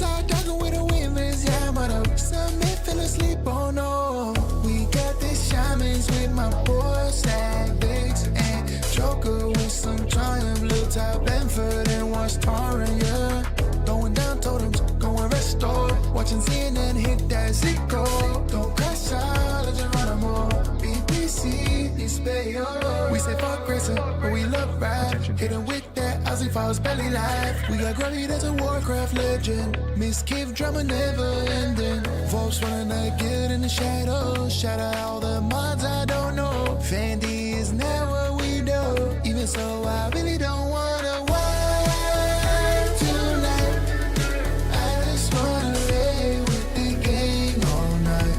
Start talking with the wind, miss Yamato. Submit, fell asleep, oh no. We got these shamans with my boy Savage and Joker with some Triumph, Lil Top Benford and watch Torrent, yeah. Going down totems, going restore. Watching CNN hit that Zico. Don't crash out, let Geronimo. BBC, this Bayo. We say fuck racing, but we love rap. Hit him with that Aussie Files belly life. We got Grubby, that's a Warcraft legend. Miss Kiv drama never ending. Volks wanna get in the shadows. Shout out all the mods I don't know. Fendi is not what we do. Even so, I really don't wanna work tonight. I just wanna lay with the gang all night.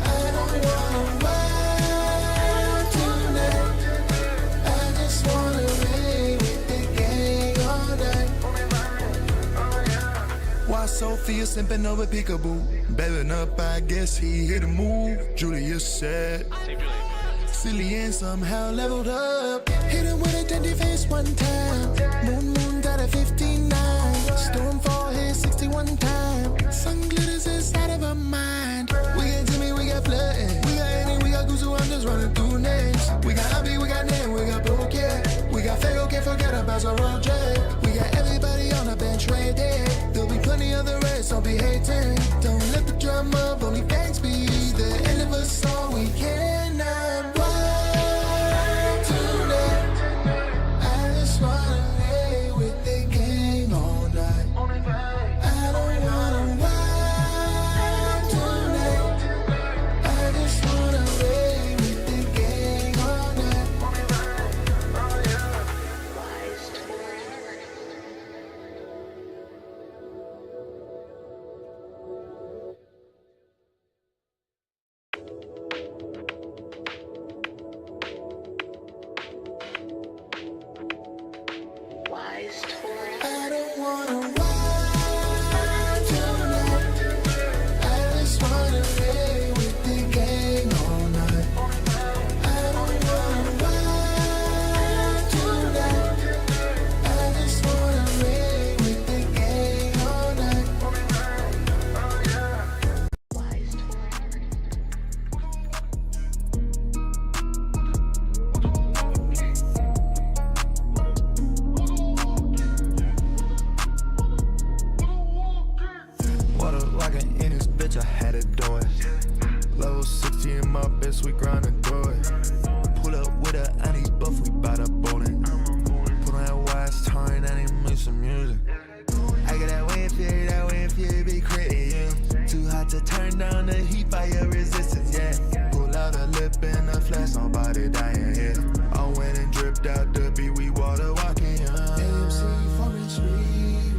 I don't wanna work tonight. I just wanna lay with the gang all night. Why Sophia simping over peekaboo? Bailing up, I guess he hit a move. Julius said. Silly and somehow leveled up. Hit him with a dandy face one time. Moon got a 59. Stormfall hit 61 times. Sun glitters inside of her mind. We got Jimmy, we got flooding. We got Annie, we got Guzu, I'm just running through names. We got Abby, we got Name, we got Bouquet. We got Fago, can't forget about our road jet. We got everybody on the bench right there. There'll be plenty of the rest, don't be hating. Don't let the drama, only thanks be the end of a song. We cannot work tonight. I just wanna lay with the gang all night. I don't wanna work tonight. I just wanna lay with the gang all night. I don't wanna work tonight. I just wanna lay with the gang all night. I don't wanna work tonight. I just wanna lay with the gang all night. Water like an in this bitch, I had to do it. Level 60 in my best, we grindin' through it. Pull up with a anti buff, we bout to bowling. Put on that wise turn, and he make some music. I got that wind fury, be crazy, yeah. Too hot to turn down the heat, fire resistance, yeah. Pull out a lip and a flash, nobody dying here. I went and dripped out the beat, we water walking, yeah. MC Forestry,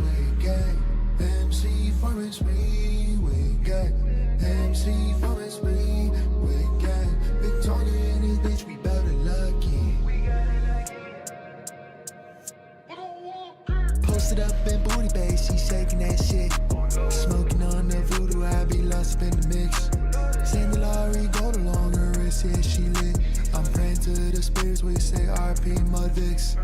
we gang. MC Forestry, we gang. MC Forestry, we gang. Victoria in this bitch, we better lucky. Posted up in booty bay, she shaking that shit. Smoking on the voodoo, I be lost up in the mix. Sandy Laurie, gold along her wrist, yeah, she lit. I'm praying to the spirits, we say RP Mudvix.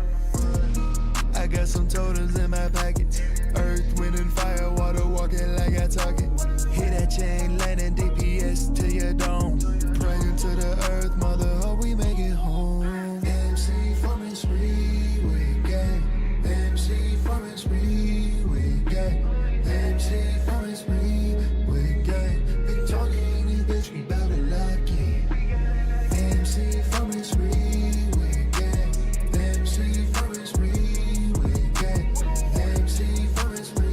I got some totems in my pockets. Earth, wind, and fire, water walking like I talk it. Hit that chain, landing DPS to your dome. Praying to the earth, mother, hope we make it home. MC Forestry, we gang. MC Forestry, we gang. MC Forestry, we gang. Victoria in this bitch, we bout to lucky. MC Forestry, we gang. MC Forestry, we gang. MC Forestry.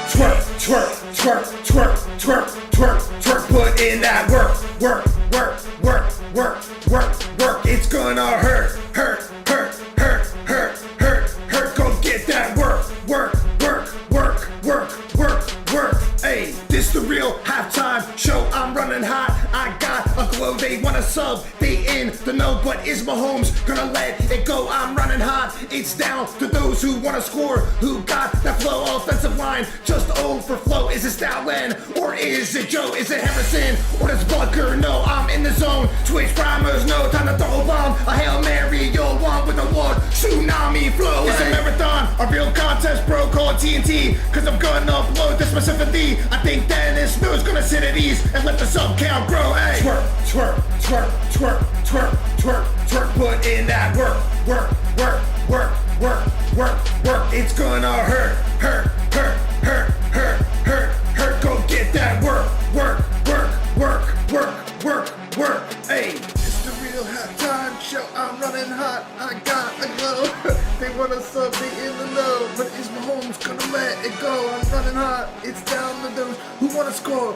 Twerk, twerk, twerk, twerk, twerk, twerk, twerk. Put in that work, work, work, work, work, work, work. It's gonna hurt, hurt, hurt, hurt, hurt, hurt, hurt. Go get that work, work, work, work, work, work, work. Hey, this the real halftime show. I'm running hot. I got a glow. They wanna sub. They in the know, but is Mahomes gonna let it go? I'm running hot. It's down to those who wanna score, who got that flow. Offensive line just overflow. Is it Stoutland or is it Joe? Is it Harrison or does Bucker? No, I'm in the zone. Twitch primers, no time to throw a bomb. A Hail Mary, you'll want with the Lord. Tsunami flow. It's a marathon, a real contest, bro. Call it TNT, cause I'm gonna upload this my sympathy. I think Dennis Snow's gonna sit at ease and let the sub count grow. Hey, twerk, twerk, twerk, twerk, twerk, twerk, twerk. Put in that work, work, work, work, work, work, work. It's gonna hurt, hurt, hurt, hurt, hurt, hurt, hurt. Go get that work, work, work, work, work, work, work. Hey, it's the real halftime show. I'm running hot. I got a glow. They want to sub me in the know, but is Mahomes gonna let it go? I'm running hot. It's down to those who want to score.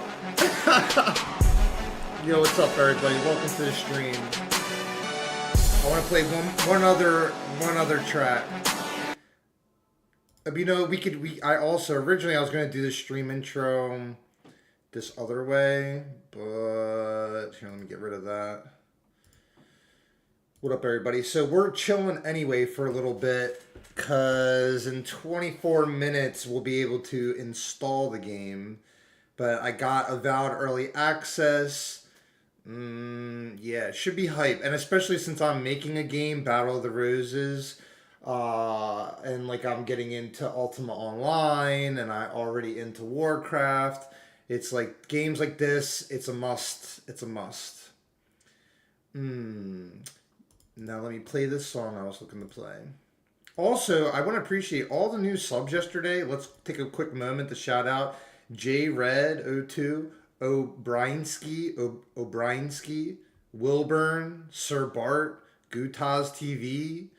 Yo, what's up, everybody? Welcome to the stream. I want to play one other track. You know, I also originally I was gonna do the stream intro this other way, but here, let me get rid of that. What up, everybody? So we're chilling anyway for a little bit, cause in 24 minutes we'll be able to install the game. But I got Avowed early access. Yeah, it should be hype, and especially since I'm making a game, Battle of the Roses. And like I'm getting into Ultima Online, and I already into Warcraft. It's like games like this, it's a must. It's a must. Now let me play this song I was looking to play. Also, I want to appreciate all the new subs yesterday. Let's take a quick moment to shout out J Red 02, O'Briensky, Wilburn, Sir Bart, Gutaz TV,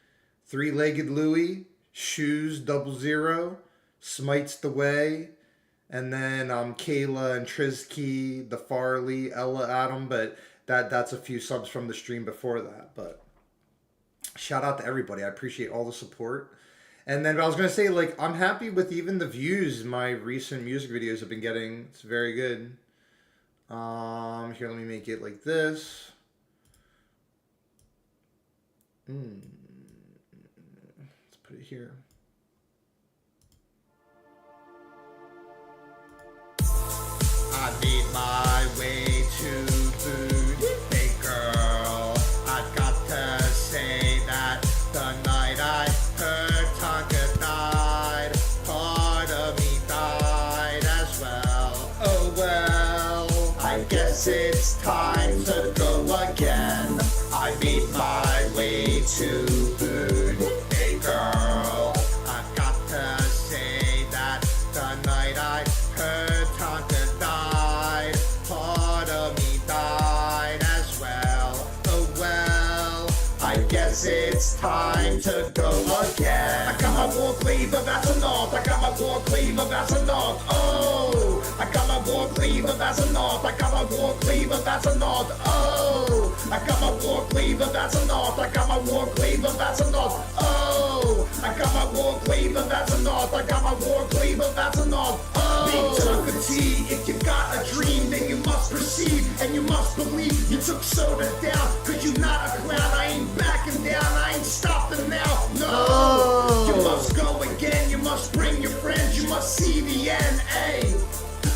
Three-Legged Louie, Shoes 00, Smites the Way, and then Kayla and Trizky, the Farley, Ella Adam, but that's a few subs from the stream before that. But shout out to everybody. I appreciate all the support. And then I was going to say, like, I'm happy with even the views my recent music videos have been getting. It's very good. Here, let me make it like this. Let's put it here. I made my way to food. Hey girl, I got to say that the night I heard Tonka died, part of me died as well. Oh well, I guess it's time to go again. I made my way to food. Hey girl, I got to say that the night I heard Tonka died, part of me died as well. Oh well, I guess it's time to go again. I got my war cleaver, that's enough. I got my war cleaver, that's enough. Oh, I got my war cleaver, that's enough. I got my war cleaver, that's enough. Oh, I got my war cleaver, that's enough. I got my war cleaver, that's enough. Oh, I got my war cleaver, that's enough. I got my war cleaver, that's enough. Oh, big chunk of tea. If you got a dream, then you must proceed, and you must believe you took soda down, cause you not a clown. I ain't backing down, I ain't stopping now. No, you must go again. You must bring your friends. You must see the end. Ay.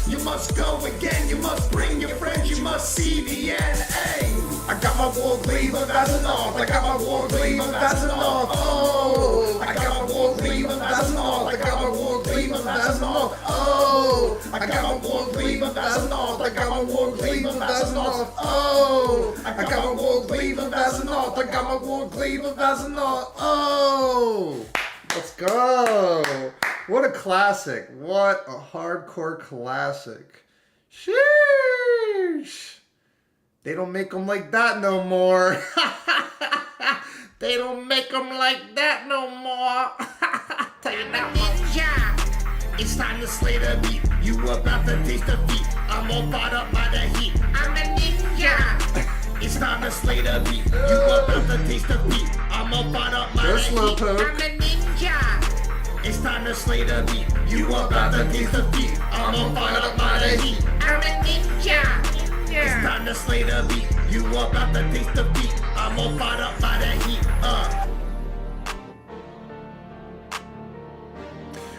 You must go again, you must bring your friends, you must see the end. Ay. I got my war cleaver, that's enough. I got my war cleaver, that's enough. Oh, I got my war cleaver, that's enough. I got my war cleaver, that's enough. Oh, I got my war cleaver, that's enough. I got my war cleaver, that's enough. Oh, I got my war cleaver, that's enough. I got my war cleaver, that's enough. Oh, let's go. What a classic. What a hardcore classic. Sheesh. They don't make them like that no more. They don't make them like that no more. Tell you that much. It's time to slay the beat. You about to taste defeat. I'm all fired up by the heat. I'm a ninja. It's time to slay the beat. You about to taste defeat. I'm all fired up by the heat. I'm a ninja. It's time to slay the beat. You about to taste defeat. I'm all fired up by the heat. I'm a ninja. It's time to slay the beat. You about to taste defeat. I'm all fired up by the heat.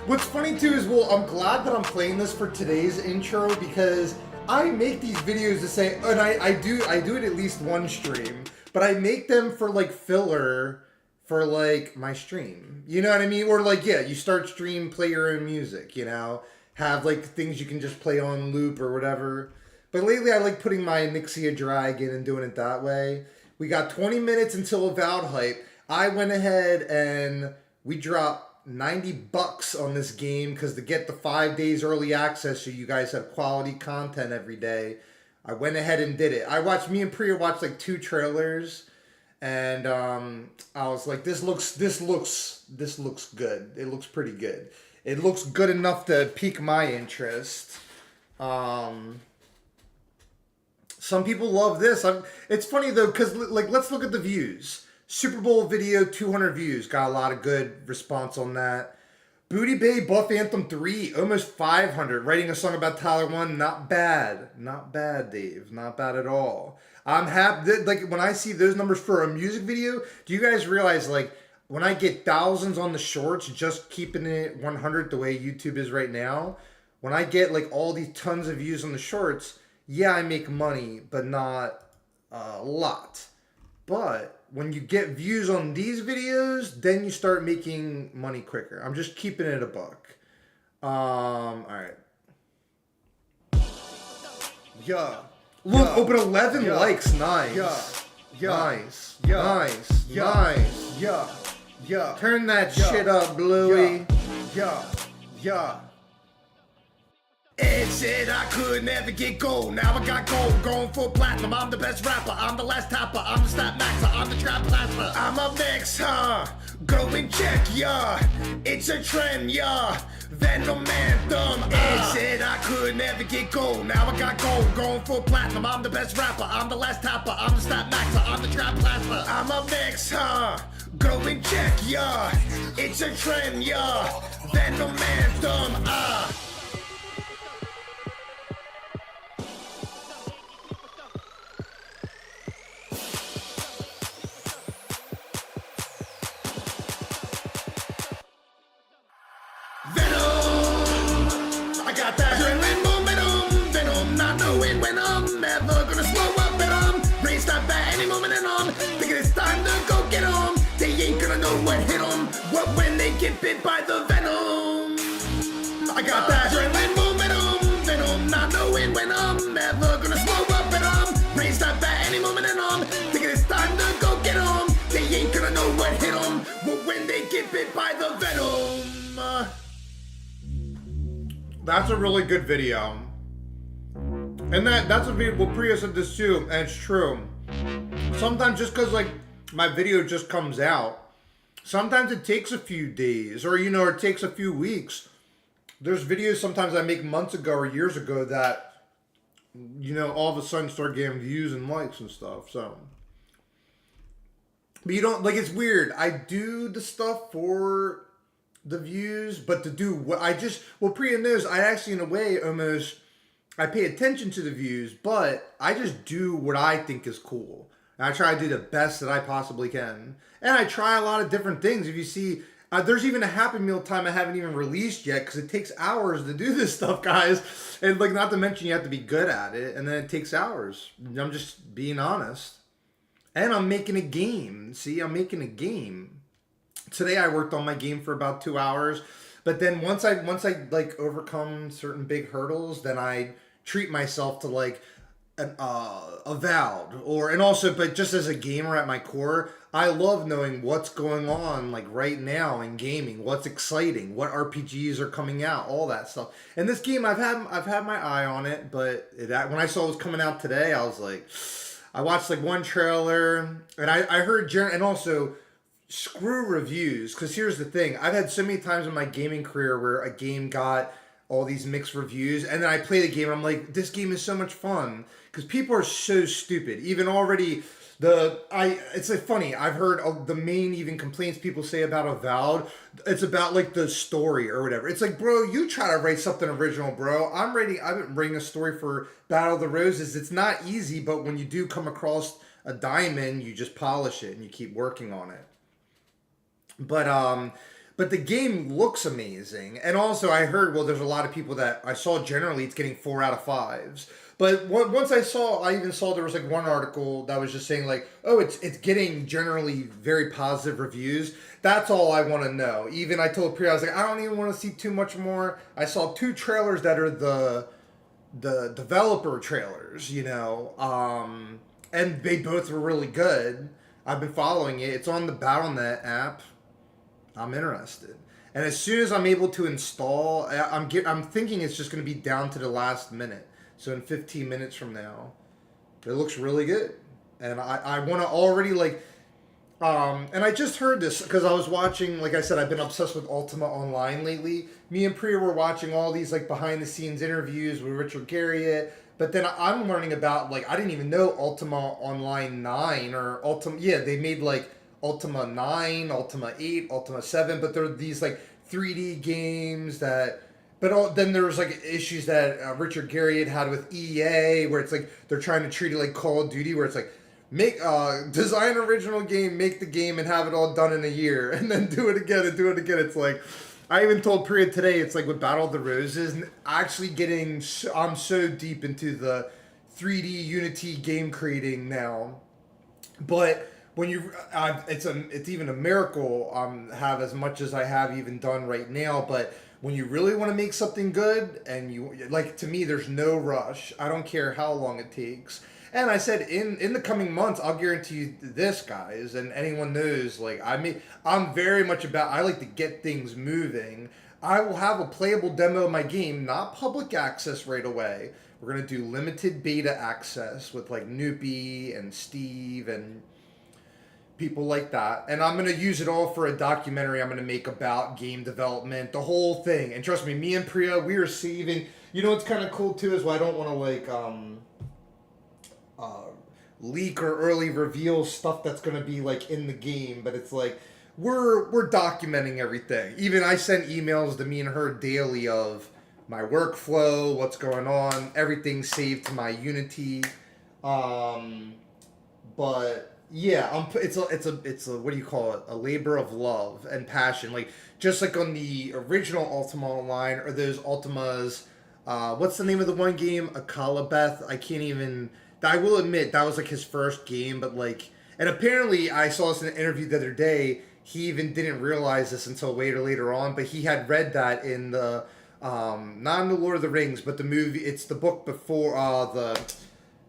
What's funny too is, well, I'm glad that I'm playing this for today's intro because I make these videos to say, and I do it at least one stream, but I make them for like filler for like my stream. You know what I mean? Or like, yeah, you start stream, play your own music, you know, have like things you can just play on loop or whatever. But lately I like putting my Nixia drag in and doing it that way. We got 20 minutes until Avowed hype. I went ahead and we dropped $90 on this game because to get the 5 days early access so you guys have quality content every day, I went ahead and did it. Me and Priya watched like 2 trailers and I was like, this looks good. It looks pretty good. It looks good enough to pique my interest. Some people love this. It's funny though, because like, let's look at the views. Super Bowl video, 200 views. Got a lot of good response on that. Booty Bay Buff Anthem 3, almost 500. Writing a song about Tyler 1, not bad. Not bad, Dave. Not bad at all. I'm happy. Like, when I see those numbers for a music video, do you guys realize, like, when I get thousands on the shorts, just keeping it 100 the way YouTube is right now, when I get, like, all these tons of views on the shorts, yeah, I make money, but not a lot. But when you get views on these videos, then you start making money quicker. I'm just keeping it a buck. All right. Yeah. Look, open 11 likes. Nice. Nice. Nice. Nice. Yeah. Turn that shit up, Bluey. Yeah. Ed said I could never get gold. Now I got gold, going for platinum. I'm the best rapper, I'm the last tapper, I'm the stat maxer, I'm the trap plasma. I'm up next, huh? Go and check, yeah. It's a trend, yeah. Venom Anthem. Ed said I could never get gold. Now I got gold, going for platinum. I'm the best rapper, I'm the last tapper, I'm the stat maxer, I'm the trap plasma. I'm up next, huh? Go and check, yeah. It's a trend, yeah. Venom Anthem, I got that adrenaline momentum, venom, not knowing when I'm ever gonna slow up and I'm raise that bat any moment and I'm thinking it's time to go get 'em. They ain't gonna know what hit 'em, what when they get bit by the venom. I got that adrenaline momentum, venom, not knowing when I'm ever gonna slow up and I'm raise that bat any moment and I'm thinking it's time to go get 'em. They ain't gonna know what hit 'em, what when they get bit by the venom. That's a really good video. And that's what Priya said this too, and it's true. Sometimes just because like my video just comes out, sometimes it takes a few days or, you know, it takes a few weeks. There's videos sometimes I make months ago or years ago that, you know, all of a sudden start getting views and likes and stuff, so. But you don't, like, it's weird. I do the stuff for the views, but to do what Priya knows, I actually in a way almost, I pay attention to the views, but I just do what I think is cool. And I try to do the best that I possibly can. And I try a lot of different things. If you see, there's even a Happy Meal time I haven't even released yet because it takes hours to do this stuff, guys. And like, not to mention you have to be good at it, and then it takes hours. I'm just being honest. And I'm making a game. See, I'm making a game. Today I worked on my game for about 2 hours, but then once I like overcome certain big hurdles, then I treat myself to like an Avowed but just as a gamer at my core, I love knowing what's going on like right now in gaming, what's exciting, what RPGs are coming out, all that stuff. And this game I've had my eye on it, but when I saw it was coming out today, I was like, I watched like one trailer and I heard and also screw reviews, because here's the thing. I've had so many times in my gaming career where a game got all these mixed reviews, and then I play the game and I'm like, this game is so much fun. Because people are so stupid. Even already, it's like funny. I've heard the main even complaints people say about Avowed. It's about like the story or whatever. It's like, bro, you try to write something original, bro. I've been writing a story for Battle of the Roses. It's not easy, but when you do come across a diamond, you just polish it and you keep working on it. But the game looks amazing. And also I heard, well, there's a lot of people that I saw generally it's getting 4 out of 5s. But once I even saw there was like one article that was just saying like, oh, it's getting generally very positive reviews. That's all I want to know. Even I told Priya, I was like, I don't even want to see too much more. I saw 2 trailers that are the developer trailers, and they both were really good. I've been following it. It's on the Battle.net app. I'm interested. And as soon as I'm able to install, I'm thinking it's just going to be down to the last minute. So in 15 minutes from now, it looks really good. And I want to already and I just heard this because I was watching, like I said, I've been obsessed with Ultima Online lately. Me and Priya were watching all these like behind the scenes interviews with Richard Garriott. But then I'm learning about, like, I didn't even know Ultima Online 9 or Ultima, yeah, they made like Ultima 9, Ultima 8, Ultima 7, but there are these like 3D games that, then there was like issues that Richard Garriott had with EA, where it's like they're trying to treat it like Call of Duty, where it's like design original game, make the game, and have it all done in a year, and then do it again and do it again. It's like, I even told Priya today, it's like with Battle of the Roses, actually I'm so deep into the 3D Unity game creating now, but when it's even a miracle have as much as I have even done right now. But when you really want to make something good, and to me, there's no rush. I don't care how long it takes. And I said in the coming months, I'll guarantee you this, guys, and anyone knows, I'm very much about, I like to get things moving. I will have a playable demo of my game, not public access right away. We're going to do limited beta access with like Noopy and Steve and people like that. And I'm going to use it all for a documentary I'm going to make about game development, the whole thing. And trust me and Priya, we are saving, what's kind of cool too is why I don't want to leak or early reveal stuff that's going to be like in the game, but it's like we're documenting everything. Even I send emails to me and her daily of my workflow, what's going on, everything saved to my Unity. But yeah, it's a what do you call it? A labor of love and passion. Like just like on the original Ultima Online or those Ultimas. What's the name of the one game? Akalabeth. I will admit that was like his first game, but and apparently I saw this in an interview the other day. He even didn't realize this until later on, but he had read that in the not in the Lord of the Rings, but the movie. It's the book before the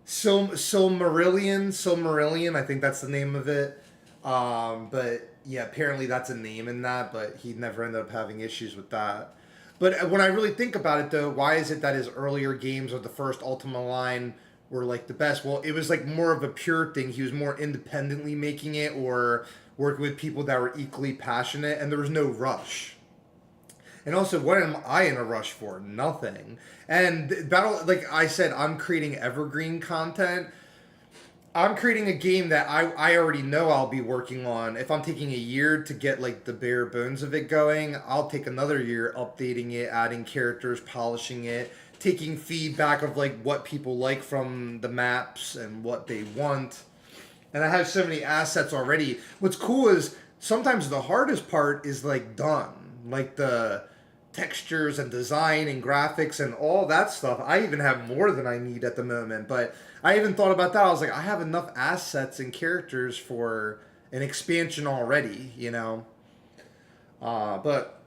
Silmarillion. I think that's the name of it. But yeah, apparently that's a name in that, but he never ended up having issues with that. But when I really think about it, though, why is it that his earlier games or the first Ultima line were like the best? Well, it was like more of a pure thing. He was more independently making it or working with people that were equally passionate, and there was no rush. And also, what am I in a rush for? Nothing. And Battle, like I said, I'm creating evergreen content. I'm creating a game that I already know I'll be working on. If I'm taking a year to get like the bare bones of it going, I'll take another year updating it, adding characters, polishing it, taking feedback of like what people like from the maps and what they want. And I have so many assets already. What's cool is sometimes the hardest part is like done. Like the textures and design and graphics and all that stuff. I even have more than I need at the moment. But I even thought about that. I was like, I have enough assets and characters for an expansion already, But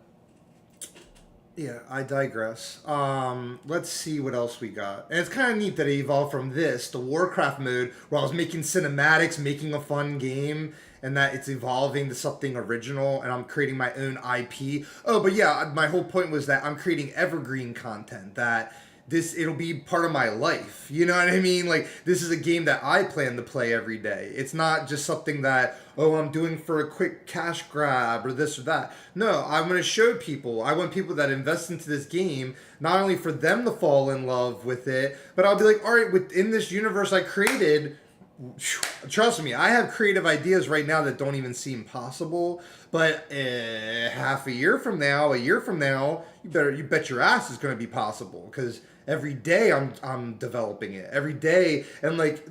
yeah, I digress. Let's see what else we got. And it's kind of neat that it evolved from this, the Warcraft mode, where I was making cinematics, making a fun game, and that it's evolving to something original, and I'm creating my own IP. Oh, but yeah, my whole point was that I'm creating evergreen content, that it'll be part of my life. You know what I mean? Like, this is a game that I plan to play every day. It's not just something that, oh, I'm doing for a quick cash grab or this or that. No, I'm going to show people. I want people that invest into this game, not only for them to fall in love with it, but I'll be like, all right, within this universe I created, trust me, I have creative ideas right now that don't even seem possible. But half a year from now, you bet your ass it's going to be possible, because every day I'm developing it every day, and like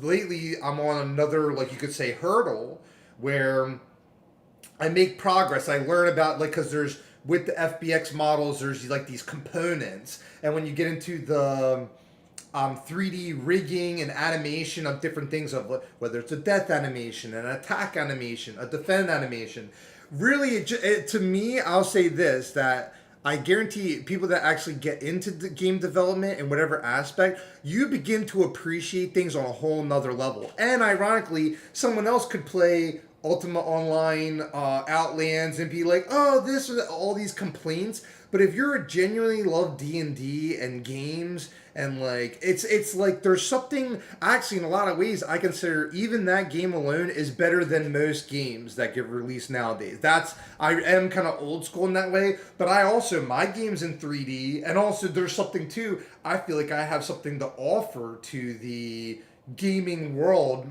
lately I'm on another, like, you could say, hurdle where I make progress. I learn about, like, because there's, with the FBX models, there's like these components, and when you get into the 3D rigging and animation of different things, of whether it's a death animation, an attack animation, a defend animation, really, to me, I'll say this, that I guarantee people that actually get into the game development in whatever aspect, you begin to appreciate things on a whole nother level. And ironically, someone else could play Ultima Online, Outlands, and be like, oh, this or that, all these complaints. But if you're genuinely love D&D and games, and like, it's like there's something, actually, in a lot of ways, I consider even that game alone is better than most games that get released nowadays. I am kind of old school in that way, but I also, my game's in 3D, and also there's something too, I feel like I have something to offer to the gaming world.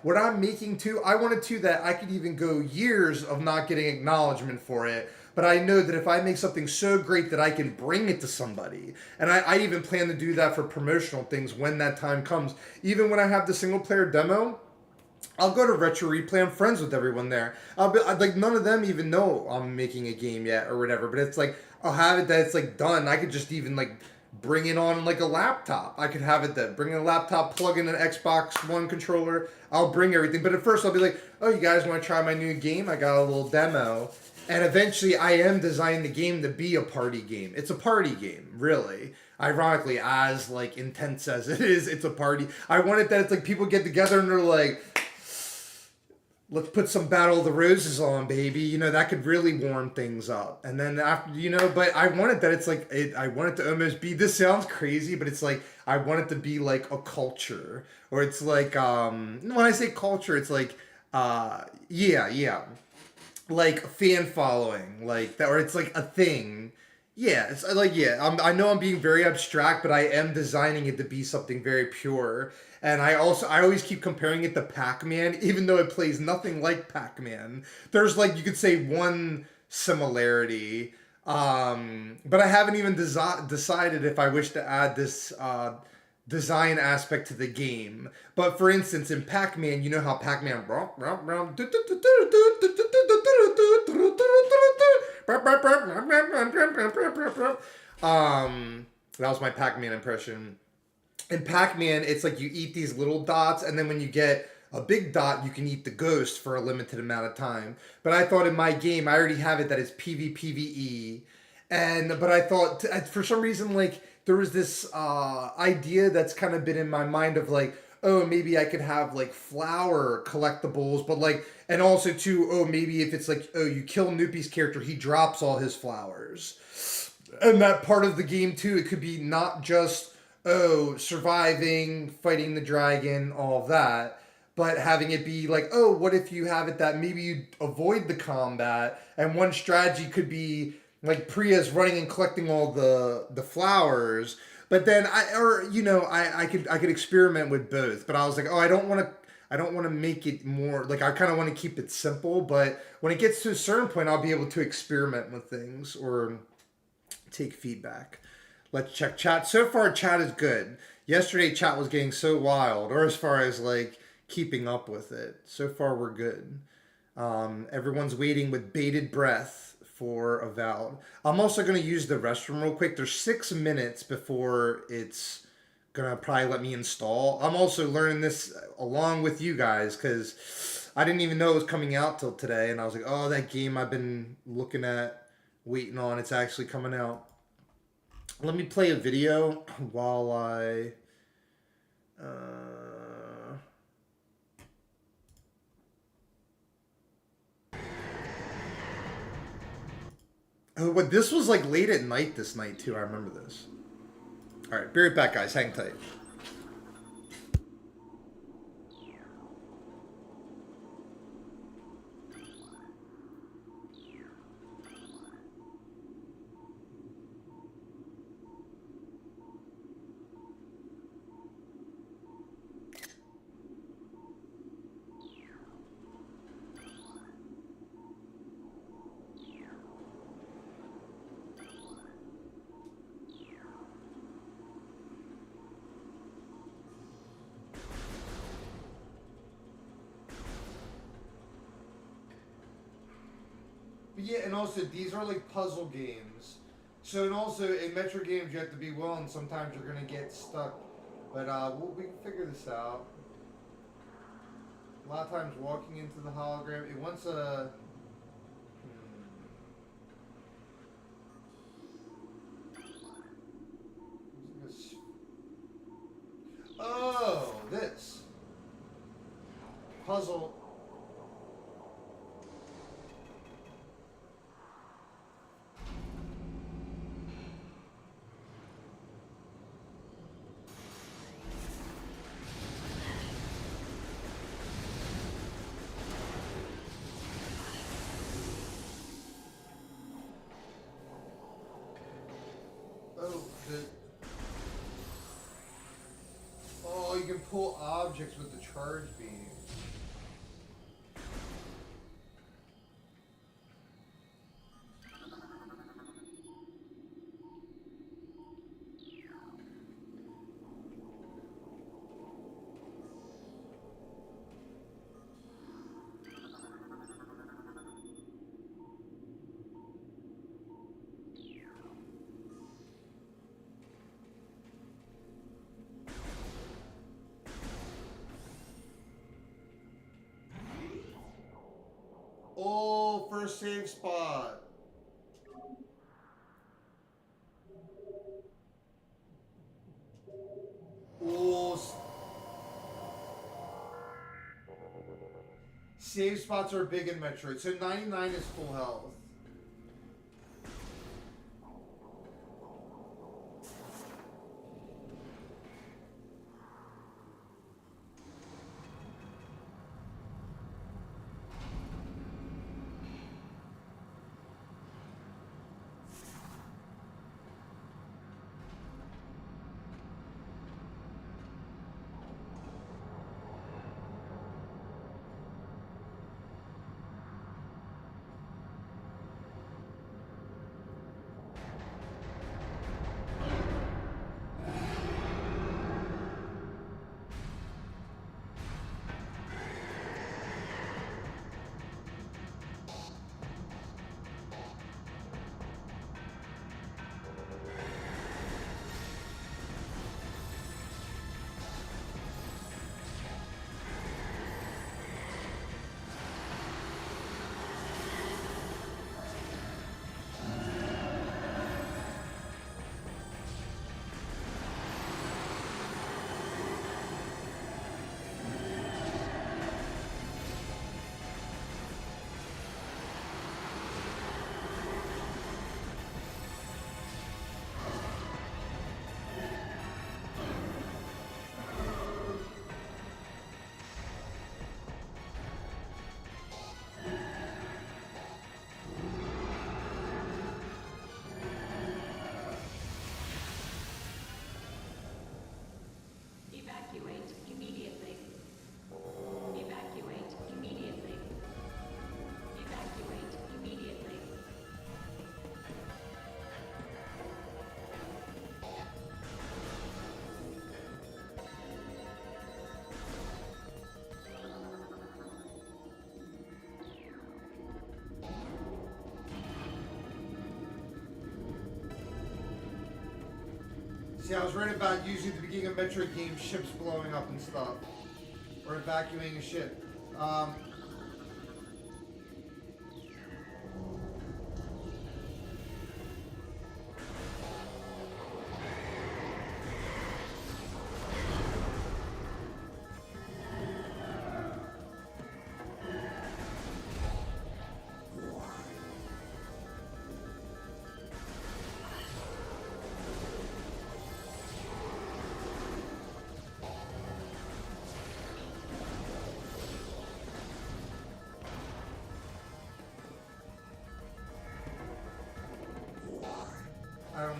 What I'm making too, I wanted to, that I could even go years of not getting acknowledgement for it, but I know that if I make something so great that I can bring it to somebody, and I even plan to do that for promotional things when that time comes. Even when I have the single player demo, I'll go to Retro Replay. I'm friends with everyone there. I'll be like, none of them even know I'm making a game yet or whatever, but it's like, I'll have it that it's like done. I could just even like bring it on like a laptop. I could have it that bring in a laptop, plug in an Xbox One controller. I'll bring everything. But at first I'll be like, oh, you guys want to try my new game? I got a little demo. And eventually I am designing the game to be a party game. It's a party game, really. Ironically, as like intense as it is, it's a party. I want it that it's like people get together and they're like, let's put some Battle of the Roses on, baby. You know, that could really warm things up. And then after, you know, but I want it that it's like, I want it to almost be, this sounds crazy, but it's like, I want it to be like a culture. Or it's like, when I say culture, it's like, yeah. Like fan following, like that, or it's like a thing. Yeah, it's like, yeah, I know I'm being very abstract, but I am designing it to be something very pure. And I always keep comparing it to Pac-Man, even though it plays nothing like Pac-Man. There's like, you could say, one similarity, but I haven't even decided if I wish to add this design aspect to the game. But for instance, in Pac-Man, you know how Pac-Man that was my Pac-Man impression. In Pac-Man, it's like you eat these little dots, and then when you get a big dot, you can eat the ghost for a limited amount of time. But I thought in my game, I already have it that it's PvPvE. But I thought, for some reason, like, there was this idea that's kind of been in my mind of like, oh, maybe I could have like flower collectibles, but like, and also too, oh, maybe if it's like, oh, you kill Noopy's character, he drops all his flowers. And that part of the game too, it could be not just, oh, surviving, fighting the dragon, all of that, but having it be like, oh, what if you have it that maybe you avoid the combat, and one strategy could be like Priya's running and collecting all the flowers, but then I could experiment with both. But I was like, oh, I don't want to make it more like, I kind of want to keep it simple. But when it gets to a certain point, I'll be able to experiment with things or take feedback. Let's check chat. So far, chat is good. Yesterday, chat was getting so wild, or as far as like keeping up with it. So far, we're good. Everyone's waiting with bated breath for Avowed. I'm also going to use the restroom real quick. There's 6 minutes before it's going to probably let me install. I'm also learning this along with you guys because I didn't even know it was coming out till today. And I was like, oh, that game I've been looking at, waiting on, it's actually coming out. Let me play a video while I... Oh, but this was like late at night this night too. I remember this. All right, be right back, guys. Hang tight. But yeah, and also these are like puzzle games. So, and also in Metro games you have to be willing. Sometimes you're gonna get stuck. But we can figure this out. A lot of times walking into the hologram, it wants a... Oh, this. Puzzle. Oh, you can pull objects with the charge beam. Oh, first save spot. Oh, save spots are big in Metroid. So 99 is full health. Evacuate immediately. Evacuate immediately. Evacuate immediately. See, I was right about usually at the beginning of Metroid games, ships blowing up and stuff. Or evacuating a ship.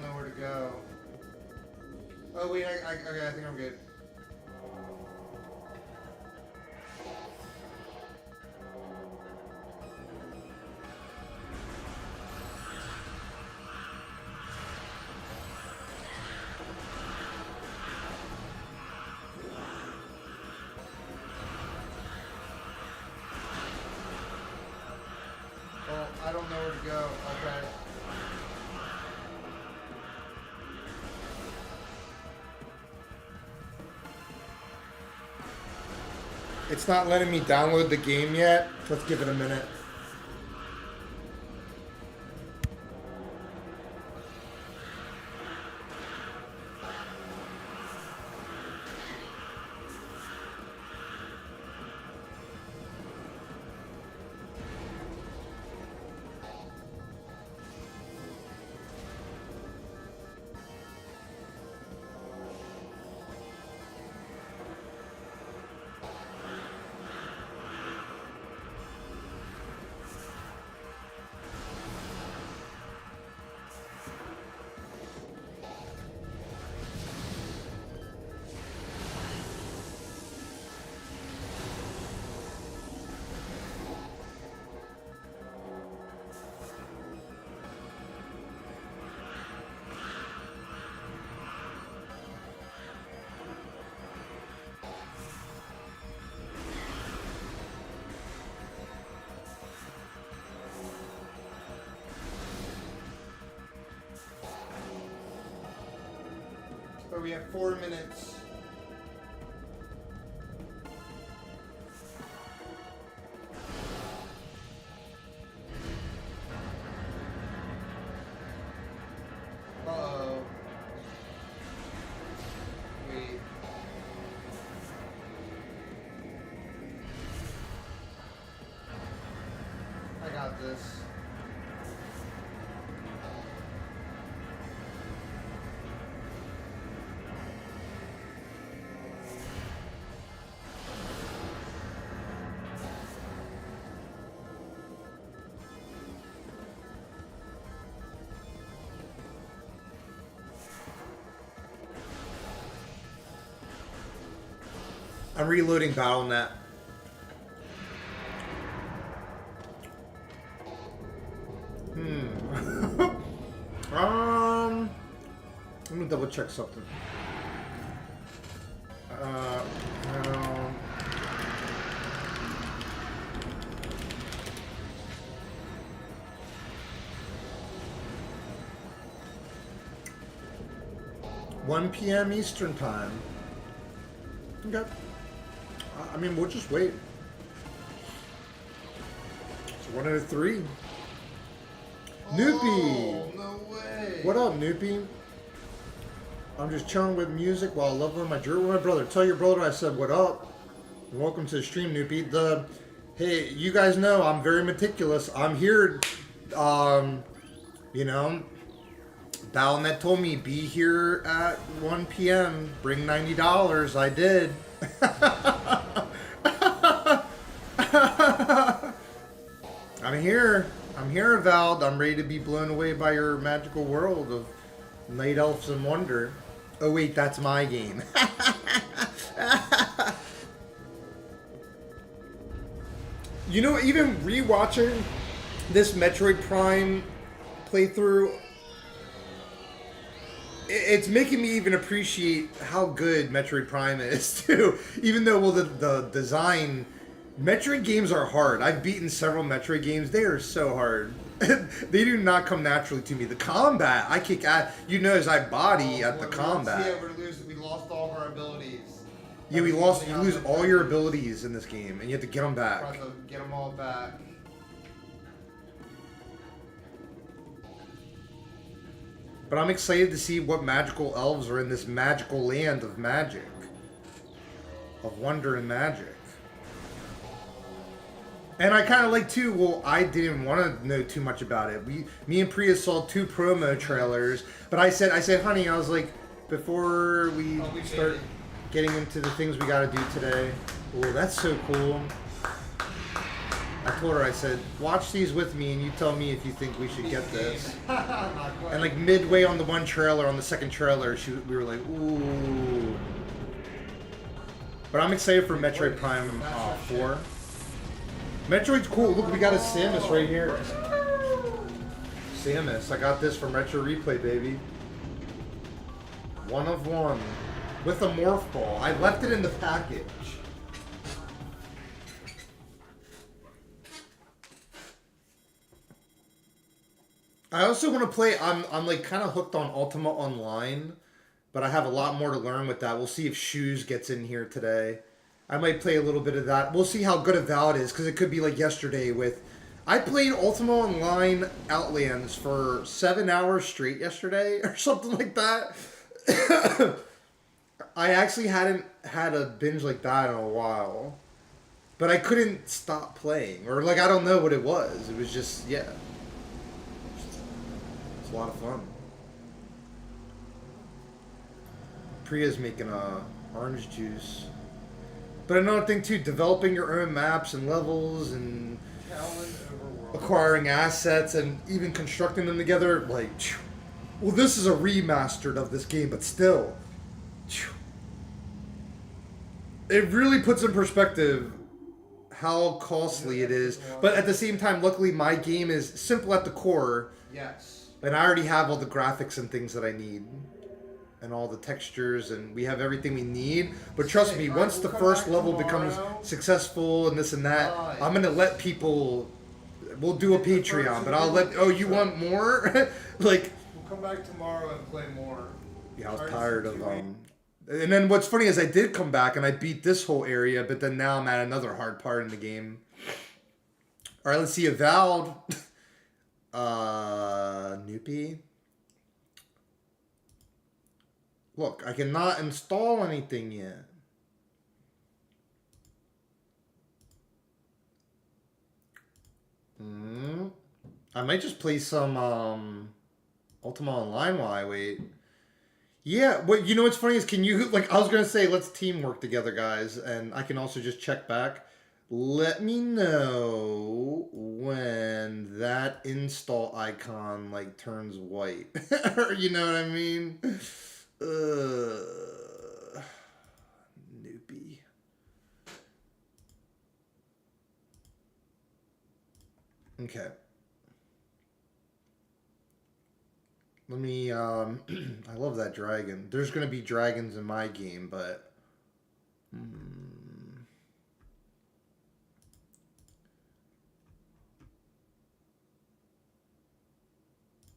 know where to go. Oh wait, okay, I think I'm good. Well, I don't know where to go. Okay. It's not letting me download the game yet. Let's give it a minute. So we have 4 minutes. Uh-oh. Wait. I got this. I'm reloading BattleNet. Let me double check something. No. 1 p.m. Eastern time. Okay. I mean, we'll just wait. It's 1:03. Noopy! Oh, no way. What up, Noopy? I'm just chilling with music while leveling my dirt with my brother. Tell your brother I said what up. And welcome to the stream, Noopy. Hey, you guys know I'm very meticulous. I'm here, you know, BattleNet told me be here at 1 p.m. Bring $90. I did. I'm here. I'm here, Avowed. I'm ready to be blown away by your magical world of Night Elves and Wonder. Oh wait, that's my game. You know, even rewatching this Metroid Prime playthrough, it's making me even appreciate how good Metroid Prime is too. Even though, well, the design, Metroid games are hard. I've beaten several Metroid games. They are so hard. They do not come naturally to me. The combat, I kick at. You notice I body at the combat. Yeah, we lost all of our abilities. Yeah, you lose all your abilities in this game, and you have to get them back. Try to get them all back. But I'm excited to see what magical elves are in this magical land of magic. Of wonder and magic. And I kind of like too, well, I didn't want to know too much about it. Me and Priya saw 2 promo trailers, but I said, honey, I was like, before we start getting into the things we got to do today. Oh, that's so cool. I told her, I said, watch these with me and you tell me if you think we should get this. And like midway on the one trailer, on the second trailer, we were like, ooh. But I'm excited for Metroid Prime 4. Metroid's cool. Look, we got a Samus right here. Samus. I got this from Retro Replay, baby. One of one. With a morph ball. I left it in the package. I also want to play. I'm like kind of hooked on Ultima Online, but I have a lot more to learn with that. We'll see if Shoes gets in here today. I might play a little bit of that. We'll see how good Avowed is, because it could be like yesterday with... I played Ultima Online Outlands for 7 hours straight yesterday, or something like that. I actually hadn't had a binge like that in a while. But I couldn't stop playing. Or like, I don't know what it was. It was just, yeah. It's a lot of fun. Priya's making orange juice. But another thing too, developing your own maps and levels and acquiring assets and even constructing them together, like, well, this is a remastered of this game, but still, it really puts in perspective how costly it is. But at the same time, luckily my game is simple at the core. Yes. And I already have all the graphics and things that I need. And all the textures, and we have everything we need. But trust me, once the first level becomes successful and this and that, I'm going to let people... We'll do a Patreon, but I'll let... Oh, you want more? Like... We'll come back tomorrow and play more. Yeah, I was tired of... And then what's funny is I did come back and I beat this whole area, but then now I'm at another hard part in the game. Alright, let's see. Avowed. Noopy. Look, I cannot install anything yet. I might just play some Ultima Online while I wait. Yeah, what you know what's funny is can you like I was gonna say let's teamwork together, guys, and I can also just check back. Let me know when that install icon like turns white. You know what I mean? Noopy. Okay. Let me, I love that dragon. There's going to be dragons in my game, but...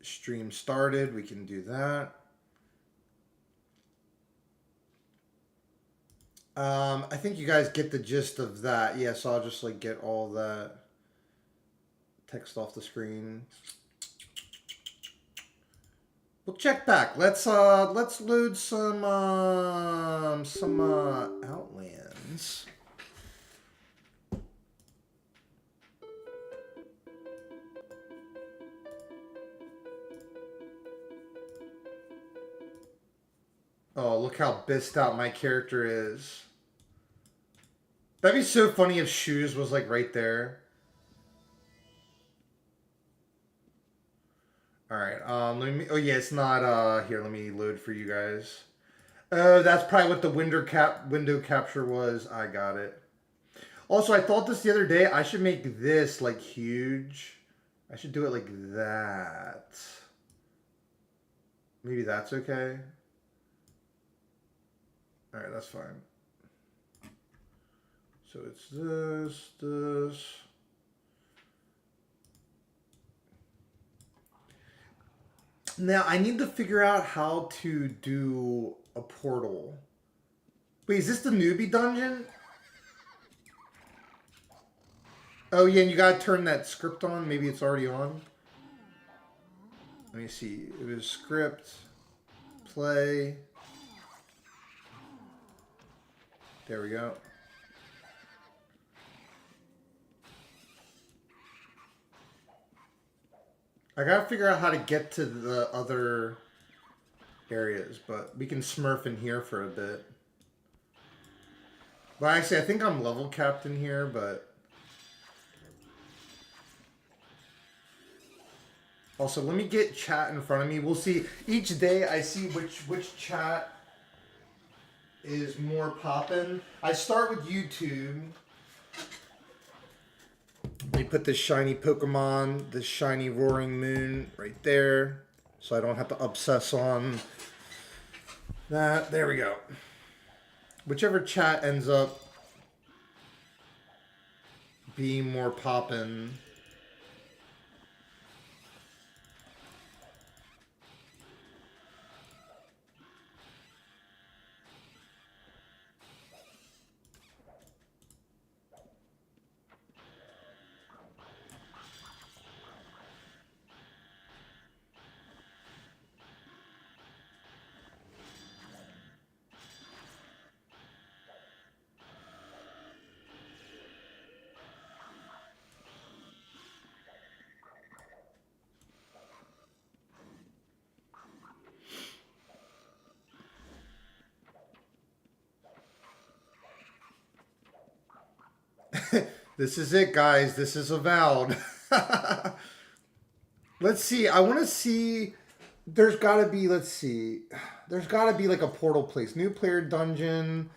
Stream started. We can do that. I think you guys get the gist of that. Yeah, so I'll just like get all that text off the screen. We'll check back. Let's load some Outlands. Oh, look how bissed out my character is. That'd be so funny if Shoes was like right there. Alright, let me... Oh, yeah, it's not, here, let me load for you guys. Oh, that's probably what the window capture was. I got it. Also, I thought this the other day. I should make this, like, huge. I should do it like that. Maybe that's okay. Alright, that's fine. So it's this. Now, I need to figure out how to do a portal. Wait, is this the newbie dungeon? Oh, yeah, and you gotta turn that script on. Maybe it's already on. Let me see. It was script, play. There we go. I gotta figure out how to get to the other areas, but we can smurf in here for a bit. Well, actually, I think I'm level capped in here, but Also, let me get chat in front of me. We'll see. Each day I see which chat is more poppin'. I start with YouTube. Let me put this shiny Pokemon, this shiny Roaring Moon right there, so I don't have to obsess on that. There we go. Whichever chat ends up being more poppin'. This is it, guys. This is Avowed. Let's see. I want to see. There's got to be. Let's see. There's got to be like a portal place. New player dungeon.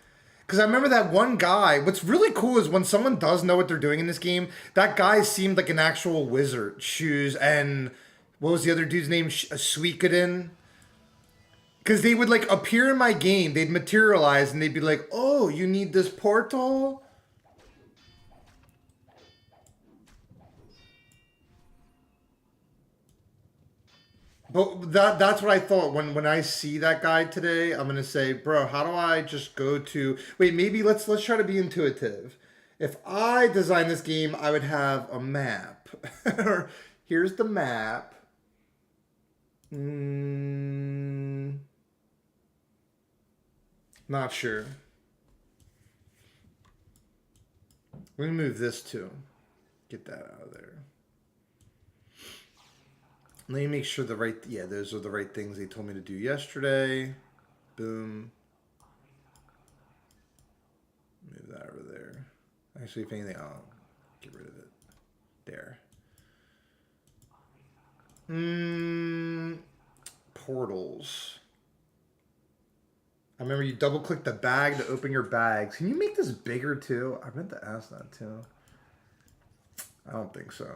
Because I remember that one guy. What's really cool is when someone does know what they're doing in this game, that guy seemed like an actual wizard. Shoes and what was the other dude's name? Suikoden. Because they would like appear in my game. They'd materialize and they'd be like, oh, you need this portal? But that's what I thought when I see that guy today. I'm gonna say, bro, how do I just go to? Wait, maybe let's try to be intuitive. If I design this game, I would have a map. Here's the map. Not sure. Let me move this too. Get that out of there. Let me make sure yeah, those are the right things they told me to do yesterday. Boom. Move that over there. Actually, if anything, I'll get rid of it. There. Portals. I remember you double click the bag to open your bags. Can you make this bigger too? I meant to ask that too. I don't think so.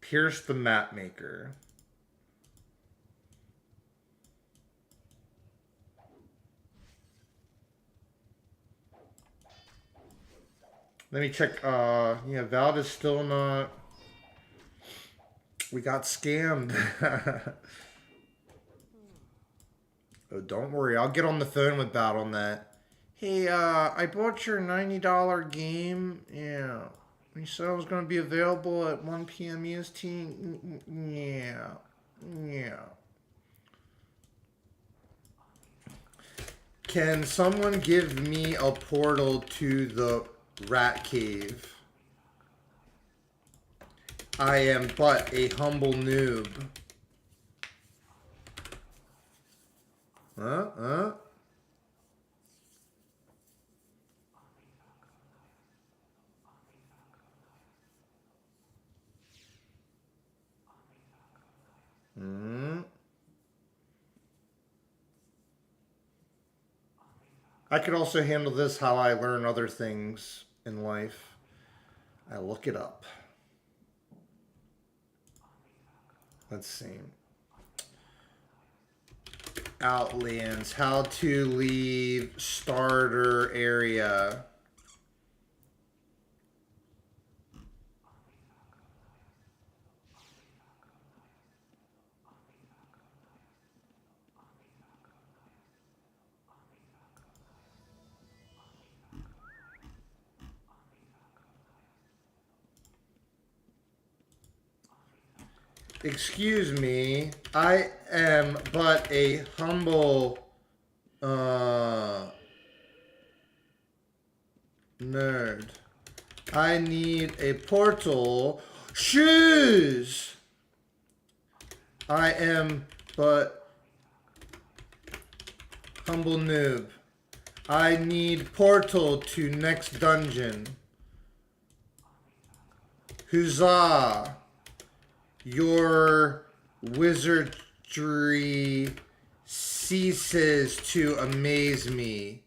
Pierce the map maker. Let me check. Yeah, Valve is still not. We got scammed. Oh, don't worry. I'll get on the phone with Val on that. Hey, I bought your $90 game. Yeah. You said it was going to be available at 1 p.m. EST. Yeah. Yeah. Can someone give me a portal to the rat cave? I am but a humble noob. Huh? I could also handle this how I learn other things in life. I look it up. Let's see. Outlands. How to leave starter area. Excuse me. I am but a humble nerd. I need a portal. Shoes! I am but humble noob. I need portal to next dungeon. Huzzah! Your wizardry ceases to amaze me.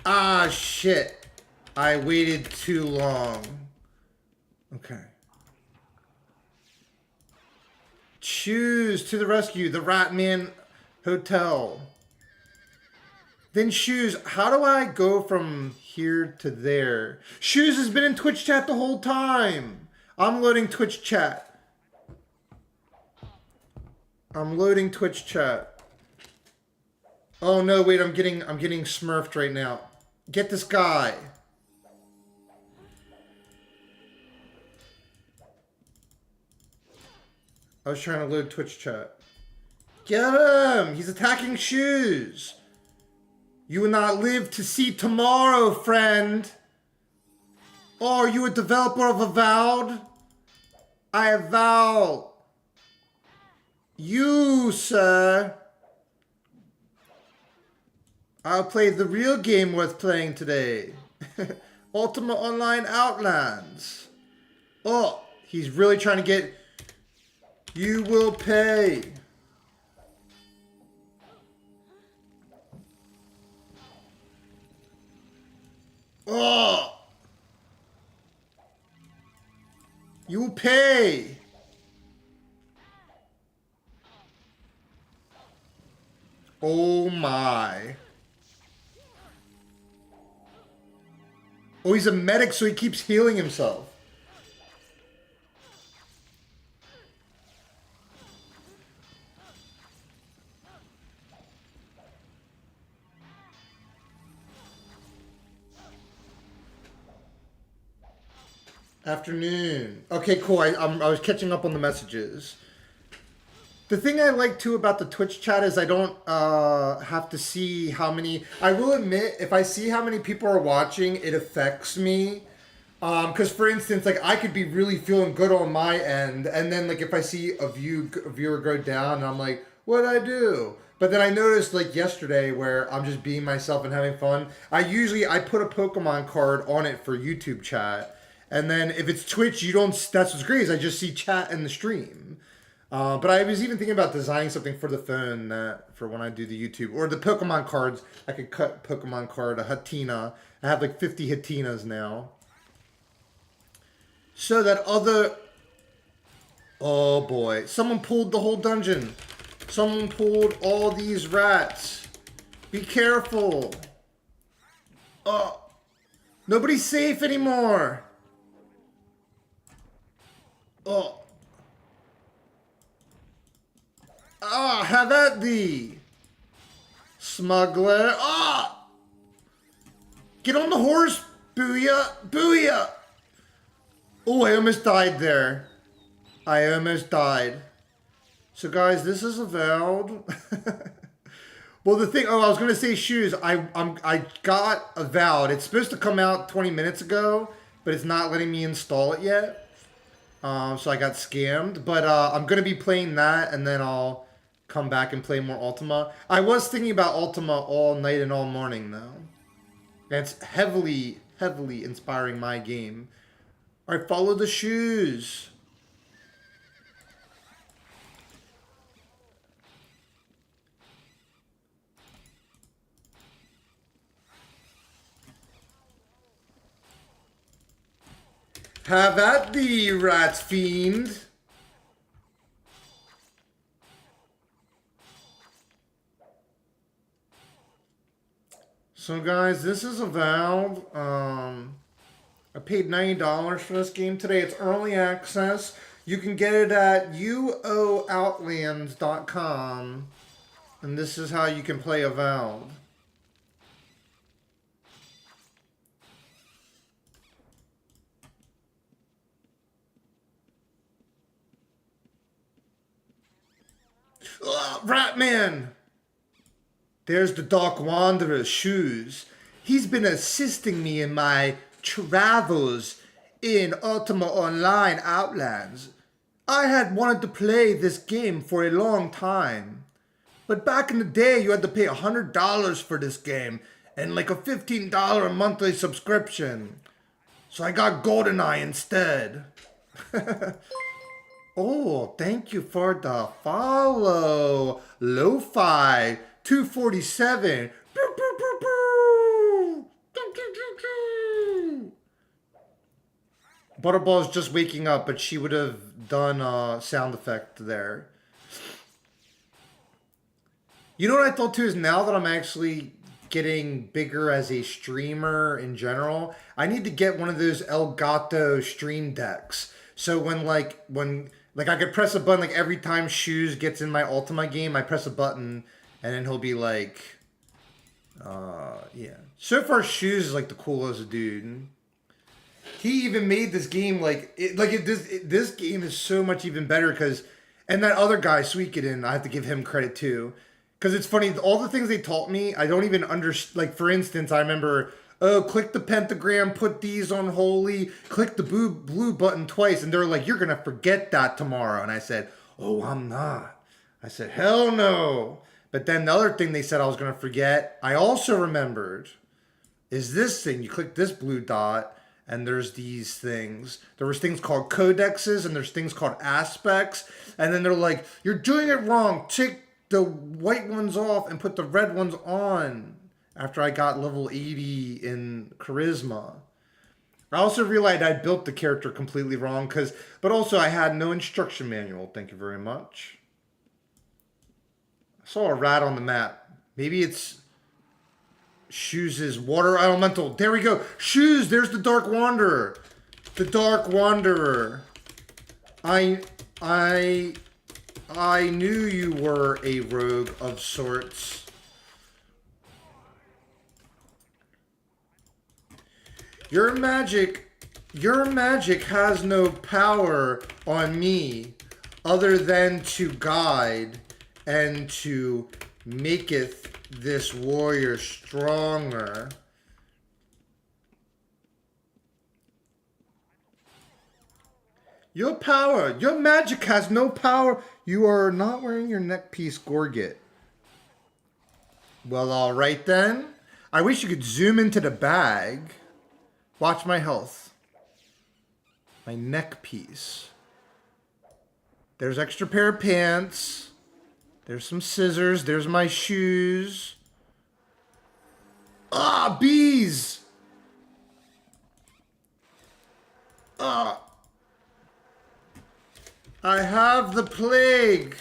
Ah, shit. I waited too long. Okay. Shoes to the rescue. The Ratman Hotel. Then Shoes, how do I go from here to there? Shoes has been in Twitch chat the whole time. I'm loading Twitch chat. I'm loading Twitch chat. Oh no, wait, I'm getting smurfed right now. Get this guy. I was trying to load Twitch chat. Get him! He's attacking Shoes. You will not live to see tomorrow, friend. Oh, are you a developer of Avowed? I avow. You, sir. I'll play the real game worth playing today. Ultima Online Outlands. Oh, he's really trying to get... You will pay. Oh! You will pay. Oh my. Oh, he's a medic, so he keeps healing himself. Afternoon. Okay, cool. I was catching up on the messages. The thing I like too about the Twitch chat is I don't have to see how many. I will admit, if I see how many people are watching, it affects me. Because for instance, like I could be really feeling good on my end, and then like if I see a viewer go down, and I'm like, what'd I do? But then I noticed like yesterday where I'm just being myself and having fun. I put a Pokemon card on it for YouTube chat, and then if it's Twitch, you don't. That's what's great is I just see chat in the stream. But I was even thinking about designing something for the phone that for when I do the YouTube or the Pokemon cards. I could cut Pokemon card a Hatina. I have like 50 Hatinas now. So that other... Oh boy. Someone pulled the whole dungeon. Someone pulled all these rats. Be careful. Oh. Nobody's safe anymore. Oh. Ah, have at thee. Smuggler. Ah! Get on the horse. Booyah. Booyah. Oh, I almost died there. I almost died. So guys, this is Avowed. Well, the thing, I was going to say Shoes. I got Avowed. It's supposed to come out 20 minutes ago, but it's not letting me install it yet. So I got scammed. But I'm going to be playing that, and then I'll come back and play more Ultima. I was thinking about Ultima all night and all morning, though. And it's heavily, heavily inspiring my game. Alright, follow the Shoes. Have at thee, rat fiend. So guys, this is Avowed. I paid $90 for this game today. It's early access. You can get it at uooutlands.com. And this is how you can play Avowed. Ratman! There's the Dark Wanderer's shoes. He's been assisting me in my travels in Ultima Online Outlands. I had wanted to play this game for a long time. But back in the day, you had to pay $100 for this game and like a $15 monthly subscription. So I got GoldenEye instead. Oh, thank you for the follow. Lo-Fi 247. Butterball's just waking up, but she would have done a sound effect there. You know what I thought too is now that I'm actually getting bigger as a streamer in general, I need to get one of those Elgato stream decks. So when I could press a button like every time Shoes gets in my Ultima game, I press a button and then he'll be like, yeah. So far, Shoes is like the coolest dude. He even made this game this game is so much even better because, and that other guy Suikoden, I have to give him credit too, because it's funny, all the things they taught me, I don't even understand. Like for instance, I remember, oh, click the pentagram, put these on holy, click the blue button twice, and they're like, you're gonna forget that tomorrow, and I said, oh, I'm not. I said, hell no. But then the other thing they said I was gonna forget, I also remembered, is this thing. You click this blue dot. And there's these things. There was things called codexes, and there's things called aspects. And then they're like, you're doing it wrong. Take the white ones off and put the red ones on. After I got level 80 in charisma. I also realized I built the character completely wrong. But also I had no instruction manual. Thank you very much. I saw a rat on the map. Maybe it's Shoes' water elemental. There we go. Shoes, there's the Dark Wanderer. The Dark Wanderer. I knew you were a rogue of sorts. Your magic has no power on me other than to guide and to maketh this warrior stronger. Your magic has no power. You are not wearing your neck piece, Gorget. Well, alright then. I wish you could zoom into the bag. Watch my health. My neck piece. There's extra pair of pants. There's some scissors. There's my shoes. Ah, bees! Ah. I have the plague.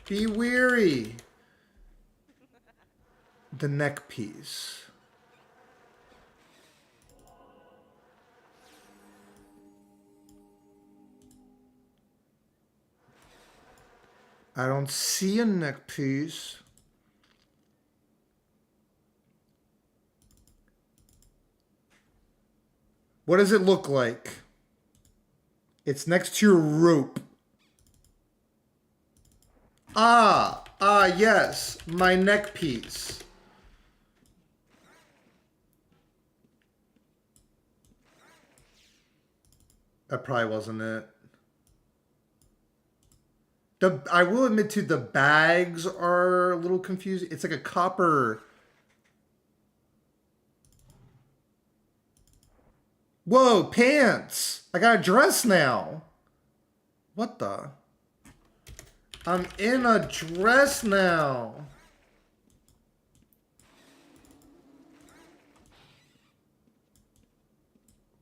Be weary. The neck piece. I don't see a neck piece. What does it look like? It's next to your rope. Yes, my neck piece. That probably wasn't it. I will admit to the bags are a little confusing. It's like a copper. Whoa, pants! I got a dress now. What the? I'm in a dress now.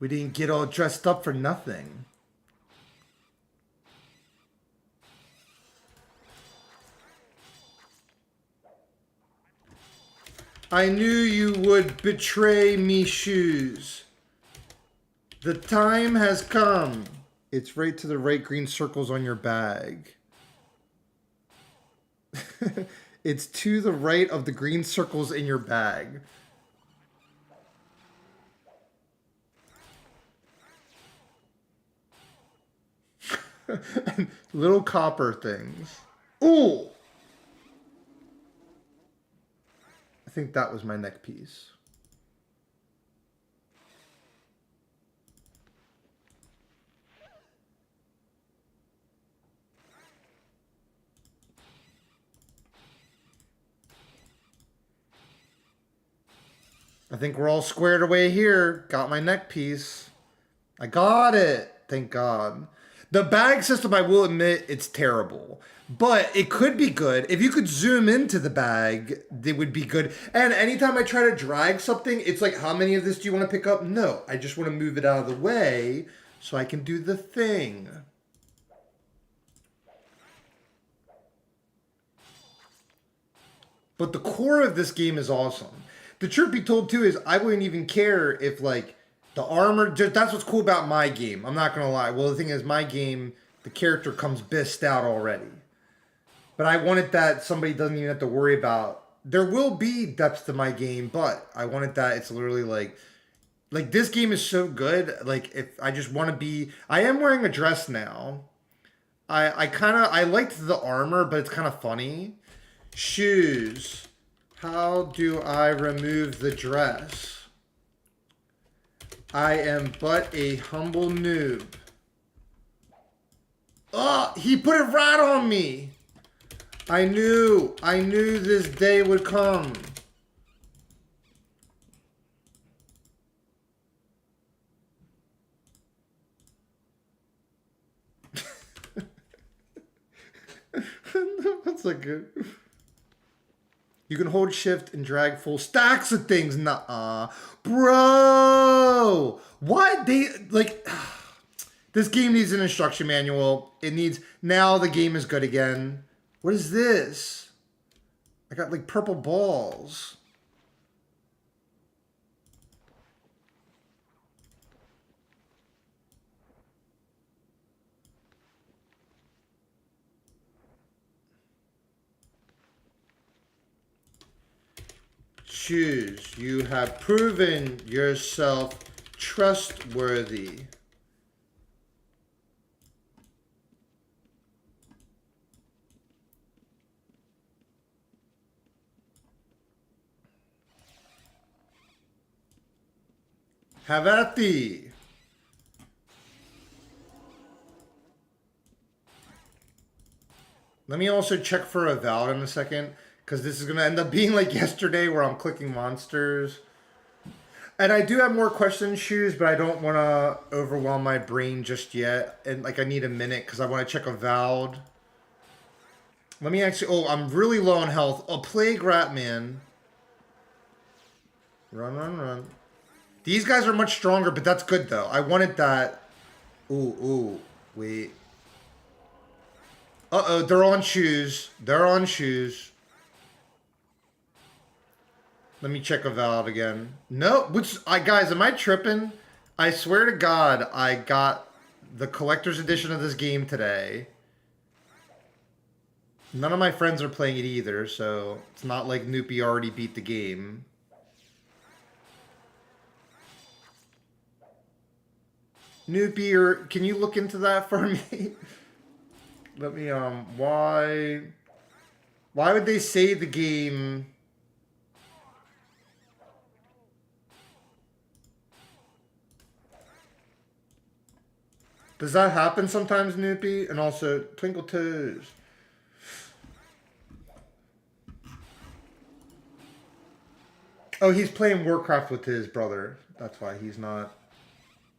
We didn't get all dressed up for nothing. I knew you would betray me, Shoes. The time has come. It's right to the right, green circles on your bag. It's to the right of the green circles in your bag. Little copper things. Ooh! think that was my neck piece. I think we're all squared away here. Got my neck piece. I got it. Thank God. The bag system, I will admit, it's terrible. But it could be good. If you could zoom into the bag, it would be good. And anytime I try to drag something, it's like, how many of this do you want to pick up? No, I just want to move it out of the way so I can do the thing. But the core of this game is awesome. The truth be told, too, is I wouldn't even care if, like, the armor... That's what's cool about my game. I'm not going to lie. Well, the thing is, my game, the character comes bissed out already. But I wanted that somebody doesn't even have to worry about... There will be depth to my game, but I wanted that it's literally, like... Like, this game is so good. Like, if I just want to be... I am wearing a dress now. I liked the armor, but it's kind of funny. Shoes... How do I remove the dress? I am but a humble noob. Oh, he put it right on me. I knew this day would come. That's like good. You can hold shift and drag full stacks of things. Nuh-uh. Bro! What? They, like... This game needs an instruction manual. It needs... Now the game is good again. What is this? I got, like, purple balls. Choose. You have proven yourself trustworthy. Have at thee. Let me also check for Avowed in a second. Because this is going to end up being like yesterday where I'm clicking monsters. And I do have more questions, Shoes, but I don't want to overwhelm my brain just yet. And like I need a minute because I want to check Avowed. Let me actually... Oh, I'm really low on health. Oh, Plague Rat Man. Run, run, run. These guys are much stronger, but that's good though. I wanted that... Ooh, wait. Uh-oh, they're on Shoes. They're on Shoes. Let me check Avowed again. No, guys, am I tripping? I swear to God, I got the collector's edition of this game today. None of my friends are playing it either, so it's not like Noopy already beat the game. Noopy, can you look into that for me? Let me, why would they say the game... Does that happen sometimes, Noopy? And also, Twinkle Toes. Oh, he's playing Warcraft with his brother. That's why he's not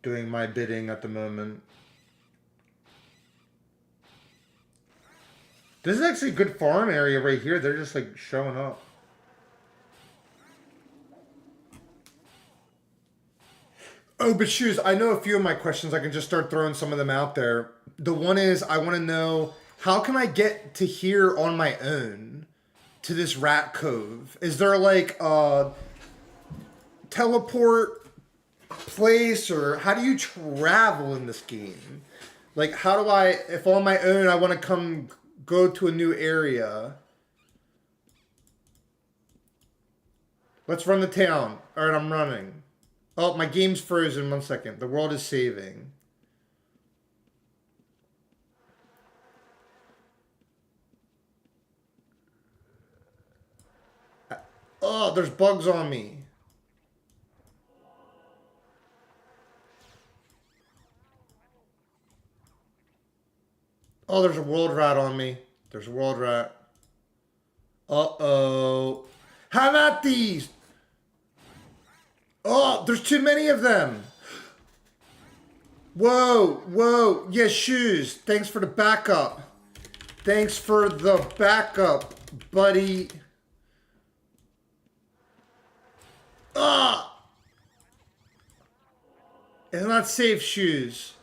doing my bidding at the moment. This is actually a good farm area right here. They're just like showing up. Oh, but Shoes, I know a few of my questions. I can just start throwing some of them out there. The one is, I want to know, how can I get to here on my own to this rat cove? Is there like a teleport place, or how do you travel in this game? Like, how do I, if on my own I want to go to a new area? Let's run the town. All right, I'm running. Oh, my game's frozen. 1 second. The world is saving. Oh, Oh, there's bugs on me. Oh, there's a world rat on me. There's a world rat. Uh-oh. Have at these! Oh, there's too many of them. Whoa, whoa. Yes, shoes. Thanks for the backup. Thanks for the backup, buddy. Ah! It's not safe, shoes.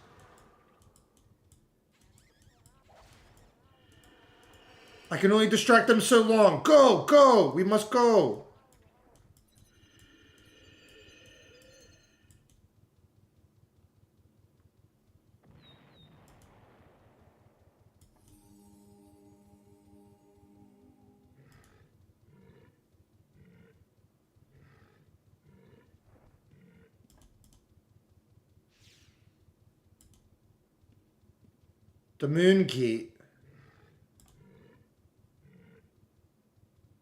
I can only distract them so long. Go, go. We must go. The moon gate.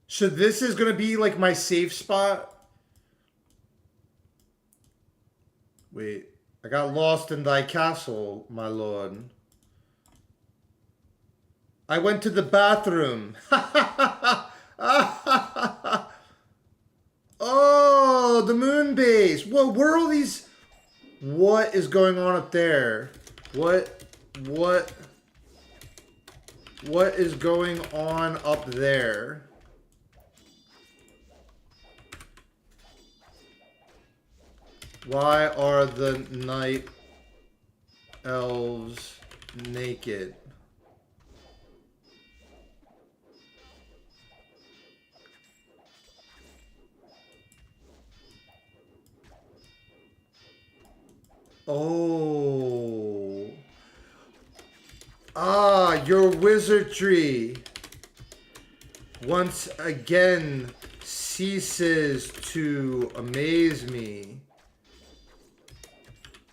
So this is going to be like my safe spot. Wait, I got lost in thy castle, my lord. I went to the bathroom. Oh, the moon base. Whoa, where are all these? What is going on up there? What is going on up there? Why are the night elves naked? Oh. Ah, your wizardry once again ceases to amaze me.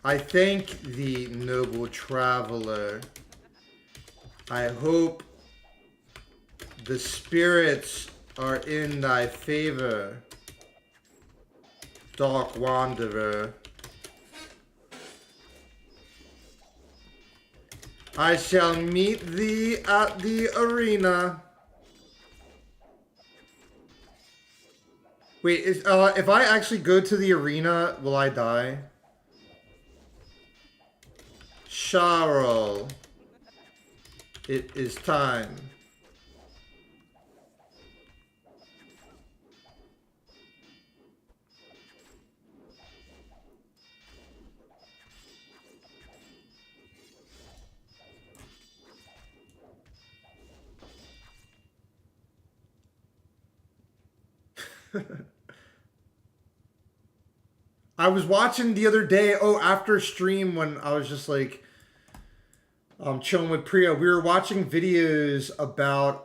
I thank thee, noble traveler. I hope the spirits are in thy favor, dark wanderer. I shall meet thee at the arena. Wait, if I actually go to the arena, will I die? Charles, it is time. I was watching the other day, after stream when I was just like chilling with Priya, we were watching videos about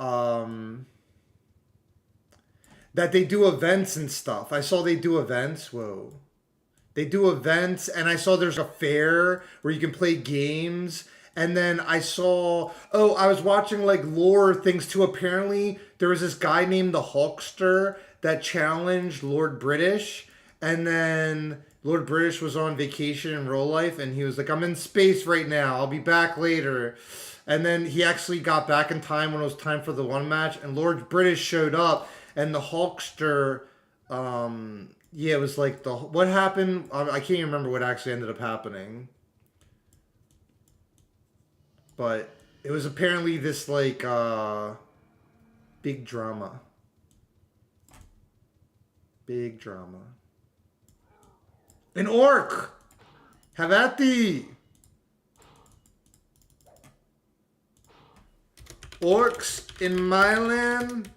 that they do events and stuff. I saw they do events. Whoa. They do events, and I saw there's a fair where you can play games. And then I saw, I was watching like lore things too. Apparently, there was this guy named the Hulkster that challenged Lord British. And then Lord British was on vacation in real life, and he was like, I'm in space right now. I'll be back later. And then he actually got back in time when it was time for the one match, and Lord British showed up, and the Hulkster, it was like what happened? I can't even remember what actually ended up happening. But it was apparently this like big drama. Big drama. An orc! Have at thee! Orcs in my land?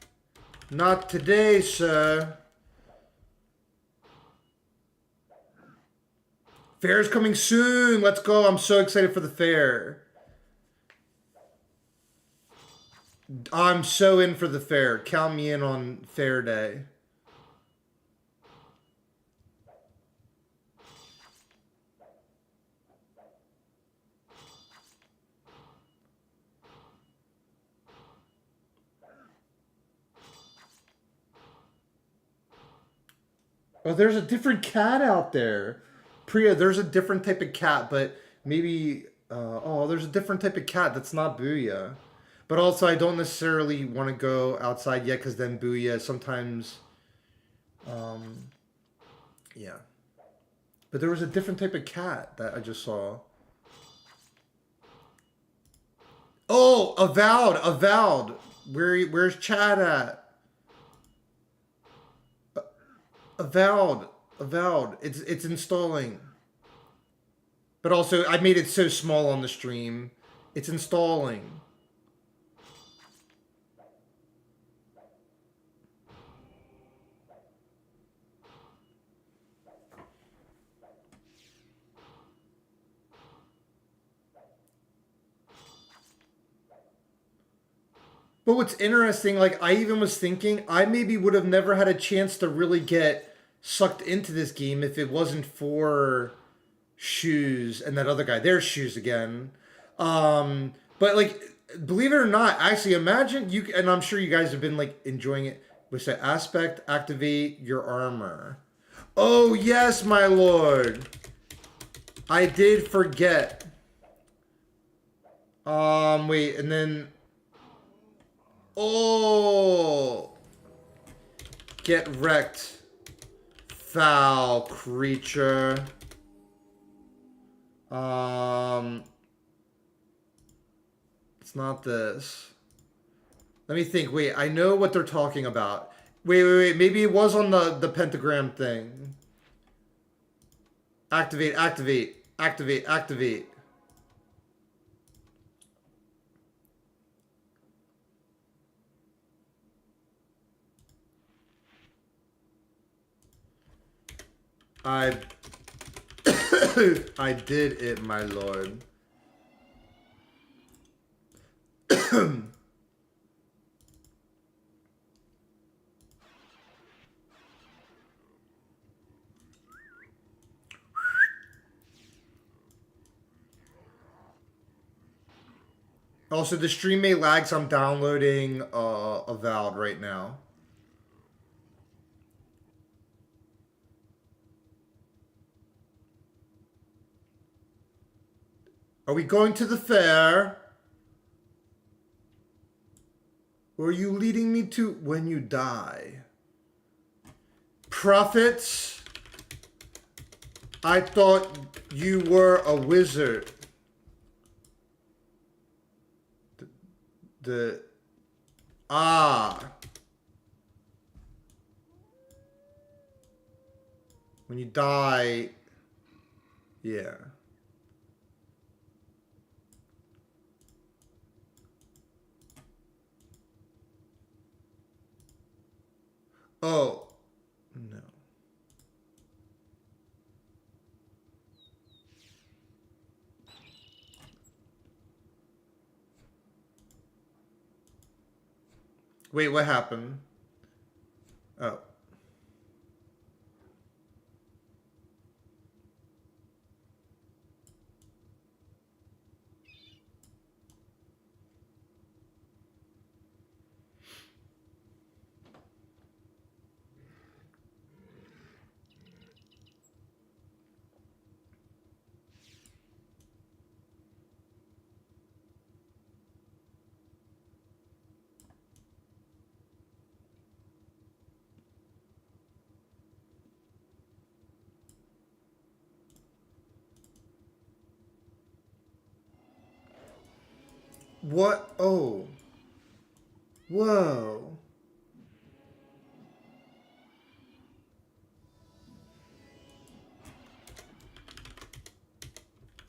Not today, sir. Fair's coming soon. Let's go. I'm so excited for the fair. I'm so in for the fair. Count me in on fair day. Oh, there's a different cat out there. Priya, there's a different type of cat, but maybe... oh, there's a different type of cat that's not Booyah. But also, I don't necessarily want to go outside yet, because then Booyah sometimes... yeah. But there was a different type of cat that I just saw. Oh, Avowed, Avowed. Where's Chad at? Avowed, Avowed. It's installing. But also, I made it so small on the stream. It's installing. But what's interesting, like, I even was thinking, I maybe would have never had a chance to really get sucked into this game if it wasn't for Shoes and that other guy. There's Shoes again. But, like, believe it or not, actually, imagine you, and I'm sure you guys have been, like, enjoying it. What's that? Aspect, activate your armor. Oh, yes, my lord. I did forget. Wait, and then... Oh! Get wrecked, foul creature. It's not this. Let me think. Wait, I know what they're talking about. Wait. Maybe it was on the pentagram thing. Activate, activate, activate, activate. I I did it, my lord. Also, the stream may lag, so I'm downloading Avowed right now. Are we going to the fair? Where are you leading me to when you die? Prophets? I thought you were a wizard. When you die, yeah. Oh, no. Wait, what happened? Oh. What? Oh. Whoa.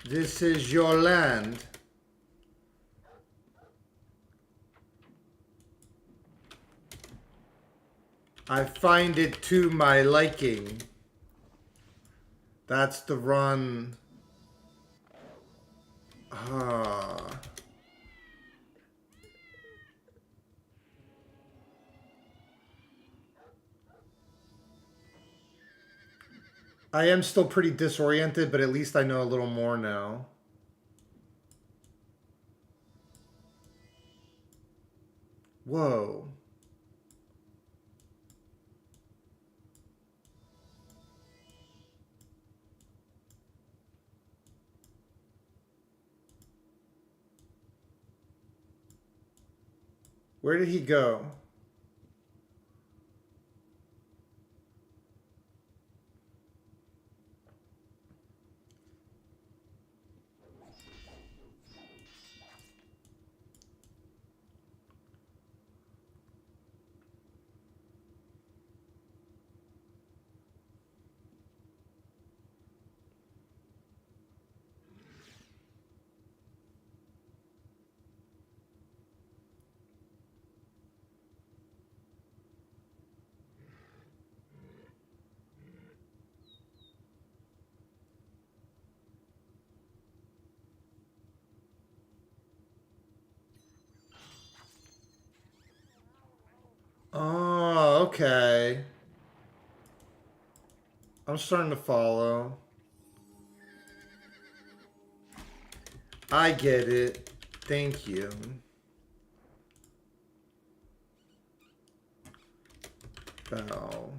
This is your land. I find it to my liking. That's the run. Ah. I am still pretty disoriented, but at least I know a little more now. Whoa. Where did he go? Oh, okay. I'm starting to follow. I get it. Thank you. Bell.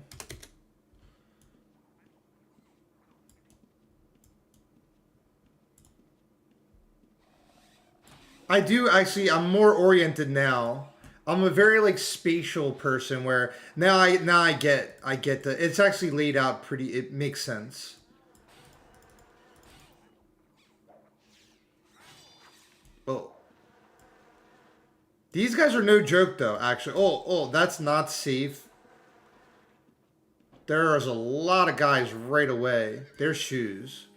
I do actually. I'm more oriented now. I'm a very like spatial person where now I get the it's actually laid out pretty. It makes sense. Oh, these guys are no joke though. Actually, that's not safe. There is a lot of guys right away. Their shoes.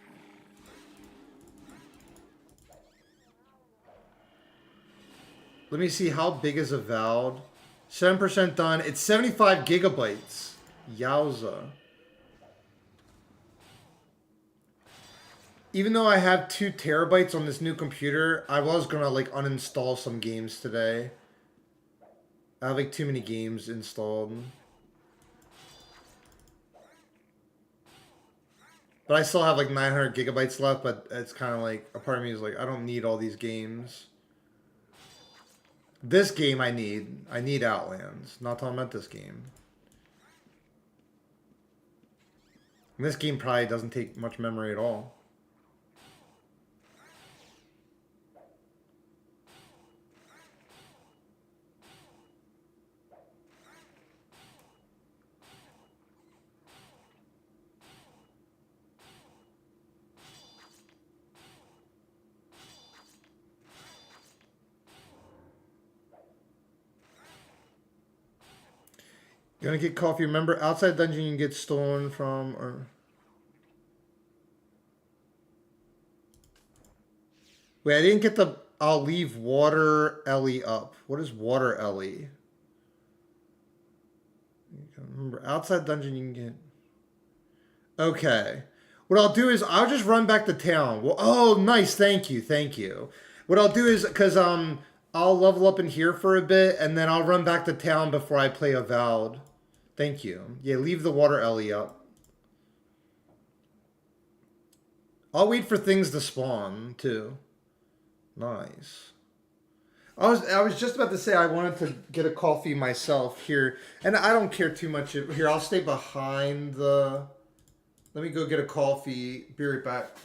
Let me see how big is Avowed. 7% done. It's 75 gigabytes. Yowza. Even though I have 2 terabytes on this new computer, I was gonna like uninstall some games today. I have like too many games installed. But I still have like 900 gigabytes left, but it's kind of like, a part of me is like, I don't need all these games. This game I need. I need Outlands. Not talking about this game. And this game probably doesn't take much memory at all. You gonna get coffee? Remember, outside dungeon you can get stolen from, or... Wait, I didn't get the... I'll leave Water Ellie up. What is Water Ellie? Remember, outside dungeon you can get... Okay. What I'll do is, I'll just run back to town. Well, oh, nice, thank you, thank you. What I'll do is, because, I'll level up in here for a bit, and then I'll run back to town before I play Avowed. Thank you. Yeah, leave the Water Ellie up. I'll wait for things to spawn, too. Nice. I was just about to say I wanted to get a coffee myself here. And I don't care too much. Here, I'll stay behind the... Let me go get a coffee. Be right back.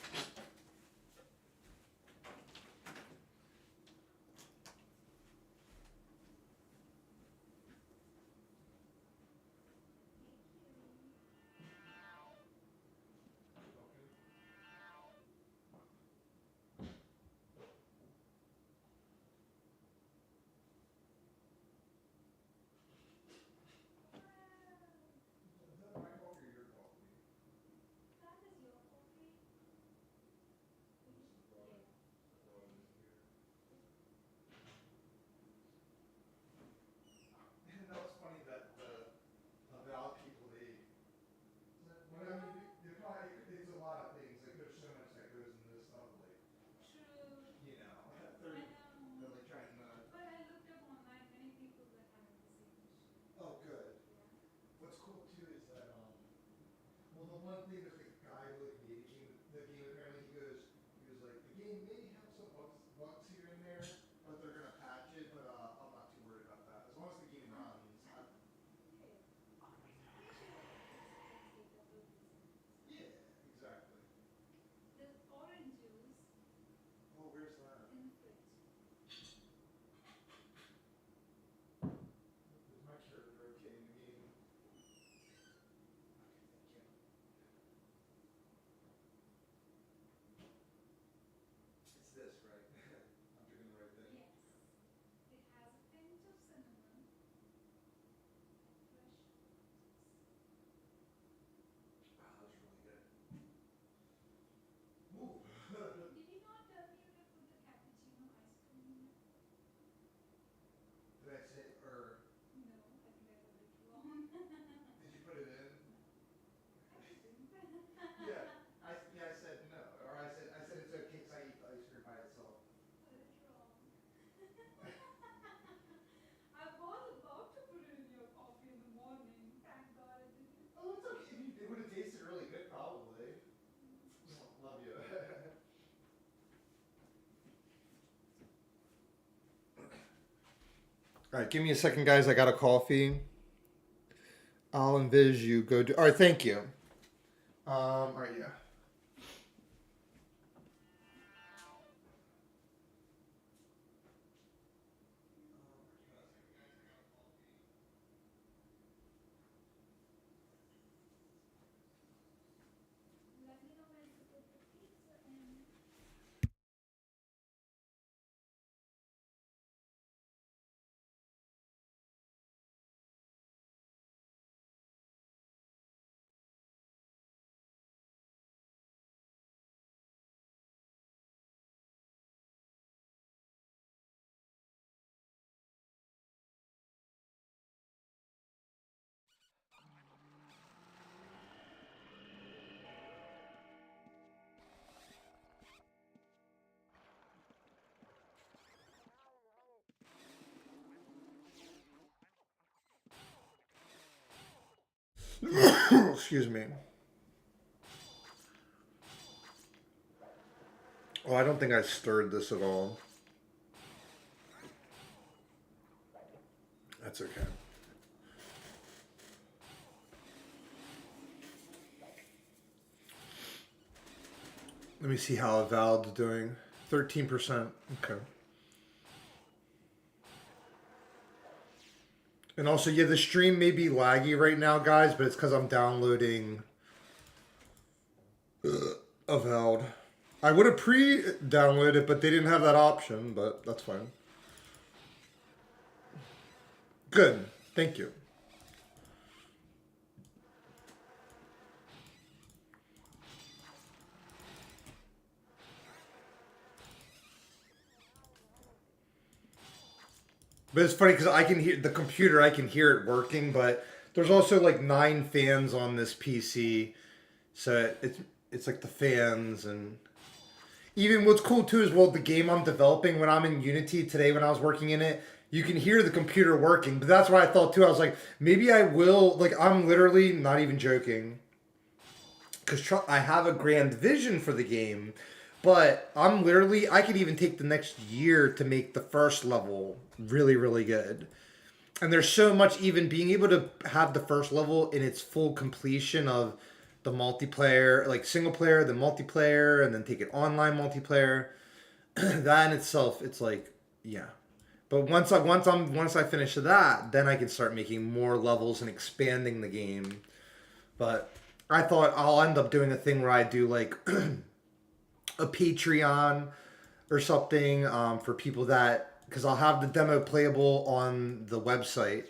That was funny that the Avowed people, it's a lot of things. Like, there's so much that goes into this stuff. Like, True. you know, I they're know. like trying to. But I looked up online, many people were having the same issue. Oh, good. Yeah. What's cool too is that well, the one thing that the guy who like made the game apparently he was like the game may have some bugs here and there, but they're gonna patch it. But I'm not too worried about that as long as the game runs. Yeah, exactly. The orange juice Oh, where's that? in the fridge. All right, give me a second, guys. I got a coffee. I'll envis you go do. All right, thank you. All right, yeah. Let me know when to put the pizza in. Excuse me. Oh, I don't think I stirred this at all. That's okay. Let me see how Avowed's doing. 13%. Okay. And also, yeah, the stream may be laggy right now, guys, but it's because I'm downloading Avowed. I would have pre-downloaded it, but they didn't have that option, but that's fine. Good. Thank you. But it's funny because I can hear the computer, I can hear it working, but there's also like 9 fans on this PC. So it's like the fans, and even what's cool too is, well, the game I'm developing when I'm in Unity today, when I was working in it, you can hear the computer working. But that's what I thought too. I was like, maybe I will, like, I'm literally not even joking, because I have a grand vision for the game, but I'm literally, I could even take the next year to make the first level really, really good. And there's so much, even being able to have the first level in its full completion of the multiplayer, like single player, the multiplayer, and then take it online multiplayer. That in itself, it's like, yeah. But once I finish that, then I can start making more levels and expanding the game. But I thought I'll end up doing a thing where I do like a Patreon or something for people that, because I'll have the demo playable on the website,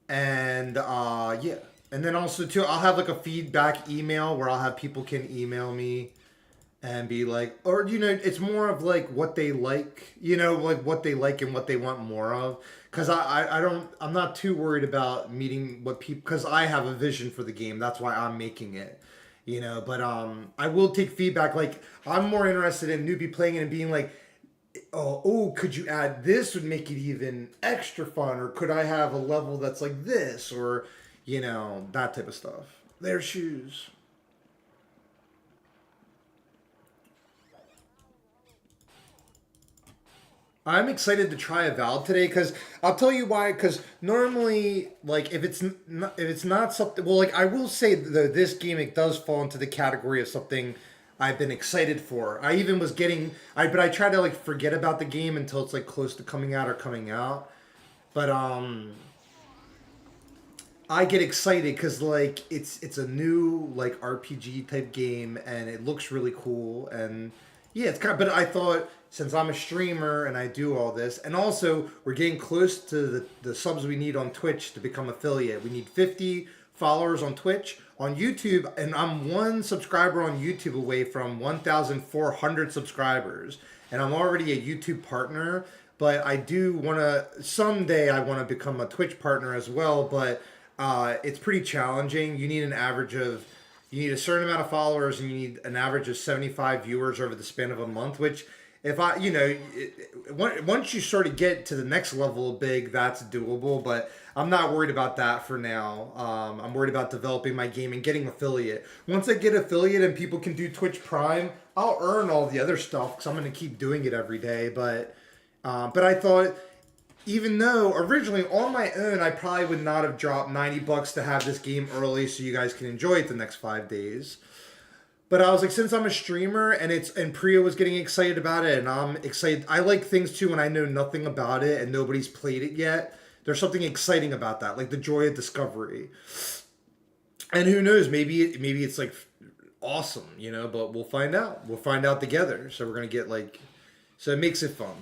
and yeah, and then also too, I'll have like a feedback email where I'll have people can email me and be like, or you know, it's more of like what they like, you know, like what they like and what they want more of. Because I'm not too worried about meeting what people, because I have a vision for the game. That's why I'm making it, you know. But I will take feedback. Like, I'm more interested in newbie playing it and being like, oh, could you add this would make it even extra fun, or could I have a level that's like this, or you know, that type of stuff. Their shoes. I'm excited to try Avowed today, because I'll tell you why. Because normally, like, if it's not something, well, like, I will say that this game, it does fall into the category of something I've been excited for. I even was getting, but I try to like forget about the game until it's like close to coming out or coming out. But I get excited because like it's a new like RPG type game, and it looks really cool, and yeah, it's kind of. But I thought, since I'm a streamer and I do all this, and also we're getting close to the subs we need on Twitch to become affiliate. We need 50 followers on Twitch, on YouTube, and I'm 1 subscriber on YouTube away from 1,400 subscribers, and I'm already a YouTube partner. But I do want to, someday I want to become a Twitch partner as well, but it's pretty challenging. You need you need a certain amount of followers, and you need an average of 75 viewers over the span of a month, which if I, you know, once you sort of get to the next level of big, that's doable, but I'm not worried about that for now. I'm worried about developing my game and getting affiliate. Once I get affiliate and people can do Twitch Prime, I'll earn all the other stuff because I'm going to keep doing it every day, but I thought even though originally on my own I probably would not have dropped $90 to have this game early so you guys can enjoy it the next 5 days. But I was like, since I'm a streamer and Priya was getting excited about it and I'm excited, I like things too when I know nothing about it and nobody's played it yet. There's something exciting about that, like the joy of discovery. And who knows, maybe it's like awesome, you know, but we'll find out. We'll find out together. So we're going to get like, so it makes it fun.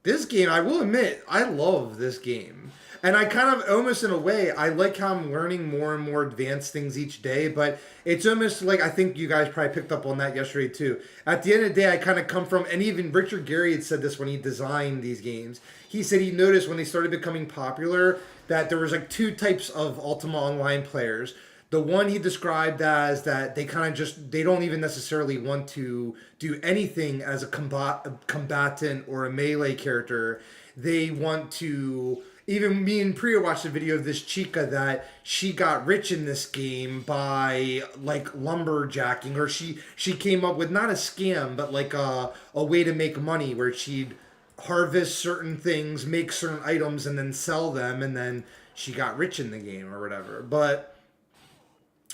This game, I will admit, I love this game. And I kind of, almost in a way, I like how I'm learning more and more advanced things each day, but it's almost like, I think you guys probably picked up on that yesterday too. At the end of the day, I kind of come from, and even Richard Gary had said this when he designed these games. He said he noticed when they started becoming popular that there was like two types of Ultima Online players. The one he described as that they kind of just, they don't even necessarily want to do anything as a combatant or a melee character. They want to, even me and Priya watched a video of this chica that she got rich in this game by like lumberjacking, or she came up with not a scam, but like a way to make money where she'd harvest certain things, make certain items, and then sell them, and then she got rich in the game or whatever. But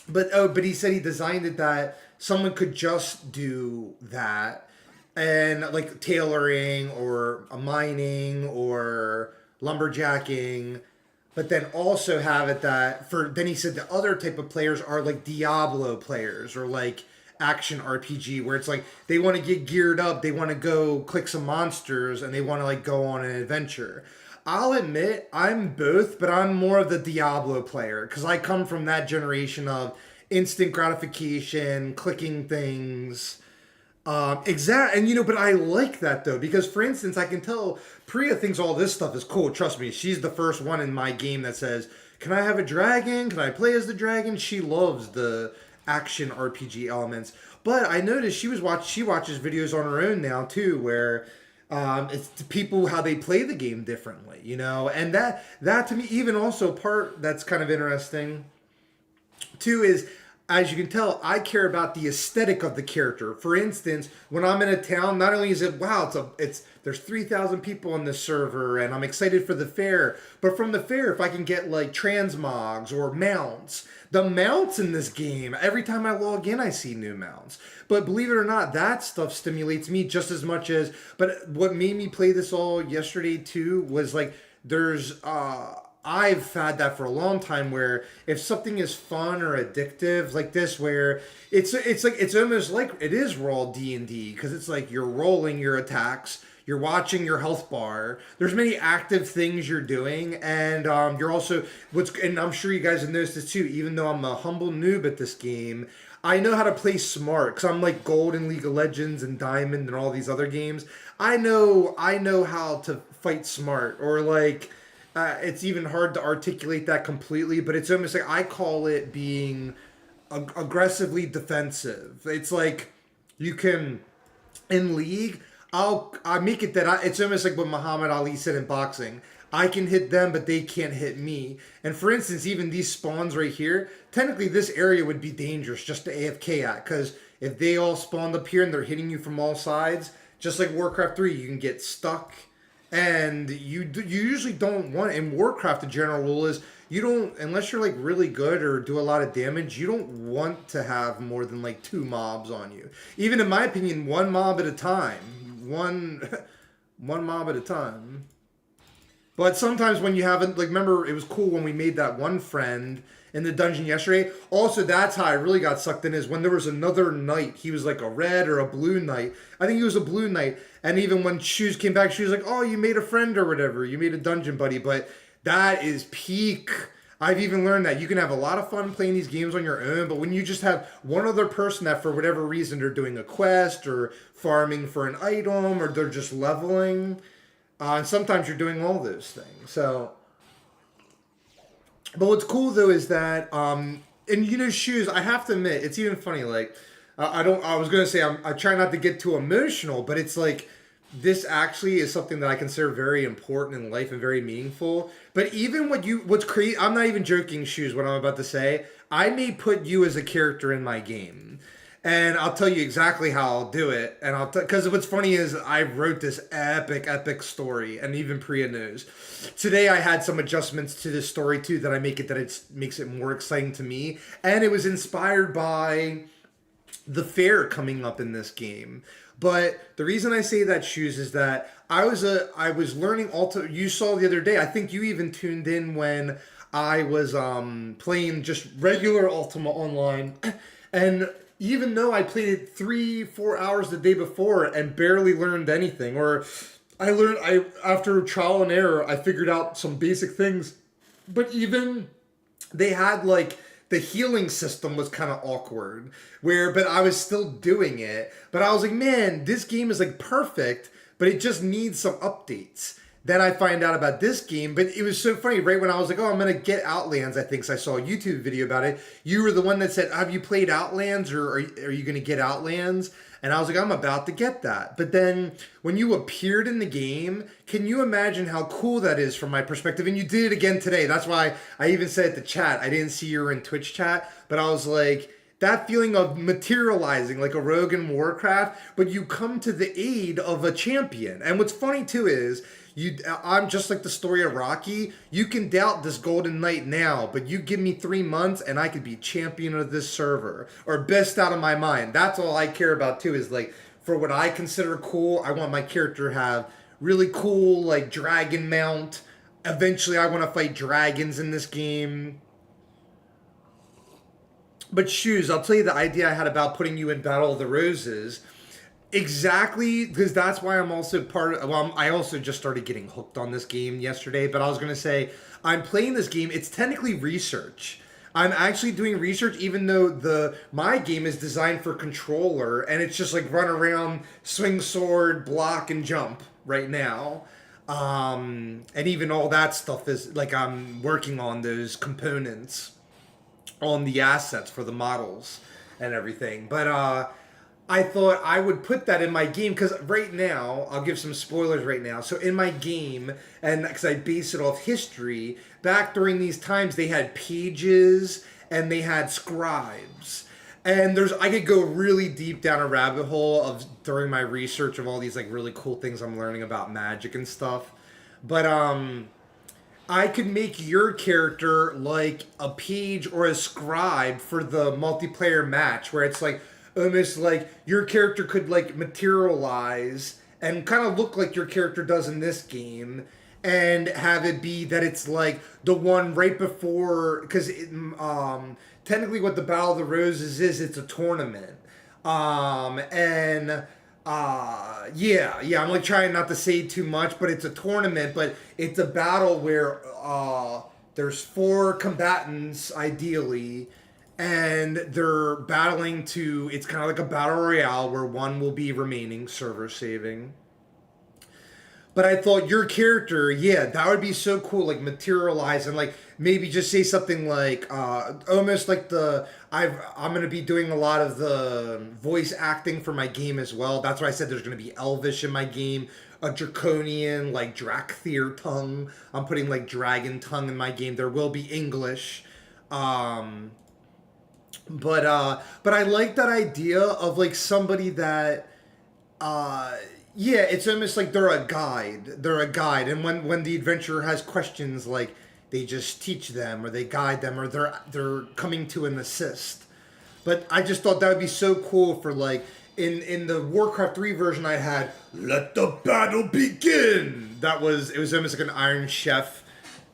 he said he designed it that someone could just do that, and like tailoring or mining or lumberjacking, but then also have it that for, then he said the other type of players are like Diablo players or like action RPG, where it's like they want to get geared up, they want to go click some monsters, and they want to like go on an adventure. I'll admit I'm both, but I'm more of the Diablo player because I come from that generation of instant gratification, clicking things. And you know, but I like that though, because for instance, I can tell Priya thinks all this stuff is cool. Trust me, she's the first one in my game that says, can I have a dragon? Can I play as the dragon? She loves the action RPG elements. But I noticed she watches videos on her own now too, where it's the people, how they play the game differently, you know, and that to me, even also part that's kind of interesting too is, as you can tell, I care about the aesthetic of the character. For instance, when I'm in a town, not only is it, wow, there's 3,000 people on this server and I'm excited for the fair, but from the fair, if I can get like transmogs or mounts, the mounts in this game, every time I log in, I see new mounts. But believe it or not, that stuff stimulates me just as much as, but what made me play this all yesterday too was like, I've had that for a long time where if something is fun or addictive like this, where it's almost like it is raw D&D, because it's like you're rolling your attacks, you're watching your health bar, there's many active things you're doing, and you're also and I'm sure you guys have noticed this too, even though I'm a humble noob at this game, I know how to play smart because I'm like gold in League of Legends and diamond and all these other games. I know how to fight smart, or like it's even hard to articulate that completely, but it's almost like I call it being aggressively defensive. It's like you can, in League, I make it that it's almost like what Muhammad Ali said in boxing. I can hit them, but they can't hit me. And for instance, even these spawns right here, technically this area would be dangerous just to AFK at, because if they all spawned up here and they're hitting you from all sides, just like Warcraft 3, you can get stuck. And you usually don't want, in Warcraft, the general rule is you don't, unless you're like really good or do a lot of damage, you don't want to have more than like 2 mobs on you. Even in my opinion, 1 mob at a time. One mob at a time. But sometimes when you haven't, like, remember it was cool when we made that one friend in the dungeon yesterday. Also, that's how I really got sucked in, is when there was another knight. He was like a red or a blue knight. I think he was a blue knight. And even when Shoes came back, she was like, oh, you made a friend or whatever. You made a dungeon buddy. But that is peak. I've even learned that you can have a lot of fun playing these games on your own, but when you just have one other person that for whatever reason they're doing a quest or farming for an item or they're just leveling, and sometimes you're doing all those things. So, but what's cool though is that, and you know, Shoes, I have to admit, it's even funny, like, I was going to say, I try not to get too emotional, but it's like, this actually is something that I consider very important in life and very meaningful. But even what's crazy, I'm not even joking, Shoes, what I'm about to say. I may put you as a character in my game. And I'll tell you exactly how I'll do it. And because what's funny is I wrote this epic story, and even Priya knows. Today I had some adjustments to this story too that makes it more exciting to me. And it was inspired by the fair coming up in this game. But the reason I say that, Shoes, is that I was learning Ultima. You saw the other day. I think you even tuned in when I was playing just regular Ultima Online, and even though I played it 3-4 hours the day before and barely learned anything, or after trial and error I figured out some basic things, but even they had like the healing system was kind of awkward, but I was still doing it. But I was like, man, this game is like perfect, but it just needs some updates. Then I find out about this game, but it was so funny, right when I was like, oh, I'm going to get Outlands, I think, so I saw a YouTube video about it. You were the one that said, have you played Outlands, or are you going to get Outlands? And I was like, I'm about to get that. But then when you appeared in the game, can you imagine how cool that is from my perspective? And you did it again today. That's why I even said at the chat, I didn't see you in Twitch chat, but I was like, that feeling of materializing like a rogue in Warcraft, but you come to the aid of a champion. And what's funny too is, I'm just like the story of Rocky. You can doubt this Golden Knight now, but you give me 3 months and I could be champion of this server, or best out of my mind. That's all I care about too, is like, for what I consider cool, I want my character to have really cool like dragon mount. Eventually I want to fight dragons in this game. But Shoes, I'll tell you the idea I had about putting you in Battle of the Roses. Exactly, because that's why I'm also I also just started getting hooked on this game yesterday, but I was going to say, I'm playing this game, it's technically research. I'm actually doing research, even though my game is designed for controller, and it's just like run around, swing sword, block, and jump right now. And even all that stuff is, like, I'm working on those components, on the assets for the models and everything. But, I thought I would put that in my game, because right now, I'll give some spoilers right now. So in my game, and because I base it off history, back during these times, they had pages and they had scribes. And I could go really deep down a rabbit hole during my research of all these like really cool things I'm learning about magic and stuff. But I could make your character like a page or a scribe for the multiplayer match, where it's like, almost like your character could like materialize and kind of look like your character does in this game, and have it be that it's like the one right before, because technically what the Battle of the Roses is, it's a tournament. I'm like trying not to say too much, but it's a tournament, but it's a battle where there's 4 combatants ideally, and they're battling it's kind of like a battle royale where one will be remaining, server saving. But I thought your character, that would be so cool, like materialize and like maybe just say something like, almost like I'm going to be doing a lot of the voice acting for my game as well. That's why I said there's going to be Elvish in my game, a Draconian, like Drakthir tongue. I'm putting like Dragon tongue in my game. There will be English. But I like that idea of like somebody that, it's almost like they're a guide. And when the adventurer has questions, like they just teach them, or they guide them, or they're coming to an assist. But I just thought that would be so cool for like, in the Warcraft 3 version I had, let the battle begin. It was almost like an Iron Chef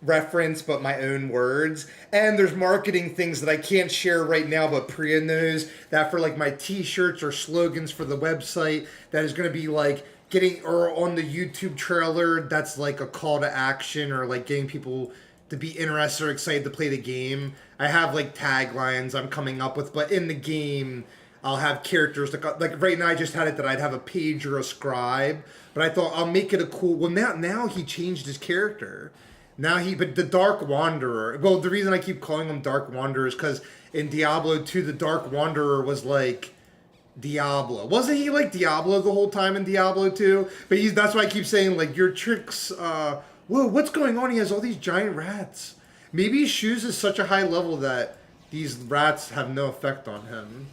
reference, but my own words. And there's marketing things that I can't share right now, but Priya knows that for like my t-shirts or slogans for the website, that is going to be like or on the YouTube trailer, that's like a call to action, or like getting people to be interested or excited to play the game. I have like taglines I'm coming up with, but in the game I'll have characters like right now I just had it that I'd have a page or a scribe, but I thought I'll make it a cool, well now he changed his character. But the Dark Wanderer, well, the reason I keep calling him Dark Wanderer is because in Diablo 2, the Dark Wanderer was like Diablo. Wasn't he like Diablo the whole time in Diablo 2? But that's why I keep saying, like, your tricks, whoa, what's going on? He has all these giant rats. Maybe Shoes is such a high level that these rats have no effect on him.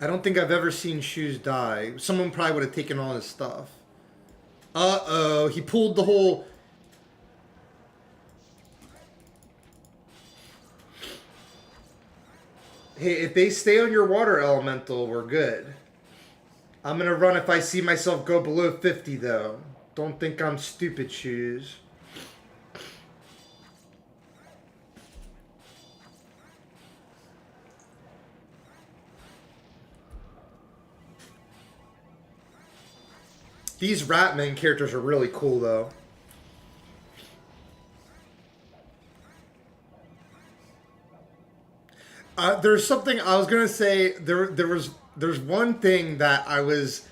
I don't think I've ever seen Shoes die. Someone probably would have taken all his stuff. Uh-oh, he pulled the whole... Hey, if they stay on your water elemental, we're good. I'm gonna run if I see myself go below 50, though. Don't think I'm stupid, Shoes. These Ratman characters are really cool, though. There's something I was gonna say. There's one thing that I was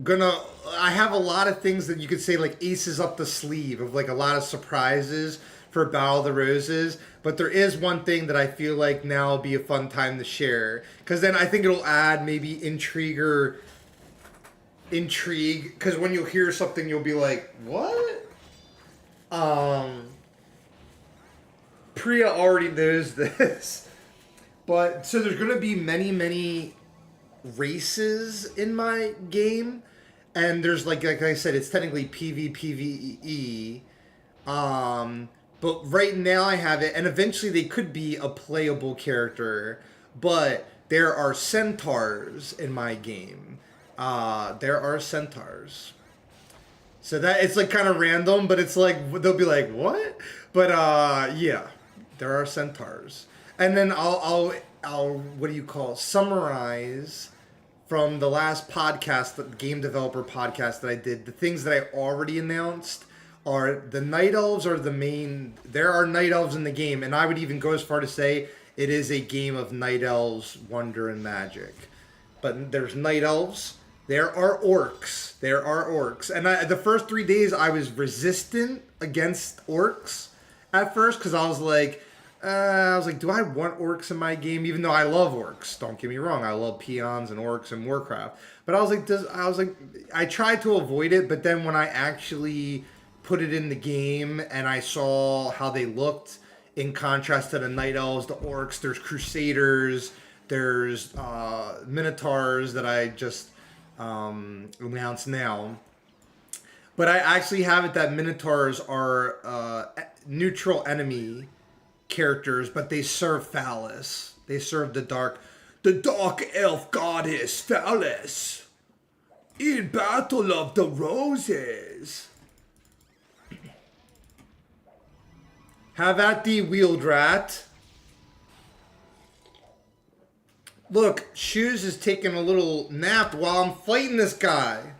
gonna. I have a lot of things that you could say like aces up the sleeve of like a lot of surprises for Battle of the Roses. But there is one thing that I feel like now will be a fun time to share, because then I think it'll add maybe intrigue. Because when you'll hear something, you'll be like, "What?" Priya already knows this. But, so there's going to be many races in my game. And there's, like I said, it's technically PvPvE. But right now I have it, and eventually they could be a playable character. But there are centaurs in my game. There are centaurs. So that, it's like kind of random, but it's like, they'll be like, what? But, yeah, there are centaurs. And then I'll what do you call, summarize from the last podcast, the game developer podcast that I did. The things that I already announced are the night elves are the main. There are night elves in the game, and I would even go as far to say it is a game of night elves, wonder, and magic. But there's night elves. There are orcs. And the first 3 days I was resistant against orcs at first, because I was like, do I want orcs in my game? Even though I love orcs, don't get me wrong, I love peons and orcs in Warcraft. But I was like, I tried to avoid it, but then when I actually put it in the game and I saw how they looked in contrast to the night elves, the orcs, there's crusaders, there's minotaurs that I just announced now. But I actually have it that minotaurs are neutral enemy characters, but they serve Phallus. They serve the dark elf goddess Phallus in Battle of the Roses. Have at thee, wheeled rat. Look, Shoes is taking a little nap while I'm fighting this guy.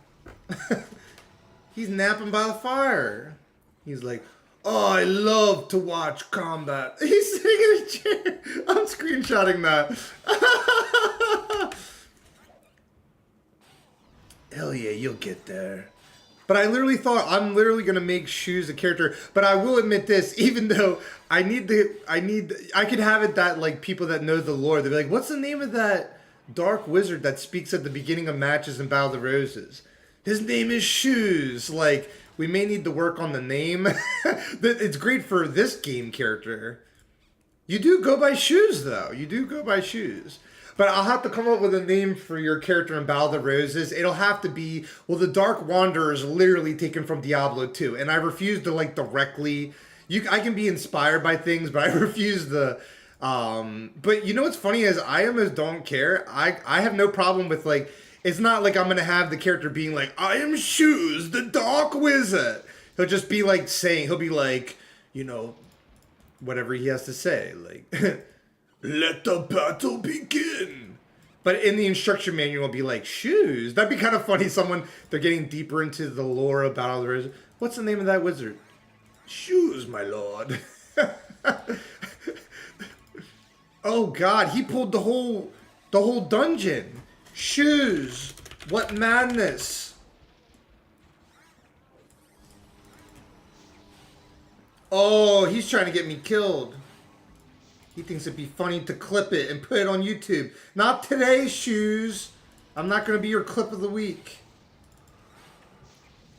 He's napping by the fire. He's like, oh, I love to watch combat. He's sitting in a chair. I'm screenshotting that. Hell yeah, you'll get there. But I literally thought I'm literally gonna make Shoes a character. But I will admit this, even though I could have it that like people that know the lore, they'll be like, what's the name of that dark wizard that speaks at the beginning of matches in Battle of the Roses? His name is Shoes. Like, we may need to work on the name. It's great for this game character. You do go by Shoes, though. You do go by Shoes. But I'll have to come up with a name for your character in Battle of the Roses. It'll have to be, well, the Dark Wanderer is literally taken from Diablo 2. And I refuse to, like, directly... I can be inspired by things, but I refuse the... but you know what's funny is I almost don't care. I have no problem with, like... It's not like I'm going to have the character being like, I am Shoes, the Dark Wizard. He'll just be like saying, he'll be like, you know, whatever he has to say. Like, let the battle begin. But in the instruction manual, it'll be like, Shoes. That'd be kind of funny. They're getting deeper into the lore of Battle of the Roses. What's the name of that wizard? Shoes, my lord. Oh, God. He pulled the whole dungeon. Shoes! What madness! Oh, he's trying to get me killed. He thinks it'd be funny to clip it and put it on YouTube. Not today, Shoes. I'm not going to be your clip of the week.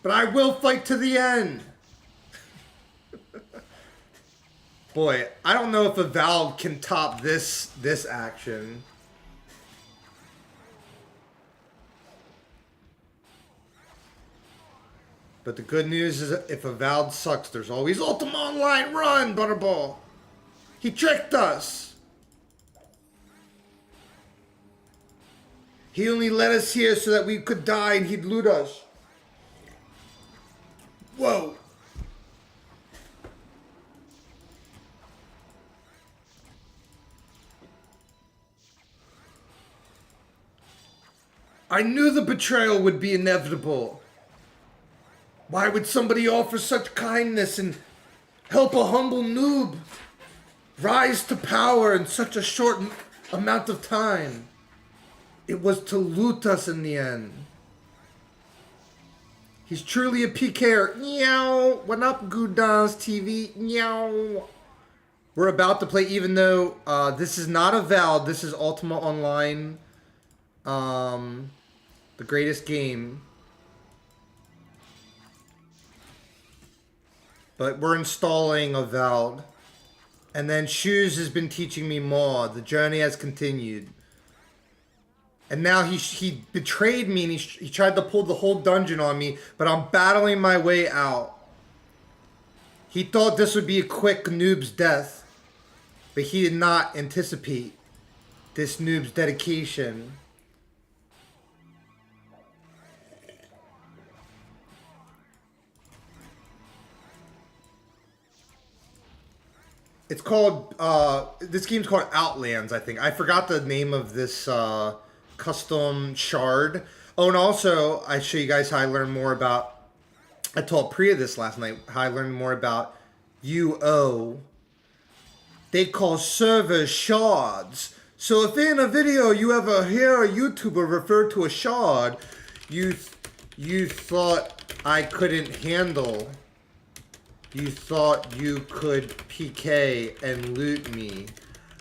But I will fight to the end. Boy, I don't know if Avowed can top this action. But the good news is if Avowed sucks, there's always Ultima Online. Run, Butterball. He tricked us. He only led us here so that we could die and he'd loot us. Whoa. I knew the betrayal would be inevitable. Why would somebody offer such kindness and help a humble noob rise to power in such a short amount of time? It was to loot us in the end. He's truly a PKer. Meow. What up, Gudans TV? Meow. We're about to play, even though this is not Avowed. This is Ultima Online. The greatest game. But we're installing Avowed. And then Shoes has been teaching me more. The journey has continued. And now he betrayed me and he tried to pull the whole dungeon on me. But I'm battling my way out. He thought this would be a quick noob's death. But he did not anticipate this noob's dedication. It's called, this game's called Outlands, I think. I forgot the name of this custom shard. Oh, and also, I show you guys how I learned more about, I told Priya this last night, how I learned more about UO. They call servers shards. So if in a video you ever hear a YouTuber refer to a shard, you thought I couldn't handle. You thought you could PK and loot me.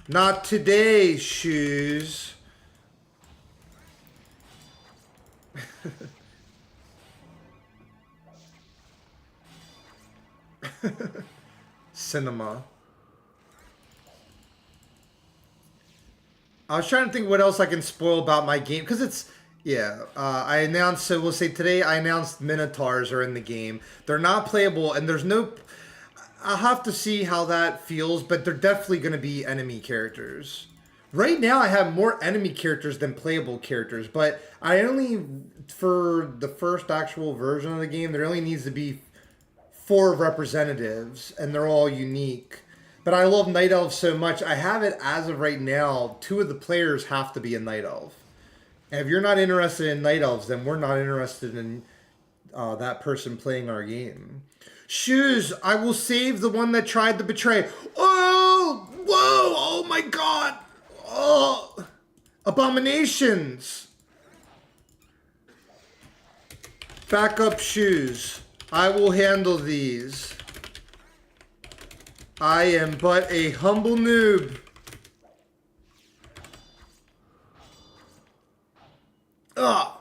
Not today, Shoes. Cinema. I was trying to think what else I can spoil about my game, because it's, yeah, I announced, so we'll say today I announced Minotaurs are in the game. They're not playable, and there's no, I'll have to see how that feels, but they're definitely going to be enemy characters. Right now I have more enemy characters than playable characters, but I only, for the first actual version of the game, there only needs to be 4 representatives, and they're all unique. But I love Night Elves so much, I have it as of right now, 2 of the players have to be a Night Elf. And if you're not interested in Night Elves, then we're not interested in that person playing our game. Shoes, I will save the one that tried to betray. Oh! Whoa! Oh my god! Oh! Abominations! Back up, Shoes. I will handle these. I am but a humble noob. Ugh.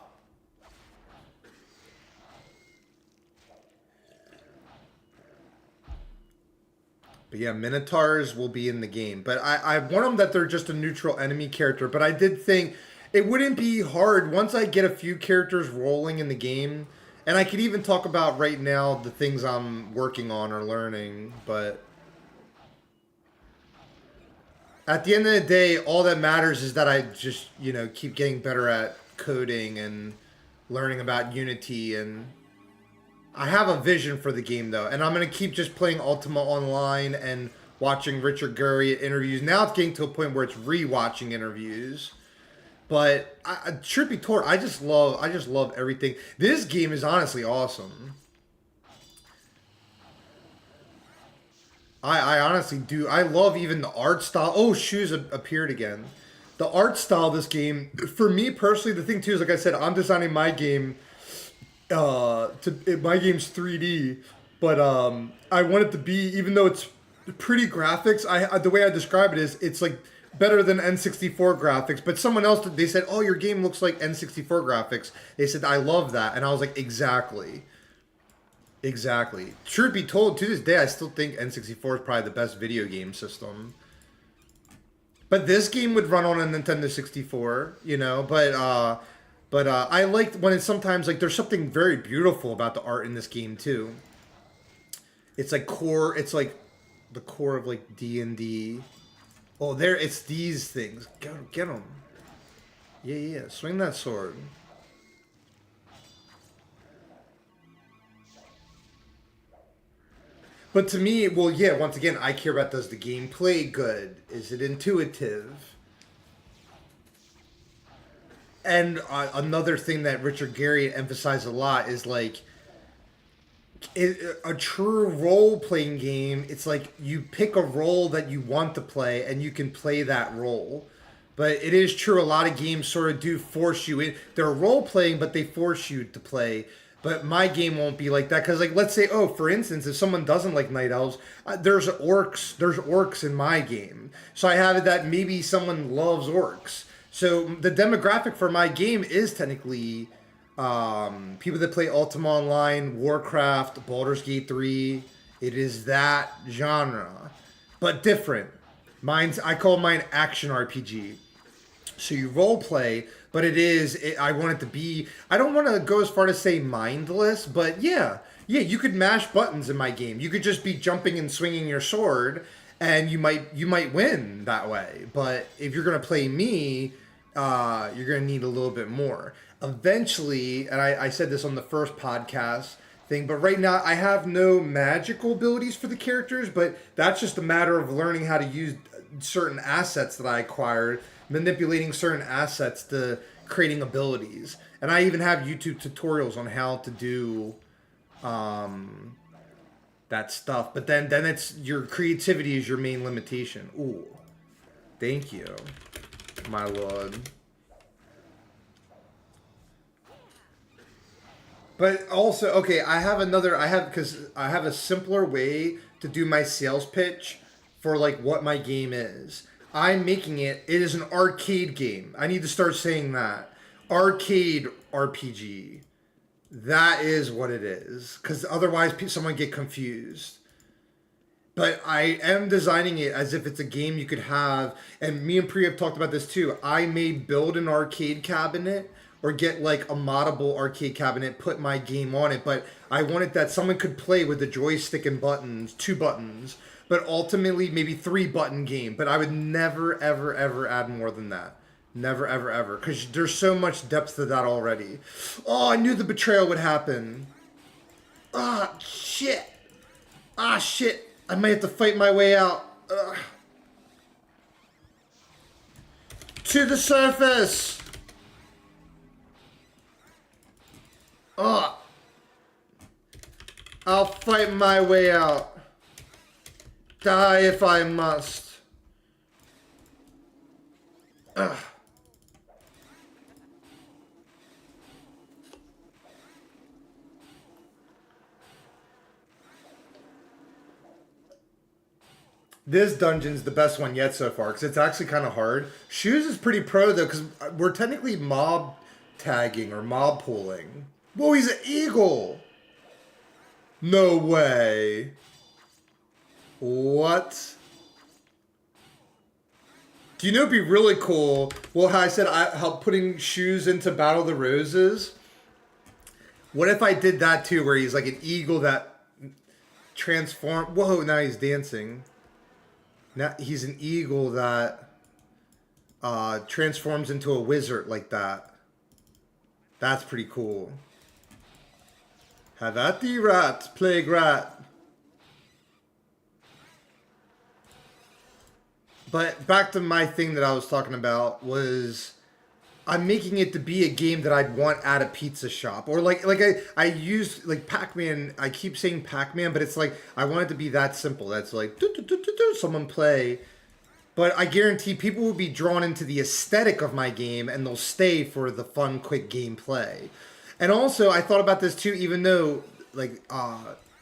But yeah, Minotaurs will be in the game. But I want them that they're just a neutral enemy character. But I did think it wouldn't be hard once I get a few characters rolling in the game. And I could even talk about right now the things I'm working on or learning. But at the end of the day, all that matters is that I just, you know, keep getting better at coding and learning about Unity, and I have a vision for the game though, and I'm gonna keep just playing Ultima Online and watching Richard Gurry at interviews. Now it's getting to a point where it's re-watching interviews. But truth be told, I just love everything. This game is honestly awesome. I honestly do. I love even the art style. Oh, Shoes appeared again. The art style of this game, for me personally, the thing too is, like I said, I'm designing my game. My game's 3D, but I want it to be, even though it's pretty graphics. The way I describe it is, it's like better than N64 graphics. But someone else, they said, "Oh, your game looks like N64 graphics." They said, "I love that," and I was like, "Exactly." Exactly. Truth be told, to this day, I still think N64 is probably the best video game system. But this game would run on a Nintendo 64, you know. But But I liked when it's sometimes like there's something very beautiful about the art in this game too. It's like core. It's like the core of like D&D. Oh, there! It's these things. Get them. Yeah, yeah. Swing that sword. But to me, well, yeah. Once again, I care about does the game play good? Is it intuitive? And another thing that Richard Garriott emphasized a lot is like a true role-playing game. It's like you pick a role that you want to play, and you can play that role. But it is true, a lot of games sort of do force you in. They're role-playing, but they force you to play. But my game won't be like that because, like, let's say, oh, for instance, if someone doesn't like night elves, there's orcs. There's orcs in my game, so I have it that maybe someone loves orcs. So the demographic for my game is technically people that play Ultima Online, Warcraft, Baldur's Gate 3. It is that genre, but different. I call mine action RPG. So you role play, but I want it to be, I don't want to go as far to say mindless, but yeah, you could mash buttons in my game. You could just be jumping and swinging your sword, and you might win that way. But if you're going to play me, you're going to need a little bit more. Eventually, and I said this on the first podcast thing, but right now I have no magical abilities for the characters, but that's just a matter of learning how to use certain assets that I acquired, manipulating certain assets to creating abilities. And I even have YouTube tutorials on how to do that stuff. But then it's your creativity is your main limitation. Ooh. Thank you, my lord. But also, okay, because I have a simpler way to do my sales pitch for like what my game is. I'm making it is an arcade game. I need to start saying that. Arcade RPG. That is what it is. Because otherwise someone get confused. But I am designing it as if it's a game you could have. And me and Priya have talked about this too. I may build an arcade cabinet or get like a moddable arcade cabinet, put my game on it. But I wanted that someone could play with the joystick and buttons, 2 buttons. But ultimately, maybe 3-button game. But I would never, ever, ever add more than that. Never, ever, ever. Because there's so much depth to that already. Oh, I knew the betrayal would happen. Ah, shit. Ah, shit. I might have to fight my way out. Ugh. To the surface. Ugh. I'll fight my way out. Die if I must. Ugh. This dungeon's the best one yet so far, because it's actually kind of hard. Shoes is pretty pro, though, because we're technically mob tagging or mob pooling. Whoa, he's an eagle! No way. What? Do you know it'd be really cool? Well, how I said how putting shoes into Battle of the Roses. What if I did that too, where he's like an eagle that transform? Whoa! Now he's dancing. Now he's an eagle that transforms into a wizard like that. That's pretty cool. Have at thee, rat, plague rat. But back to my thing that I was talking about was I'm making it to be a game that I'd want at a pizza shop. Or like I use like Pac-Man. I keep saying Pac-Man, but it's like I want it to be that simple. That's like someone play. But I guarantee people will be drawn into the aesthetic of my game and they'll stay for the fun, quick gameplay. And also, I thought about this too, even though like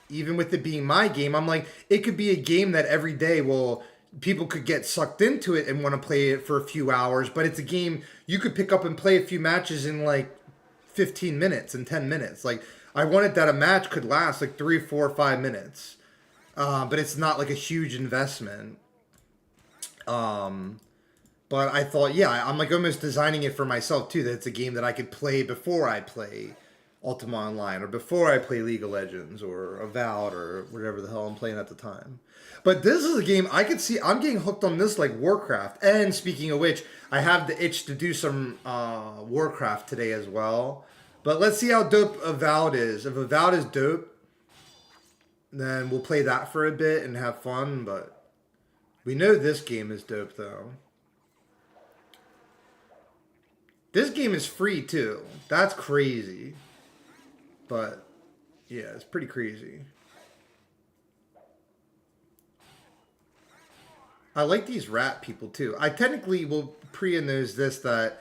even with it being my game, I'm like, it could be a game that every day people could get sucked into it and want to play it for a few hours, but it's a game you could pick up and play a few matches in like 15 minutes and 10 minutes. Like, I wanted that a match could last like 3, 4, 5 minutes. But it's not like a huge investment. But But I thought, yeah, I'm like almost designing it for myself too. That it's a game that I could play before I play Ultima Online, or before I play League of Legends, or Avowed, or whatever the hell I'm playing at the time. But this is a game I could see. I'm getting hooked on this like Warcraft. And speaking of which, I have the itch to do some Warcraft today as well. But let's see how dope Avowed is. If Avowed is dope, then we'll play that for a bit and have fun. But we know this game is dope though. This game is free too. That's crazy. But yeah, it's pretty crazy. I like these rat people too. I technically will pre-announce this that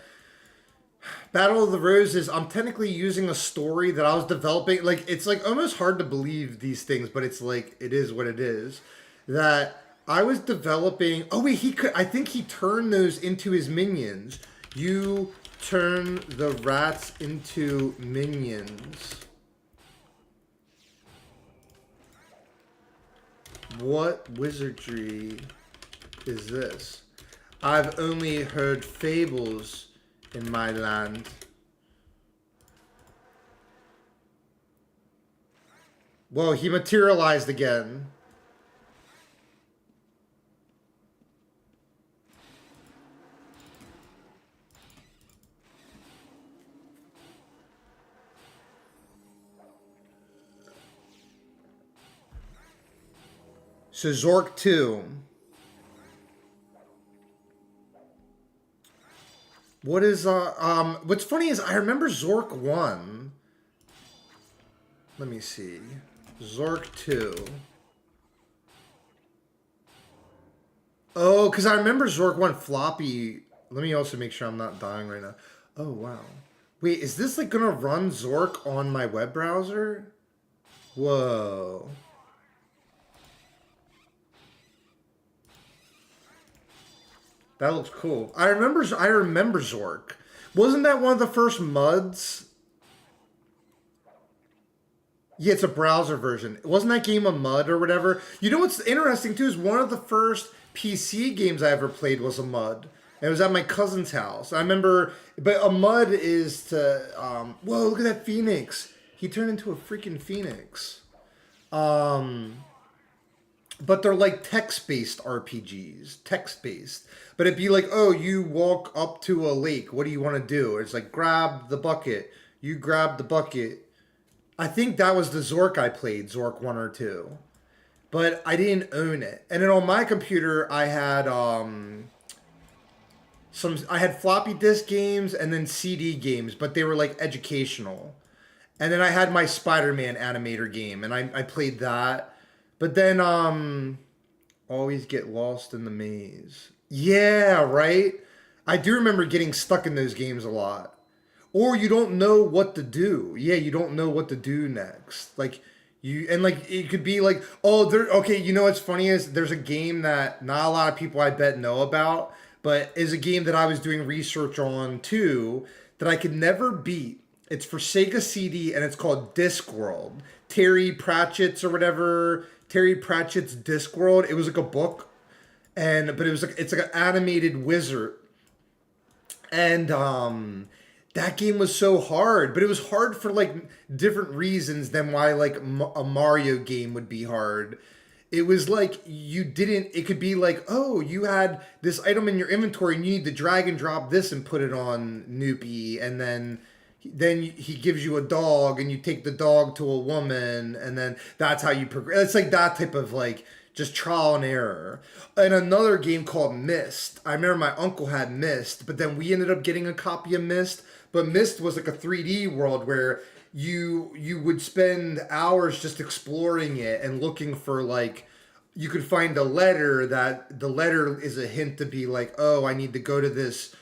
Battle of the Roses, I'm technically using a story that I was developing. Like, it's like almost hard to believe these things, but it's like, it is what it is. That I was developing. Oh wait, I think he turned those into his minions. You turn the rats into minions. What wizardry is this? I've only heard fables in my land. Whoa, he materialized again. So Zork 2. What is what's funny is I remember Zork 1. Let me see. Zork 2. Oh, because I remember Zork 1 floppy. Let me also make sure I'm not dying right now. Oh, wow. Wait, is this like gonna run Zork on my web browser? Whoa. That looks cool. I remember Zork. Wasn't that one of the first MUDs? Yeah, it's a browser version. Wasn't that game a MUD or whatever? You know what's interesting too is one of the first PC games I ever played was a MUD. And it was at my cousin's house. I remember, but a MUD is to, whoa, look at that phoenix. He turned into a freaking phoenix. But they're like text-based RPGs. Text-based. But it'd be like, oh, you walk up to a lake. What do you want to do? It's like, grab the bucket. You grab the bucket. I think that was the Zork I played, Zork 1 or 2. But I didn't own it. And then on my computer, I had I had floppy disk games and then CD games, but they were like educational. And then I had my Spider-Man animator game, and I played that. But then, always get lost in the maze. Yeah, right? I do remember getting stuck in those games a lot. Or you don't know what to do. Yeah, you don't know what to do next. Like, it could be like, oh, okay, you know what's funny is there's a game that not a lot of people I bet know about, but is a game that I was doing research on too, that I could never beat. It's for Sega CD, and it's called Discworld. Terry Pratchett's or whatever... Terry Pratchett's Discworld. It was like a book, but it was like it's like an animated wizard, and that game was so hard. But it was hard for like different reasons than why like a Mario game would be hard. It was like it could be like, oh, you had this item in your inventory and you need to drag and drop this and put it on Noopy, and then he gives you a dog and you take the dog to a woman, and then that's how you progress. It's like that type of like just trial and error. And another game called Myst. I remember my uncle had Myst, but then we ended up getting a copy of Myst. But Myst was like a 3D world where you would spend hours just exploring it and looking for like, you could find a letter that the letter is a hint to be like, oh, I need to go to this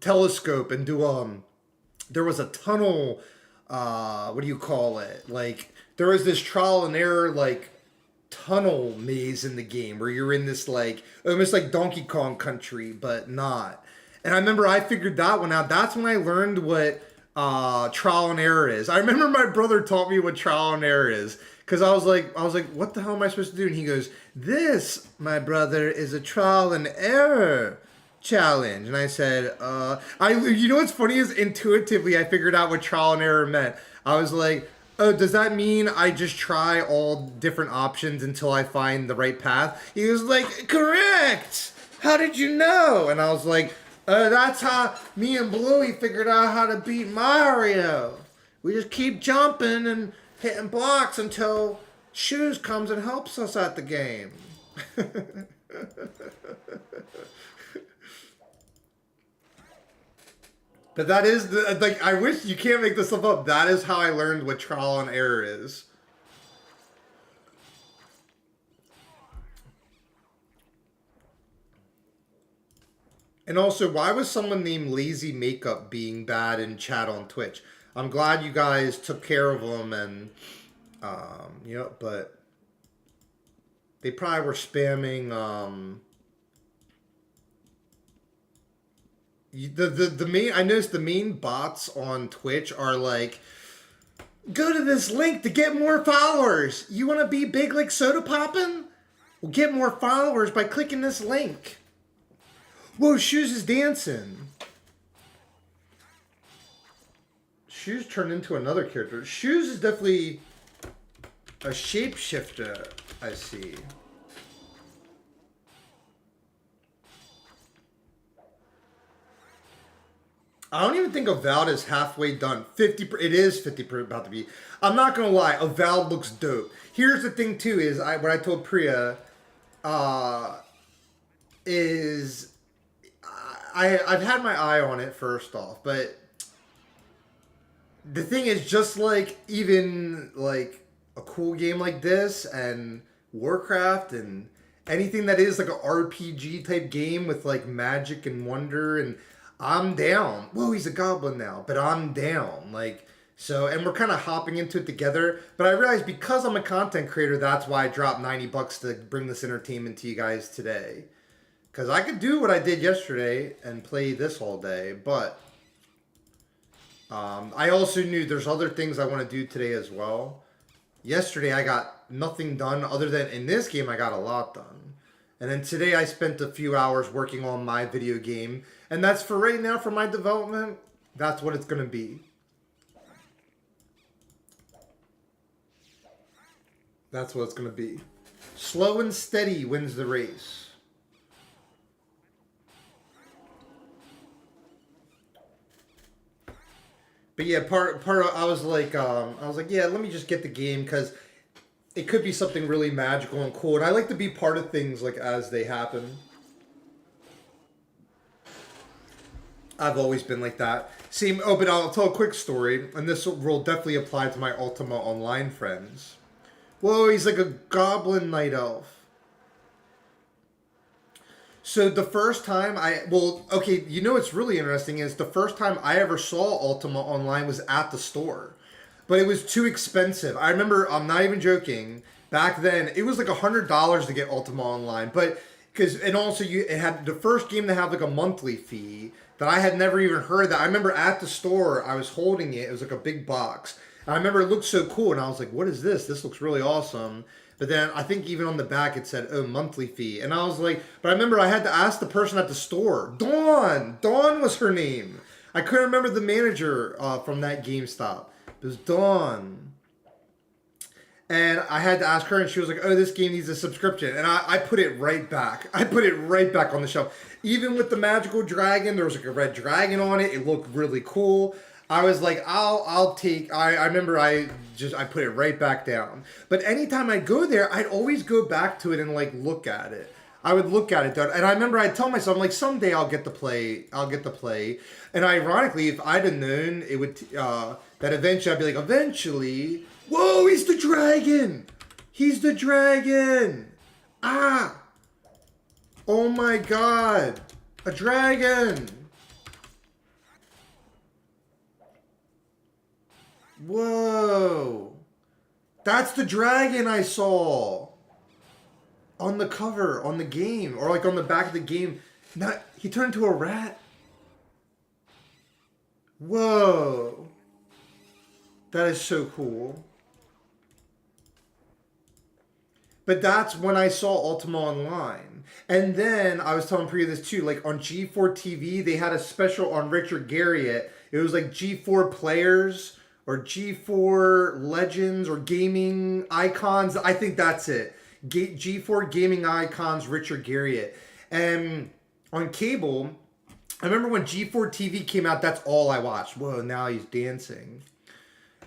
telescope and do there was a tunnel, what do you call it? Like, there was this trial and error, like, tunnel maze in the game where you're in this, like, almost like Donkey Kong Country, but not. And I remember I figured that one out. That's when I learned what trial and error is. I remember my brother taught me what trial and error is. Because I was like, what the hell am I supposed to do? And he goes, this, my brother, is a trial and error challenge. And I said, you know what's funny is intuitively I figured out what trial and error meant. I was like, oh, does that mean I just try all different options until I find the right path? He was like, correct! How did you know? And I was like, that's how me and Bluey figured out how to beat Mario. We just keep jumping and hitting blocks until Shoes comes and helps us at the game. But that is, I wish you can't make this stuff up. That is how I learned what trial and error is. And also, why was someone named Lazy Makeup being bad in chat on Twitch? I'm glad you guys took care of them and, but they probably were spamming, I noticed the main bots on Twitch are like, go to this link to get more followers. You want to be big like Soda Poppin'? Well, get more followers by clicking this link. Whoa, Shoes is dancing. Shoes turned into another character. Shoes is definitely a shapeshifter, I see. I don't even think Avowed is halfway done. 50%, it is 50% about to be. I'm not gonna lie, Avowed looks dope. Here's the thing too, is what I told Priya, is I've had my eye on it first off, but the thing is, just like even like a cool game like this and Warcraft and anything that is like an RPG type game with like magic and wonder, and I'm down. Whoa, he's a goblin now, but I'm down. Like, so, and we're kind of hopping into it together. But I realized because I'm a content creator, that's why I dropped $90 to bring this entertainment to you guys today. Because I could do what I did yesterday and play this all day, but I also knew there's other things I want to do today as well. Yesterday I got nothing done other than in this game I got a lot done. And then today I spent a few hours working on my video game. And that's for right now for my development. That's what it's going to be. That's what it's going to be. Slow and steady wins the race. But yeah, part of, I was like, yeah, let me just get the game because it could be something really magical and cool. And I like to be part of things like as they happen. I've always been like that. See, oh, but I'll tell a quick story, and this will definitely apply to my Ultima Online friends. Whoa, he's like a goblin night elf. So the first time you know what's really interesting is the first time I ever saw Ultima Online was at the store. But it was too expensive. I remember, I'm not even joking, back then, it was like $100 to get Ultima Online. But, and also it had the first game to have like a monthly fee that I had never even heard of that. I remember at the store, I was holding it. It was like a big box. And I remember it looked so cool. And I was like, what is this? This looks really awesome. But then I think even on the back it said, oh, monthly fee. And I was like, but I remember I had to ask the person at the store. Dawn! Dawn was her name. I couldn't remember the manager from that GameStop. It was Dawn. And I had to ask her, and she was like, oh, this game needs a subscription. And I put it right back. I put it right back on the shelf. Even with the magical dragon, there was like a red dragon on it. It looked really cool. I was like, I'll take, I remember I put it right back down. But anytime I go there, I'd always go back to it and like look at it. I would look at it, and I remember I'd tell myself, like, someday I'll get to play. And ironically, if I'd have known it would, that eventually I'd be like, eventually, whoa, he's the dragon! He's the dragon! Ah! Oh my god! A dragon! Whoa! That's the dragon I saw! On the cover, on the game, or like on the back of the game. He turned into a rat. Whoa. That is so cool. But that's when I saw Ultima Online. And then I was telling Priya this too, like on G4 TV, they had a special on Richard Garriott. It was like G4 Players or G4 Legends or Gaming Icons. I think that's it. G4 Gaming Icons, Richard Garriott. And on cable, I remember when G4 TV came out, that's all I watched. Whoa, now he's dancing.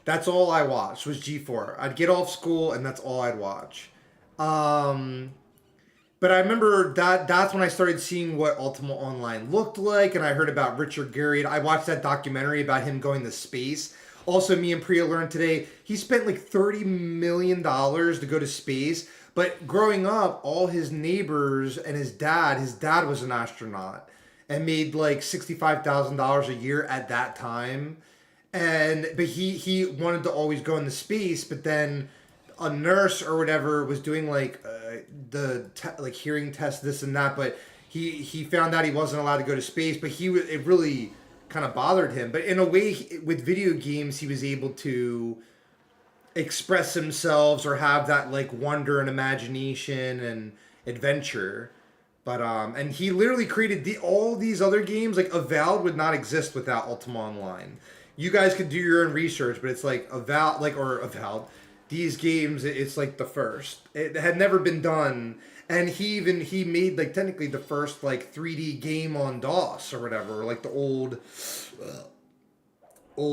That's all I watched was G4. I'd get off school and that's all I'd watch. But I remember that's when I started seeing what Ultima Online looked like, and I heard about Richard Garriott. I watched that documentary about him going to space. Also, me and Priya learned today, he spent like $30 million to go to space, but growing up, all his neighbors and his dad was an astronaut and made like $65,000 a year at that time. But he wanted to always go into space, but then a nurse or whatever was doing like like hearing tests, this and that, but he found out he wasn't allowed to go to space, but it really kind of bothered him. But in a way, with video games, he was able to express himself or have that like wonder and imagination and adventure. But and he literally created all these other games. Like Avowed would not exist without Ultima Online. You guys could do your own research, but it's like Avowed. These games, it's like the first. It had never been done, and he made like technically the first like 3D game on DOS or whatever, like the old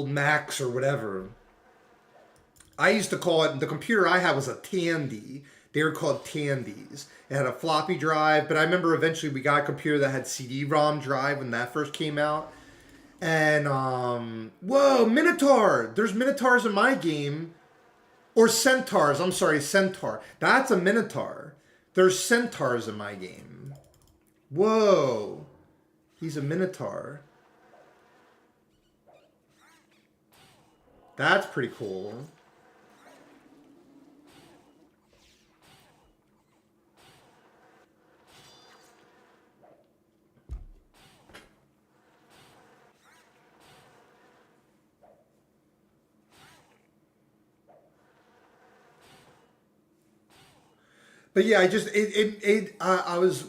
Macs or whatever. I used to call it, the computer I had was a Tandy. They were called Tandies. It had a floppy drive, but I remember eventually we got a computer that had CD-ROM drive when that first came out. And whoa, Minotaur! There's Minotaurs in my game. Or centaurs. I'm sorry, centaur. That's a minotaur. There's centaurs in my game. Whoa. He's a minotaur. That's pretty cool. But yeah, I was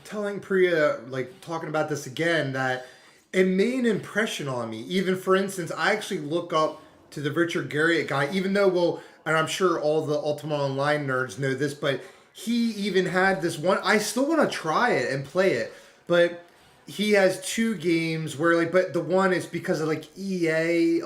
telling Priya, like talking about this again, that it made an impression on me. Even for instance, I actually look up to the Richard Garriott guy, even though, and I'm sure all the Ultima Online nerds know this, but he even had this one, I still want to try it and play it, but he has two games where but the one is because of like EA,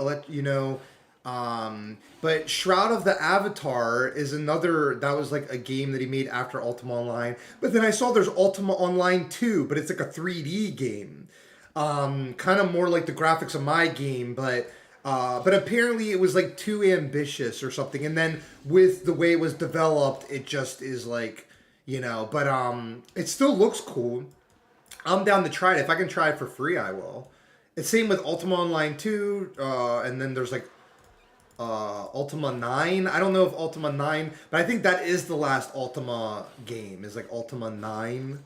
but Shroud of the Avatar is another, that was like a game that he made after Ultima Online. But then I saw there's Ultima Online 2, but it's like a 3D game. Kind of more like the graphics of my game, but apparently it was like too ambitious or something. And then with the way it was developed, it just is like, but it still looks cool. I'm down to try it. If I can try it for free, I will. It's same with Ultima Online 2, and then there's like Ultima 9. I don't know if Ultima 9, but I think that is the last Ultima game, is like Ultima 9.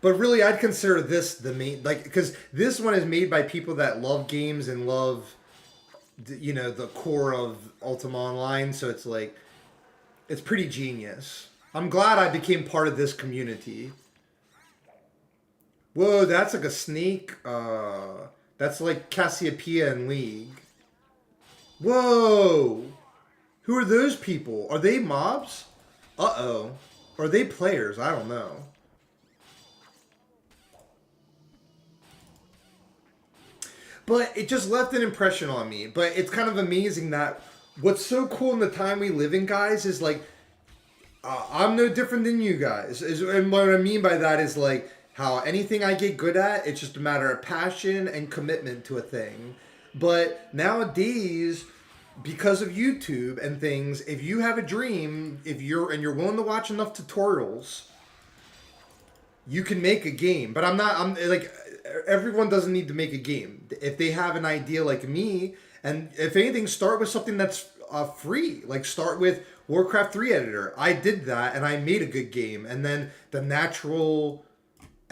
But really, I'd consider this the main, like, because this one is made by people that love games and love, the core of Ultima Online. So it's like, it's pretty genius. I'm glad I became part of this community. Whoa, that's like a snake. That's like Cassiopeia in League. Whoa! Who are those people? Are they mobs? Uh-oh. Are they players? I don't know. But it just left an impression on me. But it's kind of amazing that what's so cool in the time we live in, guys, is like, I'm no different than you guys. And what I mean by that is like, how anything I get good at, it's just a matter of passion and commitment to a thing. But nowadays, because of YouTube and things, if you have a dream, you're willing to watch enough tutorials, you can make a game. But I'm like, everyone doesn't need to make a game. If they have an idea like me, and if anything, start with something that's free. Like start with Warcraft 3 editor. I did that and I made a good game. And then the natural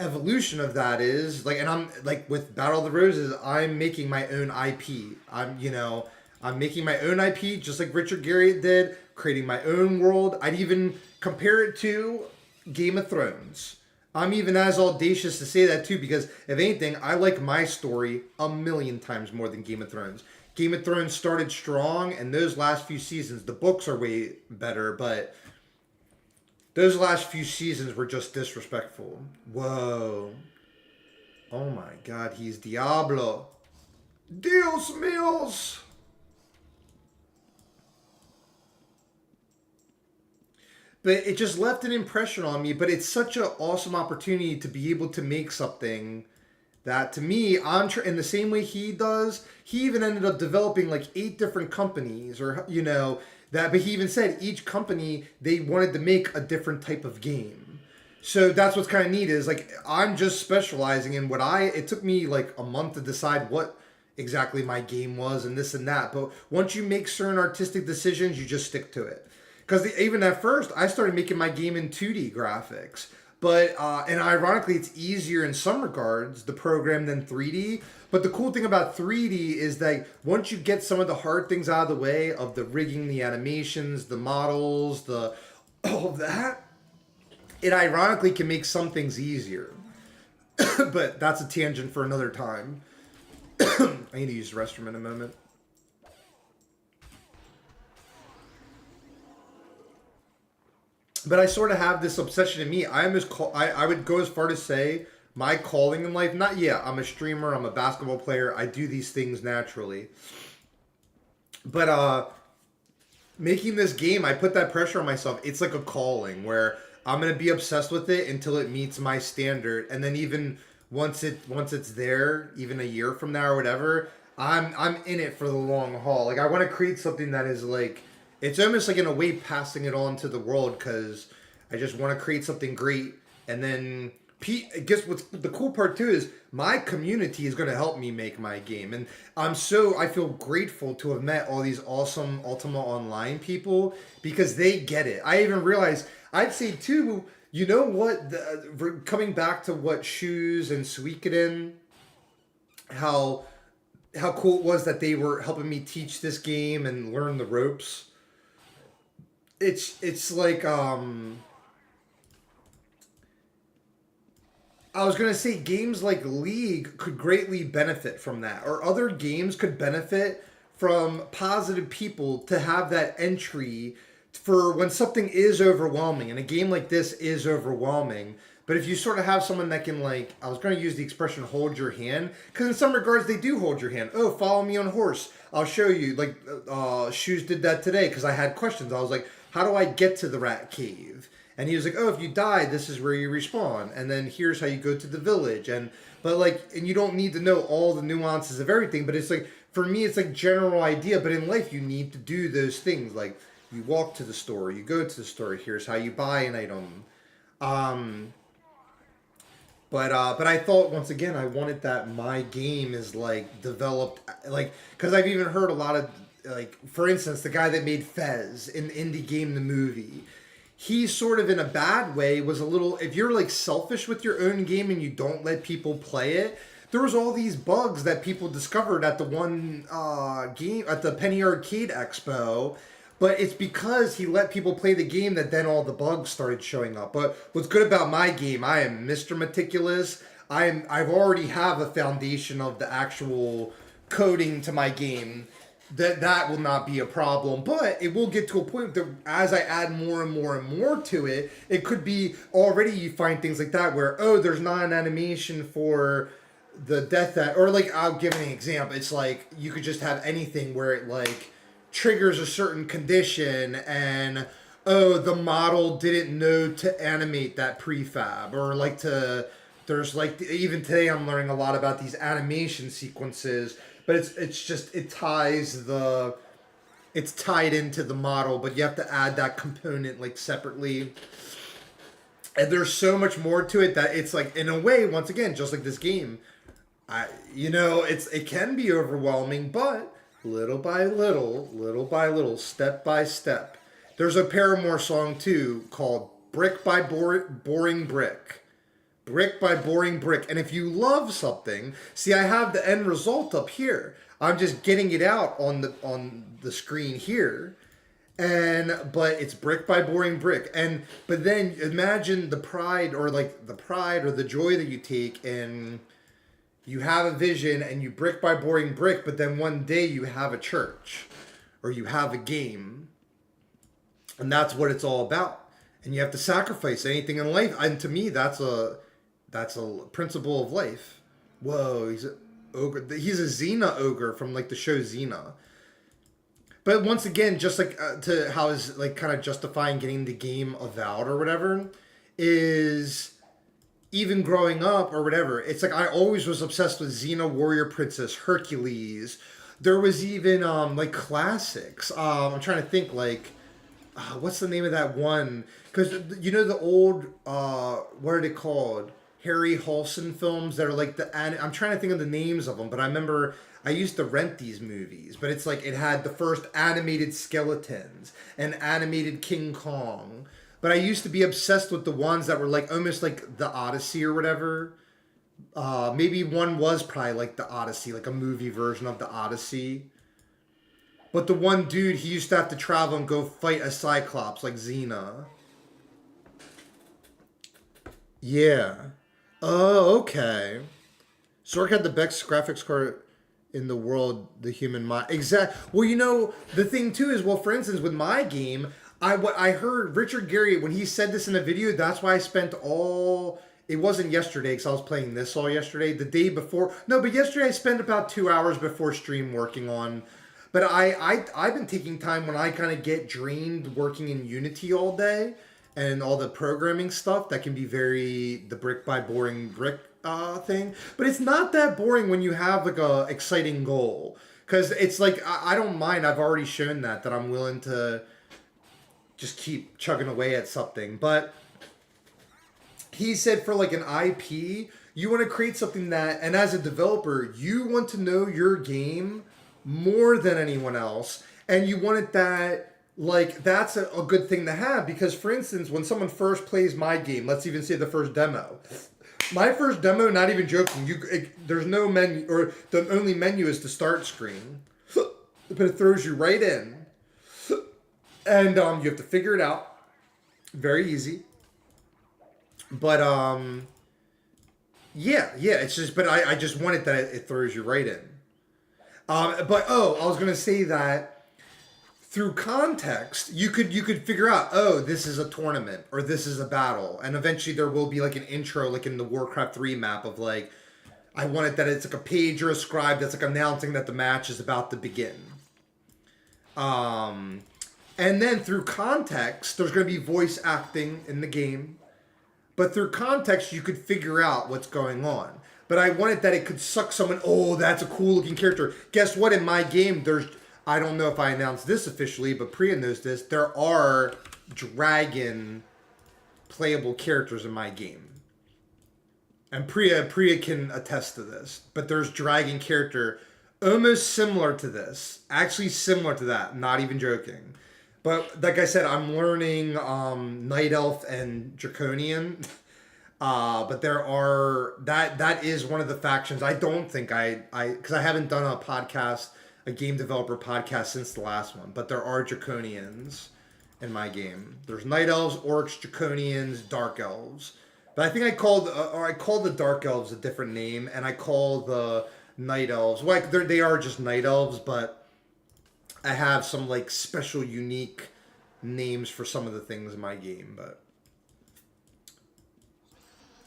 evolution of that is like, and I'm like with Battle of the Roses, I'm making my own IP. I'm making my own IP just like Richard Garriott did, creating my own world. I'd even compare it to Game of Thrones. I'm even as audacious to say that too, because if anything, I like my story a million times more than Game of Thrones. Game of Thrones started strong, and those last few seasons, the books are way better, but those last few seasons were just disrespectful. Whoa. Oh my god, he's Diablo. Dios míos. But it just left an impression on me. But it's such an awesome opportunity to be able to make something that, to me, in the same way he does. He even ended up developing like 8 different companies, or that. But he even said each company, they wanted to make a different type of game. So that's what's kind of neat, is like I'm just specializing in what it took me like a month to decide what exactly my game was and this and that. But once you make certain artistic decisions, you just stick to it. Because even at first, I started making my game in 2D graphics. But, and ironically, it's easier in some regards, the program, than 3D. But the cool thing about 3D is that once you get some of the hard things out of the way, of the rigging, the animations, the models, all of that, it ironically can make some things easier. But that's a tangent for another time. I need to use the restroom in a moment. But I sort of have this obsession in me. I would go as far to say my calling in life, I'm a streamer, I'm a basketball player, I do these things naturally. But making this game, I put that pressure on myself. It's like a calling where I'm going to be obsessed with it until it meets my standard. And then even once it's there, even a year from now or whatever, I'm in it for the long haul. Like I want to create something that is like, it's almost like in a way passing it on to the world, because I just want to create something great. And then I guess what's the cool part too is my community is going to help me make my game. And I feel grateful to have met all these awesome Ultima Online people, because they get it. I even realized, I'd say too, you know what, coming back to what Shoes and Suikoden, how cool it was that they were helping me teach this game and learn the ropes. It's like, I was going to say games like League could greatly benefit from that, or other games could benefit from positive people to have that entry for when something is overwhelming, and a game like this is overwhelming. But if you sort of have someone that can, like, I was going to use the expression hold your hand, because in some regards they do hold your hand. Oh, follow me on horse. I'll show you. Like, Shoes did that today because I had questions. I was like, how do I get to the rat cave? And he was like, oh, if you die, this is where you respawn. And then here's how you go to the village. And you don't need to know all the nuances of everything. But it's like, for me, it's like general idea. But in life, you need to do those things. Like, you walk to the store, you go to the store, here's how you buy an item. But I thought, once again, I wanted that my game is like developed, like, because I've even heard a lot of, like, for instance, the guy that made Fez in Indie Game the Movie, he sort of in a bad way was a little, if you're like selfish with your own game and you don't let people play it, there was all these bugs that people discovered at the one game, at the Penny Arcade Expo. But it's because he let people play the game that then all the bugs started showing up. But what's good about my game, I am Mr. Meticulous. I've already have a foundation of the actual coding to my game. That will not be a problem. But it will get to a point that as I add more and more and more to it, it could be already you find things like that where, oh, there's not an animation for the death that, or like, I'll give an example. It's like you could just have anything where it like triggers a certain condition and, oh, the model didn't know to animate that prefab, or like there's like, even today I'm learning a lot about these animation sequences, but it's just, it's tied into the model, but you have to add that component like separately. And there's so much more to it that it's like, in a way, once again, just like this game, it can be overwhelming, but little by little, step by step. There's a Paramore song too called Brick by Boring Brick. brick by boring brick. And if you love something, see, I have the end result up here. I'm just getting it out on the screen here. But it's brick by boring brick. But then imagine the pride or the joy that you take, and you have a vision and you brick by boring brick, but then one day you have a church or you have a game, and that's what it's all about. And you have to sacrifice anything in life. And to me, that's a principle of life. Whoa, he's a ogre. He's a Xena ogre from like the show Xena. But once again, just like to how is like kind of justifying getting the game Avowed or whatever is even growing up or whatever. It's like I always was obsessed with Xena, Warrior Princess, Hercules. There was even like classics. I'm trying to think like what's the name of that one? Because you know the old what are they called? Harry Halson films that are like I'm trying to think of the names of them, but I remember I used to rent these movies, but it's like it had the first animated skeletons and animated King Kong. But I used to be obsessed with the ones that were like almost like the Odyssey or whatever. Maybe one was probably like the Odyssey, like a movie version of the Odyssey. But the one dude, he used to have to travel and go fight a Cyclops like Xena. Yeah. Oh, okay. Zork had the best graphics card in the world, the human mind. Exact. Well, you know, the thing too is, well, for instance, with my game, I heard Richard Gary, when he said this in a video, that's why I spent it wasn't yesterday because I was playing this all yesterday. The day before, no, but yesterday I spent about 2 hours before stream working on, but I've been taking time when I kind of get drained working in Unity all day and all the programming stuff that can be the brick by boring brick thing. But it's not that boring when you have like a exciting goal. Because it's like, I don't mind. I've already shown that I'm willing to just keep chugging away at something. But he said for like an IP, you want to create something that, and as a developer, you want to know your game more than anyone else. And you want it that, like, that's a good thing to have. Because, for instance, when someone first plays my game, let's even say the first demo. My first demo, not even joking, there's no menu, or the only menu is the start screen. But it throws you right in. And you have to figure it out. Very easy. But, yeah, it's just, but I just want it that it throws you right in. I was going to say that through context, you could figure out, oh, this is a tournament or this is a battle. And eventually there will be like an intro, like in the Warcraft 3 map of like, I want it that it's like a page or a scribe that's like announcing that the match is about to begin. And then through context, there's going to be voice acting in the game. But through context, you could figure out what's going on. But I wanted that it could suck someone, oh, that's a cool looking character. Guess what? In my game, I don't know if I announced this officially, but Priya knows this. There are dragon playable characters in my game. And Priya can attest to this. But there's dragon character almost similar to this. Actually similar to that. Not even joking. But like I said, I'm learning Night Elf and Draconian. But there are, that is one of the factions. I don't think because I haven't done a game developer podcast since the last one. But there are Draconians in my game. There's Night Elves, Orcs, Draconians, Dark Elves. But I think I called the Dark Elves a different name, and I call the Night Elves, like they are just Night Elves, but I have some like special unique names for some of the things in my game. But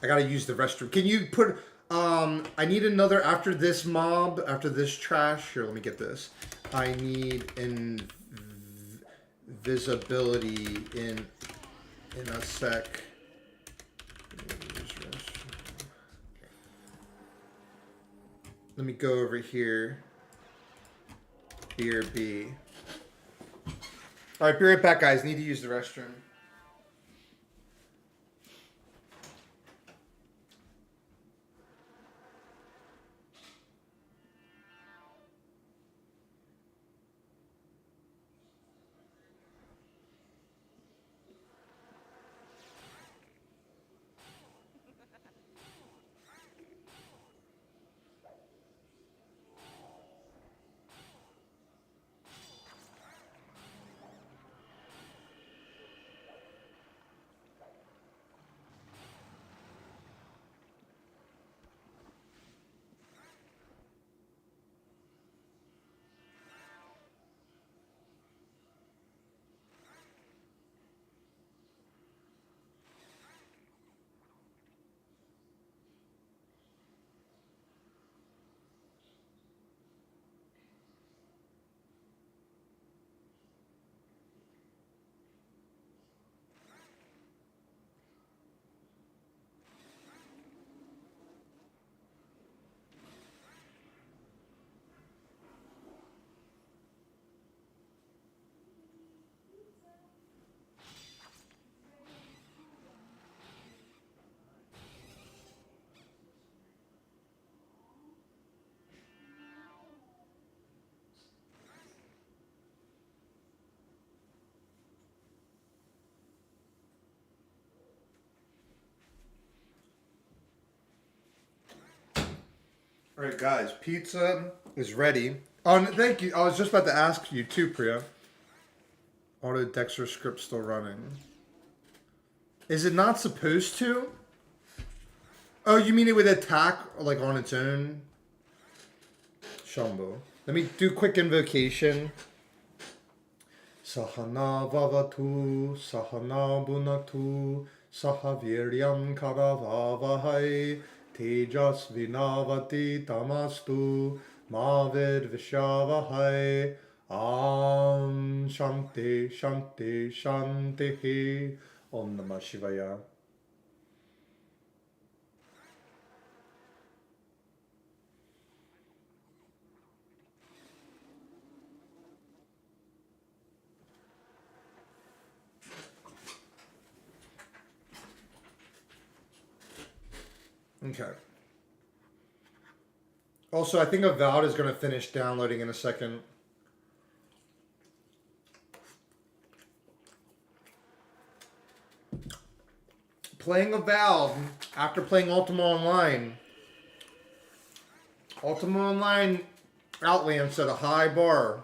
I gotta use the restroom. Can you put I need another after this mob, after this trash. Here, let me get this. I need invisibility in a sec. Let me go over here. BRB. Alright, be right back, guys. Need to use the restroom. All right, guys, pizza is ready. Oh, thank you. I was just about to ask you too, Priya. Auto Dexter script still running. Is it not supposed to? Oh, you mean it would attack like on its own? Shambho. Let me do quick invocation. Sahana vavatu, sahana bunatu, sahaviryam karavavahai, tejas vinavati tamastu, mavid vishavahai, shanti, shanti, shanti, Om Namah Shivaya. Okay. Also, I think Avowed is going to finish downloading in a second. Playing Avowed after playing Ultima Online. Ultima Online Outland set a high bar.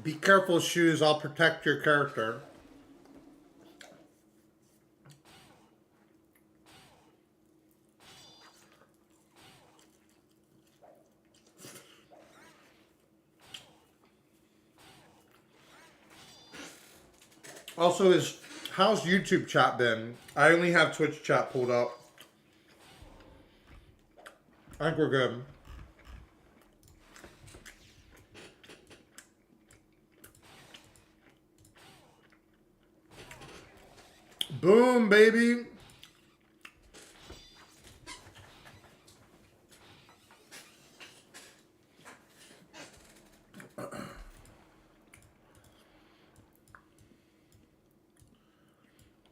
Be careful, shoes. I'll protect your character. Also, how's YouTube chat been? I only have Twitch chat pulled up. I think we're good. Boom, baby.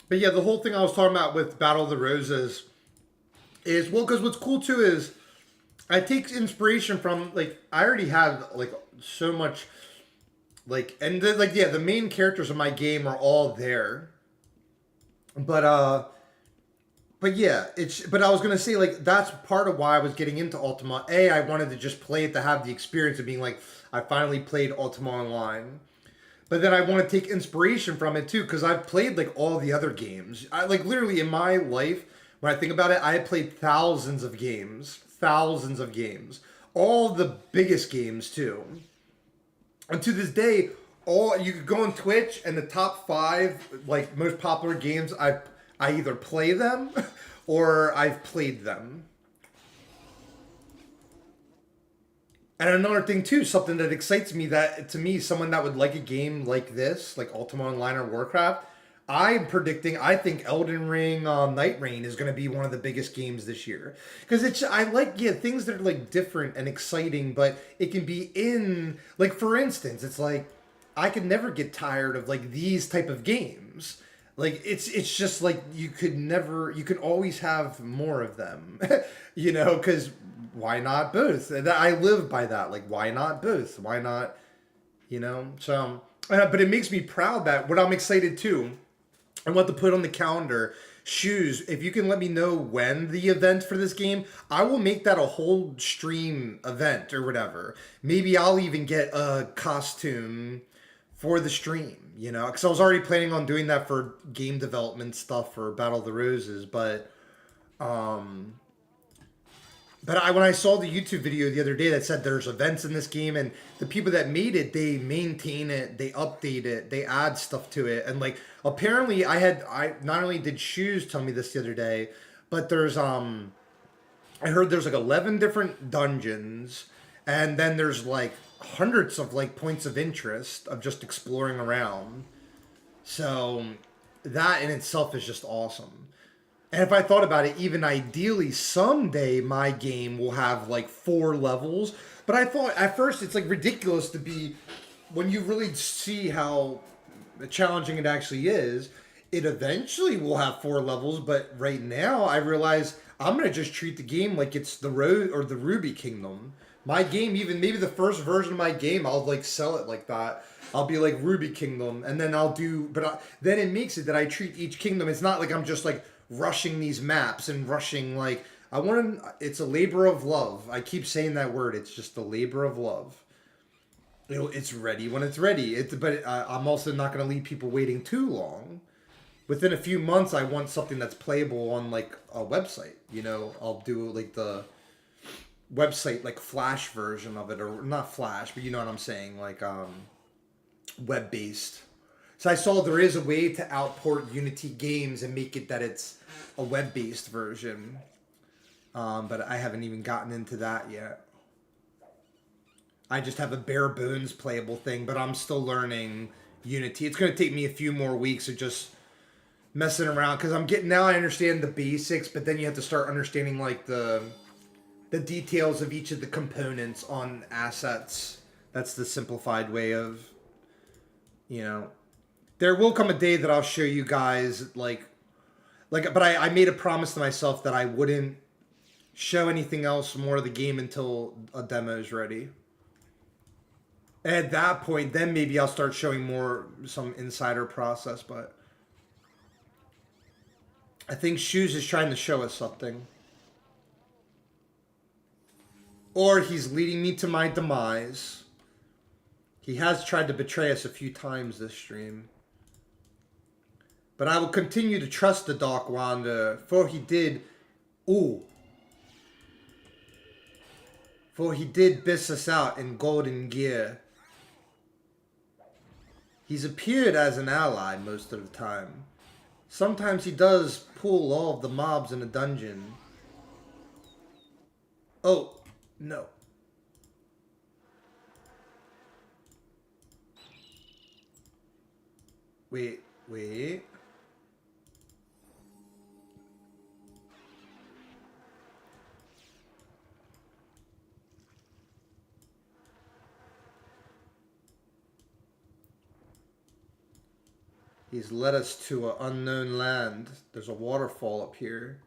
But yeah, the whole thing I was talking about with Battle of the Roses is, well, because what's cool too is I take inspiration from, like, I already had, like, so much, like, and the, like, yeah, the main characters of my game are all there. But yeah, but I was gonna say, like, that's part of why I was getting into Ultima. I wanted to just play it to have the experience of being like, I finally played Ultima Online. But then I want to take inspiration from it too, because I've played like all the other games. I like literally in my life, when I think about it, I have played thousands of games, all the biggest games too. And to this day, you could go on Twitch and the top 5 like most popular games, I either play them or I've played them. And another thing too, something that excites me, that to me, someone that would like a game like this, like Ultima Online or Warcraft, I'm predicting, I think Elden Ring Night Rain is going to be one of the biggest games this year. Because I like, yeah, things that are like different and exciting, but it can be in, like, for instance, it's like, I could never get tired of like these type of games. Like, it's just like, you can always have more of them, you know, because why not both? I live by that. Like, why not both? Why not, you know? So, but it makes me proud that what I'm excited too, I want to put on the calendar, shoes, if you can let me know when the event for this game, I will make that a whole stream event or whatever. Maybe I'll even get a costume for the stream, you know? Because I was already planning on doing that for game development stuff for Battle of the Roses, but when I saw the YouTube video the other day that said there's events in this game, and the people that made it, they maintain it, they update it, they add stuff to it, and like apparently I not only did Shoes tell me this the other day, but there's I heard there's like 11 different dungeons, And then there's like hundreds of like points of interest of just exploring around. So that in itself is just awesome. And if I thought about it, even ideally, someday my game will have like 4 levels. But I thought at first it's like ridiculous to be, when you really see how challenging it actually is, it eventually will have 4 levels. But right now I realize I'm going to just treat the game like it's the Road or the Ruby Kingdom. My game, even maybe the first version of my game, I'll like sell it like that. I'll be like Ruby Kingdom, and then I'll do, then it makes it that I treat each kingdom. It's not like I'm just like rushing these maps and rushing like I want to. It's a labor of love. I keep saying that word. It's just a labor of love. It's ready when it's ready. But I'm also not going to leave people waiting too long. Within a few months, I want something that's playable on like a website. You know, I'll do like the website like Flash version of it, or not Flash, but you know what I'm saying, like web based. So I saw there is a way to outport Unity games and make it that it's a web based version, but I haven't even gotten into that yet. I just have a bare bones playable thing, but I'm still learning Unity. It's going to take me a few more weeks of just messing around, because now I understand the basics, but then you have to start understanding like the details of each of the components on assets. That's the simplified way of, you know. There will come a day that I'll show you guys but I made a promise to myself that I wouldn't show anything else more of the game until a demo is ready. And at that point, then maybe I'll start showing some insider process, but I think Shoes is trying to show us something. Or he's leading me to my demise. He has tried to betray us a few times this stream. But I will continue to trust the Dark Wanderer, for he did... Ooh. For he did biss us out in golden gear. He's appeared as an ally most of the time. Sometimes he does pull all of the mobs in a dungeon. Oh, no. Wait. He's led us to an unknown land. There's a waterfall up here.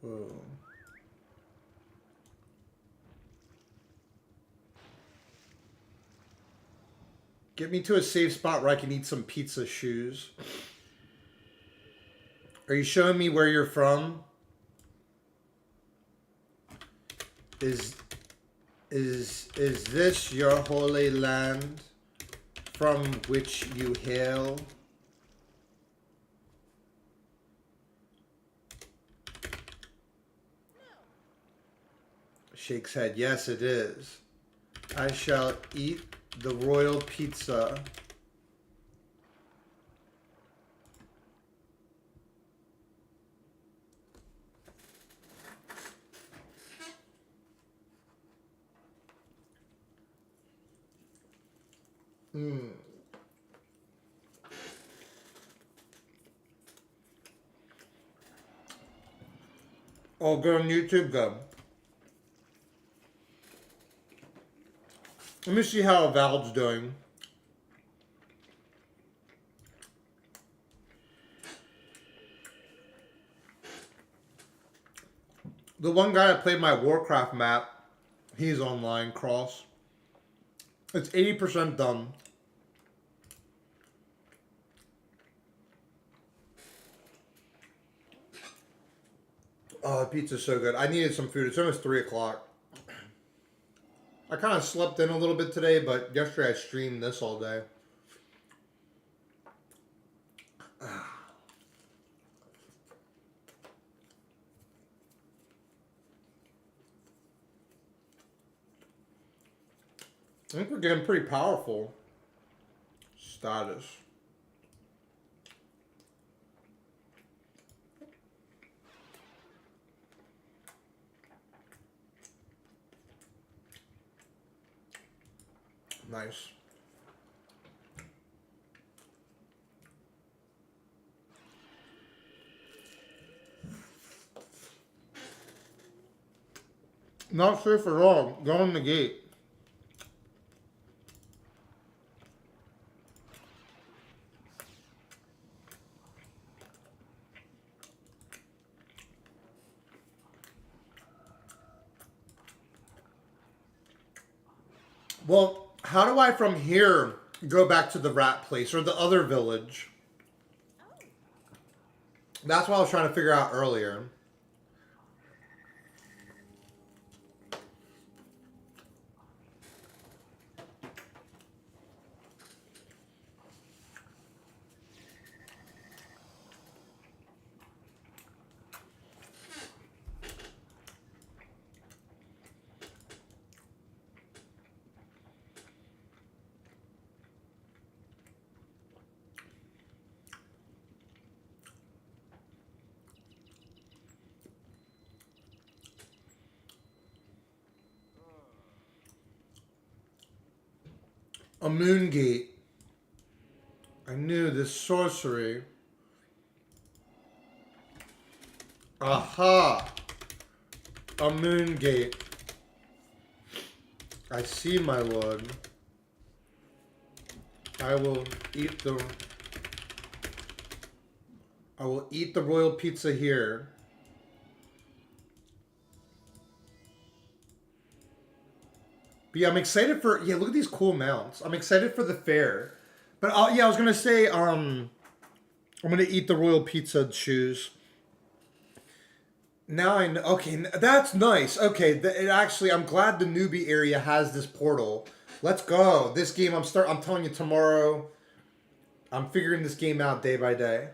Whoa. Get me to a safe spot where I can eat some pizza, Shoes. Are you showing me where you're from? Is this your holy land from which you hail? Shakes head. Yes, it is. I shall eat the royal pizza. Oh, go on YouTube, go. Let me see how Avowed's doing. The one guy that played my Warcraft map, he's online, Cross. It's 80% done. Oh, the pizza's so good. I needed some food. It's almost 3 o'clock. I kind of slept in a little bit today, but yesterday I streamed this all day. I think we're getting pretty powerful. Status. Nice. Not safe at all. Go in the gate. Well, how do I from here go back to the rat place or the other village? That's what I was trying to figure out earlier. A moon gate. I knew this sorcery. Aha! A moon gate. I see, my lord. I will eat the royal pizza here. But yeah, I'm excited for, yeah, look at these cool mounts. I'm excited for the fair. But yeah, I was going to say, I'm going to eat the royal pizza shoes. Now I know, okay, that's nice. Okay, it actually, I'm glad the newbie area has this portal. Let's go. This game, I'm telling you, tomorrow, I'm figuring this game out day by day.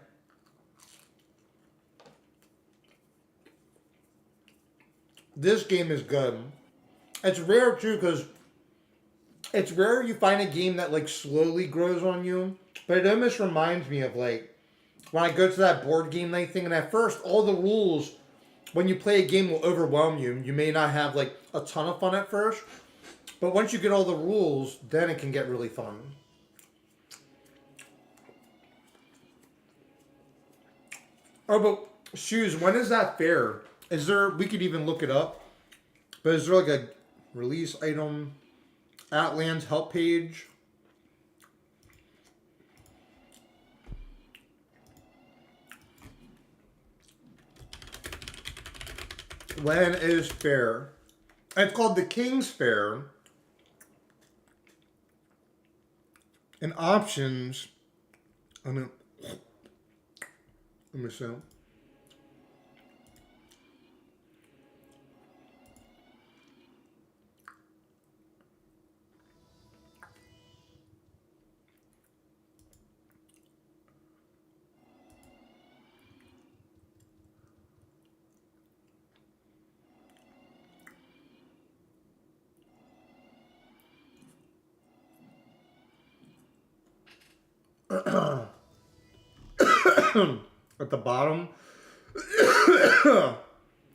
This game is good. It's rare too, because it's rare you find a game that like slowly grows on you. But it almost reminds me of like when I go to that board game night thing, and at first all the rules when you play a game will overwhelm you. You may not have like a ton of fun at first, but once you get all the rules, then it can get really fun. Oh, but shoes, when is that fair? Is there, we could even look it up, but is there like a release item, Outlands help page? When is fair? It's called the King's Fair. And options, let me see. At the bottom,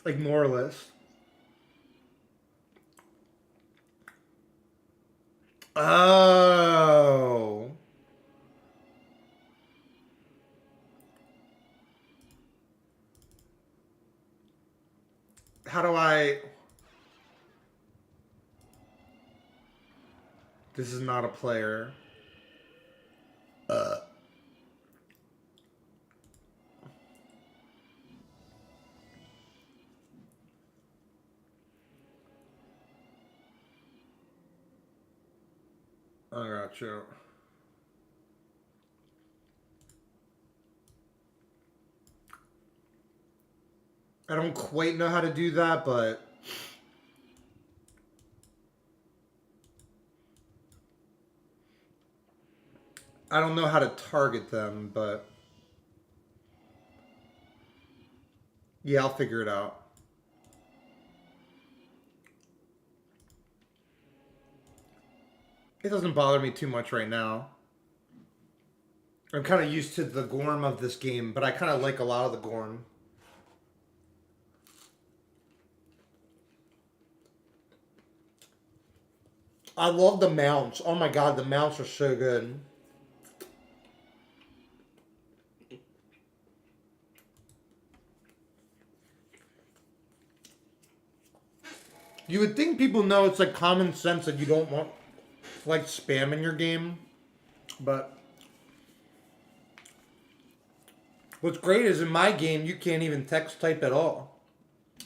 ignore list. Oh. How do I... This is not a player. I got you. I don't quite know how to do that, but I don't know how to target them, but yeah, I'll figure it out. It doesn't bother me too much right now. I'm kind of used to the Gorm of this game, but I kind of like a lot of the Gorm. I love the mounts. Oh my god, the mounts are so good. You would think people know it's like common sense that you don't want like spam in your game, but what's great is in my game you can't even text type at all,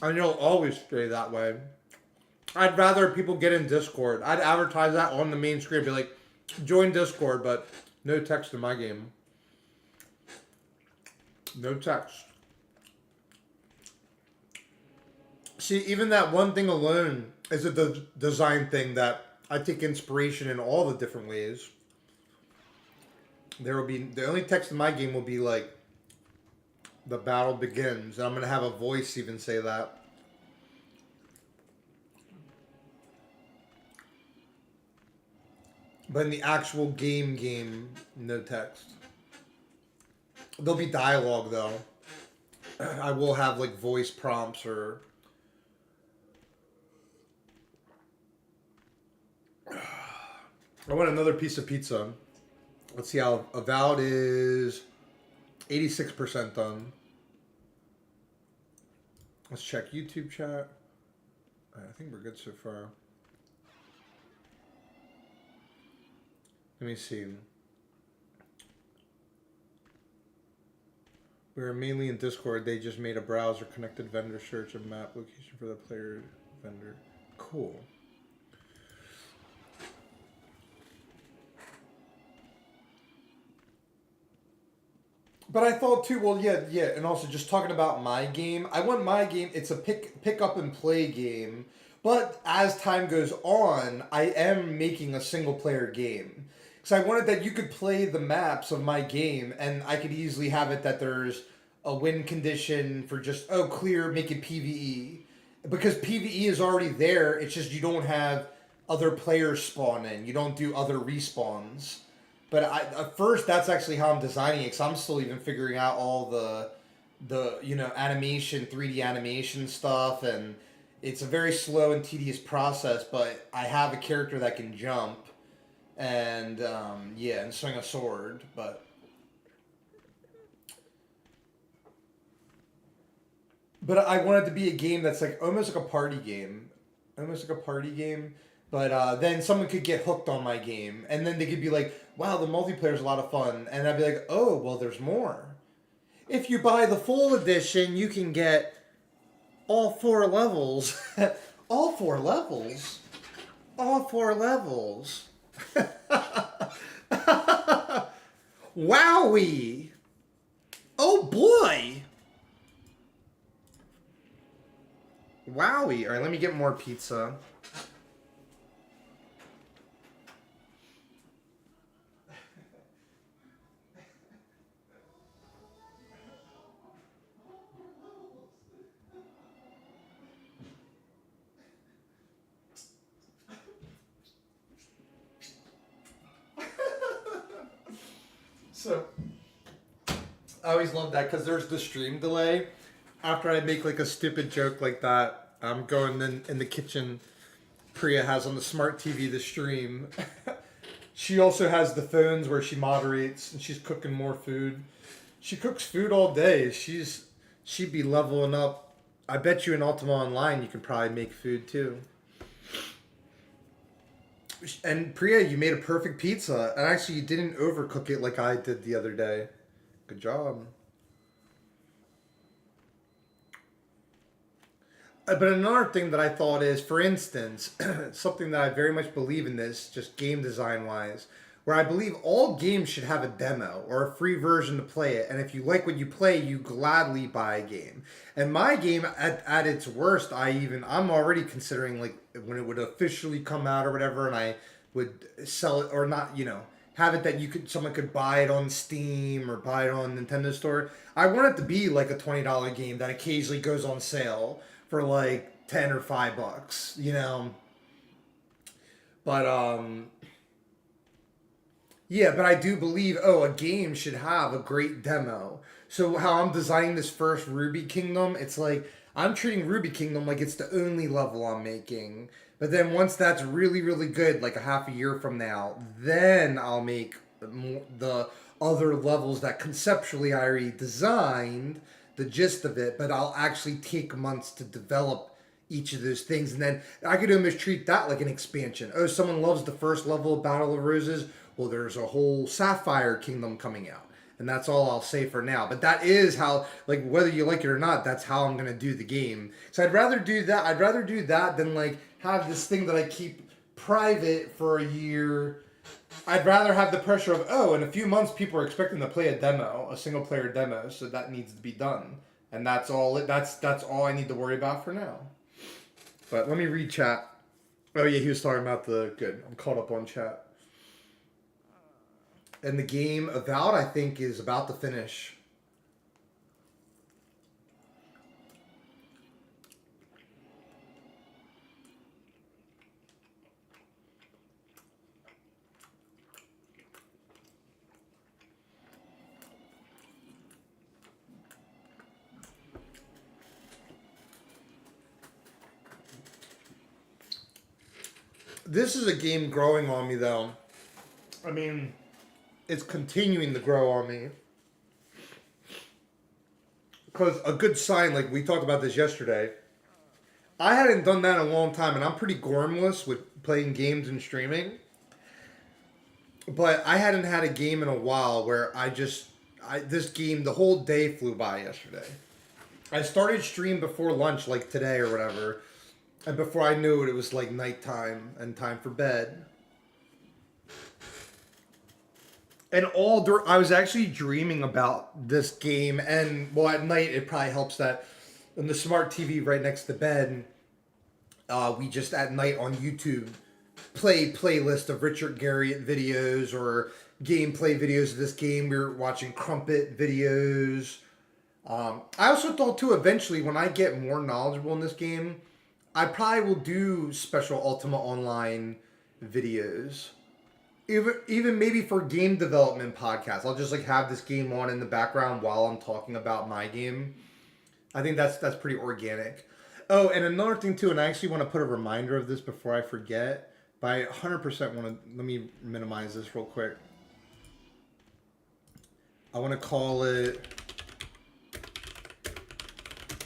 and you'll always stay that way. I'd rather people get in Discord. I'd advertise that on the main screen, be like, join Discord, but no text in my game. No text. See, even that one thing alone is a design thing that I take inspiration in all the different ways. There will be, the only text in my game will be like, the battle begins, and I'm going to have a voice even say that. But in the actual game, no text. There'll be dialogue though. I will have like voice prompts or... I want another piece of pizza. Let's see how Avowed is 86% done. Let's check YouTube chat. I think we're good so far. Let me see. We are mainly in Discord. They just made a browser connected vendor search and map location for the player vendor. Cool. But I thought too, well, yeah, and also just talking about my game, I want my game, it's a pick up and play game, but as time goes on, I am making a single player game. Because I wanted that you could play the maps of my game, and I could easily have it that there's a win condition for just, oh, clear, make it PvE. Because PvE is already there, it's just you don't have other players spawn in, you don't do other respawns. But at first, that's actually how I'm designing it, because I'm still even figuring out all the animation, 3D animation stuff, and it's a very slow and tedious process, but I have a character that can jump, and, and swing a sword, but I want it to be a game that's like, almost like a party game. But then someone could get hooked on my game, and then they could be like, wow, the multiplayer's a lot of fun. And I'd be like, oh, well, there's more. If you buy the full edition, you can get all 4 levels. All 4 levels? All 4 levels. Wowie! Oh, boy! Wowie. All right, let me get more pizza. So, I always love that because there's the stream delay. After I make like a stupid joke like that, I'm going in the kitchen. Priya has on the smart TV the stream. She also has the phones where she moderates and she's cooking more food. She cooks food all day. She'd be leveling up. I bet you in Ultima Online you can probably make food too. And Priya, you made a perfect pizza. And actually, you didn't overcook it like I did the other day. Good job. But another thing that I thought is, for instance, something that I very much believe in this, just game design wise, where I believe all games should have a demo or a free version to play it. And if you like what you play, you gladly buy a game. And my game, at its worst, I'm already considering like when it would officially come out or whatever, and I would sell it or not, have it that someone could buy it on Steam or buy it on Nintendo Store. I want it to be like a $20 game that occasionally goes on sale for like 10 or $5, But but I do believe, a game should have a great demo. So how I'm designing this first Ruby Kingdom, it's like, I'm treating Ruby Kingdom like it's the only level I'm making. But then once that's really, really good, like a half a year from now, then I'll make the other levels that conceptually I already designed, the gist of it, but I'll actually take months to develop each of those things. And then I could almost treat that like an expansion. Oh, someone loves the first level of Battle of Roses. Well, there's a whole Sapphire Kingdom coming out. And that's all I'll say for now. But that is how, like, whether you like it or not, that's how I'm going to do the game. So I'd rather do that. I'd rather do that than, like, have this thing that I keep private for a year. I'd rather have the pressure of, oh, in a few months people are expecting to play a demo, a single player demo, so that needs to be done. And that's all that's all I need to worry about for now. But let me read chat. Oh yeah, he was talking about the good. I'm caught up on chat. And the game Avowed, I think, is about to finish. This is a game growing on me, though. I mean, it's continuing to grow on me. Because a good sign, like we talked about this yesterday, I hadn't done that in a long time, and I'm pretty gormless with playing games and streaming. But I hadn't had a game in a while where this game, the whole day flew by yesterday. I started stream before lunch, like today or whatever. And before I knew it was like nighttime and time for bed. And I was actually dreaming about this game. And, well, at night, it probably helps that on the smart TV right next to bed, we just, at night on YouTube, play playlist of Richard Garriott videos or gameplay videos of this game. We were watching Crumpet videos. I also thought, too, eventually, when I get more knowledgeable in this game, I probably will do special Ultima Online videos. Even maybe for game development podcasts. I'll just like have this game on in the background while I'm talking about my game. I think that's pretty organic. Oh, and another thing too, and I actually want to put a reminder of this before I forget, but I 100% want to, let me minimize this real quick. I want to call it,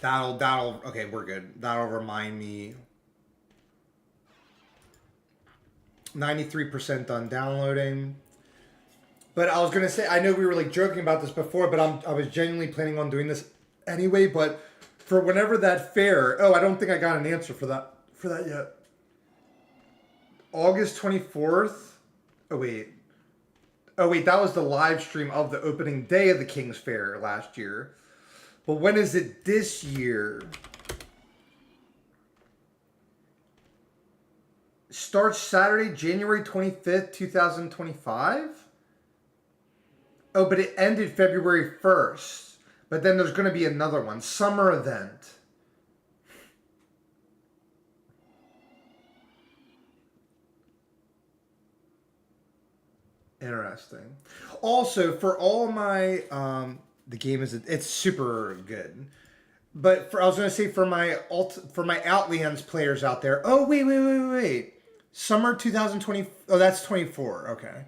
okay, we're good. That'll remind me. 93% done downloading. But I was going to say, I know we were like joking about this before, but I was genuinely planning on doing this anyway, but for whenever that fair, I don't think I got an answer for that yet. August 24th? Oh wait, that was the live stream of the opening day of the King's Fair last year. But when is it this year? Starts Saturday, January 25th, 2025? Oh, but it ended February 1st. But then there's going to be another one. Summer event. Interesting. Also, for all my... the game it's super good. But I was going to say for my Outlands players out there... Oh, wait. Summer 2020. Oh, that's 24. Okay.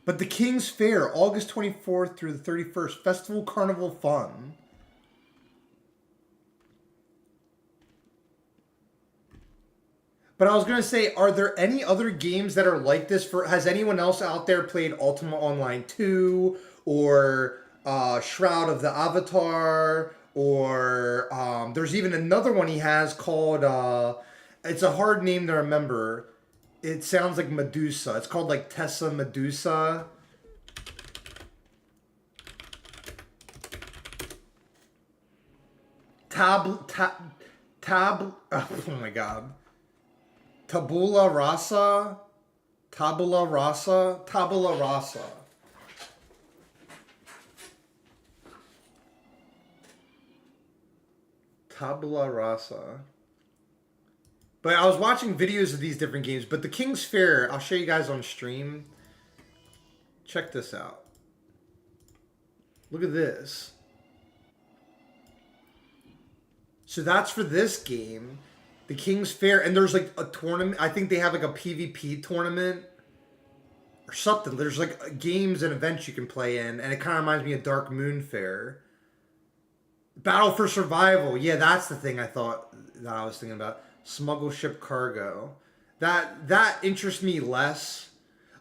But the King's Fair, August 24th through the 31st. Festival Carnival Fun. But I was going to say, are there any other games that are like this? Has anyone else out there played Ultima Online 2? Or Shroud of the Avatar? Or there's even another one he has called... it's a hard name to remember. It sounds like Medusa. It's called like Tessa Medusa. Oh my god. Tabula Rasa. Tabula Rasa. But I was watching videos of these different games. But the King's Fair, I'll show you guys on stream. Check this out. Look at this. So that's for this game. The King's Fair, and there's like a tournament. I think they have like a PvP tournament or something. There's like games and events you can play in, and it kind of reminds me of Dark Moon Fair. Battle for Survival. Yeah, that's the thing I thought that I was thinking about. Smuggle ship cargo. That interests me less.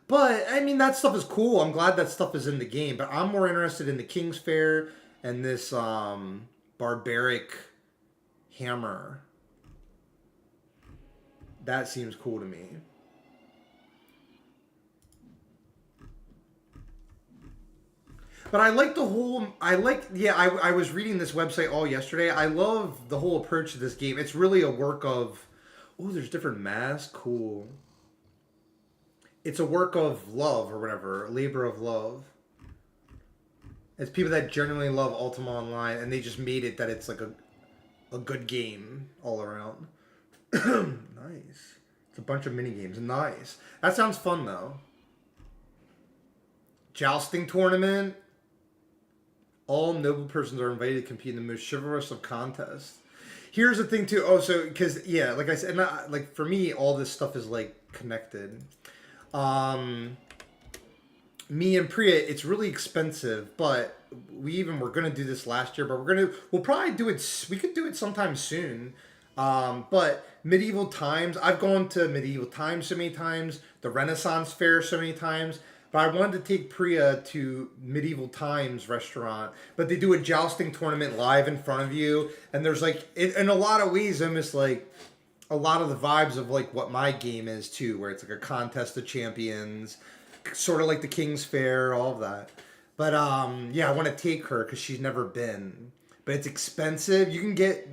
But I mean, that stuff is cool. I'm glad that stuff is in the game. But I'm more interested in the King's Fair and this barbaric hammer. That seems cool to me. But I like the whole, I was reading this website all yesterday. I love the whole approach to this game. It's really a work of, oh, there's different masks. Cool. It's a work of love or whatever, labor of love. It's people that genuinely love Ultima Online, and they just made it that it's like a good game all around. Nice. It's a bunch of mini games. Nice. That sounds fun though. Jousting tournament. All noble persons are invited to compete in the most chivalrous of contests. Here's the thing too. Oh, so because yeah, like I said, like for me, all this stuff is like connected. Me and Priya, it's really expensive, but we're gonna do this last year, but we'll probably do it. We could do it sometime soon. But Medieval Times, I've gone to Medieval Times so many times, the Renaissance Fair so many times. But I wanted to take Priya to Medieval Times restaurant, but they do a jousting tournament live in front of you, and there's like, in a lot of ways, almost like a lot of the vibes of like what my game is too, where it's like a contest of champions, sort of like the King's Fair, all of that. But yeah, I want to take her because she's never been, but it's expensive. You can get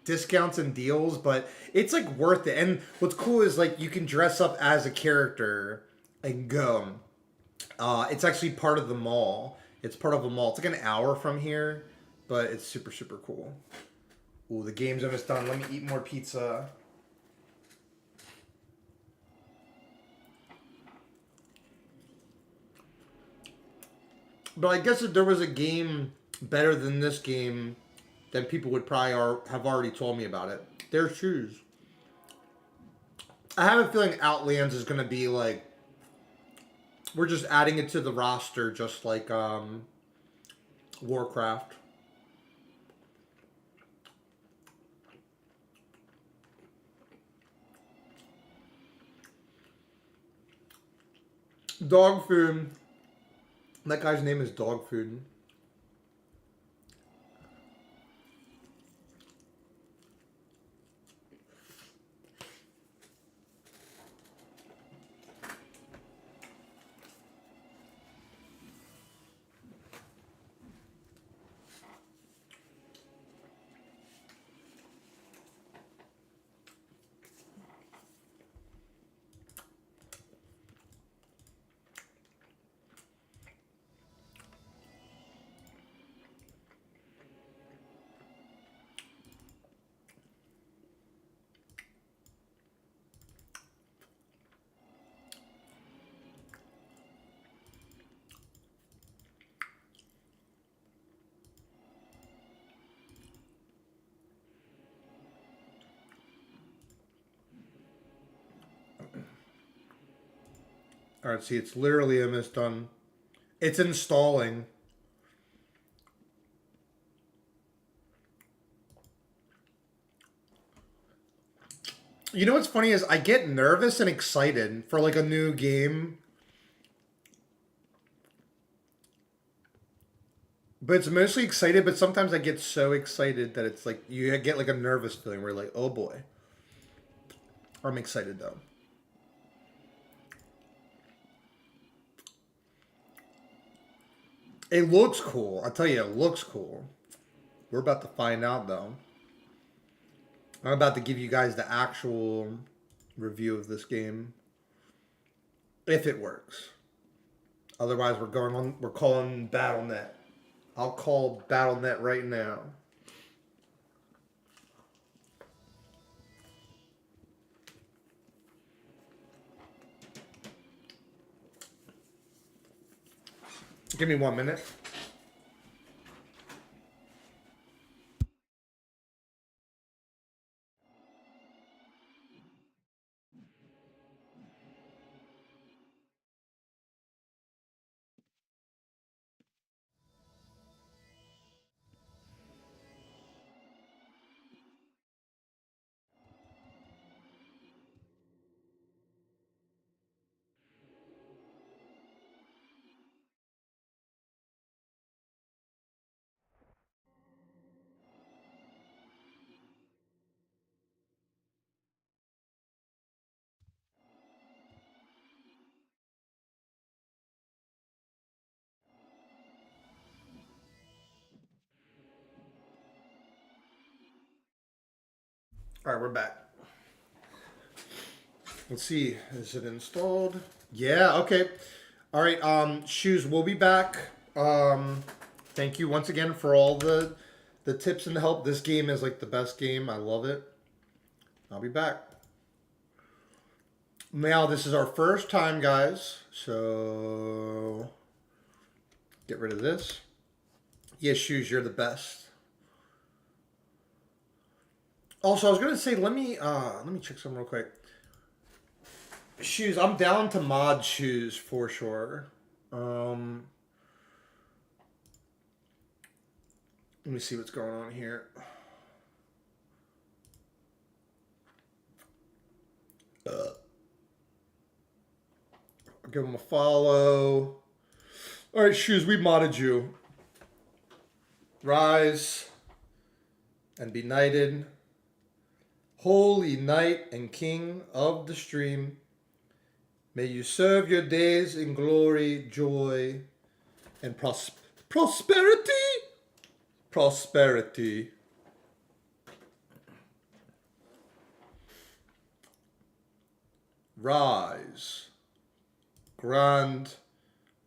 discounts and deals, but it's like worth it. And what's cool is like you can dress up as a character and go. It's actually part of the mall. It's part of a mall. It's like an hour from here, but it's super, super cool. Ooh, the game's almost done. Let me eat more pizza. But I guess if there was a game better than this game, then people would probably have already told me about it. Their shoes. I have a feeling Outlands is going to be like, we're just adding it to the roster, just like Warcraft. Dog food. That guy's name is Dog Food. Alright, see, it's literally almost done. It's installing. You know what's funny is I get nervous and excited for like a new game. But it's mostly excited, but sometimes I get so excited that it's like, you get like a nervous feeling where you're like, oh boy. I'm excited though. It looks cool. I'll tell you, it looks cool. We're about to find out, though. I'm about to give you guys the actual review of this game. If it works. Otherwise, we're calling Battle.net. I'll call Battle.net right now. Give me 1 minute. All right, we're back. Let's see. Is it installed? Yeah. Okay. All right. Shoes. We'll be back. Thank you once again for all the tips and the help. This game is like the best game. I love it. I'll be back. Now this is our first time, guys. So get rid of this. Yes, Shoes. You're the best. Also, I was gonna say, let me check something real quick. Shoes, I'm down to mod Shoes for sure. Let me see what's going on here. I'll give him a follow. All right, Shoes, we modded you. Rise and be knighted. Holy knight and king of the stream, may you serve your days in glory, joy, and prosperity. Prosperity. Rise, grand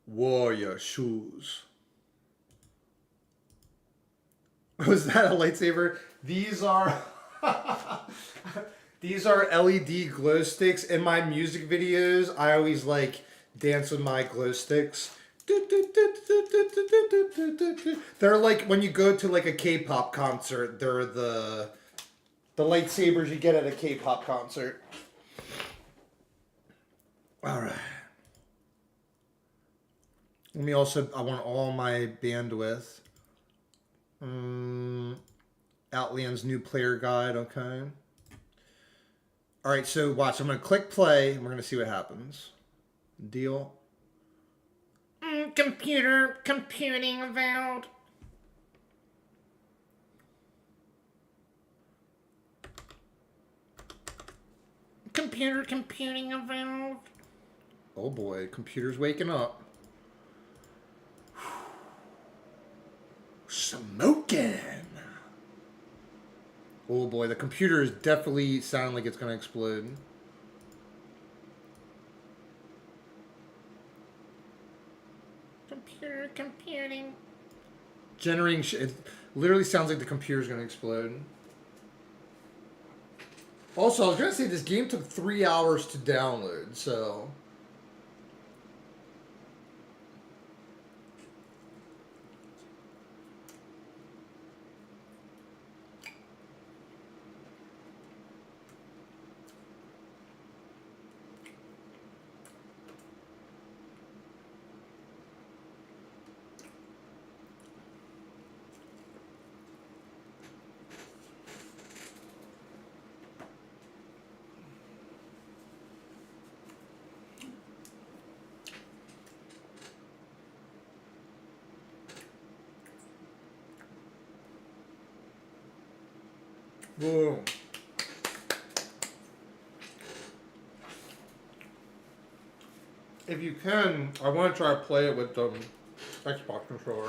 warrior Shoes. Was that a lightsaber? These are these are LED glow sticks. In my music videos, I always like dance with my glow sticks. They're like when you go to like a K-pop concert, they're the lightsabers you get at a K-pop concert. All right. Let me also, I want all my bandwidth. Outland's new player guide, okay. All right, so watch. I'm going to click play, and we're going to see what happens. Deal. Computing Avowed. Computing Avowed. Oh boy, computer's waking up. Smoking. Oh boy, the computer is definitely sounding like it's going to explode. Computing. Generating shit. It literally sounds like the computer's going to explode. Also, I was going to say this game took 3 hours to download, so... Whoa. If you can, I want to try to play it with the Xbox controller.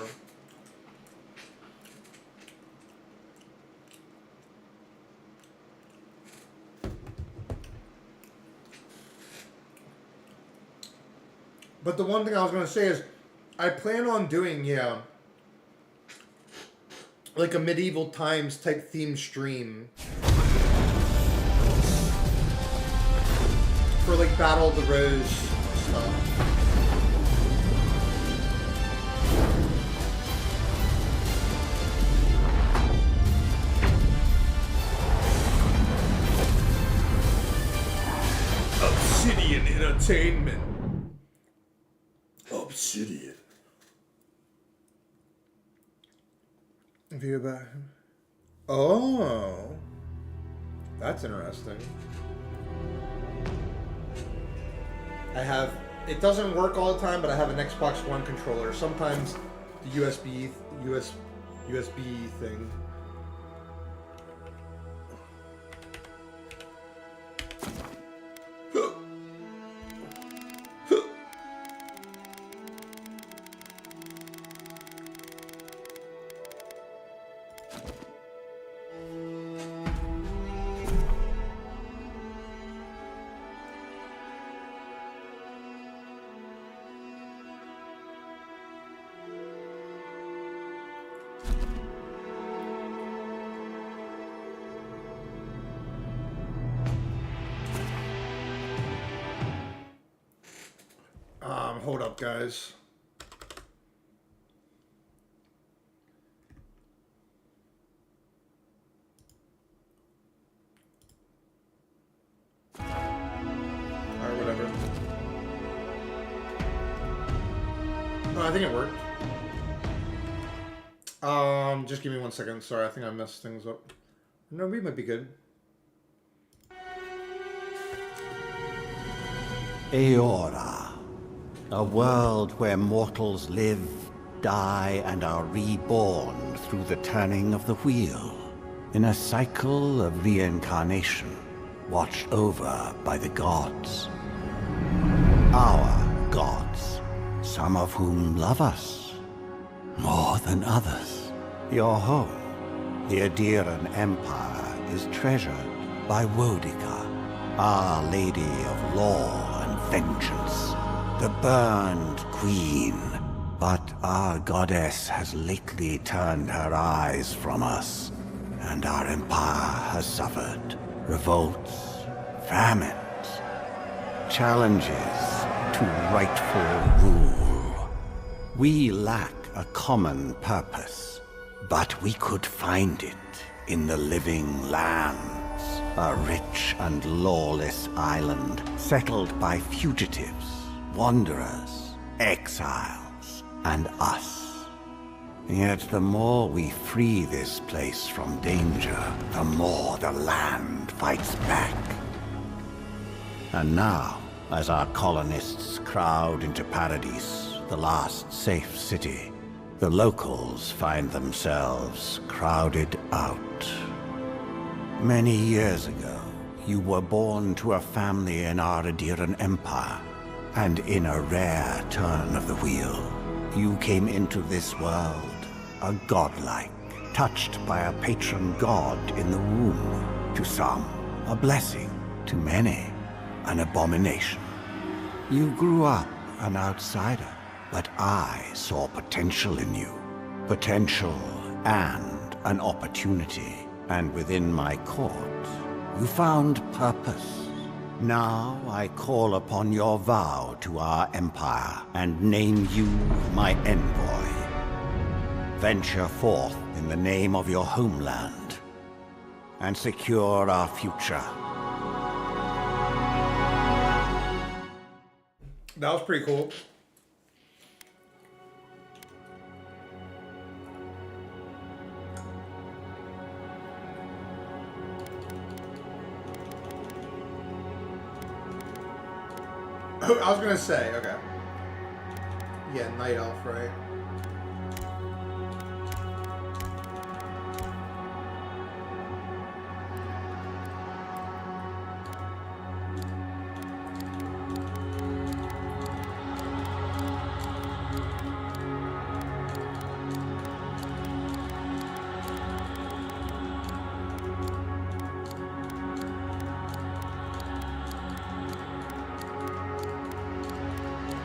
But the one thing I was going to say is, I plan on doing, like a medieval times type theme stream for like Battle of the Rose stuff. Obsidian Entertainment. Obsidian. View about him. Oh, that's interesting. It doesn't work all the time, but I have an Xbox One controller. Sometimes the USB thing. guys. Alright, whatever. Oh, I think it worked. Just give me 1 second. Sorry, I think I messed things up. No, we might be good. Eora, a world where mortals live, die, and are reborn through the turning of the wheel, in a cycle of reincarnation, watched over by the gods. Our gods, some of whom love us more than others. Your home, the Adiran Empire, is treasured by Wodica, Our Lady of Law and Vengeance, the Burned Queen. But our goddess has lately turned her eyes from us, and our empire has suffered revolts, famines, challenges to rightful rule. We lack a common purpose, but we could find it in the living lands, a rich and lawless island settled by fugitives, wanderers, exiles, and us. Yet the more we free this place from danger, the more the land fights back. And now, as our colonists crowd into Paradise, the last safe city, the locals find themselves crowded out. Many years ago, you were born to a family in our Adiran Empire, and in a rare turn of the wheel, you came into this world a godlike, touched by a patron god in the womb. To some, a blessing; to many, an abomination. You grew up an outsider, but I saw potential in you. Potential and an opportunity. And within my court, you found purpose. Now I call upon your vow to our empire and name you my envoy. Venture forth in the name of your homeland and secure our future. That was pretty cool. I was gonna say, okay. Yeah, Night Elf, right?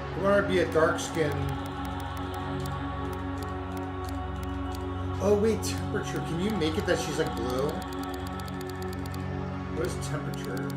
I want to be a dark skin. Oh wait, temperature. Can you make it that she's like blue? What is temperature?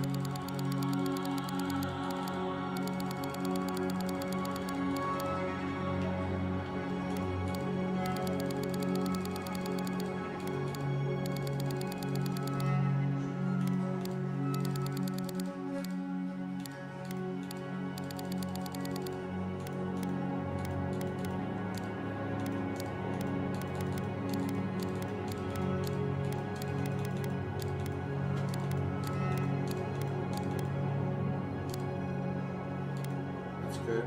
Good.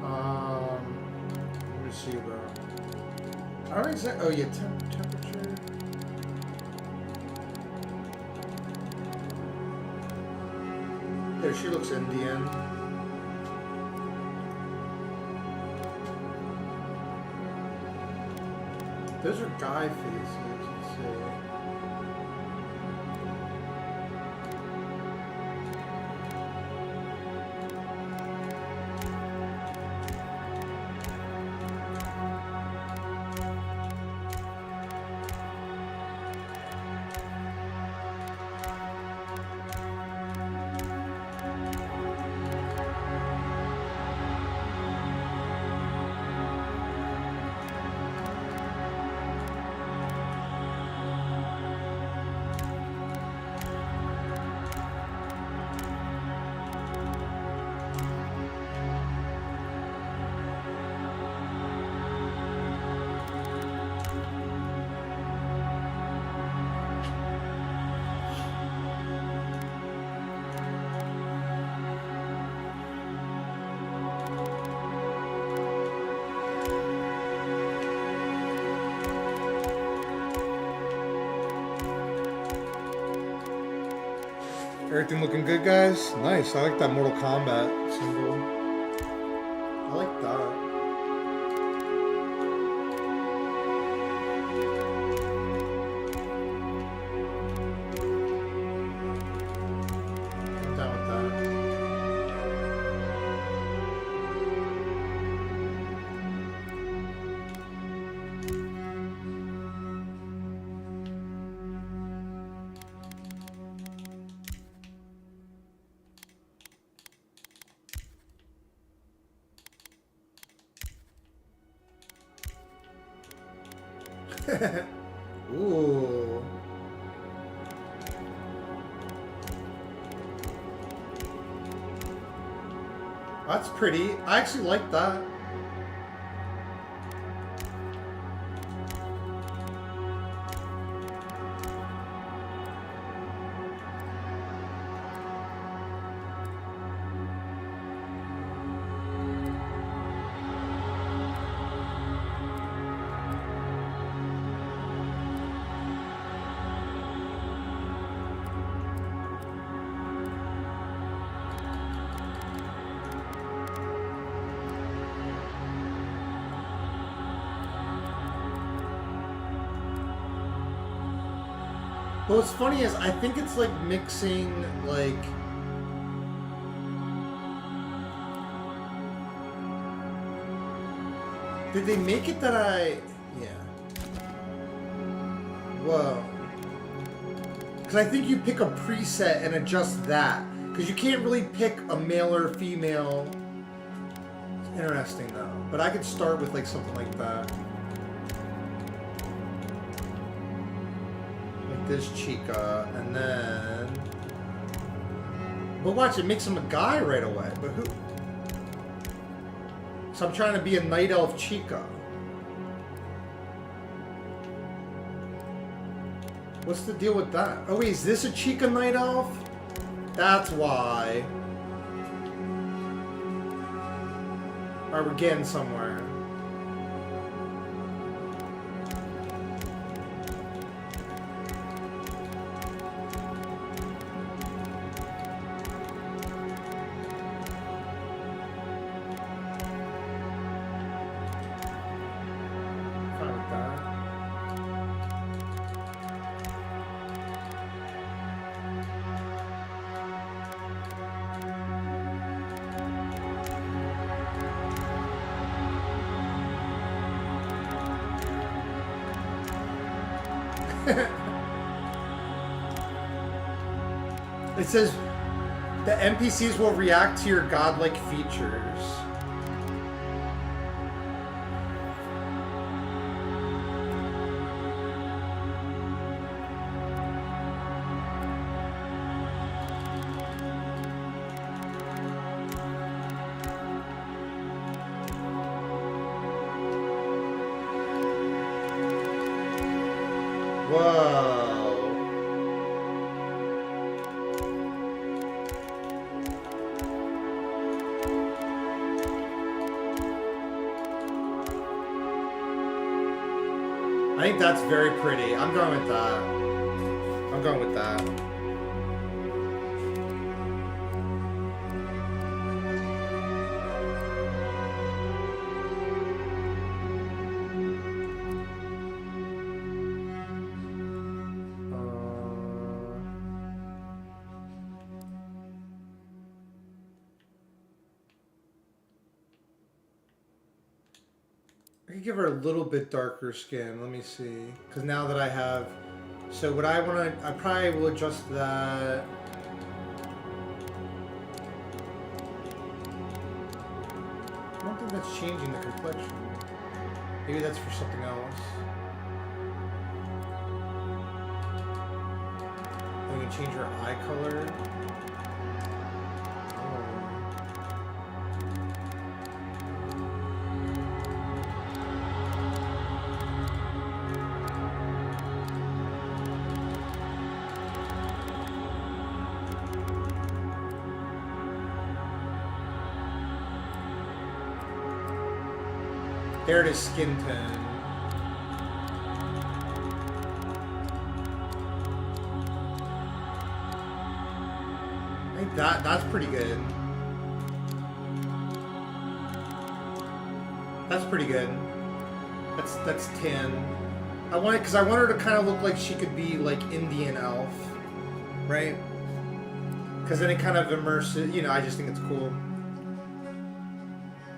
Let me see though. I don't exactly. Oh yeah, temperature. There, she looks Indian. Those are guy faces. Let's see. Everything looking good, guys? Nice. I like that Mortal Kombat symbol. I like that. I'm down with that. Ooh. That's pretty. I actually like that. But what's funny is I think it's like mixing like did they make it that yeah. Whoa. Because I think you pick a preset and adjust that. Because you can't really pick a male or female. It's interesting though. But I could start with like something like that. This Chica, and then... But watch, it makes him a guy right away. But who? So I'm trying to be a Night Elf Chica. What's the deal with that? Oh wait, is this a Chica Night Elf? That's why. Alright, we're getting somewhere. It says the NPCs will react to your godlike features. Whoa. I think that's very pretty. I'm going with that. I'm going with that. I could give her a little bit darker skin. Let me see. Because now that I have... So what I want to... I probably will adjust that. I don't think that's changing the complexion. Maybe that's for something else. We can change her eye color. There it is, skin tone. That's pretty good. That's pretty good. That's 10. I want her to kind of look like she could be like Indian elf, right? Because then it kind of immerses. You know, I just think it's cool.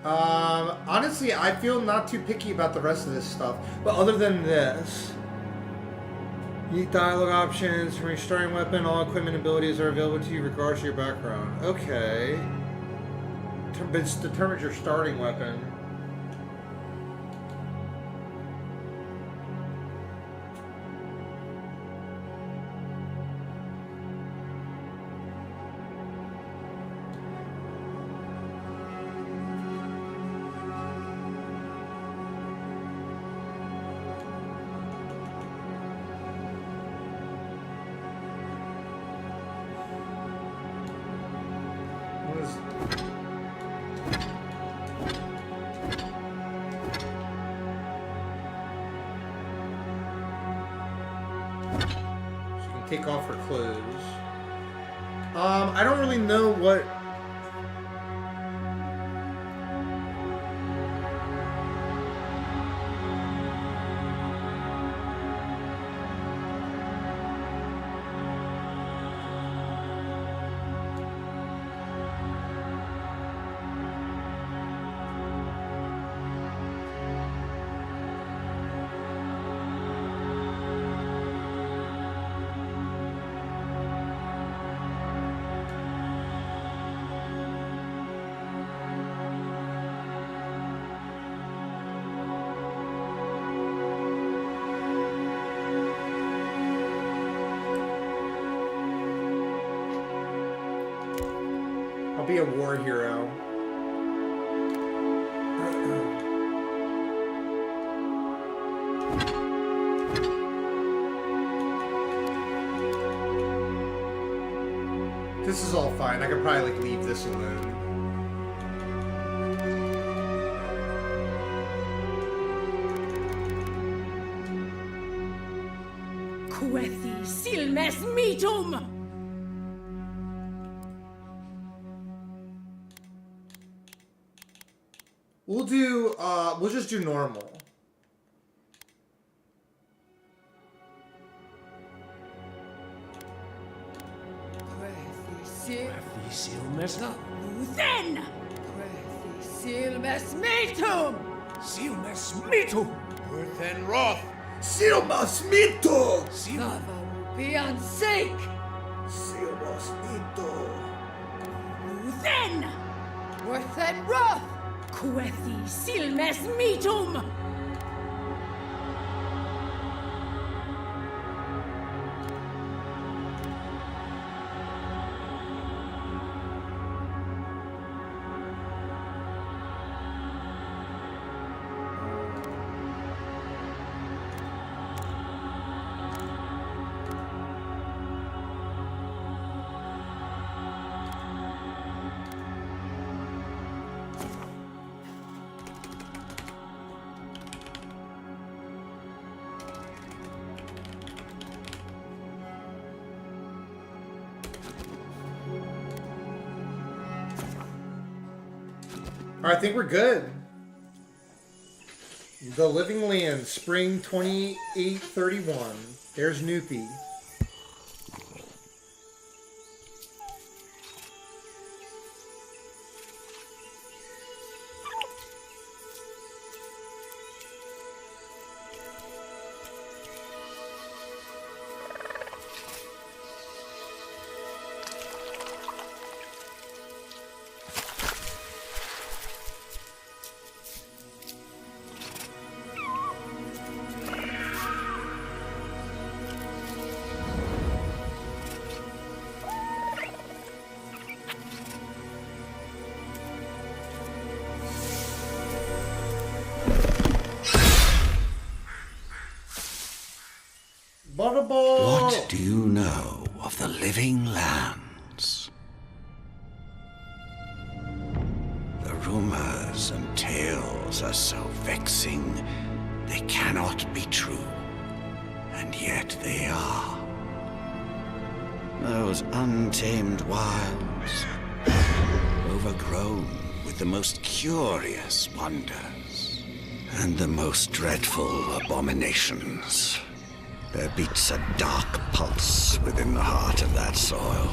Honestly, I feel not too picky about the rest of this stuff. But other than this, unique dialogue options from your starting weapon. All equipment abilities are available to you regardless of your background. Okay. But it determines your starting weapon. Take off her clothes. I don't really know what. Be a war hero. This is all fine. I could probably like leave this alone. Quethi silmes mitum! We'll just do normal. Then! Silmes mitum! Silmes mitum! Earth and Roth! Silmas mito! Sava be unsake! Silmas mito! Then! Worth and Roth! Quethi silmes mitum! Alright, I think we're good. The Living Land, Spring 2831. There's Noopy. What do you know of the living lands? The rumors and tales are so vexing, they cannot be true, and yet they are. Those untamed wilds, overgrown with the most curious wonders and the most dreadful abominations. There beats a dark pulse within the heart of that soil.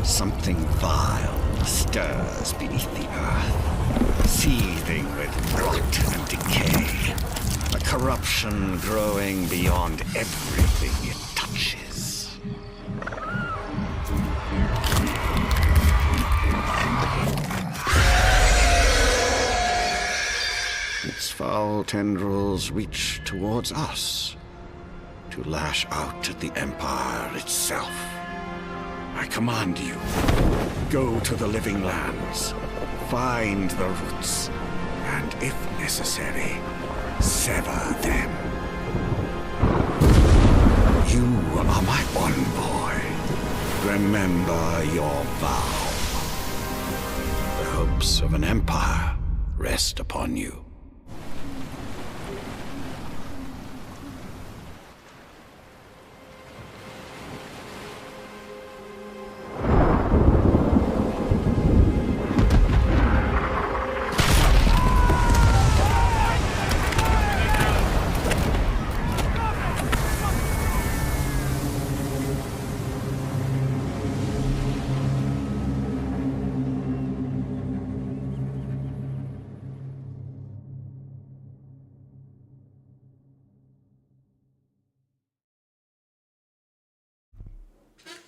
Something vile stirs beneath the earth, seething with rot and decay. A corruption growing beyond everything it touches. Its foul tendrils reach towards us, to lash out at the Empire itself. I command you, go to the living lands, find the roots, and if necessary, sever them. You are my one boy. Remember your vow. The hopes of an empire rest upon you.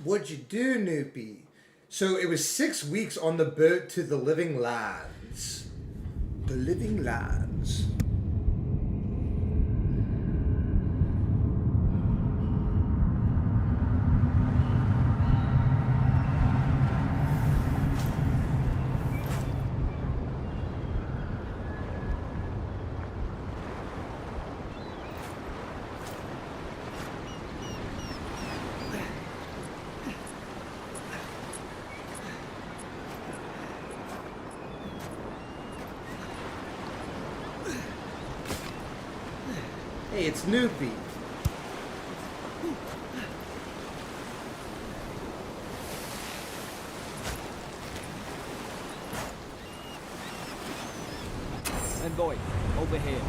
What'd you do, Noopy? So it was 6 weeks on the boat to the Living Lands. The Living Lands. Hey, it's Noopy. Envoy, over here.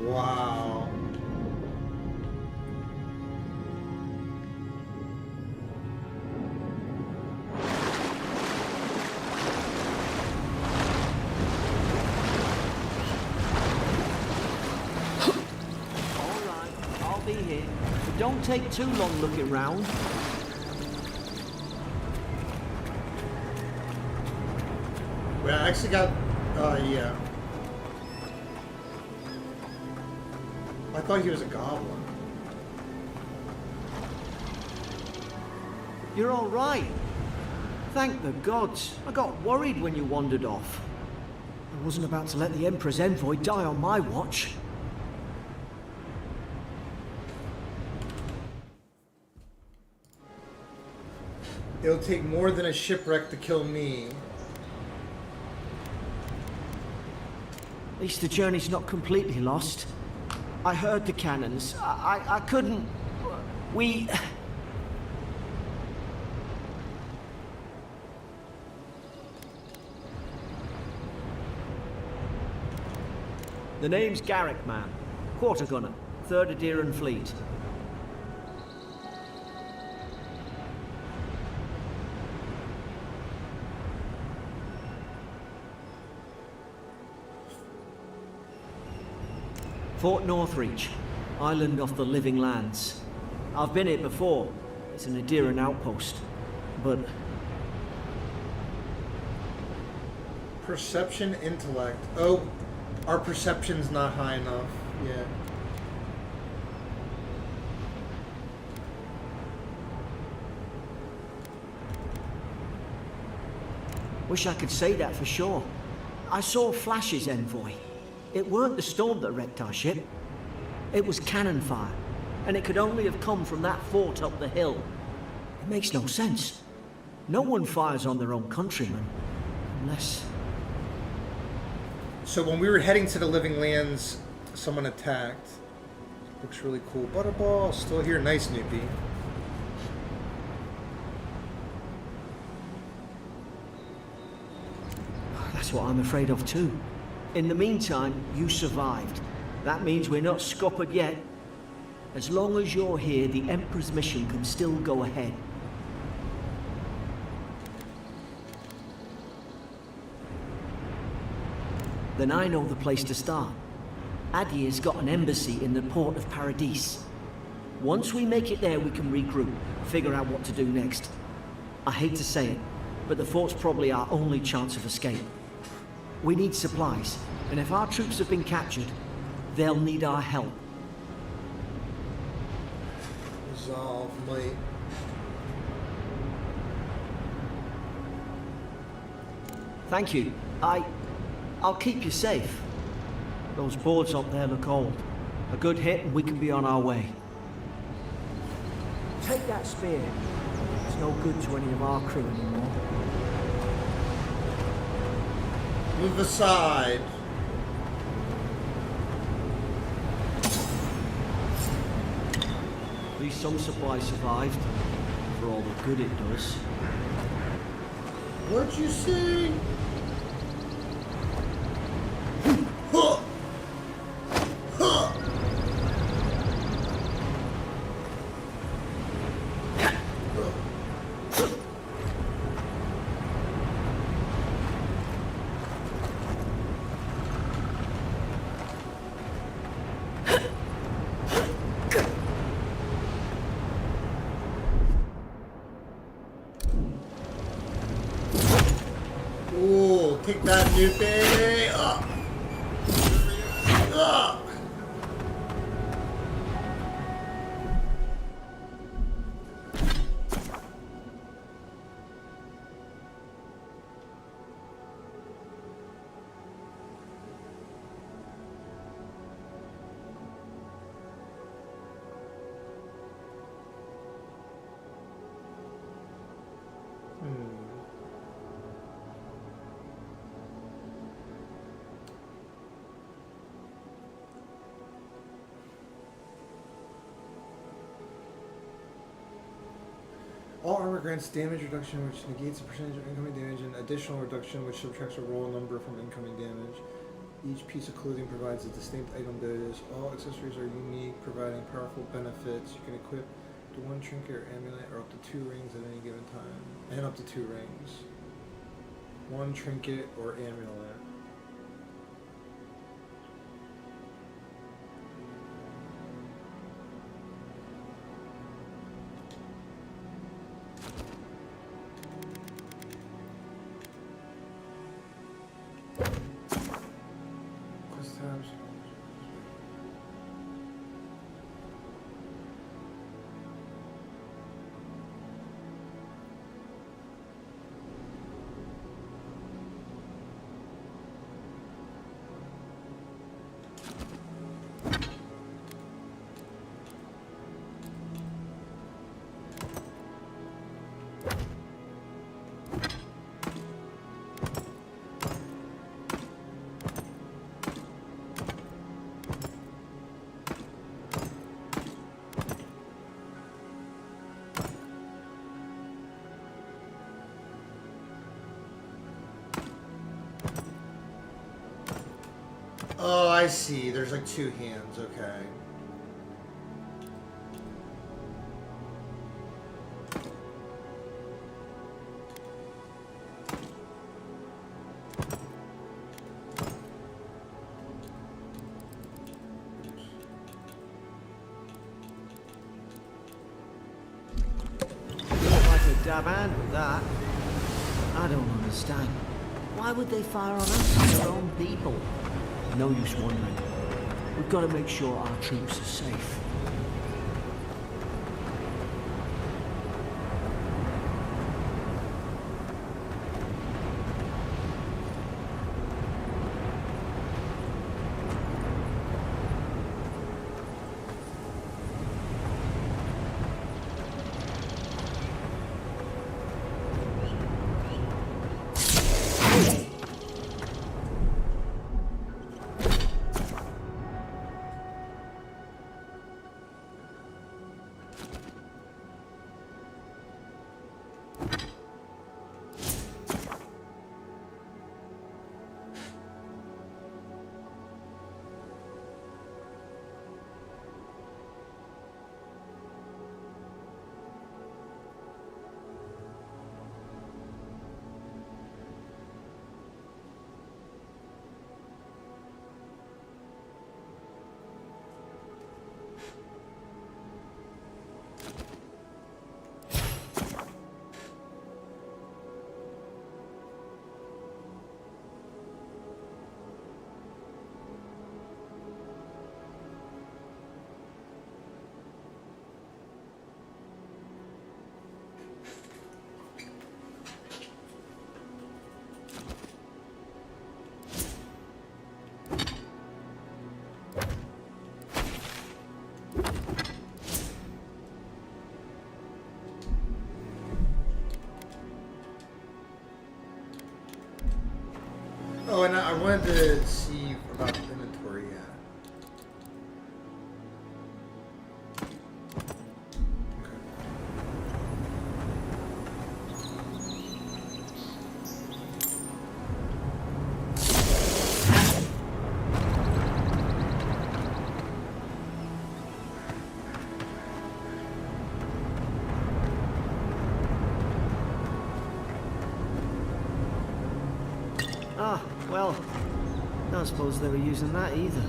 Wow. Alright, I'll be here. But don't take too long looking round. Well, I actually got, yeah. I thought he was a goblin. You're alright. Thank the gods. I got worried when you wandered off. I wasn't about to let the Emperor's envoy die on my watch. It'll take more than a shipwreck to kill me. At least the journey's not completely lost. I heard the cannons. I couldn't... We... The name's Garrick, man. Quarter gunner, 3rd Adheran Fleet. Fort Northreach. Island off the Living Lands. I've been here before. It's an Adiran outpost. But Perception, intellect. Oh, our perception's not high enough. Yeah. wish I could say that for sure. I saw flashes, Envoy. It weren't the storm that wrecked our ship. It was cannon fire, and it could only have come from that fort up the hill. It makes no sense. No one fires on their own countrymen, unless... So when we were heading to the Living Lands, someone attacked. Looks really cool. Butterball, still here. Nice, Snoopy. That's what I'm afraid of too. In the meantime, you survived. That means we're not scuppered yet. As long as you're here, the Emperor's mission can still go ahead. Then I know the place to start. Adir's got an embassy in the port of Paradis. Once we make it there, we can regroup, figure out what to do next. I hate to say it, but the fort's probably our only chance of escape. We need supplies, and if our troops have been captured, they'll need our help. Resolve, might. Thank you. I'll keep you safe. Those boards up there look old. A good hit and we can be on our way. Take that spear. It's no good to any of our crew anymore. Move aside. At least some supplies survived. For all the good it does. What'd you say? Huh. Huh. Ooh, kick that Snoopy! Ugh. Ugh. All armor grants damage reduction, which negates a percentage of incoming damage, and additional reduction, which subtracts a roll number from incoming damage. Each piece of clothing provides a distinct item bonus. All accessories are unique, providing powerful benefits. You can equip to one trinket or amulet, or up to 2 rings at any given time. And up to 2 rings. 1 trinket or amulet. Oh, I see. There's like 2 hands. Okay. jab hand with that. I don't understand. Why would they fire on us, their own people? No use wondering. We've got to make sure our troops are safe. Oh, and I wanted to see about the inventory, yeah. Ah, well, don't suppose they were using that either.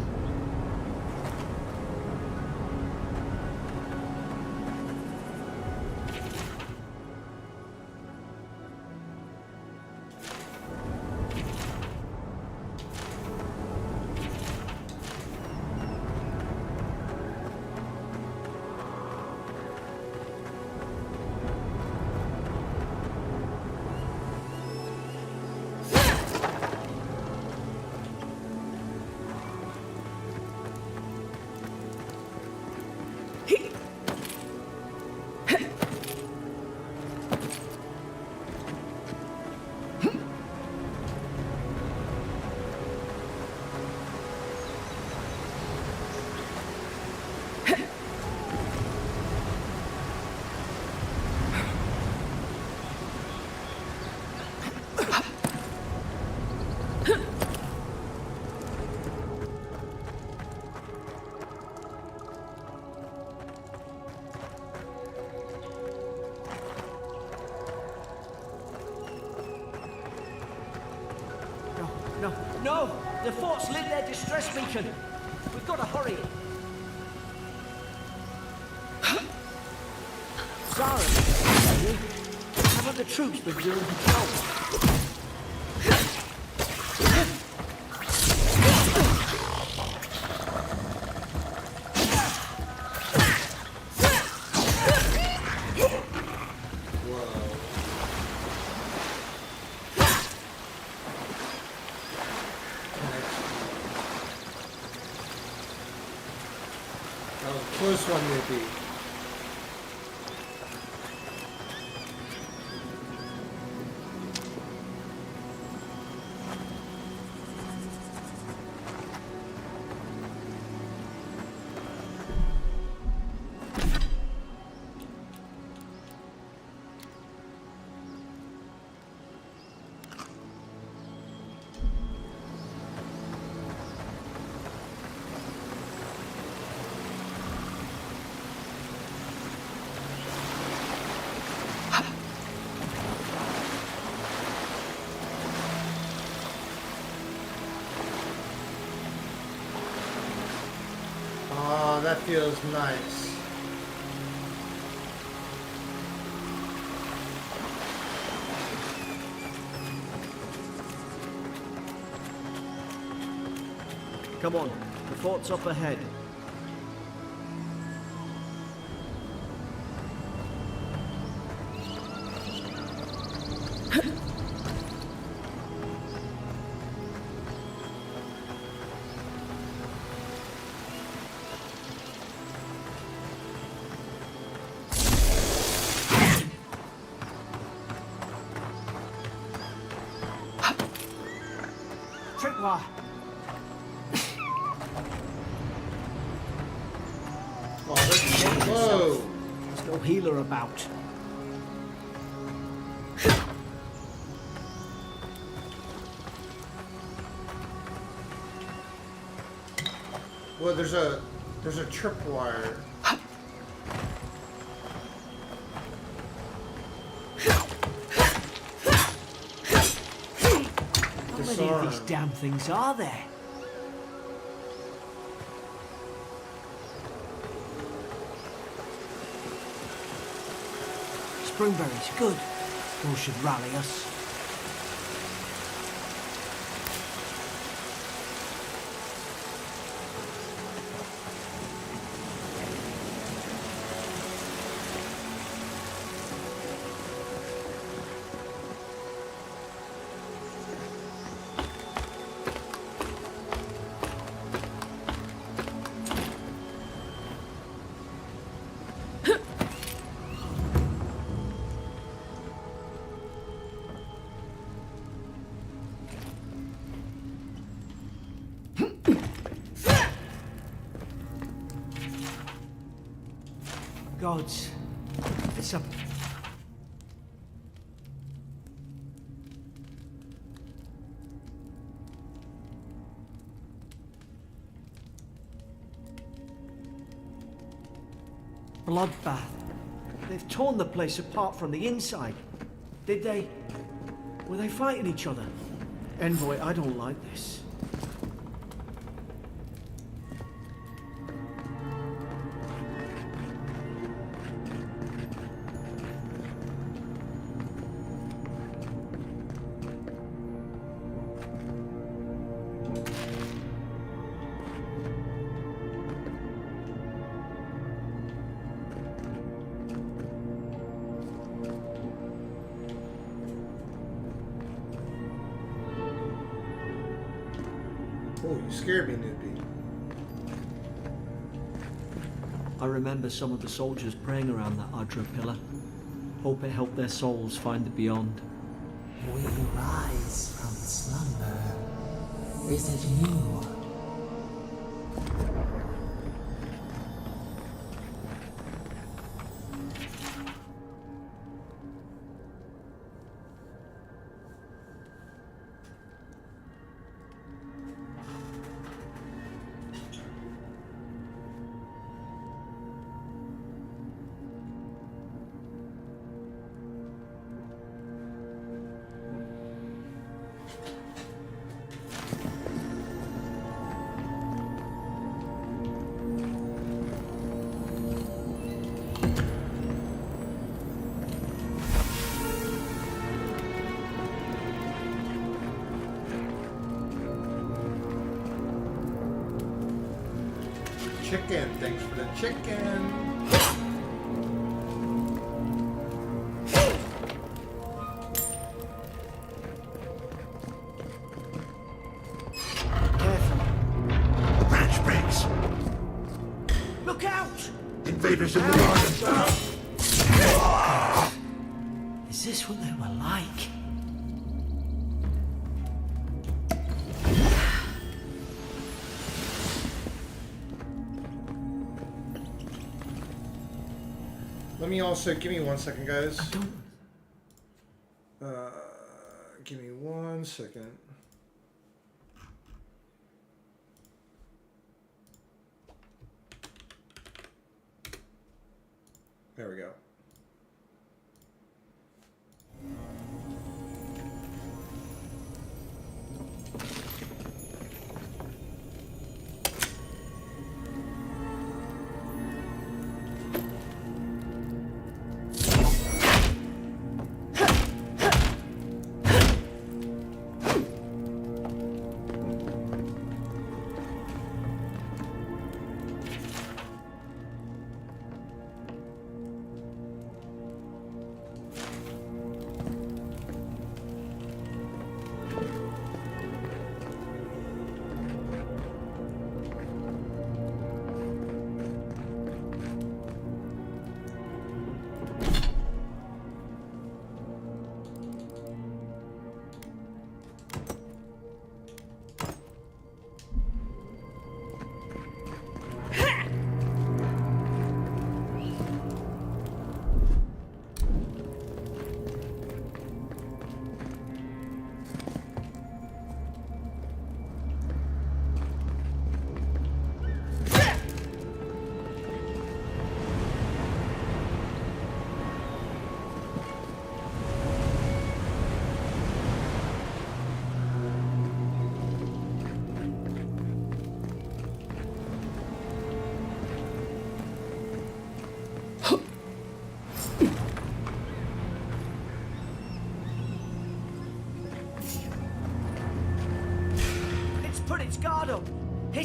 No! The fort's lit their distress beacon! We've got to hurry! Zara, haven't the troops been doing patrol? Close one maybe. That feels nice. Come on, the fort's up ahead. Tripwire. Whoa! There's no healer about. Well, there's a tripwire. How many of these damn things are there? Springberries, good. Those should rally us. Gods, it's a... bloodbath. They've torn the place apart from the inside. Did they? Were they fighting each other? Envoy, I don't like this. Oh, you scared me, newbie. I remember some of the soldiers praying around that Adra pillar. Hope it helped their souls find the beyond. We rise from slumber. Is it you? Chicken, thanks for the chicken. The branch breaks. Look out! Invaders in the garden. Is this what they were like? Let me also, give me 1 second, guys. I don't... Give me 1 second. There we go.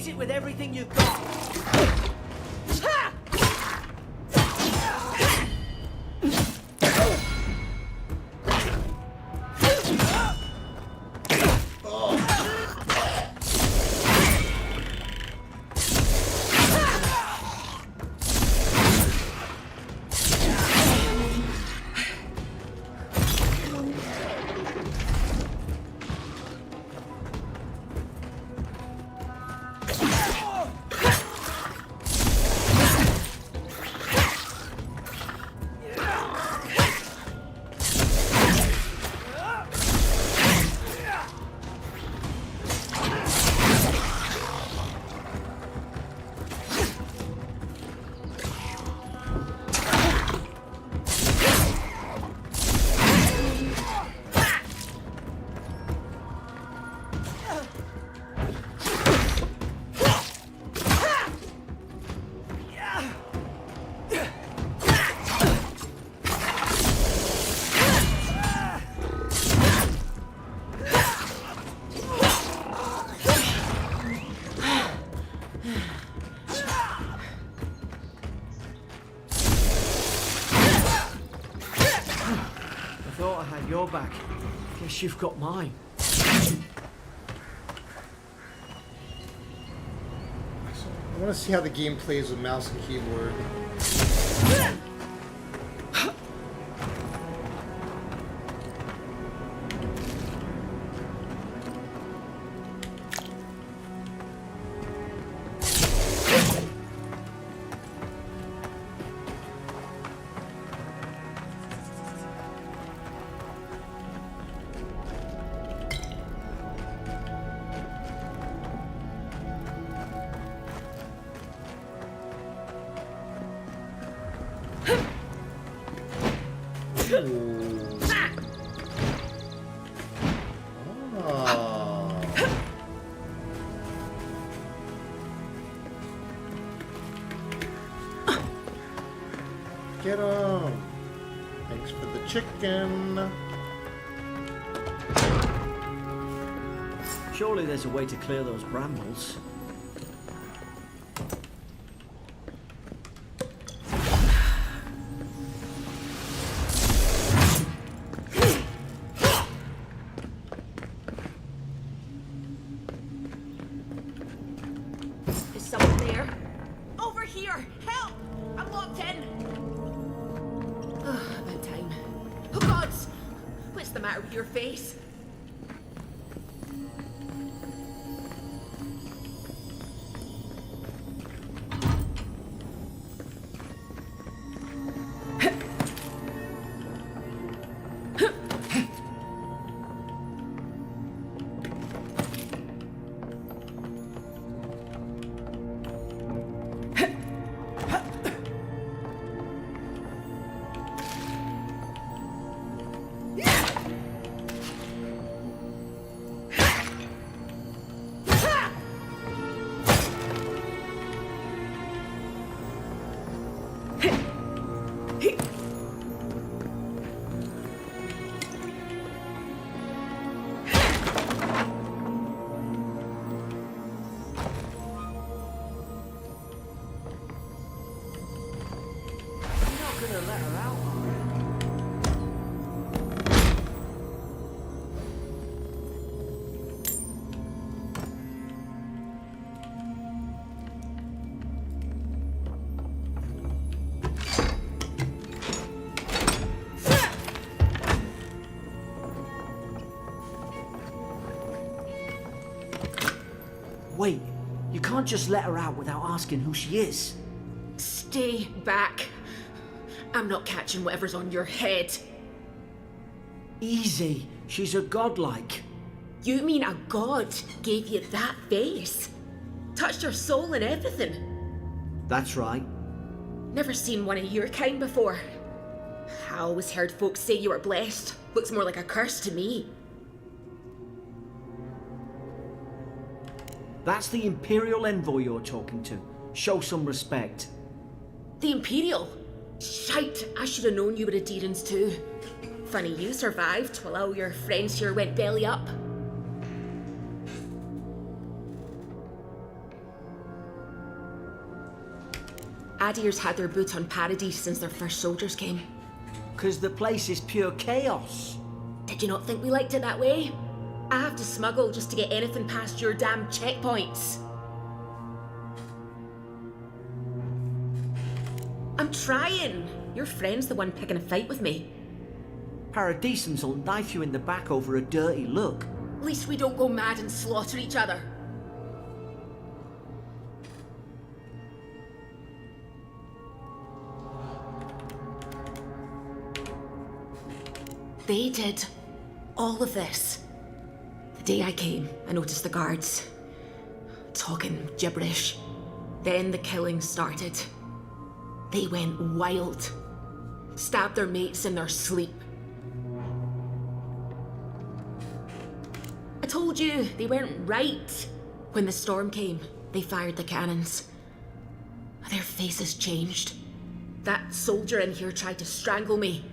Face it with everything you've got. Your back. Guess you've got mine. I want to see how the game plays with mouse and keyboard. Get him! Thanks for the chicken. Surely there's a way to clear those brambles. Is someone there? Over here! Help! I'm locked in! About time. Oh gods! What's the matter with your face? Wait, you can't just let her out without asking who she is. Stay back. I'm not catching whatever's on your head. Easy, she's a godlike. You mean a god gave you that face? Touched your soul and everything? That's right. Never seen one of your kind before. I always heard folks say you were blessed. Looks more like a curse to me. That's the Imperial envoy you're talking to. Show some respect. The Imperial? Shite, I should have known you were a Deerans too. Funny you survived while all your friends here went belly up. Adir's had their boot on Paradise since their first soldiers came. 'Cause the place is pure chaos. Did you not think we liked it that way? I have to smuggle just to get anything past your damn checkpoints. I'm trying. Your friend's the one picking a fight with me. Paradisans will knife you in the back over a dirty look. At least we don't go mad and slaughter each other. They did all of this. The day I came, I noticed the guards talking gibberish. Then the killing started. They went wild. Stabbed their mates in their sleep. I told you, they weren't right. When the storm came, they fired the cannons. Their faces changed. That soldier in here tried to strangle me.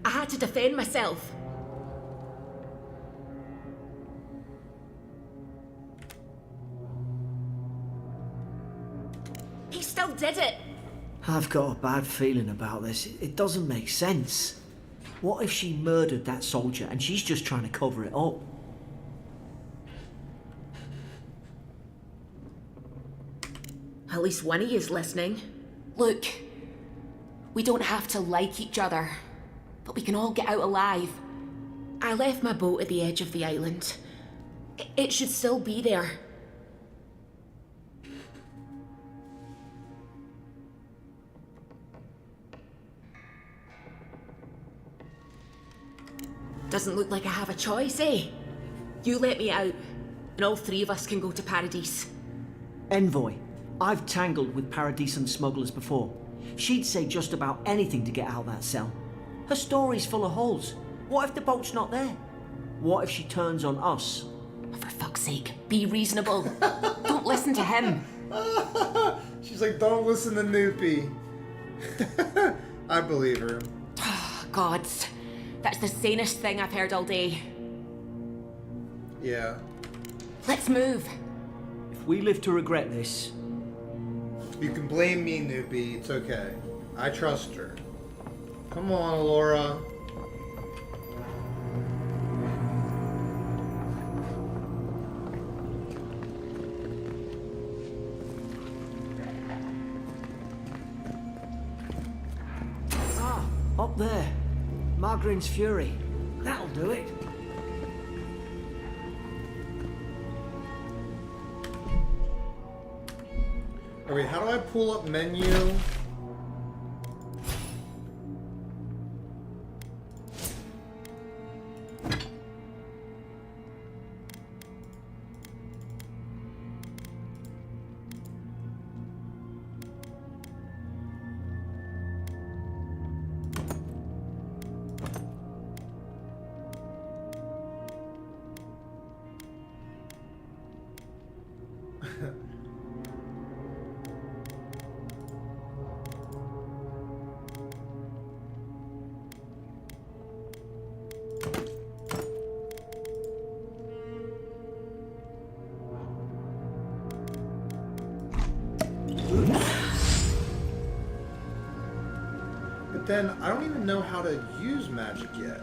I had to defend myself. He still did it. I've got a bad feeling about this. It doesn't make sense. What if she murdered that soldier and she's just trying to cover it up? At least one of you is listening. Look, we don't have to like each other, but we can all get out alive. I left my boat at the edge of the island. It should still be there. Doesn't look like I have a choice, eh? You let me out, and all three of us can go to Paradise. Envoy, I've tangled with Paradisan smugglers before. She'd say just about anything to get out of that cell. Her story's full of holes. What if the boat's not there? What if she turns on us? For fuck's sake, be reasonable. Don't listen to him. She's like, don't listen to Noopy. I believe her. Gods, that's the sanest thing I've heard all day. Yeah. Let's move. If we live to regret this... You can blame me, Noopy. It's okay. I trust her. Come on, Laura. Up there. Margarine's Fury. That'll do it. Okay, how do I pull up menu? But then I don't even know how to use magic yet.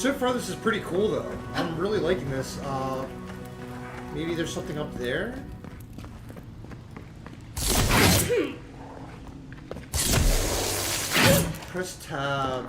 So far, this is pretty cool, though. I'm really liking this. Maybe there's something up there? Press tab.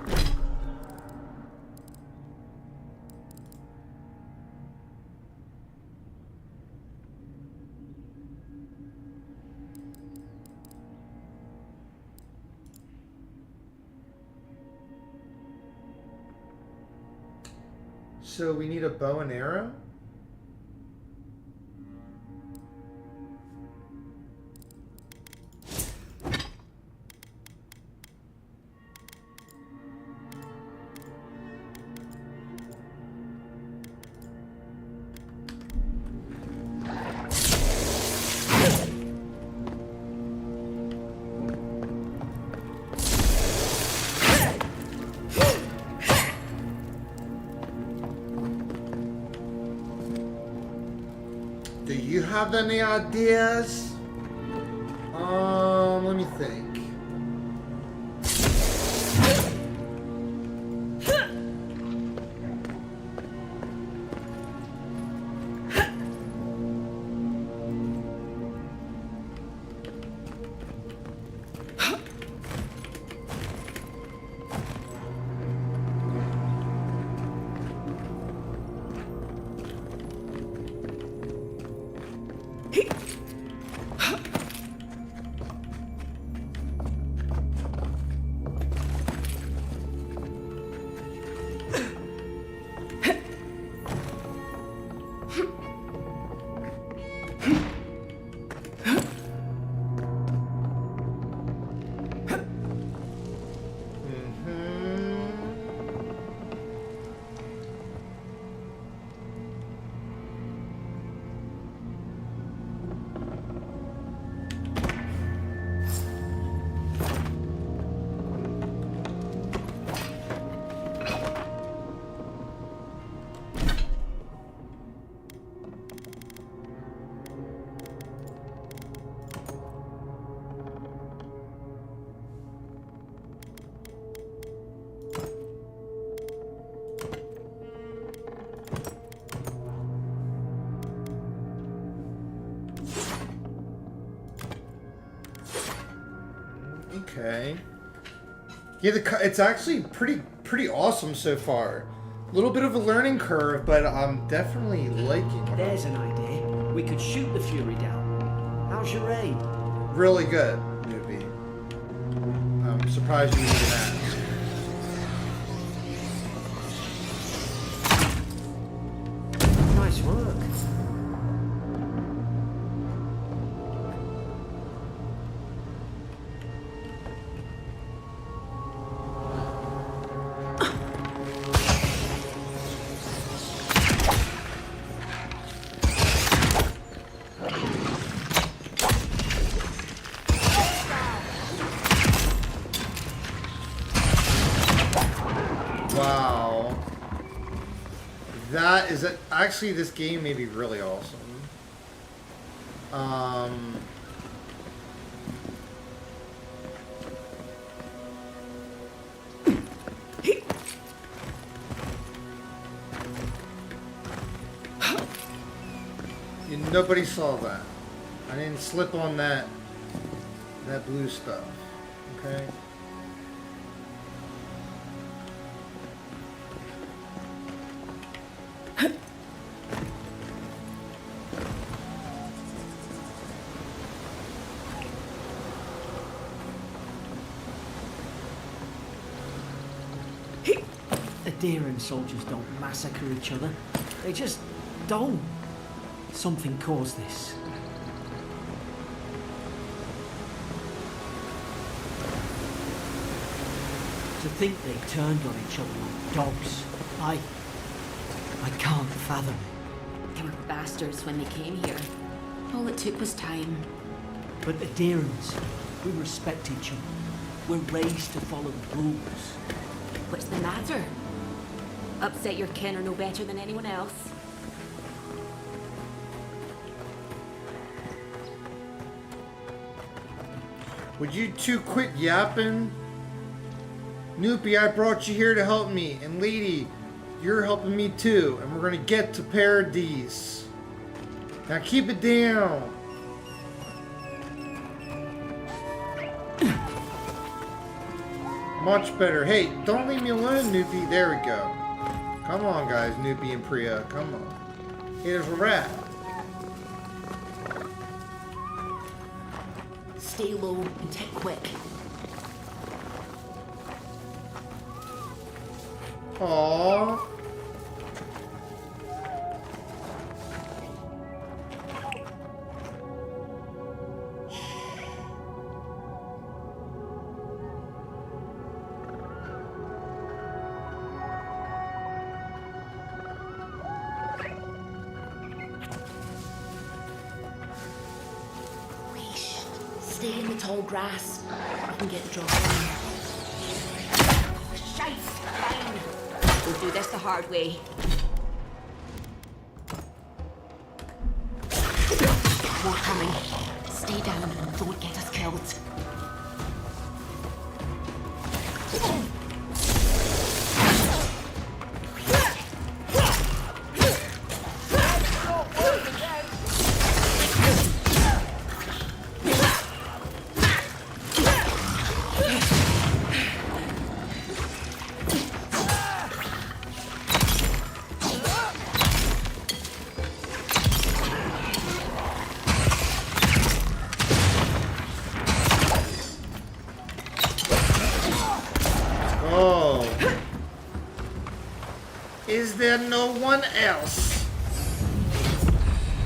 So we need a bow and arrow? Do you have any ideas? Let me think. Okay. Yeah, it's actually pretty awesome so far. A little bit of a learning curve, but I'm definitely liking it. There's an idea. We could shoot the Fury down. How's your aim? Really good, newbie. I'm surprised you even asked. Nice work. Wow. That is actually, this game may be really awesome. Nobody saw that. I didn't slip on that blue stuff. Okay. Adherent soldiers don't massacre each other. They just don't. Something caused this. To think they turned on each other like dogs. I can't fathom it. They were bastards when they came here. All it took was time. But adherents, we respect each other. We're raised to follow the rules. What's the matter? Upset your kin are no better than anyone else. Would you two quit yapping? Noopy, I brought you here to help me. And lady, You're helping me too, and we're gonna get to Paradise. Now keep it down. Much better. Hey, don't leave me alone, Noopy. There we go. Come on, guys, Noopy and Priya. Come on. Hey, there's a rat. Stay low and tick quick. Aww. Stay in the tall grass. You can get the drop in. Shite! Fine. We'll do this the hard way. More coming. Stay down and don't get us killed. Is there no one else?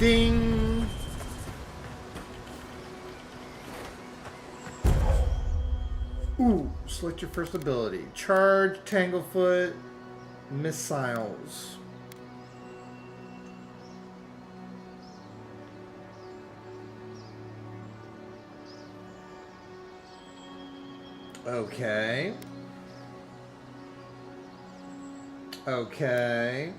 Ding. Ooh, select your first ability. Charge, Tanglefoot, missiles. Okay. Okay.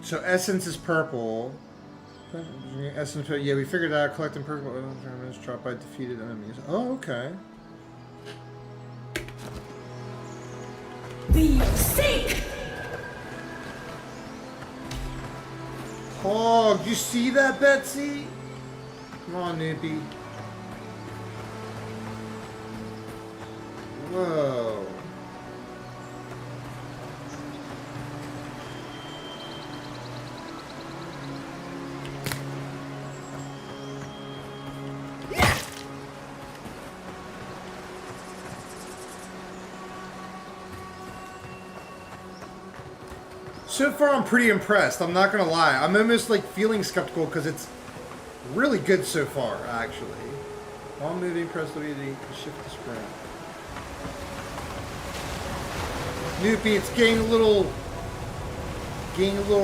So essence is purple. Essence, yeah, we figured out collecting purple elements dropped by defeated enemies. Oh, okay. Be sick! Oh, you see that, Betsy? Come on, Noopy. Whoa. So far, I'm pretty impressed. I'm not gonna lie. I'm almost like feeling skeptical because it's really good so far, actually. While moving, press W to shift the sprint. Noopy, it's getting a little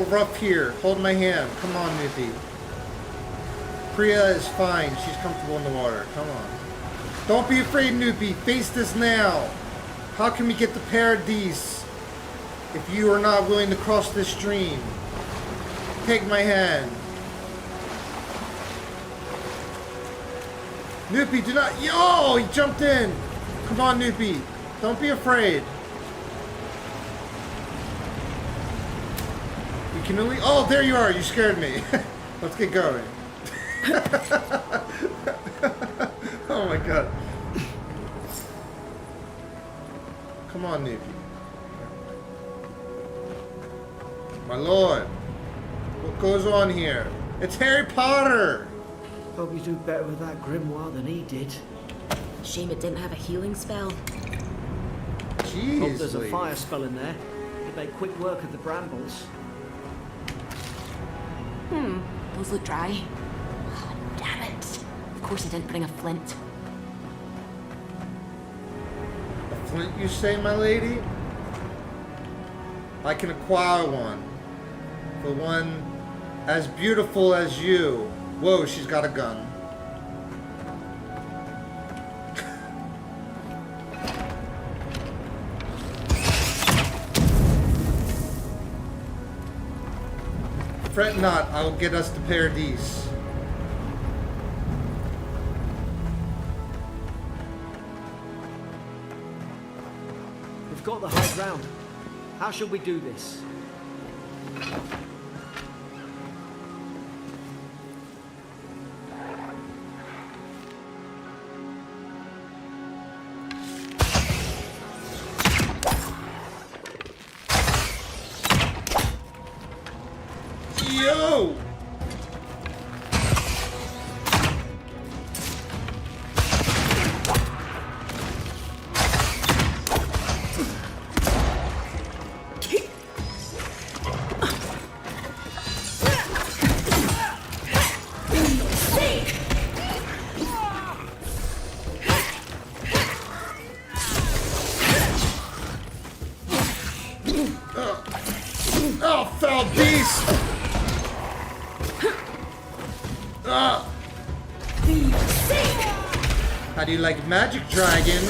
rough here. Hold my hand. Come on, Noopy. Priya is fine. She's comfortable in the water. Come on. Don't be afraid, Noopy. Face this now. How can we get to Paradise if you are not willing to cross this stream? Take my hand. Noopy, do not... Oh, he jumped in. Come on, Noopy. Don't be afraid. You can only... Oh, there you are. You scared me. Let's get going. Oh, my God. Come on, Noopy. My lord, what goes on here? It's Harry Potter! Hope you do better with that grimoire than he did. Shame it didn't have a healing spell. Jeez. Hope there's a lady. fire spell in there. It'd make quick work of the brambles. Those look dry. Oh, damn it. Of course I didn't bring a flint. flint, you say, my lady? I can acquire one. For one as beautiful as you. Whoa, she's got a gun. Fret not, I will get us to Paradise. We've got the high ground. How shall we do this? Yo! Oh, foul beast! How do you like Magic Dragon?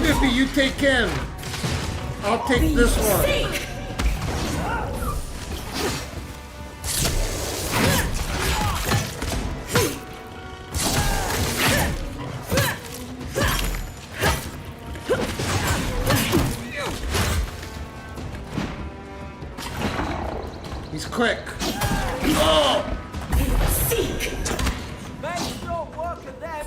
Nippy, you take him. I'll take this one. He's quick. Oh! Make short work of them.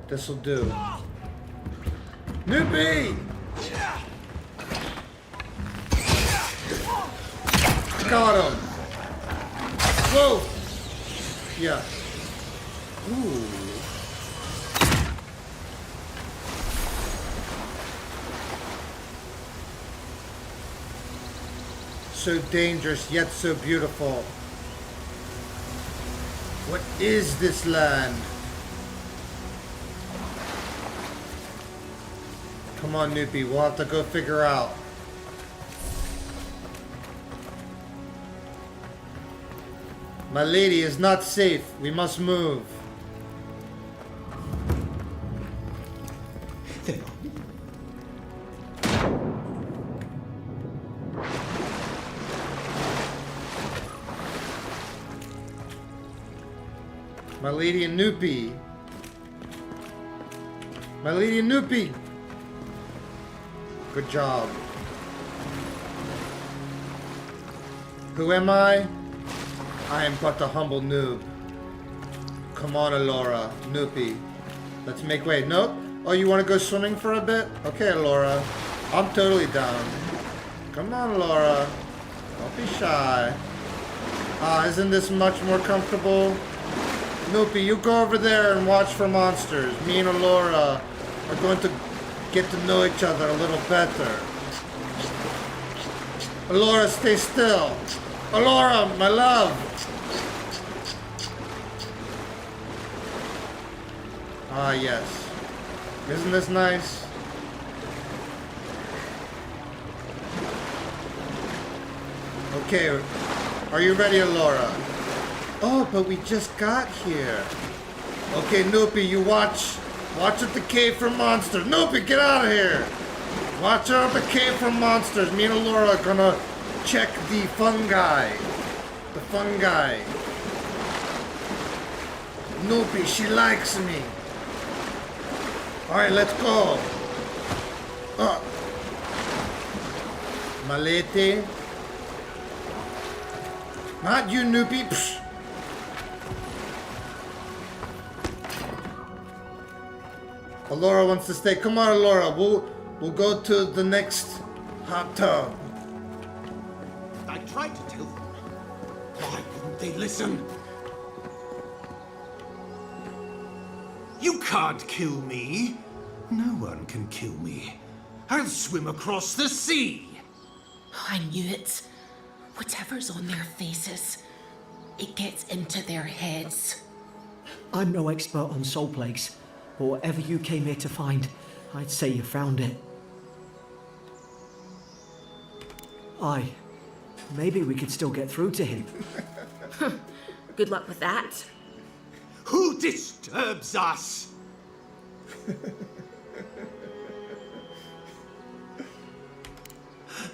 This'll do. Nippy! Got him. Whoa! Yeah. Ooh. So dangerous, yet so beautiful. What is this land? Come on, Noopy, we'll have to go figure out. My lady is not safe. We must move. My lady and Noopy. My lady and Noopy. Good job. Who am I? I am but a humble noob. Come on, Alora, Noopy. Let's make way. Nope. Oh, you want to go swimming for a bit? Okay, Alora. I'm totally down. Come on, Alora. Don't be shy. Isn't this much more comfortable? Noopy, you go over there and watch for monsters. Me and Alora are going to get to know each other a little better. Alora, stay still. Alora, my love. Ah, yes. Isn't this nice? Okay, are you ready, Alora? Oh, but we just got here. Okay, Noopy, you watch. Watch at the cave for monsters. Noopy, get out of here. Watch out at the cave for monsters. Me and Alora are gonna check the fungi. The fungi. Noopy, she likes me. Alright, let's go. Malete. Not you, Noopy. Psh. Alora wants to stay. Come on, Alora. We'll go to the next hot tub. I tried to tell them. Why wouldn't they listen? You can't kill me. No one can kill me. I'll swim across the sea. I knew it. Whatever's on their faces, it gets into their heads. I'm no expert on soul plagues, but whatever you came here to find, I'd say you found it. Aye. Maybe we could still get through to him. Good luck with that. Who disturbs us?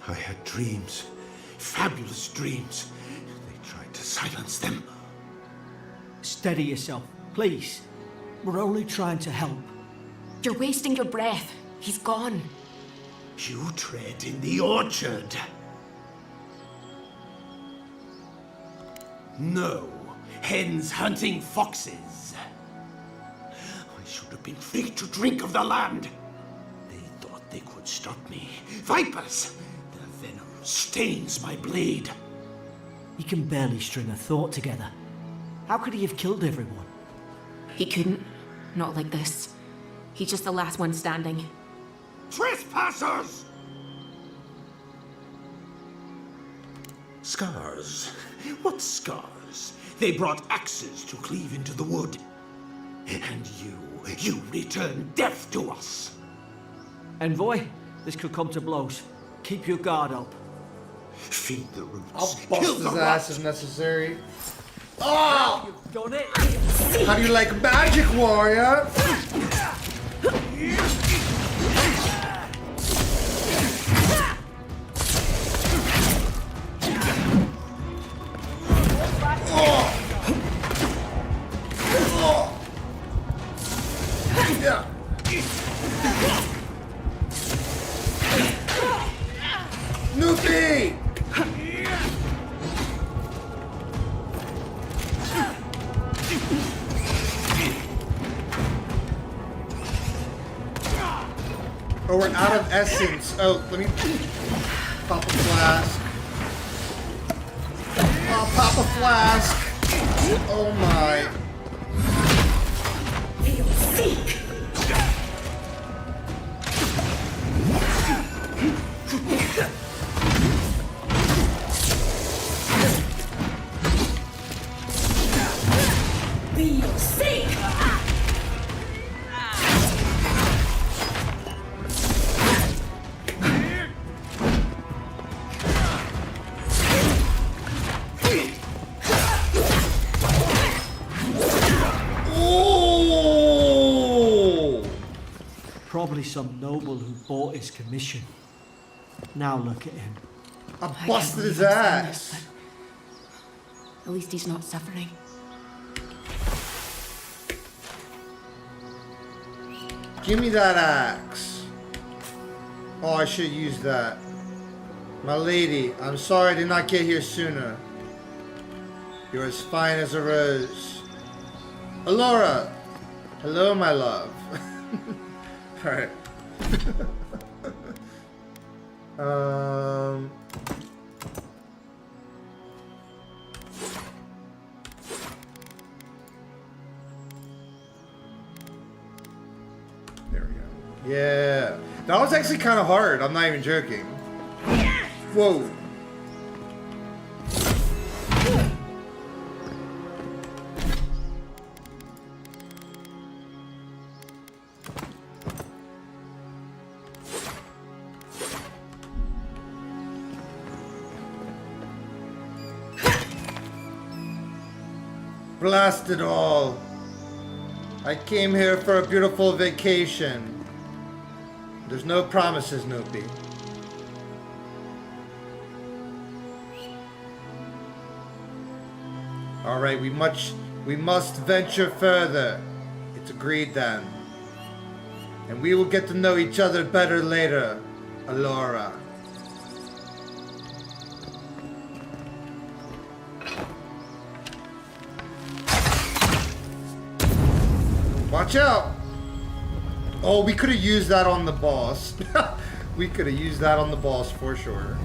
I had dreams. Fabulous dreams. They tried to silence them. Steady yourself, please. We're only trying to help. You're wasting your breath. He's gone. You tread in the orchard. No, hens hunting foxes. I should have been free to drink of the land. They thought they could stop me. Vipers! The venom stains my blade. He can barely string a thought together. How could he have killed everyone? He couldn't. Not like this. He's just the last one standing. Trespassers! Scars? What scars? They brought axes to cleave into the wood. And you return death to us. Envoy, this could come to blows. Keep your guard up. Feed the roots. I'll Kill bust the his ass rot. if necessary. Oh! You've done it. How do you like magic, warrior? Yeah. Snoopy! Oh, we're out of essence. Oh, let me pop a flask. Oh, pop a flask. Oh my. Probably some noble who bought his commission. Now look at him. I busted his ass. At least he's not suffering. Give me that axe. Oh, I should use that. My lady, I'm sorry I did not get here sooner. You're as fine as a rose. Alora! Hello, my love. Alright. There we go. Yeah. That was actually kind of hard. I'm not even joking. Whoa. Blast it all. I came here for a beautiful vacation. There's no promises, Noopy. Alright, we must venture further. It's agreed then. And we will get to know each other better later, Alora. Watch out! Oh, we could have used that on the boss. We could have used that on the boss for sure.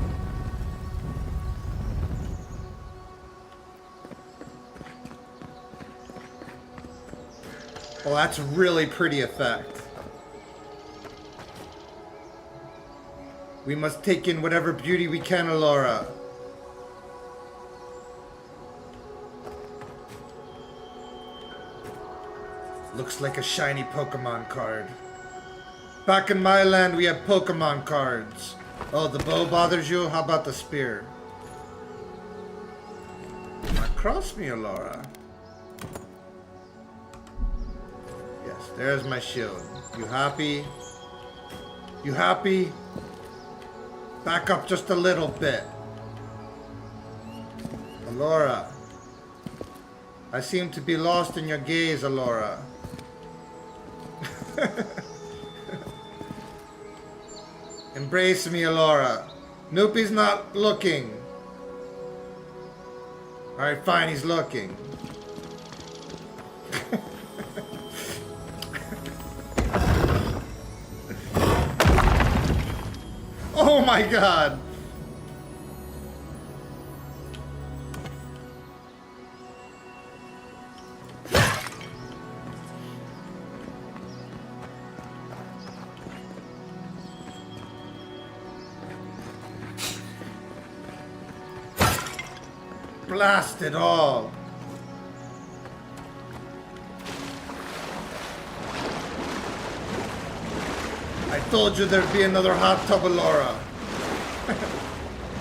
Oh, that's a really pretty effect. We must take in whatever beauty we can, Alora. Looks like a shiny Pokemon card. Back in my land, we have Pokemon cards. Oh, the bow bothers you? How about the spear? Now cross me, Alora. Yes, there's my shield. You happy? You happy? Back up just a little bit. Alora. I seem to be lost in your gaze, Alora. Embrace me, Alora. Noopy's not looking. Alright, fine, he's looking. Oh my god! Blast it all! I told you there'd be another hot tub, Alora.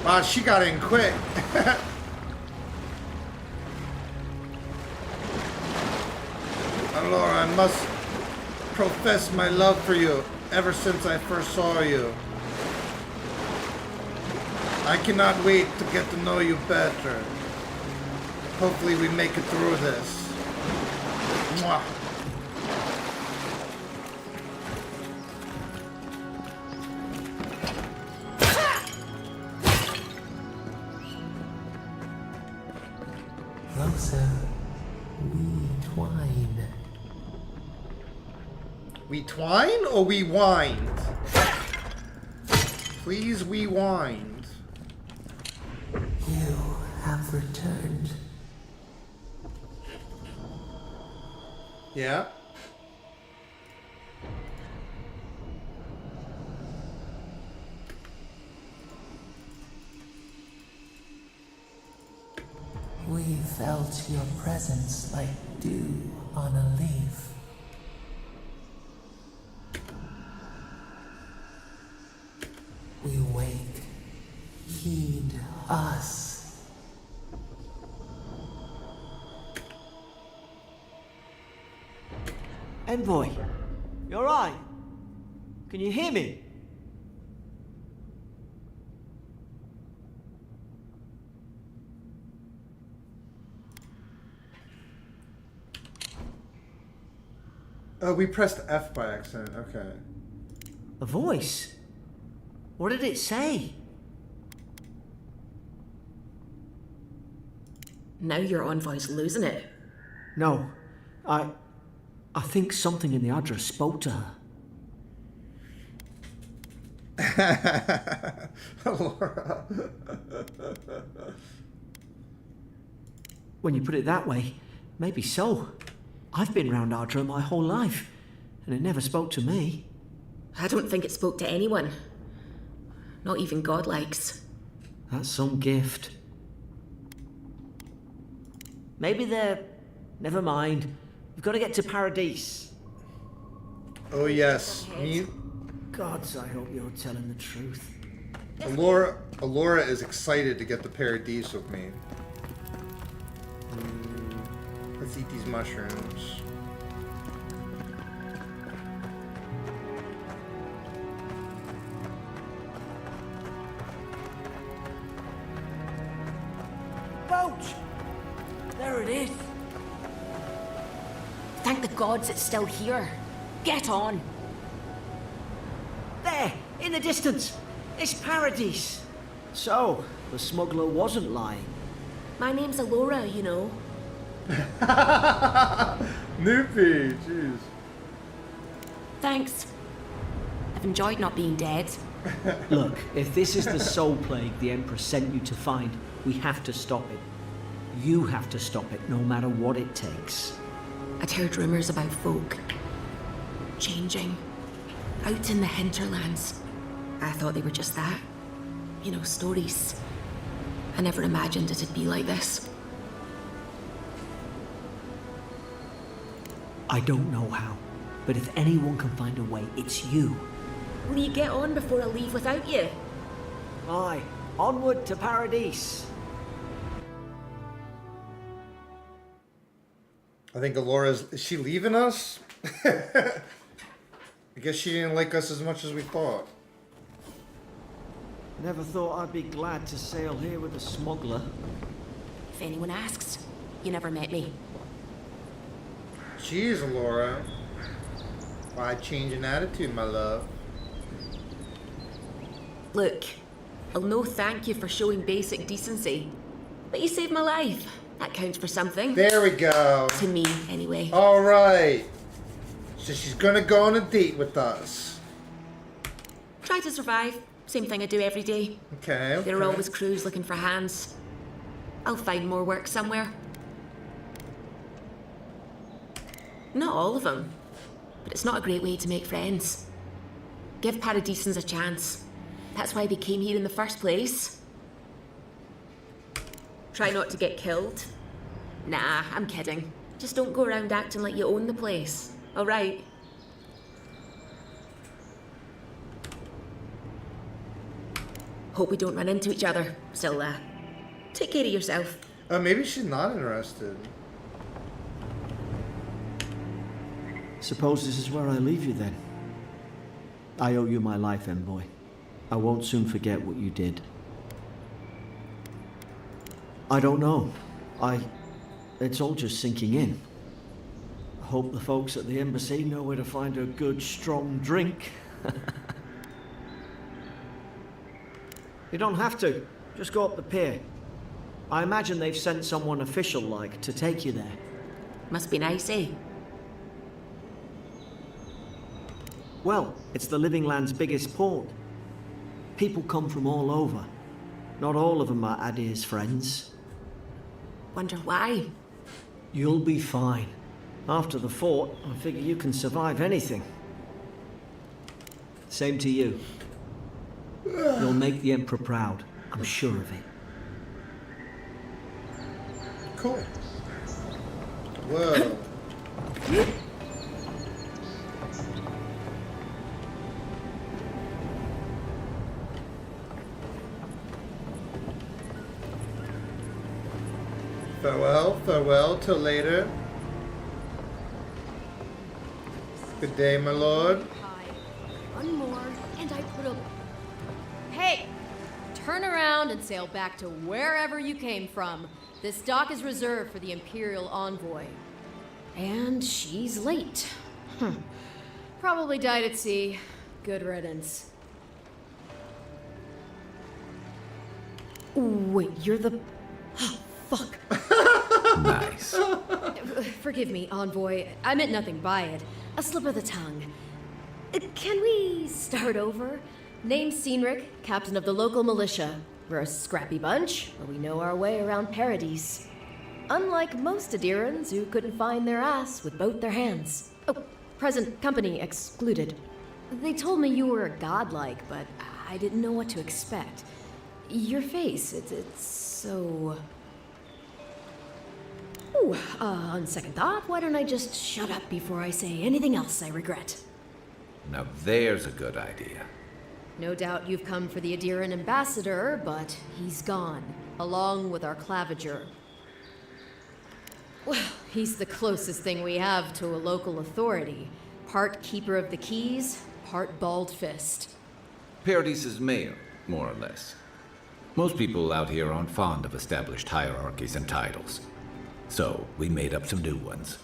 Wow, she got in quick. Alora, I must profess my love for you ever since I first saw you. I cannot wait to get to know you better. Hopefully we make it through this. Mwah. Closer, we twine. We twine or we wind? Please, we wind. You have returned. Yeah? We felt your presence like dew on a leaf. We wake. Heed us. Envoy, you alright? Can you hear me? Oh, we pressed F by accident. Okay. A voice? What did it say? Now your envoy's losing it. No, I think something in the address spoke to her. Laura. When you put it that way, maybe so. I've been round Ardra my whole life, and it never spoke to me. I don't think it spoke to anyone. Not even godlikes. That's some gift. Maybe they're... Never mind. We've got to get to Paradise. Oh yes. Me. Gods, I hope you're telling the truth. Alora is excited to get the Paradise with me. Let's eat these mushrooms. Boat! There it is. Thank the gods it's still here. Get on. There, in the distance. It's Paradise. So, the smuggler wasn't lying. My name's Alora, you know. Noopy, jeez. Thanks. I've enjoyed not being dead. Look, if this is the soul plague the Empress sent you to find, we have to stop it. You have to stop it, no matter what it takes. I'd heard rumours about folk changing out in the hinterlands. I thought they were just that. You know, stories. I never imagined it'd be like this. I don't know how, but if anyone can find a way, it's you. Will you get on before I leave without you? Aye, onward to Paradise. I think Alora's... Is she leaving us? I guess she didn't like us as much as we thought. Never thought I'd be glad to sail here with a smuggler. If anyone asks, you never met me. Jeez, Alora. Why change an attitude, my love? Look, I'll no thank you for showing basic decency. But you saved my life. That counts for something. There we go. To me, anyway. Alright. So she's gonna go on a date with us. Try to survive. Same thing I do every day. Okay. There are always crews looking for hands. I'll find more work somewhere. Not all of them, but it's not a great way to make friends. Give Paradisans a chance. That's why they came here in the first place. Try not to get killed. Nah, I'm kidding. Just don't go around acting like you own the place. All right? Hope we don't run into each other. Still, take care of yourself. Maybe she's not interested. Suppose this is where I leave you then. I owe you my life, envoy. I won't soon forget what you did. I don't know. It's all just sinking in. I hope the folks at the embassy know where to find a good, strong drink. You don't have to. Just go up the pier. I imagine they've sent someone official-like to take you there. Must be nice, eh? Well, it's the Living Land's biggest port. People come from all over. Not all of them are Adir's friends. Wonder why? You'll be fine. After the fort, I figure you can survive anything. Same to you. You'll make the Emperor proud. I'm sure of it. Cool. Whoa. Farewell, farewell, till later. Good day, my lord. One more, and I put a... Hey! Turn around and sail back to wherever you came from. This dock is reserved for the Imperial Envoy. And she's late. Probably died at sea. Good riddance. Wait, you're the... Fuck. Nice. Forgive me, Envoy. I meant nothing by it. A slip of the tongue. Can we start over? Name's Cynric, captain of the local militia. We're a scrappy bunch, but we know our way around Paradise. Unlike most Adirans who couldn't find their ass with both their hands. Oh, present company excluded. They told me you were godlike, but I didn't know what to expect. Your face, it's so... Ooh, on second thought, why don't I just shut up before I say anything else I regret? Now there's a good idea. No doubt you've come for the Adiran ambassador, but he's gone, along with our claviger. Well, he's the closest thing we have to a local authority. Part keeper of the keys, part bald fist. Paradise's mayor, more or less. Most people out here aren't fond of established hierarchies and titles. So, we made up some new ones.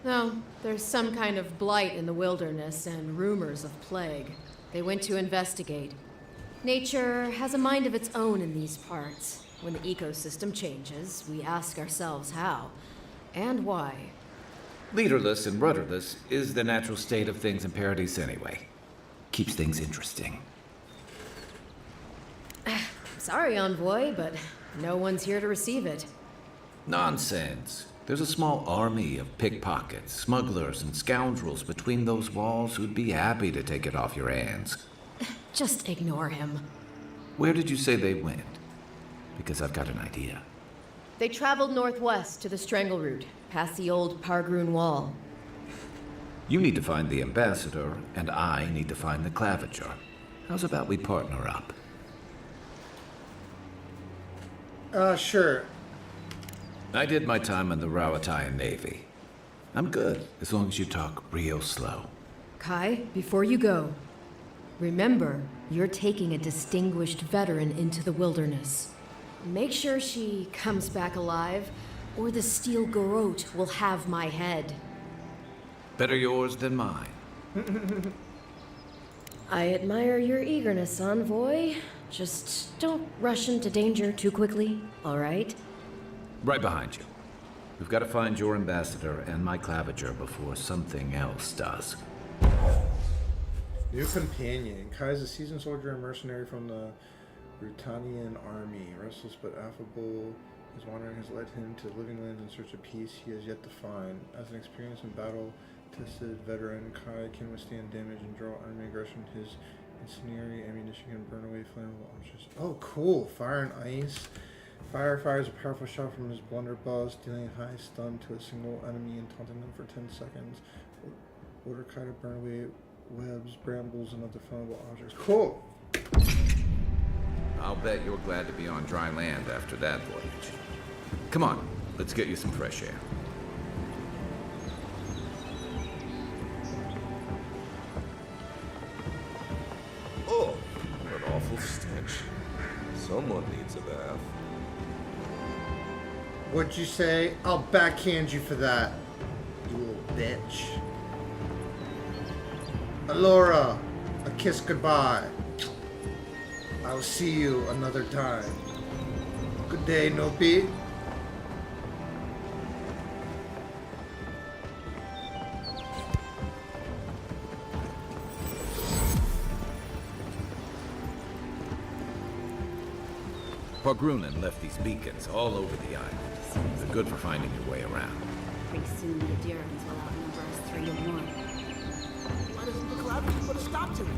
No, there's some kind of blight in the wilderness and rumors of plague. They went to investigate. Nature has a mind of its own in these parts. When the ecosystem changes, we ask ourselves how and why. Leaderless and rudderless is the natural state of things in Paradise anyway. Keeps things interesting. Sorry, Envoy, but no one's here to receive it. Nonsense. There's a small army of pickpockets, smugglers, and scoundrels between those walls who'd be happy to take it off your hands. Just ignore him. Where did you say they went? Because I've got an idea. They traveled northwest to the Strangle Route, past the old Pargroon Wall. You need to find the ambassador, and I need to find the claviger. How's about we partner up? Sure. I did my time in the Rawatayan Navy. I'm good, as long as you talk real slow. Kai, before you go, remember, you're taking a distinguished veteran into the wilderness. Make sure she comes back alive, or the Steel Garrote will have my head. Better yours than mine. I admire your eagerness, Envoy. Just don't rush into danger too quickly, all right? Right behind you. We've got to find your ambassador and my claviger before something else does. New companion. Kai is a seasoned soldier and mercenary from the Rutanian army. Restless but affable, his wandering has led him to living lands in search of peace he has yet to find. As an experienced and battle-tested veteran, Kai can withstand damage and draw enemy aggression. His incendiary ammunition can burn away flammable objects. Oh, cool! Fire and ice. Fire fires a powerful shot from his blunderbuss, dealing a high stun to a single enemy and taunting them for 10 seconds. Order Kai to burn away webs, brambles, and other flammable objects. Cool! I'll bet you're glad to be on dry land after that voyage. Come on, let's get you some fresh air. Oh, what an awful stench. Someone needs a bath. What'd you say? I'll backhand you for that, you little bitch. Alora, a kiss goodbye. I'll see you another time. Good day, Nopi. Pargrunen left these beacons all over the island. They're good for finding your way around. Pretty soon the Adirans will outnumber us 3 to 1. Why doesn't the Claviger put a stop to it?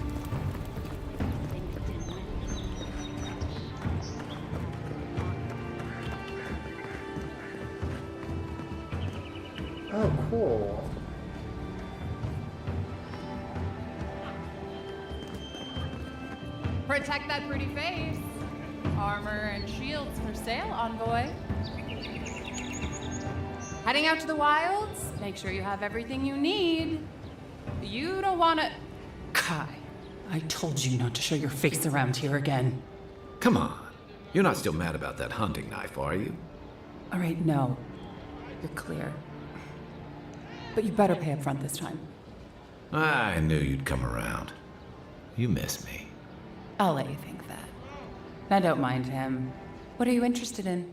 Oh, cool. Protect that pretty face. Armor and shields for sale, Envoy. Heading out to the wilds? Make sure you have everything you need. You don't want to... Kai, I told you not to show your face around here again. Come on. You're not still mad about that hunting knife, are you? All right, no. You're clear. But you better pay up front this time. I knew you'd come around. You miss me. I'll let you think that. Now don't mind him. What are you interested in?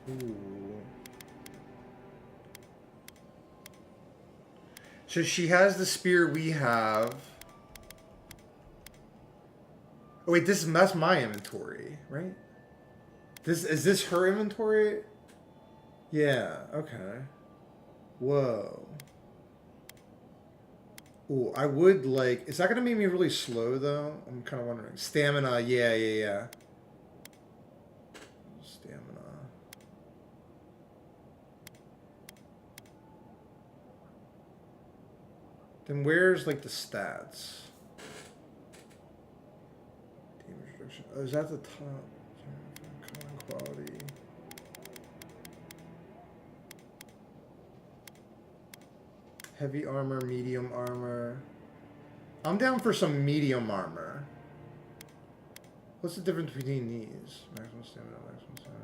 Ooh. So she has the spear we have. Oh wait, that's my inventory, right? Is this her inventory? Yeah, okay. Whoa. Ooh, I would like... Is that going to make me really slow, though? I'm kind of wondering. Stamina, yeah. Stamina. Then where's, like, the stats? Damage reduction. Oh, is that the top? Common quality. Heavy armor, medium armor. I'm down for some medium armor. What's the difference between these? Maximum stamina, maximum stamina.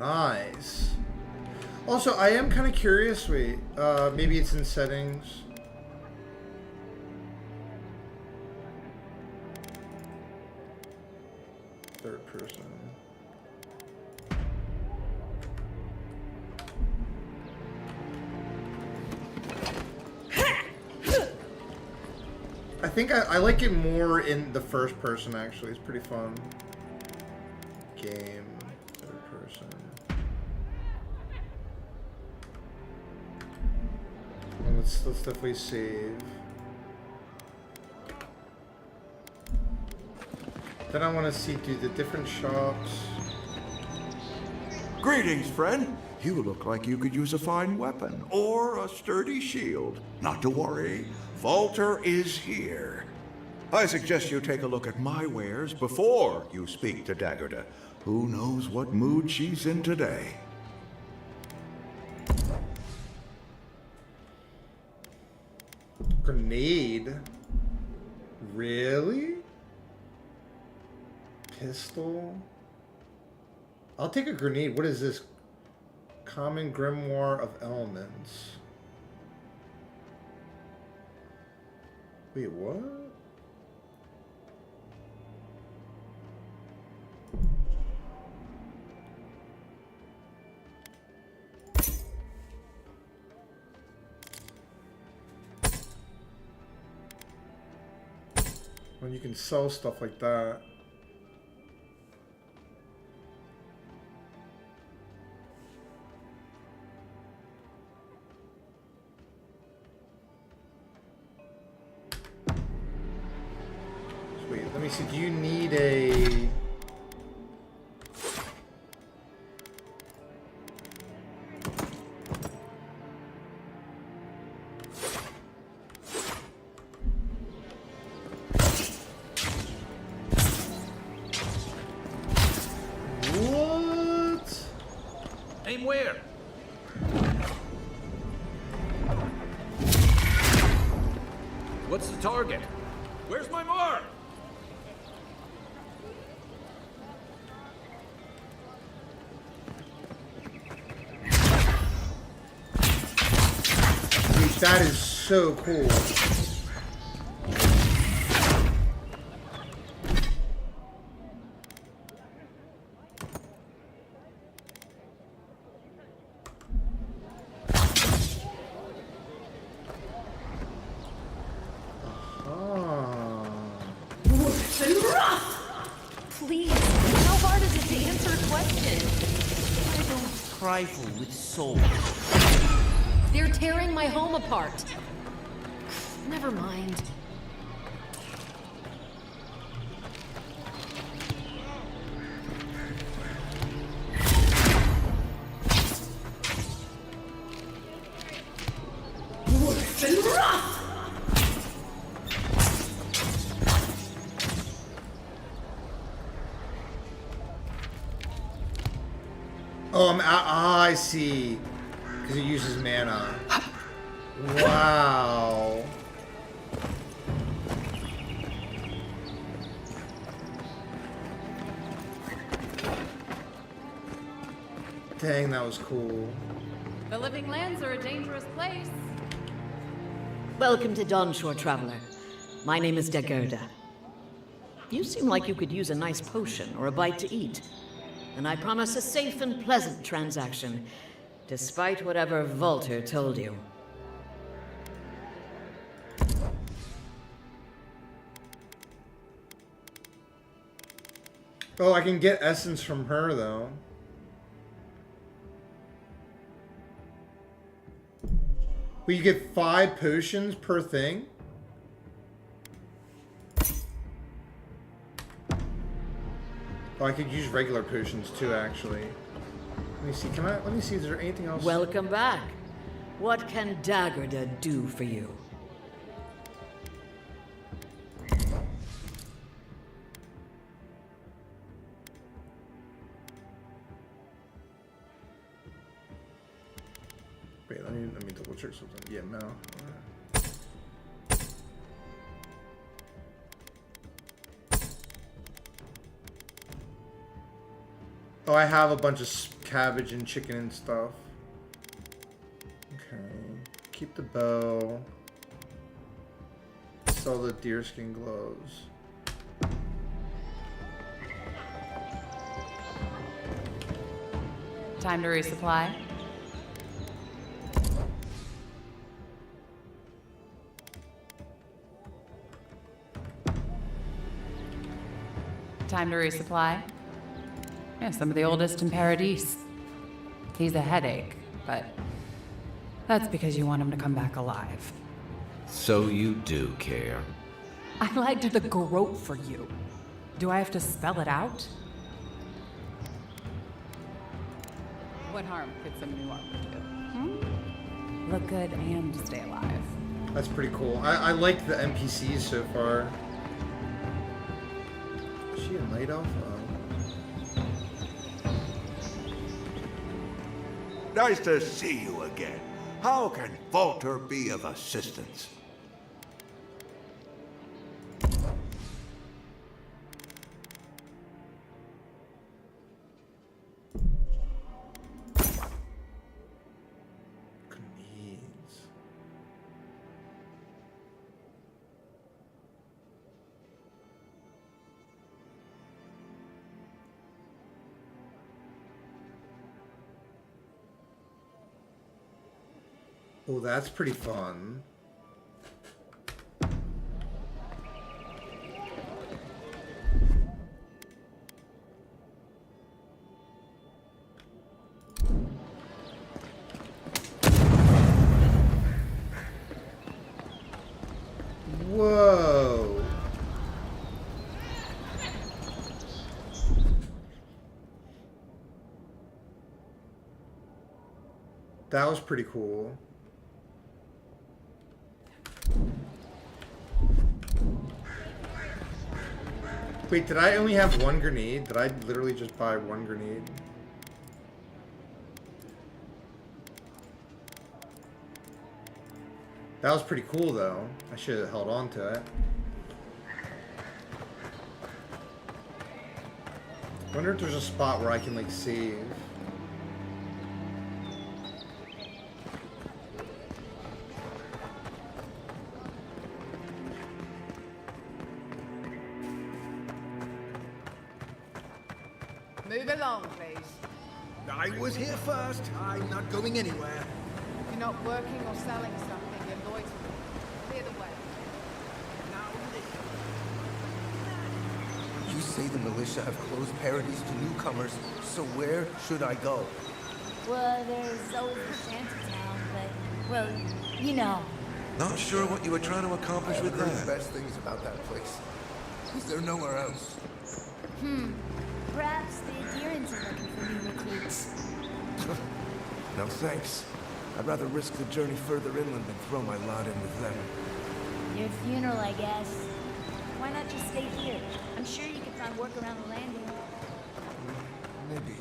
Nice. Also, I am kind of curious. Wait, maybe it's in settings. Third person. I think I like it more in the first person, actually. It's pretty fun. Game, third person. Well, let's definitely save. Then I want to see through the different shops. Greetings, friend. You look like you could use a fine weapon or a sturdy shield. Not to worry, Volter is here. I suggest you take a look at my wares before you speak to Daggerda. Who knows what mood she's in today? Grenade? Really? Pistol? I'll take a grenade. What is this? Common Grimoire of Elements. Wait, what? When you can sell stuff like that. Wait, let me see. Do you need a... What? Aim where? What's the target? Where's my mark? That is so cool. Please, how hard is it to answer a question? I don't trifle with souls. They're tearing my home apart. Never mind. Oh, I see. Because it uses mana. Wow. Dang, that was cool. The living lands are a dangerous place. Welcome to Dawnshore, Traveler. My name is Daggerda. You seem like you could use a nice potion or a bite to eat. And I promise a safe and pleasant transaction, despite whatever Volter told you. Oh, I can get essence from her, though. Well, you get 5 potions per thing? Oh, I could use regular potions too, actually. Let me see. Let me see. Is there anything else? Welcome back. What can Daggerda do for you? Wait, let me double check something. Yeah, no. Alright. Oh, I have a bunch of cabbage and chicken and stuff. Okay. Keep the bow. Sell the deerskin gloves. Time to resupply. Time to resupply. Yeah, some of the oldest in Paradise. He's a headache, but that's because you want him to come back alive. So you do care. I lied to the Garrote for you. Do I have to spell it out? What harm could some new armor do? Hmm? Look good and stay alive. That's pretty cool. I like the NPCs so far. Is she a night elf? Nice to see you again. How can Walter be of assistance? Oh, that's pretty fun. Whoa. That was pretty cool. Wait, did I only have one grenade? Did I literally just buy one grenade? That was pretty cool though. I should have held on to it. Wonder if there's a spot where I can like save. Move along, please. I was here first. I'm not going anywhere. If you're not working or selling something, you're loitering. Clear the way. You say the militia have closed Paradise to newcomers, so where should I go? Well, there's always the shantytown, but, well, you know. Not sure what you were trying to accomplish with I've heard that. the best things about that place. Is there nowhere else? Perhaps the adherents are looking for new recruits. No thanks. I'd rather risk the journey further inland than throw my lot in with them. Your funeral, I guess. Why not just stay here? I'm sure you can find work around the landing. Maybe.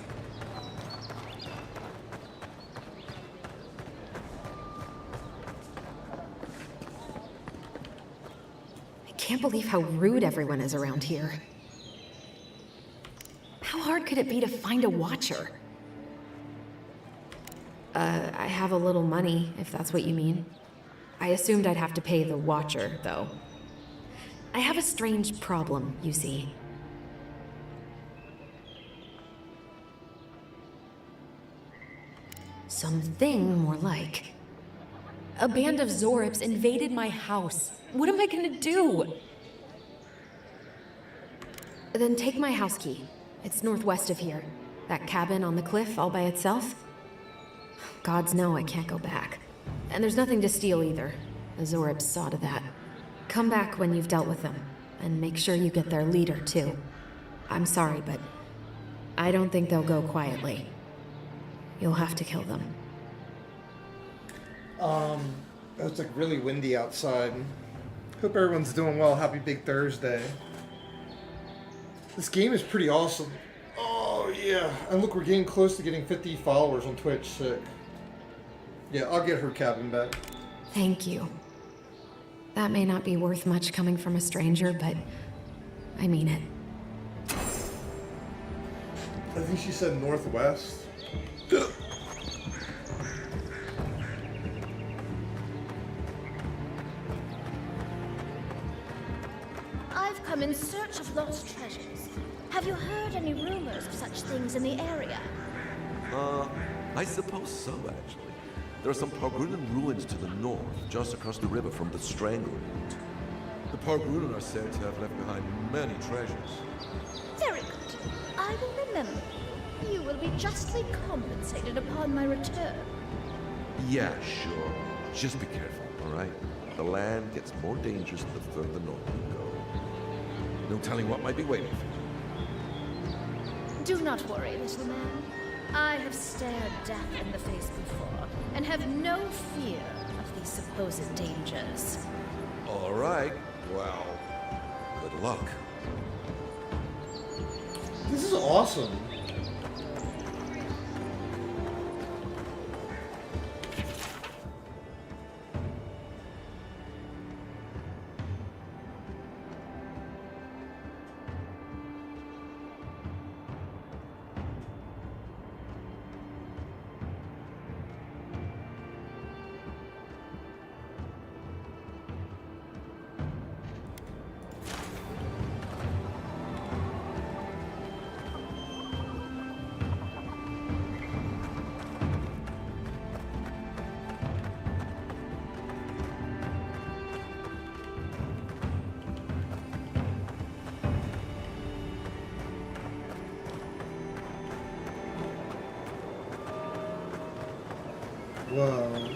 I can't believe how rude everyone is around here. How hard could it be to find a watcher? I have a little money, if that's what you mean. I assumed I'd have to pay the watcher, though. I have a strange problem, you see. Something more like. A band of Zorips invaded my house. What am I gonna do? Then take my house key. It's northwest of here. That cabin on the cliff all by itself. Gods know I can't go back. And there's nothing to steal either. The Zorips saw to that. Come back when you've dealt with them, and make sure you get their leader, too. I'm sorry, but I don't think they'll go quietly. You'll have to kill them. It's like really windy outside. Hope everyone's doing well. Happy Big Thursday. This game is pretty awesome. Oh yeah. And look, we're getting close to getting 50 followers on Twitch. Sick. Yeah, I'll get her cabin back. Thank you. That may not be worth much coming from a stranger, but I mean it. I think she said northwest. I've come in search of lost treasures. Have you heard any rumors of such things in the area? I suppose so, actually. There are some Pargrunan ruins to the north, just across the river from the Stranglehold. The Pargrunan are said to have left behind many treasures. Very good. I will remember you. You will be justly compensated upon my return. Yeah, sure. Just be careful, all right? The land gets more dangerous the further north you go. No telling what might be waiting for you. Do not worry, little man. I have stared death in the face before, and have no fear of these supposed dangers. All right. Well, good luck. This is awesome. Whoa.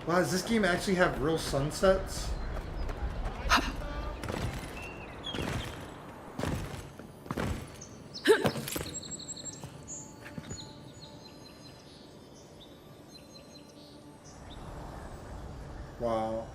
Wow, does this game actually have real sunsets? Wow.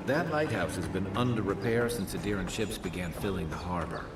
That lighthouse has been under repair since Adiran ships began filling the harbor.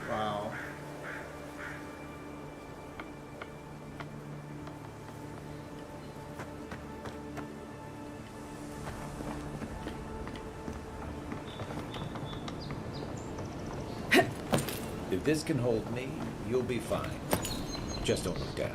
Wow. If this can hold me, you'll be fine. Just don't look down.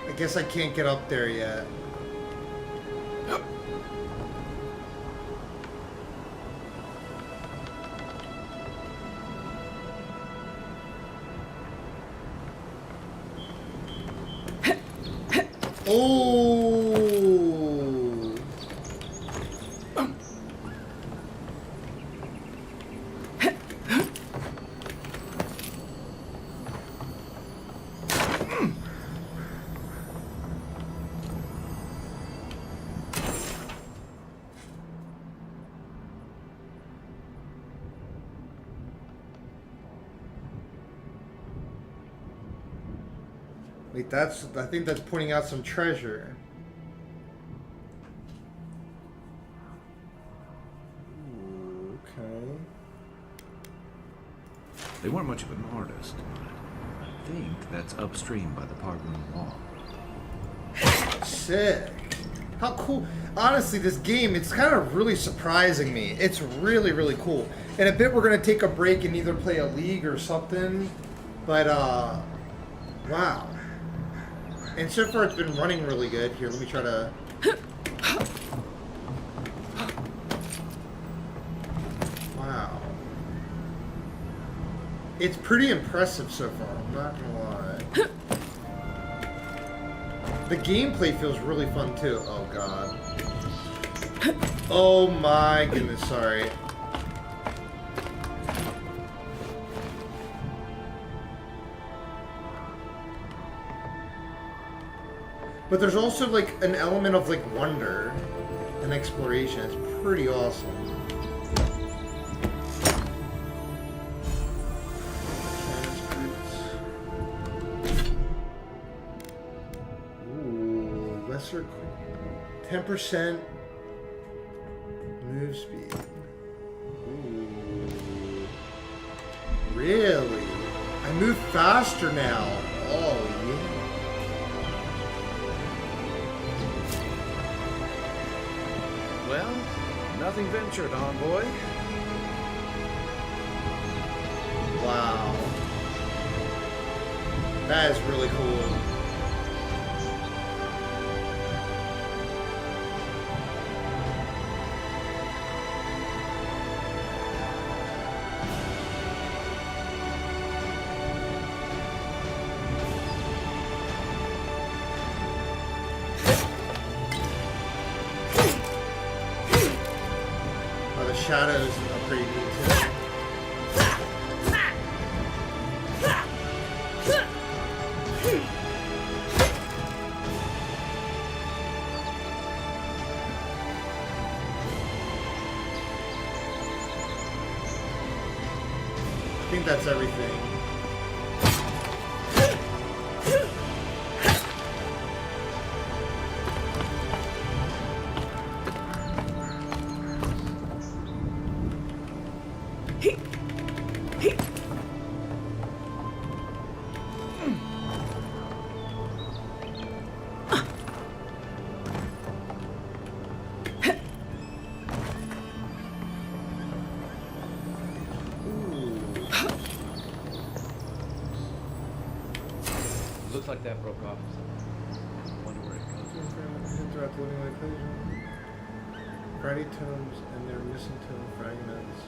I guess I can't get up there yet. Oh! Wait, I think that's pointing out some treasure. They weren't much of an artist, but I think that's upstream by the Parkroom Wall. Sick. How cool. Honestly, this game, it's kind of really surprising me. It's really, really cool. In a bit, we're going to take a break and either play a league or something. But, wow. And so far, it's been running really good. Here, let me try to... Wow. It's pretty impressive so far, I'm not going to lie. The gameplay feels really fun too. Oh god. Oh my goodness, sorry. But there's also like an element of like wonder and exploration. It's pretty awesome. Lesser 10% move speed. Ooh. Really? I move faster now. Oh yeah. Well, nothing ventured, envoy. Wow. That is really cool. Shadows are pretty neat too. I think that's everything. Looks like that broke off. Wonder where it goes. Throughout the living equation. Friday tomes and their missing tome fragments.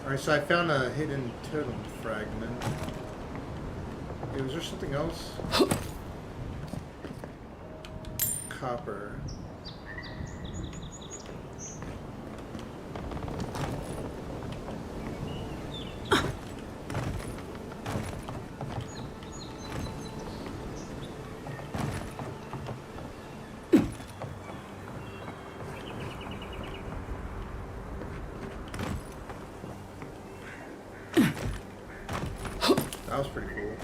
Alright, so I found a hidden totem fragment. Okay, was there something else? Copper. That was pretty cool.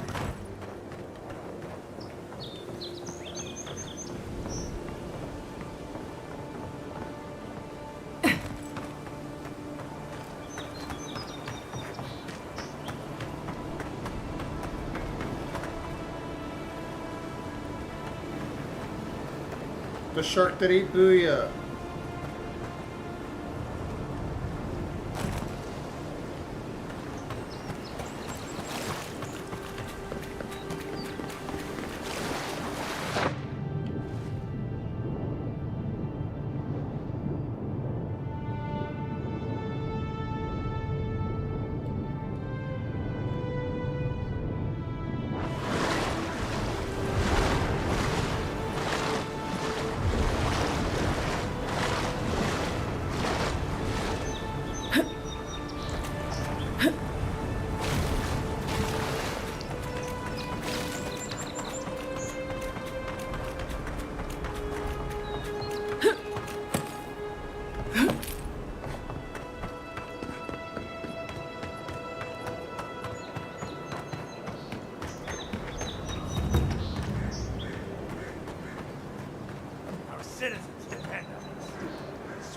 The shark that ate Booyah.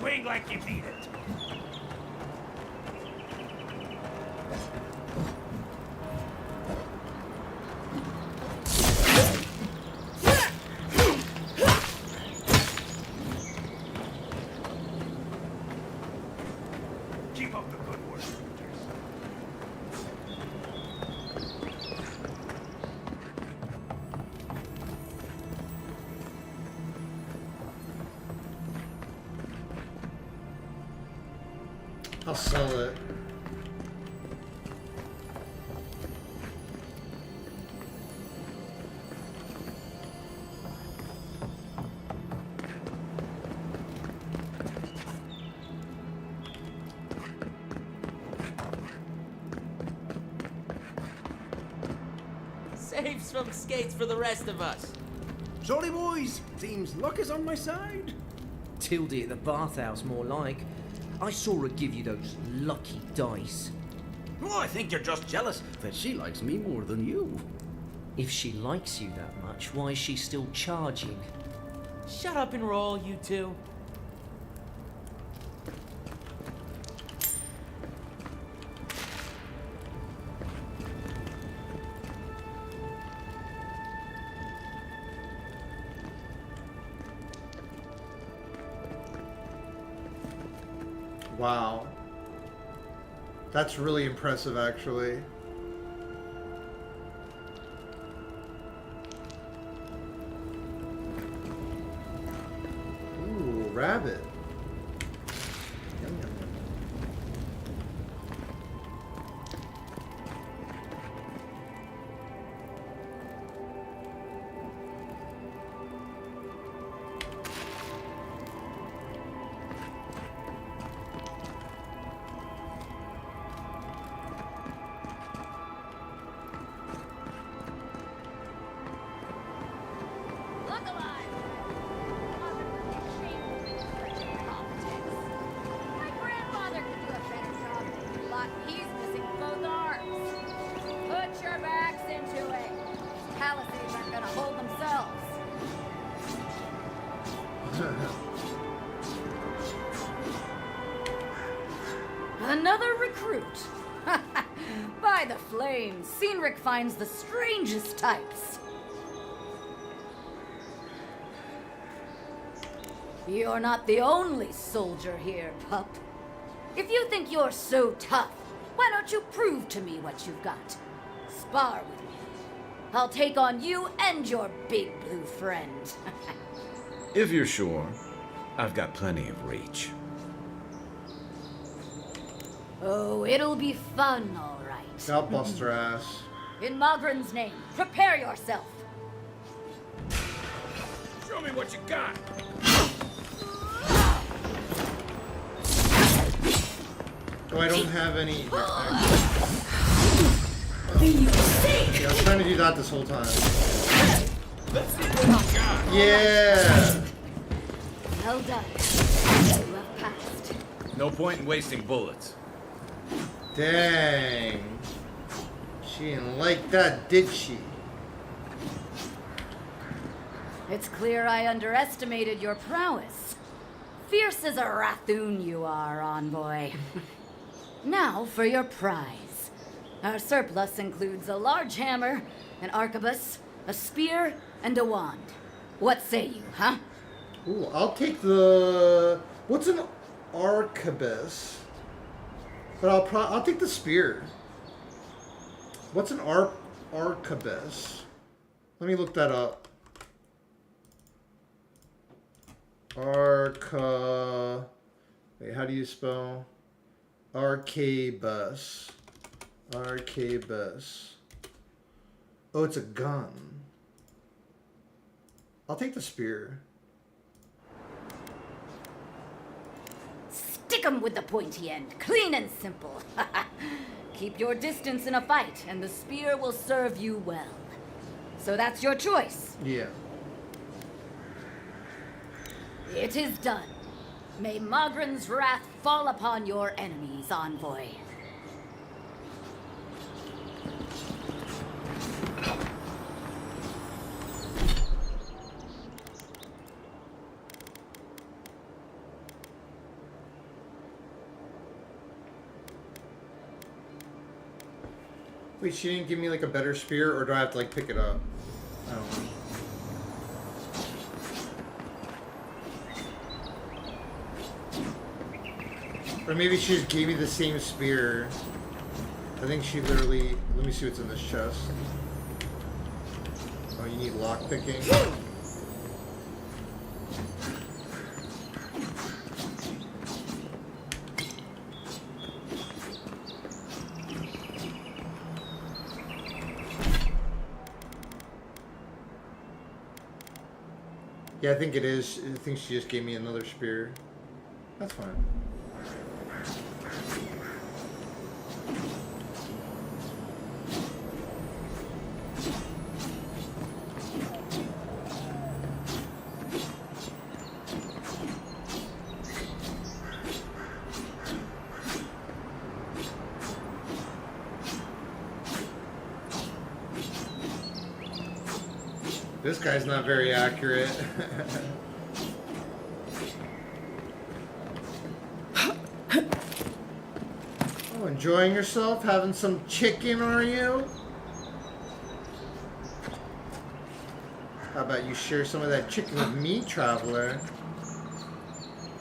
swing like you mean it. Keep up the good work. I'll sell it. Saves from skates for the rest of us. Jolly boys! Seems luck is on my side. Tildy at the bathhouse, more like. I saw her give you those lucky dice. Oh, I think you're just jealous that she likes me more than you. If she likes you that much, why is she still charging? Shut up and roll, you two. Wow. That's really impressive, actually. Ooh, rabbit. Yum, yum, yum. Look alive! My grandfather could do a better job, but he's missing both arms. Put your backs into it. These palisades aren't gonna hold themselves. Another recruit. By the flames, Cynric finds the strangest types. You're not the only soldier here, pup. If you think you're so tough, why don't you prove to me what you've got? Spar with me. I'll take on you and your big blue friend. If you're sure, I've got plenty of reach. Oh, it'll be fun, all right. I'll bust her ass. In Magrin's name, prepare yourself. Show me what you got. Oh, I don't have any. Yeah, I was trying to do that this whole time. Let's see what you got. Yeah! Well done. You have passed. No point in wasting bullets. Dang. She didn't like that, did she? It's clear I underestimated your prowess. Fierce as a Rathoon you are, envoy. Now for your prize. Our surplus includes a large hammer, an arquebus, a spear, and a wand. What say you, huh? Ooh, I'll take the... What's an arquebus? But I'll take the spear. What's an arquebus? Let me look that up. Wait, how do you spell? Arquebus. Arquebus. Oh, it's a gun. I'll take the spear. Stick 'em with the pointy end, clean and simple. Keep your distance in a fight, and the spear will serve you well. So that's your choice. Yeah. It is done. May Magrin's wrath fall upon your enemies, envoy. Wait, she didn't give me like a better spear, or do I have to like pick it up? I don't know. Or maybe she just gave me the same spear. I think she literally... Let me see what's in this chest. Oh, you need lock picking. Yeah, I think it is. I think she just gave me another spear. That's fine. This guy's not very accurate. Oh, enjoying yourself? Having some chicken, are you? How about you share some of that chicken with me, traveler?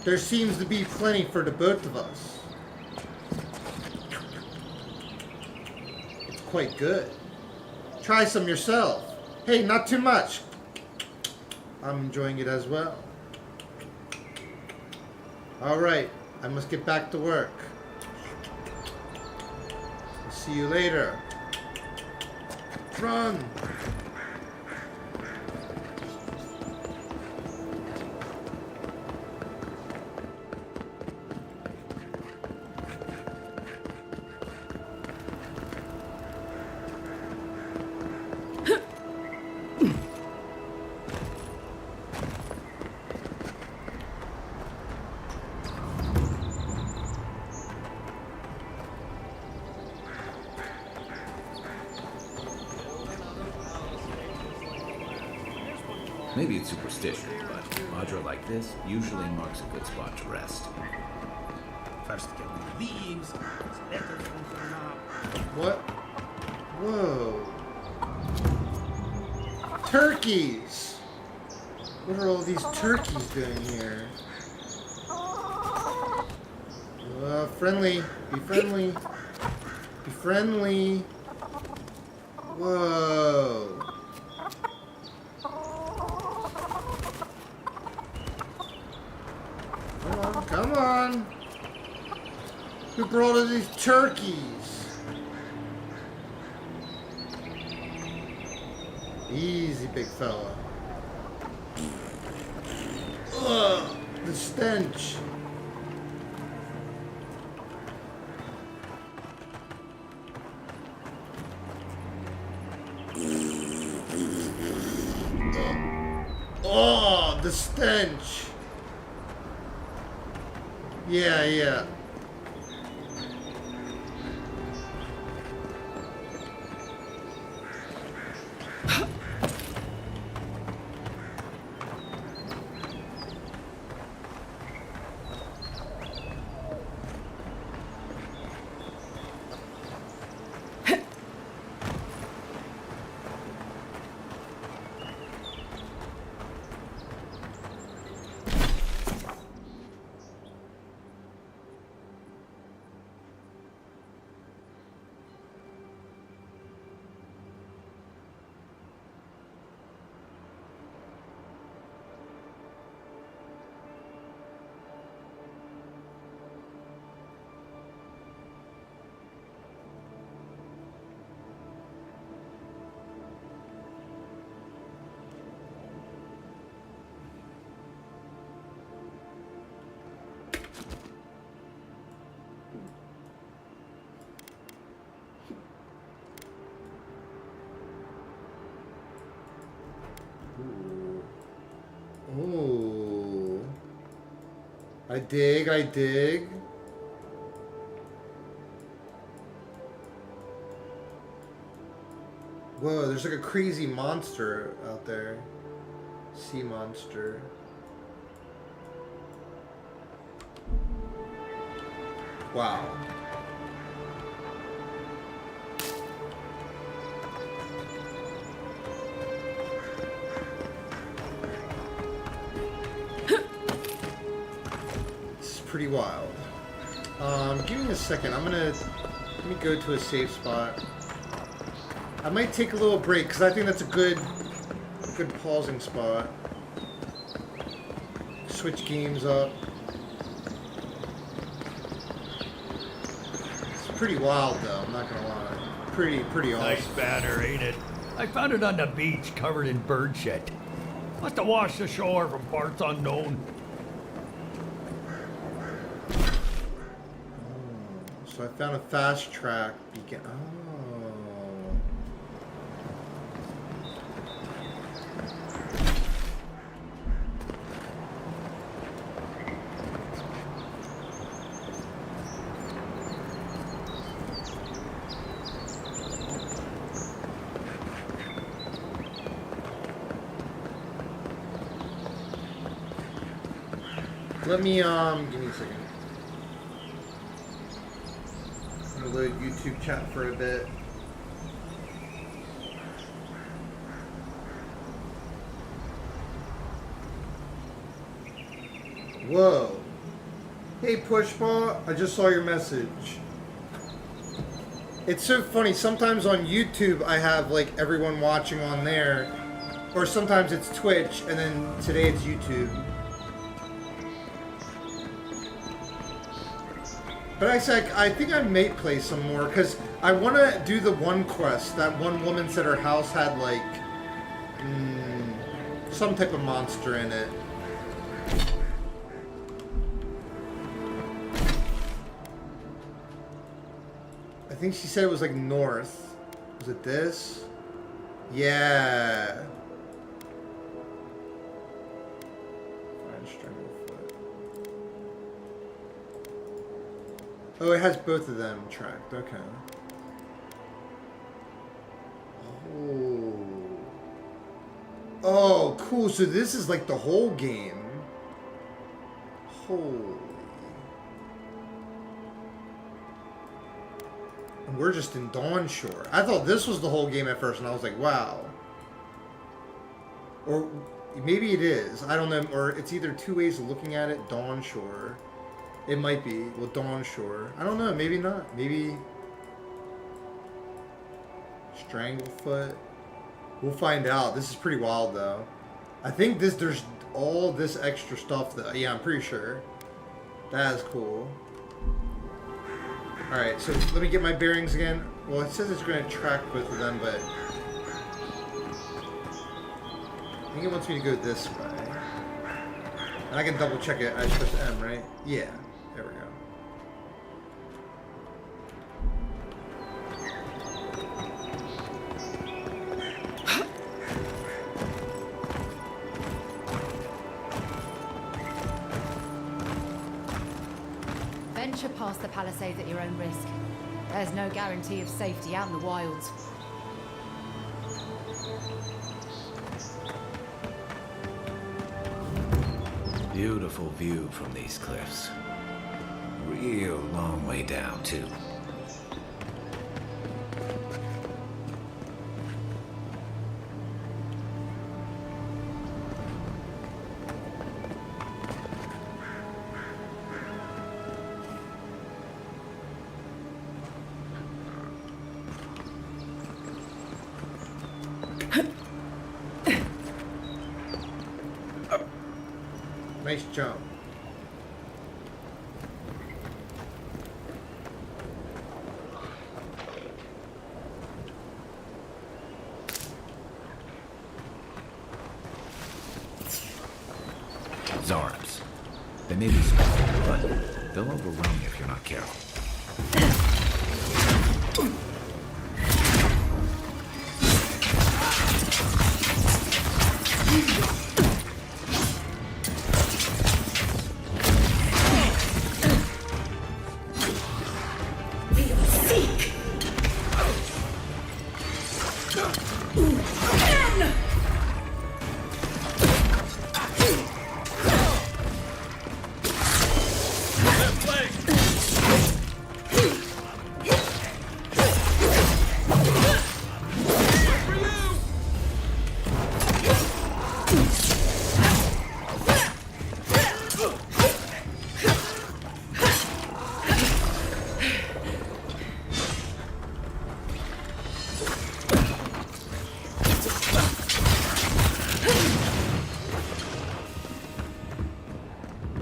There seems to be plenty for the both of us. It's quite good. Try some yourself. Hey, not too much. I'm enjoying it as well. Alright, I must get back to work. See you later. Run! Maybe it's superstition, but Madra like this usually marks a good spot to rest. First kill the leaves, it's better than for now. What? Whoa. Turkeys! What are all these turkeys doing here? Friendly. Be friendly. Be friendly. Whoa. Come on. Who brought us these turkeys? Easy, big fella. Ugh, the stench. Oh, the stench. Yeah, yeah. Ooh. I dig, I dig. Whoa, there's like a crazy monster out there. Sea monster. Wow. pretty wild. Give me a second. Let me go to a safe spot. I might take a little break because I think that's a good pausing spot. Switch games up. It's pretty wild though, I'm not gonna lie. Pretty awesome. Nice banner, ain't it? I found it on the beach, covered in bird shit. Must have washed ashore from parts unknown. So I found a fast track beacon. Oh. Let me, give me a second. I'm gonna load YouTube chat for a bit. Whoa. Hey Pushball, I just saw your message. It's so funny, sometimes on YouTube I have like everyone watching on there, or sometimes it's Twitch, and then today it's YouTube. But I think I may play some more, because I want to do the one quest. That one woman said her house had, like, some type of monster in it. I think she said it was, like, north. Was it this? Yeah. Oh, it has both of them tracked. Okay. Oh. Oh, cool. So this is like the whole game. Holy. And we're just in Dawn Shore. I thought this was the whole game at first, and I was like, wow. Or maybe it is. I don't know. Or it's either two ways of looking at it. Dawn Shore. It might be. Well, Dawn Shore. I don't know. Maybe not. Maybe Stranglefoot. We'll find out. This is pretty wild, though. I think there's all this extra stuff, though. Yeah, I'm pretty sure. That is cool. Alright, so let me get my bearings again. Well, it says it's going to track both of them, but I think it wants me to go this way. And I can double check it. I press M, right? Yeah. There we go. Venture past the palisades at your own risk. There's no guarantee of safety out in the wilds. Beautiful view from these cliffs. Real long way down, too. Nice jump. Zarps. They may be small, but they'll overwhelm you if you're not careful.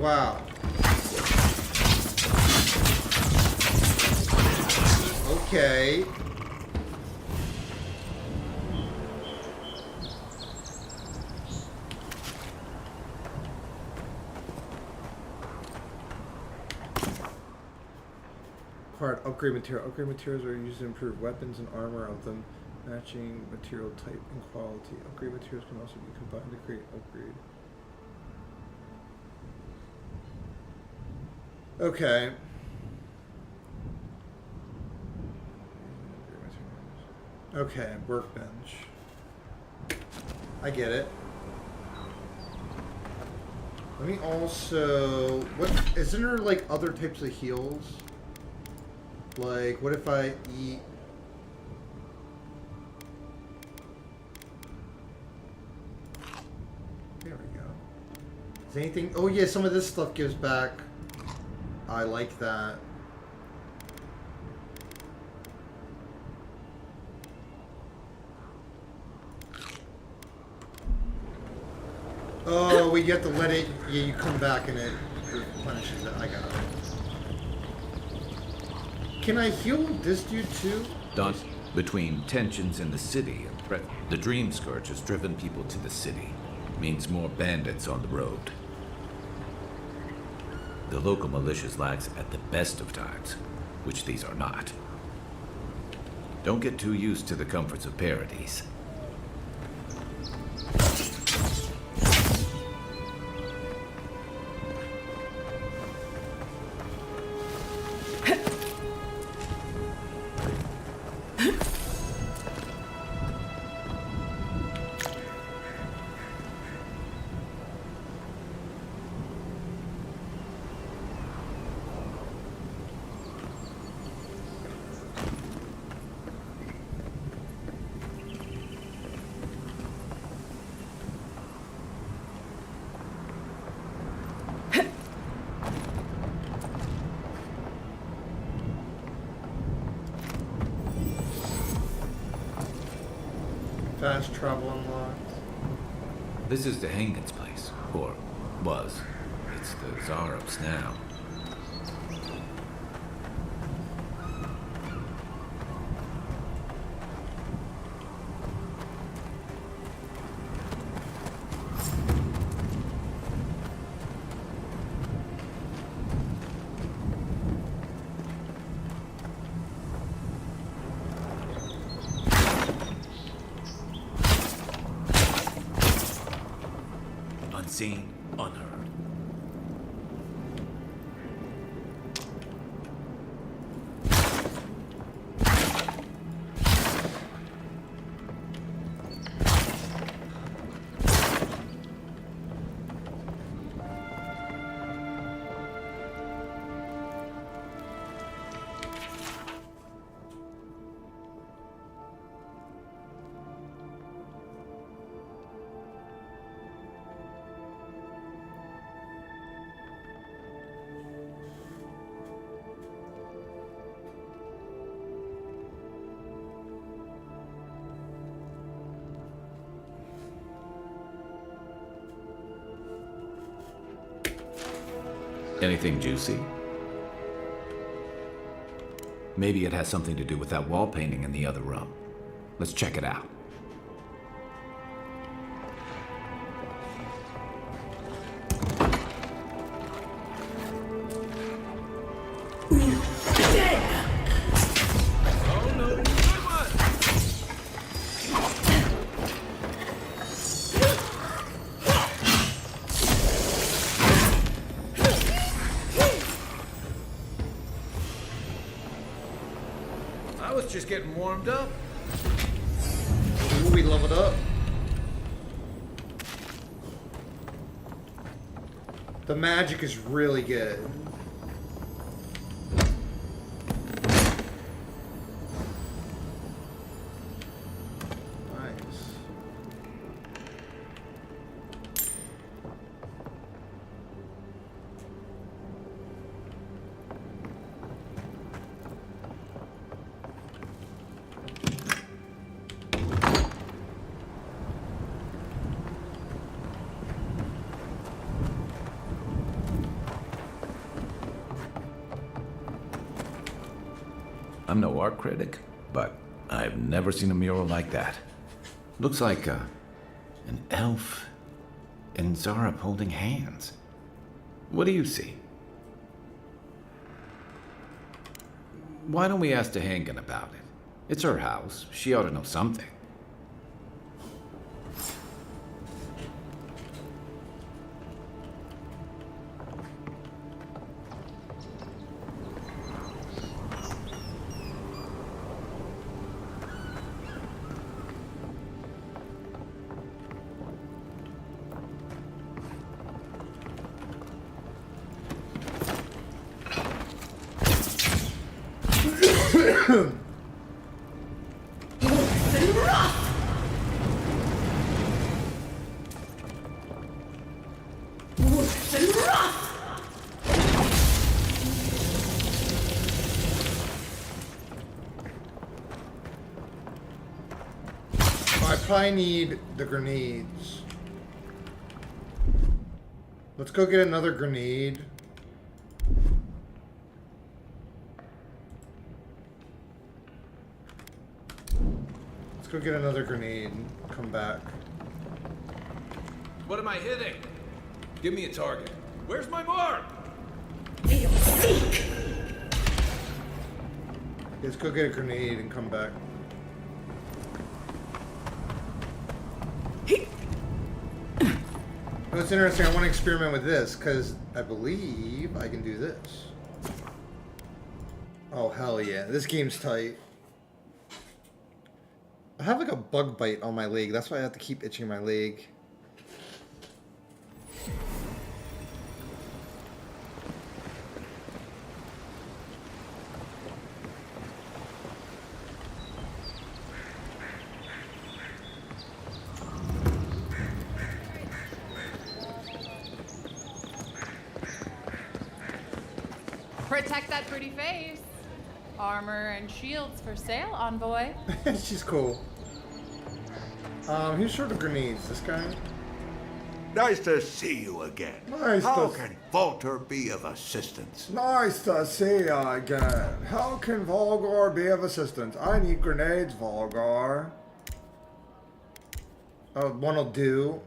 wow. Okay. Part upgrade material. Upgrade materials are used to improve weapons and armor of them, matching material type and quality. Upgrade materials can also be combined to create upgrade. Okay. Okay, workbench. I get it. Let me also... What... Isn't there, like, other types of heals? Like, what if I eat... There we go. Is anything... Oh, yeah, some of this stuff gives back... I like that. Oh, wait, you have to let it... Yeah, you come back and it replenishes it. I got it. Can I heal this dude too? Don, between tensions in the city and threat, the Dream Scourge has driven people to the city. Means more bandits on the road. The local militias lax at the best of times, which these are not. Don't get too used to the comforts of Paradise. Fast travel unlocked. This is the Hangen's place, or was. It's the Zarup's now. Unseen, unheard. Anything juicy? Maybe it has something to do with that wall painting in the other room. Let's check it out. Just getting warmed up. Ooh, we leveled up. The magic is really good. Nice. I'm no art critic, but I've never seen a mural like that. Looks like an elf and Zara holding hands. What do you see? Why don't we ask Tehangan about it? It's her house. She ought to know something. I probably need the grenades. Let's go get another grenade. Let's go get another grenade and come back. What am I hitting? Give me a target. Where's my mark? Let's go get a grenade and come back. What's interesting, I want to experiment with this, because I believe I can do this. Oh, hell yeah. This game's tight. I have like a bug bite on my leg. That's why I have to keep itching my leg. Protect that pretty face. Armor and shields for sale, Envoy. She's cool. Who's short of grenades? This guy? Nice to see you again. Nice How to- can Volter be of assistance? Nice to see you again. How can Volgar be of assistance? I need grenades, Volgar. One'll do.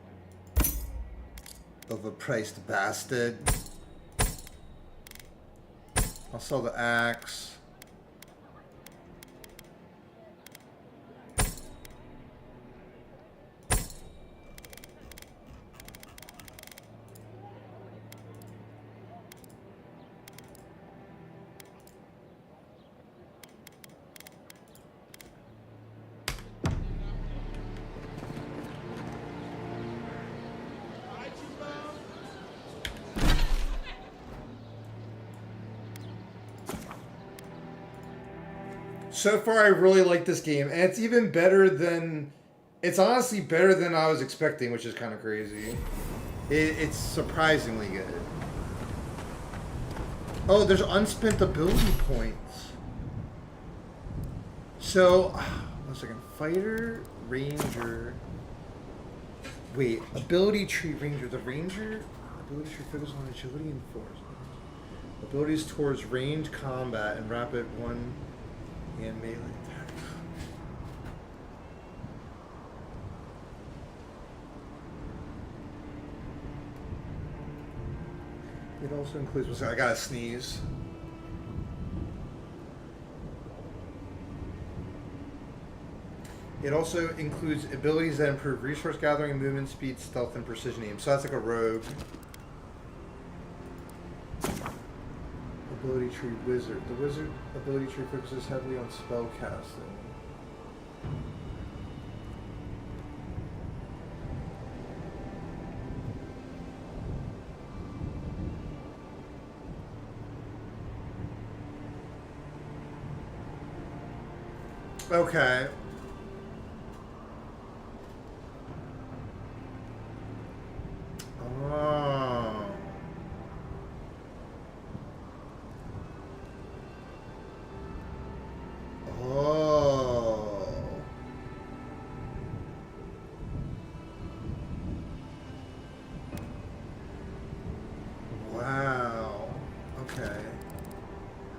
Overpriced bastard. I'll sell the axe. So far, I really like this game, and it's even better than... It's honestly better than I was expecting, which is kind of crazy. It's surprisingly good. Oh, there's unspent ability points. So, 1 second. Fighter, Ranger... Wait, ability tree Ranger. The Ranger... Ability tree focuses on agility and force. Abilities towards range combat and rapid one... and melee attack. It also includes... I gotta sneeze. It also includes abilities that improve resource gathering, movement speed, stealth, and precision aim. So that's like a rogue. Ability tree wizard. The wizard ability tree focuses heavily on spell casting. Okay. Oh. Oh. Wow. Okay.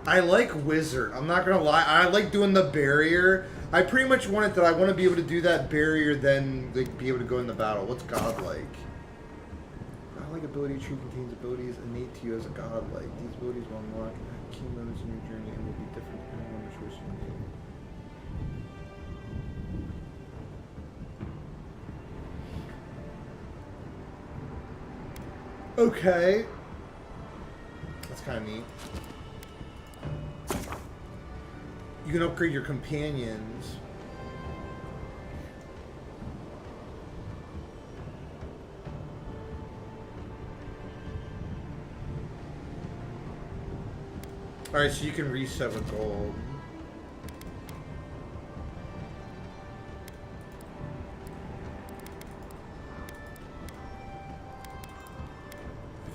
I like Wizard. I'm not gonna lie. I like doing the barrier. I pretty much want it that I want to be able to do that barrier, then like, be able to go into battle. What's godlike? Godlike ability tree contains abilities innate to you as a godlike. These abilities will unlock and have key moments in your journey and will be different depending on the choice you make. Okay. That's kind of neat. You can upgrade your companions. Alright, so you can reset with gold.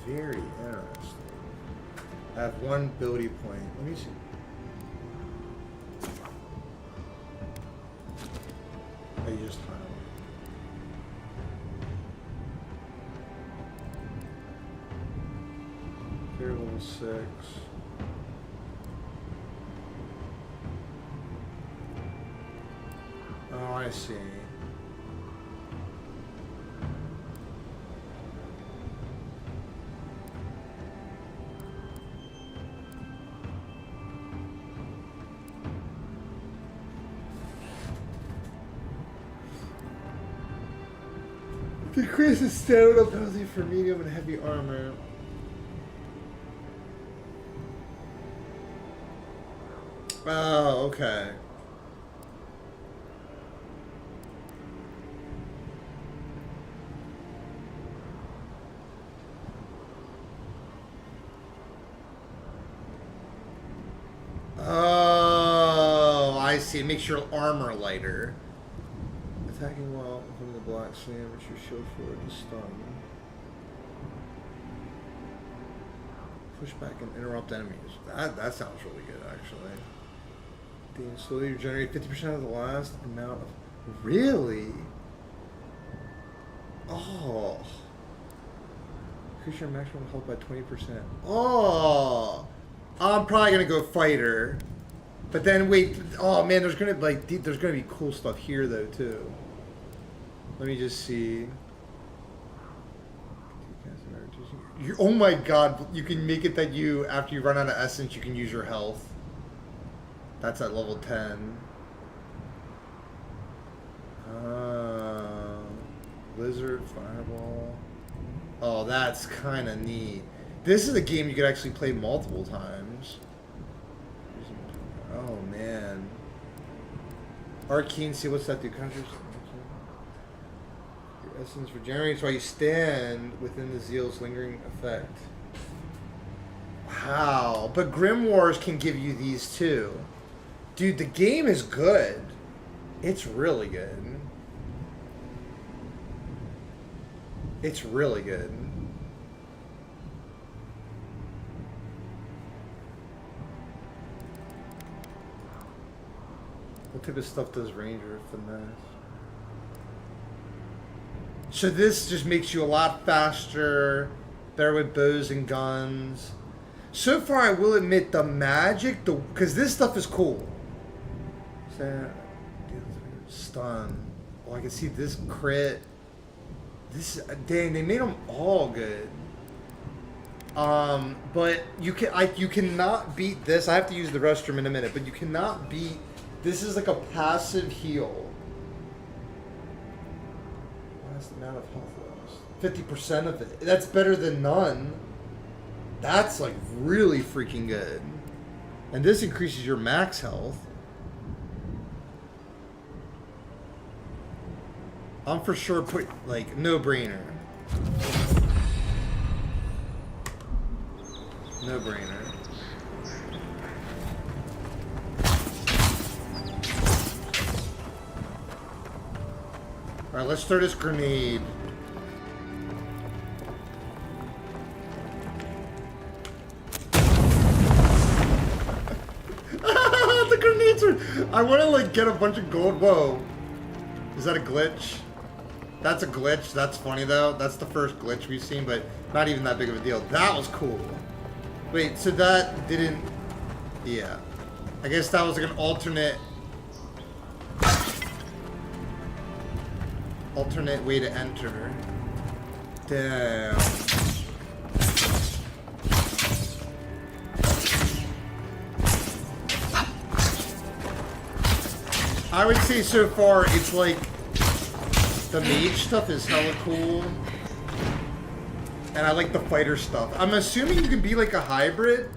Very interesting. I have one ability point. Let me see. Oh, you just highlight. Here, level 6. Oh, I see. Decreases stamina penalty for medium and heavy armor. Oh, okay. Oh, I see. It makes your armor lighter. Attacking while from the black slam, which your shield forward to stun. Push back and interrupt enemies. That sounds really good, actually. Then slowly regenerate 50% of the last amount of. Really? Oh. Increase your maximum health by 20%. Oh. I'm probably gonna go fighter. But then wait. Oh man, there's gonna be cool stuff here though too. Let me just see. Oh my god, you can make it that you, after you run out of essence, you can use your health. That's at level 10. Blizzard, Fireball. Oh, that's kind of neat. This is a game you could actually play multiple times. Oh man. Arcane, see what's that do? Counters. Your essence regenerates while you stand within the Zeal's lingering effect. Wow. But Grimoires can give you these too. Dude, the game is good. It's really good. It's really good. What type of stuff does Ranger finesse? So this just makes you a lot faster, better with bows and guns. So far, I will admit the magic, because this stuff is cool. Stun. Oh, I can see this crit. This, dang, they made them all good. But you cannot beat this. I have to use the restroom in a minute, but you cannot beat. This is like a passive heal. Last amount of health lost. 50% of it. That's better than none. That's like really freaking good. And this increases your max health. I'm for sure put like no brainer. No brainer. Alright, let's throw this grenade. The grenades are... I want to like get a bunch of gold. Whoa. Is that a glitch? That's a glitch. That's funny though. That's the first glitch we've seen, but not even that big of a deal. That was cool. Wait, so that didn't... Yeah. I guess that was like an alternate way to enter. Damn. I would say so far it's like the mage stuff is hella cool. And I like the fighter stuff. I'm assuming you can be like a hybrid.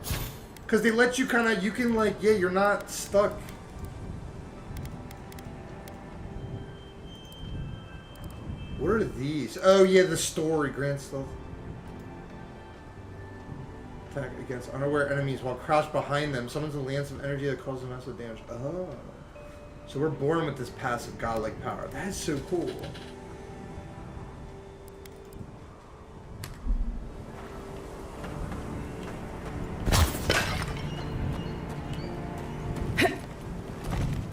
Because they let you kind of, you can like, yeah, you're not stuck. What are these? Oh yeah, the story grants stuff. Attack against unaware enemies while crouched behind them. Summons a lance of energy that causes massive damage. Oh. So we're born with this passive godlike power. That's so cool.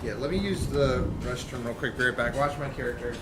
Yeah, let me use the restroom real quick. Be right back. Watch my character.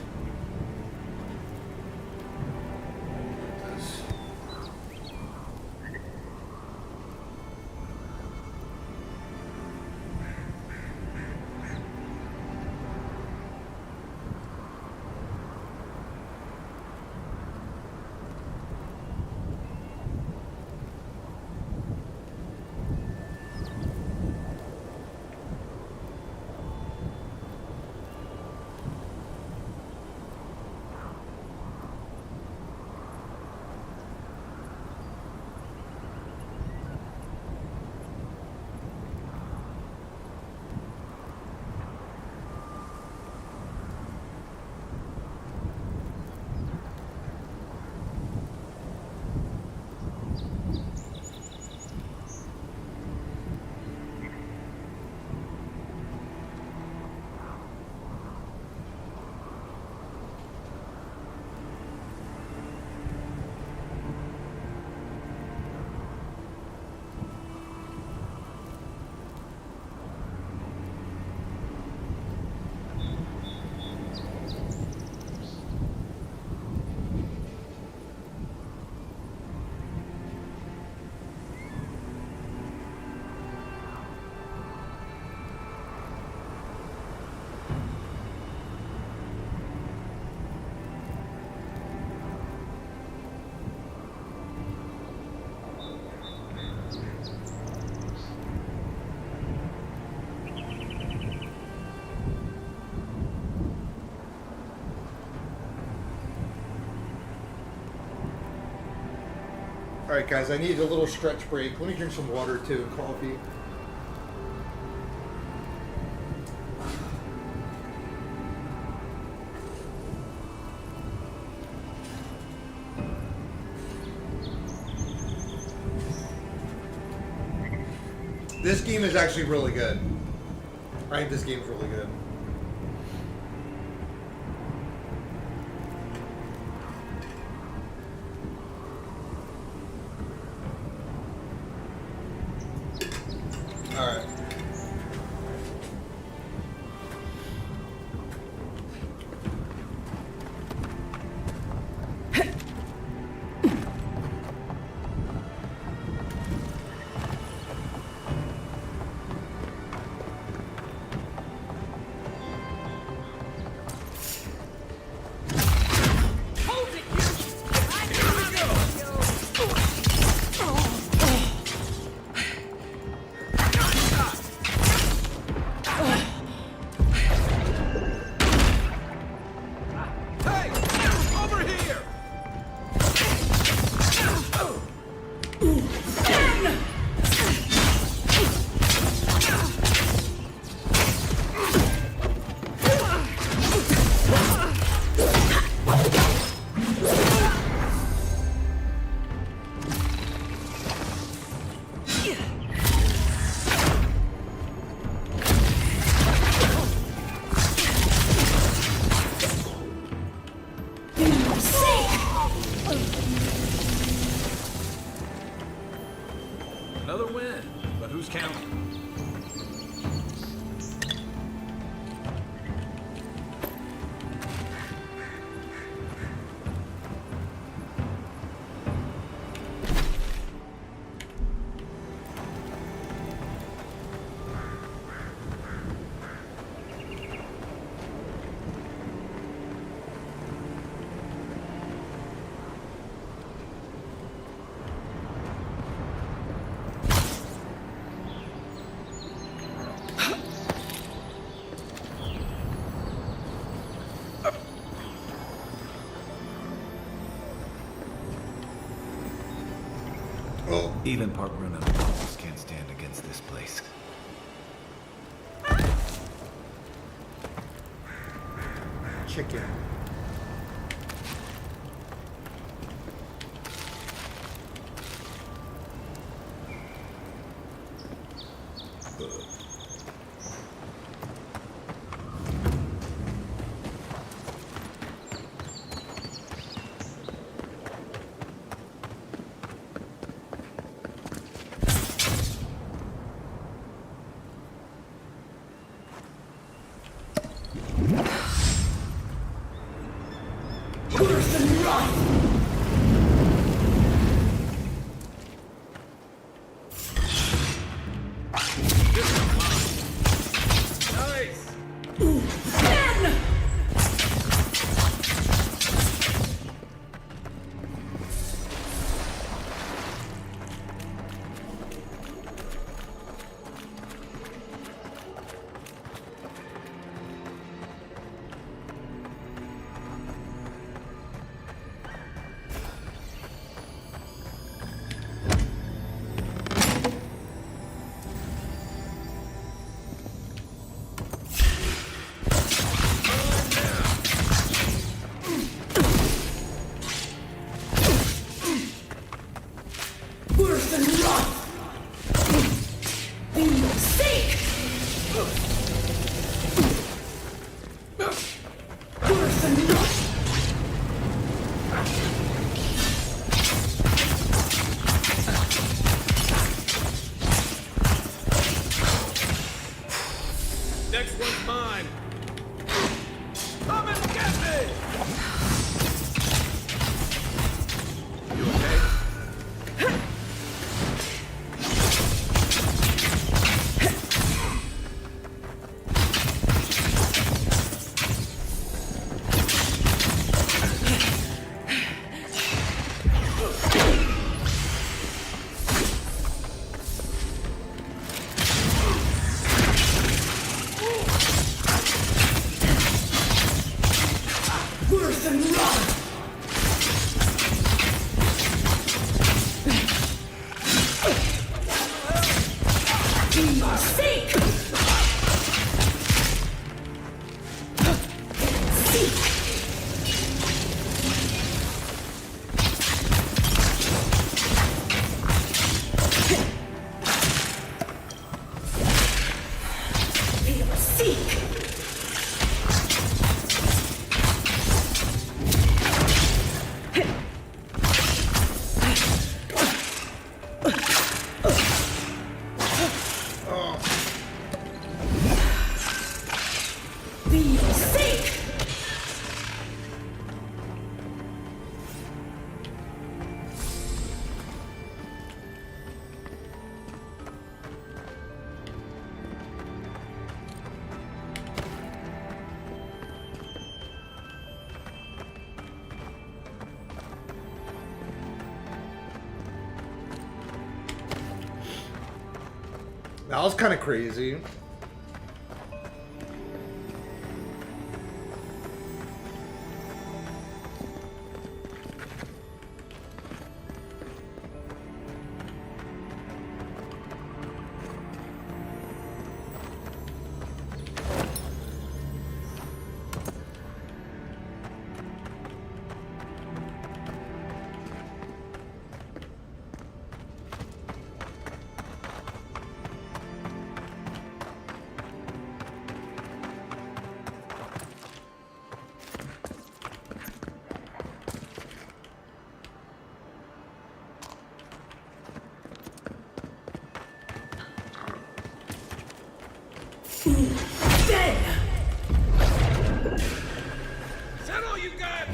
Alright guys, I need a little stretch break. Let me drink some water too and coffee. This game is actually really good. I think this game's really good. Alright. Another win, but who's counting? Even Parkrun and the locals can't stand against this place. Chicken. Next one's mine. Come and get me! You okay? That was kind of crazy. Is that all you got?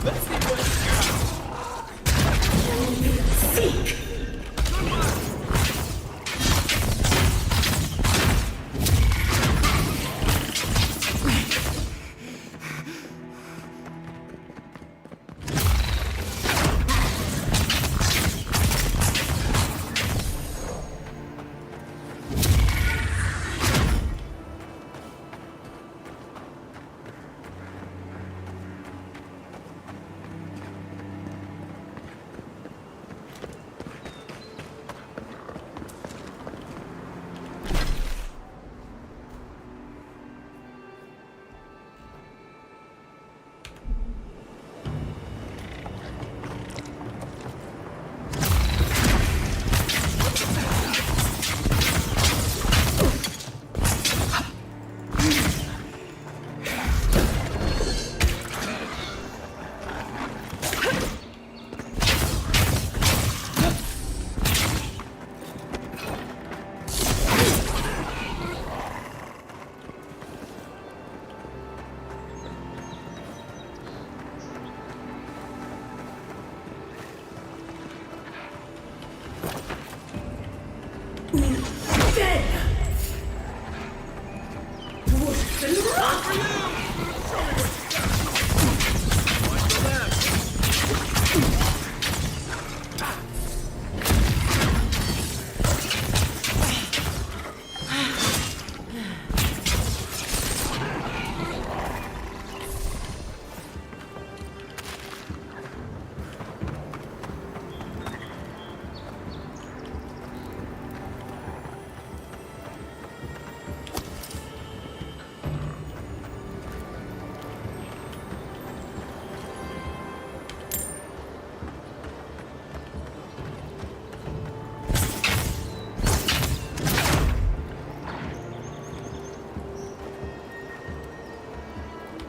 Let's see what you got. Seek. Good one.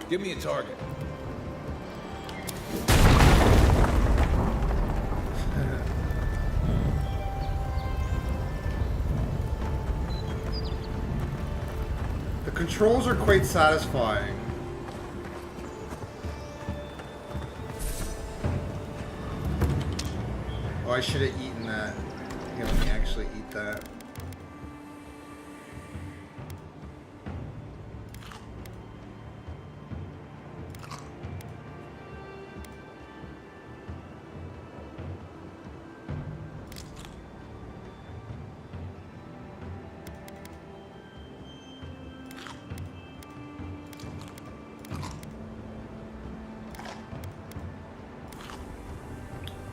Give me a target. The controls are quite satisfying. Oh, I should have eaten that. You let me actually eat that.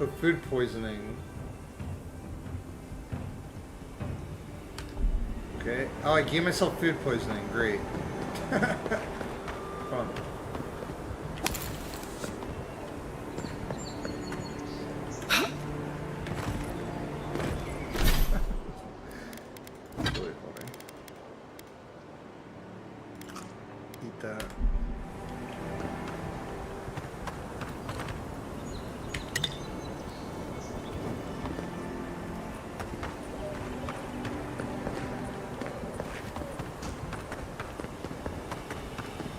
Oh, food poisoning. Okay. Oh, I gave myself food poisoning. Great. Fun. Really funny. Eat that.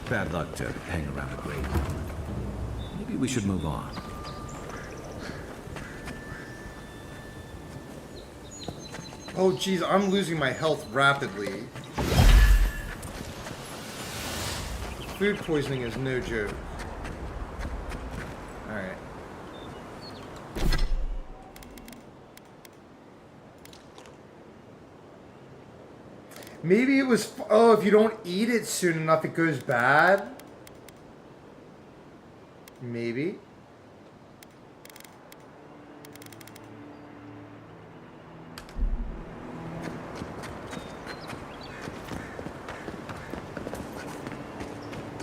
Bad luck to hang around a grave. Maybe we should move on. Oh, geez, I'm losing my health rapidly. Food poisoning is no joke. Alright. Maybe it was... Oh, if you don't eat it soon enough, it goes bad? Maybe.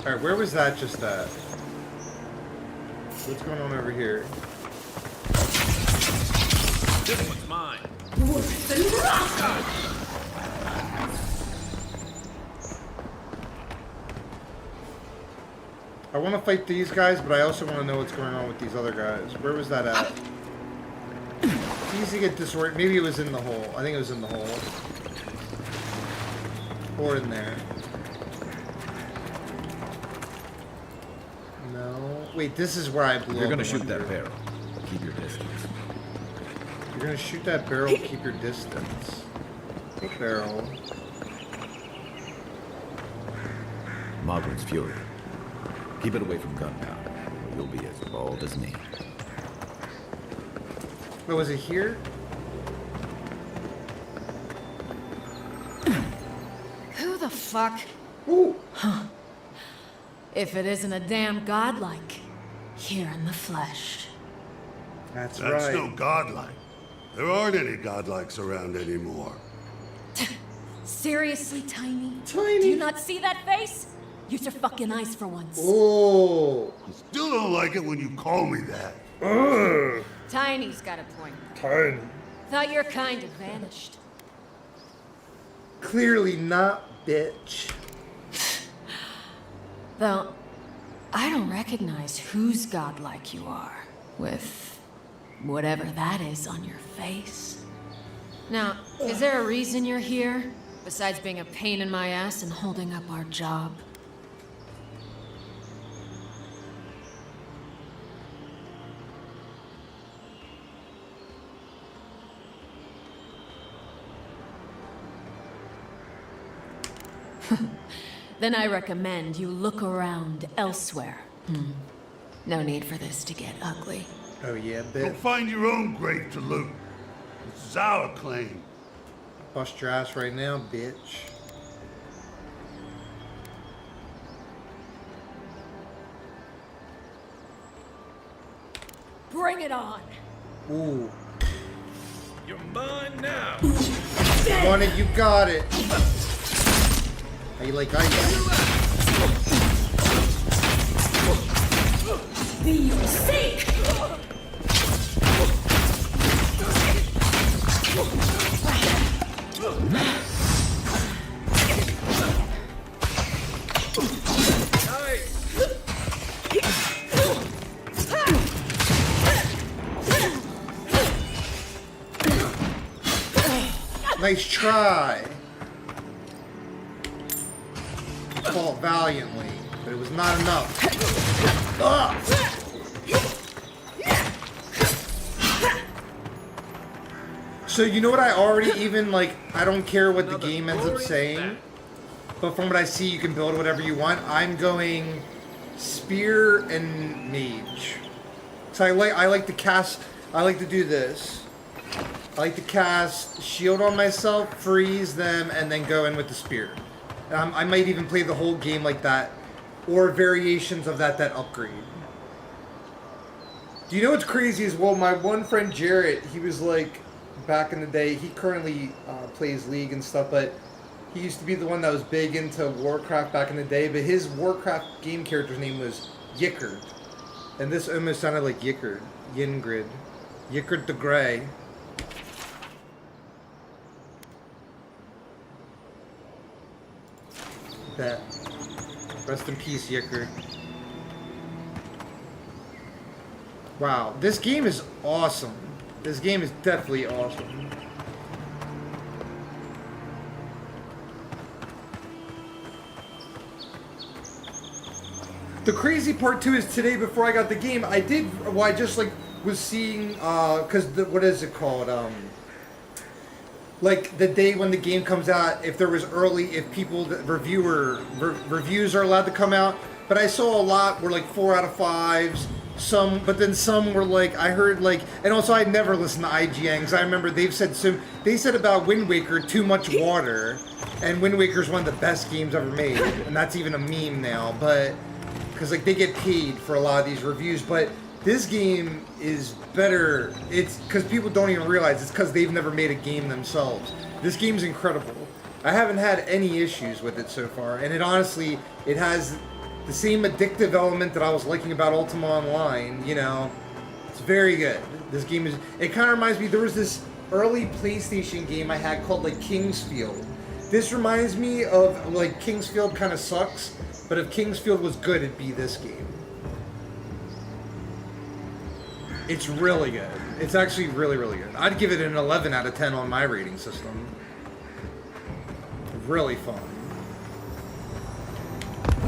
Alright, where was that just at? What's going on over here? This one's mine. I want to fight these guys, but I also want to know what's going on with these other guys. Where was that at? It's easy to get disoriented. Maybe it was in the hole. I think it was in the hole. Or in there. No. Wait, this is where I blew up. You're gonna shoot that barrel. Keep your distance. You're gonna shoot that barrel, keep your distance. What barrel? Mogren's Fury. Keep it away from gunpowder, or you'll be as bald as me. Wait, was it here? Who the fuck? Ooh. Huh. If it isn't a damn godlike, here in the flesh. That's That's right. no godlike. There aren't any godlikes around anymore. Seriously, Tiny? Tiny? Do you not see that face? Use your fucking eyes for once. Oh. I still don't like it when you call me that. Ugh. Tiny's got a point. Tiny. Thought your kind had vanished. Clearly not, bitch. Though, I don't recognize whose godlike you are, with whatever that is on your face. Now, is there a reason you're here, besides being a pain in my ass and holding up our job? then I recommend you look around elsewhere. No need for this to get ugly. Oh yeah, Go find your own grave to loot. This is our claim. Bust your ass right now, bitch. Bring it on. Ooh. You're mine now. You want it, you got it. How you like ice? Be your sake! Nice try. You fought valiantly, but it was not enough. Ah! So you know what I already even like, I don't care what the game ends up saying, but from what I see you can build whatever you want. I'm going spear and mage. So I like to cast, I like to do this. I like to cast shield on myself, freeze them, and then go in with the spear. I might even play the whole game like that, or variations of that upgrade. Do you know what's crazy is, well, my one friend Jarrett, he was like, back in the day, he currently plays League and stuff, but he used to be the one that was big into Warcraft back in the day, but his Warcraft game character's name was Yickard. And this almost sounded like Yickard. Yingrid. Yickard the Grey. That. Rest in peace, Yickard. Wow, this game is awesome. This game is definitely awesome. The crazy part too is today before I got the game, I just like was seeing cause what is it called? Like the day when the game comes out, if there was if people reviews are allowed to come out. But I saw a lot were like 4 out of 5s. But then some were like, I heard like, and also I never listened to IGN because I remember they said about Wind Waker, too much water, and Wind Waker is one of the best games ever made, and that's even a meme now, but, because like they get paid for a lot of these reviews, but this game is better, it's because people don't even realize it's because they've never made a game themselves. This game's incredible. I haven't had any issues with it so far, and it honestly, it has the same addictive element that I was liking about Ultima Online, you know. It's very good. This game is, it kind of reminds me, there was this early PlayStation game I had called like Kingsfield. This reminds me of, like, Kingsfield kind of sucks, but if Kingsfield was good, it'd be this game. It's really good. It's actually really, really good. I'd give it an 11 out of 10 on my rating system. Really fun.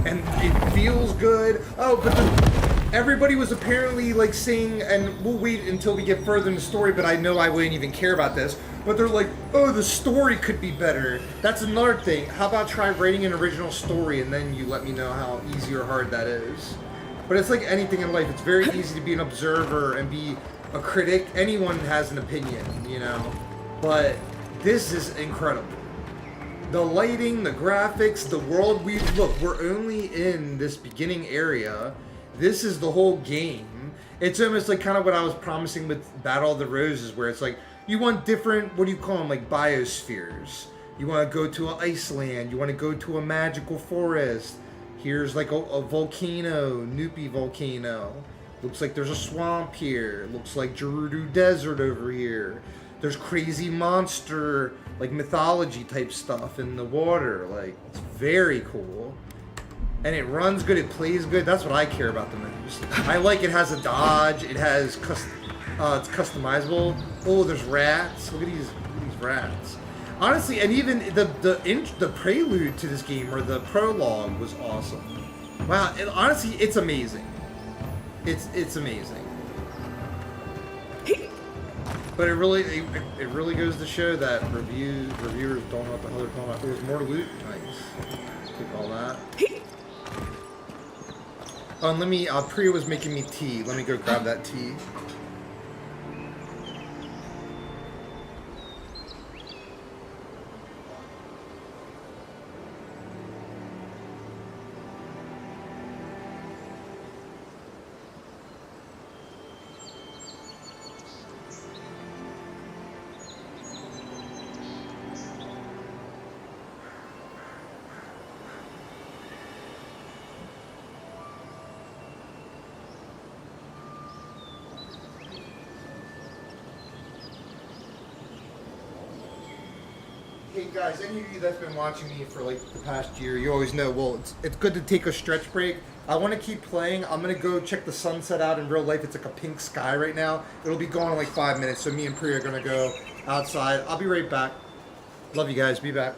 And it feels good. Oh, but everybody was apparently like saying, and we'll wait until we get further in the story, but I know I wouldn't even care about this, but they're like, oh, the story could be better. That's another thing. How about try writing an original story and then you let me know how easy or hard that is. But it's like anything in life. It's very easy to be an observer and be a critic. Anyone has an opinion, you know, but this is incredible. The lighting, the graphics, the world we're only in this beginning area. This is the whole game. It's almost like kind of what I was promising with Battle of the Roses, where it's like, you want different, what do you call them, like biospheres. You want to go to an Iceland, you want to go to a magical forest. Here's like a volcano, Nupi volcano. Looks like there's a swamp here. Looks like Gerudo Desert over here. There's crazy monster, like mythology type stuff in the water. Like, it's very cool. And it runs good, it plays good. That's what I care about the most. I like it has a dodge, it has, it's customizable. Oh, there's rats. Look at these rats. Honestly, and even the prelude to this game, or the prologue, was awesome. Wow, honestly, it's amazing. It's amazing. But it really goes to show that reviewers don't know what the hell they're talking about. There's more loot. Nice. Take all that. Oh, and let me, Priya was making me tea. Let me go grab that tea. Hey guys, any of you that's been watching me for like the past year, you always know, well, it's good to take a stretch break. I want to keep playing. I'm going to go check the sunset out in real life. It's like a pink sky right now. It'll be going in like 5 minutes, so me and Priya are going to go outside. I'll be right back. Love you guys. Be back.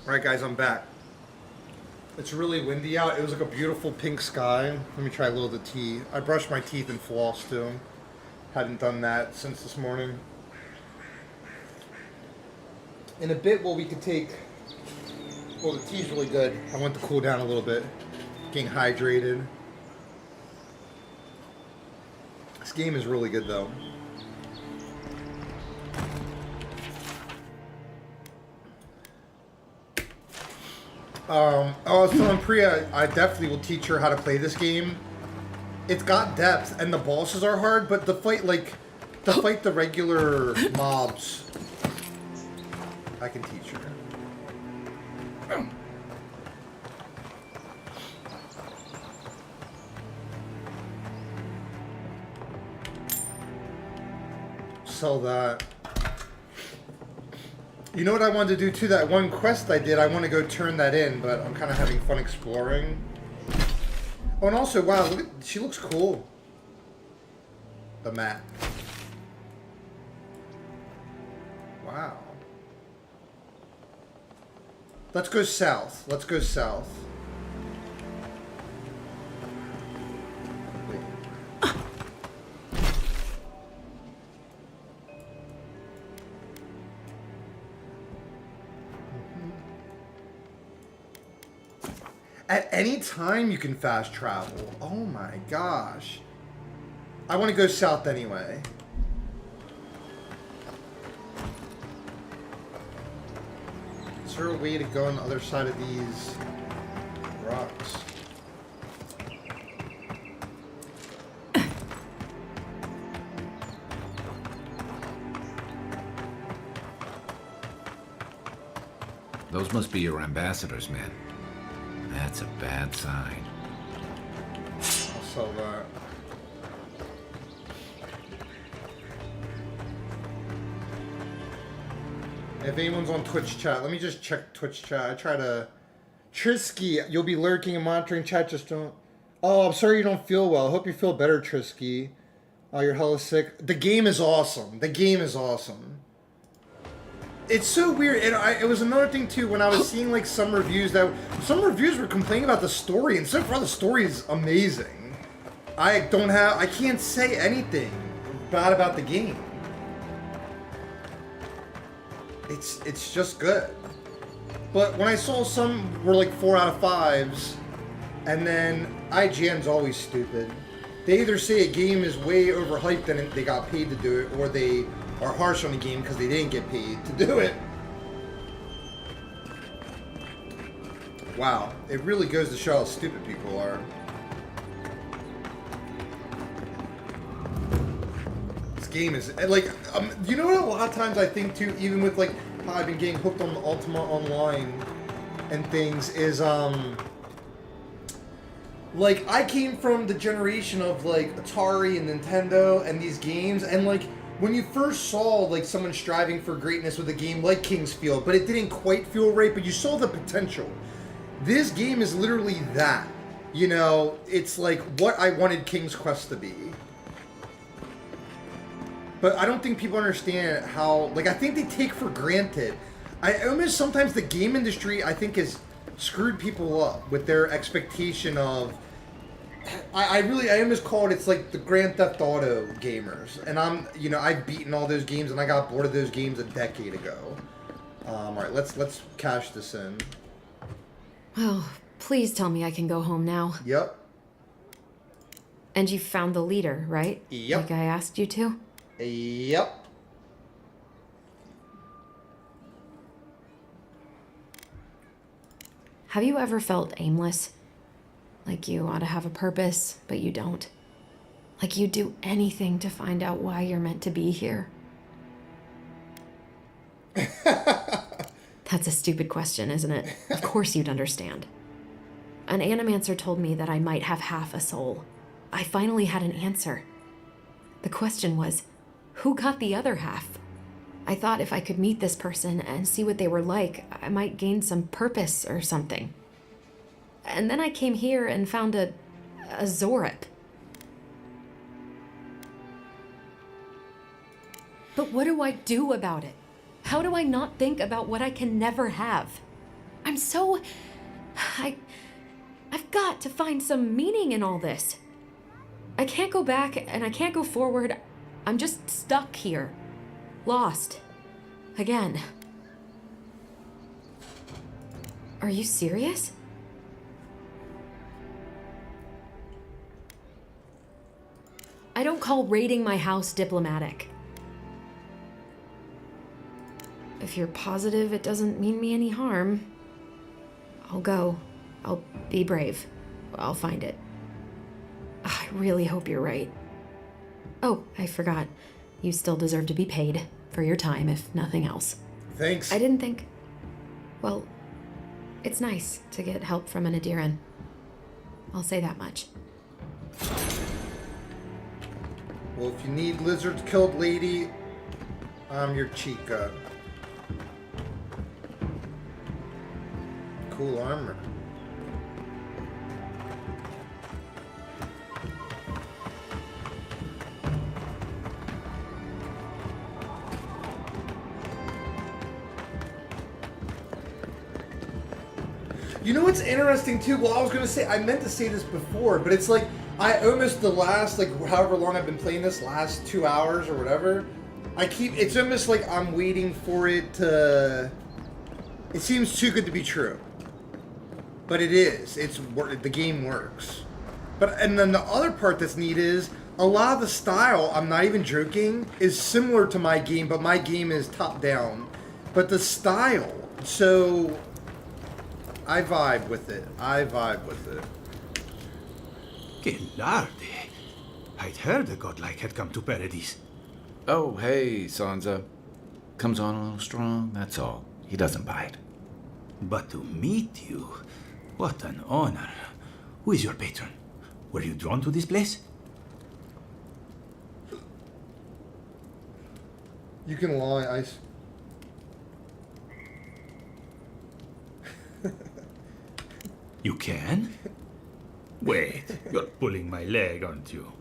Alright guys, I'm back. It's really windy out. It was like a beautiful pink sky. Let me try a little of the tea. I brushed my teeth and flossed too. Hadn't done that since this morning. In a bit, we could take... Well, the tea's really good. I want to cool down a little bit. Getting hydrated. This game is really good though. I was telling Priya, I definitely will teach her how to play this game. It's got depth, and the bosses are hard, but to fight the regular mobs, I can teach her. Sell that. You know what I wanted to do too? That one quest I did, I want to go turn that in, but I'm kind of having fun exploring. Oh, and also, wow, look at, she looks cool. The map. Wow. Let's go south. Let's go south. At any time you can fast travel. Oh my gosh. I want to go south anyway. Is there a way to go on the other side of these rocks? Those must be your ambassadors, man. That's a bad sign. I'll sell that. If anyone's on Twitch chat, let me just check Twitch chat. I try to... Trisky, you'll be lurking and monitoring chat, just don't... Oh, I'm sorry you don't feel well. I hope you feel better, Trisky. Oh, you're hella sick. The game is awesome. The game is awesome. It's so weird. And it was another thing, too, when I was seeing, like, some reviews were complaining about the story, and so far the story is amazing. I can't say anything bad about the game. It's just good. But when I saw some were like 4 out of 5s, and then IGN's always stupid. They either say a game is way overhyped and they got paid to do it, or they are harsh on the game because they didn't get paid to do it. Wow, it really goes to show how stupid people are. This game is, like, you know what a lot of times I think too, even with like how I've been getting hooked on the Ultima Online and things, is like, I came from the generation of like Atari and Nintendo and these games, and like when you first saw like someone striving for greatness with a game like King's Field, but it didn't quite feel right, but you saw the potential. This game is literally that. You know, it's like what I wanted King's Quest to be. But I don't think people understand how, like, I think they take for granted. I almost, sometimes the game industry, I think, has screwed people up with their expectation of, I almost call it, it's like the Grand Theft Auto gamers. And I've beaten all those games, and I got bored of those games a decade ago. Alright, let's cash this in. Oh, please tell me I can go home now. Yep. And you found the leader, right? Yep. Like I asked you to? Yep. Have you ever felt aimless? Like you ought to have a purpose, but you don't? Like you'd do anything to find out why you're meant to be here? That's a stupid question, isn't it? Of course you'd understand. An animancer told me that I might have half a soul. I finally had an answer. The question was, who got the other half? I thought if I could meet this person and see what they were like, I might gain some purpose or something. And then I came here and found a Zorip. But what do I do about it? How do I not think about what I can never have? I've got to find some meaning in all this. I can't go back and I can't go forward. I'm just stuck here. Lost. Again. Are you serious? I don't call raiding my house diplomatic. If you're positive it doesn't mean me any harm, I'll go. I'll be brave. I'll find it. I really hope you're right. Oh, I forgot. You still deserve to be paid for your time, if nothing else. Thanks. I didn't think... Well, it's nice to get help from an Adiran. I'll say that much. Well, if you need lizards killed, lady, I'm your chica. Cool armor. You know what's interesting too? Well, I was gonna say, I meant to say this before, but it's like, I almost the last, like, however long I've been playing this, last 2 hours or whatever, it's almost like I'm waiting for it to, it seems too good to be true. But it is. The game works. And then the other part that's neat is, a lot of the style, I'm not even joking, is similar to my game, but my game is top down. But the style, so... I vibe with it. Gelarde. I'd heard a godlike had come to Paradise. Oh, hey, Sansa. Comes on a little strong, that's all. He doesn't bite. But to meet you, what an honor. Who is your patron? Were you drawn to this place? You can lie, Ice. You can? Wait, you're pulling my leg, aren't you?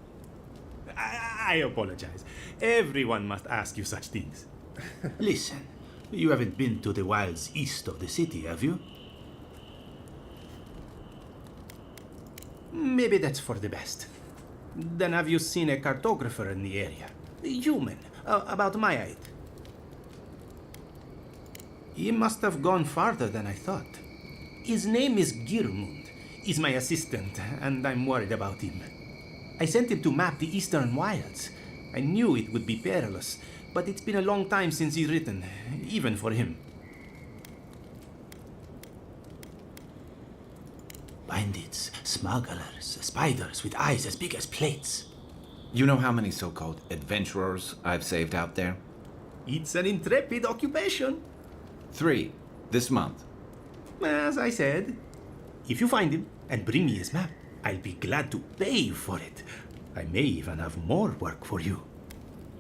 I apologize. Everyone must ask you such things. Listen, you haven't been to the wilds east of the city, have you? Maybe that's for the best. Then have you seen a cartographer in the area? A human, about my height. He must have gone farther than I thought. His name is Girmund. He's my assistant, and I'm worried about him. I sent him to map the eastern wilds. I knew it would be perilous, but it's been a long time since he's written, even for him. Bandits, smugglers, spiders with eyes as big as plates. You know how many so-called adventurers I've saved out there? It's an intrepid occupation. 3, this month. As I said, if you find him and bring me his map, I'll be glad to pay you for it. I may even have more work for you.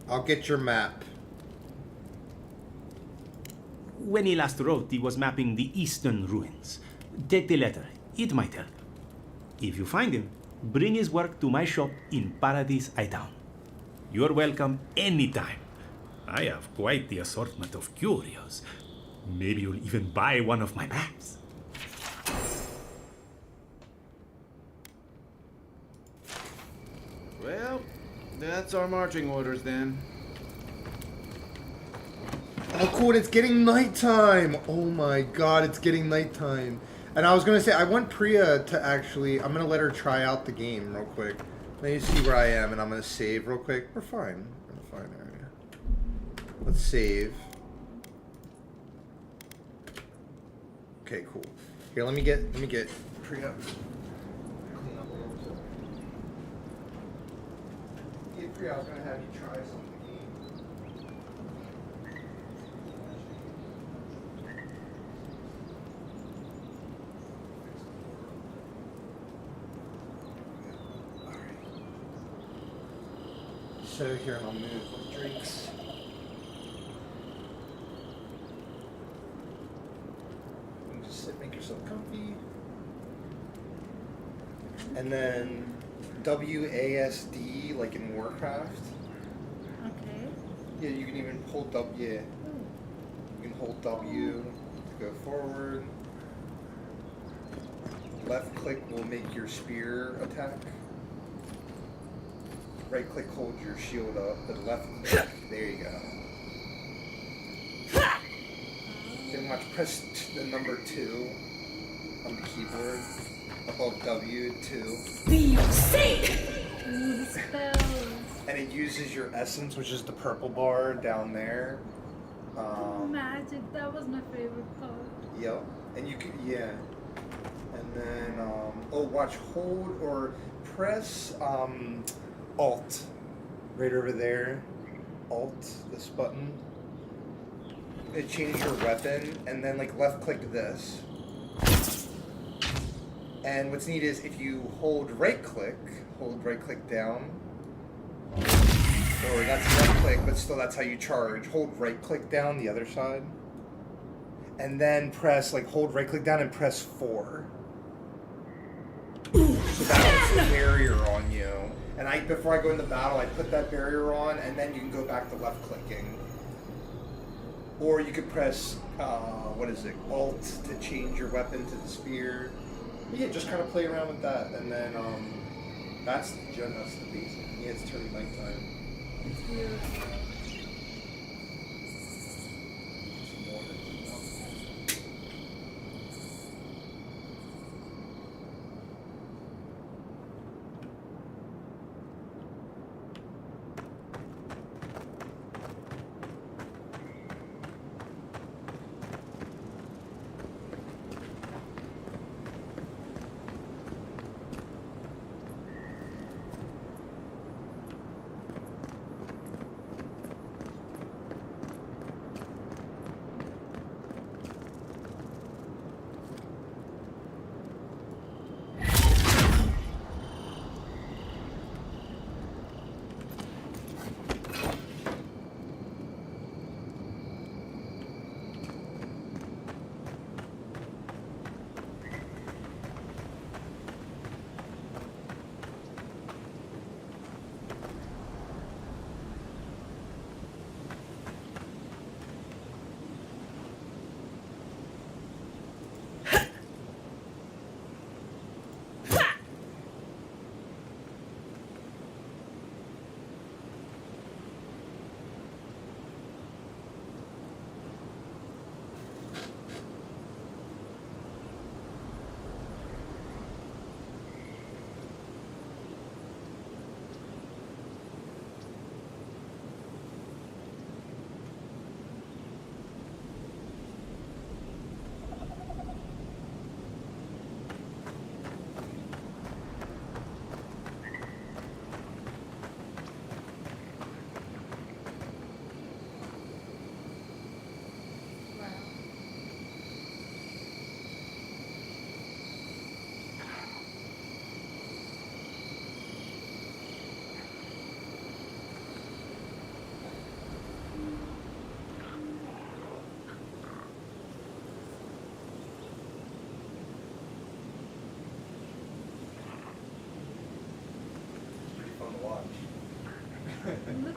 I'll get your map. When he last wrote, he was mapping the eastern ruins. Take the letter. It might help. If you find him, bring his work to my shop in Paradise Town. You're welcome anytime. I have quite the assortment of curios. Maybe you'll even buy one of my maps. Well, that's our marching orders then. Oh, cool, it's getting nighttime. Oh my god, it's getting nighttime. And I was going to say, I want Priya to actually, I'm going to let her try out the game real quick. Let me see where I am, and I'm going to save real quick. We're fine. We're in a fine area. Let's save. Okay, cool. Here, let me get Priya. Clean up a little bit. Yeah, Priya, I was going to have you try some of the game. So here, I'll move with drinks. You can just sit, make yourself comfy. And then WASD, like in Warcraft. Okay. Yeah, you can even hold W. Yeah. You can hold W to go forward. Left click will make your spear attack. Right click holds your shield up, but left click, there you go. Then watch, press the number 2 on the keyboard, above W, 2. Be safe! Ooh, the spells. And it uses your essence, which is the purple bar down there. Magic, that was my favorite part. Yep, and you can, yeah. And then, oh, watch, hold or press, Alt, right over there. Alt, this button. It changes your weapon, and then like left click this. And what's neat is if you hold right click down, or that's left click, but still that's how you charge. Hold right click down the other side, and then press hold right click down and press 4. So that puts a barrier on you. And before I go into battle, I put that barrier on, and then you can go back to left clicking. Or you could press, Alt to change your weapon to the spear. But yeah, just kind of play around with that, and then that's the basic. Yeah, it's turning nighttime. It's beautiful.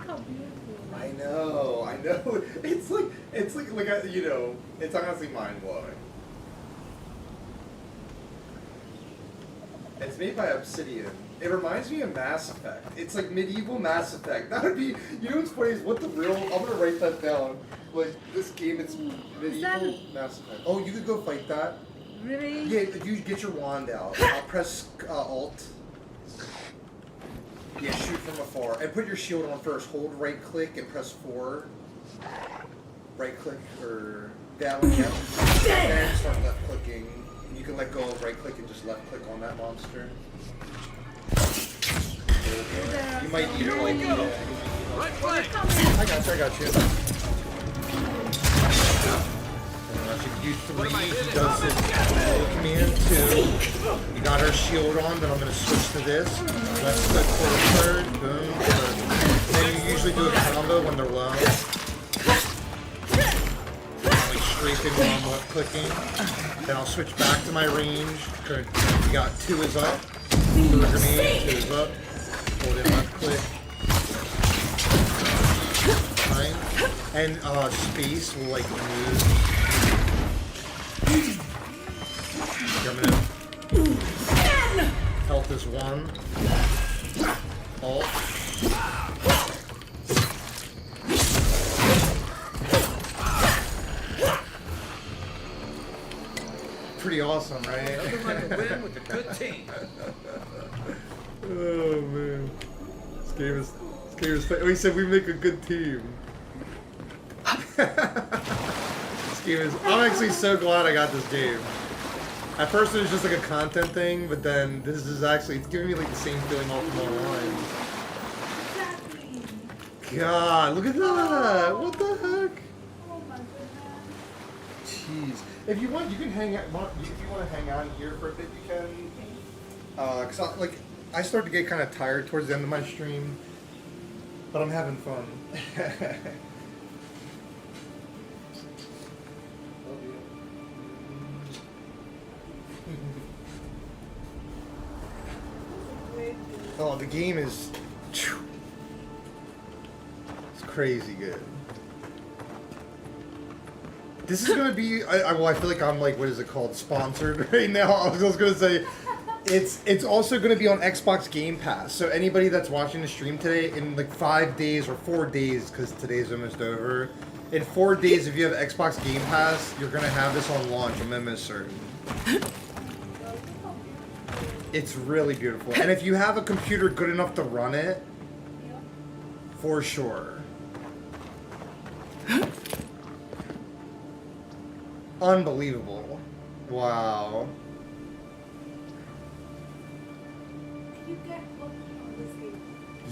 I know. It's like you know, it's honestly mind blowing. It's made by Obsidian. It reminds me of Mass Effect. It's like medieval Mass Effect. That would be, you know what's funny is what the real, I'm gonna write that down. Like, this game, it's medieval Mass Effect. Oh, you could go fight that? Really? Yeah, you get your wand out. Press Alt. Yeah, shoot from afar. And put your shield on first. Hold right click and press 4. Right click or down, yeah. And start left clicking. You can let go of right click and just left click on that monster. You might need it. Right flank. I got you. She can use 3, she does this command 2. You got her shield on, then I'm going to switch to this. Left click forward third, boom. Then you usually do a combo when they're low. Like strafing while I'm left clicking. Then I'll switch back to my range. You got 2 is up. 2 grenade, 2 is up. Hold it left click. Fine. And space will like move. Coming in. Health is 1. Alt. Pretty awesome, right? Nothing like a win with a good team. Oh man, this game is. Oh, he said we make a good team. This game is. I'm actually so glad I got this game. At first it was just like a content thing, but then this is actually, it's giving me like the same feeling Ultima Online. God, look at that! What the heck? Jeez. If you want, you can hang out. If you want to hang out here for a bit, you can. Cause I start to get kind of tired towards the end of my stream, but I'm having fun. Oh, the game is. It's crazy good. This is gonna be. I feel like I'm like, what is it called? Sponsored right now. I was just gonna say, it's also gonna be on Xbox Game Pass. So anybody that's watching the stream today, in like 5 days or 4 days, because today's almost over. In 4 days, if you have Xbox Game Pass, you're gonna have this on launch. I'm almost certain. It's really beautiful. And if you have a computer good enough to run it, for sure. Unbelievable. Wow.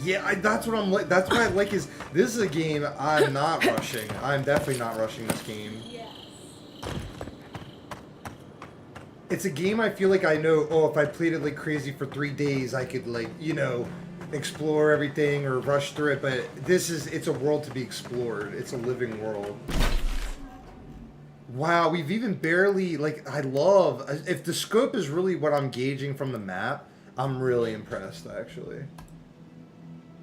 Yeah, that's what I'm like. That's what I like is this is a game I'm not rushing. I'm definitely not rushing this game. It's a game I feel like I know, oh, if I played it like crazy for 3 days, I could like, you know, explore everything or rush through it, but it's a world to be explored. It's a living world. Wow, we've even barely, like, if the scope is really what I'm gauging from the map, I'm really impressed, actually.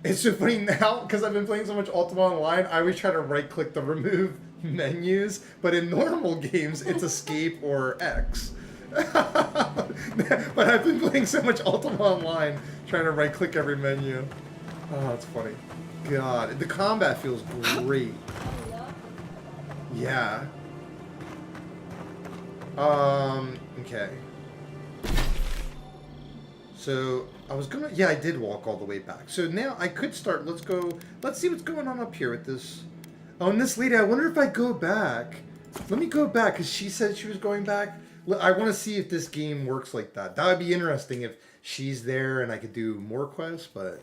It's so funny now, because I've been playing so much Ultima Online, I always try to right-click the remove menus, but in normal games, it's escape or X. But I've been playing so much Ultima Online, trying to right-click every menu. Oh, that's funny. God, the combat feels great. Yeah. Okay. So, I was gonna, yeah, I did walk all the way back. So now I could start, let's see what's going on up here with this. Oh, and this lady, I wonder if I go back. Let me go back, because she said she was going back. I want to see if this game works like that. That would be interesting if she's there and I could do more quests, but...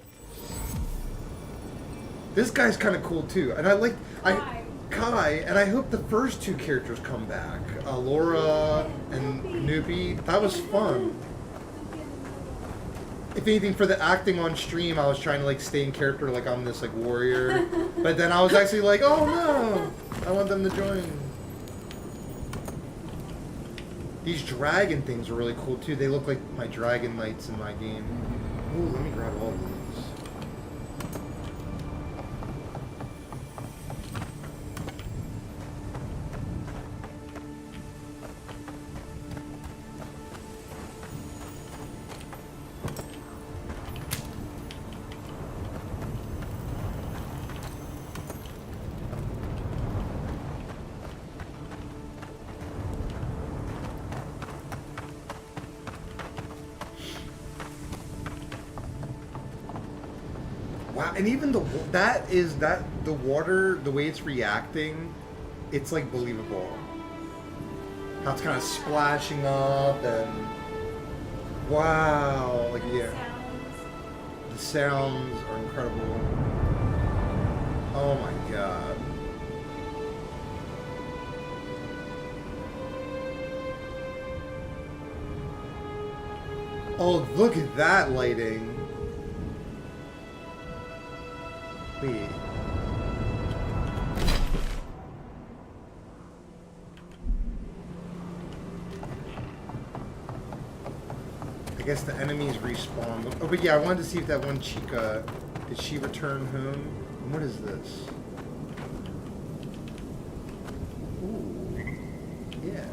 This guy's kind of cool, too. And I like... Kai, and I hope the first 2 characters come back. Laura and Noopy. That was fun. If anything, for the acting on stream, I was trying to like stay in character like I'm this like warrior. But then I was actually like, oh no! I want them to join. These dragon things are really cool too. They look like my dragon knights in my game. Ooh, let me grab all these. Wow, and even the water, the way it's reacting, it's like believable. How it's kind of splashing up and wow, like yeah, the sounds are incredible. Oh my god. Oh, look at that lighting. Wait. I guess the enemies respawn. Oh, but yeah, I wanted to see if that one chica, did she return home? What is this? Ooh. Yeah.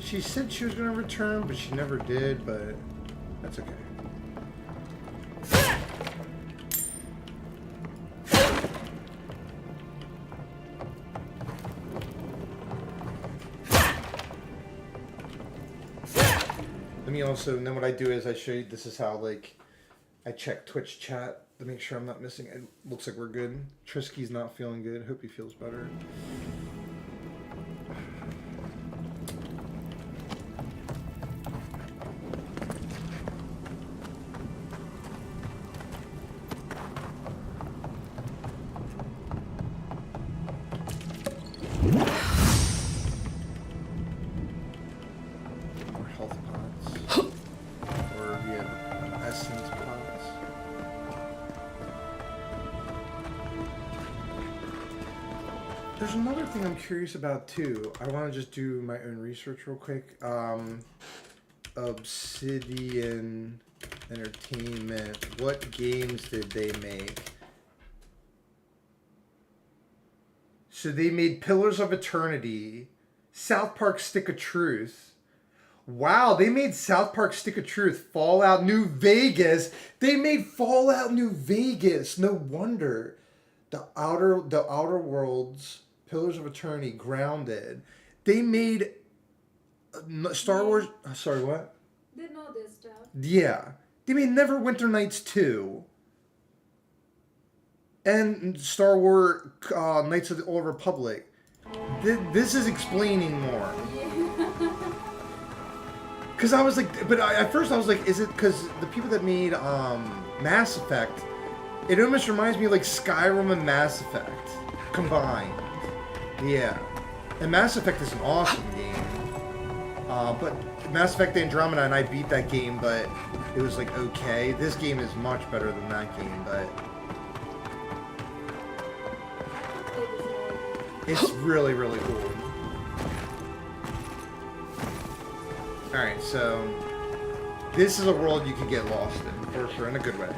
She said she was going to return, but she never did, but that's okay. Let me also, and then what I do is I show you, this is how, like, I check Twitch chat to make sure I'm not missing. It looks like we're good. Trisky's not feeling good. Hope he feels better. There's another thing I'm curious about too. I want to just do my own research real quick. Obsidian Entertainment. What games did they make? So they made Pillars of Eternity, South Park Stick of Truth. Wow, they made South Park Stick of Truth, Fallout New Vegas. They made Fallout New Vegas. No wonder. The Outer Worlds, Pillars of Eternity, Grounded. They made Star Wars. Sorry, what? They know this stuff. Yeah. They made Neverwinter Nights 2. And Star Wars Knights of the Old Republic. This is explaining more. Because I was like, but at first I was like, is it because the people that made Mass Effect, it almost reminds me of like Skyrim and Mass Effect combined. Yeah. And Mass Effect is an awesome game. But Mass Effect Andromeda, and I beat that game, but it was like okay. This game is much better than that game, but it's really, really cool. Alright, so this is a world you can get lost in, for sure, in a good way.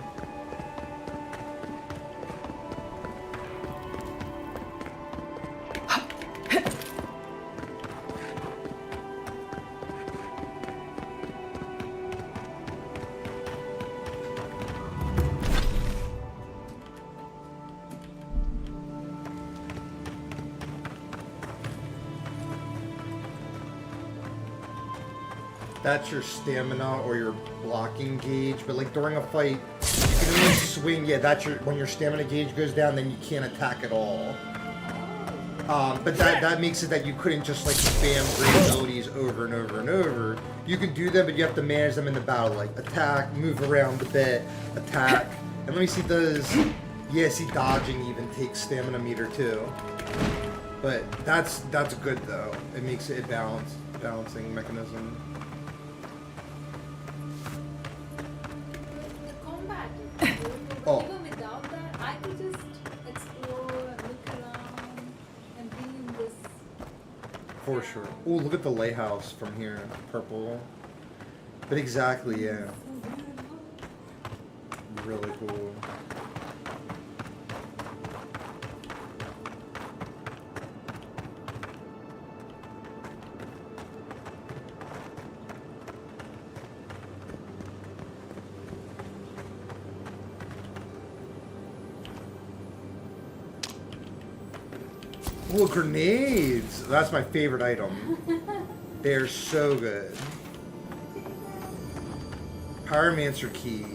That's your stamina or your blocking gauge, but like during a fight, you can only swing. Yeah, that's your when your stamina gauge goes down, then you can't attack at all. But that makes it that you couldn't just like spam great abilities over and over and over. You can do them, but you have to manage them in the battle, like attack, move around a bit, attack. And let me see, yeah, see, dodging even takes stamina meter too. But that's good though. It makes it a balancing mechanism. Oh. Even without that, I could just explore, look around, and be in this. For sure. Oh, look at the lighthouse from here. Purple. But exactly, yeah. Really cool. Oh, grenades! That's my favorite item. They're so good. Pyromancer key.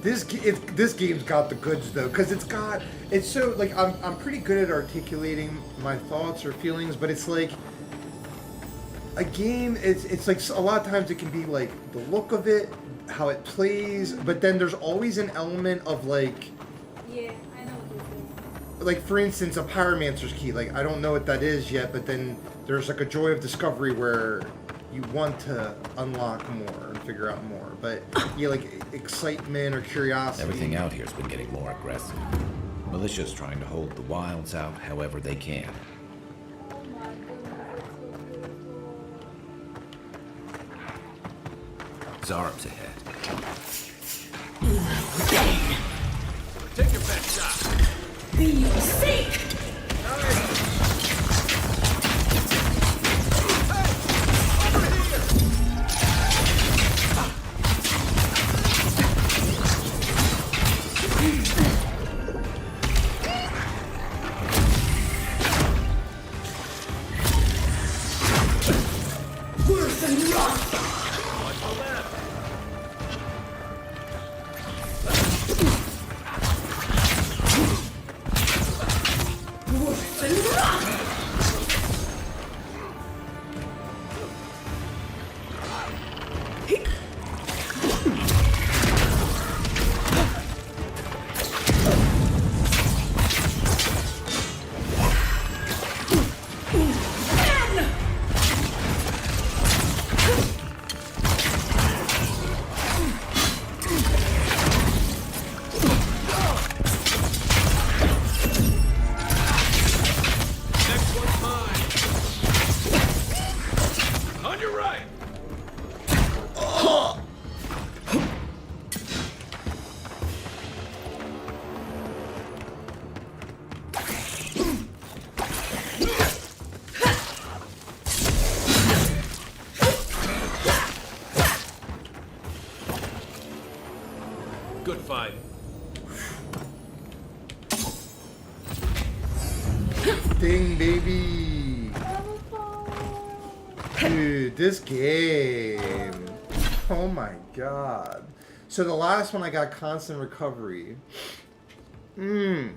This game's got the goods though, because it's so like I'm pretty good at articulating my thoughts or feelings, but it's like a game. It's like a lot of times it can be like the look of it, how it plays, but then there's always an element of like. Yeah, I know what this is. Like for instance, a pyromancer's key. Like I don't know what that is yet, but then there's like a joy of discovery where you want to unlock more and figure out more. But yeah, like excitement or curiosity. Everything out here's been getting more aggressive. Militia's trying to hold the wilds out however they can. Zarab's ahead. Take your best shot. Be safe! Good fight. Ding, baby. Dude, this game. Oh my god. So the last one I got constant recovery. Pushpa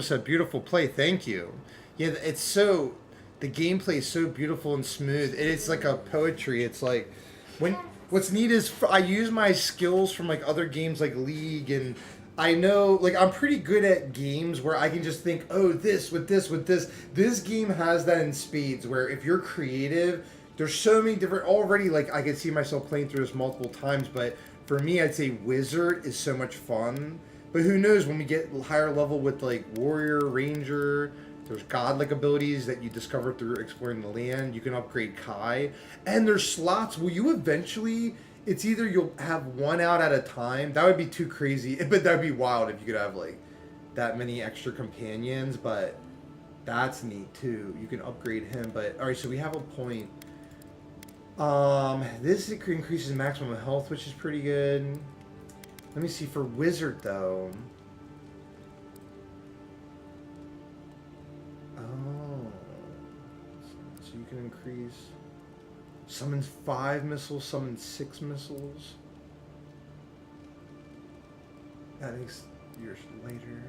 said, beautiful play, thank you. Yeah, it's so, the gameplay is so beautiful and smooth. It's like a poetry. It's like, what's neat is I use my skills from like other games like League, and I know, like I'm pretty good at games where I can just think, oh, this with this with this. This game has that in spades where if you're creative, there's so many different, already like I can see myself playing through this multiple times, but for me I'd say Wizard is so much fun. But who knows, when we get higher level with like Warrior, Ranger, there's godlike abilities that you discover through exploring the land. You can upgrade Kai. And there's slots where you eventually, it's either you'll have one out at a time. That would be too crazy, but that'd be wild if you could have like that many extra companions. But that's neat too. You can upgrade him. But all right, so we have a point. This increases maximum health, which is pretty good. Let me see for Wizard though. Oh, so you can increase. Summons 5 missiles, summons 6 missiles. That makes yours later.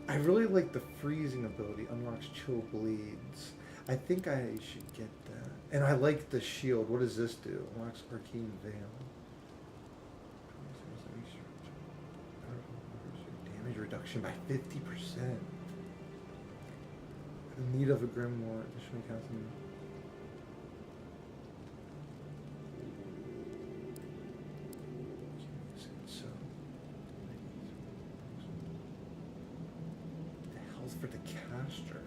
I really like the freezing ability. Unlocks chill bleeds. I think I should get that. And I like the shield. What does this do? Unlocks arcane veil. Damage reduction by 50%. In need of a grimoire. Additionally casting. So the health for the caster.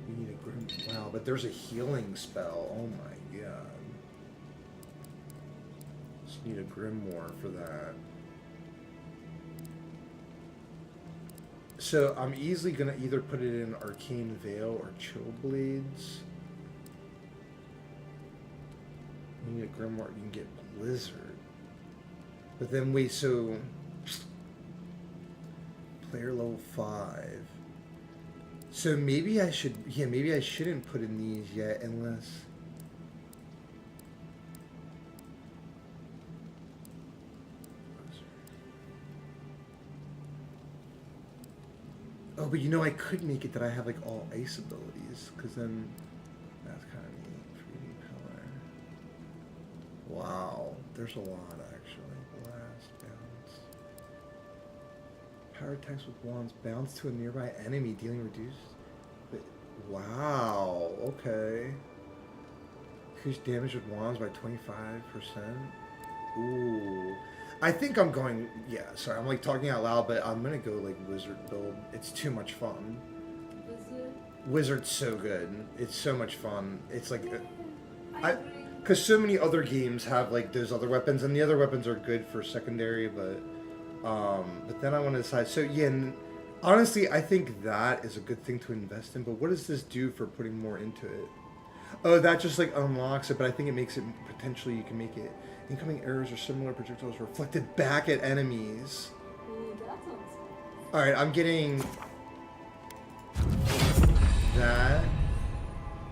You need a grim. Wow, but there's a healing spell. Oh my god. Just need a grimoire for that. So I'm easily gonna either put it in Arcane Veil or Chill Blades. need a Grimoire, you can get Blizzard. But then wait, so player level 5. So maybe I should, yeah, maybe I shouldn't put in these yet unless. Oh, but you know, I could make it that I have like all ice abilities, because then that's kind of neat. 3D power. Wow, there's a lot actually. Blast, bounce. Power attacks with wands, bounce to a nearby enemy, dealing reduced. But, wow, okay. Increase damage with wands by 25%. Ooh. I think I'm going, yeah, sorry, I'm like talking out loud, but I'm gonna go like wizard build. It's too much fun. Wizard's so good. It's so much fun. It's like, because so many other games have like those other weapons, and the other weapons are good for secondary, but then I want to decide. So yeah, and honestly, I think that is a good thing to invest in, but what does this do for putting more into it? Oh, that just like unlocks it, but I think it makes it, potentially you can make it incoming arrows or similar projectiles reflected back at enemies. Alright, I'm getting that.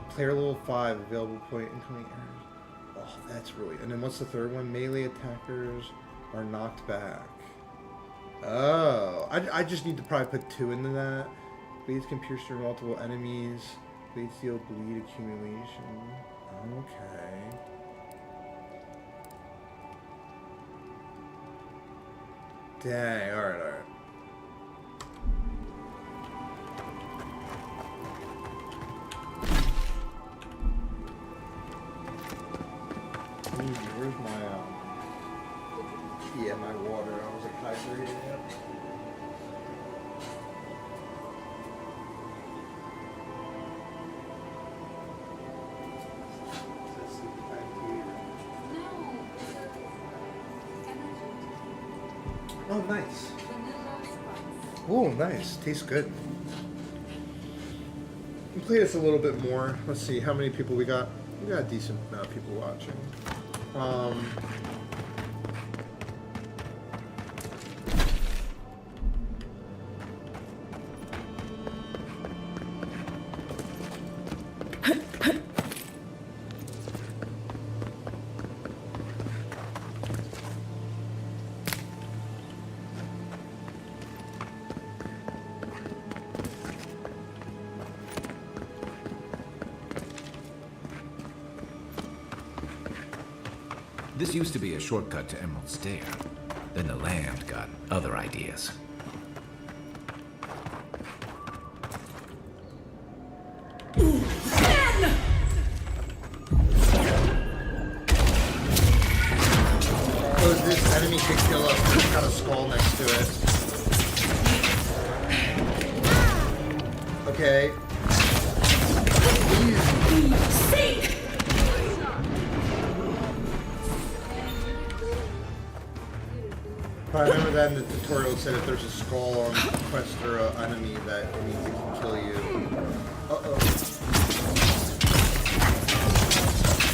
Player level 5, available point, incoming arrows. Oh, that's really... And then what's the third one? Melee attackers are knocked back. Oh, I just need to probably put 2 into that. Blades can pierce through multiple enemies. Blades deal bleed accumulation. Okay. Dang, alright. Where's my, yeah, my water. I was like hydrating it. Oh, nice. Oh, nice. Tastes good. We'll play this a little bit more. Let's see how many people we got. We got a decent amount of people watching. This used to be a shortcut to Emerald Stair. Then the land got other ideas. Oh, this enemy can kill us. It's got a skull next to it. Okay. Sink! I remember that in the tutorial it said if there's a skull on a quest or an enemy that means it can kill you. Uh-oh.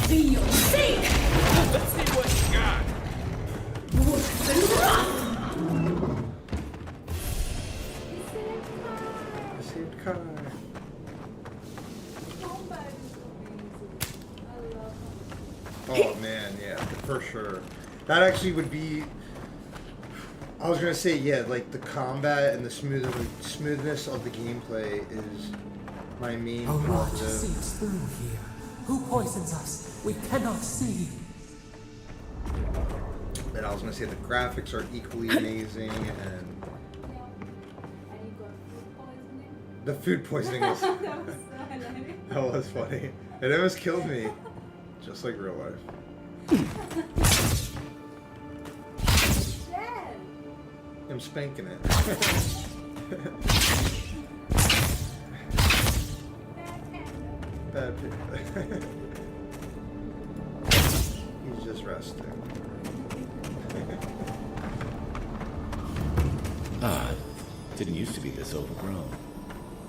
Sink! Let's see what you got. I saved Kai. Oh man, yeah, for sure. That actually would be... I was gonna say, yeah, like the combat and the smoothness of the gameplay is my main Oh, Lord, positive. see us through here. Who poisons us? We cannot see. And I was gonna say the graphics are equally amazing, and the food poisoning was that was funny. It almost killed me, just like real life. I'm spanking it. Bad people. He's just resting. Didn't used to be this overgrown.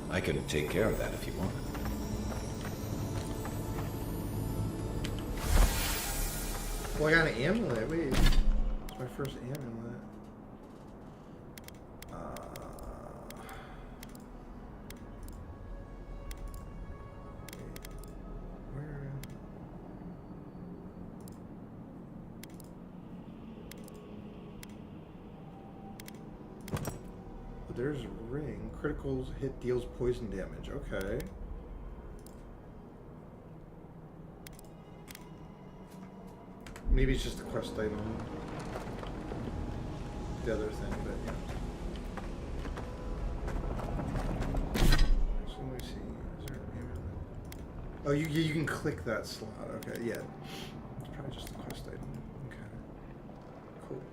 I could take care of that if you want. Well, I got an amulet. Wait. It's my first amulet. Where? There's a ring. Critical hit deals poison damage. Okay. Maybe it's just a quest item. The other thing, but yeah. So let me see. Is there an amulet? Oh, you can click that slot. Okay, yeah. It's probably just a quest item. Okay. Cool.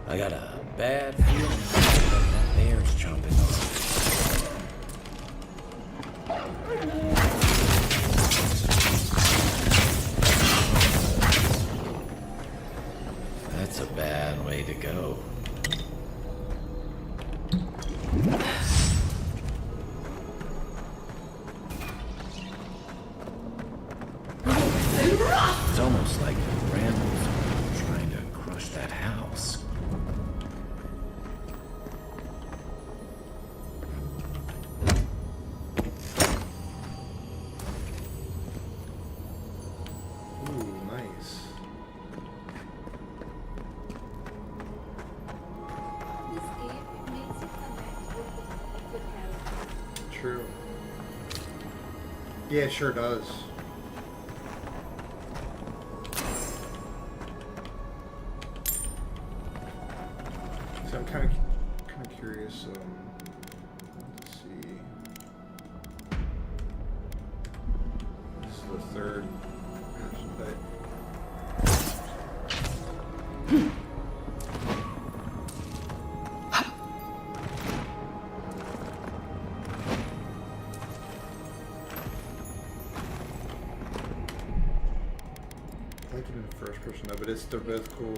I got a bad feeling that bear's chomping on. That's a bad way to go. It's almost like the brambles are trying to crush that house. Ooh, nice. This game makes you connect with the character. True. Yeah, it sure does. So I'm kind of curious. Let's see. This is the third person, but I like it in first person though, but they're both cool.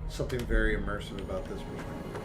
Something very immersive about this perspective.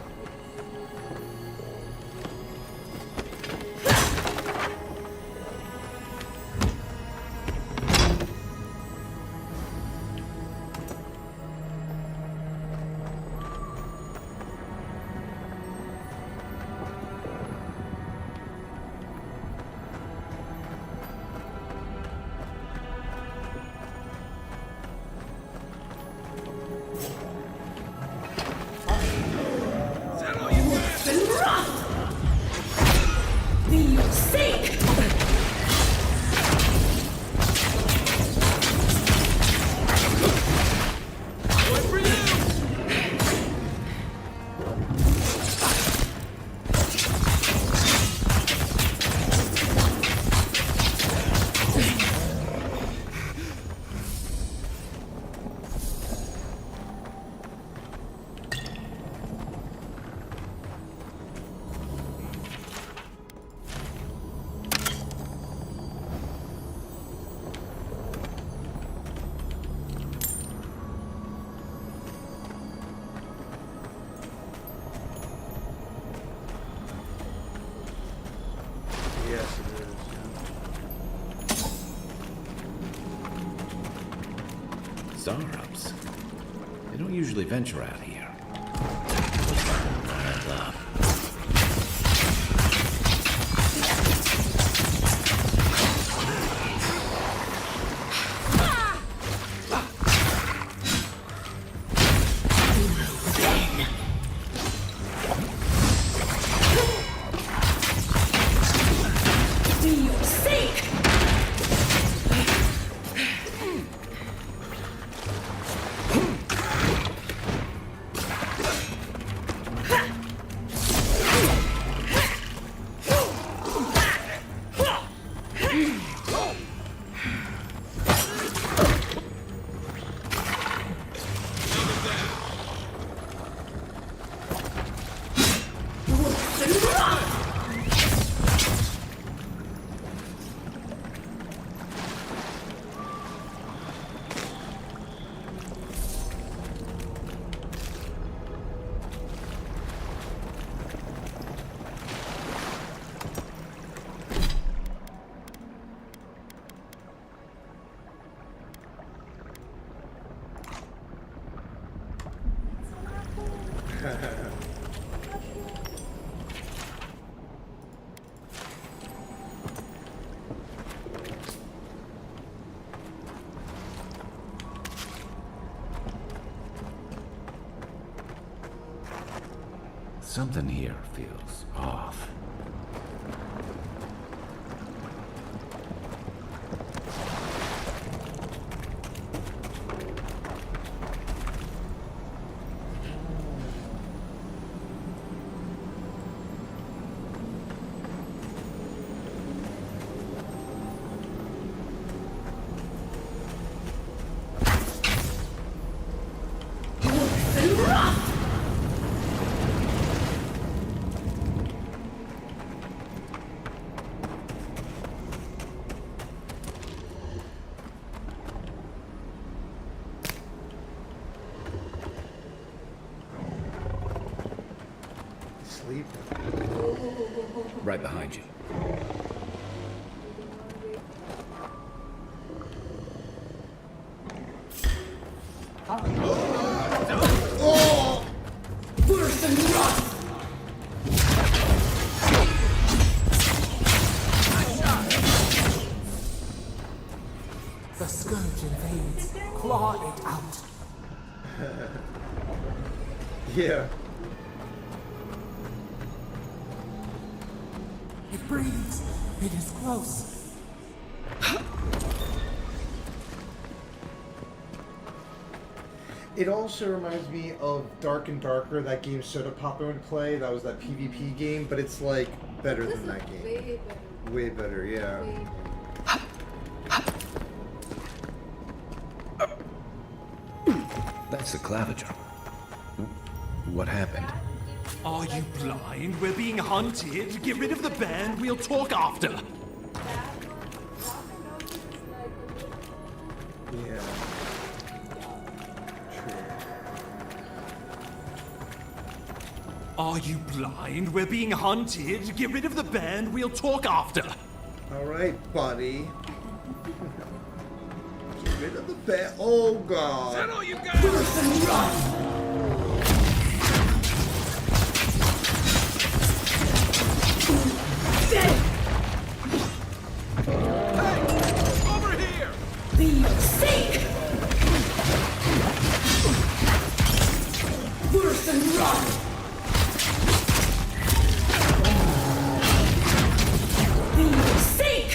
Yes, it is. Zarups. They don't usually venture out here. Riled up. Something here feels off. Sleep. Right behind you. Oh! Worse than rot! The scourge invades. Claw it out. Yeah. It breathes. It is close. It also reminds me of Dark and Darker, that game Soda Pop would play. That was that PvP game, but it's like better than that game. Way better. Way better, yeah. That's the claviger. What happened? Are you blind? We're being hunted. Get rid of the band. We'll talk after. Yeah. Are you blind? We're being hunted. Get rid of the band. We'll talk after. Alright, buddy. Get rid of the bear. Oh, God. Is that all you got? Worse than rot! Over here! Be sick! Worse than rot! Be sick!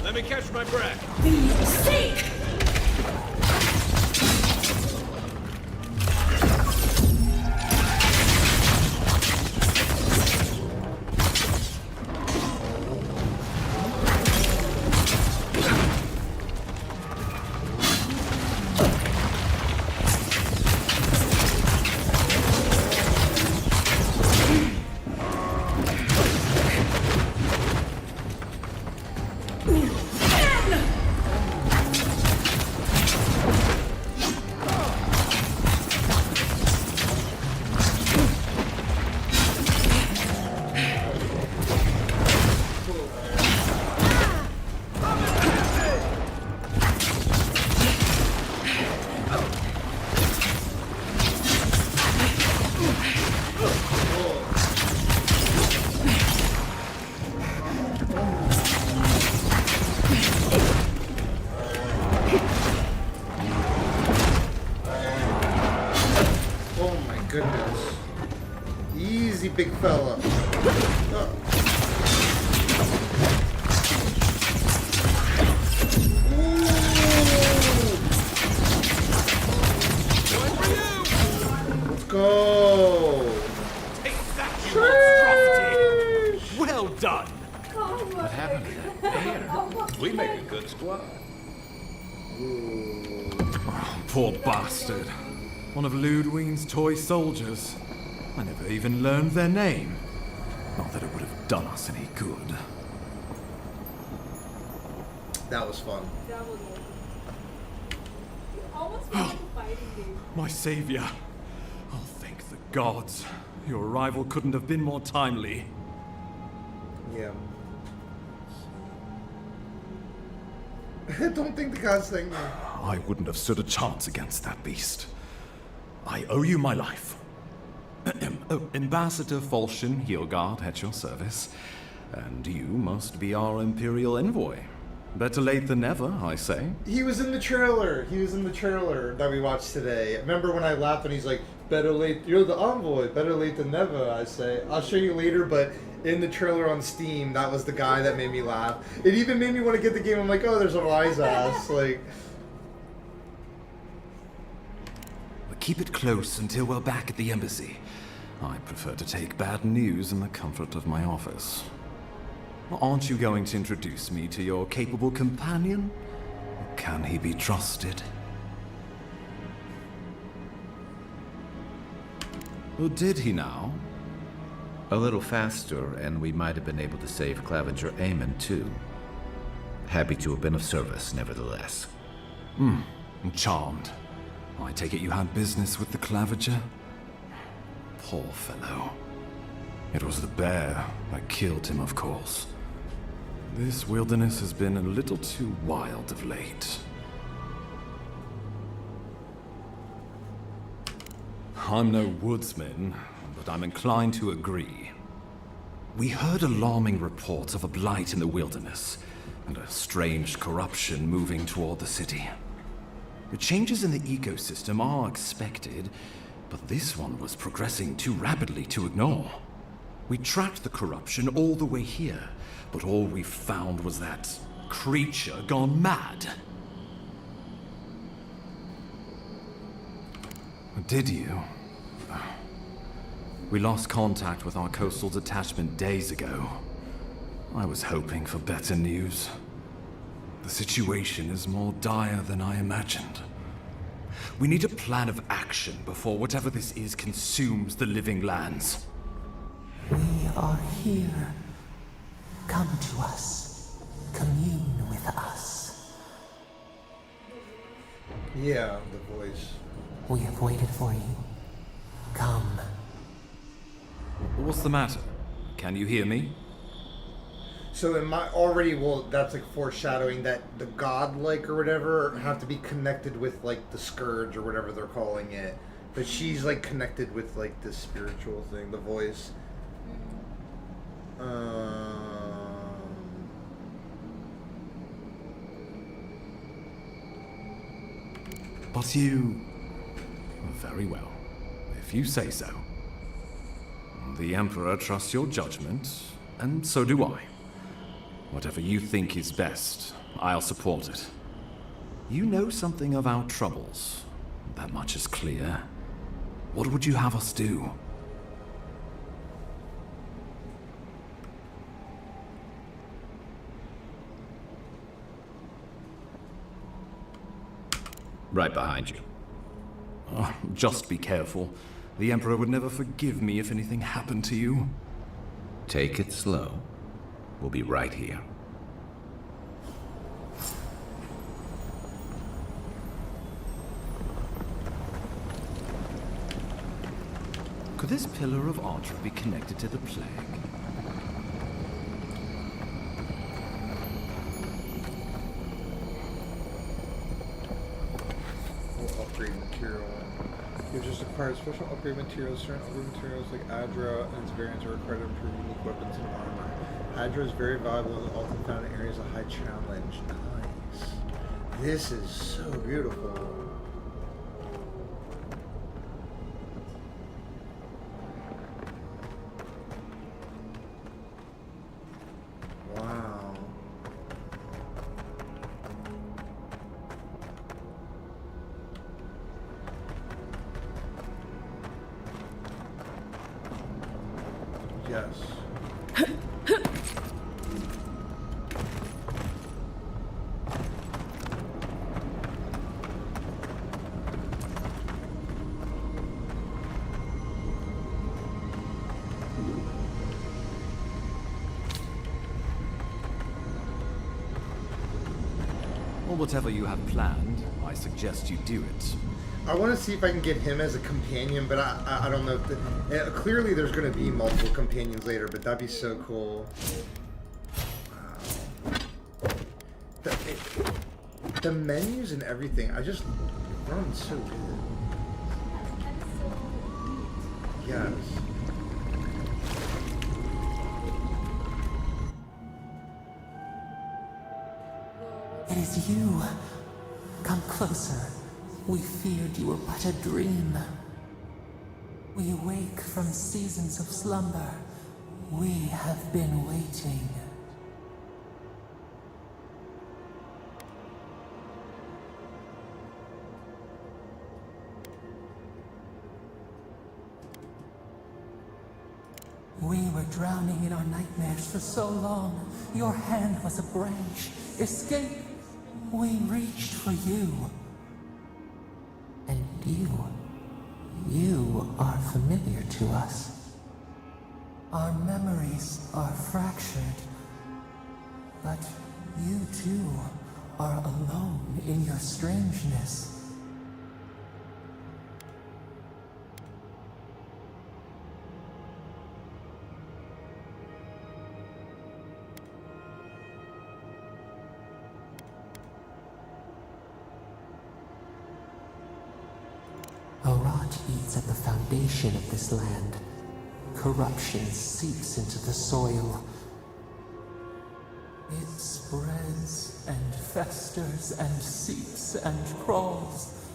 Let me catch my breath. Be sick! Oh my goodness. Easy, big fella. Let's go. Take that, you monstrosity. Well done. What happened to that bear? We make a good squad. Poor bastard. One of Ludwine's toy soldiers. I never even learned their name. Not that it would have done us any good. That was fun. Almost felt like a fighting game. My savior. Oh, thank the gods. Your arrival couldn't have been more timely. Yeah. Don't think the gods thank me. I wouldn't have stood a chance against that beast. I owe you my life. Ambassador Falchion Hiergard at your service. And you must be our Imperial envoy. Better late than never, I say. He was in the trailer. He was in the trailer that we watched today. Remember when I laughed and he's like, better late, you're the envoy, better late than never, I say. I'll show you later, but in the trailer on Steam, that was the guy that made me laugh. It even made me want to get the game. I'm like, oh, there's a wise ass. Like, keep it close until we're back at the embassy. I prefer to take bad news in the comfort of my office. Aren't you going to introduce me to your capable companion? Can he be trusted? Or did he now? A little faster, and we might have been able to save Clavenger Aemon, too. Happy to have been of service, nevertheless. I'm charmed. I take it you had business with the Clavenger? Poor fellow. It was the bear that killed him, of course. This wilderness has been a little too wild of late. I'm no woodsman, but I'm inclined to agree. We heard alarming reports of a blight in the wilderness, and a strange corruption moving toward the city. The changes in the ecosystem are expected, but this one was progressing too rapidly to ignore. We tracked the corruption all the way here, but all we found was that creature gone mad. Did you? We lost contact with our coastal detachment days ago. I was hoping for better news. The situation is more dire than I imagined. We need a plan of action before whatever this is consumes the living lands. We are here. Come to us. Commune with us. yeah, the voice. We have waited for you. Come. What's the matter? Can you hear me? So in my already, well, that's like foreshadowing that the godlike or whatever have to be connected with like the scourge or whatever they're calling it. But she's like connected with like this spiritual thing, the voice. But you... Very well. If you say so. The Emperor trusts your judgment, and so do I. Whatever you think is best, I'll support it. You know something of our troubles. That much is clear. What would you have us do? Right behind you. Oh, just be careful. The Emperor would never forgive me if anything happened to you. Take it slow. We'll be right here. Could this pillar of archery be connected to the plague? Upgrade material. You just acquired special upgrade materials. Certain upgrade materials like Adra and its variants are required to improve unique weapons and armor. Adra is very valuable and often found in areas of high challenge. Nice. This is so beautiful. Wow. Yes. Or whatever you have planned, I suggest you do it. I want to see if I can get him as a companion, but I don't know. If clearly there's going to be multiple companions later, but that'd be so cool. Wow. the menus and everything, I just run so good. Yes. It is you. Come closer. We feared you were but a dream. We wake from seasons of slumber. We have been waiting. We were drowning in our nightmares for so long. Your hand was a branch. Escape! We reached for you. And you are familiar to us. Our memories are fractured. But you too are alone in your strangeness. A rot eats at the foundation of this land. Corruption seeps into the soil. It spreads and festers and seeps and crawls.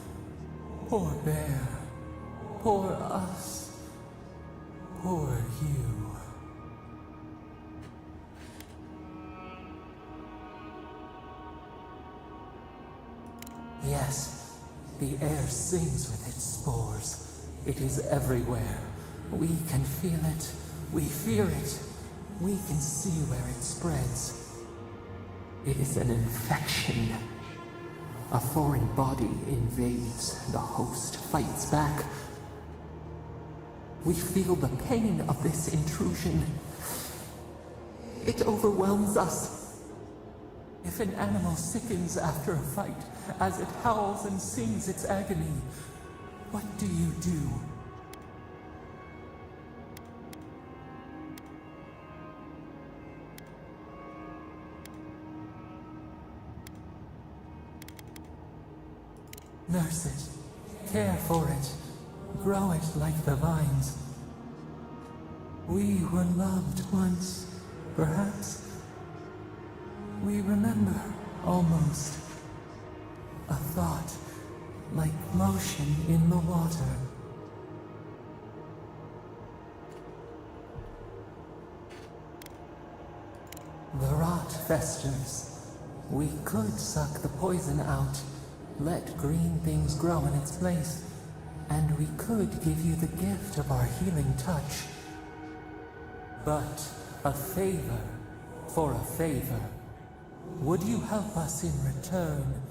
Poor bear. Poor us. Poor you. Yes, the air sings with its spores. It is everywhere. We can feel it. We fear it. We can see where it spreads. It is an infection. A foreign body invades. The host fights back. We feel the pain of this intrusion. It overwhelms us. If an animal sickens after a fight, as it howls and sings its agony, what do you do? Nurse it, care for it, grow it like the vines. We were loved once, perhaps. We remember, almost. A thought, like motion in the water. The rot festers. We could suck the poison out, let green things grow in its place, and we could give you the gift of our healing touch. But a favor for a favor. Would you help us in return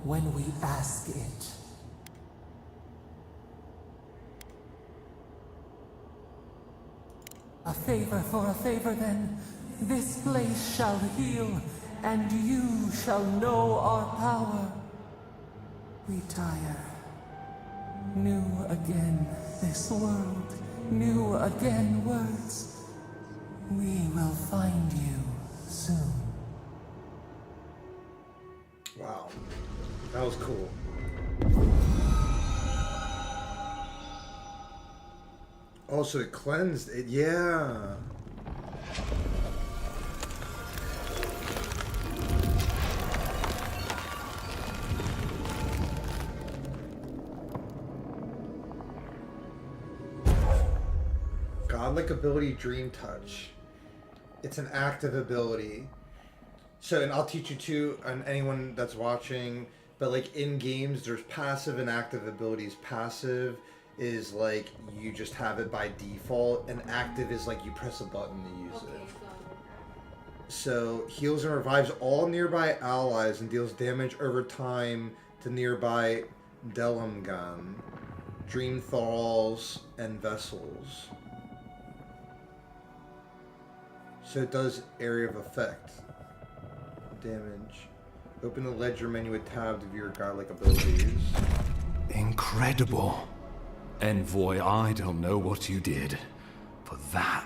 when we ask it? A favor for a favor, then. This place shall heal, and you shall know our power. Retire. New again this world, new again words. We will find you soon. Wow. That was cool. Also, it cleansed it. Yeah. Godlike ability, Dream Touch. It's an active ability. So, and I'll teach you too, and anyone that's watching, but like in games, there's passive and active abilities. Passive is like you just have it by default, and active is like you press a button to use it. So, heals and revives all nearby allies and deals damage over time to nearby Delumgan, Dream Thralls, and Vessels. So it does area of effect. Damage. Open the ledger menu with tab to view your godlike abilities. Incredible. Envoy, I don't know what you did, but that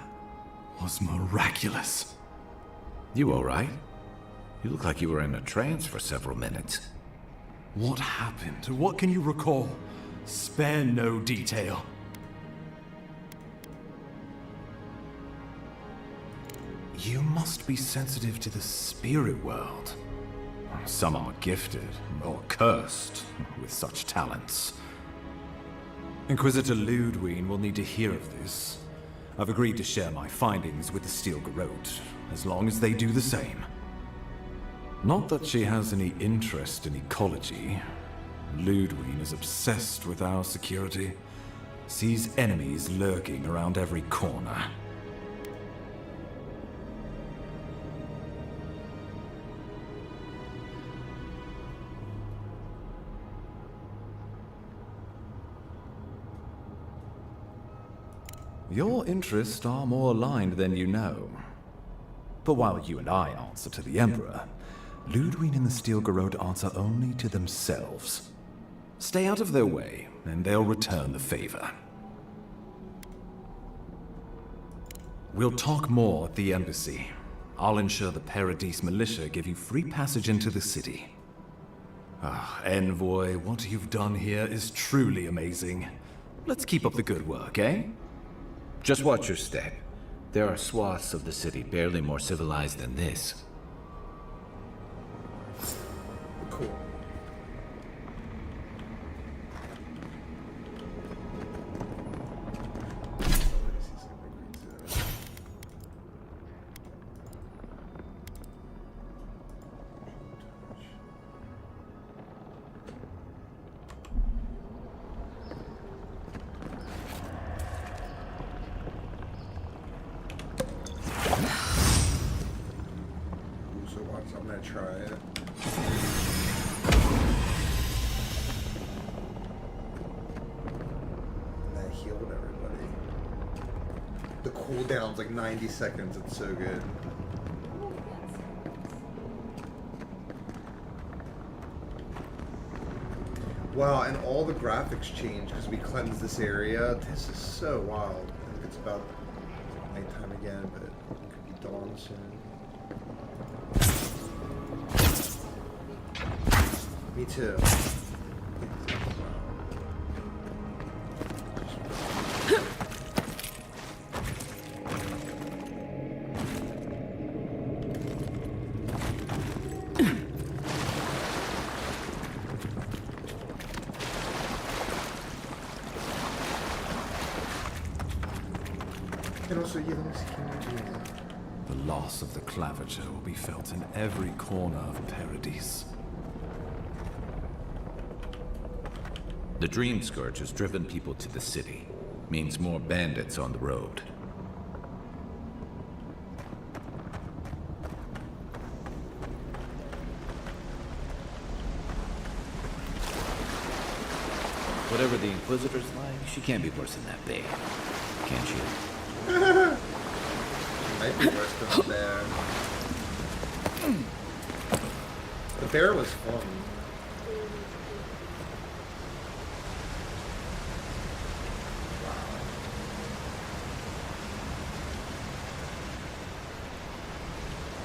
was miraculous. You alright? You look like you were in a trance for several minutes. What happened? What can you recall? Spare no detail. You must be sensitive to the spirit world. Some are gifted, or cursed, with such talents. Inquisitor Ludwig will need to hear of this. I've agreed to share my findings with the Steel Garrote, as long as they do the same. Not that she has any interest in ecology. Ludwig is obsessed with our security. Sees enemies lurking around every corner. Your interests are more aligned than you know. But while you and I answer to the Emperor, Ludwig and the Steel Garrote answer only to themselves. Stay out of their way, and they'll return the favor. We'll talk more at the embassy. I'll ensure the Paradise militia give you free passage into the city. Ah, Envoy, what you've done here is truly amazing. Let's keep up the good work, eh? Just watch your step. There are swaths of the city barely more civilized than this. Cool. I'm gonna try it. That healed everybody. The cooldown's like 90 seconds, it's so good. Wow, and all the graphics change because we cleansed this area. This is so wild. I think it's about nighttime again, but it could be dawn soon. Me too. And also, yeah, let me see, can you do that? The loss of the claviger will be felt in every corner of Paradise. The Dream Scourge has driven people to the city. Means more bandits on the road. Whatever the Inquisitor's like, she can't be worse than that bear. Can she? Might be worse than the bear. The bear was fun.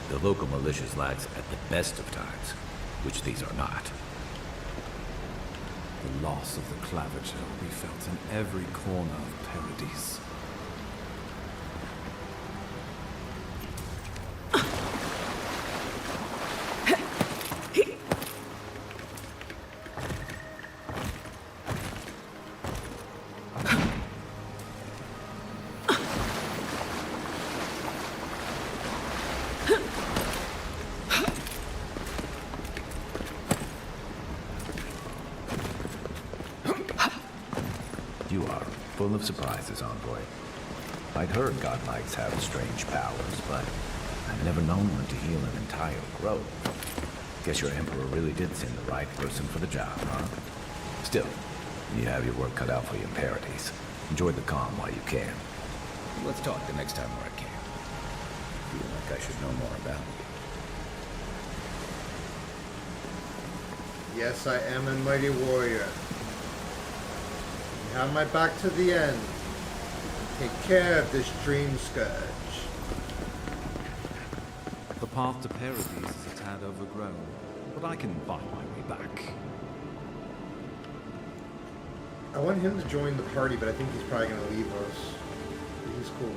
The local militia's lads at the best of times, which these are not. The loss of the claviger will be felt in every corner of Paradise. You are full of surprises, Envoy. I'd heard godlikes have strange powers, but I've never known one to heal an entire grove. Guess your Emperor really did send the right person for the job, huh? Still, you have your work cut out for you in Paradise. Enjoy the calm while you can. Let's talk the next time we're at camp. I feel like I should know more about you. Yes, I am a mighty warrior. You have my back to the end. Take care of this Dream Scourge. The path to Paradise is a tad overgrown, but I can find my way back. I want him to join the party, but I think he's probably going to leave us. He's cool.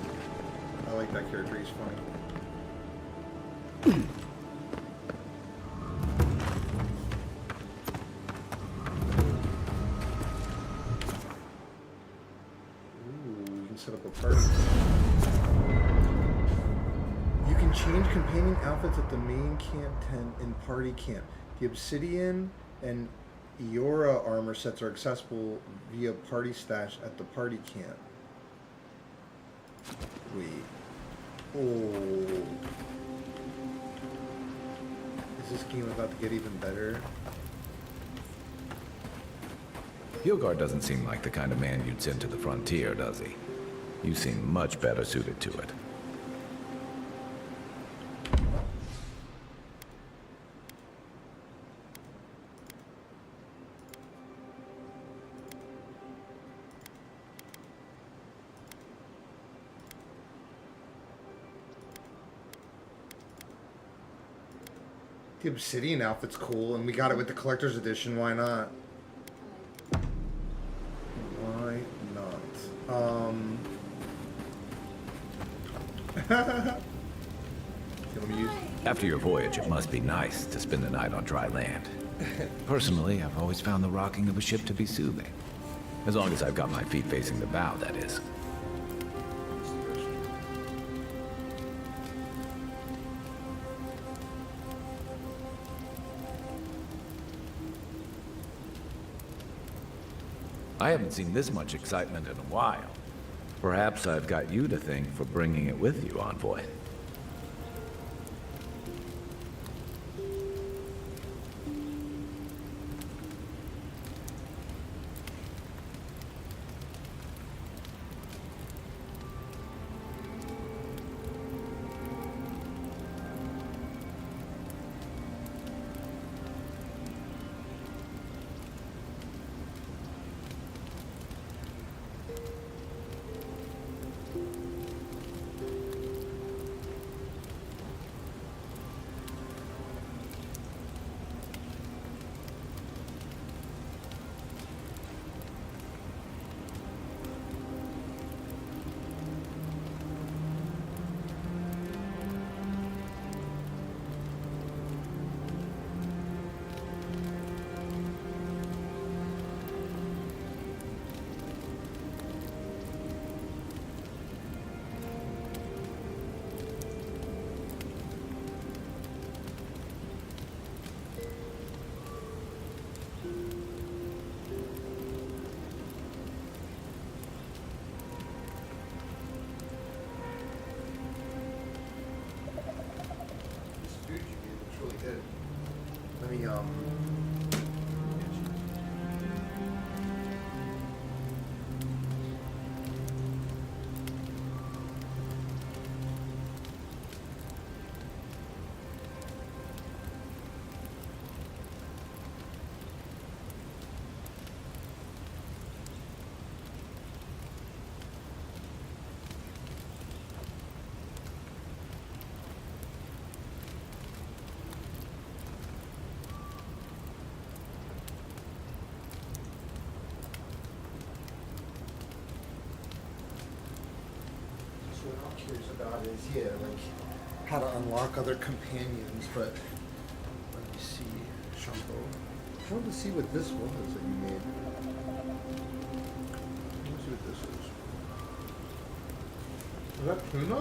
I like that character. He's funny. Ooh, we can set up a party. You can change companion outfits at the main camp tent in party camp. The obsidian and Eora armor sets are accessible via party stash at the party camp. Wait. Oh. Is this game about to get even better? Hilgard doesn't seem like the kind of man you'd send to the frontier, does he? You seem much better suited to it. The obsidian outfit's cool, and we got it with the collector's edition. Why not? Why not? After your voyage, it must be nice to spend the night on dry land. Personally, I've always found the rocking of a ship to be soothing. As long as I've got my feet facing the bow, that is. I haven't seen this much excitement in a while. Perhaps I've got you to thank for bringing it with you, Envoy. What I'm curious about is, yeah, like how to unlock other companions, but let me see, Shampoo. I wanted to see what this was that you made. Let me see what this is. Is that tuna?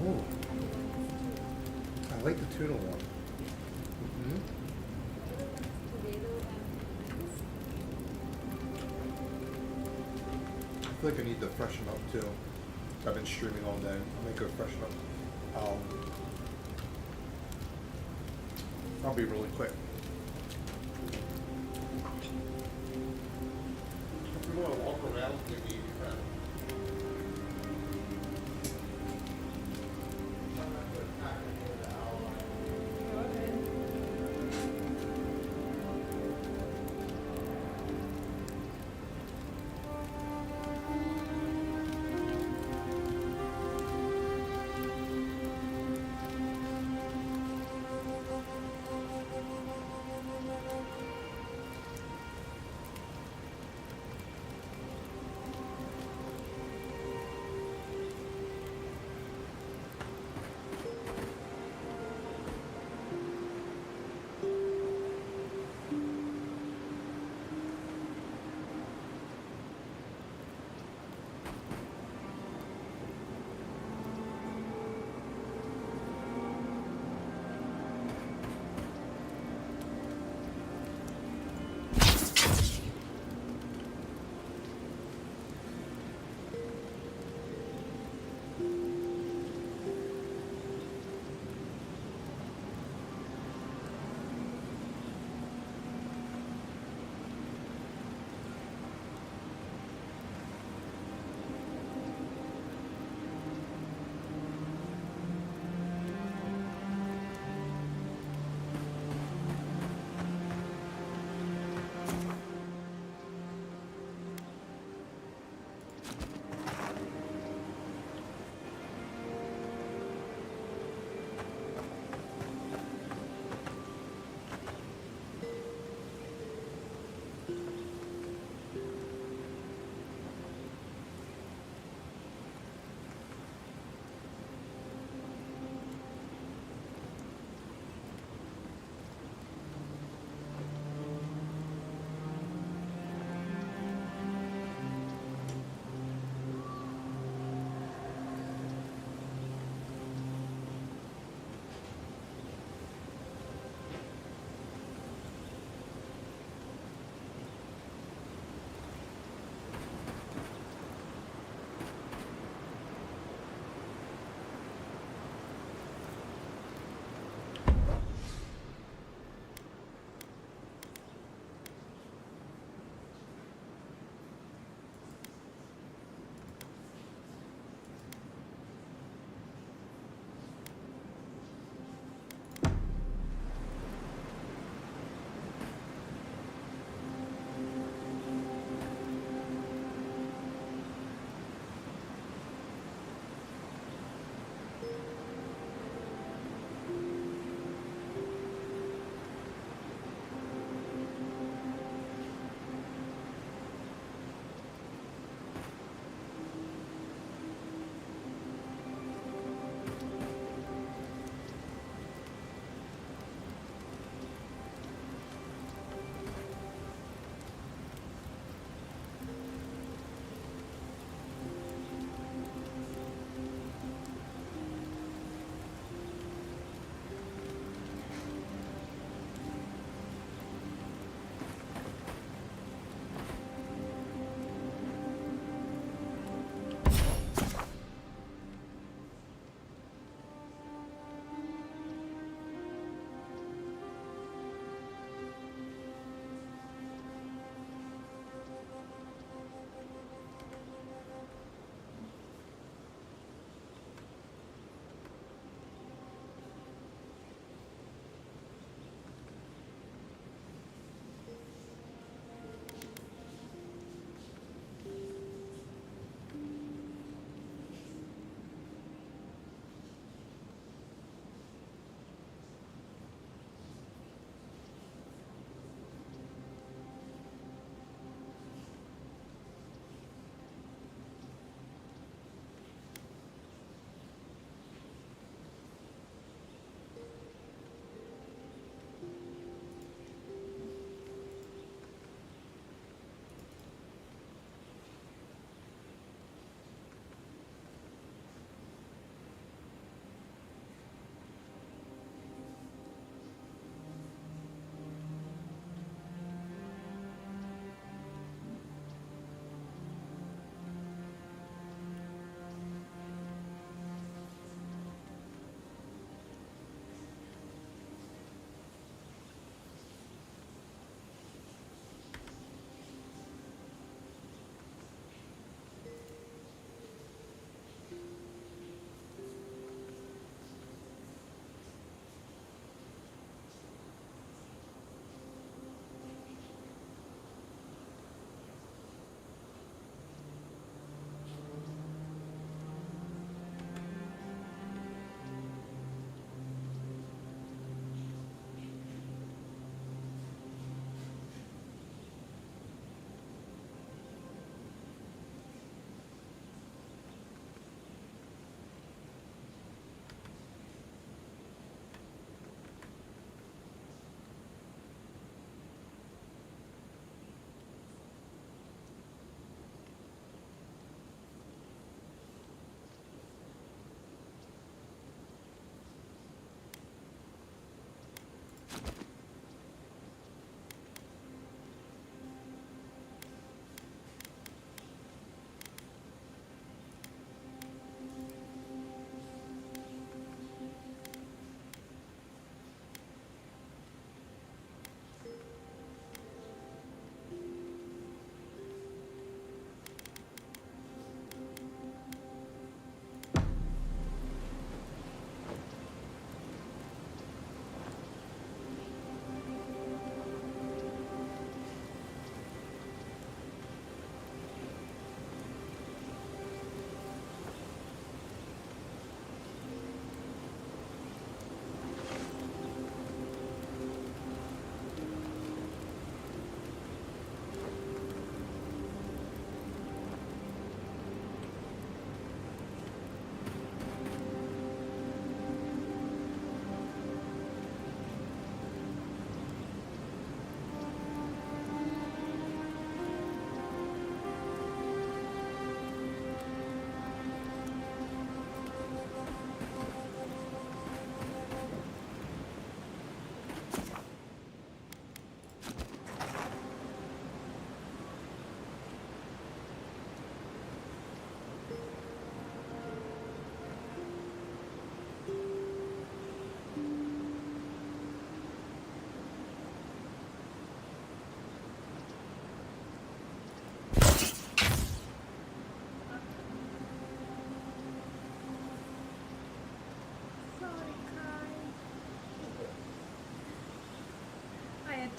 Oh. I like the tuna one. I feel like I need to freshen up too. I've been streaming all day. I'll make it freshen up. I'll be really quick. If you want to walk around, give me your friend.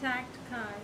attacked Kai.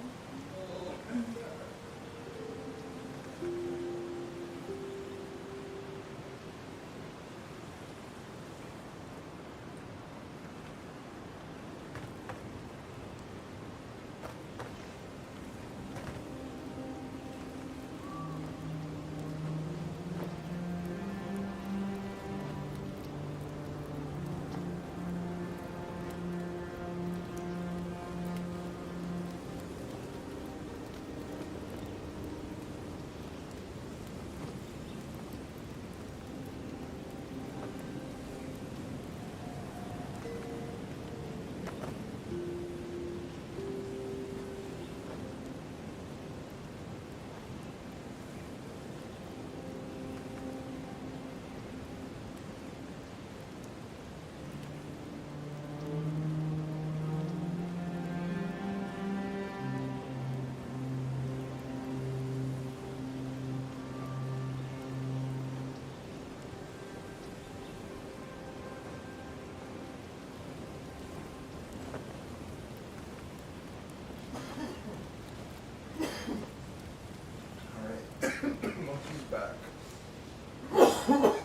Monkey's back.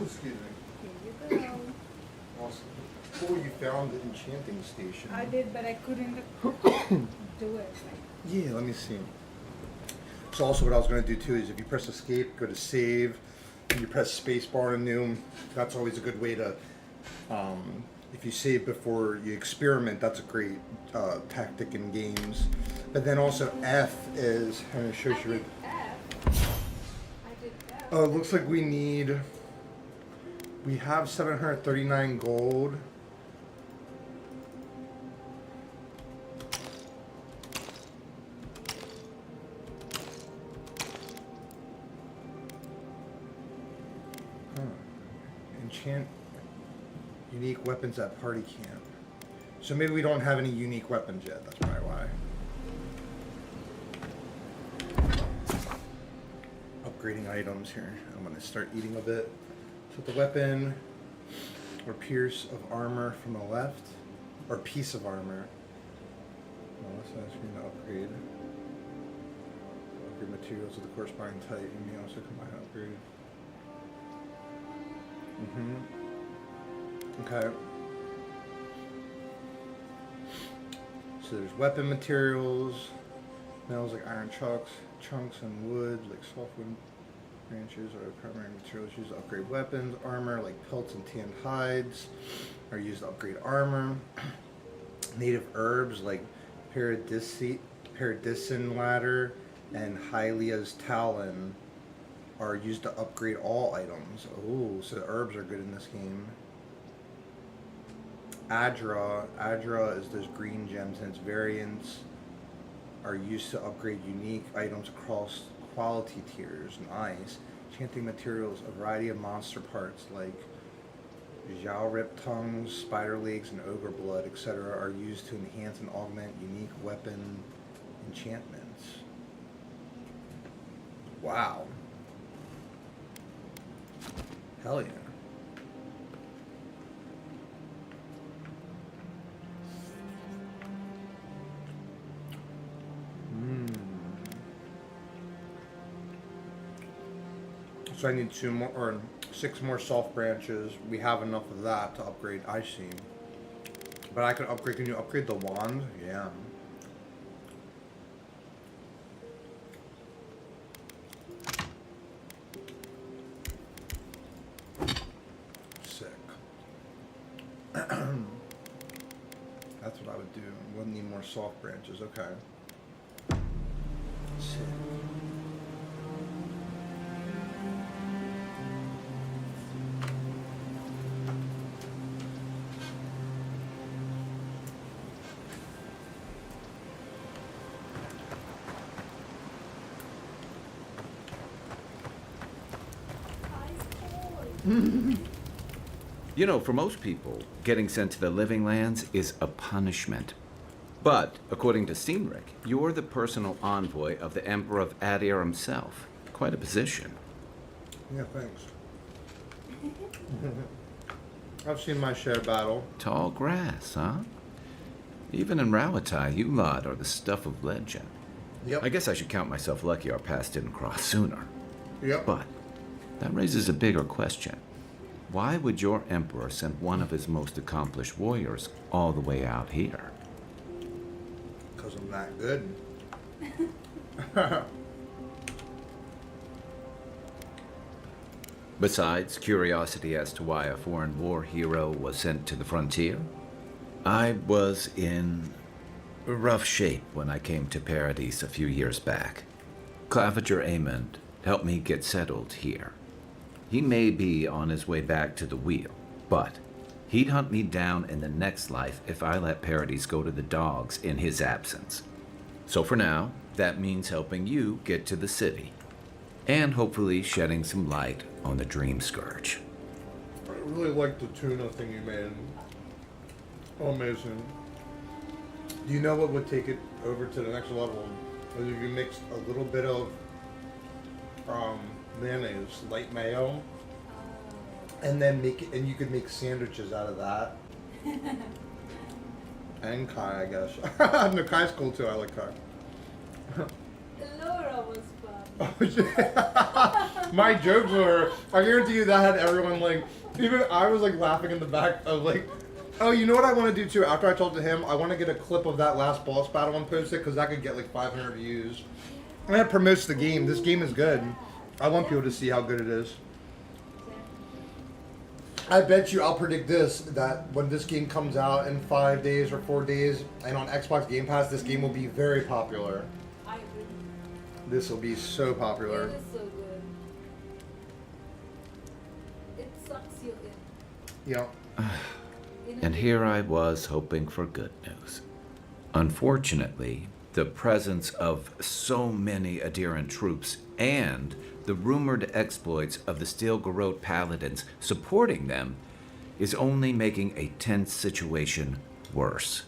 Excuse me. Here you go. Awesome. Cool, you found the enchanting station. I did, but I couldn't do it. Yeah, let me see. So also what I was going to do too is if you press escape, go to save, and you press spacebar on new, that's always a good way to, if you save before you experiment, that's a great tactic in games. But then also F is, I'm going to show you. Oh, it looks like we have 739 gold. Enchant unique weapons at party camp. So maybe we don't have any unique weapons yet, that's probably why. Upgrading items here. I'm going to start eating a bit. So the weapon or pierce of armor from the left, or piece of armor. Oh, that's nice for you to upgrade. Upgrade materials with the corresponding type. You may also combine and upgrade. Okay. So there's weapon materials, metals like iron chunks and wood like softwood branches are primary materials used to upgrade weapons. Armor like pelts and tanned hides are used to upgrade armor. Native herbs like paradicin ladder and Hylia's talon are used to upgrade all items. Oh, so the herbs are good in this game. Adra is those green gems, and its variants are used to upgrade unique items across quality tiers. Nice. Enchanting materials, a variety of monster parts like Jalrip tongues, spider legs, and ogre blood, etc. are used to enhance and augment unique weapon enchantments. Wow. Hell yeah. So I need 2 more, or 6 more soft branches. We have enough of that to upgrade Icing. But I could upgrade, can you upgrade the wand? Yeah. Sick. That's what I would do. We'll need more soft branches, okay. Sick. You know, for most people, getting sent to the Living Lands is a punishment. But, according to Steenrick, you're the personal envoy of the Emperor of Adir himself. Quite a position. Yeah, thanks. I've seen my share battle. Tall grass, huh? Even in Rawatai, you lot are the stuff of legend. Yep. I guess I should count myself lucky our paths didn't cross sooner. Yep. But that raises a bigger question. Why would your emperor send one of his most accomplished warriors all the way out here? Because I'm that good. Besides curiosity as to why a foreign war hero was sent to the frontier, I was in rough shape when I came to Paradise a few years back. Claviger Amond helped me get settled here. He may be on his way back to the wheel, but he'd hunt me down in the next life if I let Paradise go to the dogs in his absence. So for now, that means helping you get to the city, and hopefully shedding some light on the Dream Scourge. I really like the tuna thing you made. Amazing. Do you know what would take it over to the next level? Is if you mixed a little bit of mayonnaise, light mayo, and then you could make sandwiches out of that. And Kai, I guess. No, Kai's cool too. I like Kai. Laura was fun. My jokes were, I guarantee you that had everyone like, even I was like laughing in the back of like, oh, you know what I want to do too? After I talked to him, I want to get a clip of that last boss battle and post it because that could get like 500 views. And that promotes the game. This game is good. I want people to see how good it is. I bet you, I'll predict this, that when this game comes out in 5 days or 4 days, and on Xbox Game Pass, this game will be very popular. I agree. This will be so popular. It is so good. It sucks you in. Yep. And here I was hoping for good news. Unfortunately, the presence of so many adherent troops and the rumored exploits of the Steel Garrote Paladins supporting them is only making a tense situation worse.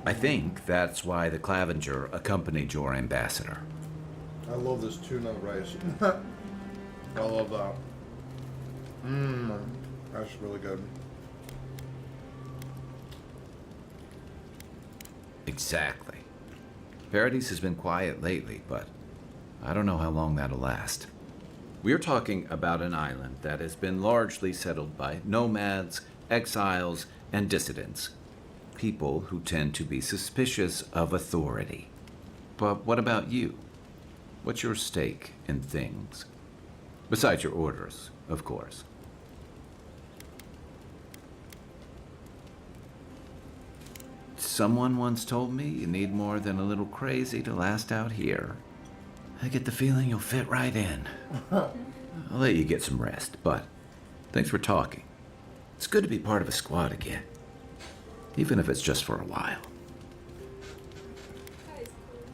I think that's why the Claviger accompanied your ambassador. I love this tuna rice. I love that. That's really good. Exactly. Paradise has been quiet lately, but I don't know how long that'll last. We're talking about an island that has been largely settled by nomads, exiles, and dissidents. People who tend to be suspicious of authority. But what about you? What's your stake in things? Besides your orders, of course. Someone once told me you need more than a little crazy to last out here. I get the feeling you'll fit right in. I'll let you get some rest, but thanks for talking. It's good to be part of a squad again, even if it's just for a while.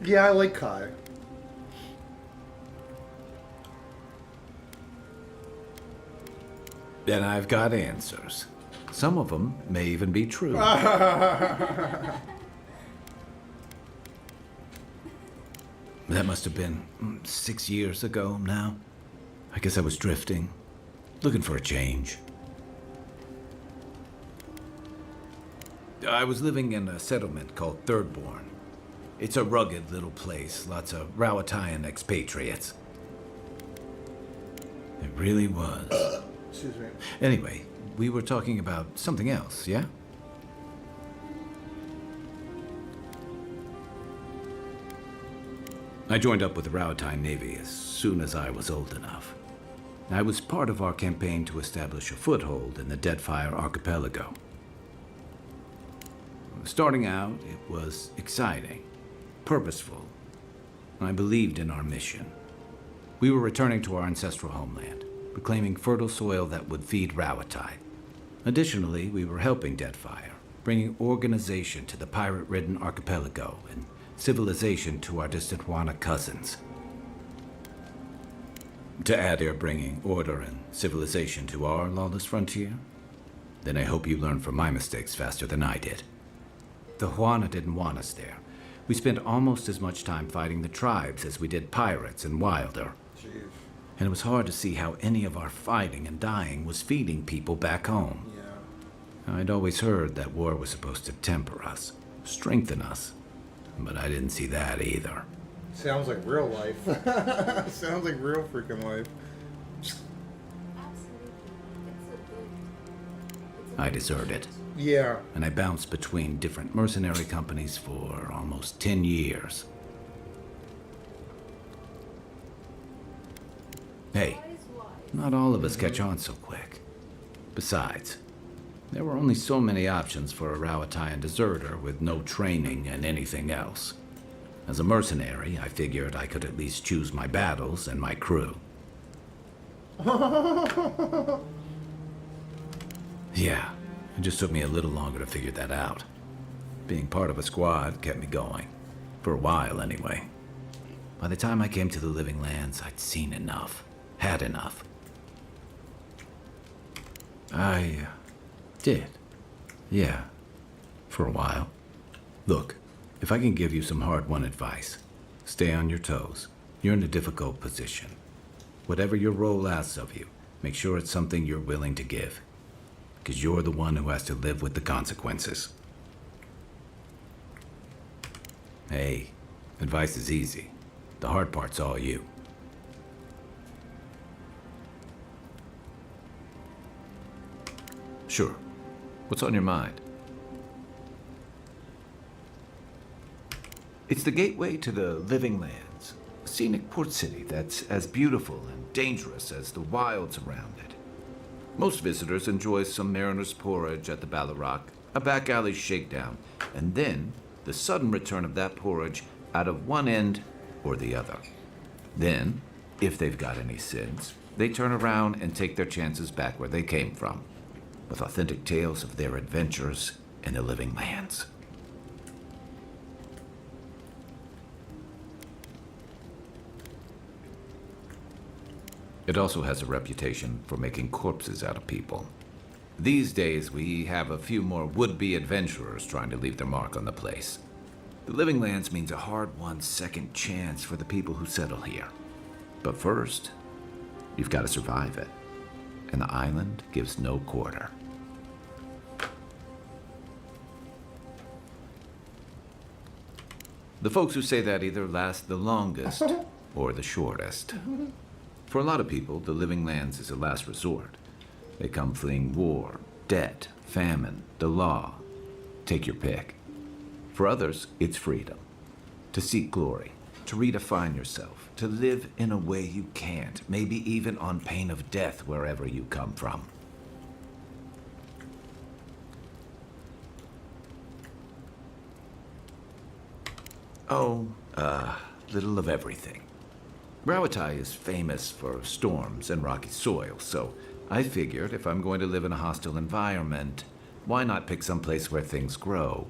Yeah, I like Kai. And I've got answers. Some of them may even be true. That must have been 6 years ago now. I guess I was drifting, looking for a change. I was living in a settlement called Thirdborn. It's a rugged little place, lots of Rawatayan expatriates. It really was. Excuse me. Anyway, we were talking about something else, yeah? I joined up with the Rawatayan Navy as soon as I was old enough. I was part of our campaign to establish a foothold in the Deadfire Archipelago. Starting out, it was exciting, purposeful. I believed in our mission. We were returning to our ancestral homeland, reclaiming fertile soil that would feed Rawatai. Additionally, we were helping Deadfire, bringing organization to the pirate-ridden archipelago and civilization to our distant Wana cousins. To add you're bringing order and civilization to our lawless frontier, then I hope you learn from my mistakes faster than I did. The Huana didn't want us there. We spent almost as much time fighting the tribes as we did pirates and Wilder. Jeez. And it was hard to see how any of our fighting and dying was feeding people back home. Yeah. I'd always heard that war was supposed to temper us, strengthen us. But I didn't see that either. Sounds like real life. Sounds like real freaking life. I deserted. Yeah. And I bounced between different mercenary companies for almost 10 years. Hey, not all of us catch on so quick. Besides, there were only so many options for a Rowatayan deserter with no training and anything else. As a mercenary, I figured I could at least choose my battles and my crew. Yeah, it just took me a little longer to figure that out. Being part of a squad kept me going. For a while, anyway. By the time I came to the Living Lands, I'd seen enough. Had enough. I did. Yeah. For a while. Look, if I can give you some hard-won advice, stay on your toes. You're in a difficult position. Whatever your role asks of you, make sure it's something you're willing to give. Because you're the one who has to live with the consequences. Hey, advice is easy. The hard part's all you. Sure. What's on your mind? It's the gateway to the Living Lands, a scenic port city that's as beautiful and dangerous as the wilds around it. Most visitors enjoy some mariner's porridge at the Ballarrock, a back alley shakedown, and then the sudden return of that porridge out of one end or the other. Then, if they've got any sins, they turn around and take their chances back where they came from, with authentic tales of their adventures in the Living Lands. It also has a reputation for making corpses out of people. These days, we have a few more would-be adventurers trying to leave their mark on the place. The Living Lands means a hard-won second chance for the people who settle here. But first, you've got to survive it. And the island gives no quarter. The folks who say that either last the longest or the shortest. For a lot of people, the Living Lands is a last resort. They come fleeing war, debt, famine, the law. Take your pick. For others, it's freedom. To seek glory, to redefine yourself, to live in a way you can't, maybe even on pain of death wherever you come from. Oh, little of everything. Rawatai is famous for storms and rocky soil, so I figured if I'm going to live in a hostile environment, why not pick some place where things grow?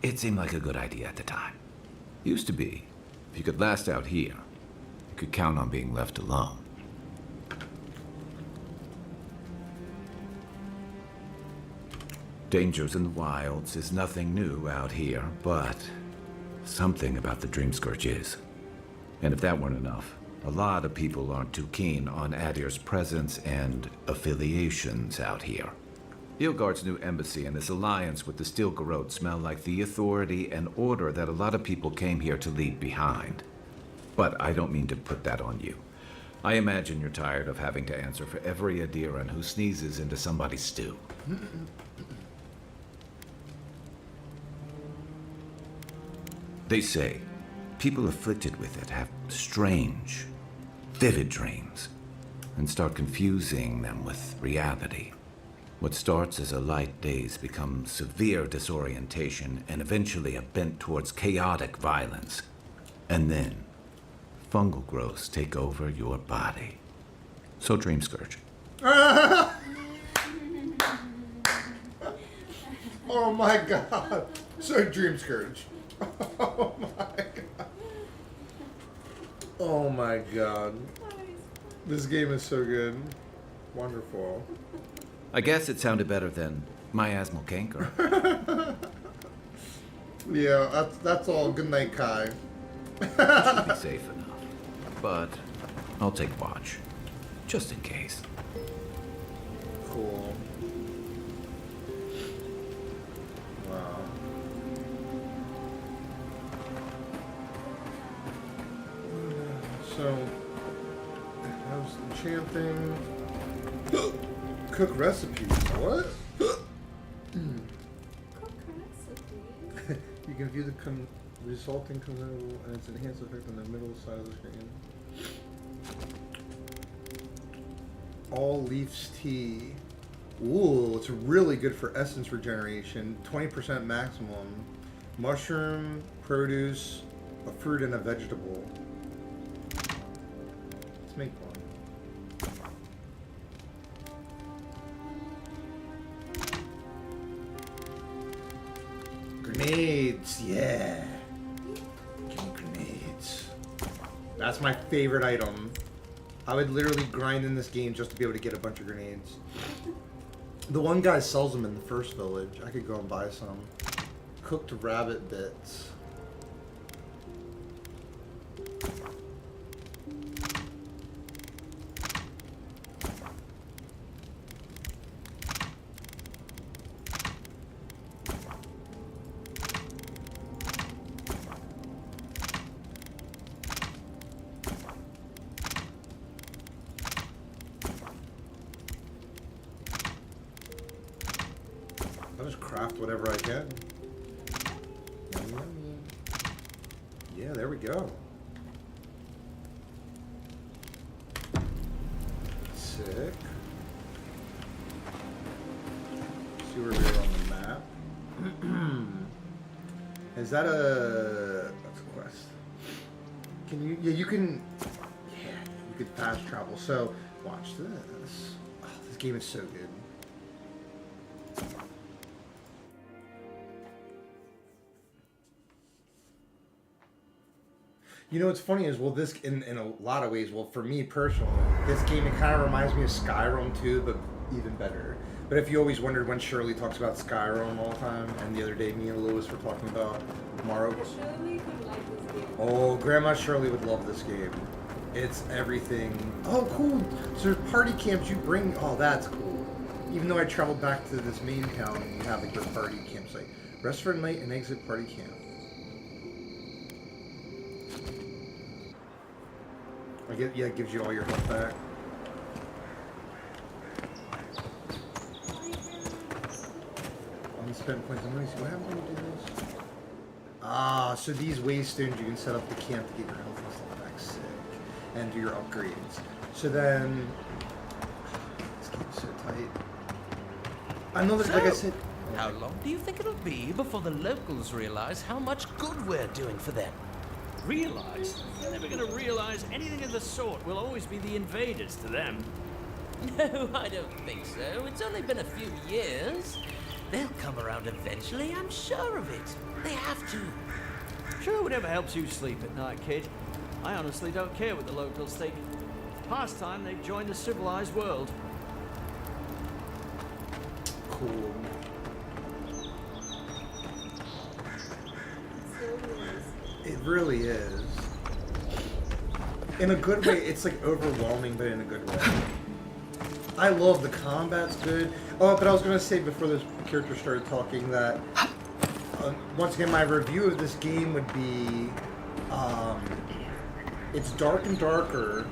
It seemed like a good idea at the time. Used to be. If you could last out here, you could count on being left alone. Dangers in the wilds is nothing new out here, but something about the Dreamscourge is. And if that weren't enough, a lot of people aren't too keen on Adir's presence and affiliations out here. Ilgard's new embassy and his alliance with the Steel Garrote smell like the authority and order that a lot of people came here to leave behind. But I don't mean to put that on you. I imagine you're tired of having to answer for every Adiran who sneezes into somebody's stew. They say people afflicted with it have strange, vivid dreams and start confusing them with reality. What starts as a light daze becomes severe disorientation and eventually a bent towards chaotic violence. And then, fungal growths take over your body. So Dreamscourge. Oh my god. So Dreamscourge. Oh my god. Oh my god. This game is so good. Wonderful. I guess it sounded better than miasmal canker. Yeah, that's all. Good night, Kai. Should be safe enough. But I'll take watch. Just in case. Cool. Wow. enchanting. Cook recipes. What? You can view the resulting combo and its enhanced effect on the middle side of the screen. All Leafs tea. Ooh, it's really good for essence regeneration. 20% maximum. Mushroom, produce, a fruit, and a vegetable. Let's make one. Grenades, yeah. Give me grenades. That's my favorite item. I would literally grind in this game just to be able to get a bunch of grenades. The one guy sells them in the first village. I could go and buy some. Cooked rabbit bits. I'll just craft whatever I can. Yeah, there we go. Sick. See where we are on the map. Is that a... That's a quest. Can you... Yeah, you can... Yeah, you could fast travel. So, watch this. Oh, this game is so good. You know what's funny is, well, this, in a lot of ways, well, for me personally, this game, it kind of reminds me of Skyrim too, but even better. But if you always wondered when Shirley talks about Skyrim all the time, and the other day me and Lewis were talking about Morrow. Shirley could like this game. Oh, Grandma Shirley would love this game. It's everything. Oh, cool. So there's party camps you bring. Oh, that's cool. Even though I traveled back to this main town, you have like your party campsite. Rest for a night and exit party camp. Yeah, it gives you all your health back. Unspent points. Let me see what happens when you do this. Ah, so these waystones you can set up the camp to get your health and stuff back sick. And do your upgrades. So then... This game's so tight. I know that, like I said... How long do you think it'll be before the locals realize how much good we're doing for them? Realize? They're never gonna realize anything of the sort. We'll always be the invaders to them. No, I don't think so. It's only been a few years. They'll come around eventually, I'm sure of it. They have to. Sure, whatever helps you sleep at night, kid. I honestly don't care what the locals think. Past time they've joined the civilized world. Cool. It really is. In a good way, it's like overwhelming, but in a good way. I love the combat's good. Oh, but I was gonna say before this character started talking that once again my review of this game would be it's dark and darker,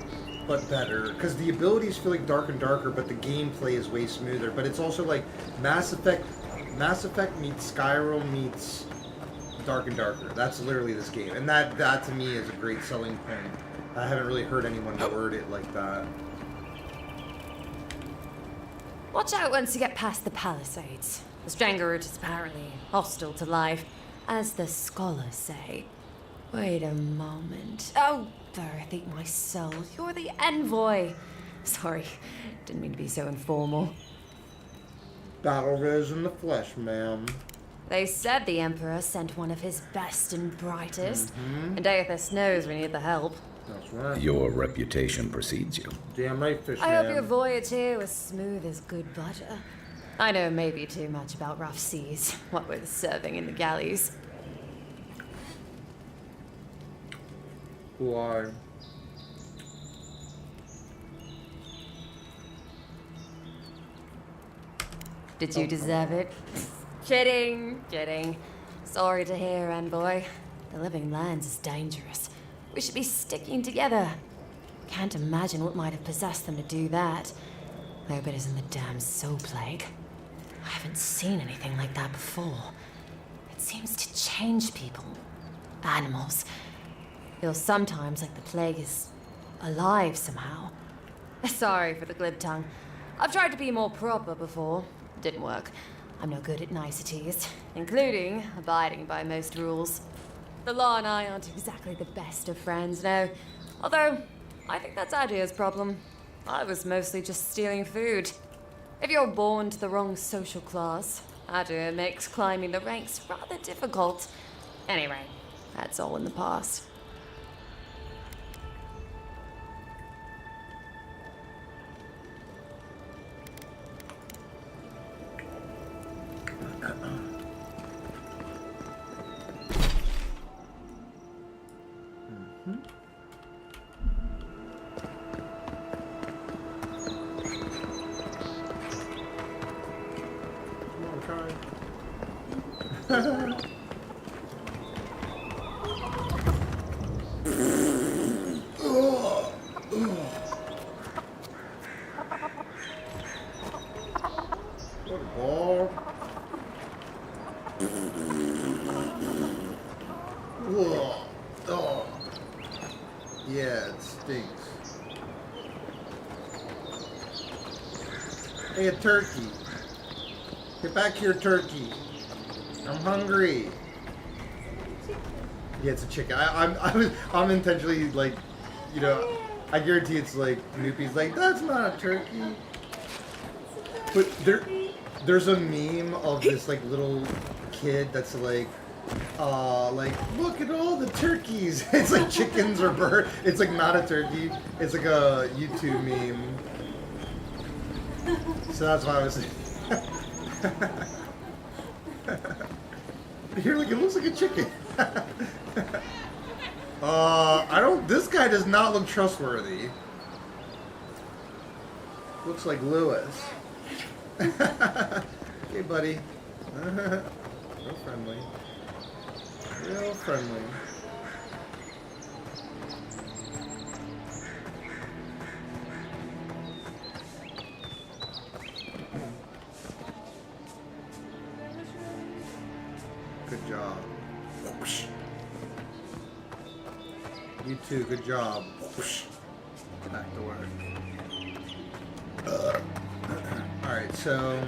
but better because the abilities feel like dark and darker, but the gameplay is way smoother. But it's also like Mass Effect meets Skyrim meets Dark and Darker. That's literally this game, and that to me is a great selling point. I haven't really heard anyone word it like that. Watch out once you get past the palisades. The Strangleroot is apparently hostile to life, as the scholars say. Wait a moment. Oh, there, I think my soul. You're the envoy. Sorry, didn't mean to be so informal. Battle Rose in the flesh, ma'am. They said the Emperor sent one of his best and brightest, and Aethys knows we need the help. That's right. Your reputation precedes you. Damn right, fish I man. hope your voyage here was smooth as good butter. I know maybe too much about rough seas, what with serving in the galleys. Why? Did you deserve it? Kidding, kidding. Sorry to hear, envoy. The living lands is dangerous. We should be sticking together. can't imagine what might have possessed them to do that. I hope it isn't the damn soul plague. I haven't seen anything like that before. It seems to change people. Animals. Feels sometimes like the plague is alive somehow. Sorry for the glib tongue. I've tried to be more proper before. Didn't work. I'm no good at niceties, including abiding by most rules. The law and I aren't exactly the best of friends, no. Although, I think that's Adia's problem. I was mostly just stealing food. If you're born to the wrong social class, Adia makes climbing the ranks rather difficult. Anyway, that's all in the past. Yeah, it stinks. Hey, a turkey. Get back here, turkey. I'm hungry. Yeah, it's a chicken. I'm intentionally like, you know, I guarantee it's like Snoopy's like, that's not a turkey. But there's a meme of this like little kid that's like look at all the turkeys. It's like chickens or bird. It's like not a turkey. It's like a YouTube meme. So that's why I was. Here, look, it looks like a chicken. I don't. This guy does not look trustworthy. Looks like Lewis. Hey, buddy. Real friendly. Real friendly. Good job. You too, good job. Back to work. Alright, so...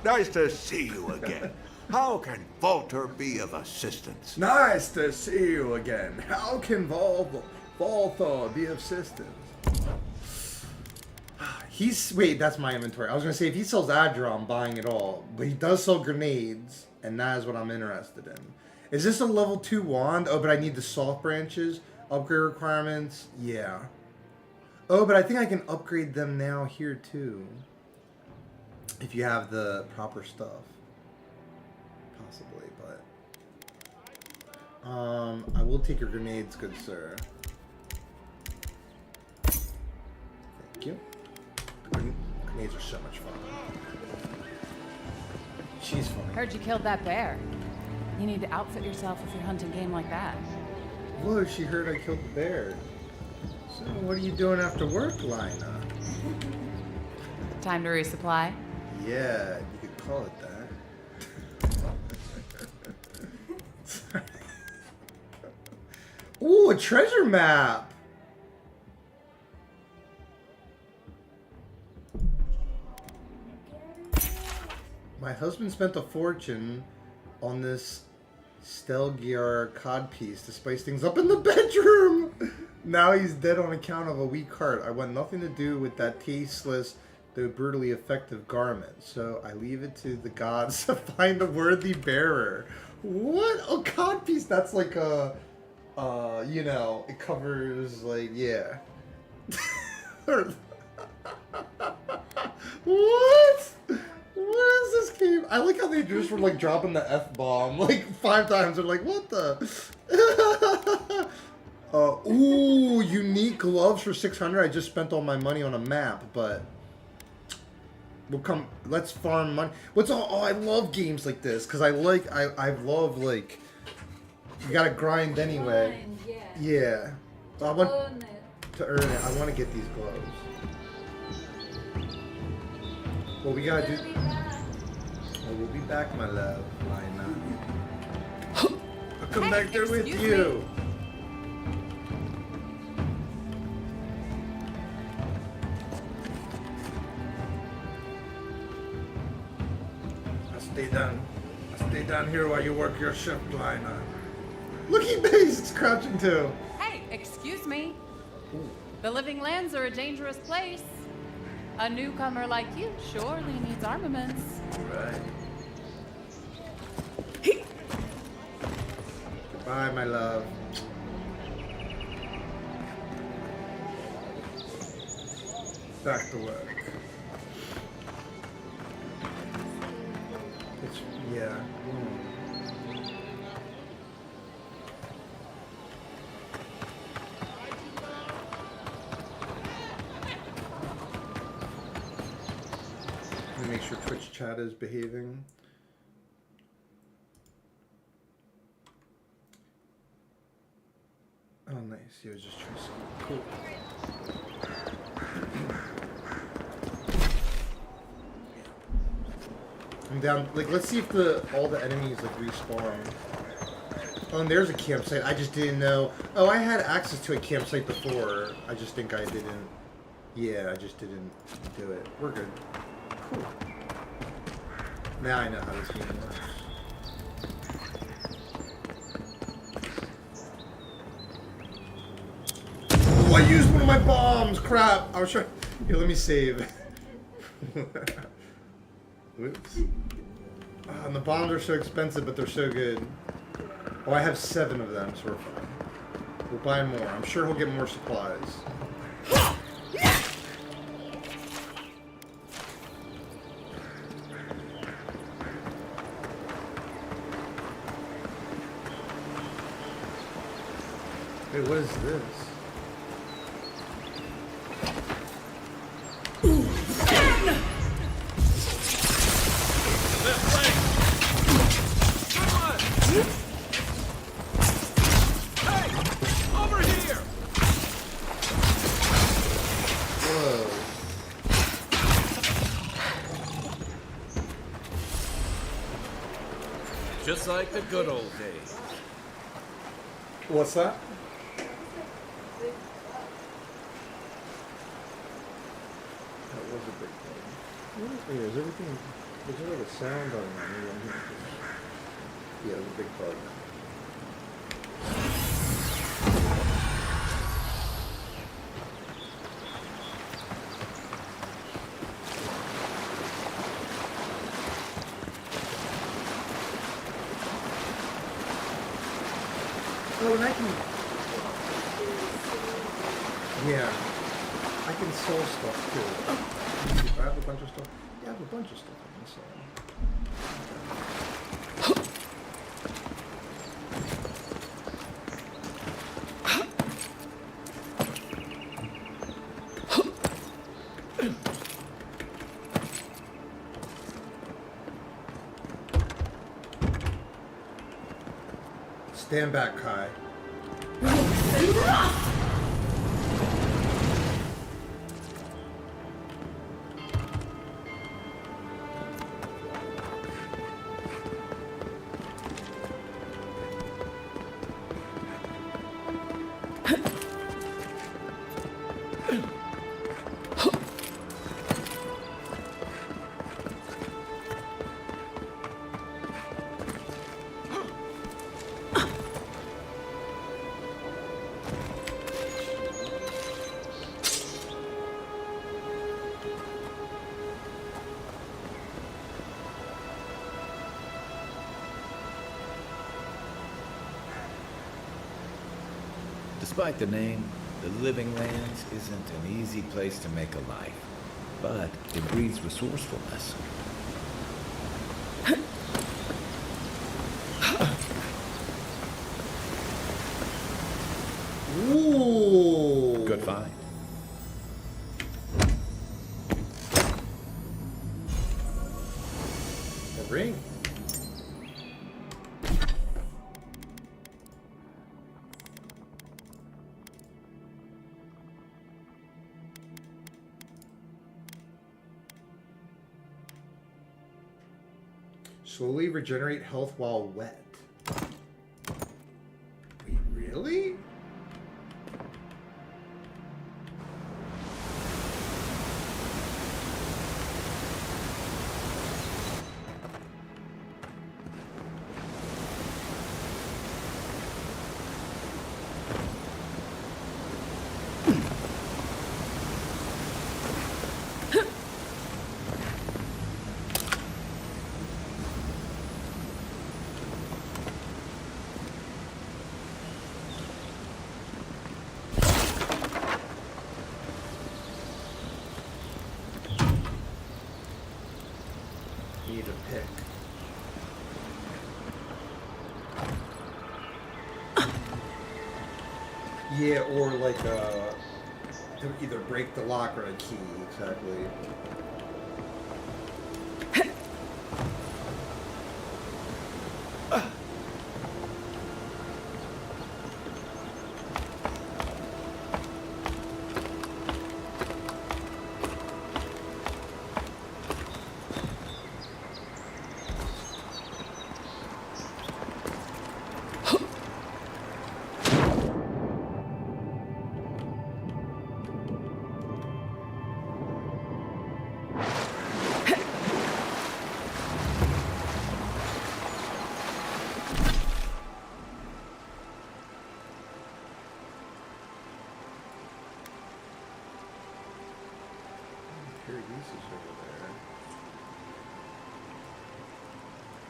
Nice to see you again. How can Walter be of assistance? Nice to see you again. How can Walter be of assistance? Wait, that's my inventory. I was gonna say, if he sells Adra, I'm buying it all. But he does sell grenades, and that is what I'm interested in. Is this a level 2 wand? Oh, but I need the soft branches. Upgrade requirements. Yeah. Oh, but I think I can upgrade them now here too. If you have the proper stuff. Possibly, but... I will take your grenades, good sir. Thank you. Grenades are so much fun. She's funny. Heard you killed that bear. You need to outfit yourself if you're hunting game like that. Whoa, she heard I killed the bear. So what are you doing after work, Lina? Time to resupply? Yeah, you could call it that. Ooh, a treasure map! My husband spent a fortune on this Stelgiar codpiece to spice things up in the bedroom! Now he's dead on account of a weak heart. I want nothing to do with that tasteless, though brutally effective garment. So I leave it to the gods to find a worthy bearer. What? A codpiece? That's like a, you know, it covers, like, yeah. What? What is this game? I like how they just were like dropping the F-bomb like 5 times. They're like, what the? Ooh, unique gloves for 600. I just spent all my money on a map, but we'll come. Let's farm money. What's all? Oh, I love games like this because I love like you gotta grind anyway. Yeah. I want Earn it. to earn it. I want to get these gloves. Well, we gotta do. Well, we'll be back, my love. Why not? I'll come back there with you. I stay down here while you work your shift, Lina. Look, he base. It's crouching too. Hey, excuse me. The Living Lands are a dangerous place. A newcomer like you surely needs armaments. Right. Goodbye, my love. Back to work. It's, yeah. Let me make sure Twitch chat is behaving. Oh, nice. He was just trying to. Cool. I'm down. Like, let's see if all the enemies like respawn. Oh, and there's a campsite. I just didn't know. Oh, I had access to a campsite before. I just think I didn't. Yeah, I just didn't do it. We're good. Cool. Now I know how this game works. Oh, I used one of my bombs! Crap! I was trying. Here, let me save. Whoops. Oh, and the bombs are so expensive, but they're so good. Oh, I have 7 of them, so we're fine. We'll buy more. I'm sure he'll get more supplies. Wait, what is this? Just like the good old days. What's that? That was a big thing. What is everything? Was there like a sound on that? Yeah, it was a big bug. Oh, and I can... Yeah. I can sell stuff too. Let me see if I have a bunch of stuff. Yeah, I have a bunch of stuff I can sell. Stand back, Kai. Despite the name, the Living Lands isn't an easy place to make a life, but it breeds resourcefulness. Ooh! Good find. A ring. Slowly regenerate health while wet. Wait, really? Need a pick. Yeah, or like to either break the lock or a key, exactly.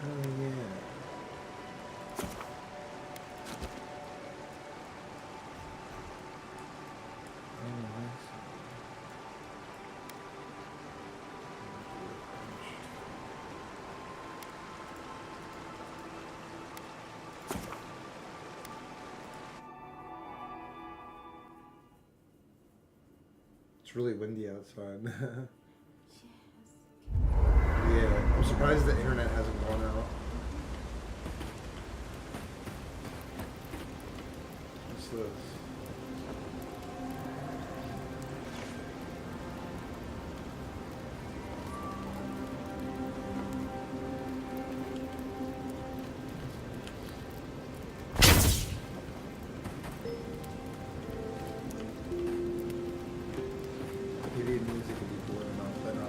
Oh yeah. It's really windy outside. Yeah, I'm surprised the internet hasn't gone out. What's this? Maybe it means it could be blowing off that on.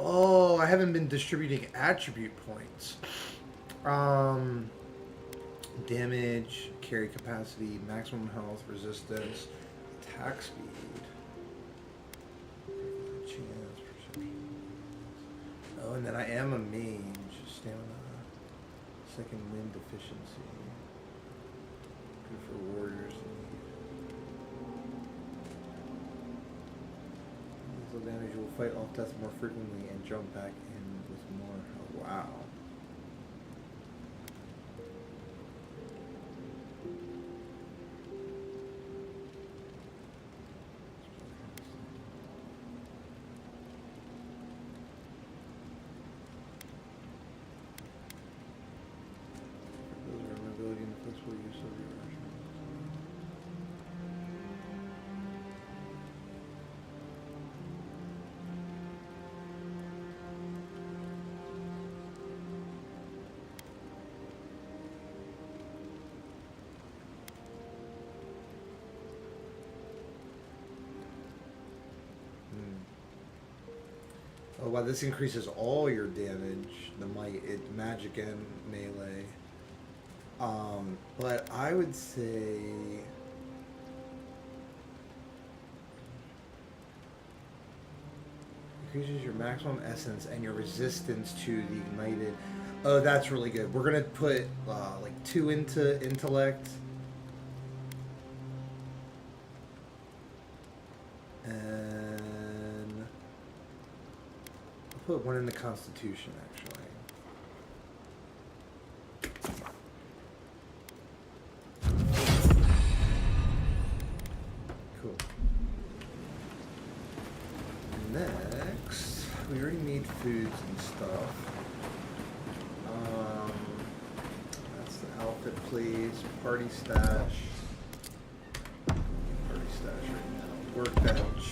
Oh, I haven't been distributing attribute points. Damage, carry capacity, maximum health, resistance, attack speed. Chance, perception. Oh, and then I am a mage. Stamina. Second wind efficiency. Good for warriors. Lethal damage, you will fight off death more frequently and jump back in with more. Oh, wow. Those are an ability and flexible use of your arsenal. Oh wow, this increases all your damage, the might, magic and melee. But I would say Increases your maximum essence and your resistance to the ignited. Oh, that's really good. We're gonna put like 2 into intellect. And I'll put 1 into constitution, actually. Cool. Next, we already made foods and stuff. That's the outfit, please. Party stash. Party stash right now. Workbench.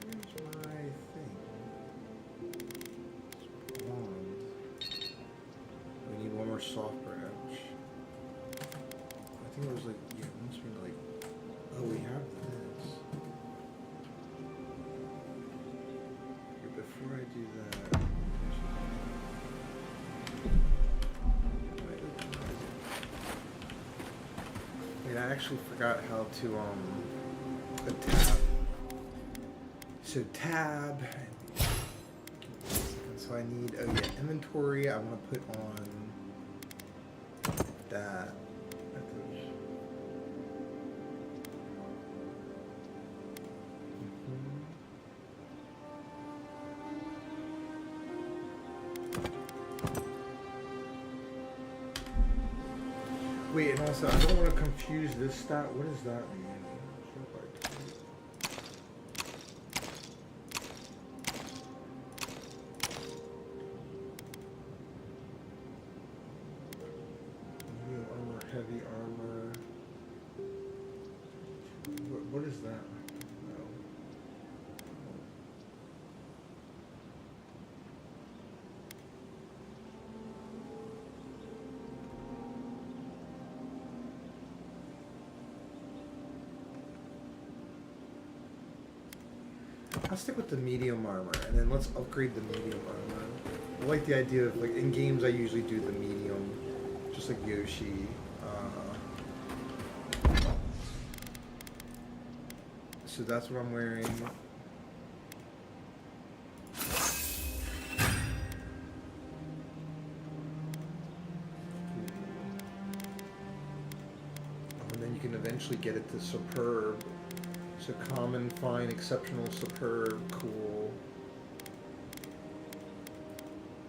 Here's my thing. Blonde. We need 1 more soft branch. I think it was like, yeah, it must be like, oh, we have this. Okay, before I do that, wait, I actually forgot how to, the tab. So tab, so I need, oh yeah, inventory, I want to put on that. Wait, and also, I don't want to confuse this stat. What does that mean? Medium armor, heavy armor. What is that? No. I'll stick with the medium armor, and then let's upgrade the medium armor. I like the idea of, like, in games I usually do the medium, just like Yoshi. So that's what I'm wearing. And then you can eventually get it to superb. So common, fine, exceptional, superb, cool.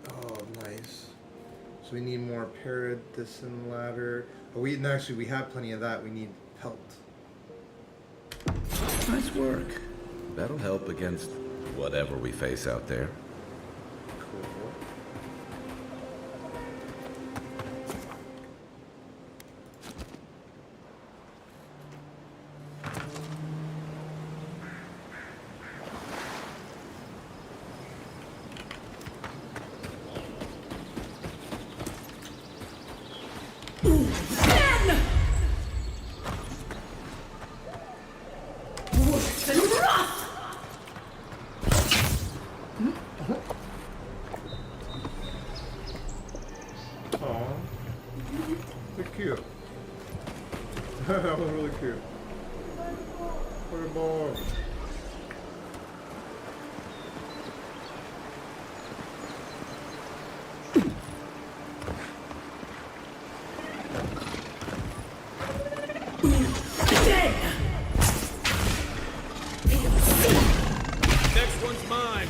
Oh, nice. So we need more paradisn ladder. Oh, no, actually, we have plenty of that. We need pelt. Nice work. That'll help against whatever we face out there. Cool. Cute. That was really cute. What a ball. Next one's mine.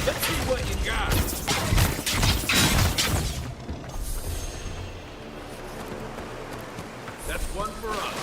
Let's see what you got. That's one for us.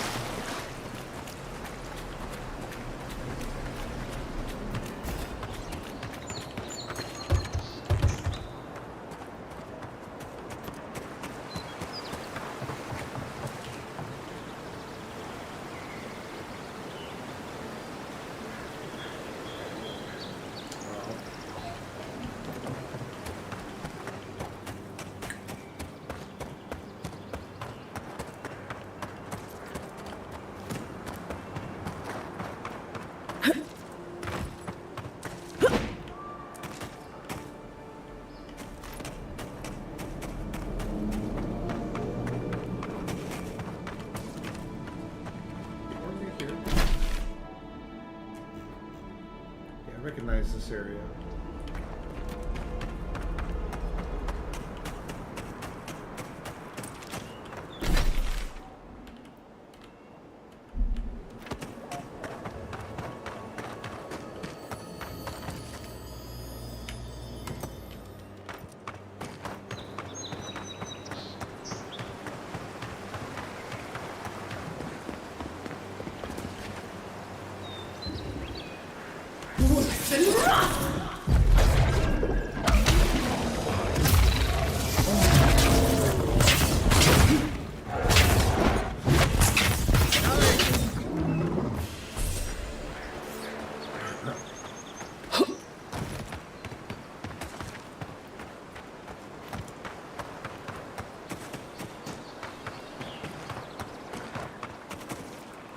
recognize this area.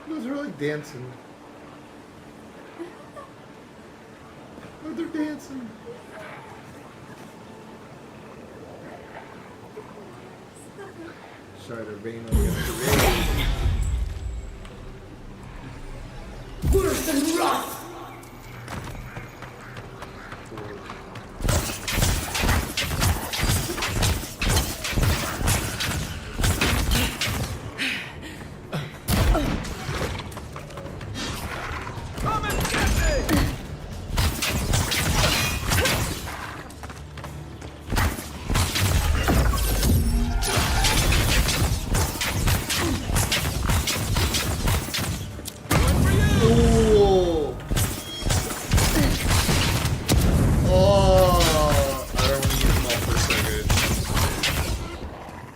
Who's really dancing? Oh, they're dancing. Sorry, they're being against the rain. Worse than rough!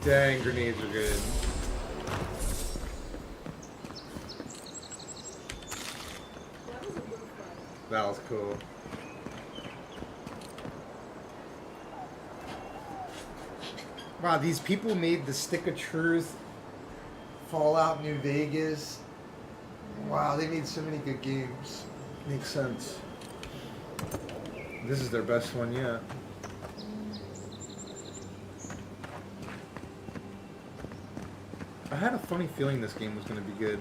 Dang, grenades are good. That was cool. Wow, these people made the Stick of Truth, Fallout New Vegas. Wow, they made so many good games. Makes sense. This is their best one yet. I had a funny feeling this game was going to be good.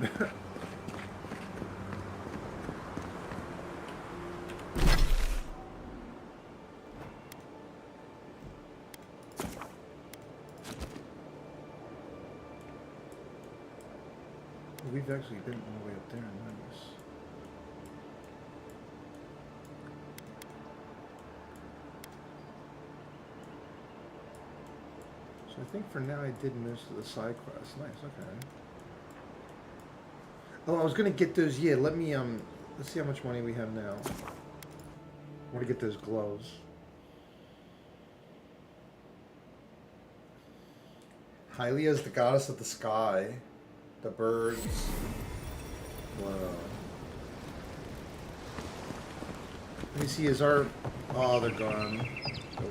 We've actually been all the way up there. Nice. So I think for now I did most of the side quests. Nice, okay. Oh, I was gonna get those. Yeah, let me let's see how much money we have now. I want to get those gloves. Hylia is the goddess of the sky, the birds. Wow. Let me see. Is our oh, they're gone. Oh.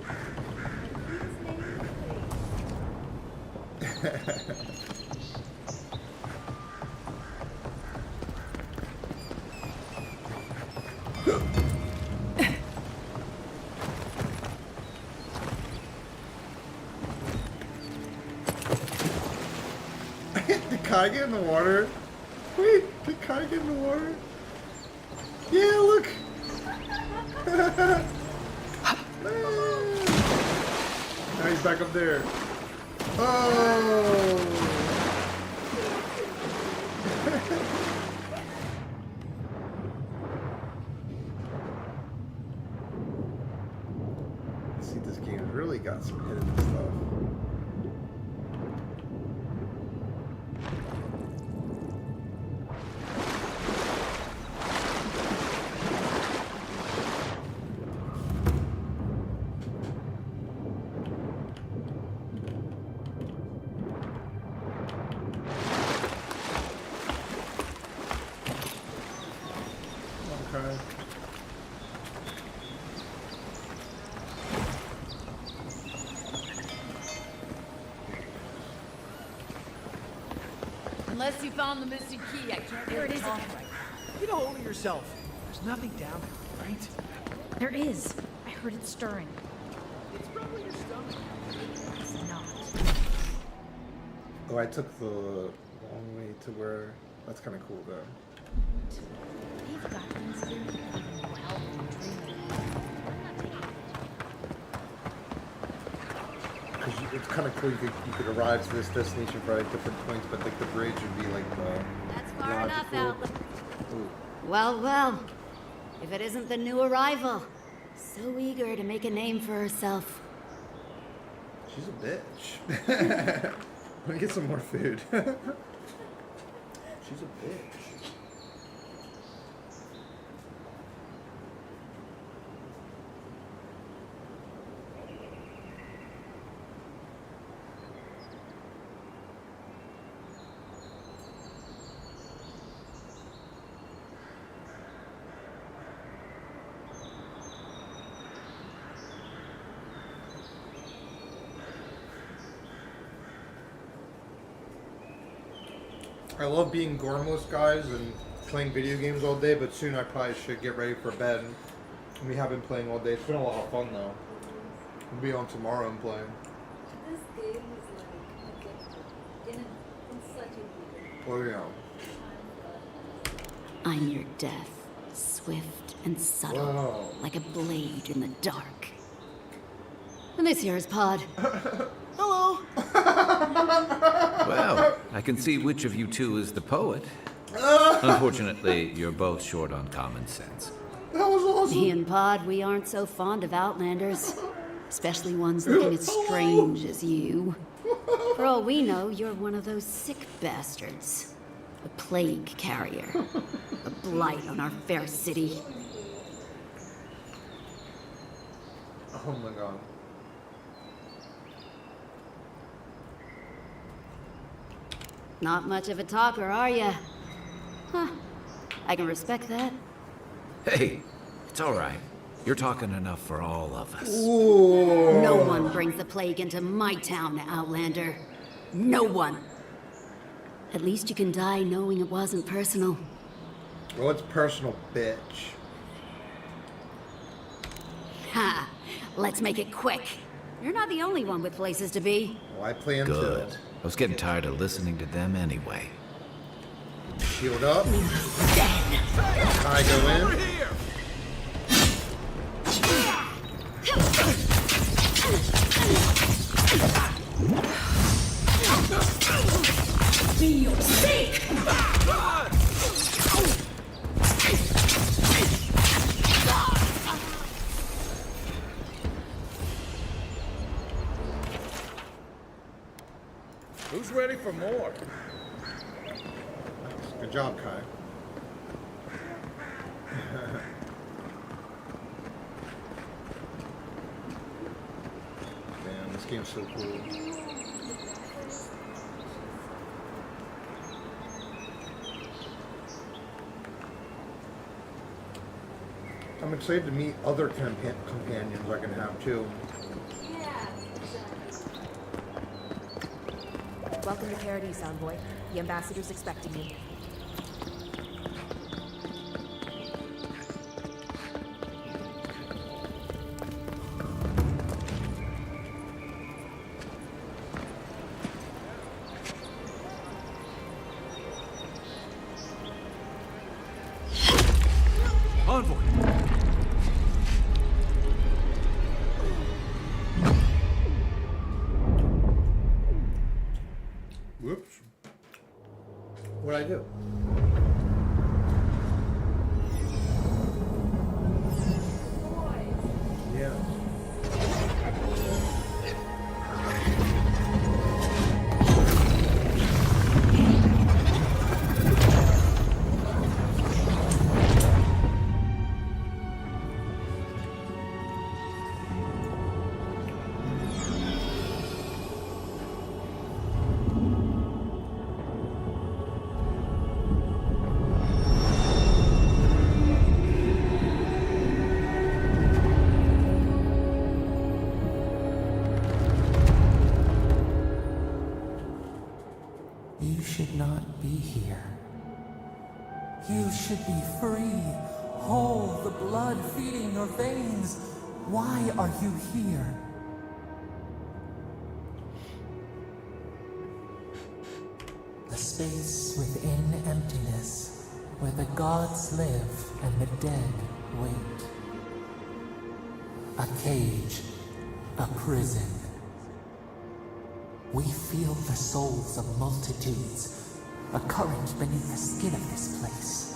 Did Kai get in the water? Wait, did Kai get in the water? Yeah, look! Now he's back up there. Oh! See, this game's really got some hidden stuff. Unless you found the missing key, I can't There it is talk again. right now. Get a hold of yourself. There's nothing down there, right? There is. I heard it stirring. It's probably your stomach. It's not. Oh, I took the long way to where... That's kind of cool, though. They've got things here. Well, dreaming. because it's kind of cool. You could arrive to this destination for like different points, but like the bridge would be like That's far enough, logical. Outlaw. Well, well. If it isn't the new arrival. So eager to make a name for herself. She's a bitch. Let me get some more food. She's a bitch. I love being gormless, guys, and playing video games all day, but soon I probably should get ready for bed. We have been playing all day. It's been a lot of fun, though. We'll be on tomorrow and playing. This game is like addictive in such a way. Oh, yeah. I'm your death, swift and subtle, Wow. like a blade in the dark. And this here is Pod. Hello. Well, I can see which of you two is the poet. Unfortunately, you're both short on common sense. That was awesome. Me and Pod, we aren't so fond of Outlanders. Especially ones looking as strange as you. For all we know, you're one of those sick bastards. A plague carrier. A blight on our fair city. Oh my god. Not much of a talker, are ya? Huh. I can respect that. Hey, it's all right. You're talking enough for all of us. No one brings the plague into my town, Outlander. No one. At least you can die knowing it wasn't personal. Well, it's personal, bitch. Ha! Let's make it quick. You're not the only one with places to be. Well, I plan Good. to. I was getting tired of listening to them anyway. Shield up. I go in. Be your sake! Who's ready for more? Good job, Kai. Man, this game's so cool. I'm excited to meet other companions I can have too. Welcome to Paradise, Envoy. The ambassador's expecting you. Envoy! Whoops. What'd I do? Yeah. You should not be here. You should be free, whole, the blood feeding your veins. Why are you here? The space within emptiness, where the gods live and the dead wait. A cage, a prison. We feel the souls of multitudes, a current beneath the skin of this place.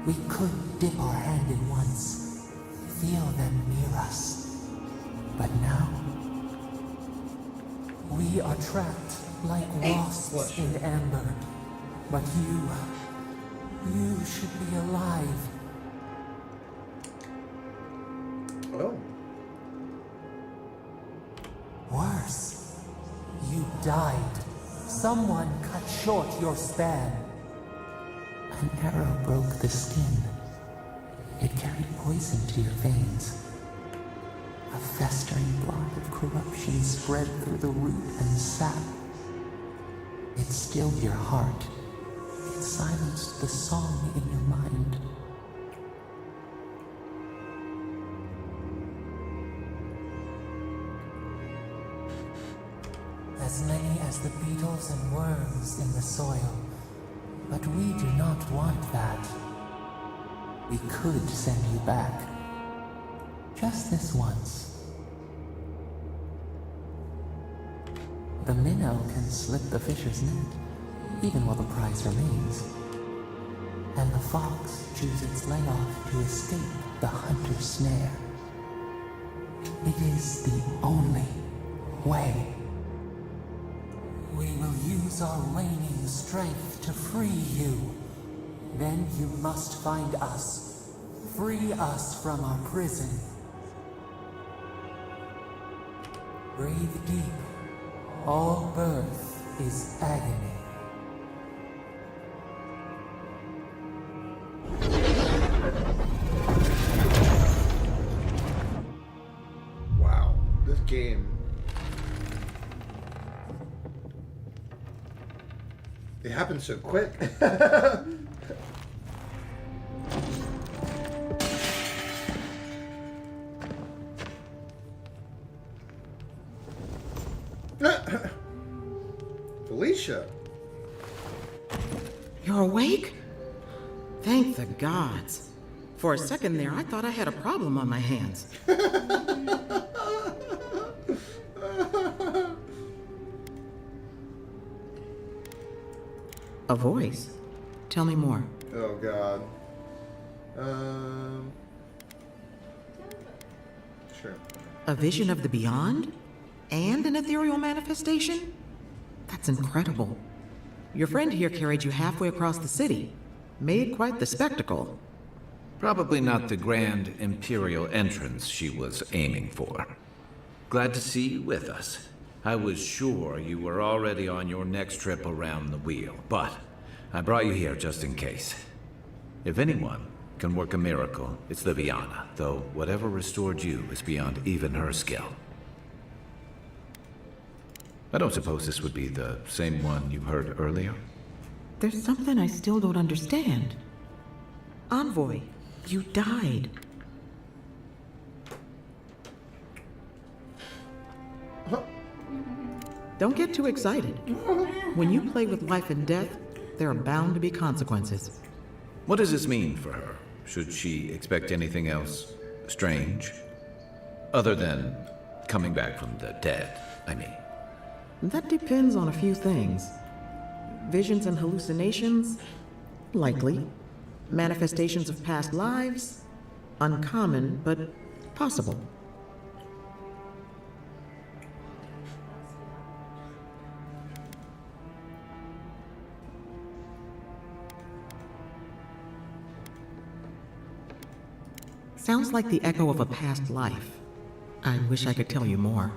We could dip our hand in once, feel them near us. But now, we are trapped like wasps in amber. But you should be alive. Oh. Worse, you died. Someone cut short your span. An arrow broke the skin. It carried poison to your veins. A festering blot of corruption spread through the root and sap. It stilled your heart. It silenced the song in your mind. As many as the beetles and worms in the soil. But we do not want that. We could send you back. Just this once. The minnow can slip the fisher's net, even while the prize remains. And the fox chews its leg off to escape the hunter's snare. It is the only way. We will use our waning strength to free you. Then you must find us. Free us from our prison. Breathe deep. All birth is agony. Wow, this game. It happened so quick. Felicia. You're awake? Thank the gods. For a second there, I thought I had a problem on my hands. A voice? Tell me more. Oh, God. Sure. A vision of the beyond? And an ethereal manifestation? That's incredible. Your friend here carried you halfway across the city. Made quite the spectacle. Probably not the grand imperial entrance she was aiming for. Glad to see you with us. I was sure you were already on your next trip around the wheel, but I brought you here just in case. If anyone can work a miracle, it's Liviana, though whatever restored you is beyond even her skill. I don't suppose this would be the same one you heard earlier? There's something I still don't understand. Envoy, you died. Don't get too excited. When you play with life and death, there are bound to be consequences. What does this mean for her? Should she expect anything else strange? Other than coming back from the dead, I mean. That depends on a few things. Visions and hallucinations? Likely. Manifestations of past lives? Uncommon, but possible. Sounds like the echo of a past life. I wish I could tell you more.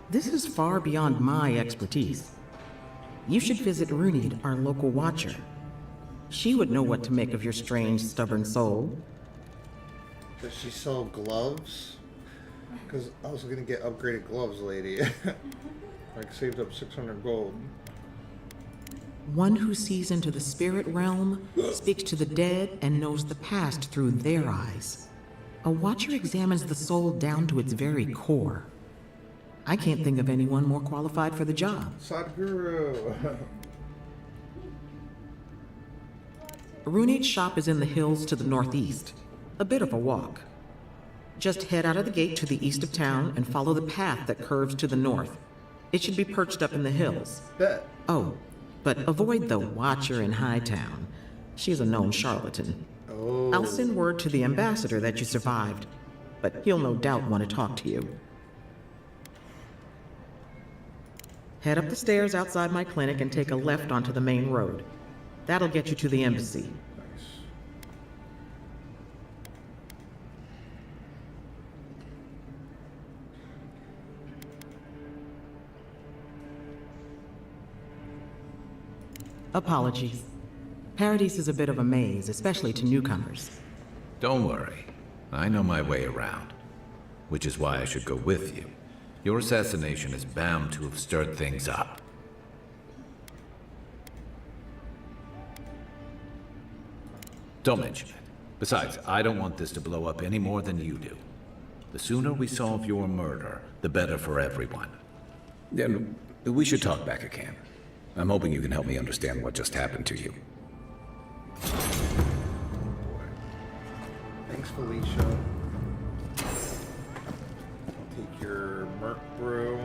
This is far beyond my expertise. You should visit Runid, our local watcher. She would know what to make of your strange, stubborn soul. Does she sell gloves? Because I was gonna get upgraded gloves, lady. Like saved up 600 gold. One who sees into the spirit realm, speaks to the dead, and knows the past through their eyes. A watcher examines the soul down to its very core. I can't think of anyone more qualified for the job. Sadhguru. Runid's shop is in the hills to the northeast. A bit of a walk. Just head out of the gate to the east of town and follow the path that curves to the north. It should be perched up in the hills. Bet. Oh, but avoid the Watcher in Hightown. She's a known charlatan. Oh. I'll send word to the ambassador that you survived, but he'll no doubt want to talk to you. Head up the stairs outside my clinic and take a left onto the main road. That'll get you to the embassy. Apologies. Paradise is a bit of a maze, especially to newcomers. Don't worry. I know my way around. Which is why I should go with you. Your assassination is bound to have stirred things up. Don't mention it. Besides, I don't want this to blow up any more than you do. The sooner we solve your murder, the better for everyone. Then we should talk back at camp. I'm hoping you can help me understand what just happened to you. Thanks, Felicia. I'll take your Merc Brew.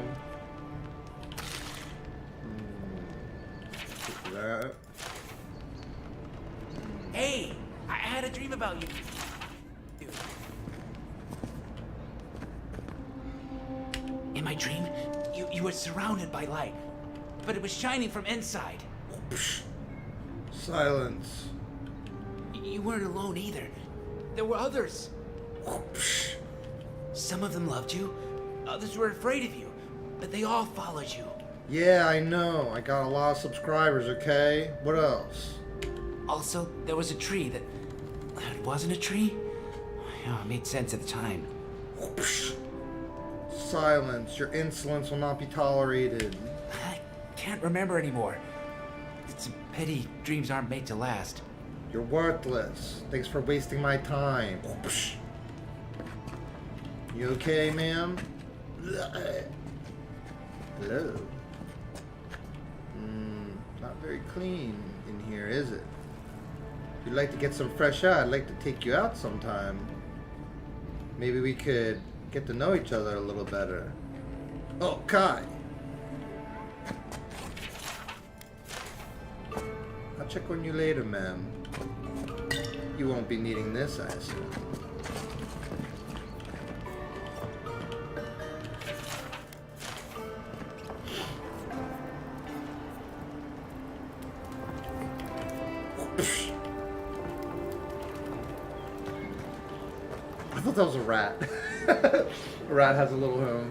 Take that. Hey, I had a dream about you. In my dream, you were surrounded by light, but it was shining from inside. Silence. You weren't alone either. There were others. Some of them loved you, others were afraid of you, but they all followed you. Yeah, I know. I got a lot of subscribers, okay? What else? Also, there was a tree that... It wasn't a tree? Oh, it made sense at the time. Silence. Your insolence will not be tolerated. I can't remember anymore. It's a pity dreams aren't made to last. You're worthless. Thanks for wasting my time. You okay, ma'am? Hello. Not very clean in here, is it? If you'd like to get some fresh air, I'd like to take you out sometime. Maybe we could get to know each other a little better. Oh, Kai. I'll check on you later, ma'am. You won't be needing this, I assume. I thought that was a rat. A rat has a little home.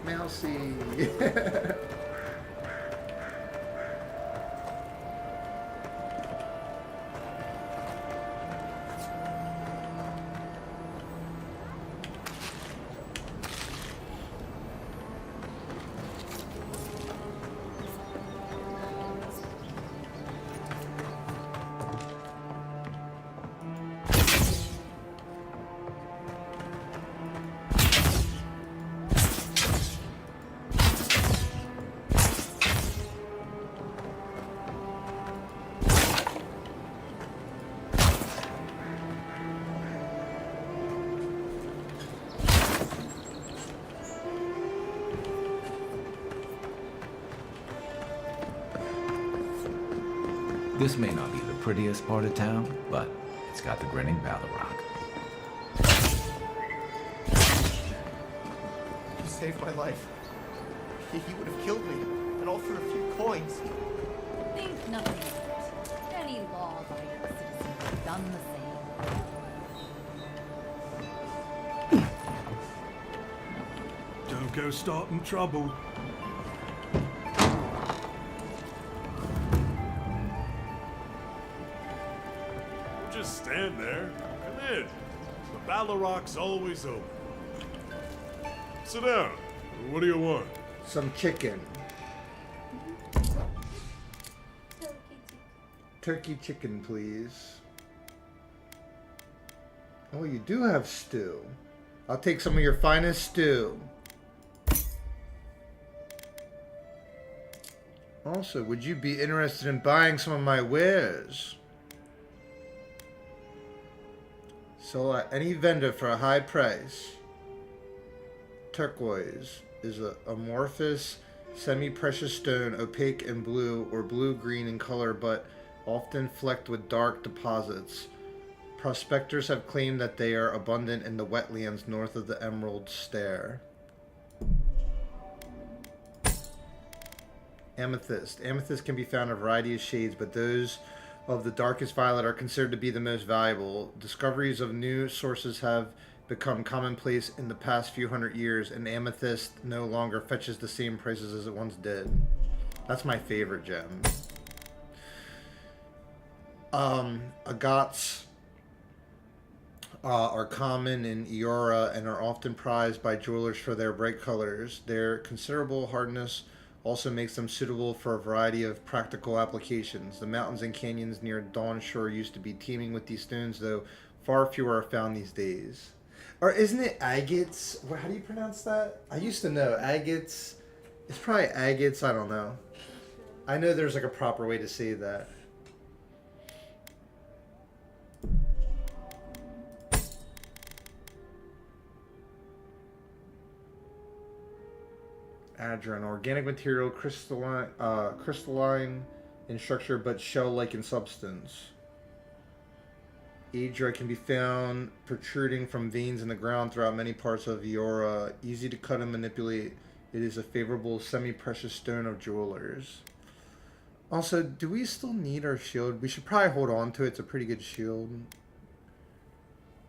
Mousy. This may not be the prettiest part of town, but it's got the grinning Balrog. You saved my life. He would have killed me, and all for a few coins. Think nothing of it. Any law-abiding citizen would have done the same. Don't go starting trouble. Just stand there. Come in. The Balrog's always open. Sit down. What do you want? Some chicken. Turkey chicken, please. Oh, you do have stew. I'll take some of your finest stew. Also, would you be interested in buying some of my wares? Sold at any vendor for a high price. turquoise is an amorphous, semi-precious stone, opaque in blue or blue-green in color, but often flecked with dark deposits. Prospectors have claimed that they are abundant in the wetlands north of the Emerald Stair. Amethyst. Amethyst can be found in a variety of shades, but those of the darkest violet are considered to be the most valuable. Discoveries of new sources have become commonplace in the past few hundred years, and amethyst no longer fetches the same prices as it once did. That's my favorite gem. Agates are common in Eora and are often prized by jewelers for their bright colors. Their considerable hardness also makes them suitable for a variety of practical applications. The mountains and canyons near Dawn Shore used to be teeming with these stones, though far fewer are found these days. Or isn't it agates? How do you pronounce that? I used to know. Agates. It's probably agates. I don't know. I know there's like a proper way to say that. Adron, organic material, crystalline in structure but shell-like in substance. Adra can be found protruding from veins in the ground throughout many parts of Eora. Easy to cut and manipulate, it is a favorable semi-precious stone of jewelers. Also, do we still need our shield? We should probably hold on to it. It's a pretty good shield.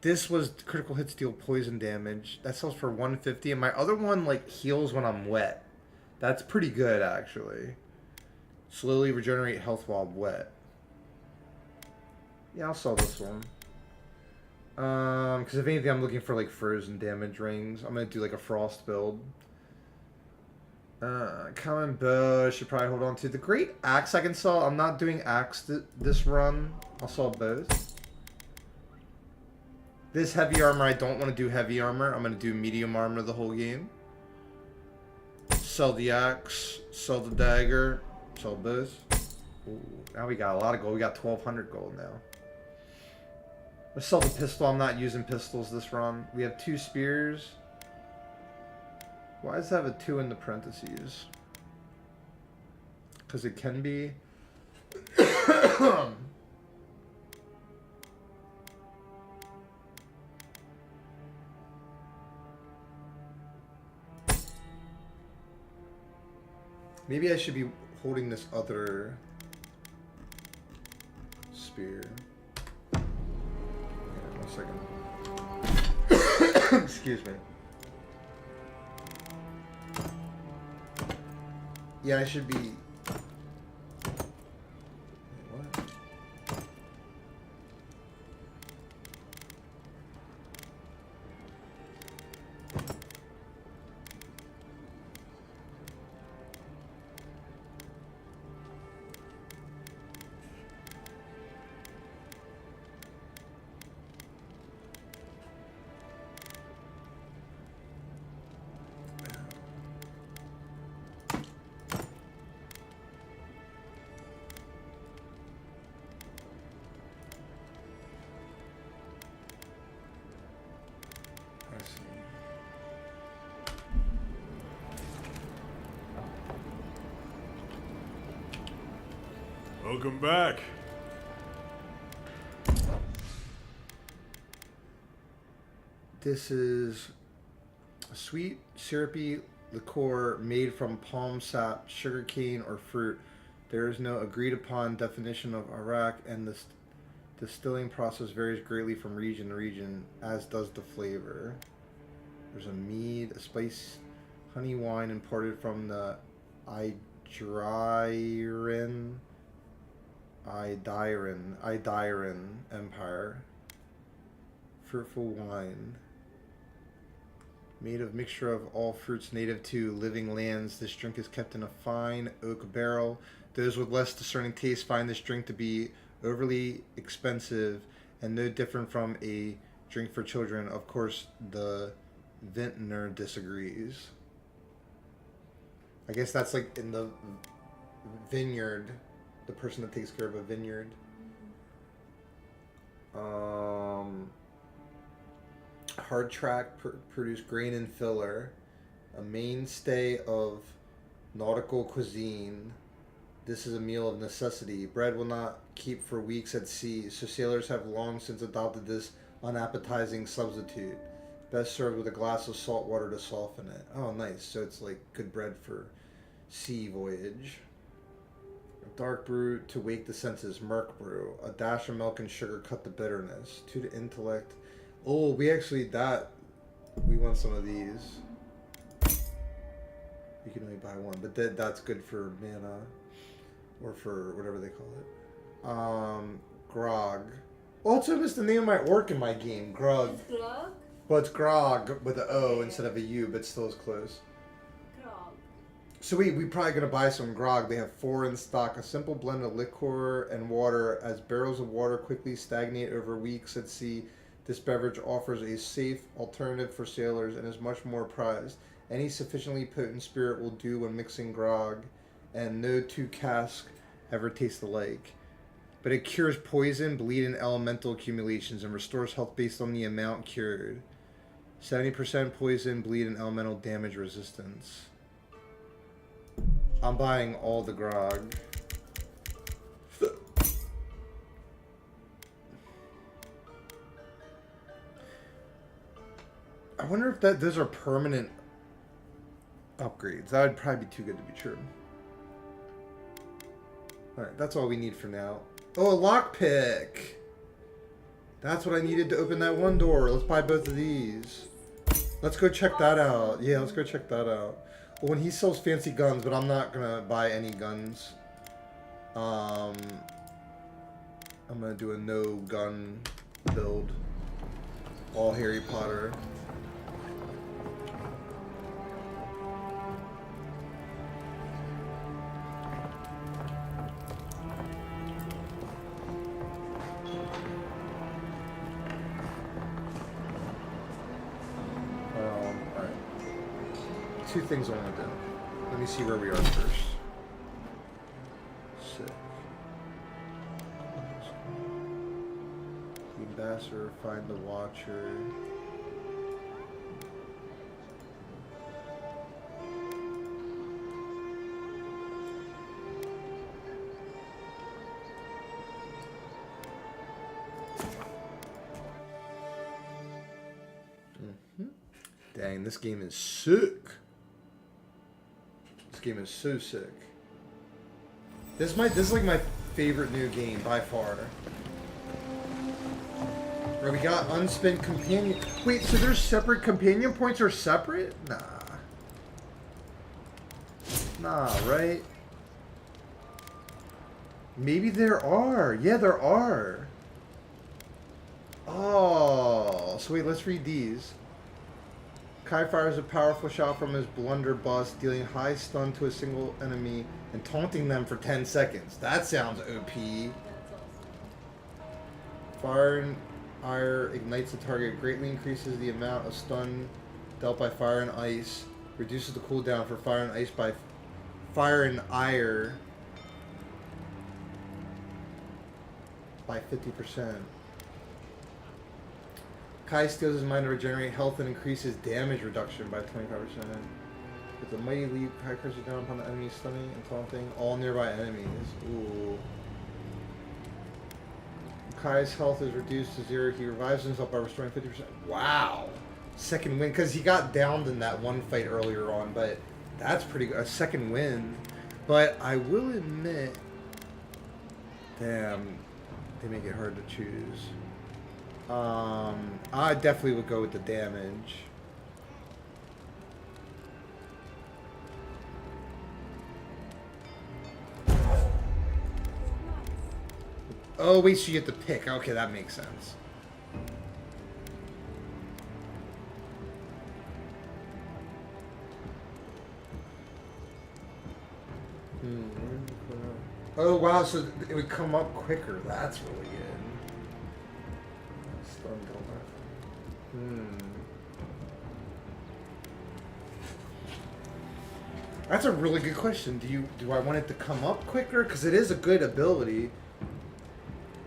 This was critical hit, steal, poison damage. That sells for 150, and my other one like heals when I'm wet. That's pretty good, actually. Slowly regenerate health while wet. Yeah, I'll sell this one. Because if anything, I'm looking for like frozen damage rings. I'm gonna do like a frost build. Common bow, I should probably hold on to. The great axe I can sell. I'm not doing axe this run. I'll sell both. This heavy armor, I don't want to do heavy armor. I'm going to do medium armor the whole game. Sell the axe. Sell the dagger. Sell both. Ooh, now we got a lot of gold. We got 1,200 gold now. Let's sell the pistol. I'm not using pistols this run. We have 2 spears. Why does it have a 2 in the parentheses? Because it can be. Maybe I should be holding this other spear. Yeah, 1 second. Excuse me. Yeah, I should be... What? Welcome back. This is a sweet, syrupy liqueur made from palm sap, sugar cane, or fruit. There is no agreed upon definition of Iraq, and the distilling process varies greatly from region to region, as does the flavor. There's a mead, a spice, honey wine imported from the Idaran Empire. Fruitful wine. Made of mixture of all fruits native to living lands, this drink is kept in a fine oak barrel. Those with less discerning taste find this drink to be overly expensive and no different from a drink for children. Of course, the vintner disagrees. I guess that's like in the vineyard, the person that takes care of a vineyard. Hard track produce grain and filler. A mainstay of nautical cuisine. This is a meal of necessity. Bread will not keep for weeks at sea, so sailors have long since adopted this unappetizing substitute. Best served with a glass of salt water to soften it. Oh, nice. So it's like good bread for sea voyage. A dark brew to wake the senses. Murk brew. A dash of milk and sugar cut the bitterness. 2 to intellect. Oh, we want some of these. You can only buy one, but that's good for mana. Or for whatever they call it. Grog. Oh, it's almost the name of my orc in my game. Grog. It's Glug? Well, it's Grog with an O instead of a U, but still as close. Grog. So we probably gonna buy some grog. They have 4 in stock. A simple blend of liquor and water. As barrels of water quickly stagnate over weeks at sea, this beverage offers a safe alternative for sailors and is much more prized. Any sufficiently potent spirit will do when mixing grog, and no 2 casks ever taste alike. But it cures poison, bleed, and elemental accumulations and restores health based on the amount cured. 70% poison, bleed, and elemental damage resistance. I'm buying all the grog. I wonder if those are permanent upgrades. That would probably be too good to be true. Alright, that's all we need for now. Oh, a lockpick! That's what I needed to open that one door. Let's buy both of these. Let's go check that out. Yeah, let's go check that out. Well, when he sells fancy guns, but I'm not gonna buy any guns. I'm gonna do a no gun build. All Harry Potter. Alright. 2 things I want to do. Let me see where we are first. Sick. The ambassador, find the watcher. Dang, this game is sick. This game is so sick. This is like my favorite new game by far. Where we got unspent companion. Wait, so there's separate companion points are separate? Nah, right? Maybe there are. Yeah, there are. Oh, so wait, let's read these. Kai fires a powerful shot from his blunderbuss, dealing high stun to a single enemy and taunting them for 10 seconds. That sounds OP. Fire and ire ignites the target, greatly increases the amount of stun dealt by fire and ice, reduces the cooldown for fire and ice by fire and ire by 50%. Kai steals his mind to regenerate health and increases damage reduction by 25%. With a mighty leap, Kai crashes down upon the enemy, stunning and taunting all nearby enemies. Ooh. Kai's health is reduced to 0. He revives himself by restoring 50%. Wow! Second win, because he got downed in that one fight earlier on, but that's pretty good. A second win. But I will admit, damn, they make it hard to choose. I definitely would go with the damage. Oh, wait, so you have to pick. Okay, that makes sense. Oh, wow, so it would come up quicker. That's really good. That's a really good question. Do I want it to come up quicker? Because it is a good ability.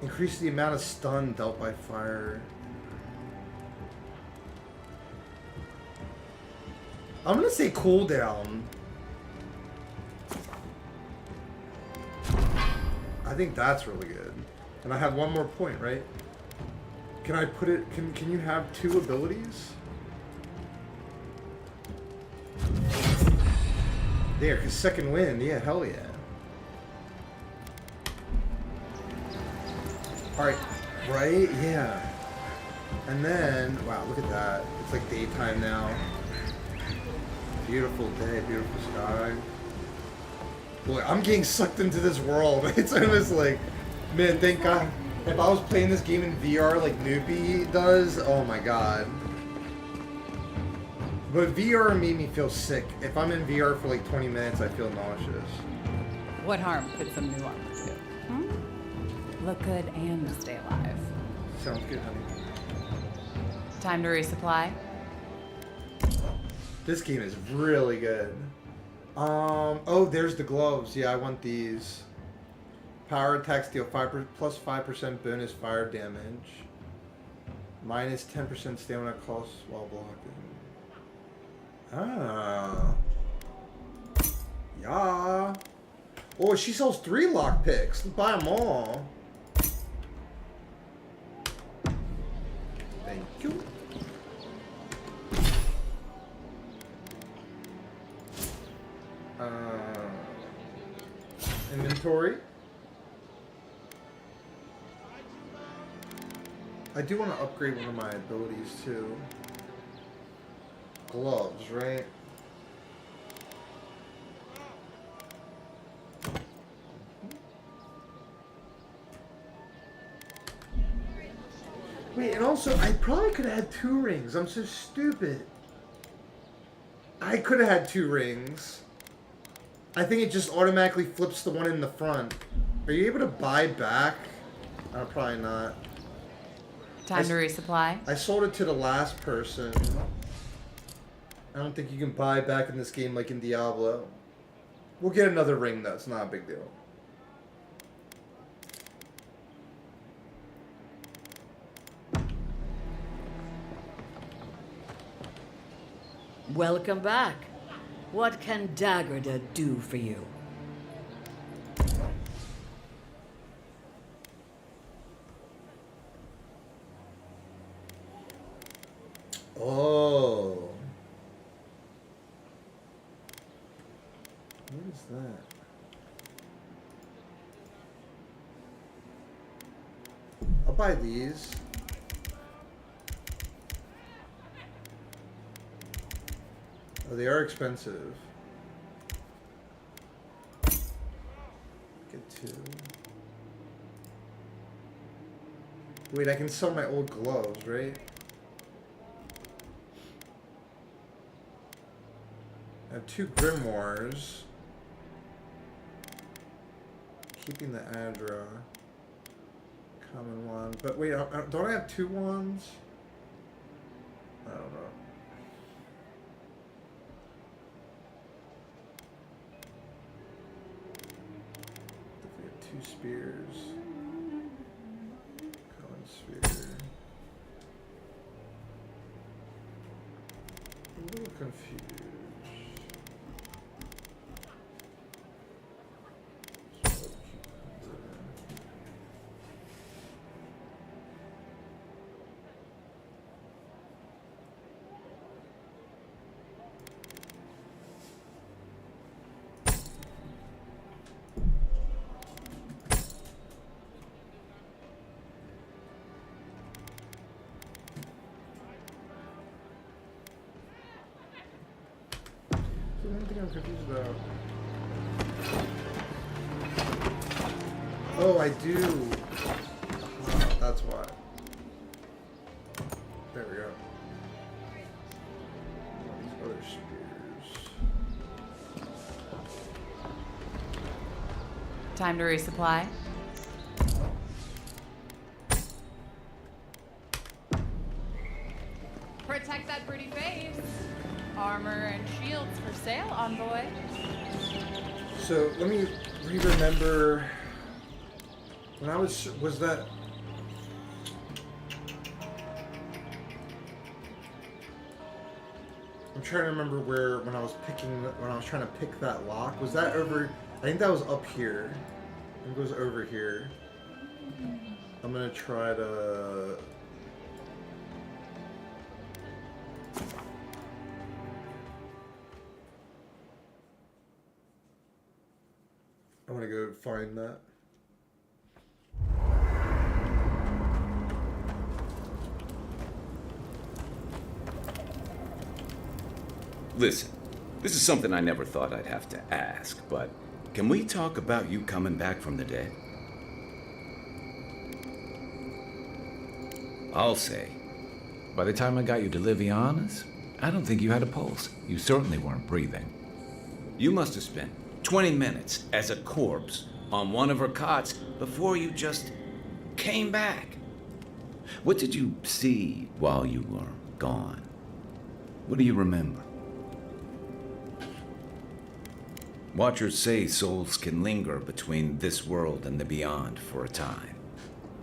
Increase the amount of stun dealt by fire. I'm gonna say cooldown. I think that's really good. And I have one more point, right? Can I put it... Can you have 2 abilities? There, because second wind. Yeah, hell yeah. Alright. Right? Yeah. And then... Wow, look at that. It's like daytime now. Beautiful day, beautiful sky. Boy, I'm getting sucked into this world. It's almost like... Man, thank God. If I was playing this game in VR like Noopy does, oh my god. But VR made me feel sick. If I'm in VR for like 20 minutes, I feel nauseous. What harm could some new armor do? Hmm? Look good and stay alive. Sounds good, honey. Time to resupply. This game is really good. Oh, there's the gloves. Yeah, I want these. Power attacks deal plus 5% bonus fire damage. Minus 10% stamina cost while blocking. Ah. Yeah. Oh, she sells 3 lockpicks. Let's buy them all. Thank you. Inventory. I do want to upgrade one of my abilities too. Gloves, right? Wait, and also, I probably could have had 2 rings. I'm so stupid. I could have had 2 rings. I think it just automatically flips the one in the front. Are you able to buy back? Probably not. Time to resupply. I sold it to the last person. I don't think you can buy back in this game like in Diablo. We'll get another ring though. It's not a big deal. Welcome back. What can Daggerda do for you? Oh. What is that? I'll buy these. Oh, they are expensive. Get 2. Wait, I can sell my old gloves, right? I have 2 grimoires. Keeping the Adra. Common one. But wait, don't I have 2 wands? I don't know. We have 2 spears. Common sphere. A little confused. One thing I'm confused about. Oh, I do. That's why. There we go. These other spears. Time to resupply. Protect that pretty face. Armor and shields for sale, envoy. So let me remember when I was that I'm trying to remember where when I was trying to pick that lock. Was that over? I think that was up here. I think it was over here. I'm gonna try to. I want to go find that. Listen, this is something I never thought I'd have to ask, but can we talk about you coming back from the dead? I'll say, by the time I got you to Liviana's, I don't think you had a pulse. You certainly weren't breathing. You must have spent 20 minutes as a corpse on one of her cots before you just came back. What did you see while you were gone? What do you remember? Watchers say souls can linger between this world and the beyond for a time.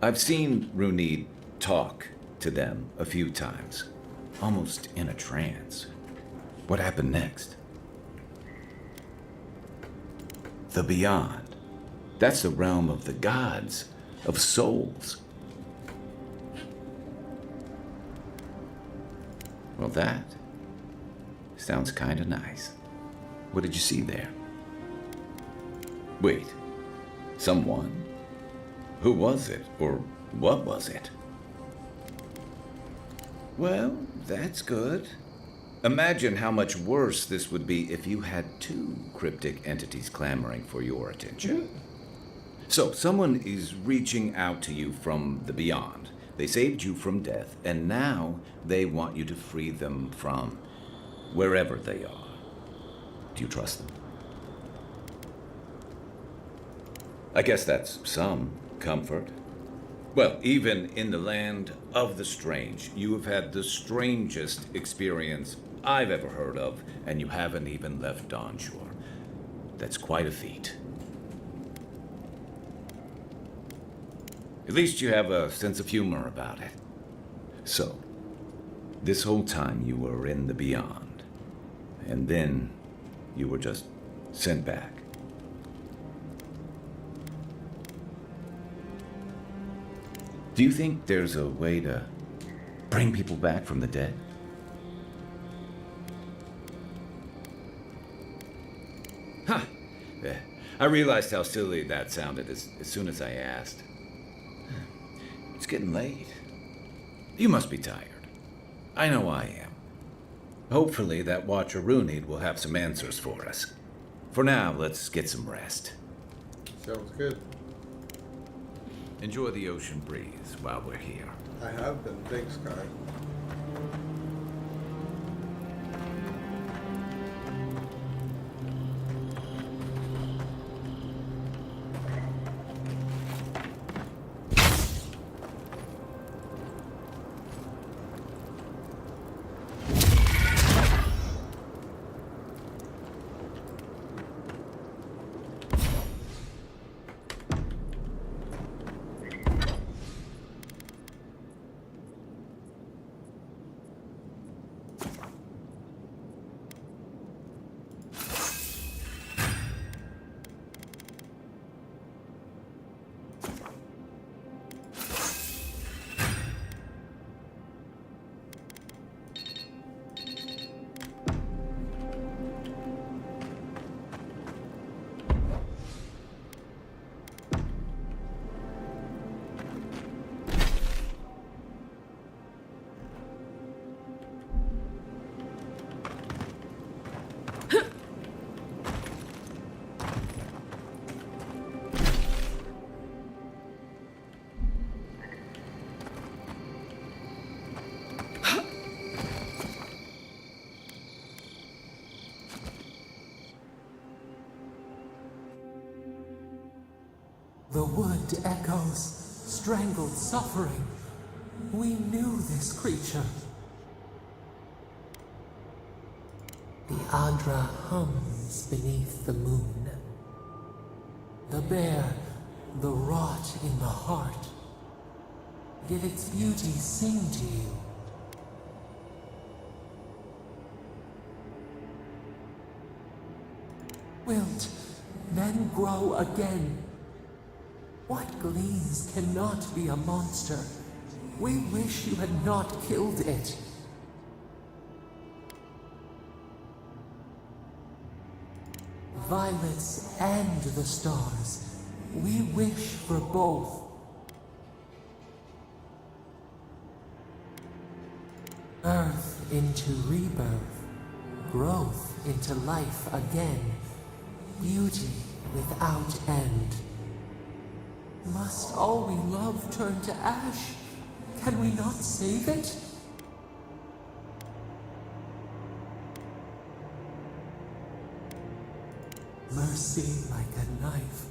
I've seen Runid talk to them a few times, almost in a trance. What happened next? The beyond. That's the realm of the gods, of souls. Well, that sounds kind of nice. What did you see there? Wait, someone? Who was it, or what was it? Well, that's good. Imagine how much worse this would be if you had two cryptic entities clamoring for your attention. So, someone is reaching out to you from the beyond. They saved you from death, and now they want you to free them from wherever they are. Do you trust them? I guess that's some comfort. Well, even in the land of the strange, you have had the strangest experience I've ever heard of, and you haven't even left Dawn Shore. That's quite a feat. At least you have a sense of humor about it. So, this whole time you were in the beyond, and then you were just sent back. Do you think there's a way to bring people back from the dead? Huh. Yeah. I realized how silly that sounded as soon as I asked. It's getting late. You must be tired. I know I am. Hopefully that Watcher Runid will have some answers for us. For now, let's get some rest. Sounds good. Enjoy the ocean breeze while we're here. I have been. Thanks, Kai. The wood echoes, strangled suffering. We knew this creature. The Adra hums beneath the moon. The bear, the rot in the heart. Did its beauty sing to you? wilt, then grow again. What gleams cannot be a monster? We wish you had not killed it. Violets and the stars, we wish for both. Earth into rebirth, growth into life again, beauty without end. Must all we love turn to ash? Can we not save it? Mercy like a knife,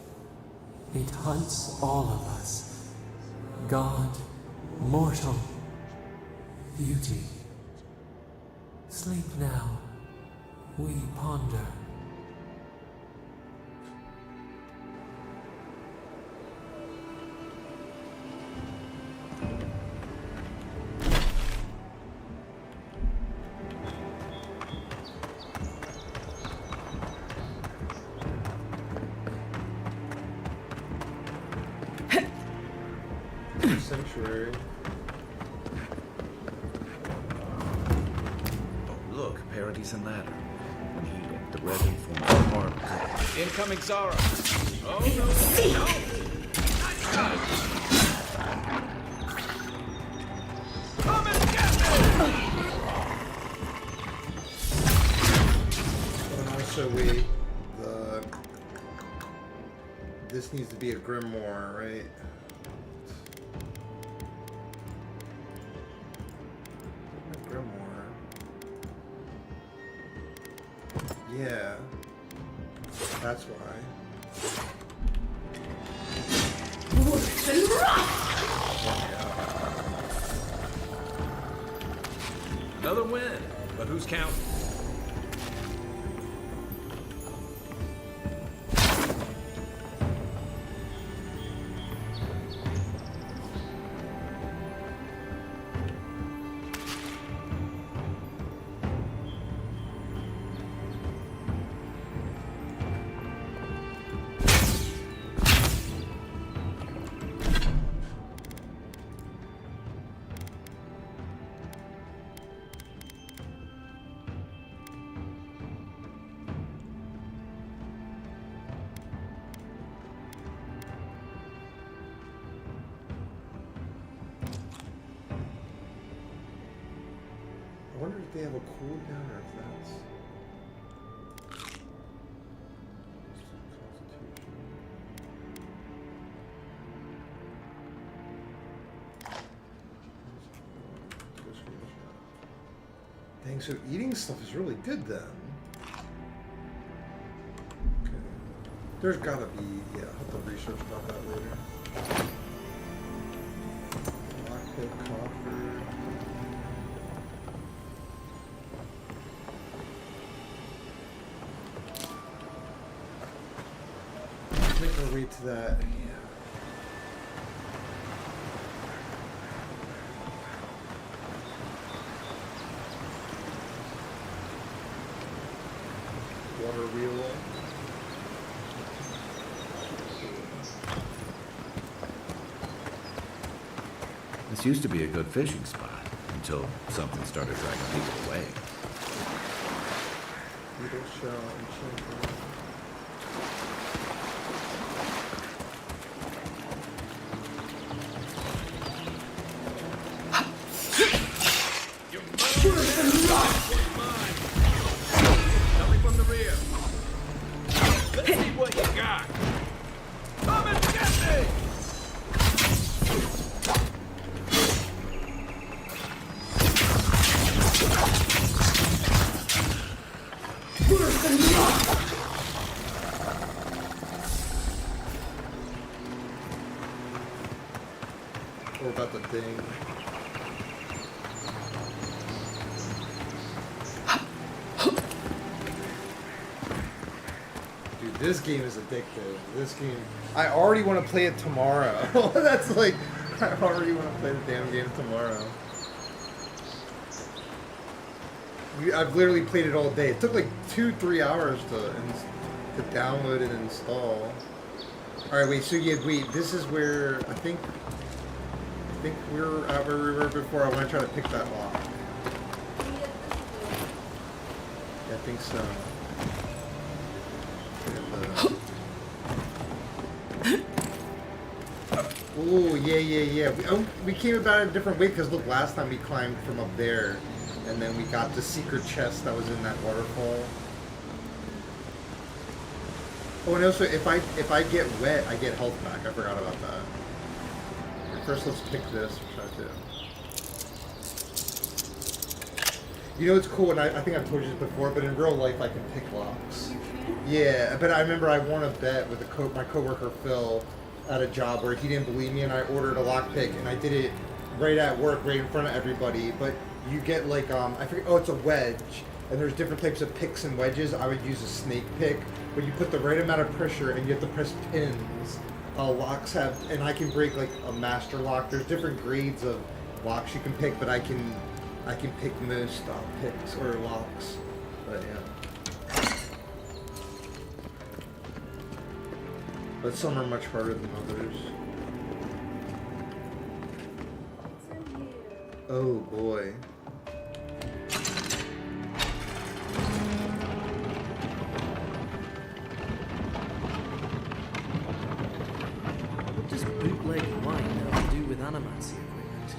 it hunts all of us. God, mortal, beauty. Sleep now, we ponder. Sanctuary. Oh, look, Parodies and Ladder. The resin forms a part. Incoming Zara. Oh, no, no. Come and get me! And also this needs to be a grimoire, right? Yeah, that's why. Another win, but who's counting? I wonder if they have a cooldown or if that's... Dang, so eating stuff is really good then. Okay. There's gotta be, yeah, I'll have to research about that later. Lockpick, coffer. Make our way to that. Water wheel. This used to be a good fishing spot until something started dragging people away. Beetle shell and champion. Coming from the rear. Let's see what you got. Come and get me! Or about the thing. Dude, this game is addictive. This game, I already want to play it tomorrow. That's like, I already want to play the damn game tomorrow. I've literally played it all day. It took like 2-3 hours to to download and install. Alright, wait, so yeah, wait, this is where I think we're at where we were before. I want to try to pick that lock. Yeah, I think so. Oh, yeah. We came about it a different way because look, last time we climbed from up there and then we got the secret chest that was in that waterfall. Oh, and also if I get wet, I get health back. I forgot about that. First, let's pick this. Try to. You know, it's cool, and I think I've told you this before, but in real life, I can pick locks. Yeah, but I remember I won a bet with my coworker Phil at a job where he didn't believe me, and I ordered a lock pick, and I did it right at work, right in front of everybody. But you get like I forget. Oh, it's a wedge, and there's different types of picks and wedges. I would use a snake pick, where you put the right amount of pressure, and you have to press pins. Locks have, and I can break like a master lock. There's different grades of locks you can pick, but I can pick most picks or locks. But yeah. But some are much harder than others. Oh boy. What does bootleg wine have to do with animancy equipment?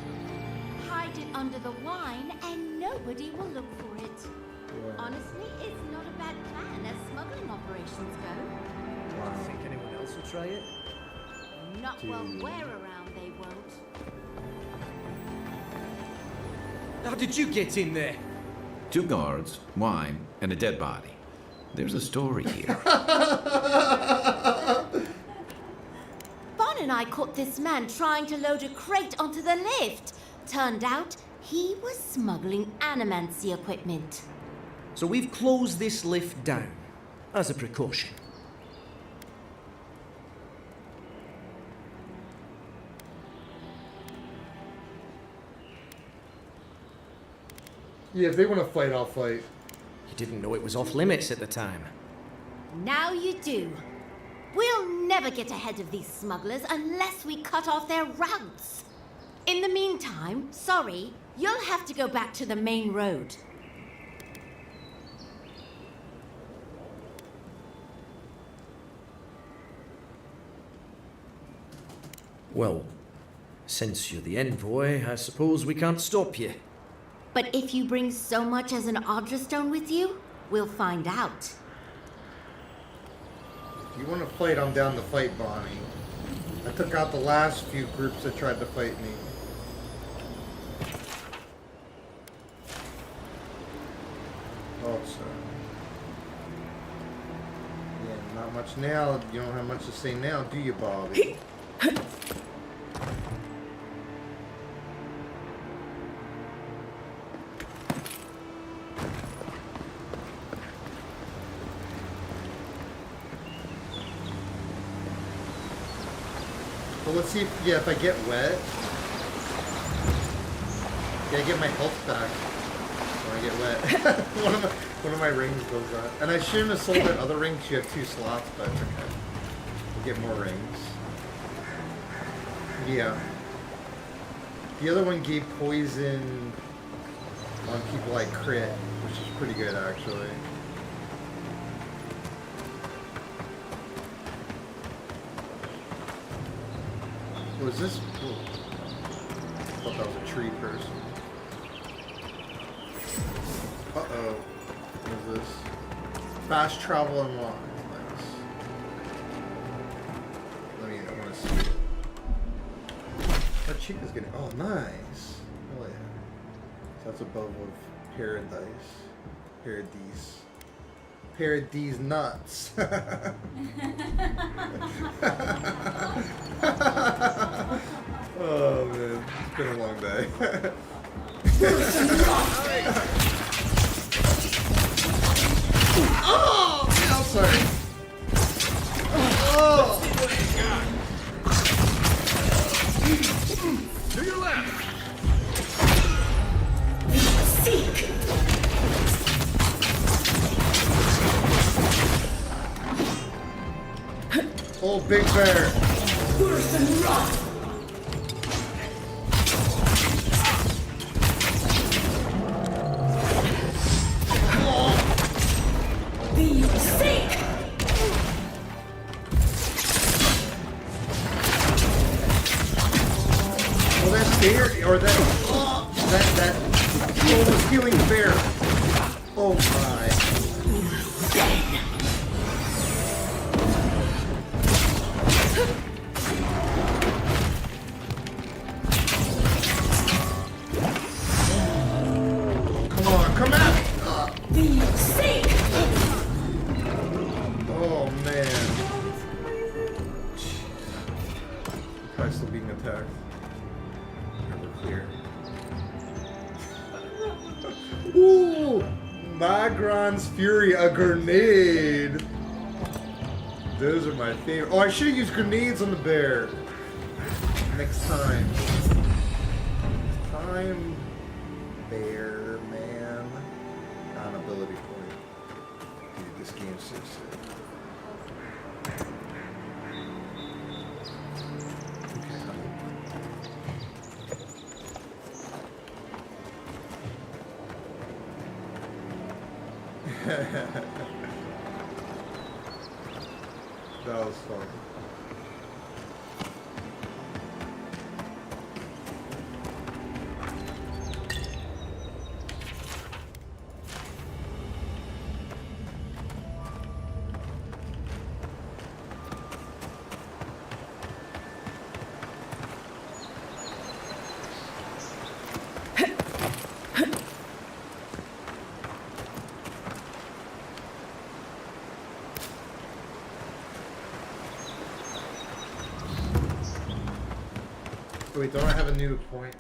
Hide it under the wine and nobody will look for it. Yeah. Honestly, it's not a bad plan as smuggling operations go. Do you think anyone else will try it? Not while we're around, they won't. How did you get in there? 2 guards, wine, and a dead body. There's a story here. Bon and I caught this man trying to load a crate onto the lift. Turned out he was smuggling animancy equipment. So we've closed this lift down as a precaution. Yeah, if they want to fight, I'll fight. You didn't know it was off limits at the time. Now you do. We'll never get ahead of these smugglers unless we cut off their routes. In the meantime, sorry, you'll have to go back to the main road. Well, since you're the envoy, I suppose we can't stop you. But if you bring so much as an Audra stone with you, we'll find out. If you want to fight, I'm down to fight, Bonnie. I took out the last few groups that tried to fight me. Oh, so. Yeah, not much now. You don't have much to say now, do you, Bobby? Well, let's see if, if I get wet. Yeah, I get my health back when I get wet. one of my rings does that. And I shouldn't have sold that other ring because you have 2 slots, but it's okay. We'll get more rings. Yeah. The other one gave poison on people I crit, which is pretty good, actually. Was this? Whoa. I thought that was a tree person. Uh-oh. What is this? Fast travel unlocked. Nice. I want to see. That chick is getting. Oh, nice. Oh, yeah. So that's above of paradise. Paradise nuts. Oh man, it's been a long day. Oh, yeah, I'm sorry. Oh. To your left. Oh, big bear. Worse than rot. Be sick. Oh, that bear, or that almost healing bear. Oh my. Come on, come at me. Be sick. Oh man. Probably still being attacked. Never clear. Ooh! Magron's Fury, a grenade! Those are my favorite. Oh, I should have used grenades on the bear. Next time. Time. Bear, man. An ability point. Dude, this game's so sick. That was fun. Wait, don't I have a new point?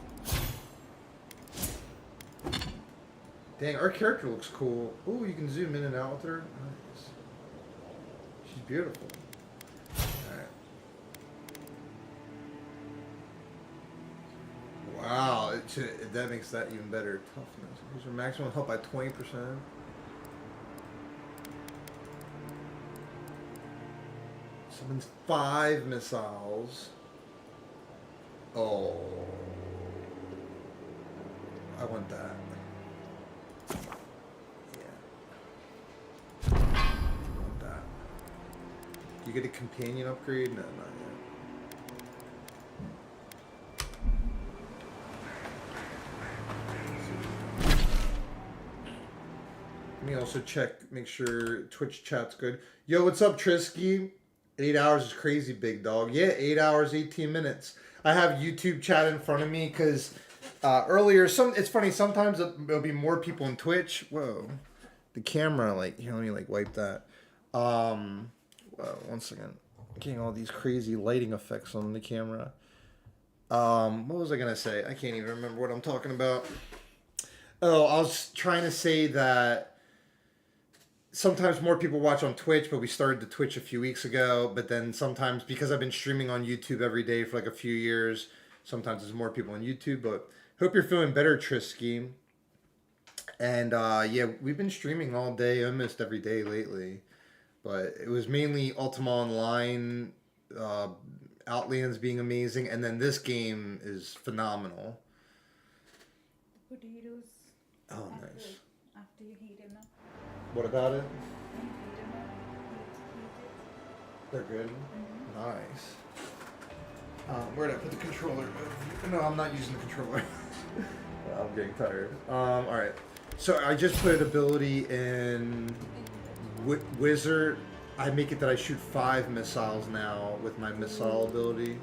Dang, our character looks cool. Ooh, you can zoom in and out with her. Nice. She's beautiful. Alright. Wow, that makes that even better. Toughness. Here's her maximum health by 20%. Summons 5 missiles. Oh, I want that. Yeah. I want that. You get a companion upgrade? No, not yet. Let me also check, make sure Twitch chat's good. Yo, what's up, Trisky? 8 hours is crazy, big dog. Yeah, 8 hours, 18 minutes. I have YouTube chat in front of me because earlier, it's funny, sometimes there'll be more people in Twitch. Whoa. The camera, like, here, let me, like, wipe that. Whoa, 1 second. Getting all these crazy lighting effects on the camera. What was I going to say? I can't even remember what I'm talking about. Oh, I was trying to say that sometimes more people watch on Twitch, but we started the Twitch a few weeks ago. But then sometimes, because I've been streaming on YouTube every day for like a few years, sometimes there's more people on YouTube. But hope you're feeling better, Trisky. And yeah, we've been streaming all day, almost every day lately. But it was mainly Ultima Online, Outlands being amazing, and then this game is phenomenal. What do you do? Oh, nice. After you heat them up? What about it? Heat them up. Heat it. They're good. Mm-hmm. Nice. Where did I put the controller? No, I'm not using the controller. I'm getting tired. All right. So I just put an ability in Wizard. I make it that I shoot 5 missiles now with my missile ability.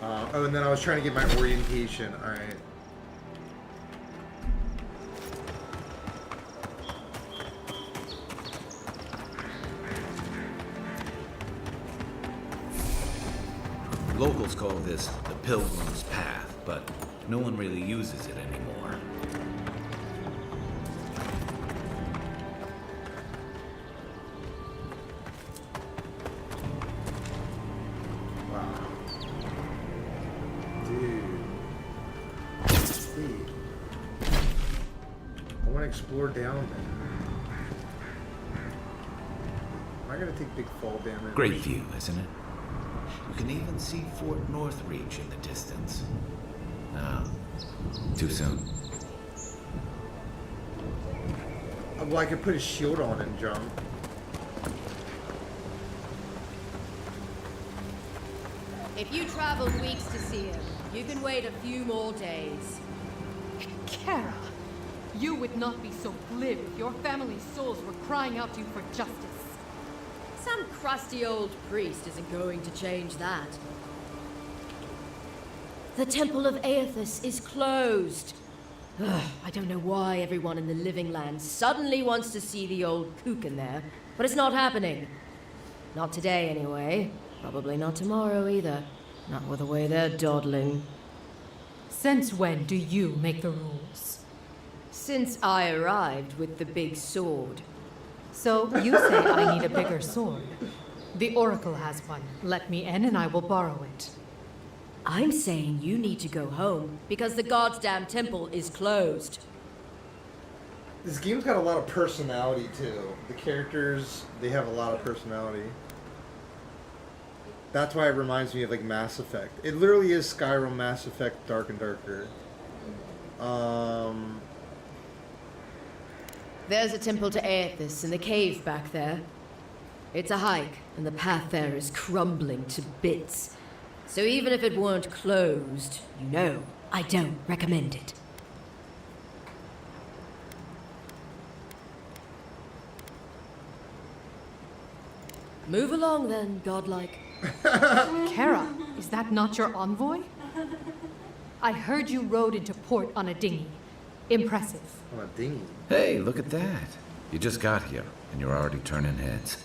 Oh, and then I was trying to get my orientation. All right. Locals call this the Pilgrim's Path, but no one really uses it anymore. Wow. Dude. I want to explore down there. Am I gonna take big fall damage. Great view, isn't it? You can even see Fort Northreach in the distance. No, too soon. Well, I could put a shield on and jump. If you traveled weeks to see him, you can wait a few more days. Kara, you would not be so glib if your family's souls were crying out to you for justice. Some crusty old priest isn't going to change that. The Temple of Aethys is closed. Ugh, I don't know why everyone in the Living Land suddenly wants to see the old kook in there, but it's not happening. Not today, anyway. Probably not tomorrow either. Not with the way they're dawdling. Since when do you make the rules? Since I arrived with the big sword. So you say I need a bigger sword. The Oracle has one. Let me in and I will borrow it. I'm saying you need to go home because the goddamn temple is closed. This game's got a lot of personality too. The characters, they have a lot of personality. That's why it reminds me of like Mass Effect. It literally is Skyrim, Mass Effect, Dark and Darker. There's a temple to Aethys in the cave back there. It's a hike, and the path there is crumbling to bits. So even if it weren't closed, you know, I don't recommend it. Move along then, godlike. Kara, is that not your envoy? I heard you rode into port on a dinghy. Impressive. On a dinghy? Hey, look at that. You just got here, and you're already turning heads.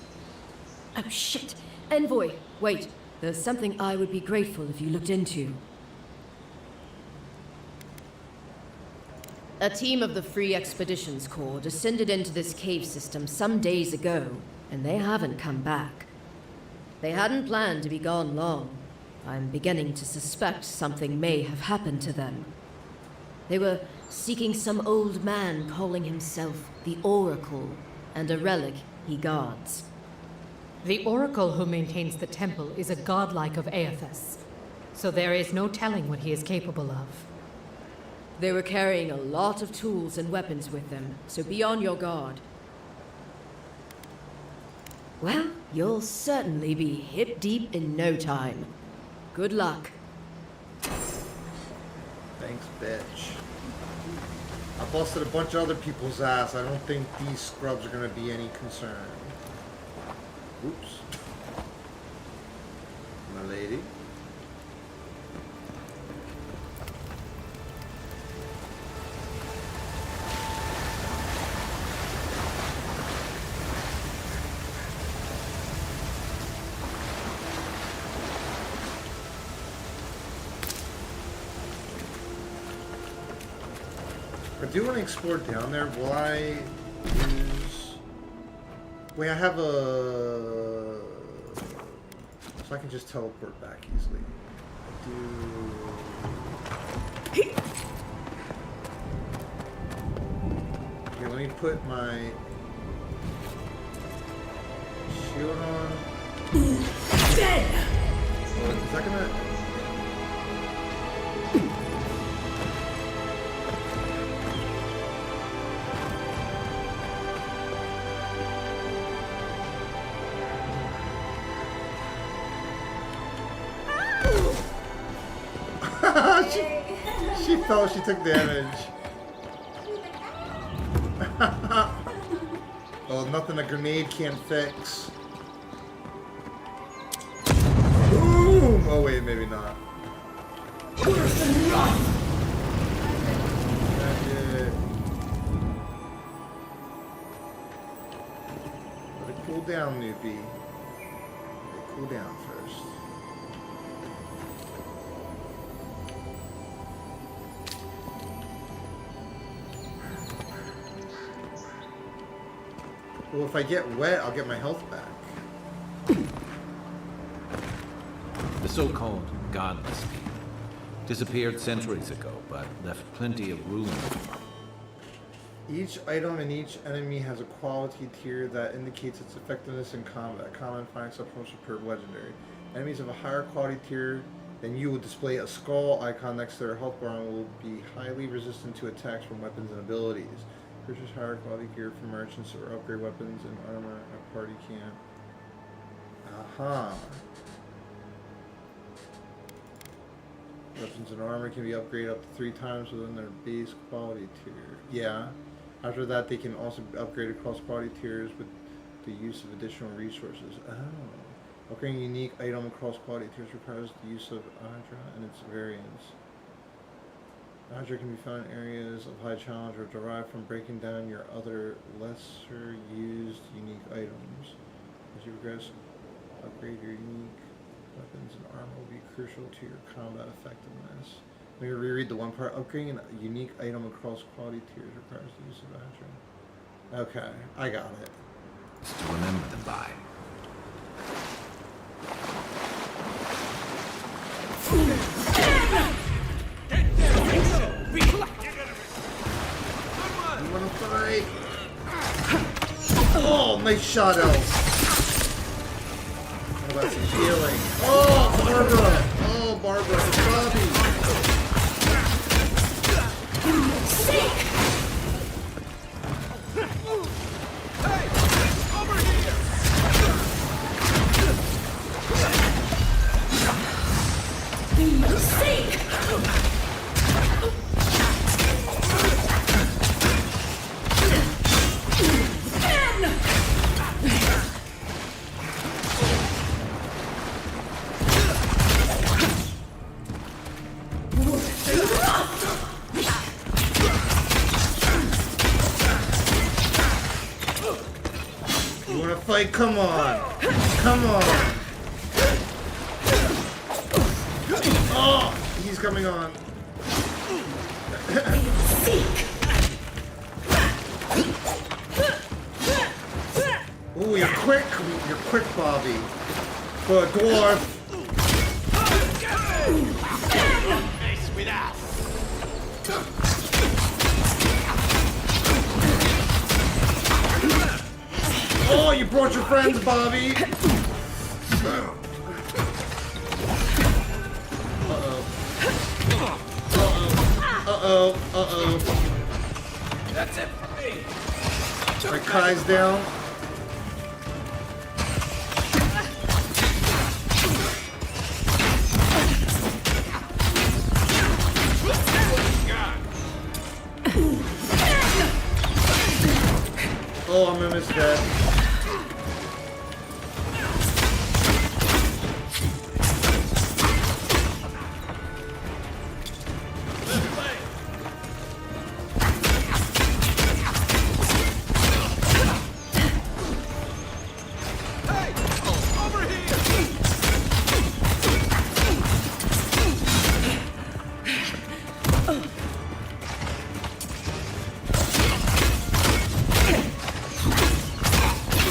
Oh shit! Envoy, wait. There's something I would be grateful if you looked into. A team of the Free Expeditions Corps descended into this cave system some days ago, and they haven't come back. They hadn't planned to be gone long. I'm beginning to suspect something may have happened to them. They were seeking some old man calling himself the Oracle, and a relic he guards. The Oracle who maintains the temple is a godlike of Aethys, so there is no telling what he is capable of. They were carrying a lot of tools and weapons with them, so be on your guard. Well, you'll certainly be hip deep in no time. Good luck. Thanks, bitch. I busted a bunch of other people's ass. I don't think these scrubs are gonna be any concern. Oops. My lady. I do want to explore down there. Will I use... Wait, I have a... So I can just teleport back easily. Okay, let me put my shield on. Dead! Oh, is that gonna... She felt she took damage. Oh, nothing a grenade can't fix. Boom! Oh wait, maybe not. That's it. Let it cool down, newbie. Let it cool down first. Well, if I get wet, I'll get my health back. The so-called godless people disappeared centuries ago, but left plenty of ruin. Each item and each enemy has a quality tier that indicates its effectiveness in combat. Common, fine, subtle, superb, legendary. Enemies of a higher quality tier than you will display a skull icon next to their health bar and will be highly resistant to attacks from weapons and abilities. Purchase higher quality gear from merchants or upgrade weapons and armor at party camp. Aha. Weapons and armor can be upgraded up to 3 times within their base quality tier. Yeah. After that, they can also be upgraded across quality tiers with the use of additional resources. Oh. Upgrading a unique item across quality tiers requires the use of Adra and its variants. Adra can be found in areas of high challenge or derived from breaking down your other lesser used unique items. As you progress, upgrade your unique weapons and armor will be crucial to your combat effectiveness. Let me reread the one part. Upgrading a unique item across quality tiers requires the use of Adra. Okay, I got it. To remember them by. You wanna fight? Oh, nice shot, Elf. Oh, that's a healing. Oh, Barbara. Oh, Barbara. Bobby. You wanna fight? Come on. Come on. Oh, he's coming on. Ooh, you're quick. You're quick, Bobby. For a dwarf. Mess with us. Oh, you brought your friends, Bobby. Uh-oh. That's it for me. Alright, Kai's down. Oh, I'm almost dead.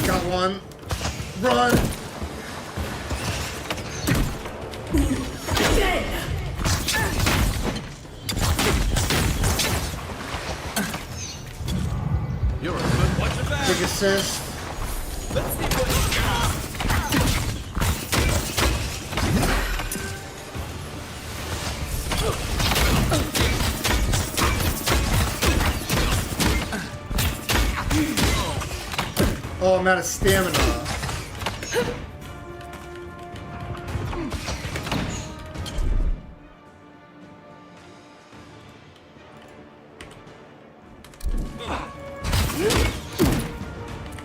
Got one. Run! You're a good watch of that. Big assist. Let's see what you got. Oh, I'm out of stamina.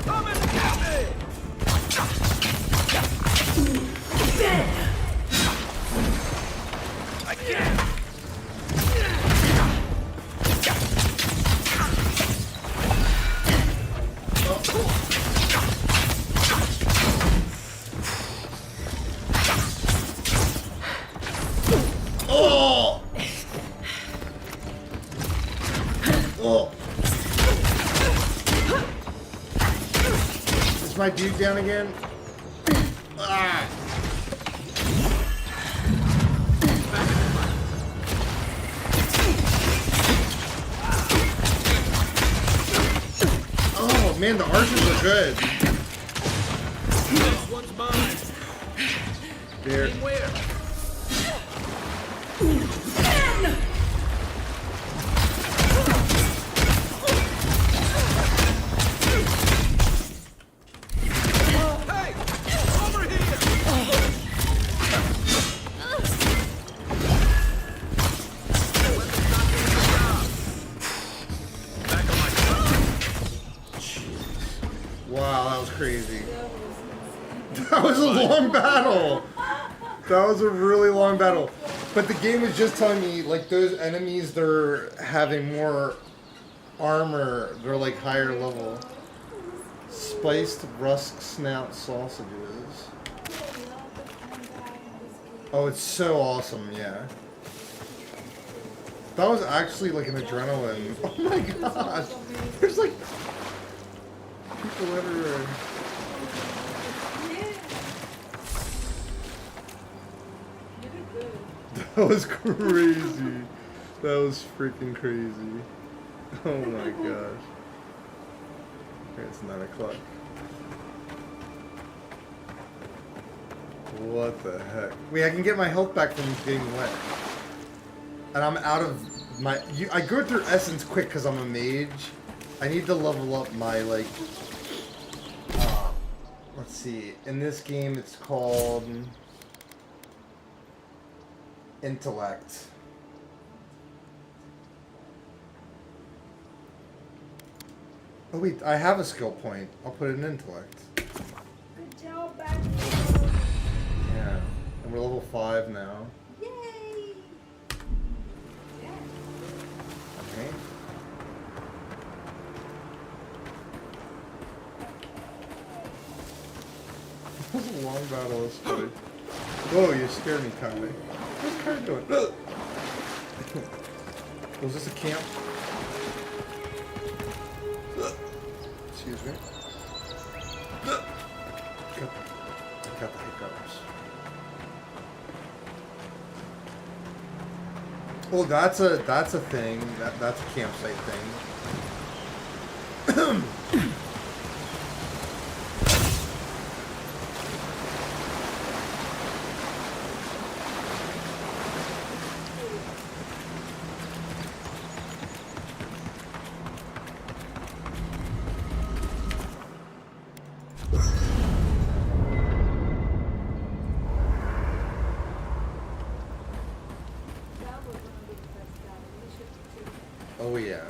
Come and get me. I can't. Oh! Oh! Is my dude down again? Ah! Man, the archers are good. This one's mine. There. Aim where? Hey! Over here! Wow, that was crazy. That was a long battle. That was a really long battle. But the game was just telling me, like, those enemies, they're having more armor. They're, like, higher level. Spiced rusk snout sausages. Oh, it's so awesome, yeah. That was actually, like, an adrenaline. Oh my gosh. There's, like, people everywhere. That was crazy. That was freaking crazy. Oh my gosh. Okay, it's 9 o'clock. What the heck? Wait, I can get my health back from getting wet. And I'm out of my... I go through essence quick because I'm a mage. I need to level up my, like... let's see. In this game, it's called... Intellect. Oh wait, I have a skill point. I'll put it in intellect. Good job, back. Yeah. And we're level 5 now. Yay! Okay. That was a long battle, this fight. Whoa, you scared me, Kai. What's Kai doing? Was this a camp? Excuse me. Got the hiccups. Oh, that's a thing. That's a campsite thing. Oh yeah.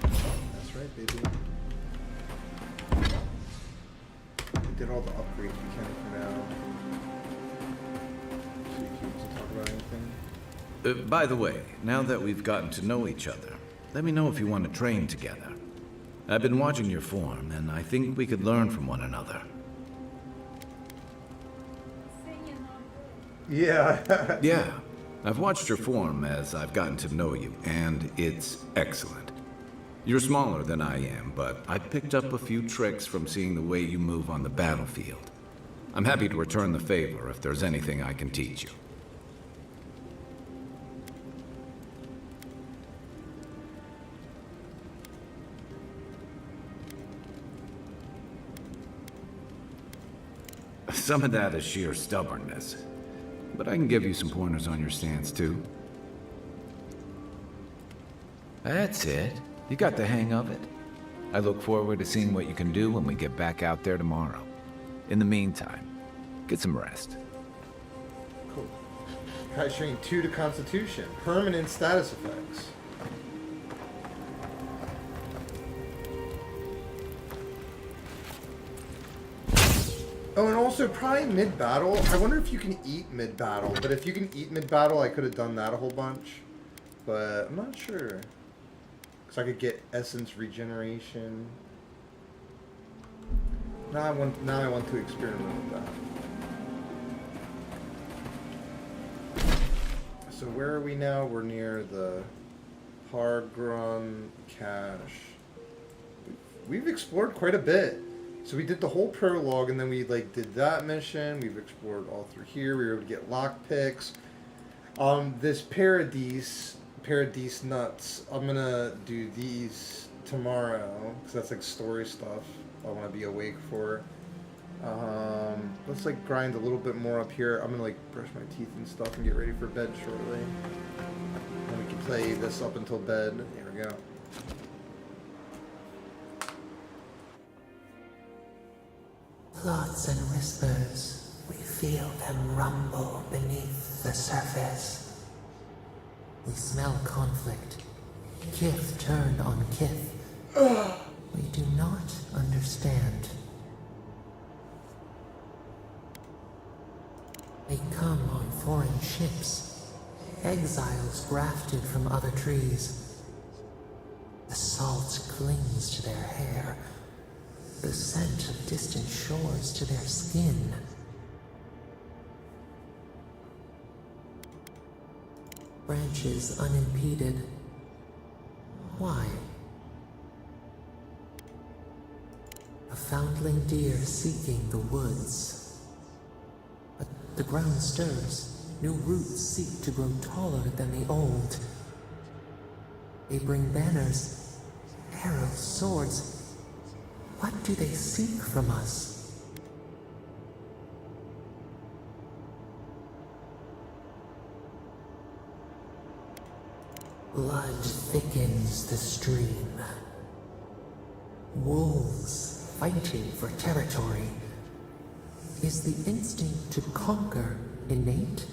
That's right, baby. We did all the upgrades we can for now. So you keep to talk about anything? By the way, now that we've gotten to know each other, let me know if you want to train together. I've been watching your form, and I think we could learn from one another. Yeah. Yeah. I've watched your form as I've gotten to know you, and it's excellent. You're smaller than I am, but I picked up a few tricks from seeing the way you move on the battlefield. I'm happy to return the favor if there's anything I can teach you. Some of that is sheer stubbornness. But I can give you some pointers on your stance, too. That's it. You got the hang of it. I look forward to seeing what you can do when we get back out there tomorrow. In the meantime, get some rest. Cool. Kai's training 2 to Constitution. Permanent status effects. Oh, and also probably mid-battle. I wonder if you can eat mid-battle. But if you can eat mid-battle, I could have done that a whole bunch. But I'm not sure. Because I could get essence regeneration. Now I want to experiment with that. So where are we now? We're near the Hargron cache. We've explored quite a bit. So we did the whole prologue, and then we did that mission. We've explored all through here. We were able to get lockpicks. This Paradise nuts. I'm gonna do these tomorrow, because that's like story stuff I want to be awake for. Let's like grind a little bit more up here. I'm gonna like brush my teeth and stuff and get ready for bed shortly. And we can play this up until bed. Here we go. Thoughts and whispers, we feel them rumble beneath the surface. We smell conflict, kith turned on kith. We do not understand. They come on foreign ships, exiles grafted from other trees. The salt clings to their hair, the scent of distant shores to their skin. Branches unimpeded. Why? A foundling deer seeking the woods. But the ground stirs. New roots seek to grow taller than the old. They bring banners, arrows, swords. What do they seek from us? Blood thickens the stream. Wolves fighting for territory. Is the instinct to conquer innate?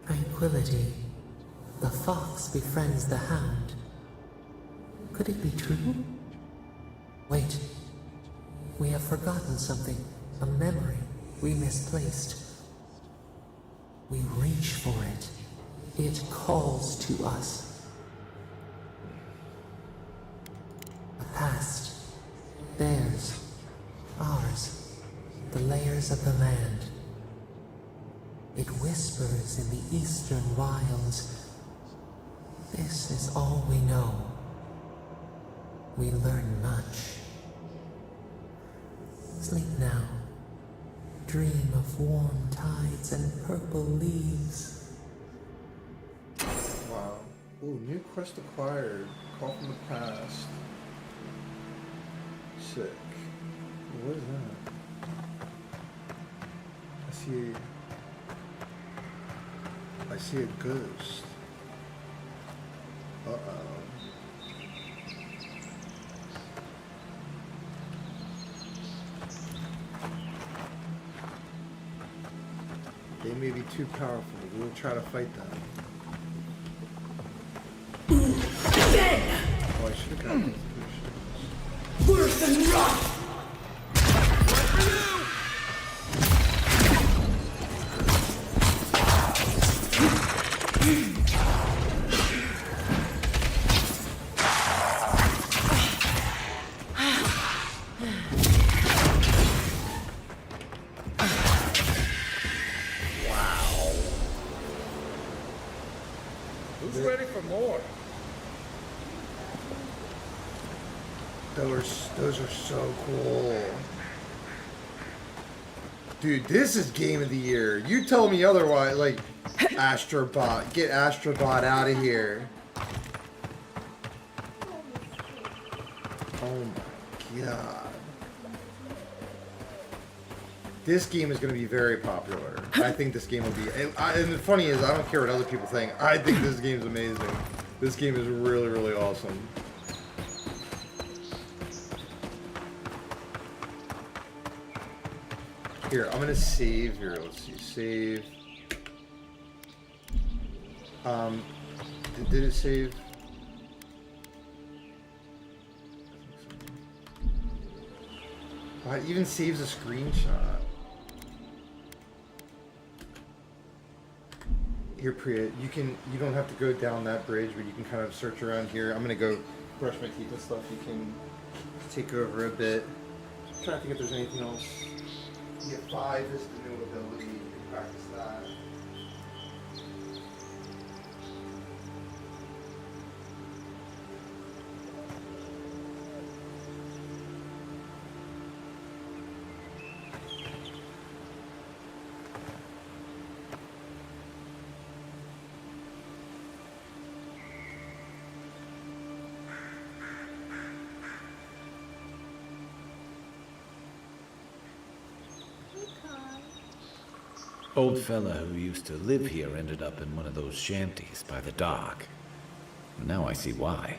Tranquility. The fox befriends the hound. Could it be true? Wait. We have forgotten something. A memory we misplaced. We reach for it. It calls to us. A past. Theirs. Ours. The layers of the land. It whispers in the eastern wilds. This is all we know. We learn much. Sleep now. Dream of warm tides and purple leaves. Wow. Ooh, new quest acquired. Call from the past. Sick. What is that? I see a ghost. Uh-oh. They may be too powerful. We'll try to fight them. Oh, I should have gotten those. Worse than rock! Who's ready for more? Those are so cool. Dude, this is game of the year. You tell me otherwise. Like, Astrobot. Get Astrobot out of here. Oh my god. This game is going to be very popular. I think this game will be... And the funny is, I don't care what other people think. I think this game is amazing. This game is really, really awesome. Here, I'm gonna save here. Let's see, save. Did it save? Oh, it even saves a screenshot. Here, Priya, you don't have to go down that bridge, but you can kind of search around here. I'm gonna go brush my teeth and stuff. You can take over a bit. I'm trying to think if there's anything else. Yeah, 5 is the new ability. You can practice that. old fella who used to live here ended up in one of those shanties by the dock. Now I see why.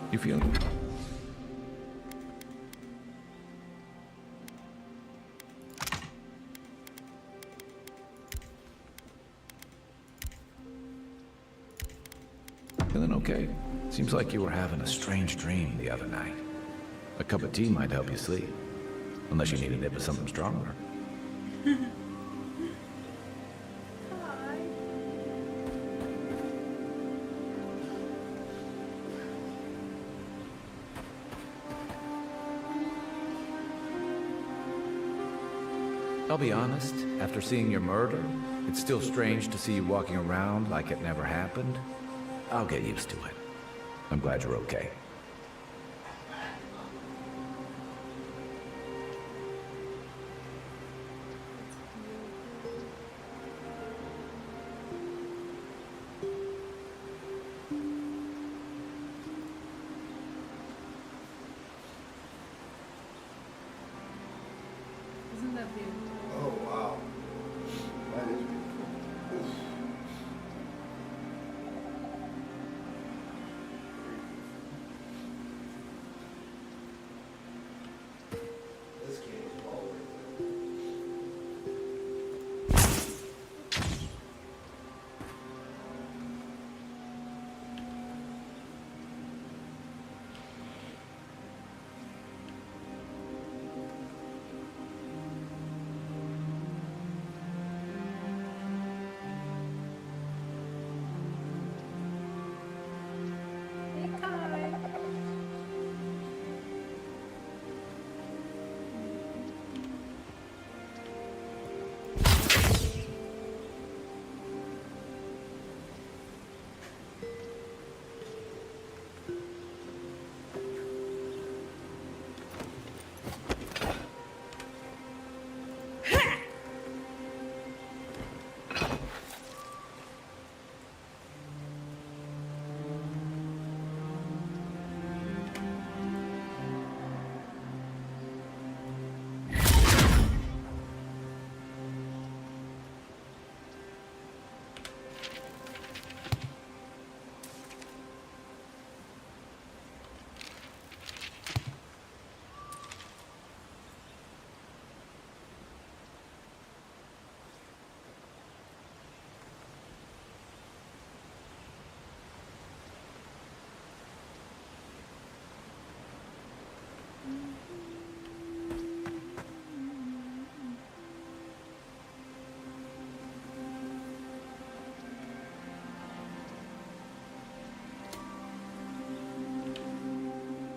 You feeling? Feeling okay? Seems like you were having a strange dream the other night. A cup of tea might help you sleep. Unless you need a nip of something stronger. I'll be honest, after seeing your murder, it's still strange to see you walking around like it never happened. I'll get used to it. I'm glad you're okay. Isn't that beautiful? Oh, wow. That is beautiful. This game is well worth it.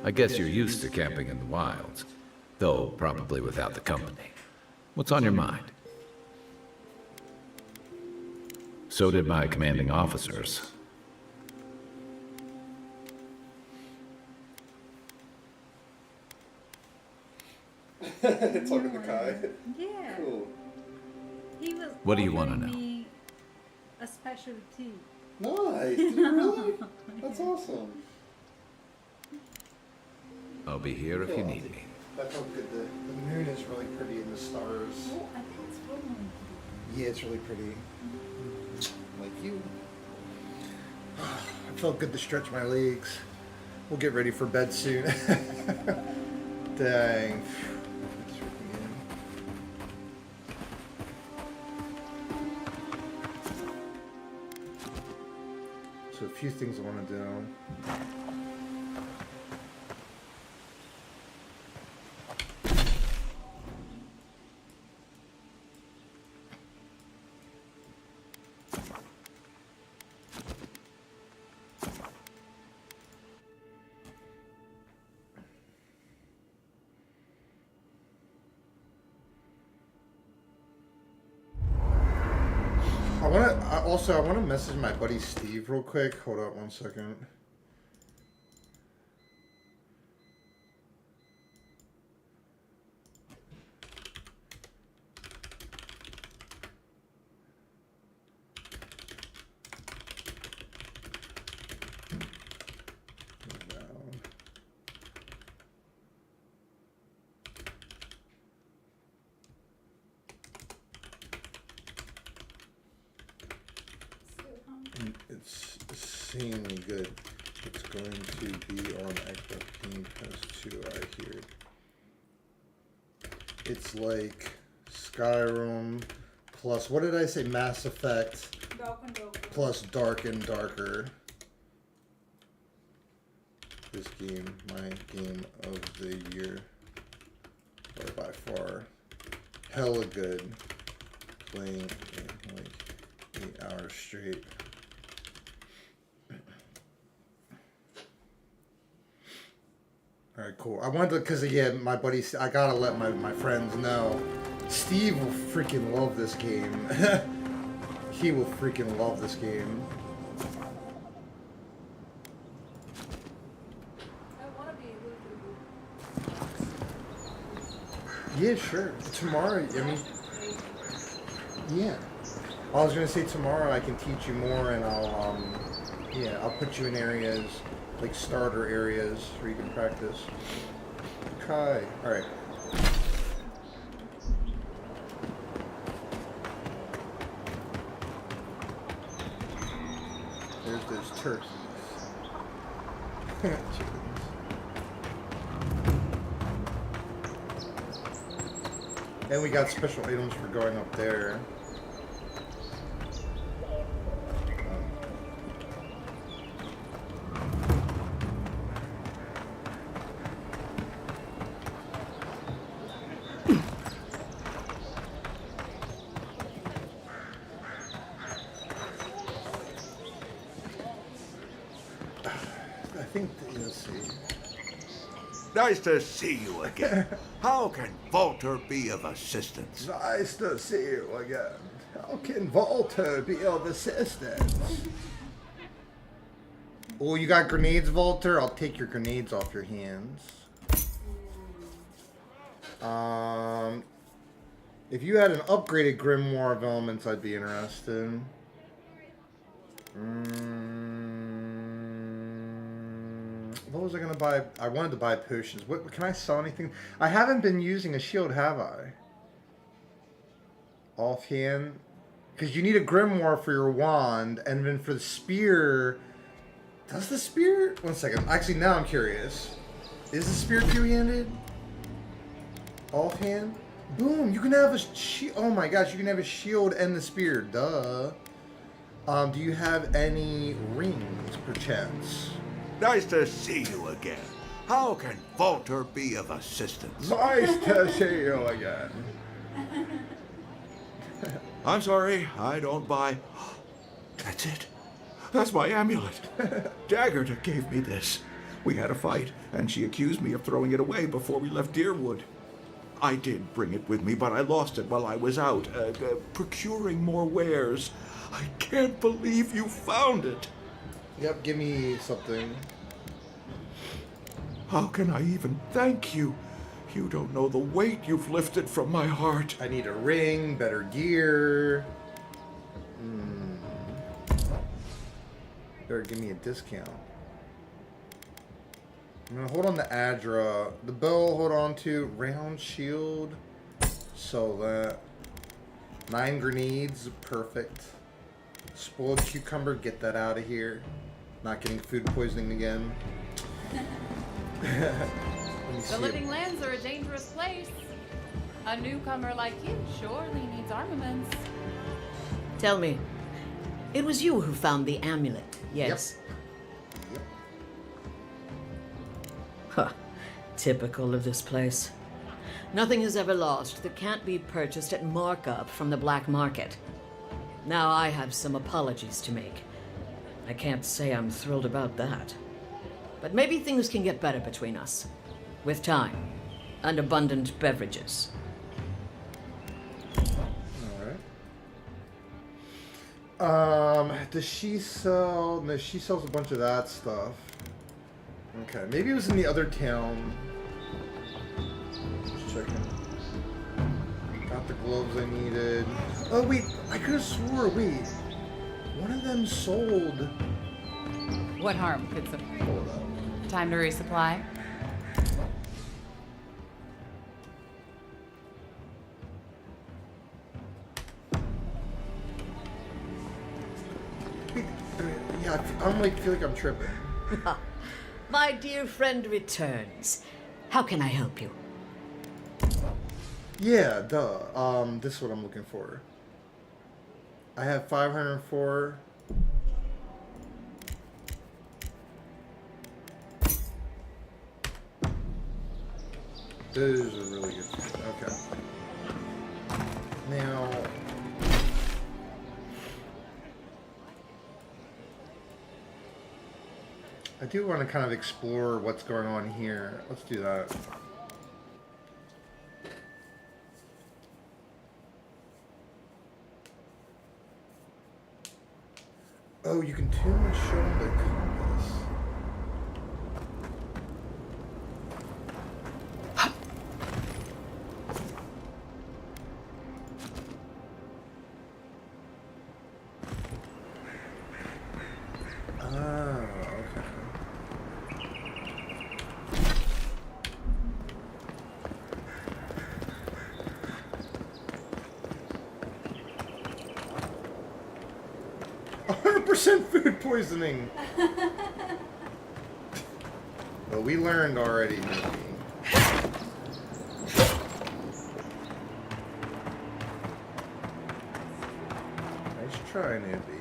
I guess you're used to camping in the wilds, though probably without the company. What's on your mind? So did my commanding officers. Talking to Kai. Yeah. Cool. He was What do you want to offering know? me a special tea. Nice. Did you really? That's awesome. I'll be here if you need me. That felt good. The moon is really pretty and the stars. Oh, I think it's really Yeah, it's really pretty. Like you. It felt good to stretch my legs. We'll get ready for bed soon. Dang. So a few things I want to do. I want to message my buddy Steve real quick. Hold up 1 second. It's insanely good. It's going to be on Xbox Game Pass 2, I hear. It's like Skyrim plus, what did I say? Mass Effect plus Dark and Darker. This game, my game of the year, by far. Hella good. Playing like 8 hours straight. Alright, cool. I wanted to, because yeah, my buddy, I gotta let my friends know. Steve will freaking love this game. He will freaking love this game. Yeah, sure. Tomorrow, I mean, yeah. I was gonna say tomorrow I can teach you more, and I'll put you in areas, like starter areas, where you can practice. Okay, alright. There's those turkeys. Chickens. And we got special items for going up there. I think, let's see. Nice to see you again. How can Walter be of assistance? Nice to see you again. How can Walter be of assistance? Oh, you got grenades, Walter? I'll take your grenades off your hands. If you had an upgraded Grimoire of Elements, I'd be interested. What was I gonna buy? I wanted to buy potions. What can I sell anything? I haven't been using a shield, have I? Offhand, because you need a grimoire for your wand, and then for the spear. Does the spear? 1 second. Actually, now I'm curious. Is the spear two-handed? Offhand. Boom! You can have a shield. Oh my gosh! You can have a shield and the spear. Duh. Do you have any rings, perchance? Nice to see you again. How can Walter be of assistance? Nice to see you again. I'm sorry, I don't buy... That's it. That's my amulet. Daggerta gave me this. We had a fight, and she accused me of throwing it away before we left Deerwood. I did bring it with me, but I lost it while I was out, procuring more wares. I can't believe you found it. Yep, give me something. How can I even thank you? You don't know the weight you've lifted from my heart. I need a ring, better gear. Better give me a discount. I'm gonna hold on to Adra. The bow, hold on to. Round shield. Sell that. 9 grenades, perfect. Spoiled cucumber, get that out of here. Not getting food poisoning again. The living lands are a dangerous place. A newcomer like you surely needs armaments. Tell me, it was you who found the amulet, yes? Yep. Huh. Typical of this place. Nothing is ever lost that can't be purchased at markup from the black market. Now I have some apologies to make. I can't say I'm thrilled about that. But maybe things can get better between us. With time. And abundant beverages. Alright. Does she sell... No, she sells a bunch of that stuff. Okay, maybe it was in the other town. Just checking. Got the gloves I needed. Oh, wait. I could have swore, wait. One of them sold... What harm could some... Hold up. Time to resupply? Yeah, I feel like I'm tripping. My dear friend returns. How can I help you? Yeah, duh. This is what I'm looking for. I have 504. This is a really good thing. Okay. Now... I do want to kind of explore what's going on here. Let's do that. Oh, you can tune and show them the compass. Food poisoning. Well, we learned already, maybe. Nice try, Nibby.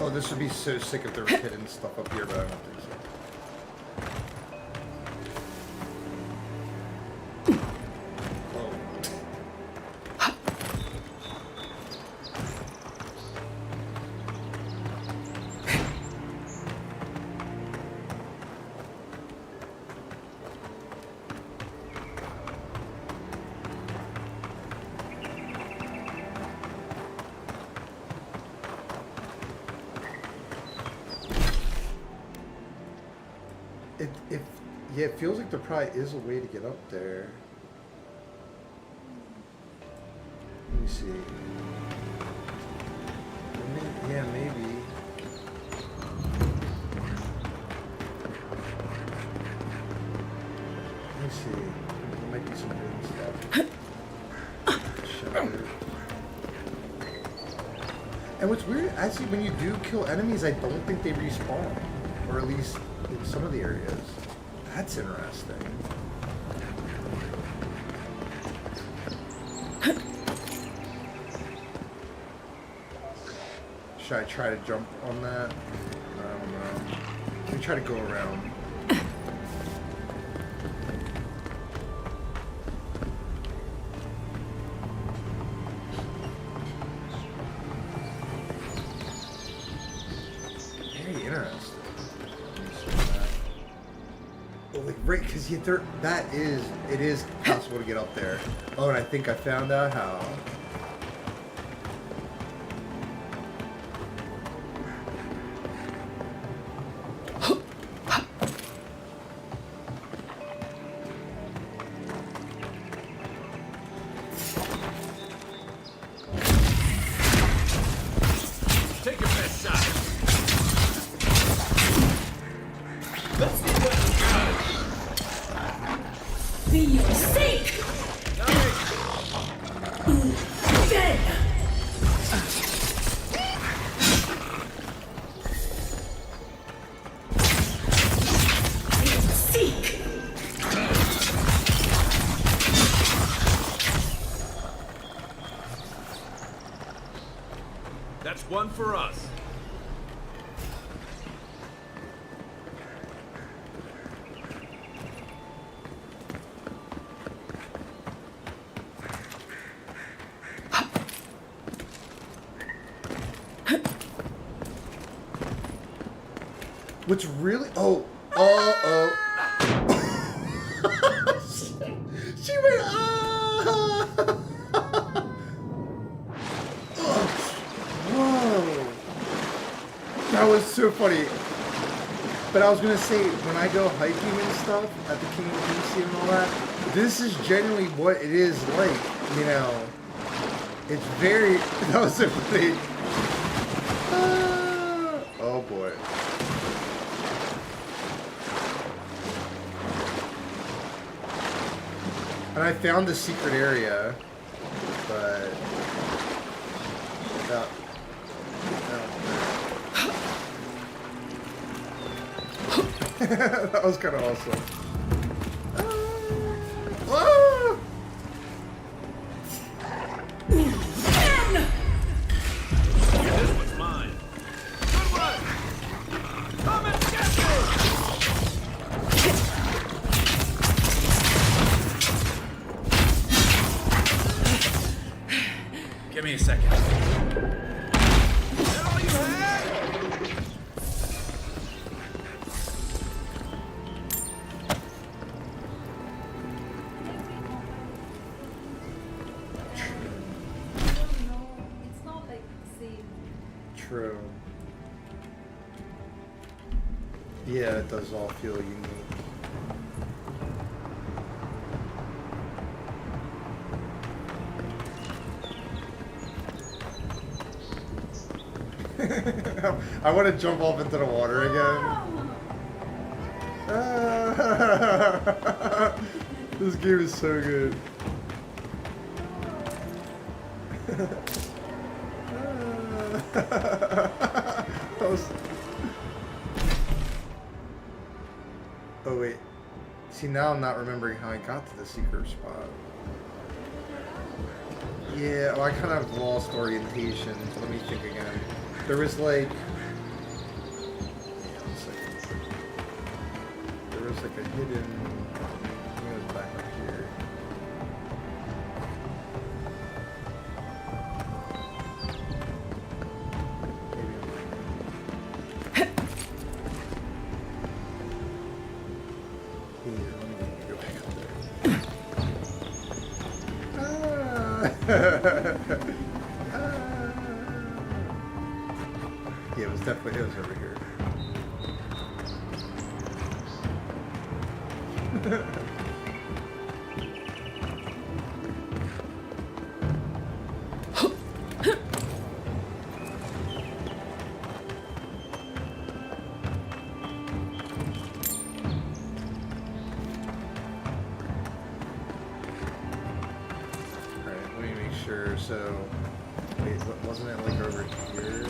Oh, this would be so sick if there was hidden stuff up here, but I don't think so. Yeah, it feels like there probably is a way to get up there. Let me see. Yeah, maybe. Let me see. There might be some hidden stuff. Shelter. And what's weird, actually, when you do kill enemies, I don't think they respawn. Or at least in some of the areas. That's interesting. Should I try to jump on that? I don't know. Let me try to go around. Very interesting. Oh, like right, because it is possible to get up there. Oh, and I think I found out how. Take your best shot. Let's see what you got. Be your sake! Dead! Seek! That's one for us. What's really she went Whoa. That was so funny. But I was gonna say, when I go hiking and stuff at the King of DC and all that, this is generally what it is like, you know. It's very that was so funny. Oh boy. And I found the secret area, but that was kind of awesome. Ah! This one's mine. Good one. Come and get me. Give me a second. Is that all you had? It's not like the same. True. Yeah, it does all feel unique. I want to jump off into the water again. This game is so good. That was... Oh wait. See, now I'm not remembering how I got to the secret spot. Yeah, well, I kind of lost orientation. Let me think again. There was like... Yeah, one second. There was like a hidden... Let me go back up here. Yeah, it was over here. Let me make sure. So, wait, wasn't it like over here?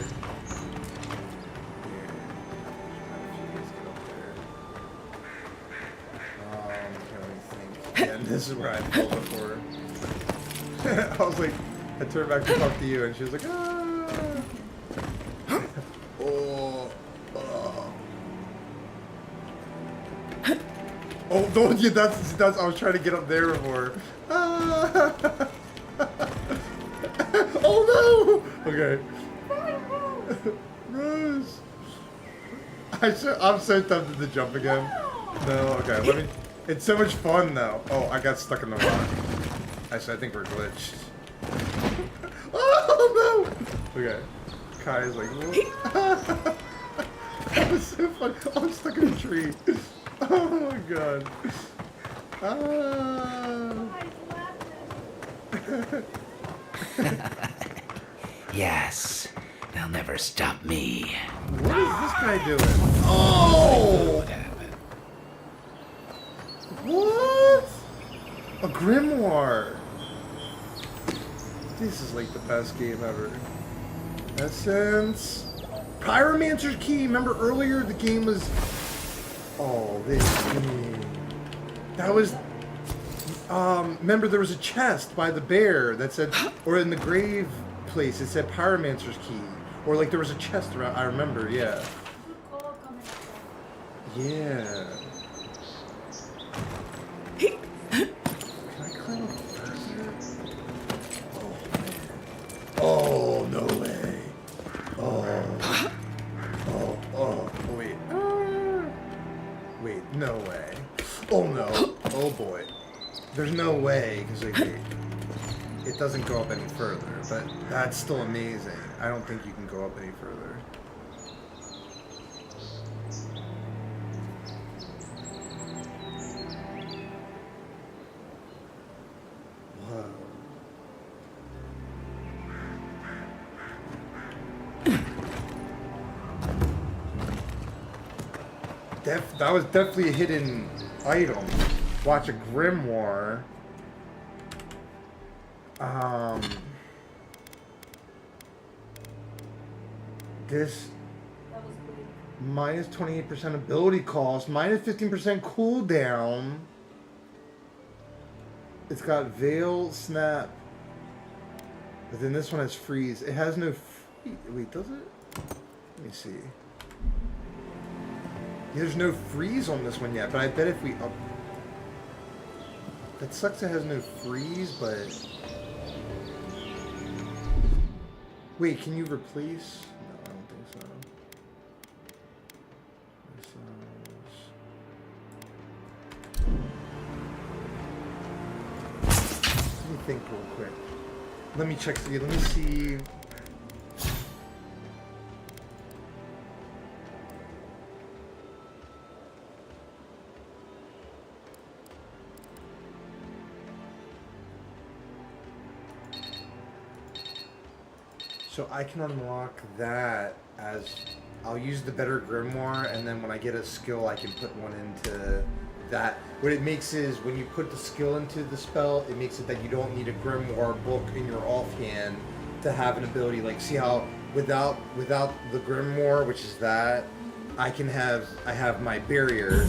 Yeah, this is where I fell before. I was like, I turned back to talk to you, and she was like, ah. Oh. Oh, don't you? That's. I was trying to get up there before. Ah. Oh no! Okay. Rose. I'm so tempted to jump again. No. Okay. Let me. It's so much fun though. Oh, I got stuck in the rock. Actually, I think we're glitched. Oh no! Okay. Kai is like, what? That was so fun. Oh, I'm stuck in a tree. Oh my god. Yes, they'll never stop me. What is this guy doing? Oh! What? A grimoire. This is like the best game ever. Essence. Pyromancer's Key. Remember earlier the game was... Oh, this game. That was... remember there was a chest by the bear that said... Or in the grave place it said Pyromancer's Key. Or like there was a chest around... I remember, yeah. Yeah. Can I climb up further? Oh, no way. Oh. Oh, wait. Wait, no way. Oh, no. Oh, boy. There's no way, because it doesn't go up any further, but that's still amazing. I don't think you can go up any further. That was definitely a hidden item. Watch a grimoire. This minus 28% ability cost, minus 15% cooldown. It's got Veil, Snap. But then this one has Freeze. It has no wait, does it? Let me see. There's no freeze on this one yet, but I bet if we up... That sucks it has no freeze, but... Wait, can you replace? No, I don't think so. Let me think real quick. Let me check. Let me see. So I can unlock that as I'll use the better grimoire, and then when I get a skill, I can put one into that. What it makes is when you put the skill into the spell, it makes it that you don't need a grimoire book in your offhand to have an ability. Like, see how without the grimoire, which is that, I have my barrier.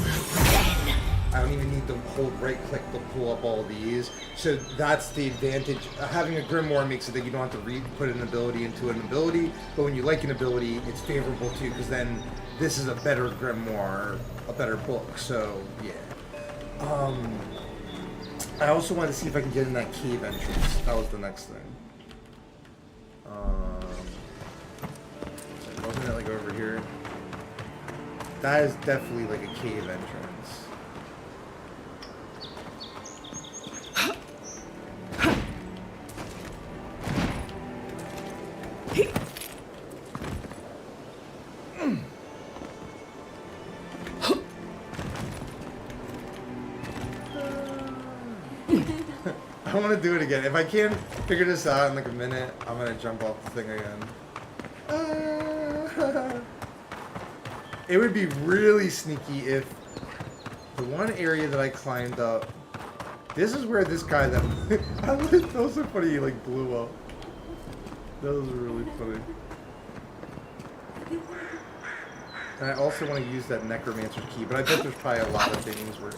I don't even need to hold right click to pull up all these. So that's the advantage. Having a grimoire makes it that you don't have to put an ability into an ability, but when you like an ability, it's favorable too, because then this is a better grimoire, a better book. So yeah. I also wanted to see if I can get in that cave entrance. That was the next thing. Wasn't it like over here? That is definitely like a cave entrance. I want to do it again. If I can't figure this out in like a minute, I'm gonna jump off the thing again. It would be really sneaky if the one area that I climbed up. This is where this guy that that was so funny. He like blew up. That was really funny. And I also want to use that necromancer's key, but I bet there's probably a lot of things where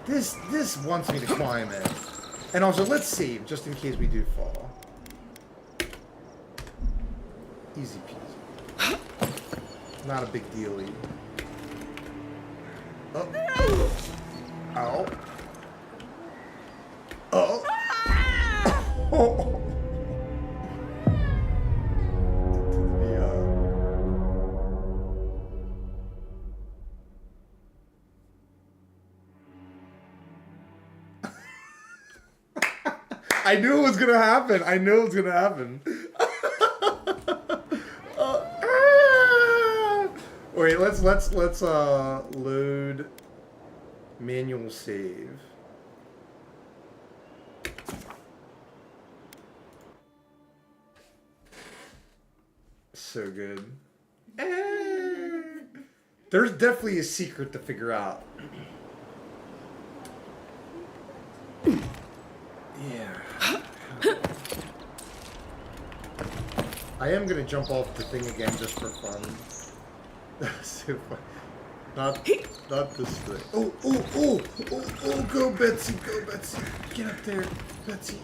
this wants me to climb it. And also, let's save just in case we do fall. Easy peasy. Not a big deal. Oh. Ow. Oh. Oh. I knew it was gonna happen. I knew it was gonna happen. Wait, let's load manual save. So good. There's definitely a secret to figure out. Yeah. I am gonna jump off the thing again just for fun. That's so fun. Not this thing. Oh, go Betsy, go Betsy. Get up there, Betsy.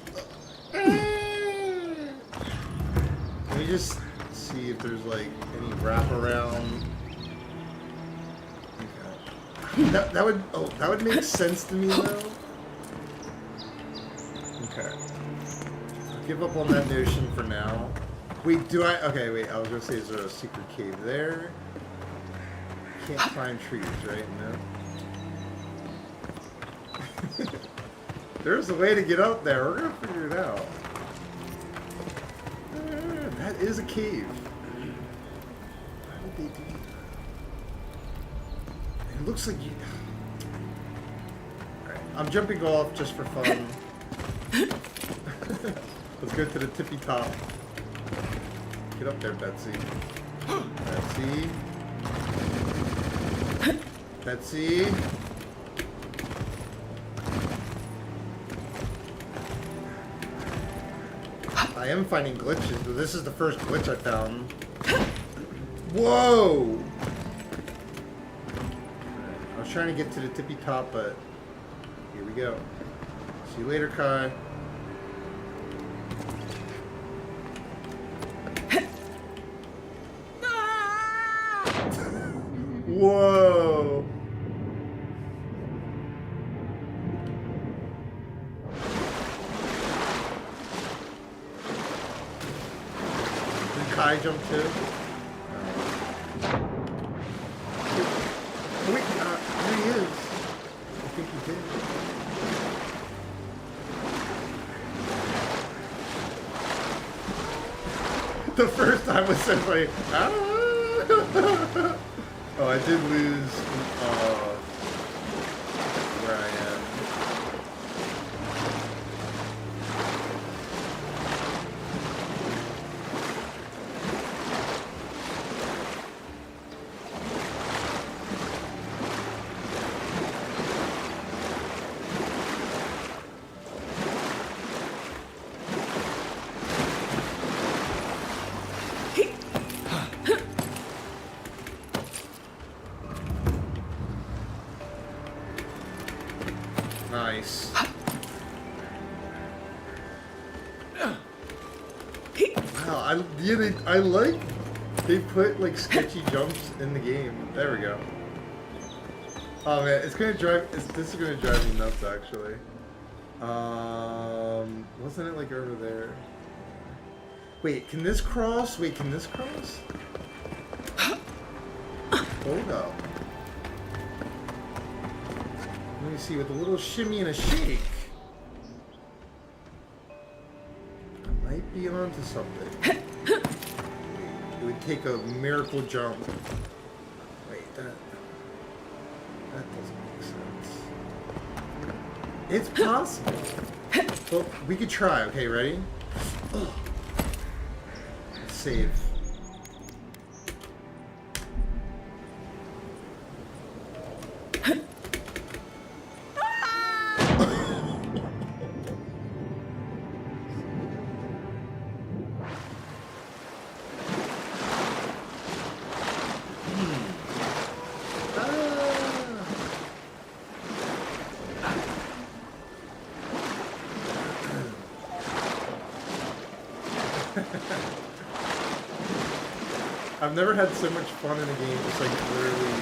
Let me just see if there's like any wraparound. Okay. That would make sense to me though. Okay. I'll give up on that notion for now. Wait, okay, wait, I was gonna say, is there a secret cave there? Can't climb trees, right? No. There's a way to get up there. We're gonna figure it out. That is a cave. Why would they do that? It looks like you... Alright, I'm jumping off just for fun. Let's go to the tippy top. Get up there, Betsy. Betsy. Betsy. I am finding glitches, but this is the first glitch I found. Whoa! I was trying to get to the tippy top, but here we go. See you later, Kai. Whoa! Did Kai jump too? Oh, wait, there he is. I think he did. The first time was so funny. Oh, I did lose where I am. Nice. Wow, I like they put like sketchy jumps in the game. There we go. Oh man, this is gonna drive me nuts actually. Wasn't it like over there? Wait, can this cross? Wait, can this cross? Hold up. Let me see, with a little shimmy and a shake. I might be onto something. It would take a miracle jump. Wait, that doesn't make sense. It's possible. Well, we could try. Okay, ready? Let's save. I've never had so much fun in a game just like literally...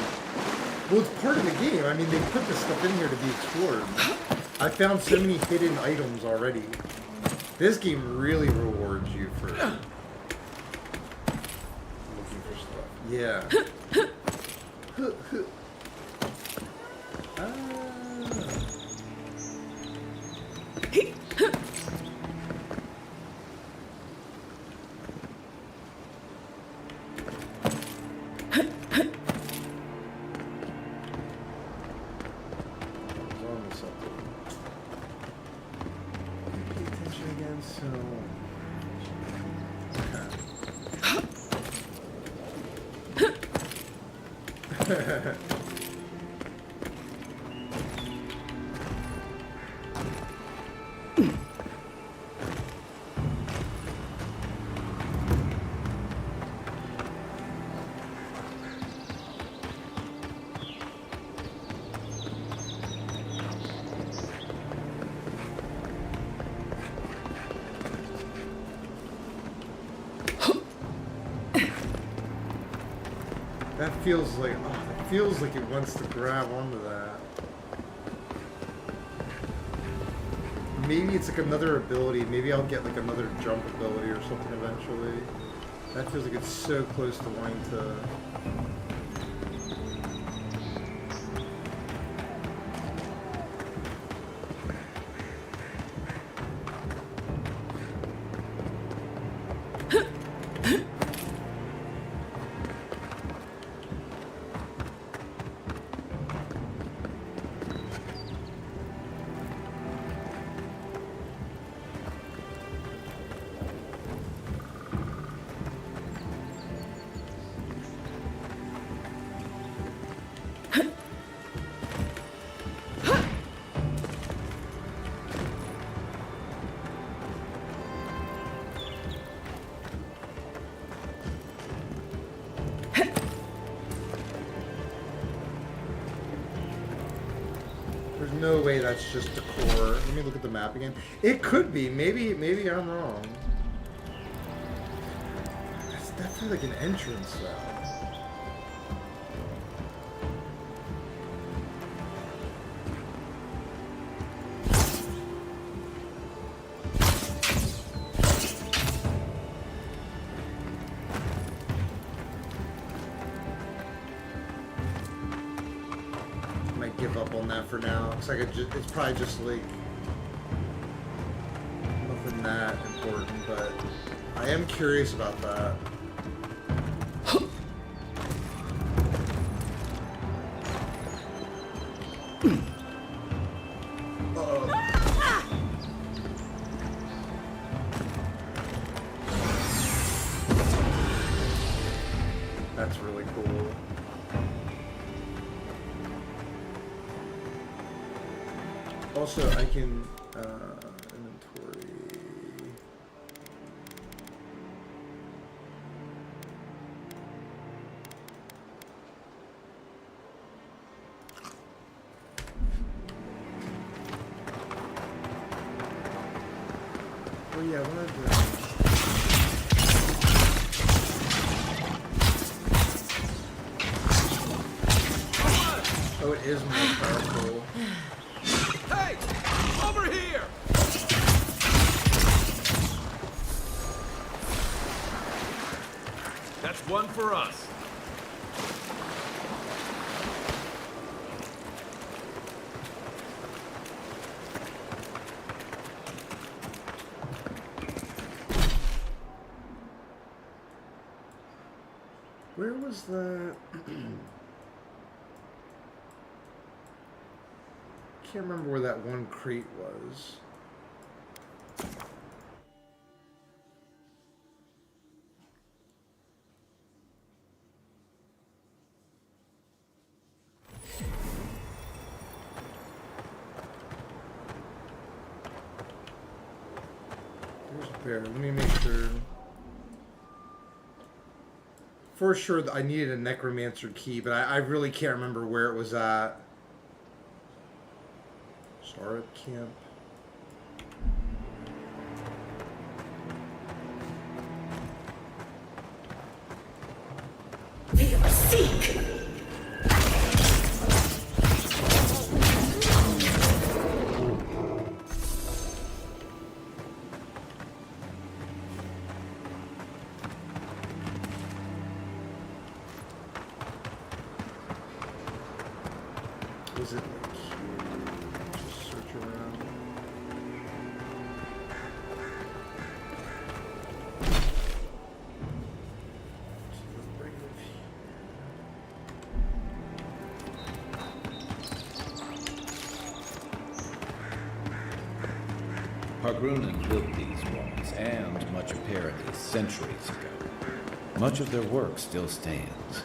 Well, it's part of the game. I mean, they put this stuff in here to be explored. I found so many hidden items already. This game really rewards you for looking for stuff. Yeah. That feels like, oh, it feels like it wants to grab onto that. Maybe it's like another ability. Maybe I'll get like another jump ability or something eventually. That feels like it's so close to wanting to... No way that's just the core. Let me look at the map again. It could be. Maybe I'm wrong. That's definitely like an entrance though. For now, looks like it's probably just like nothing that important, but I am curious about that. That's really cool. Also, I can inventory. Oh yeah, I wanted to. Oh, it is more powerful. Hey! Over here! That's one for us. Where was that? can't remember where that one crate was. There's a bear. Let me make sure. For sure, I needed a necromancer key, but I really can't remember where it was at. Sorry, camp. Seek! Was it like here? Just search around. Hargrunen built these walls, and much of Paradis centuries ago. Much of their work still stands.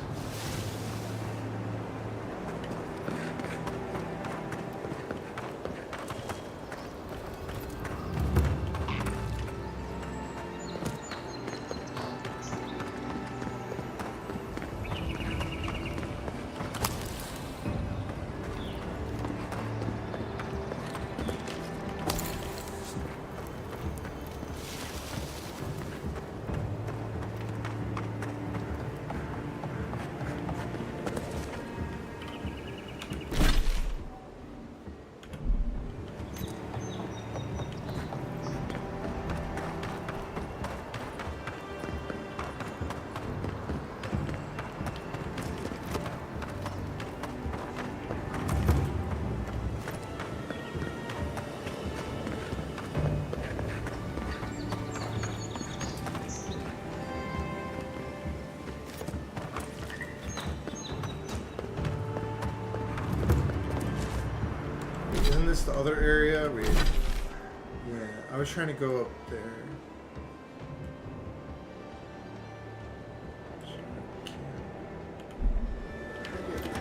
Isn't this the other area? Wait. Yeah, I was trying to go up there.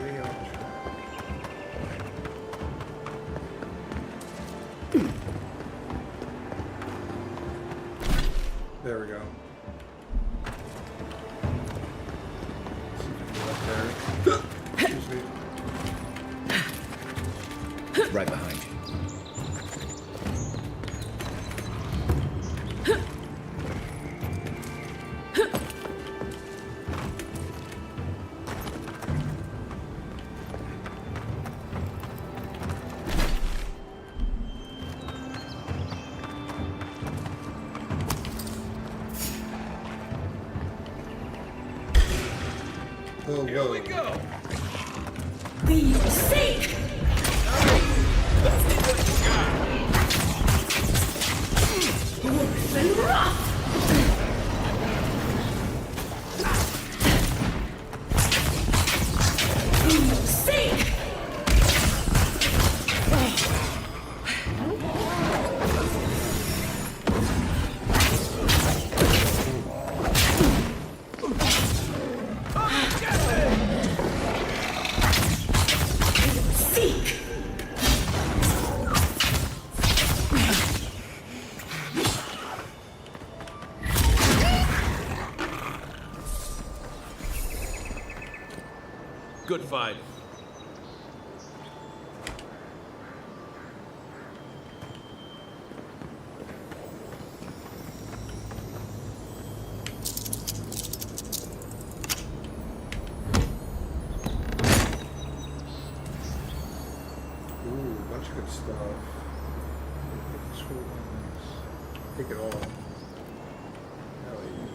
Way off track. There we go. See if I can get up there. Excuse me. Right behind you. Whoa, Here we go. Be safe! Let's see what you got. Worse than rough! Be safe! Good fight. Ooh, a bunch of good stuff. Let's hold on this. Take it all. Hell yeah.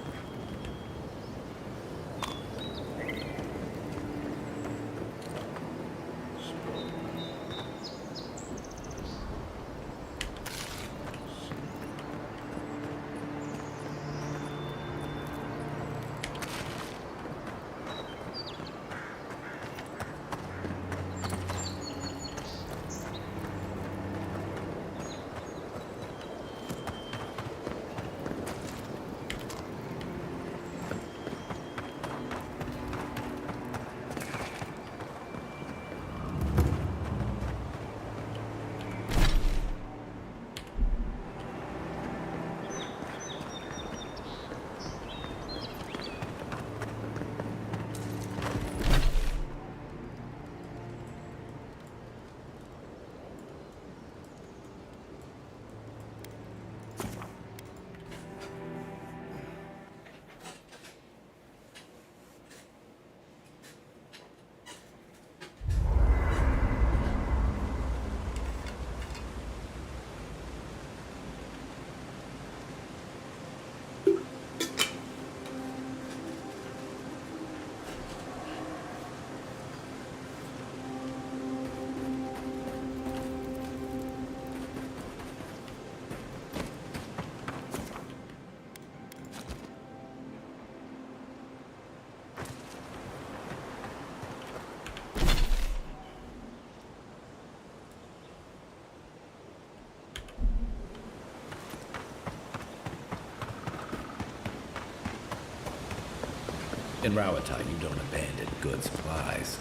In Rawatide, you don't abandon good supplies.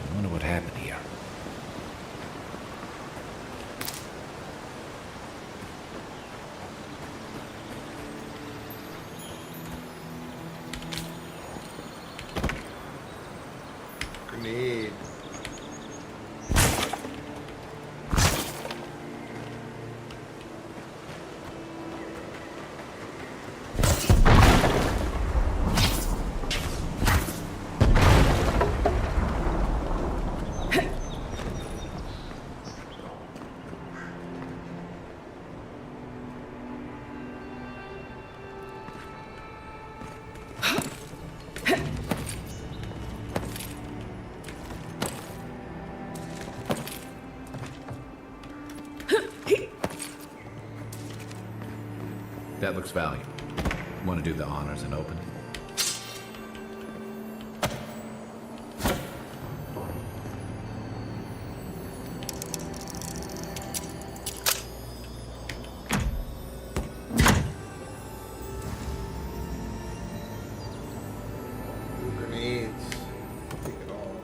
I wonder what happened here. Grenade. That looks valuable. Want to do the honors and open it? Grenades. Take it all.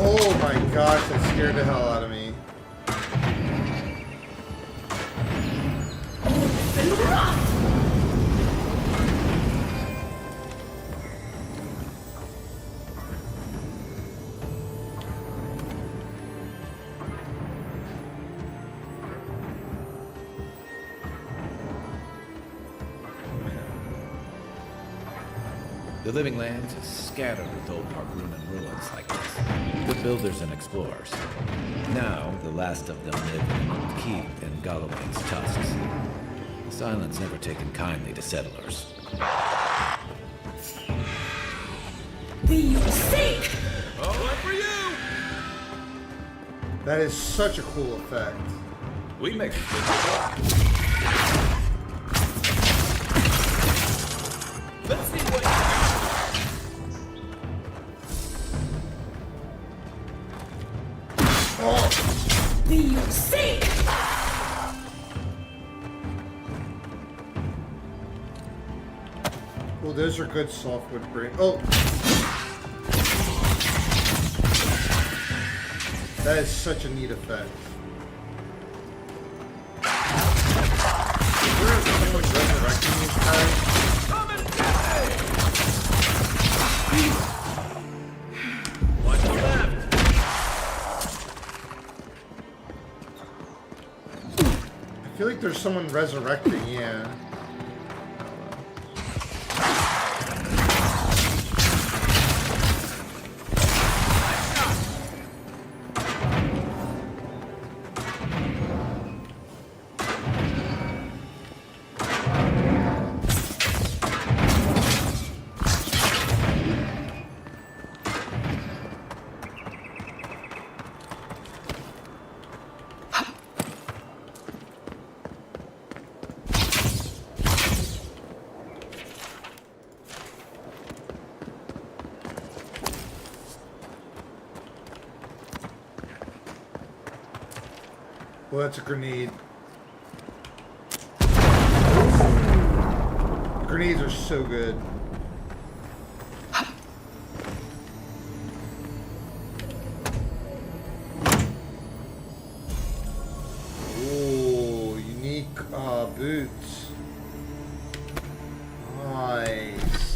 Oh my gosh, that scared the hell out of me. The living lands is scattered with old Hargrunan ruins like this. Good builders and explorers. Now, the last of them live in an old keep in Galloway's tusks. The Silence never taken kindly to settlers. We sink! All right for you! That is such a cool effect. We make it. Let's see what. We sink! Well, those are good softwood brain. Oh! That is such a neat effect. Is there something like resurrecting these guys? Come and get me! What's left? I feel like there's someone resurrecting, yeah. Well, that's a grenade. Grenades are so good. Ooh, unique boots. Nice.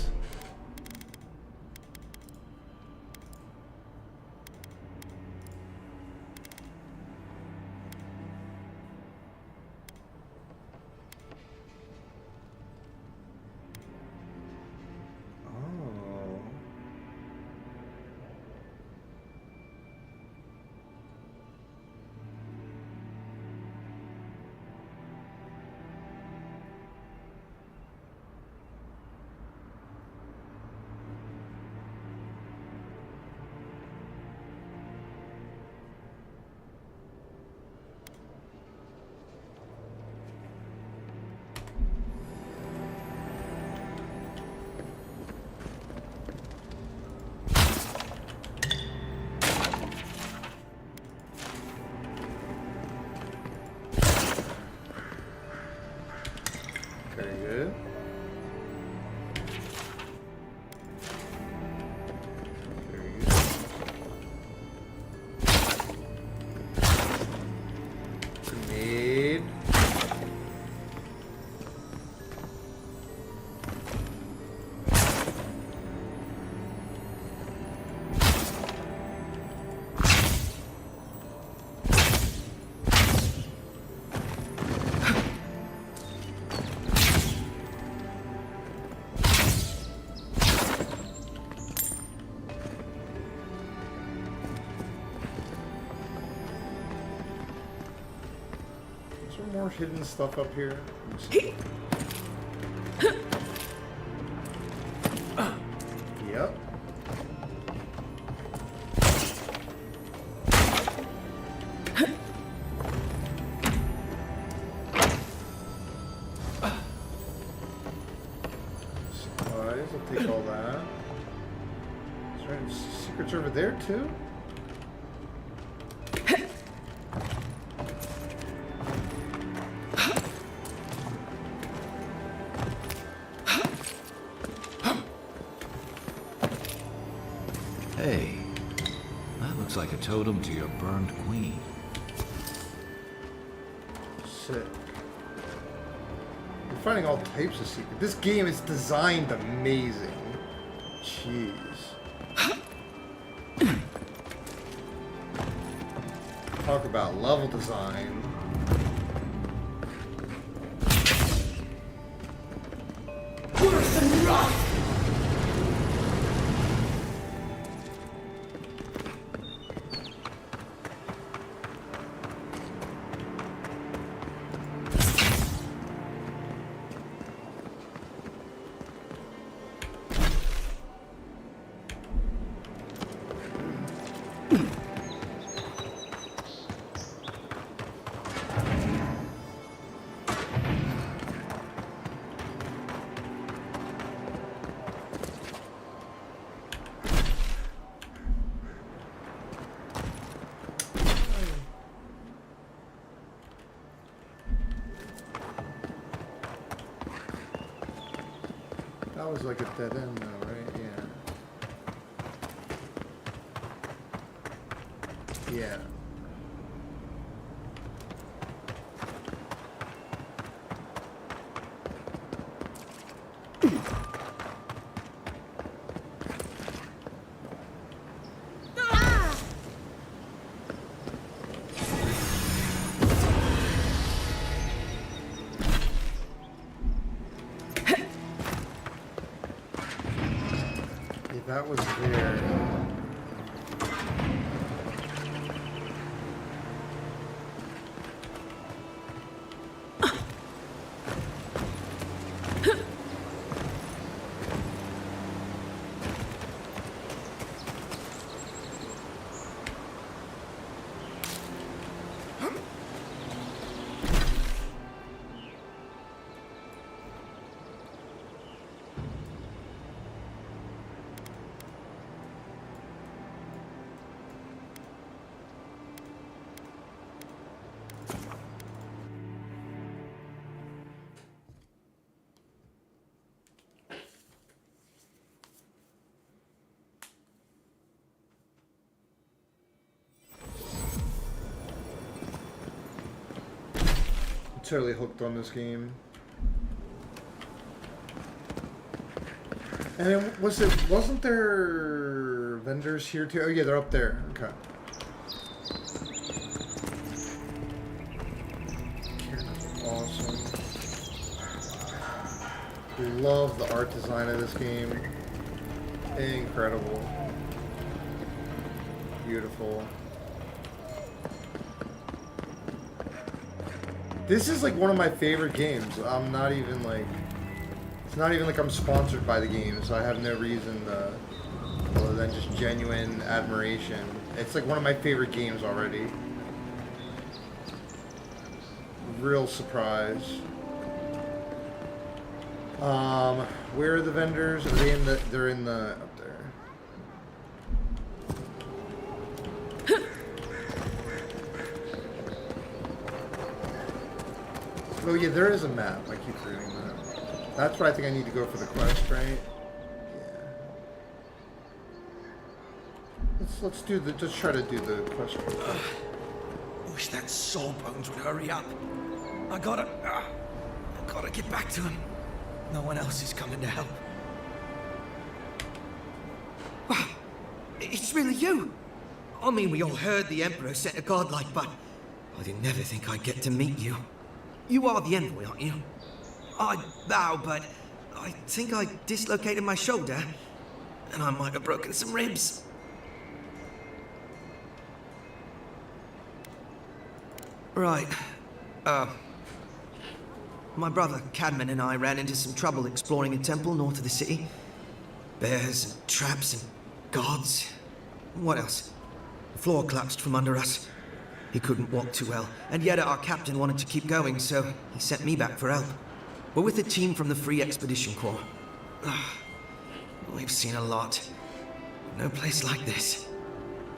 more hidden stuff up here? Let me see. Yep. Supplies, I'll take all that. Is there any secrets over there too? Hey, that looks like a totem to your burned queen. Sick. We're finding all types of secrets. This game is designed amazing. Jeez. Talk about level design. Worse than rot! That was like a dead end though, right? Yeah. Yeah. That was there. Totally hooked on this game. And then wasn't there vendors here too? Oh yeah, they're up there. Okay. Awesome. Love the art design of this game. Incredible. Beautiful. This is like one of my favorite games. I'm not even like... It's not even like I'm sponsored by the game, so I have no reason to... Other than just genuine admiration. It's like one of my favorite games already. Real surprise. Where are the vendors? Are they in the... They're in the... Up there. Oh yeah, there is a map. I keep forgetting that. That's what I think I need to go for the quest, right? Yeah. Let's do the. Let's try to do the quest. Wish that Sawbones would hurry up. I gotta get back to him. No one else is coming to help. Wow, it's really you. I mean, we all heard the Emperor sent a godlike, but I didn't never think I'd get to meet you. You are the envoy, aren't you? I vow, but I think I dislocated my shoulder, and I might have broken some ribs. Right. My brother, Cadman, and I ran into some trouble exploring a temple north of the city. Bears and traps and guards. What else? The floor collapsed from under us. He couldn't walk too well, and yet our captain wanted to keep going, so he sent me back for help. We're with a team from the Free Expedition Corps. We've seen a lot. No place like this.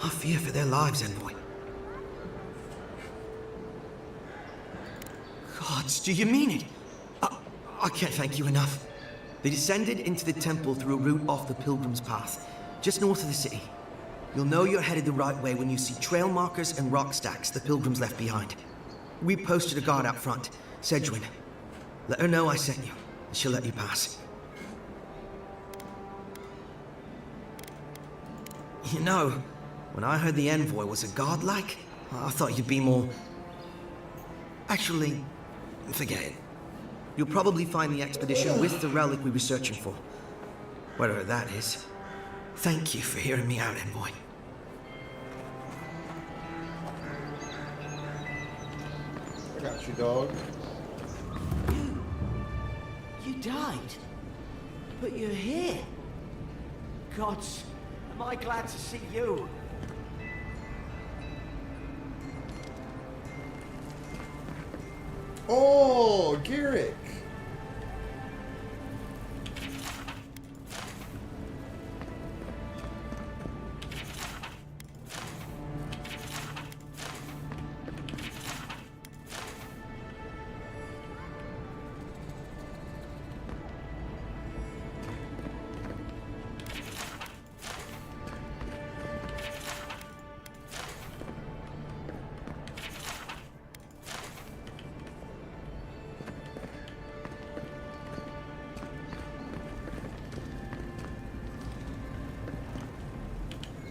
I fear for their lives, Envoy. Gods, do you mean it? I can't thank you enough. They descended into the temple through a route off the Pilgrim's Path, just north of the city. You'll know you're headed the right way when you see trail markers and rock stacks the Pilgrims left behind. We posted a guard out front, Sedgwin. Let her know I sent you, and she'll let you pass. You know, when I heard the Envoy was a godlike, I thought you'd be more... Actually, forget it. You'll probably find the expedition with the relic we were searching for. Whatever that is. Thank you for hearing me out, Envoy. I got you, dog. You died? But you're here. Gods, am I glad to see you. Oh, Garrick.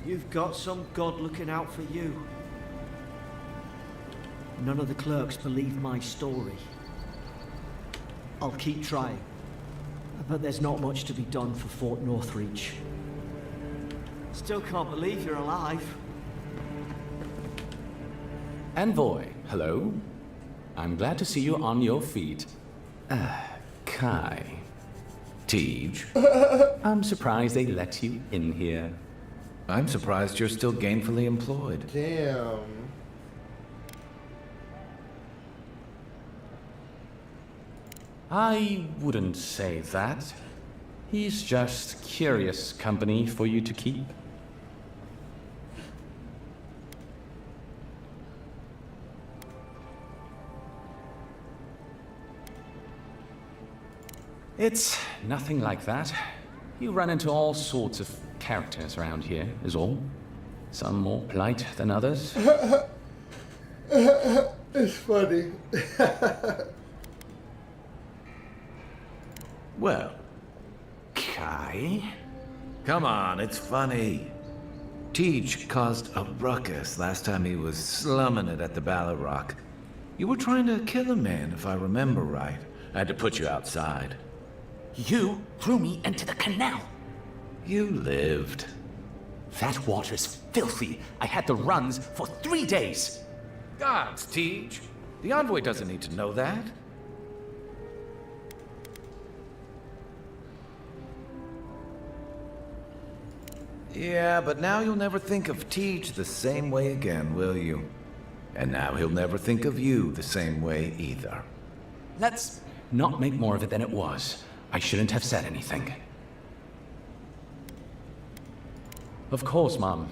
You've got some god looking out for you. None of the clerks believe my story. I'll keep trying. But there's not much to be done for Fort Northreach. Still can't believe you're alive. Envoy, hello. I'm glad to see you on your feet. Kai. Tej. I'm surprised they let you in here. I'm surprised you're still gainfully employed. Damn. I wouldn't say that. He's just curious company for you to keep. It's nothing like that. You run into all sorts of characters around here, is all. Some more polite than others. It's funny. Well, Kai? Come on, it's funny. Tej caused a ruckus last time he was slumming it at the Ballarrock. You were trying to kill a man, if I remember right. I had to put you outside. You threw me into the canal. You lived. That water's filthy. I had the runs for 3 days. Gods, Tej. The envoy doesn't need to know that. Yeah, but now you'll never think of Tej the same way again, will you? And now he'll never think of you the same way either. Let's not make more of it than it was. I shouldn't have said anything. Of course, Mom.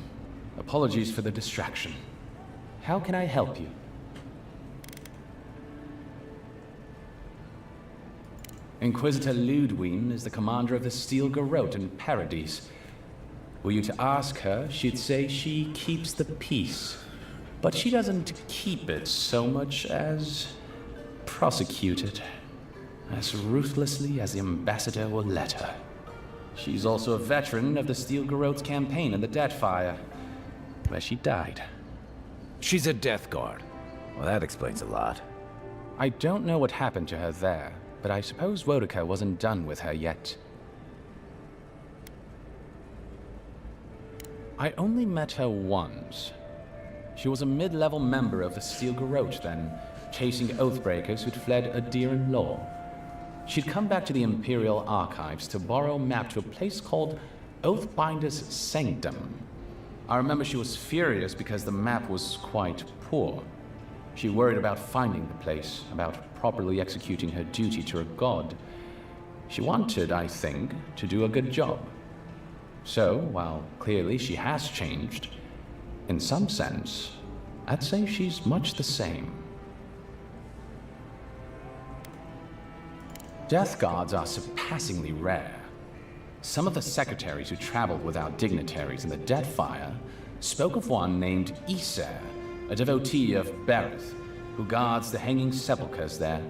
Apologies for the distraction. How can I help you? Inquisitor Ludwine is the commander of the Steel Garrote in Paradise. Were you to ask her, she'd say she keeps the peace. But she doesn't keep it so much as prosecute it. As ruthlessly as the ambassador will let her. She's also a veteran of the Steel Garrote's campaign in the Deathfire, where she died. She's a Death Guard. Well, that explains a lot. I don't know what happened to her there, but I suppose Wodica wasn't done with her yet. I only met her once. She was a mid-level member of the Steel Garrote then, chasing oathbreakers who'd fled Adiran law. She'd come back to the Imperial Archives to borrow a map to a place called Oathbinder's Sanctum. I remember she was furious because the map was quite poor. She worried about finding the place, about properly executing her duty to her god. She wanted, I think, to do a good job. So, while clearly she has changed, in some sense, I'd say she's much the same. Death Guards are surpassingly rare. Some of the secretaries who traveled without dignitaries in the Deathfire spoke of one named Iser, a devotee of Berith, who guards the hanging sepulchres there.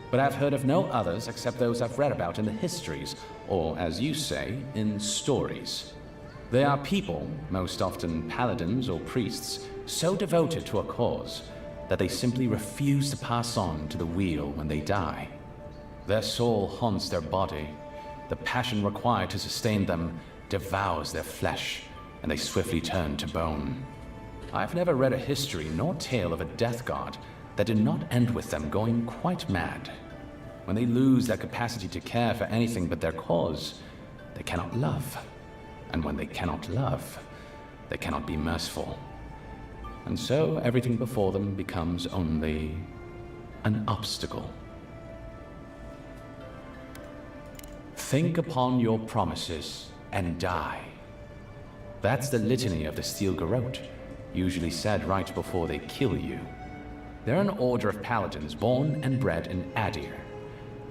But I've heard of no others except those I've read about in the histories, or, as you say, in stories. They are people, most often paladins or priests, so devoted to a cause that they simply refuse to pass on to the wheel when they die. Their soul haunts their body. The passion required to sustain them devours their flesh, and they swiftly turn to bone. I've never read a history nor tale of a death guard that did not end with them going quite mad. When they lose their capacity to care for anything but their cause, they cannot love. And when they cannot love, they cannot be merciful. And so everything before them becomes only an obstacle. Think upon your promises and die. That's the litany of the Steel Garrote, usually said right before they kill you. They're an order of paladins born and bred in Adir,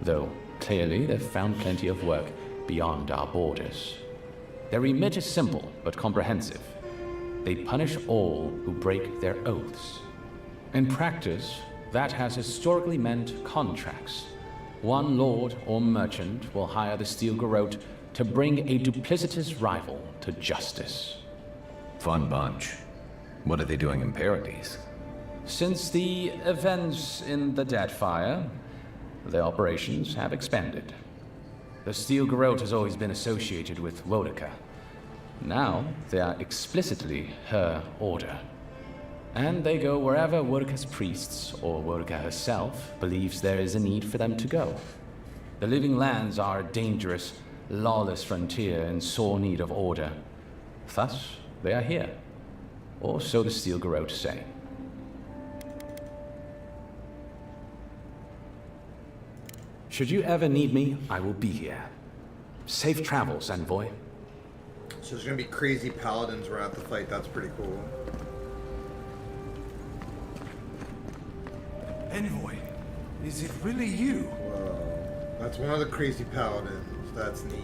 though clearly they've found plenty of work beyond our borders. Their remit is simple but comprehensive. They punish all who break their oaths. In practice, that has historically meant contracts. One lord or merchant will hire the Steel Garrote to bring a duplicitous rival to justice. Fun bunch. What are they doing in Paradise? Since the events in the Deadfire, their operations have expanded. The Steel Garrote has always been associated with Wodaka. Now, they are explicitly her order. And they go wherever Wodaka's priests, or Wodaka herself, believes there is a need for them to go. The Living Lands are a dangerous, lawless frontier in sore need of order. Thus, they are here. Or so the Steel Garrote say. Should you ever need me, I will be here. Safe travels, Envoy. So there's gonna be crazy paladins we're at the fight. That's pretty cool. Envoy, is it really you? Whoa. That's one of the crazy paladins. That's neat.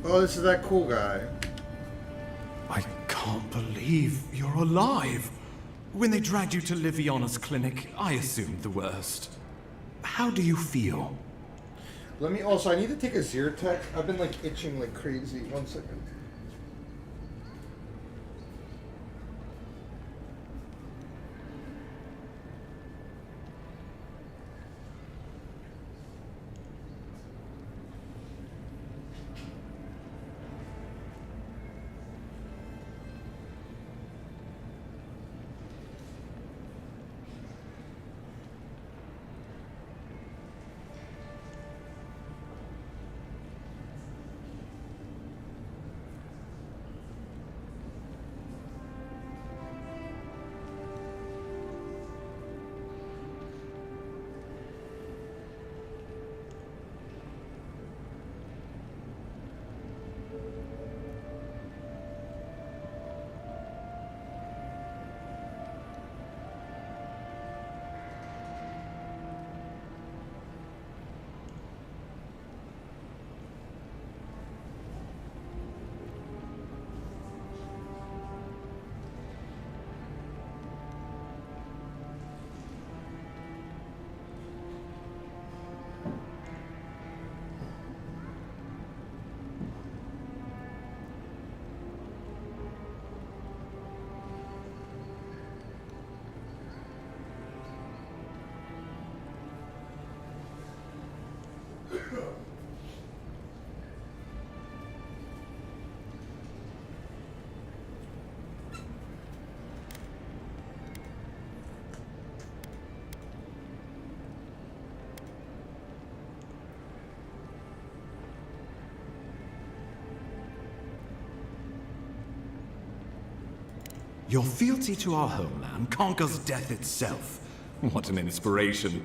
Oh, this is that cool guy. I can't believe you're alive. When they dragged you to Liviana's clinic, I assumed the worst. How do you feel? Let me also, I need to take a Zyrtec. I've been like itching like crazy. 1 second. Your fealty to our homeland conquers death itself. What an inspiration.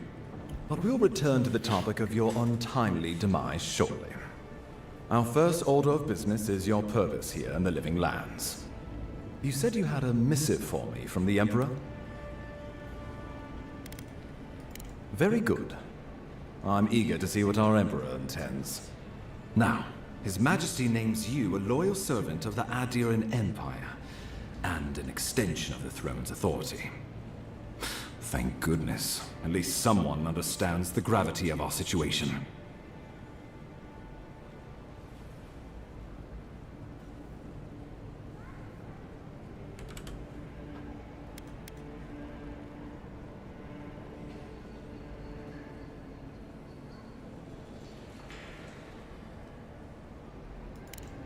But we'll return to the topic of your untimely demise shortly. Our first order of business is your purpose here in the Living Lands. You said you had a missive for me from the Emperor? Very good. I'm eager to see what our Emperor intends. Now, His Majesty names you a loyal servant of the Adiran Empire, and an extension of the throne's authority. Thank goodness. At least someone understands the gravity of our situation.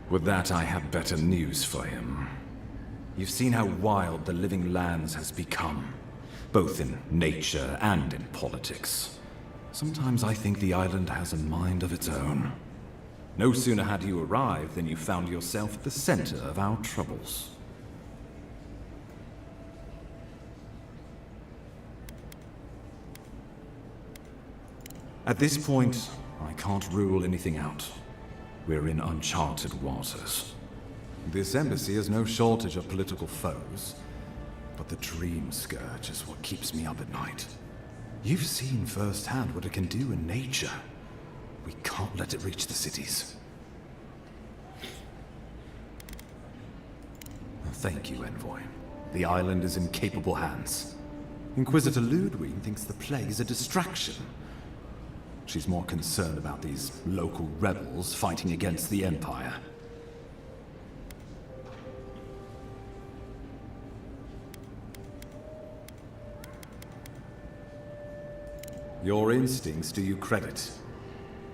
With that, I have better news for him. You've seen how wild the Living Lands has become, both in nature and in politics. Sometimes I think the island has a mind of its own. No sooner had you arrived than you found yourself at the center of our troubles. At this point, I can't rule anything out. We're in uncharted waters. This embassy has no shortage of political foes, but the dream scourge is what keeps me up at night. You've seen firsthand what it can do in nature. We can't let it reach the cities. Thank you, Envoy. The island is in capable hands. Inquisitor Ludwig thinks the plague is a distraction. She's more concerned about these local rebels fighting against the Empire. Your instincts do you credit.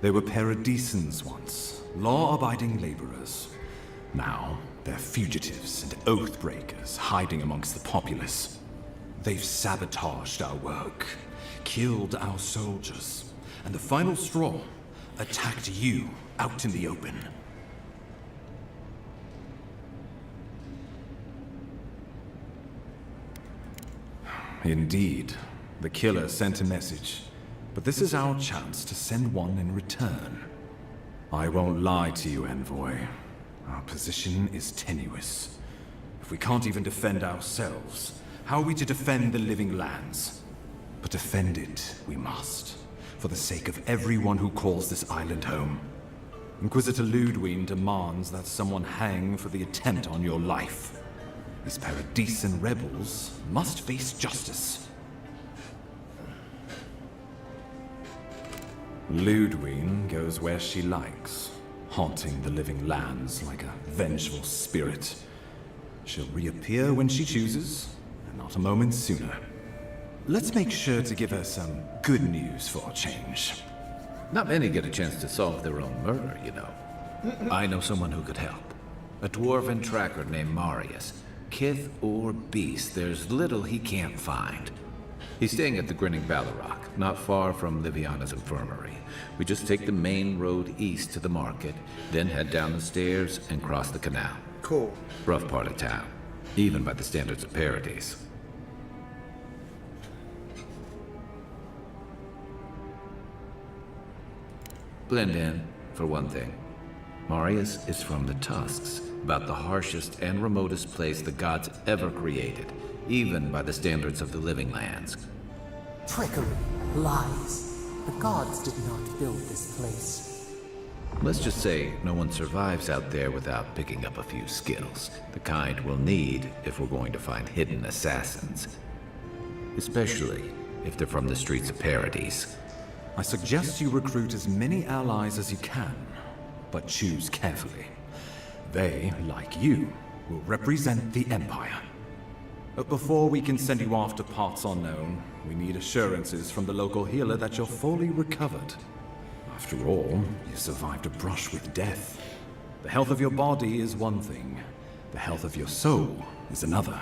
They were paradisans once, law-abiding laborers. Now, they're fugitives and oath-breakers hiding amongst the populace. They've sabotaged our work, killed our soldiers, and the final straw, attacked you out in the open. Indeed, the killer sent a message, but this is our chance to send one in return. I won't lie to you, Envoy. Our position is tenuous. If we can't even defend ourselves, how are we to defend the Living Lands? But defend it we must, for the sake of everyone who calls this island home. Inquisitor Ludwig demands that someone hang for the attempt on your life. These Paradisan rebels must face justice. Ludwig goes where she likes, haunting the Living Lands like a vengeful spirit. She'll reappear when she chooses, and not a moment sooner. Let's make sure to give her some good news for a change. Not many get a chance to solve their own murder, you know. I know someone who could help. A dwarven tracker named Marius. Kith or beast, there's little he can't find. He's staying at the Grinning Ballarrock, not far from Liviana's infirmary. We just take the main road east to the market, then head down the stairs and cross the canal. Cool. Rough part of town, even by the standards of Paradise. Blend in, for one thing. Marius is from the Tusks, about the harshest and remotest place the gods ever created, even by the standards of the Living Lands. Trickery, lies. The gods did not build this place. Let's just say no one survives out there without picking up a few skills, the kind we'll need if we're going to find hidden assassins. Especially if they're from the streets of Paradise. I suggest you recruit as many allies as you can, but choose carefully. They, like you, will represent the Empire. But before we can send you off to parts unknown, we need assurances from the local healer that you're fully recovered. After all, you survived a brush with death. The health of your body is one thing. The health of your soul is another.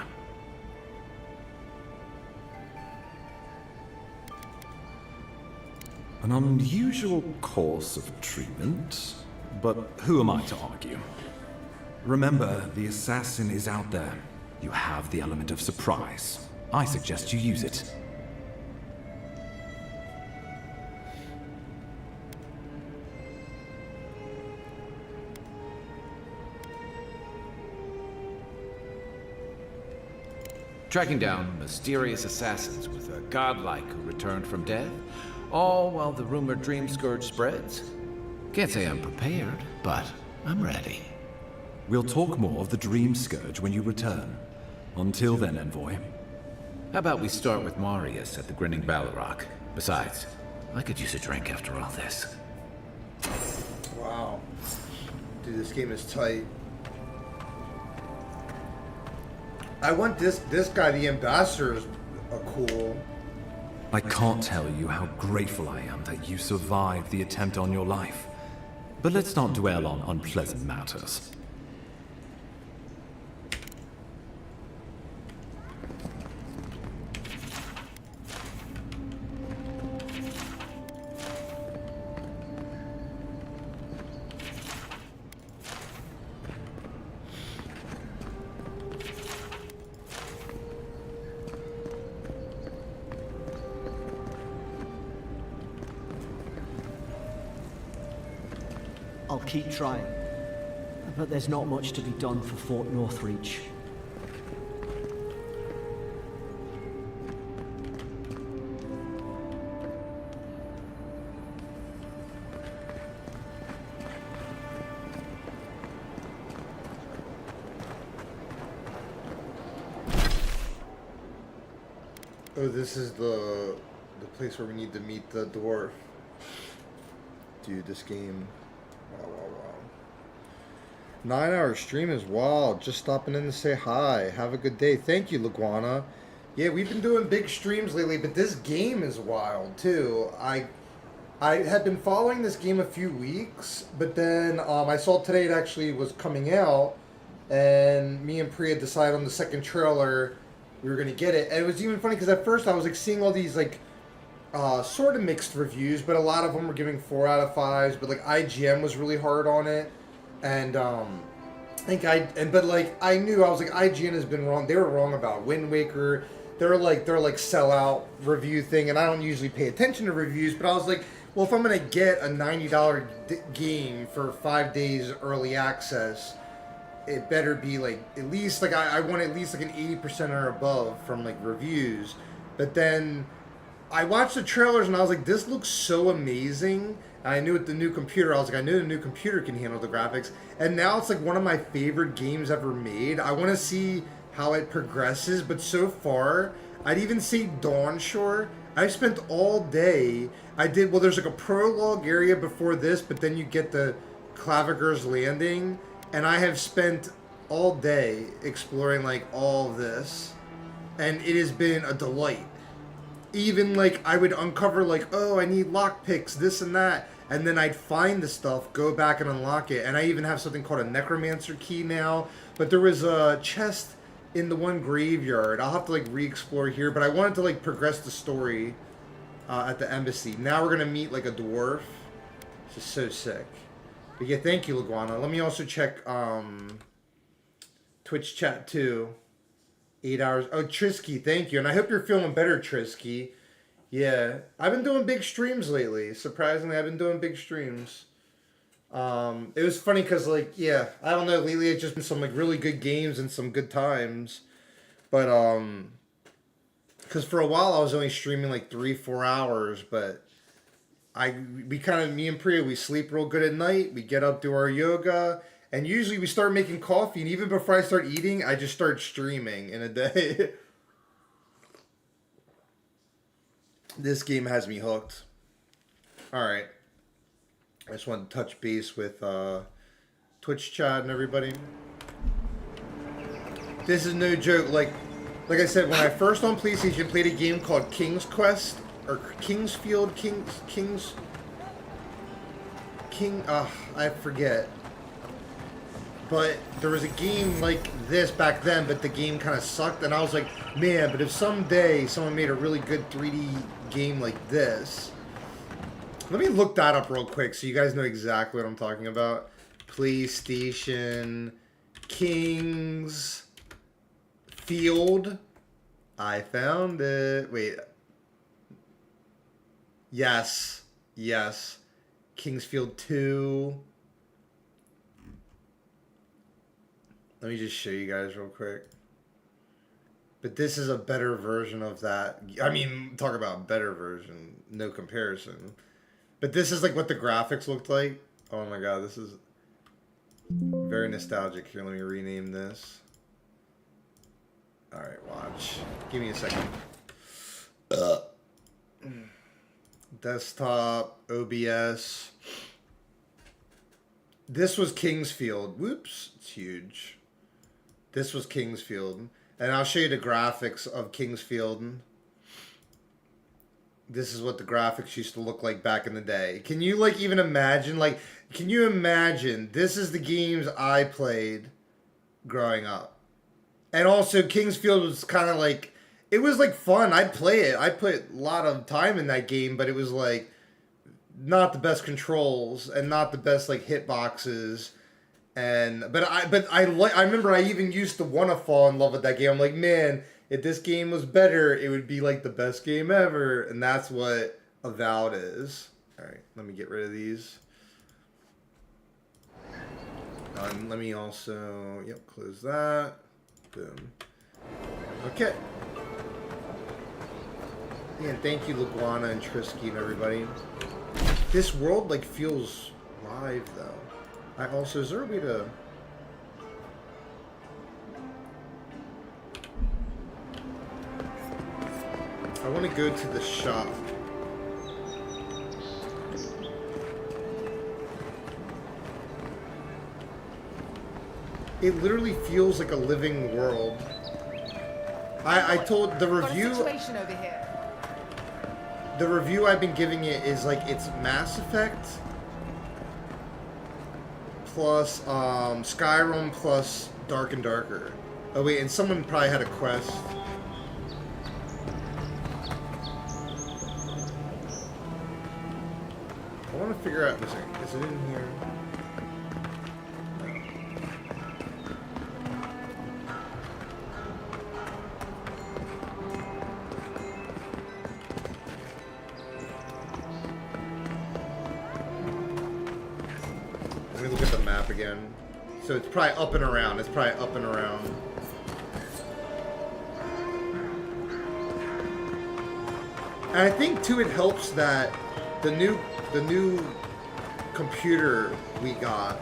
An unusual course of treatment, but who am I to argue? Remember, the assassin is out there, You have the element of surprise. I suggest you use it. Tracking down mysterious assassins with a godlike who returned from death, all while the rumored dream scourge spreads. Can't say I'm prepared, but I'm ready. We'll talk more of the Dream Scourge when you return. Until then, Envoy. How about we start with Marius at the Grinning Balrog? Besides, I could use a drink after all this. Wow. Dude, this game is tight. I want this guy, the ambassador, is cool. I can't tell you how grateful I am that you survived the attempt on your life. But let's not dwell on unpleasant matters. I'll keep trying. But there's not much to be done for Fort Northreach. Oh, this is the place where we need to meet the dwarf. Dude, this game. Wow, wow, wow. 9-hour stream is wild. Just stopping in to say hi. Have a good day. Thank you, Laguana. Yeah, we've been doing big streams lately, but this game is wild too. I had been following this game a few weeks, but then I saw today it actually was coming out, and me and Priya decided on the second trailer we were gonna get it. And it was even funny because at first I was like seeing all these like sort of mixed reviews, but a lot of them were giving 4 out of 5s. But like IGN was really hard on it, and I think but like I knew I was like IGN has been wrong. They were wrong about Wind Waker. They're like sellout review thing, and I don't usually pay attention to reviews, but I was like, well, if I'm gonna get a $90 game for 5 days early access, it better be like at least like I want at least like an 80% or above from like reviews. But then I watched the trailers and I was like, this looks so amazing. And I knew with the new computer, I was like, I knew the new computer can handle the graphics. And now it's like one of my favorite games ever made. I want to see how it progresses, but so far, I'd even say Dawnshore. I spent all day. There's like a prologue area before this, but then you get the Claviger's Landing. And I have spent all day exploring like all of this, and it has been a delight. Even like I would uncover like, oh, I need lockpicks, this and that, and then I'd find the stuff, go back and unlock it. And I even have something called a necromancer key now. But there was a chest in the one graveyard. I'll have to like re-explore here, but I wanted to like progress the story at the embassy. Now we're gonna meet like a dwarf. This is so sick. But yeah, thank you, Laguana. Let me also check Twitch chat too. 8 hours. Oh, Trisky, thank you. And I hope you're feeling better, Trisky. Yeah, I've been doing big streams lately. Surprisingly, I've been doing big streams. It was funny because, like, yeah, I don't know. Lately, it's just been some like really good games and some good times. But because for a while I was only streaming like 3-4 hours, but me and Priya, we sleep real good at night. We get up, do our yoga, and usually we start making coffee. And even before I start eating, I just start streaming in a day. This game has me hooked. All right. I just want to touch base with Twitch chat and everybody. This is no joke. Like I said, when I first on PlayStation played a game called King's Quest or Kingsfield, I forget. But there was a game like this back then, but the game kind of sucked, and I was like, man, but if someday someone made a really good 3D game like this. Let me look that up real quick so you guys know exactly what I'm talking about. PlayStation King's Field. I found it. Wait. Yes. Yes. Kingsfield 2. Let me just show you guys real quick. But this is a better version of that. I mean, talk about better version. No comparison. But this is like what the graphics looked like. Oh my god, this is very nostalgic. Here, let me rename this. Alright, watch. Give me a second. Desktop, OBS. This was Kingsfield. Whoops, it's huge. This was Kingsfield. And I'll show you the graphics of Kingsfield. This is what the graphics used to look like back in the day. Can you, like, even imagine? Like, can you imagine? This is the games I played growing up. And also, Kingsfield was kind of like... It was, like, fun. I'd play it. I put a lot of time in that game, but it was, like, not the best controls and not the best, like, hitboxes. But I remember I even used to want to fall in love with that game. I'm like, man, if this game was better, it would be like the best game ever. And that's what Avowed is. All right, let me get rid of these. Let me also, close that. Boom. Okay. And thank you, Laguana and Trisky and everybody. This world like feels live though. Also, is there a way to... I want to go to the shop. It literally feels like a living world. I told the review... Got a situation over here. The review I've been giving it is like it's Mass Effect... plus Skyrim plus Dark and Darker. Oh wait, and someone probably had a quest. I want to figure out, is it in here? Again. So it's probably up and around. It's probably up and around. And I think too it helps that the new computer we got,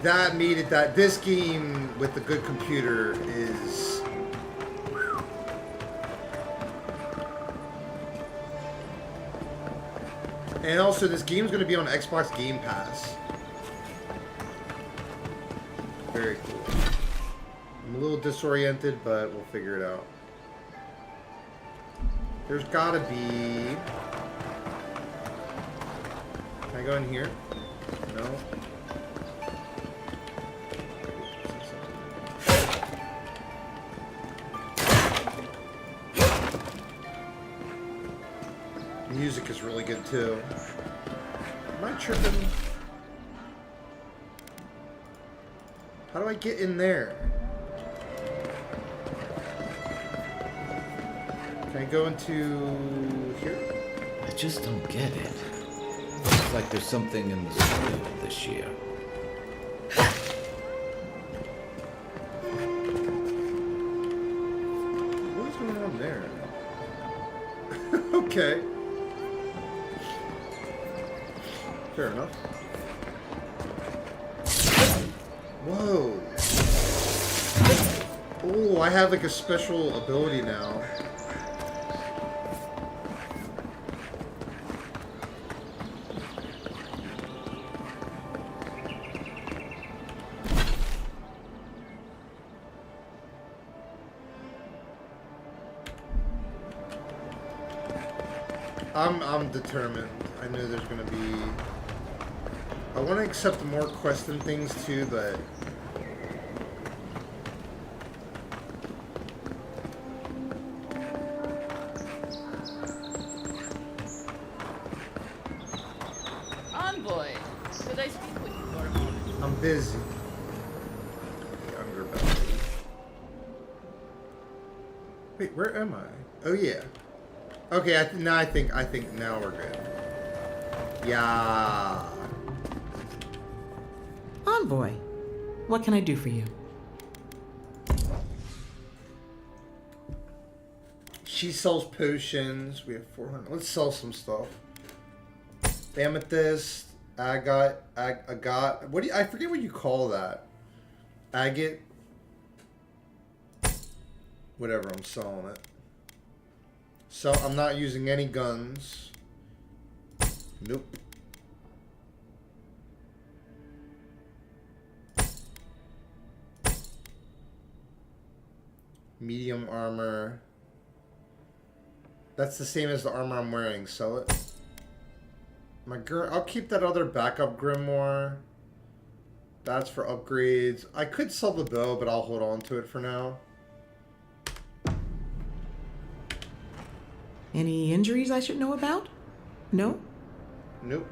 that made it that this game with the good computer is and also this game's going to be on Xbox Game Pass. Very cool. I'm a little disoriented, but we'll figure it out. There's gotta be... Can I go in here? No? Music is really good too. Am I tripping? How do I get in there? Can I go into here? I just don't get it. Looks like there's something in the soil this year. What is going on there? Okay. Fair enough. Whoa. Oh, I have like a special ability now. I'm determined. I know there's gonna be... I want to accept more quests and things too, but... Envoy, could I speak with you for a moment? I'm busy. The underbelly. Wait, where am I? Oh yeah. Okay, I think now we're good. Yeah. Envoy, what can I do for you? She sells potions. We have 400. Let's sell some stuff. Amethyst, agate. What do you, I forget what you call that. Agate. Whatever, I'm selling it. So I'm not using any guns. Nope. Medium armor. That's the same as the armor I'm wearing. Sell it. I'll keep that other backup grimoire. That's for upgrades. I could sell the bow, but I'll hold on to it for now. Any injuries I should know about? No? Nope.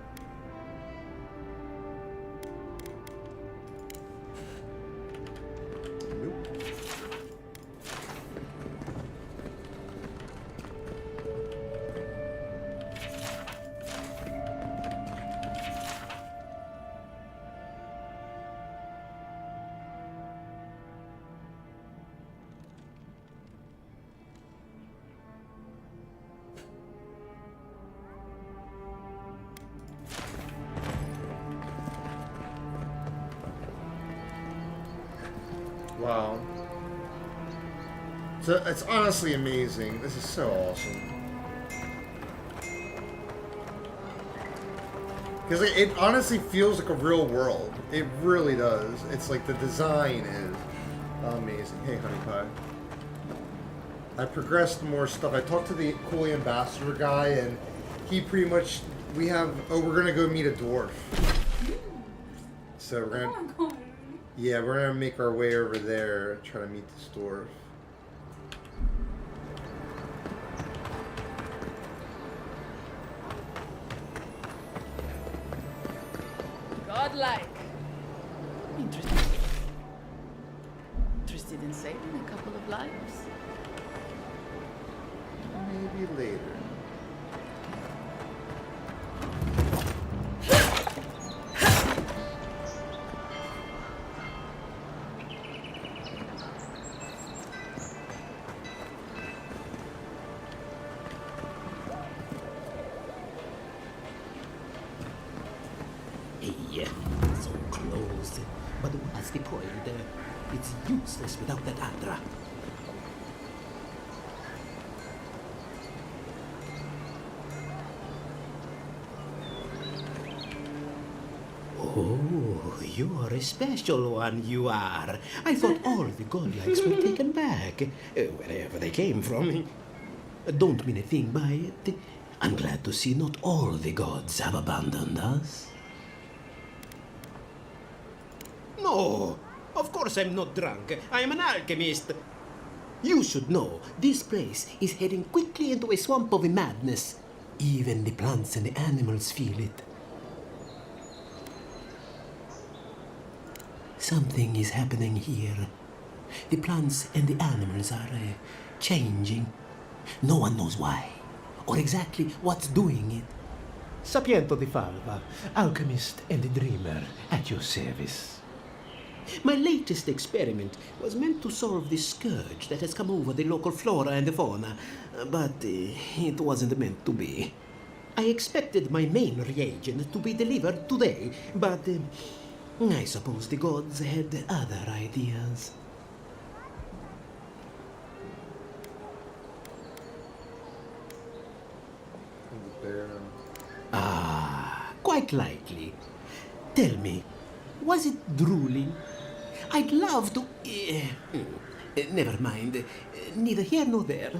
Wow. So it's honestly amazing. This is so awesome. Because it honestly feels like a real world. It really does. It's like the design is amazing. Hey, honey pie. I progressed more stuff. I talked to the cool ambassador guy, and he pretty much, we're gonna go meet a dwarf. So we're gonna, yeah, we're gonna make our way over there, try to meet this dwarf. Godlike. Interesting. Interested in saving a couple of lives? Maybe later. Hey, so close. But what's the point? It's useless without that Adra. Oh, you are a special one, you are. I thought all the godlikes were taken back, wherever they came from. Don't mean a thing by it. I'm glad to see not all the gods have abandoned us. No, of course I'm not drunk. I am an alchemist. You should know, this place is heading quickly into a swamp of madness. Even the plants and the animals feel it. Something is happening here. The plants and the animals are changing. No one knows why, or exactly what's doing it. Sapiento di Falva, alchemist and dreamer, at your service. My latest experiment was meant to solve the scourge that has come over the local flora and the fauna, but it wasn't meant to be. I expected my main reagent to be delivered today, but I suppose the gods had other ideas. Ah, quite likely. Tell me, was it drooling? I'd love to... never mind. Neither here nor there.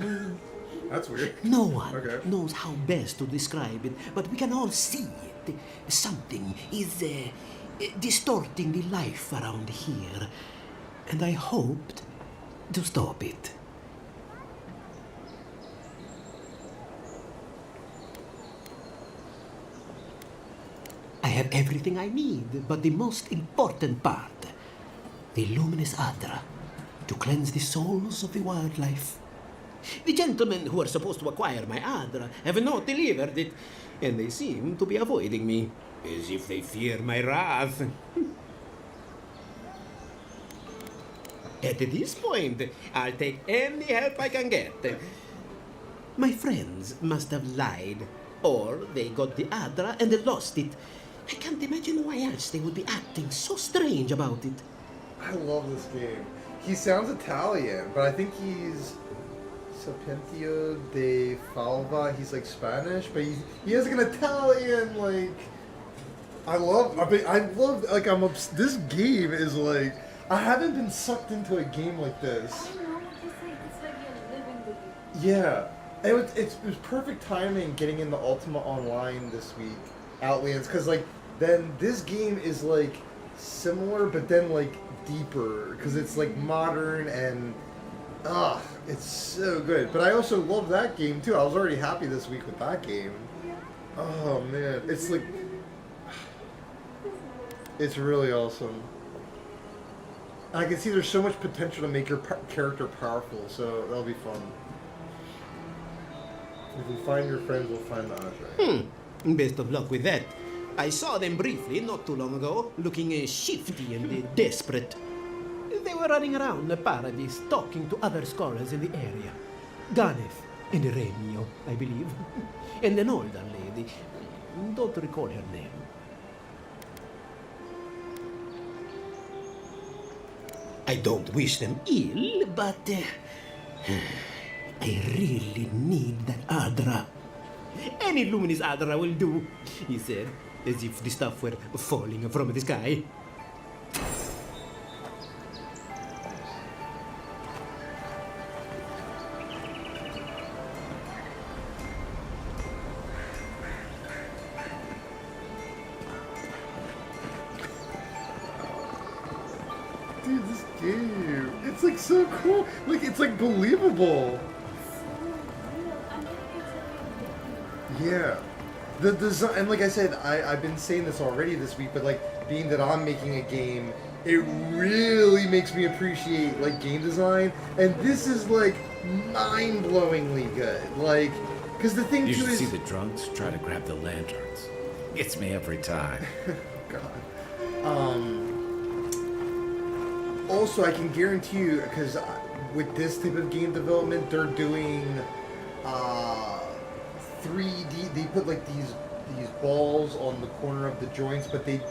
That's weird. No one knows how best to describe it, but we can all see it. Something is distorting the life around here, and I hoped to stop it. I have everything I need, but the most important part, the luminous Adra, to cleanse the souls of the wildlife. The gentlemen who are supposed to acquire my Adra have not delivered it, and they seem to be avoiding me, as if they fear my wrath. At this point, I'll take any help I can get. My friends must have lied, or they got the Adra and they lost it. I can't imagine why else they would be acting so strange about it. I love this game. He sounds Italian, but I think he's Sapentio de Falva. He's like Spanish, but he has like an Italian like. I love. Like this game is like. I haven't been sucked into a game like this. I know what you say. It's like you're living with it. Yeah, it was perfect timing getting into Ultima Online this week, Outlands, because like then this game is like similar, but then like deeper, because it's like modern and it's so good. But I also love that game too. I was already happy this week with that game. Oh man, it's like it's really awesome. I can see there's so much potential to make your character powerful, so that'll be fun. If we find your friends, we'll find the Ajay. Best of luck with that. I saw them briefly not too long ago, looking shifty and desperate. They were running around the paradise, talking to other scholars in the area. Ganef and Remio, I believe. And an older lady. Don't recall her name. I don't wish them ill, but I really need that Adra. Any luminous Adra will do, he said, as if the stuff were falling from the sky. Dude, this game, it's like so cool. Like, it's like believable. Yeah. The design, and like I said, I've been saying this already this week, but like, being that I'm making a game, it really makes me appreciate like game design, and this is like mind-blowingly good. Like, because the thing You too should is... see the drunks try to grab the lanterns. Gets me every time. God. Also, I can guarantee you, because with this type of game development, they're doing 3D. They put like these balls on the corner of the joints, but they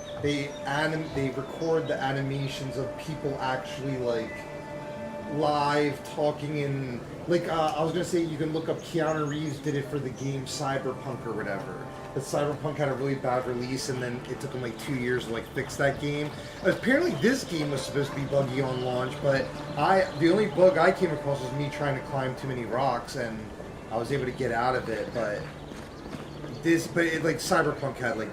record the animations of people actually like live talking in. Like I was gonna say, you can look up Keanu Reeves did it for the game Cyberpunk or whatever. But Cyberpunk had a really bad release, and then it took them like 2 years to like fix that game. Apparently, this game was supposed to be buggy on launch, but the only bug I came across was me trying to climb too many rocks, and I was able to get out of it. But like Cyberpunk had like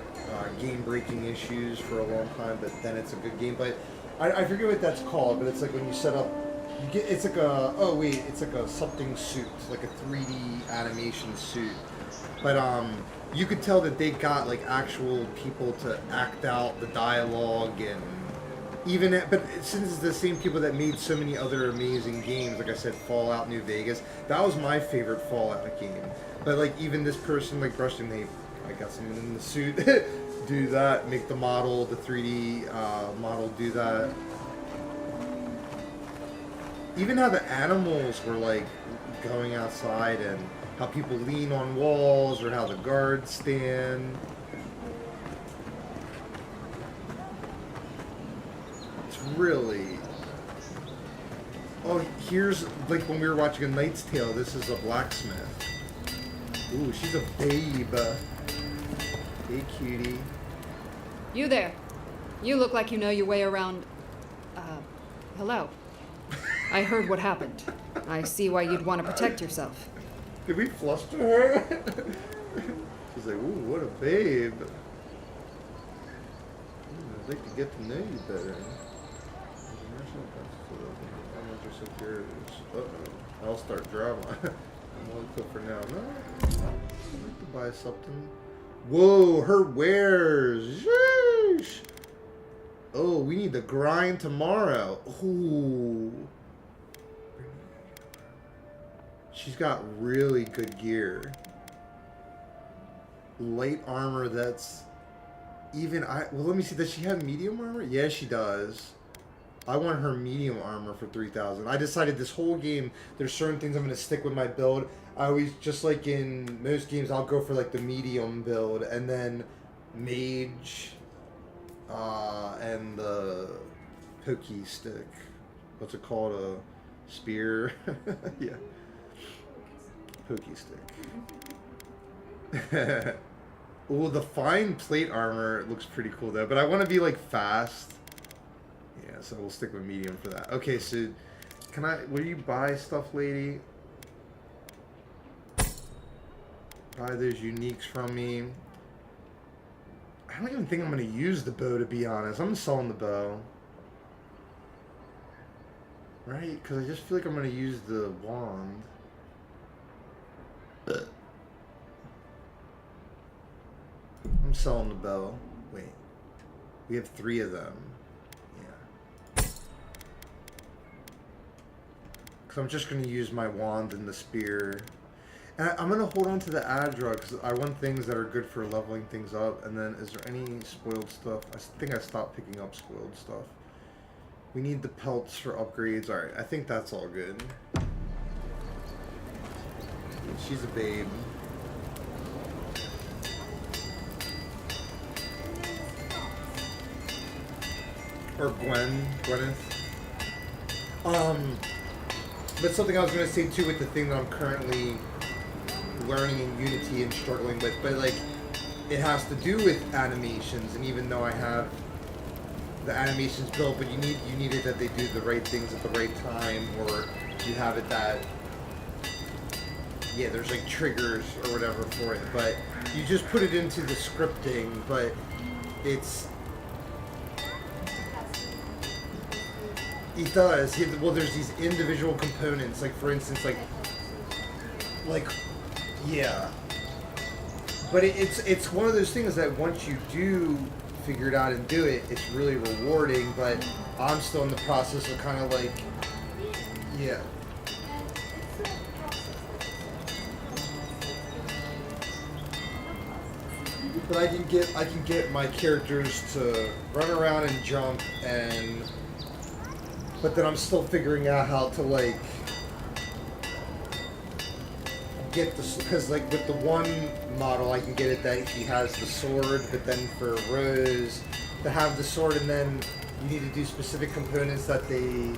game-breaking issues for a long time, but then it's a good game. But I forget what that's called, but it's like when you set up. It's like it's like a something suit, like a 3D animation suit. But you could tell that they got like actual people to act out the dialogue, and but since it's the same people that made so many other amazing games, like I said, Fallout New Vegas, that was my favorite Fallout game. But like even this person like brushed him, I got someone in the suit, do that, make the model, the 3D model do that. Even how the animals were like going outside, and how people lean on walls, or how the guards stand. It's really... Oh, here's like when we were watching A Knight's Tale, this is a blacksmith. Ooh, she's a babe. Hey, cutie. You there. You look like you know your way around... hello. I heard what happened. I see why you'd want to protect yourself. Did we fluster her? She's like, ooh, what a babe. I'd like to get to know you better. Uh-oh. I'll start drama. I'm only cool for now. No, I'd like to buy something. Whoa, her wares. Sheesh. Oh, we need to grind tomorrow. Ooh. she's got really good gear. Light armor that's even well, let me see, does she have medium armor? Yeah, she does. I want her medium armor for 3,000. I decided this whole game, there's certain things I'm going to stick with my build. I always, just like in most games, I'll go for like the medium build, and then mage, and the pokey stick. What's it called? A spear? Yeah. Pokey stick. Oh, the fine plate armor looks pretty cool though, but I want to be like fast. Yeah, so we'll stick with medium for that. Okay, so will you buy stuff, lady? Buy those uniques from me. I don't even think I'm going to use the bow, to be honest. I'm selling the bow. Right? Because I just feel like I'm going to use the wand. I'm selling the bow. Wait. We have 3 of them. Yeah. Because I'm just going to use my wand and the spear. And I'm going to hold on to the Adra because I want things that are good for leveling things up. And then, is there any spoiled stuff? I think I stopped picking up spoiled stuff. We need the pelts for upgrades. Alright, I think that's all good. She's a babe. Or Gwyneth. But something I was going to say too with the thing that I'm currently learning in Unity and struggling with, but like, it has to do with animations, and even though I have the animations built, but you need it that they do the right things at the right time, or you have it that, yeah, there's like triggers or whatever for it, but you just put it into the scripting, but it does. Well, there's these individual components, like for instance, like, yeah. But it's one of those things that once you do figure it out and do it, it's really rewarding. But I'm still in the process of kind of like, yeah. But I can get my characters to run around and jump, but then I'm still figuring out how to like get because like with the one model I can get it that he has the sword, but then for Rose to have the sword, and then you need to do specific components that they,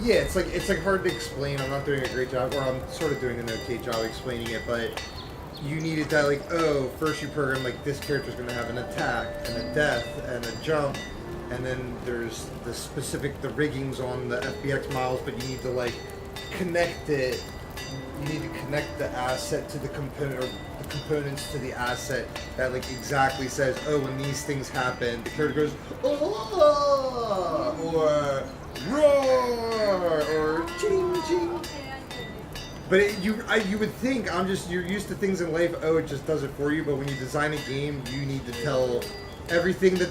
yeah, it's like hard to explain. I'm not doing a great job, or I'm sort of doing an okay job explaining it, but you needed that, like, oh, first you program like this character's gonna have an attack and a death and a jump, and then there's the specific, the riggings on the FBX models, but you need to like connect it. You need to connect the asset to the component, or the components to the asset that like exactly says, oh, when these things happen, the character goes, oh, or roar, or ching ching. But you would think, you're used to things in life, oh, it just does it for you, but when you design a game, you need to tell everything that,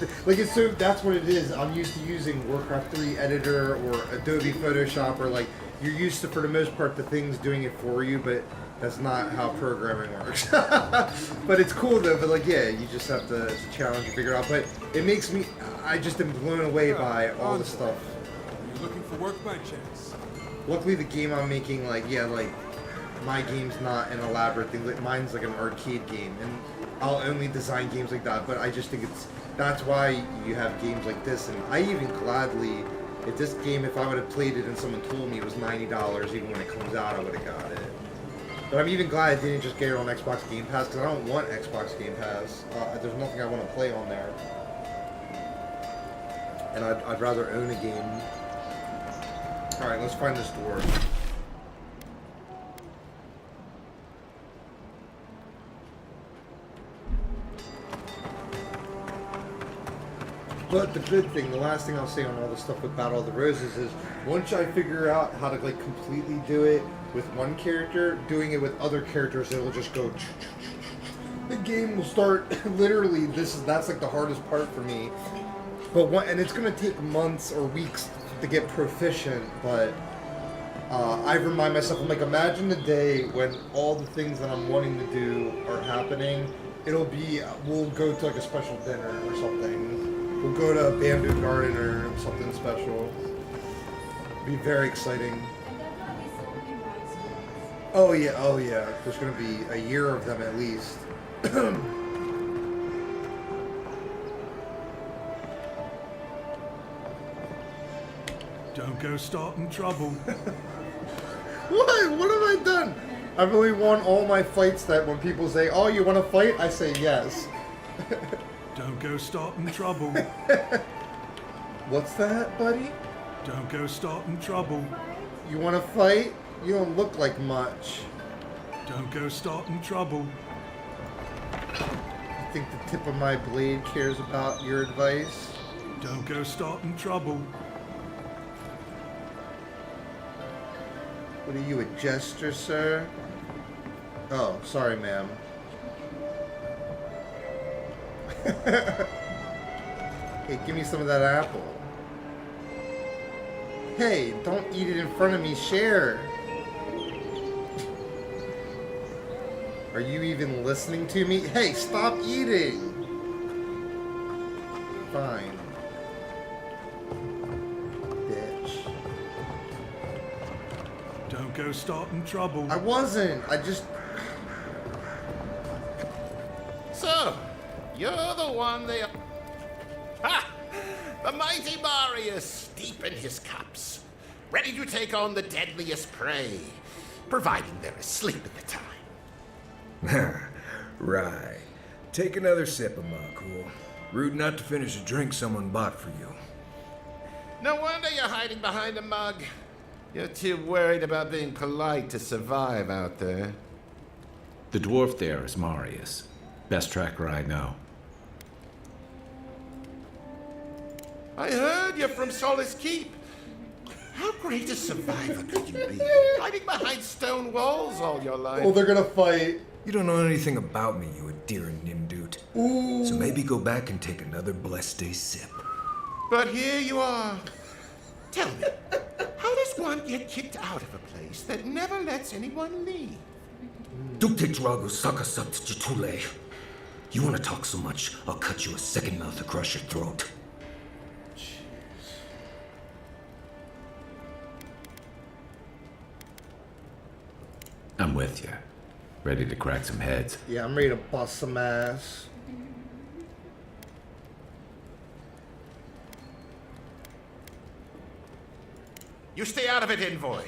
that's what it is. I'm used to using Warcraft 3 editor or Adobe Photoshop, or like, you're used to, for the most part, the things doing it for you, but that's not how programming works. But it's cool though, but like, yeah, you just have to, it's a challenge to figure out, but it makes me, I just am blown away by all the stuff. Are you looking for work by chance? Luckily the game I'm making, like, yeah, like, my game's not an elaborate thing, like, mine's like an arcade game, and I'll only design games like that, but I just think that's why you have games like this, and I even gladly, if this game, if I would have played it and someone told me it was $90, even when it comes out, I would have got it. But I'm even glad I didn't just get it on Xbox Game Pass, because I don't want Xbox Game Pass. There's nothing I want to play on there. And I'd rather own a game. Alright, let's find this door. But the good thing, the last thing I'll say on all the stuff with Battle of the Roses is, once I figure out how to like completely do it with one character, doing it with other characters, it'll just go. The game will start. Literally, that's like the hardest part for me. But and it's gonna take months or weeks to get proficient. But I remind myself, I'm like, imagine the day when all the things that I'm wanting to do are happening. It'll be, we'll go to like a special dinner or something. We'll go to a bamboo garden or something special. It'll be very exciting. Oh yeah. There's gonna be a year of them at least. Don't go starting trouble. What? What have I done? I've only won all my fights that when people say, "Oh, you want to fight?" I say yes. Don't go starting trouble. What's that, buddy? Don't go starting trouble. You want to fight? You don't look like much. Don't go starting trouble. You think the tip of my blade cares about your advice? Don't go starting trouble. What are you, a jester, sir? Oh, sorry, ma'am. Hey, give me some of that apple. Hey, don't eat it in front of me, share. Are you even listening to me? Hey, stop eating. Fine. Bitch. Don't go starting trouble. I wasn't. I just... So, you're the one they are. Ha! The mighty Marius, deep in his cups, ready to take on the deadliest prey, providing they're asleep at the time. Right. Take another sip of my cool. Rude not to finish a drink someone bought for you. No wonder you're hiding behind a mug. You're too worried about being polite to survive out there. The dwarf there is Marius. Best tracker I know. I heard you're from Solace Keep. How great a survivor could you be? Hiding behind stone walls all your life. Oh, they're gonna fight. You don't know anything about me, you endearing Nimdude. Ooh. So maybe go back and take another blessed day sip. But here you are. Tell me, how does one get kicked out of a place that never lets anyone leave? Dukte Drago Sakasat Jitule. You want to talk so much, I'll cut you a second mouth across your throat. I'm with you. Ready to crack some heads. Yeah, I'm ready to bust some ass. You stay out of it, Envoy.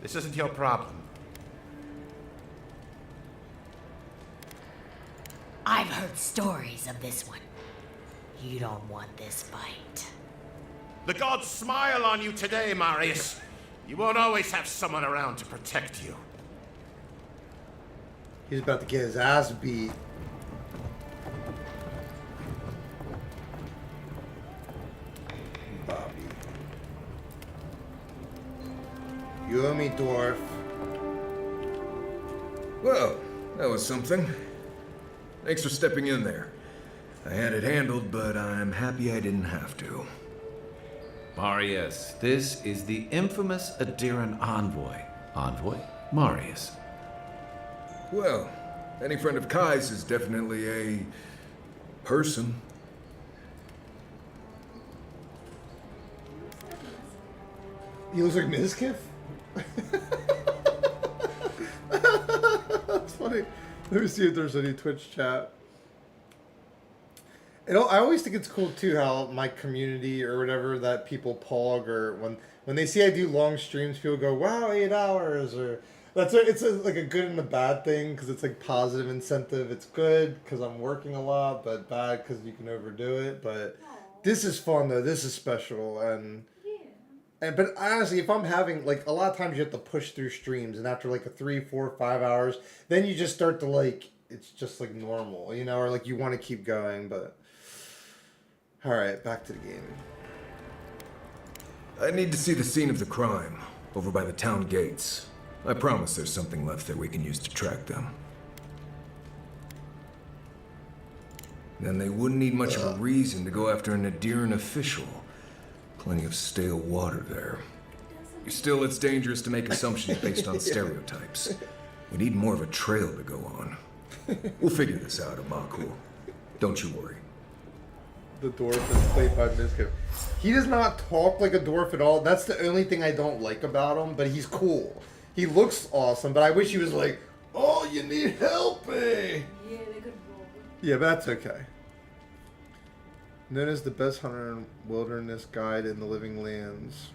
This isn't your problem. I've heard stories of this one. You don't want this fight. The gods smile on you today, Marius. You won't always have someone around to protect you. He's about to get his ass beat. Bobby. You owe me, dwarf. Well, that was something. Thanks for stepping in there. I had it handled, but I'm happy I didn't have to. Marius, this is the infamous Adiran envoy. Envoy? Marius. Well, any friend of Kai's is definitely a person. He looks like Mizkif? That's funny. Let me see if there's any Twitch chat. I always think it's cool too how my community or whatever that people pog or when they see I do long streams, people go, "Wow, 8 hours!" or it's like a good and a bad thing because it's like positive incentive. It's good because I'm working a lot, but bad because you can overdo it. But this is fun though. This is special but honestly, if I'm having like a lot of times you have to push through streams, and after like a 3, 4, 5 hours, then you just start to like it's just like normal, you know, or like you want to keep going, but. Alright, back to the game. I need to see the scene of the crime, over by the town gates. I promise there's something left there we can use to track them. Then they wouldn't need much of a reason to go after an Adiran official. Plenty of stale water there. Still, it's dangerous to make assumptions based on stereotypes. We need more of a trail to go on. We'll figure this out, Amaku. Don't you worry. The dwarf is played by Miskiff. He does not talk like a dwarf at all. That's the only thing I don't like about him, but he's cool. He looks awesome, but I wish he was like, oh, you need help, eh? Yeah, they could roll. Yeah, but that's okay. Known as the best hunter and wilderness guide in the living lands.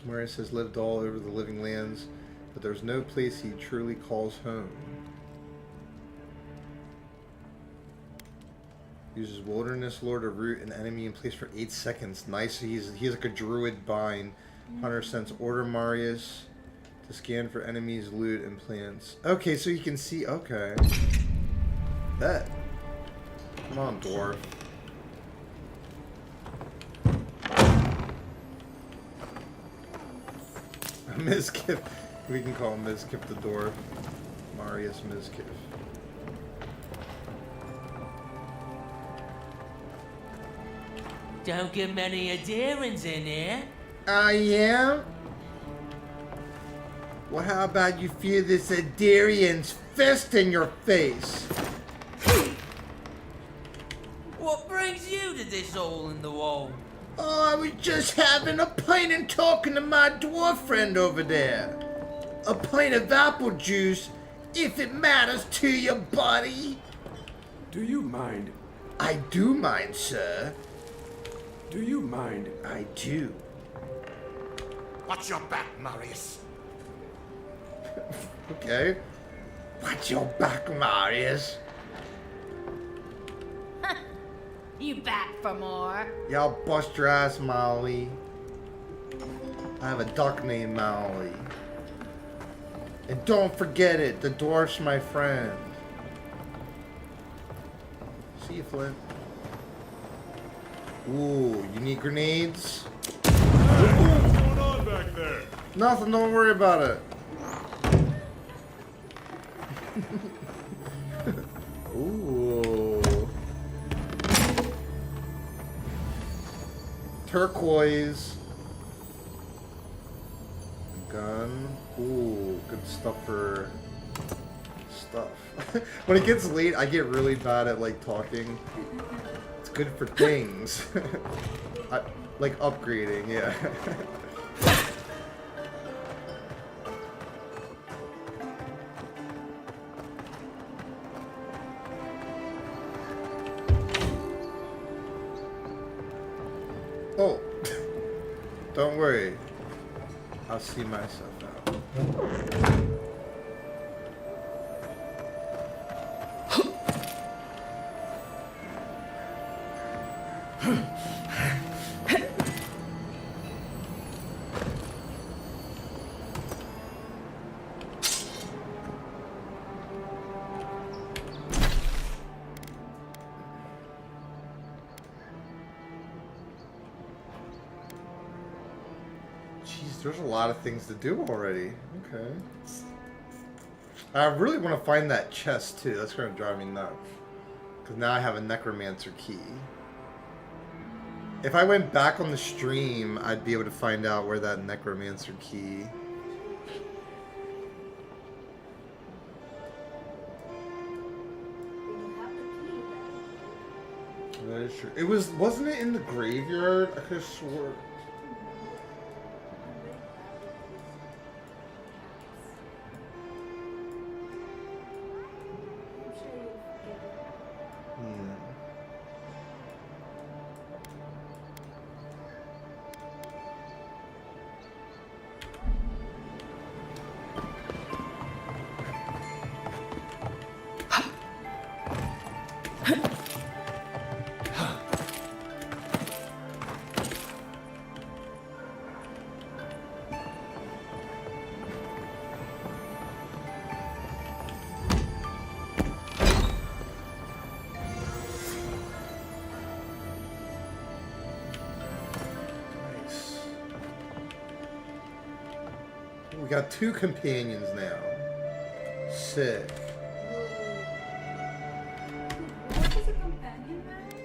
Marius has lived all over the living lands, but there's no place he truly calls home. Uses wilderness lore to root an enemy in place for 8 seconds. Nice. He's like a druid bind. Hunter sends order Marius to scan for enemies, loot, and plants. Okay, so you can see. Okay. Bet. Come on, dwarf. Miskiff. We can call him Miskiff the dwarf. Marius Miskiff. Don't get many Adirans in here. Yeah? Well, how about you feel this Adarian's fist in your face? What brings you to this hole in the wall? Oh, I was just having a pint and talking to my dwarf friend over there. A pint of apple juice, if it matters to you, buddy. Do you mind? I do mind, sir. Do you mind? I do. Watch your back, Marius. Okay. Watch your back, Marius. You back for more? Yeah, I'll bust your ass, Molly. I have a duck named Molly. And don't forget it, the dwarf's my friend. See you, Flint. Ooh, you need grenades? What's going on back there? Nothing, don't worry about it. Ooh. Turquoise. Gun. Ooh, good stuff for stuff. When it gets late, I get really bad at like talking. It's good for things. Like upgrading, yeah. Oh, don't worry. I'll see myself out. There's a lot of things to do already. Okay. I really want to find that chest too. That's going to drive me nuts. Because now I have a necromancer key. If I went back on the stream, I'd be able to find out where that necromancer key... That is true. It wasn't it in the graveyard? I could have swore... We got 2 companions now. Sick.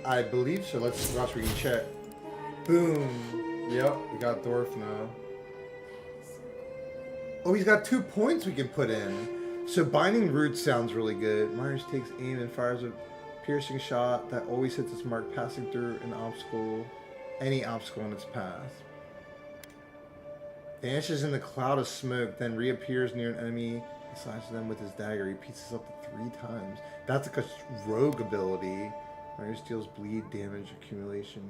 I believe so. Let's watch. We can check. Boom. Yep, we got Dwarf now. Oh, he's got 2 points we can put in. So Binding Roots sounds really good. Myers takes aim and fires a piercing shot that always hits its mark, passing through any obstacle in its path. Vanishes in the cloud of smoke, then reappears near an enemy, and slashes them with his dagger. He repeats this up to 3 times. That's like a rogue ability. Myers deals bleed accumulation.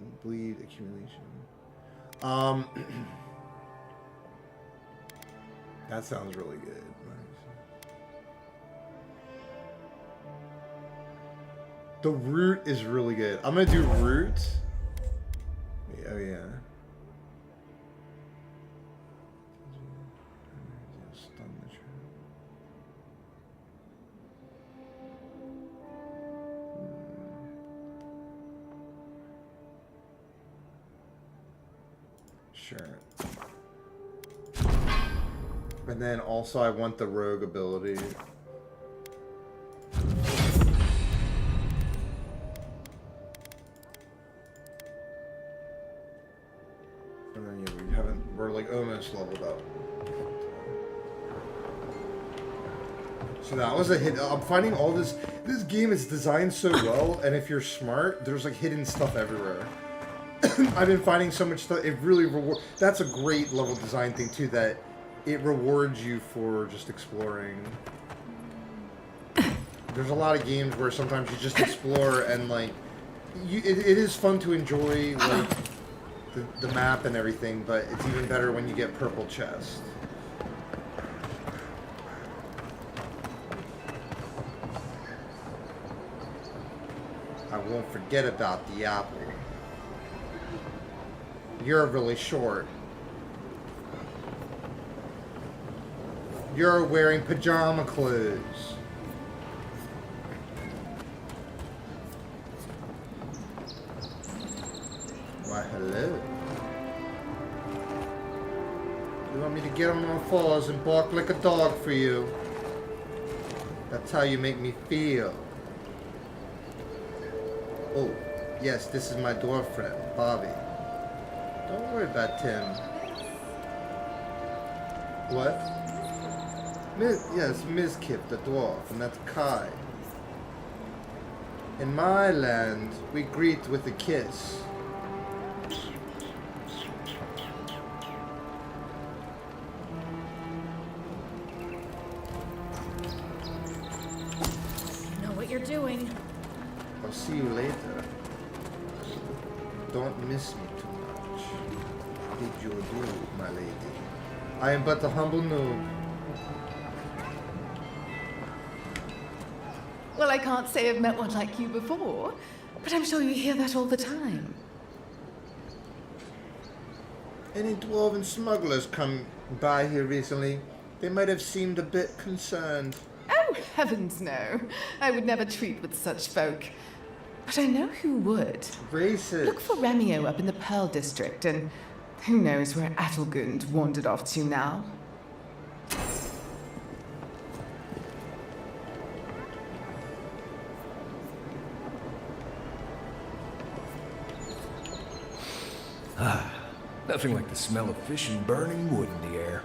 That sounds really good. The root is really good. I'm gonna do root. Oh yeah. Sure. And then also I want the rogue ability. And then yeah, we're like almost leveled up. So that was a hit. I'm finding all this game is designed so well, and if you're smart, there's like hidden stuff everywhere. I've been finding so much stuff. It really that's a great level design thing too, that it rewards you for just exploring. There's a lot of games where sometimes you just explore and like it is fun to enjoy like the map and everything, but it's even better when you get purple chest. I won't forget about the apple. You're really short. You're wearing pajama clothes. Why, hello. You want me to get on my paws and bark like a dog for you? That's how you make me feel. Oh, yes, this is my dwarf friend, Bobby. Don't worry about Tim. What? Yes, Mizkip, the dwarf, and that's Kai. In my land, we greet with a kiss. You know what you're doing. I'll see you later. Don't miss me too much. Did you do, my lady? I am but a humble noob. Well, I can't say I've met one like you before, but I'm sure you hear that all the time. Any dwarven smugglers come by here recently? They might have seemed a bit concerned. Oh, heavens no. I would never treat with such folk. But I know who would. Racist. Look for Remio up in the Pearl District, and who knows where Adelgund wandered off to now. Ah, nothing like the smell of fish and burning wood in the air.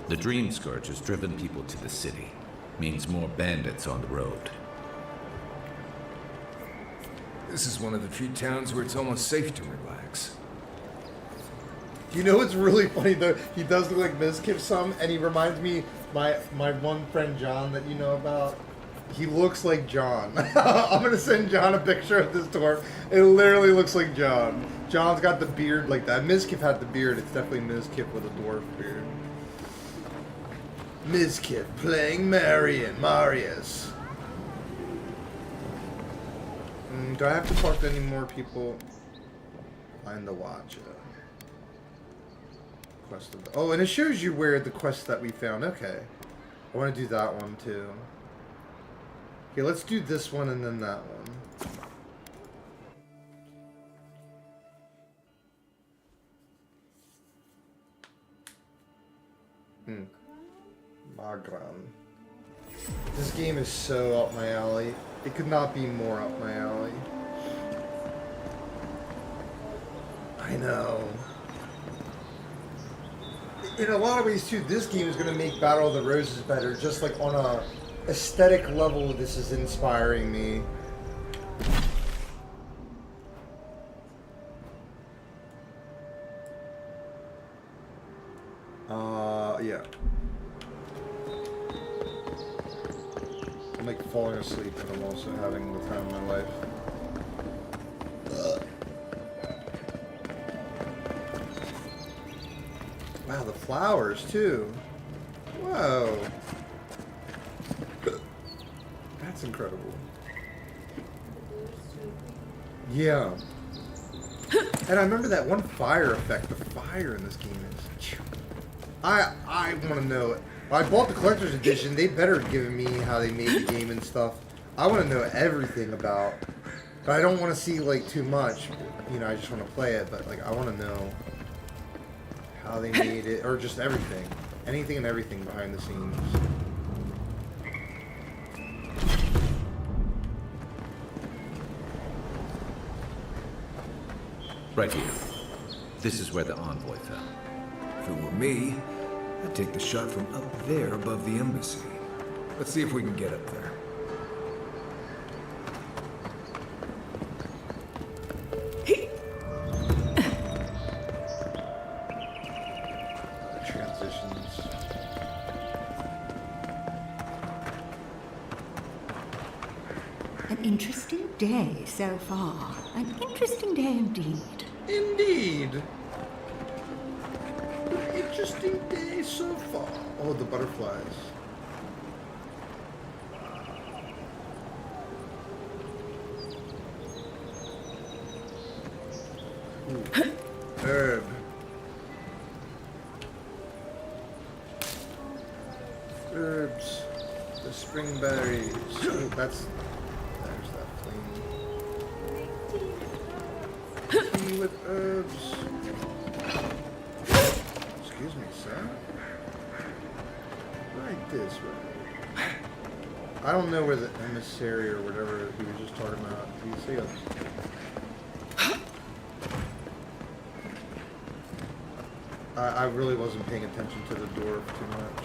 The Dream Scourge has driven people to the city. Means more bandits on the road. This is one of the few towns where it's almost safe to relax. You know what's really funny though? He does look like Mizkip some, and he reminds me my one friend John that you know about. He looks like John. I'm gonna send John a picture of this dwarf. It literally looks like John. John's got the beard like that. Mizkip had the beard. It's definitely Mizkip with a dwarf beard. Mizkip playing Marius. Do I have to talk to any more people? Find the Watcher. Quest of the... Oh, and it shows you where the quest that we found. Okay. I want to do that one too. Okay, let's do this one and then that one. Magran. This game is so up my alley. It could not be more up my alley. I know. in a lot of ways too, this game is going to make Battle of the Roses better. Just like on a aesthetic level, this is inspiring me. Yeah. I'm like falling asleep, and I'm also having the time of my life. Wow, the flowers too. Whoa. That's incredible. Yeah. And I remember that one fire effect. The fire in this game is... I want to know. I bought the collector's edition. They better have given me how they made the game and stuff. I want to know everything about... But I don't want to see, like, too much. You know, I just want to play it. But, like, I want to know how they made it. Or just everything. Anything and everything behind the scenes. Right here. This is where the envoy fell. If it were me, I'd take the shot from up there above the embassy. Let's see if we can get up there. Transitions. An interesting day so far. An interesting day indeed. Indeed. An interesting day so far. Oh, the butterflies. Ooh. Herb. Herbs. The spring berries. Oh, that's... There's that flame. Tea with herbs. Excuse me, sir. Right this way. I don't know where the emissary or whatever he was just talking about. Do you see us? I really wasn't paying attention to the door too much.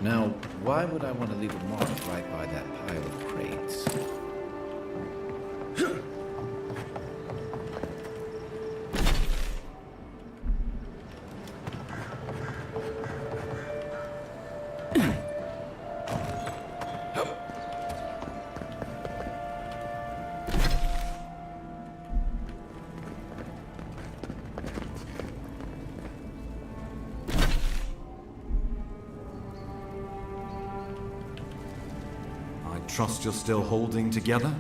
Now, why would I want to leave a mark right by that pile of crates? Trust you're still holding together?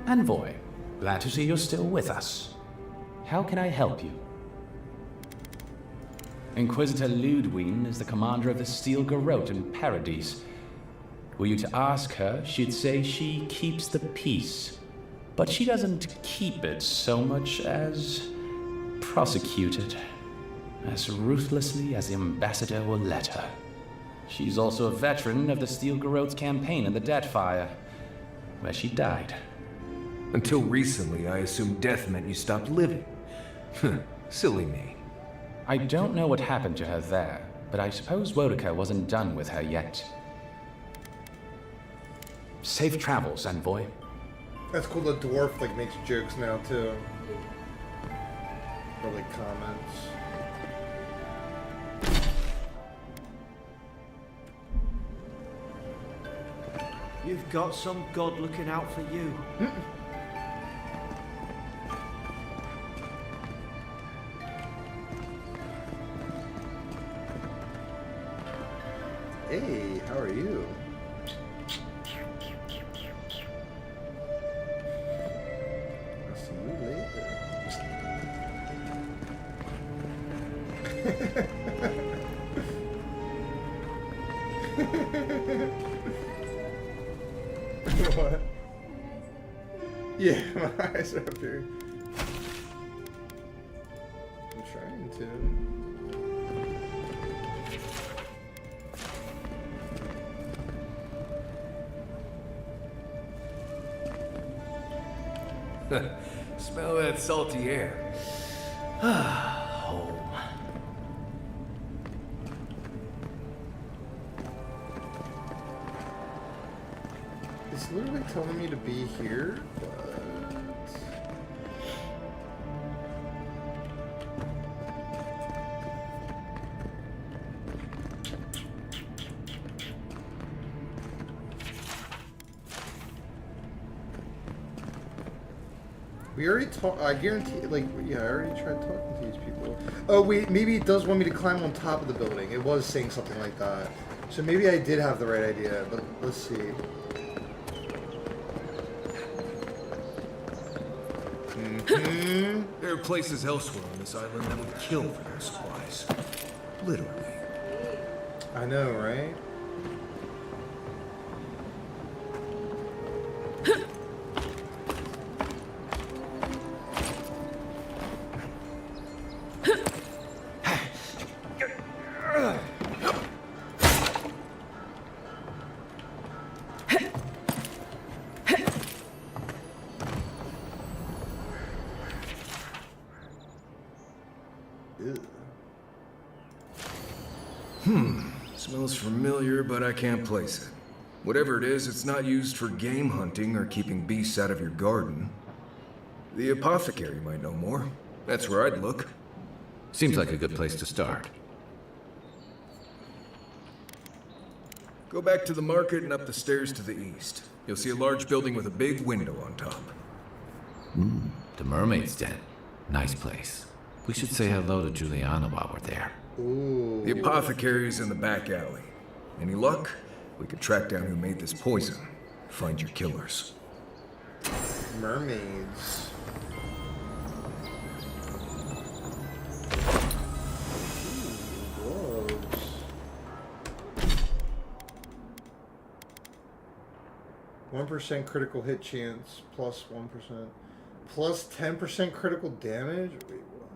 Envoy, glad to see you're still with us. How can I help you? Inquisitor Ludwig is the commander of the Steel Garrote in Paradise. Were you to ask her, she'd say she keeps the peace. But she doesn't keep it so much as prosecute it, as ruthlessly as the ambassador will let her. She's also a veteran of the Steel Garrote's campaign in the Deadfire, where she died. Until recently, I assumed death meant you stopped living. Silly me. I don't know what happened to her there, but I suppose Wodica wasn't done with her yet. Safe travels, Envoy. That's cool. The dwarf like makes jokes now too. Or like comments. You've got some god looking out for you. Hey, how are you? What? Yeah, my eyes are up here. I'm trying to. Smell that salty air. Home. It's literally telling me to be here, but... We already talked, I guarantee, like, yeah, I already tried talking to these people. Oh, wait, maybe it does want me to climb on top of the building. It was saying something like that. So maybe I did have the right idea, but let's see. There are places elsewhere on this island that would kill for their supplies. Literally. I know, right? Smells familiar, but I can't place it. Whatever it is, it's not used for game hunting or keeping beasts out of your garden. The apothecary might know more. That's where I'd look. Seems like a good place to start. Go back to the market and up the stairs to the east. You'll see a large building with a big window on top. The Mermaid's Den. Nice place. We should say hello to Juliana while we're there. Ooh. The apothecary's in the back alley. Any luck? We could track down who made this poison. Find your killers. Mermaids. Ooh, gloves. 1% critical hit chance, plus 1%. Plus 10% critical damage? Wait, what?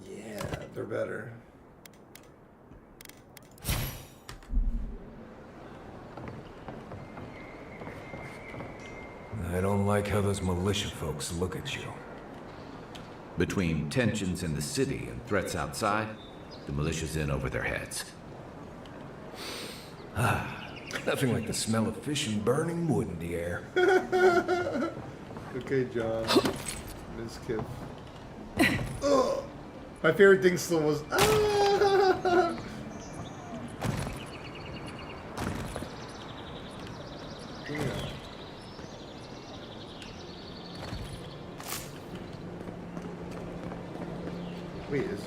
Yeah, they're better. I don't like how those militia folks look at you. Between tensions in the city and threats outside, the militia's in over their heads. Nothing like the smell of fish and burning wood in the air. Okay, John. Ms. Kiff. Ugh. My favorite thing still was. Ah! Yeah. Wait, is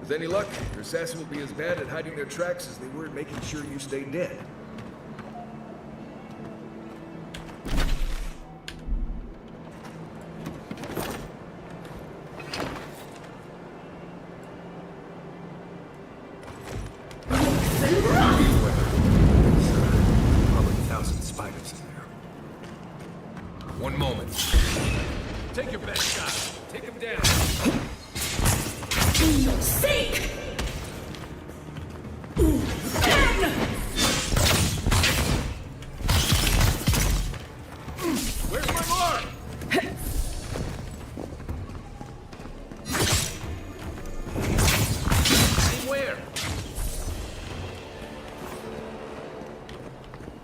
With any luck, your assassin will be as bad at hiding their tracks as they were at making sure you stay dead. Probably 1,000 spiders in there. One moment. Take your best shot. Take him down. Seek! Where's my mark? Where?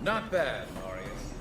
Not bad, Marius.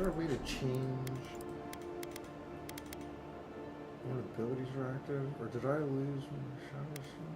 there a way to change when abilities are active? Or did I lose my shadow shot?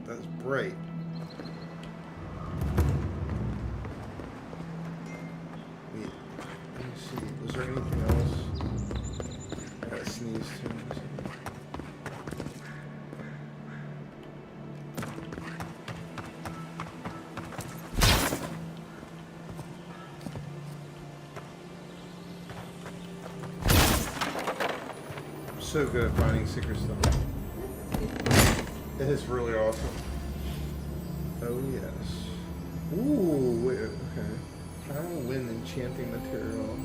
That's bright. Wait, let me see. Was there anything else? I gotta sneeze too. I'm so good at finding secret stuff. It is really awesome. Oh yes. Ooh, wait, okay. Primal Wind enchanting material.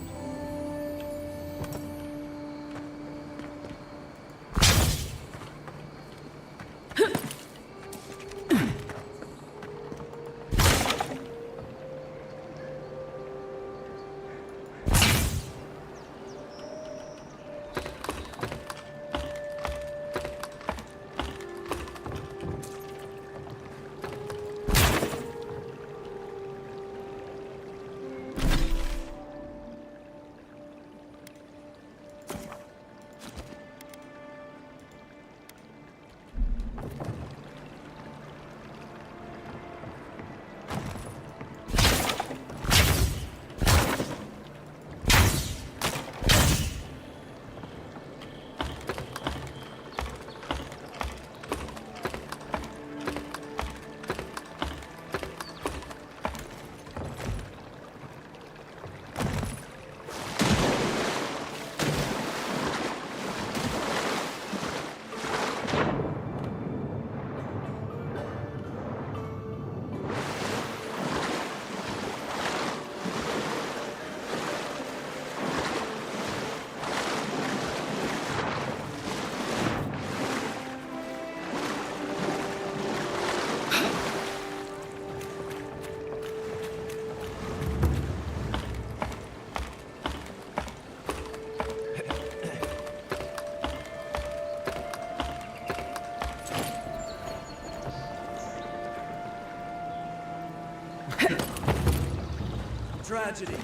Tragedy.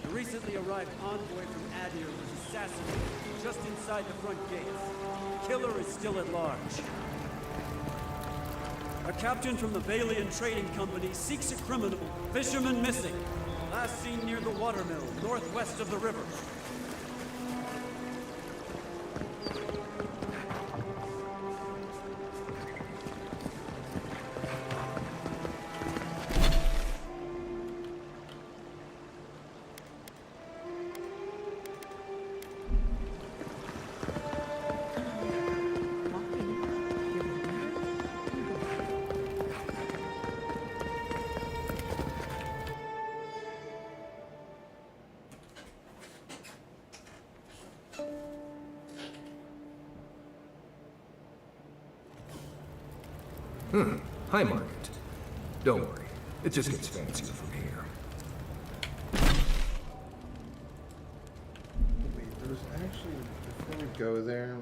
The recently arrived envoy from Adir was assassinated just inside the front gates. Killer is still at large. A captain from the Valian Trading Company seeks a criminal, fisherman missing. Last seen near the watermill, northwest of the river. Hi, Margaret. Don't worry. It just gets fancier from here. Wait, there was actually, before we go there...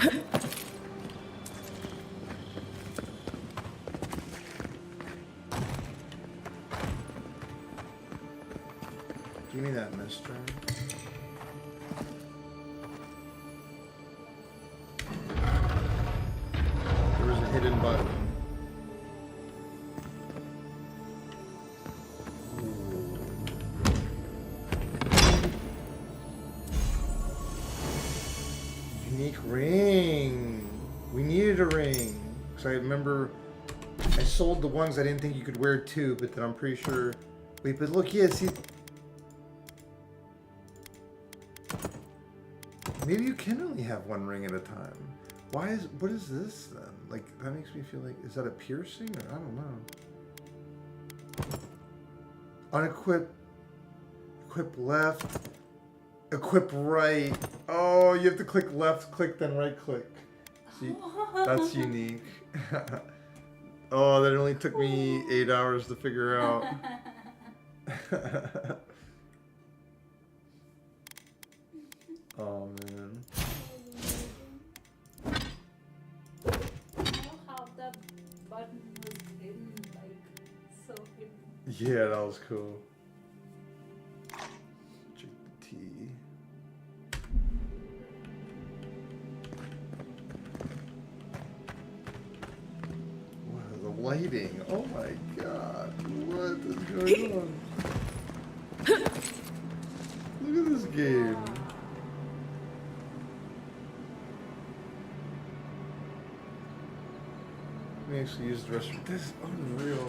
Give me that, mister. There was a hidden button. Unique ring. We needed a ring. Because I remember I sold the ones I didn't think you could wear too, but then I'm pretty sure. Wait, but look, yeah, see. Maybe you can only have one ring at a time. What is this then? Like, that makes me feel like, is that a piercing? Or I don't know. Unequip. Equip left. Equip right. Oh, you have to click left click, then right click. See, that's unique. Oh, that only took me 8 hours to figure out. Oh, man. How that button was hidden, like, so hidden. Yeah, that was cool. Check the T. Wow, the lighting. Oh my god. What is going on? Look at this game. Let me actually use the restroom. This is unreal.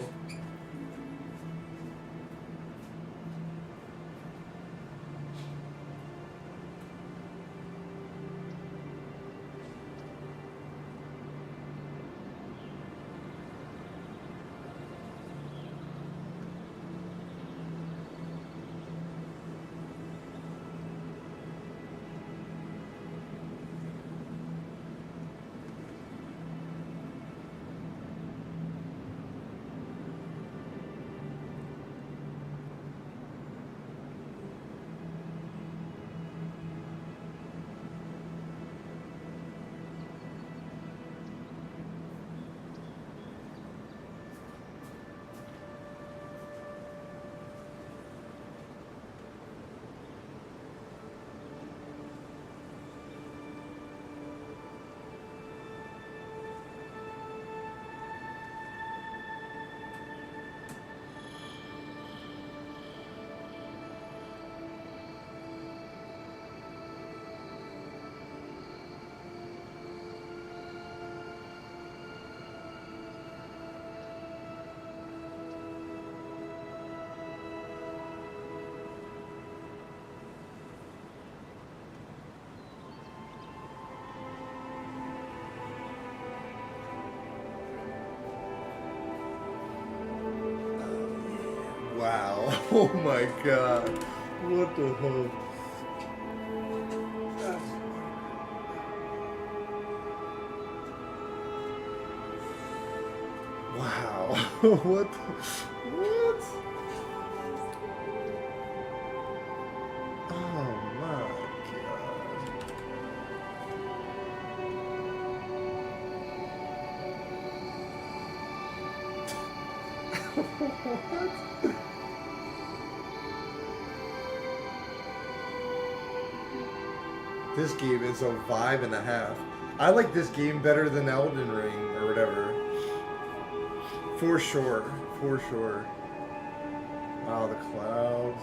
Wow. Oh my god. What the hell? Wow. What? What? Oh my god. What? This game is a 5.5. I like this game better than Elden Ring or whatever. For sure. For sure. Wow, the clouds.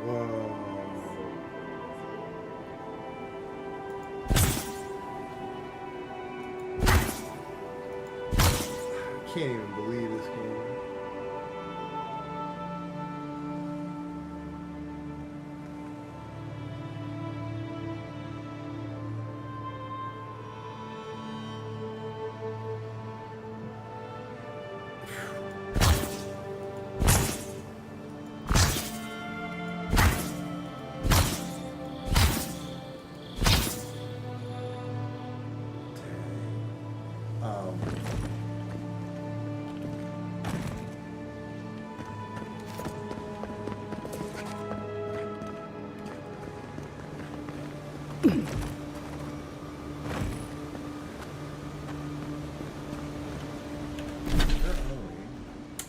Whoa. I can't even believe this game.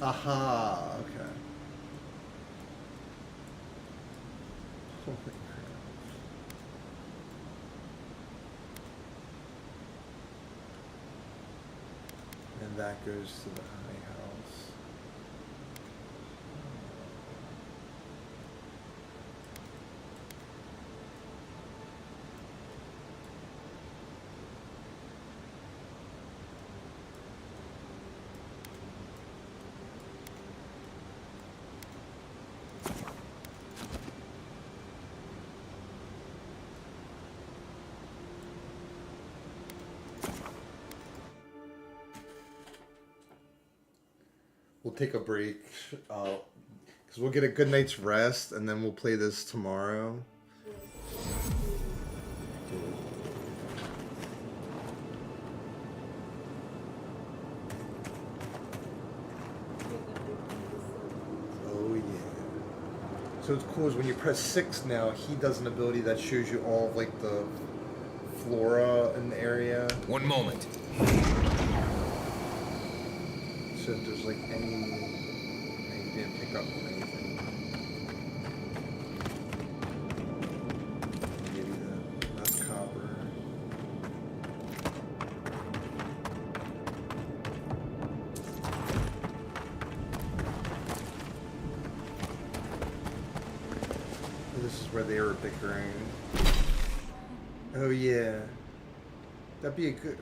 Aha, okay. Holy crap. And that goes to the high house. We'll take a break, because we'll get a good night's rest, and then we'll play this tomorrow. Oh yeah. So it's cool is when you press 6 now, he does an ability that shows you all of like the flora in the area. One moment. So if there's like anything you didn't pick up on anything. Maybe that's copper. This is where they were bickering. Oh yeah. That'd be a good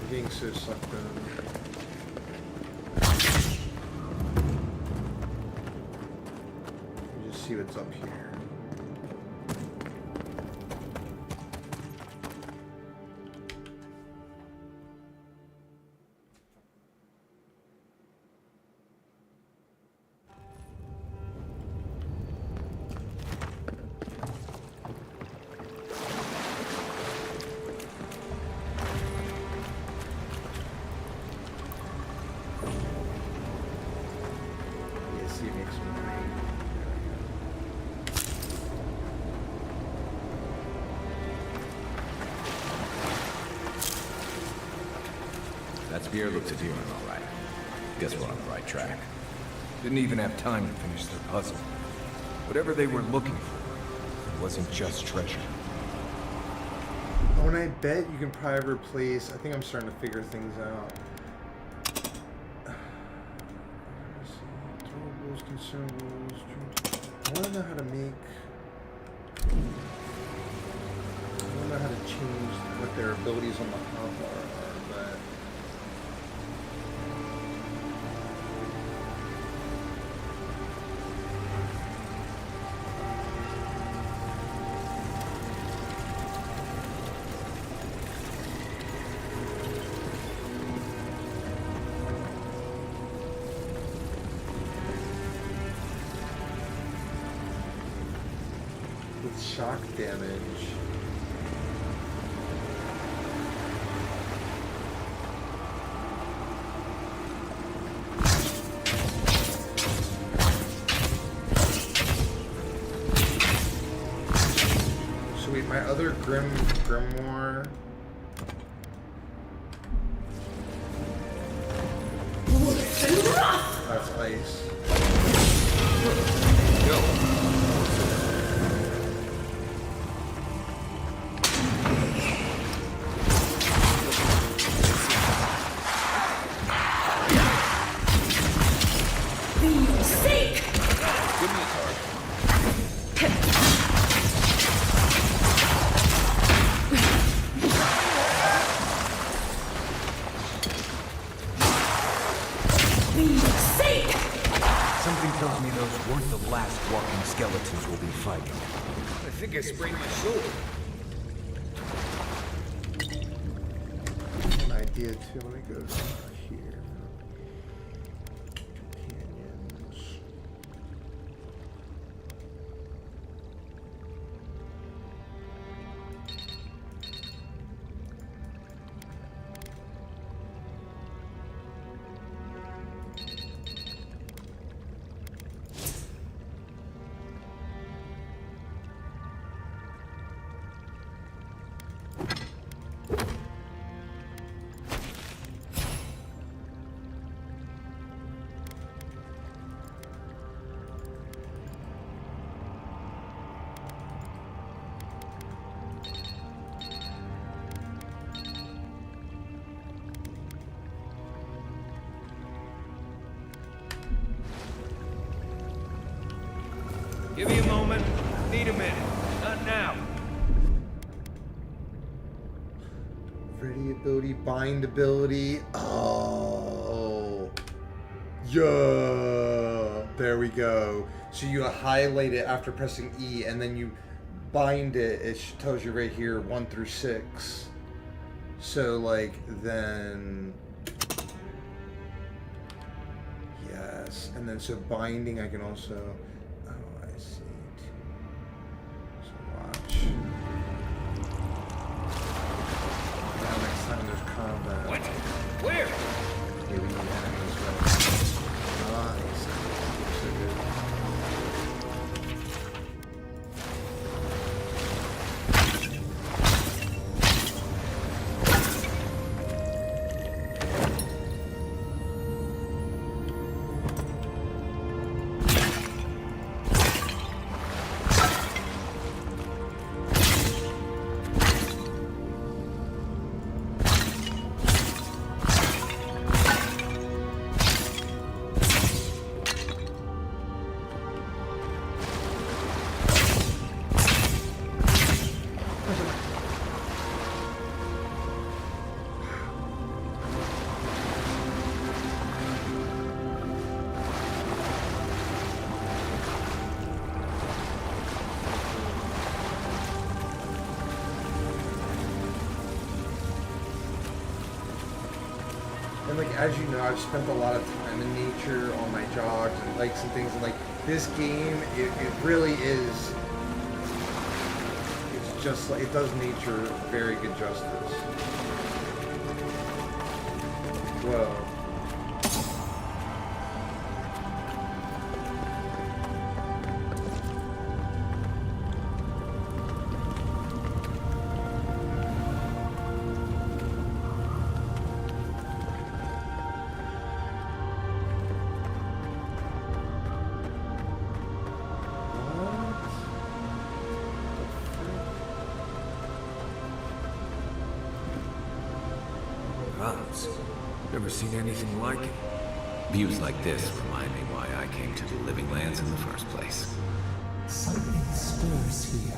being so sucked in. Let me just see what's up here. That spear looks appealing, all right. Guess we're on the right track. Didn't even have time to finish their puzzle. Whatever they were looking for, it wasn't just treasure. Oh, and I bet you can probably replace. I think I'm starting to figure things out. Throwables, consumables. I want to know how to make. I want to know how to change what their abilities on the hotbar are, but. Shock damage. So wait, my other grimoire. That's ice. Go. Something tells me those weren't the last walking skeletons we'll be fighting. I think I sprained my shoulder. An idea too. Let me go here. Companions. Give me a moment. Need a minute. Not now. Ready ability, bind ability. Oh. Yeah. There we go. So you highlight it after pressing E, and then you bind it. It tells you right here 1 through 6. So like then. Yes. And then so binding I can also. Oh, I see. So watch. Now next time there's combat. What? Where? Maybe you have as well. Nice. So good. And like as you know, I've spent a lot of time in nature on my jogs and hikes and things, and like this game, it really is. It's just like it does nature very good justice. Whoa. Gods. Never seen anything like it. Views like this remind me why I came to the Living Lands in the first place. Something stirs here.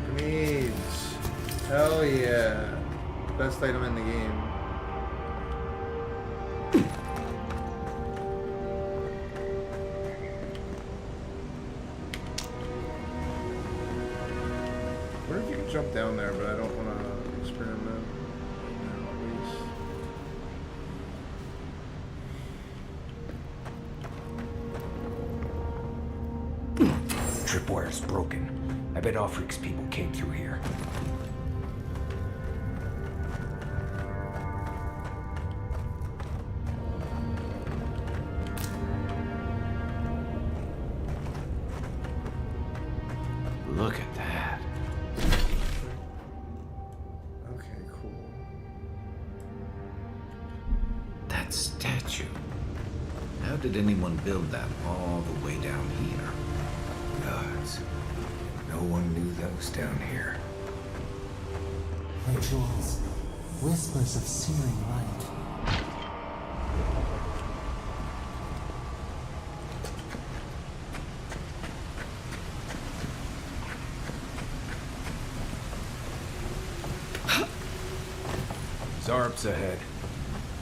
Grenades. Hell yeah. Best item in the game. What if you can jump down there, but I don't want to experiment. No, at least. Tripwire's broken. I bet Offric's people came through here. Look at that. Okay, cool. That statue. How did anyone build that all the way down here? Gods. No one knew that was down here. Rituals. Whispers of searing light. Zarps ahead.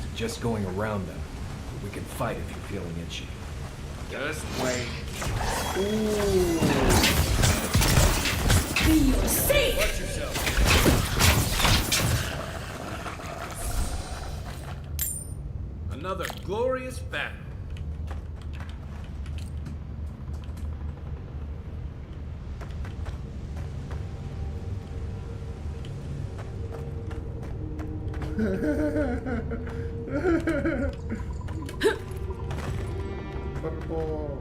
Suggest going around them. We can fight if you're feeling itchy. Just wait. Be safe! Watch yourself. Another glorious battle. Butterball.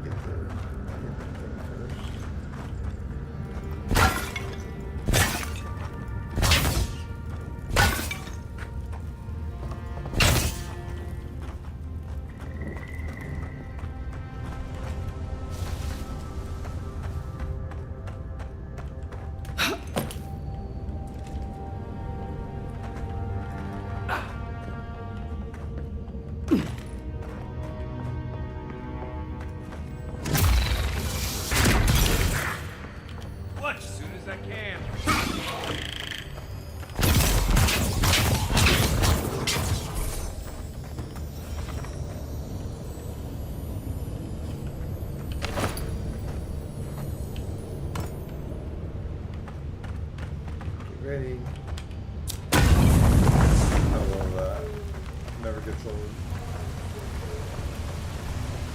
Get the thing first. Watch as soon as I can. Ready. I love that. Never gets old.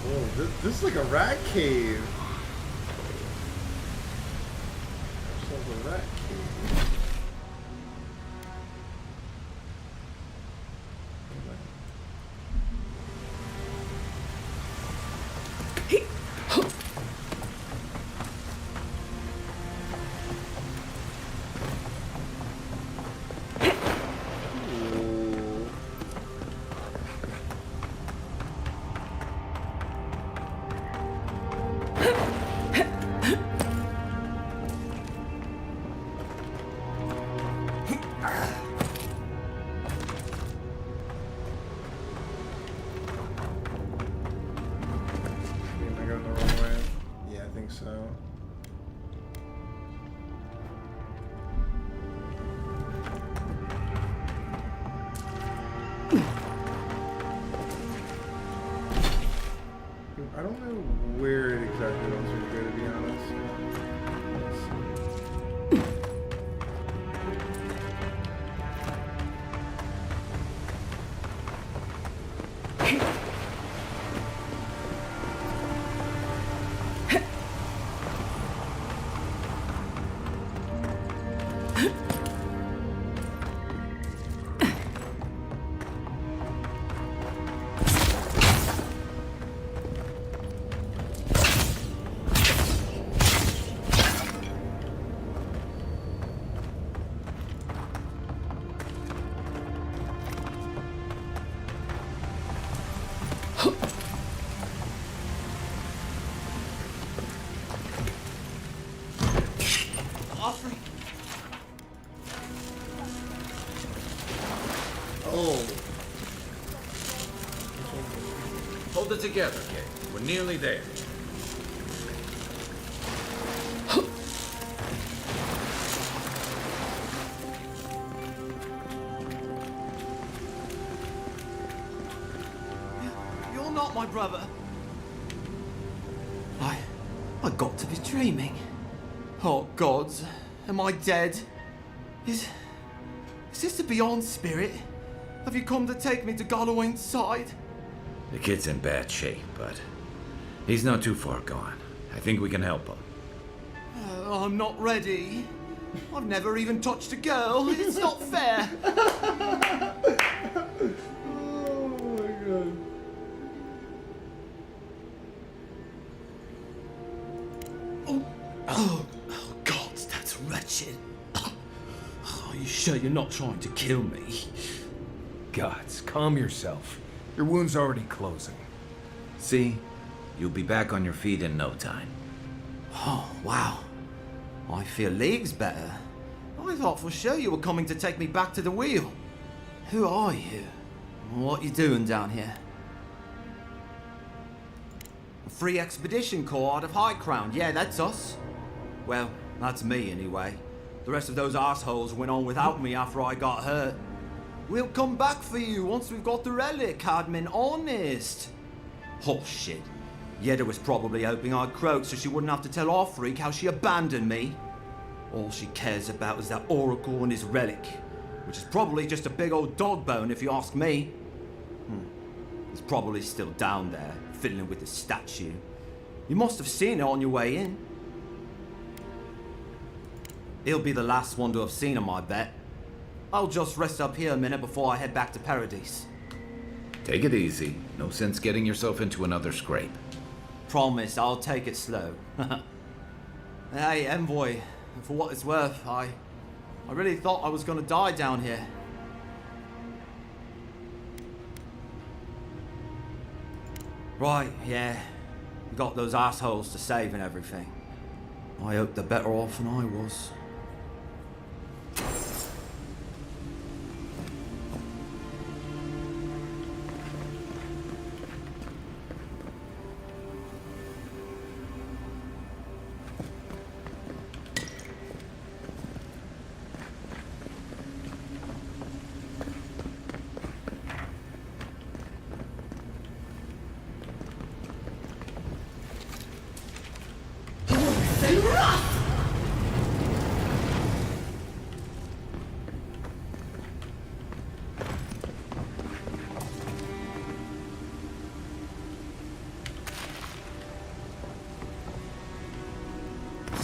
Whoa, this is like a rat cave. Ourselves a rat cave. So I don't know where it exactly wants me to go, to be honest. Hold it together, kid. We're nearly there. You're not my brother. I got to be dreaming. Oh, gods. Am I dead? Is this the Beyond Spirit? Have you come to take me to Galloway's side? The kid's in bad shape, but he's not too far gone. I think we can help him. I'm not ready. I've never even touched a girl. It's not fair. Oh my god. Oh, God, that's wretched. Are you sure you're not trying to kill me? Gods, calm yourself. Your wound's already closing. See? You'll be back on your feet in no time. Oh, wow. I feel leagues better. I thought for sure you were coming to take me back to the wheel. Who are you? What you doing down here? A free expedition corps out of High Crown. Yeah, that's us. Well, that's me anyway. The rest of those assholes went on without me after I got hurt. We'll come back for you once we've got the relic, admin, honest. Oh, shit. Yeda was probably hoping I'd croak so she wouldn't have to tell our freak how she abandoned me. All she cares about is that oracle and his relic, which is probably just a big old dog bone if you ask me. It's probably still down there, fiddling with the statue. You must have seen it on your way in. He'll be the last one to have seen him, I bet. I'll just rest up here a minute before I head back to Paradise. Take it easy. No sense getting yourself into another scrape. Promise, I'll take it slow. Hey, Envoy, for what it's worth, I really thought I was gonna die down here. Right, yeah. You got those assholes to save and everything. I hope they're better off than I was.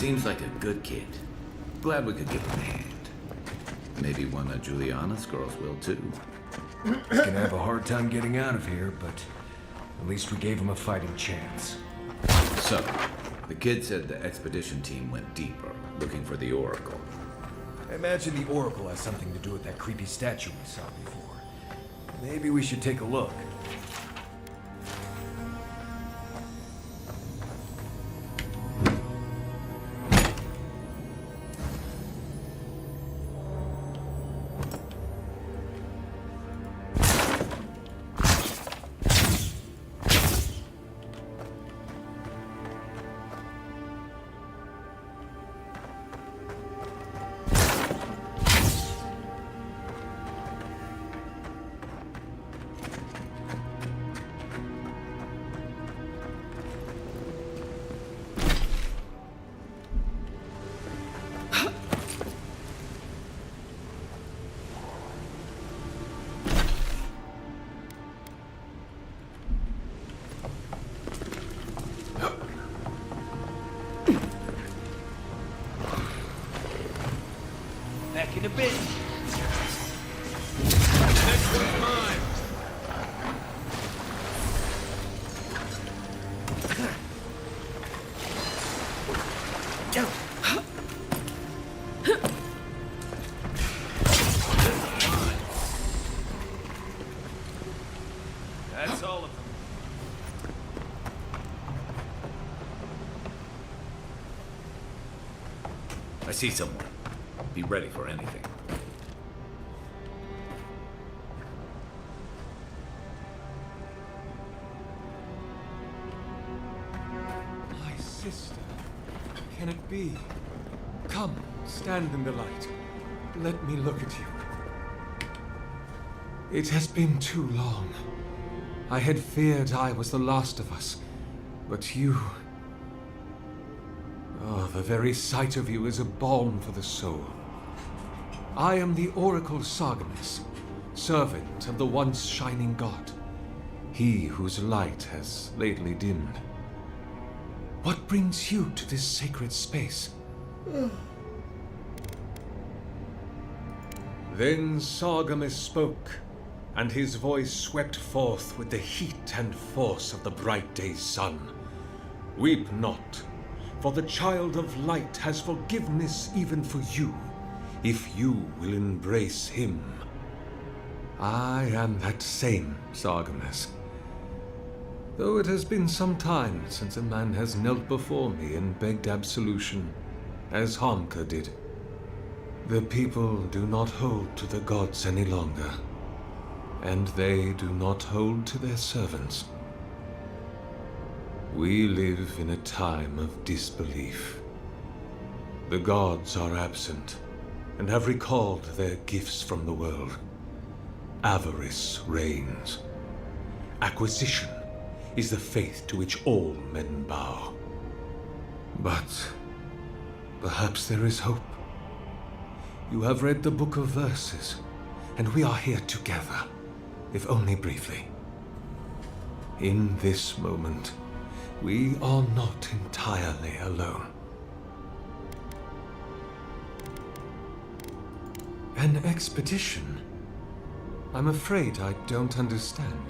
Seems like a good kid. Glad we could give him a hand. Maybe one of Juliana's girls will too. He's gonna have a hard time getting out of here, but at least we gave him a fighting chance. So, the kid said the expedition team went deeper, looking for the Oracle. I imagine the Oracle has something to do with that creepy statue we saw before. Maybe we should take a look. Back in a bit. Next one's mine. That's all of them. I see someone. Be ready for anything. My sister. Can it be? Come, stand in the light. Let me look at you. It has been too long. I had feared I was the last of us, but you... Oh, the very sight of you is a balm for the soul. I am the Oracle Sargemus, servant of the once shining god, he whose light has lately dimmed. What brings you to this sacred space? Then Sargemus spoke, and his voice swept forth with the heat and force of the bright day's sun. Weep not, for the child of light has forgiveness even for you, if you will embrace him. I am that same Sargemus. Though it has been some time since a man has knelt before me and begged absolution, as Harmka did. The people do not hold to the gods any longer, and they do not hold to their servants. We live in a time of disbelief. The gods are absent, and have recalled their gifts from the world. Avarice reigns. Acquisition is the faith to which all men bow. But perhaps there is hope. You have read the Book of Verses, and we are here together, if only briefly. In this moment, we are not entirely alone. An expedition? I'm afraid I don't understand.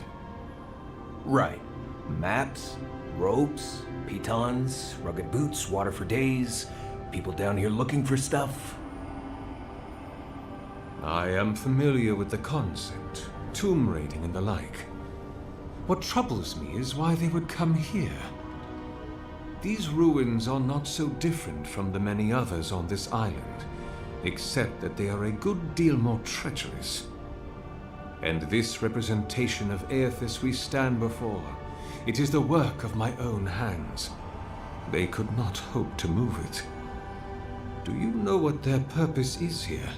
Right. Maps, ropes, pitons, rugged boots, water for days, people down here looking for stuff. I am familiar with the concept, tomb raiding and the like. What troubles me is why they would come here. These ruins are not so different from the many others on this island, except that they are a good deal more treacherous. And this representation of Aethys we stand before, it is the work of my own hands. They could not hope to move it. Do you know what their purpose is here?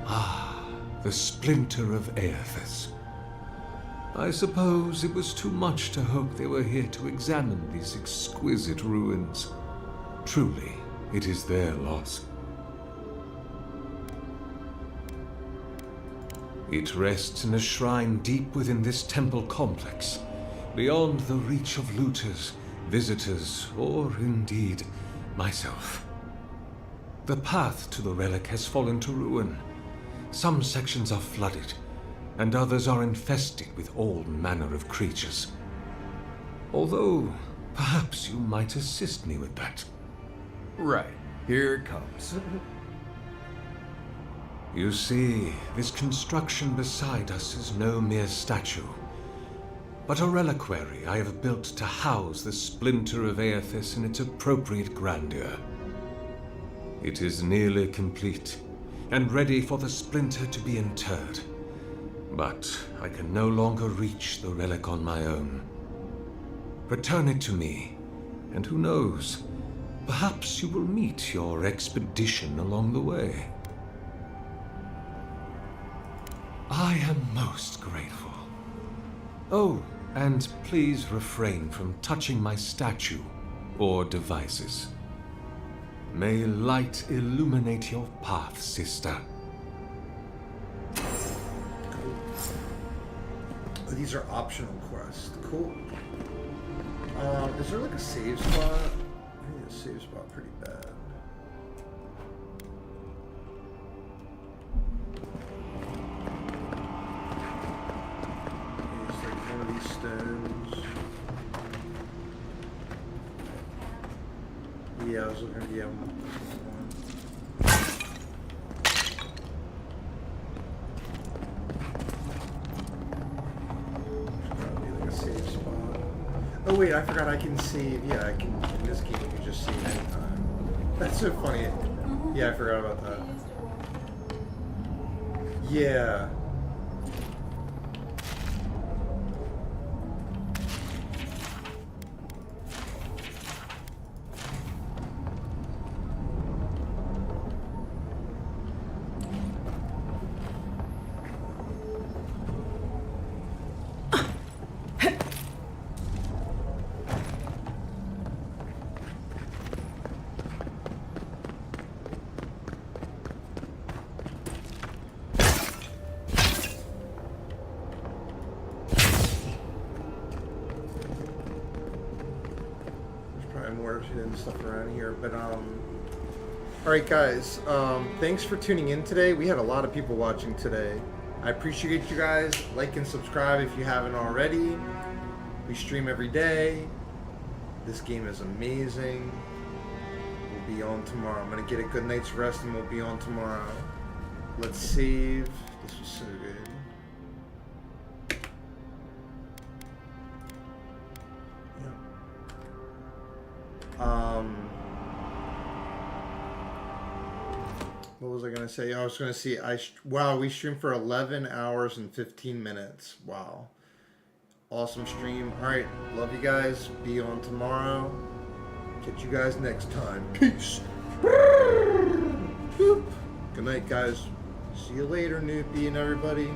Ah, the splinter of Aethys. I suppose it was too much to hope they were here to examine these exquisite ruins. Truly, it is their loss. It rests in a shrine deep within this temple complex, beyond the reach of looters visitors, or indeed myself. The path to the relic has fallen to ruin. Some sections are flooded, and others are infested with all manner of creatures. Although, perhaps you might assist me with that. Right. Here it comes. You see, this construction beside us is no mere statue, but a reliquary I have built to house the splinter of Aethys in its appropriate grandeur. It is nearly complete, and ready for the splinter to be interred. But I can no longer reach the relic on my own. Return it to me, and who knows, perhaps you will meet your expedition along the way. I am most grateful. Oh, and please refrain from touching my statue or devices. May light illuminate your path, sister. These are optional quests. Cool. Is there like a save spot? I need a save spot pretty bad. Use like one of these stones. Yeah, I was looking at one. Oh wait, I forgot I can save. Yeah, I can. In this game, you can just save anytime. That's so funny. Yeah, I forgot about that. Yeah. And stuff around here, but all right guys, thanks for tuning in today. We had a lot of people watching today. I appreciate you guys. Like and subscribe if you haven't already. We stream every day. This game is amazing. We'll be on tomorrow. I'm gonna get a good night's rest and we'll be on tomorrow. Let's save. This was so good. What was I gonna say? I was gonna see. Wow, we streamed for 11 hours and 15 minutes. Wow, awesome stream. All right, love you guys. Be on tomorrow. Catch you guys next time. Peace. Good night, guys. See you later, Noopy and everybody.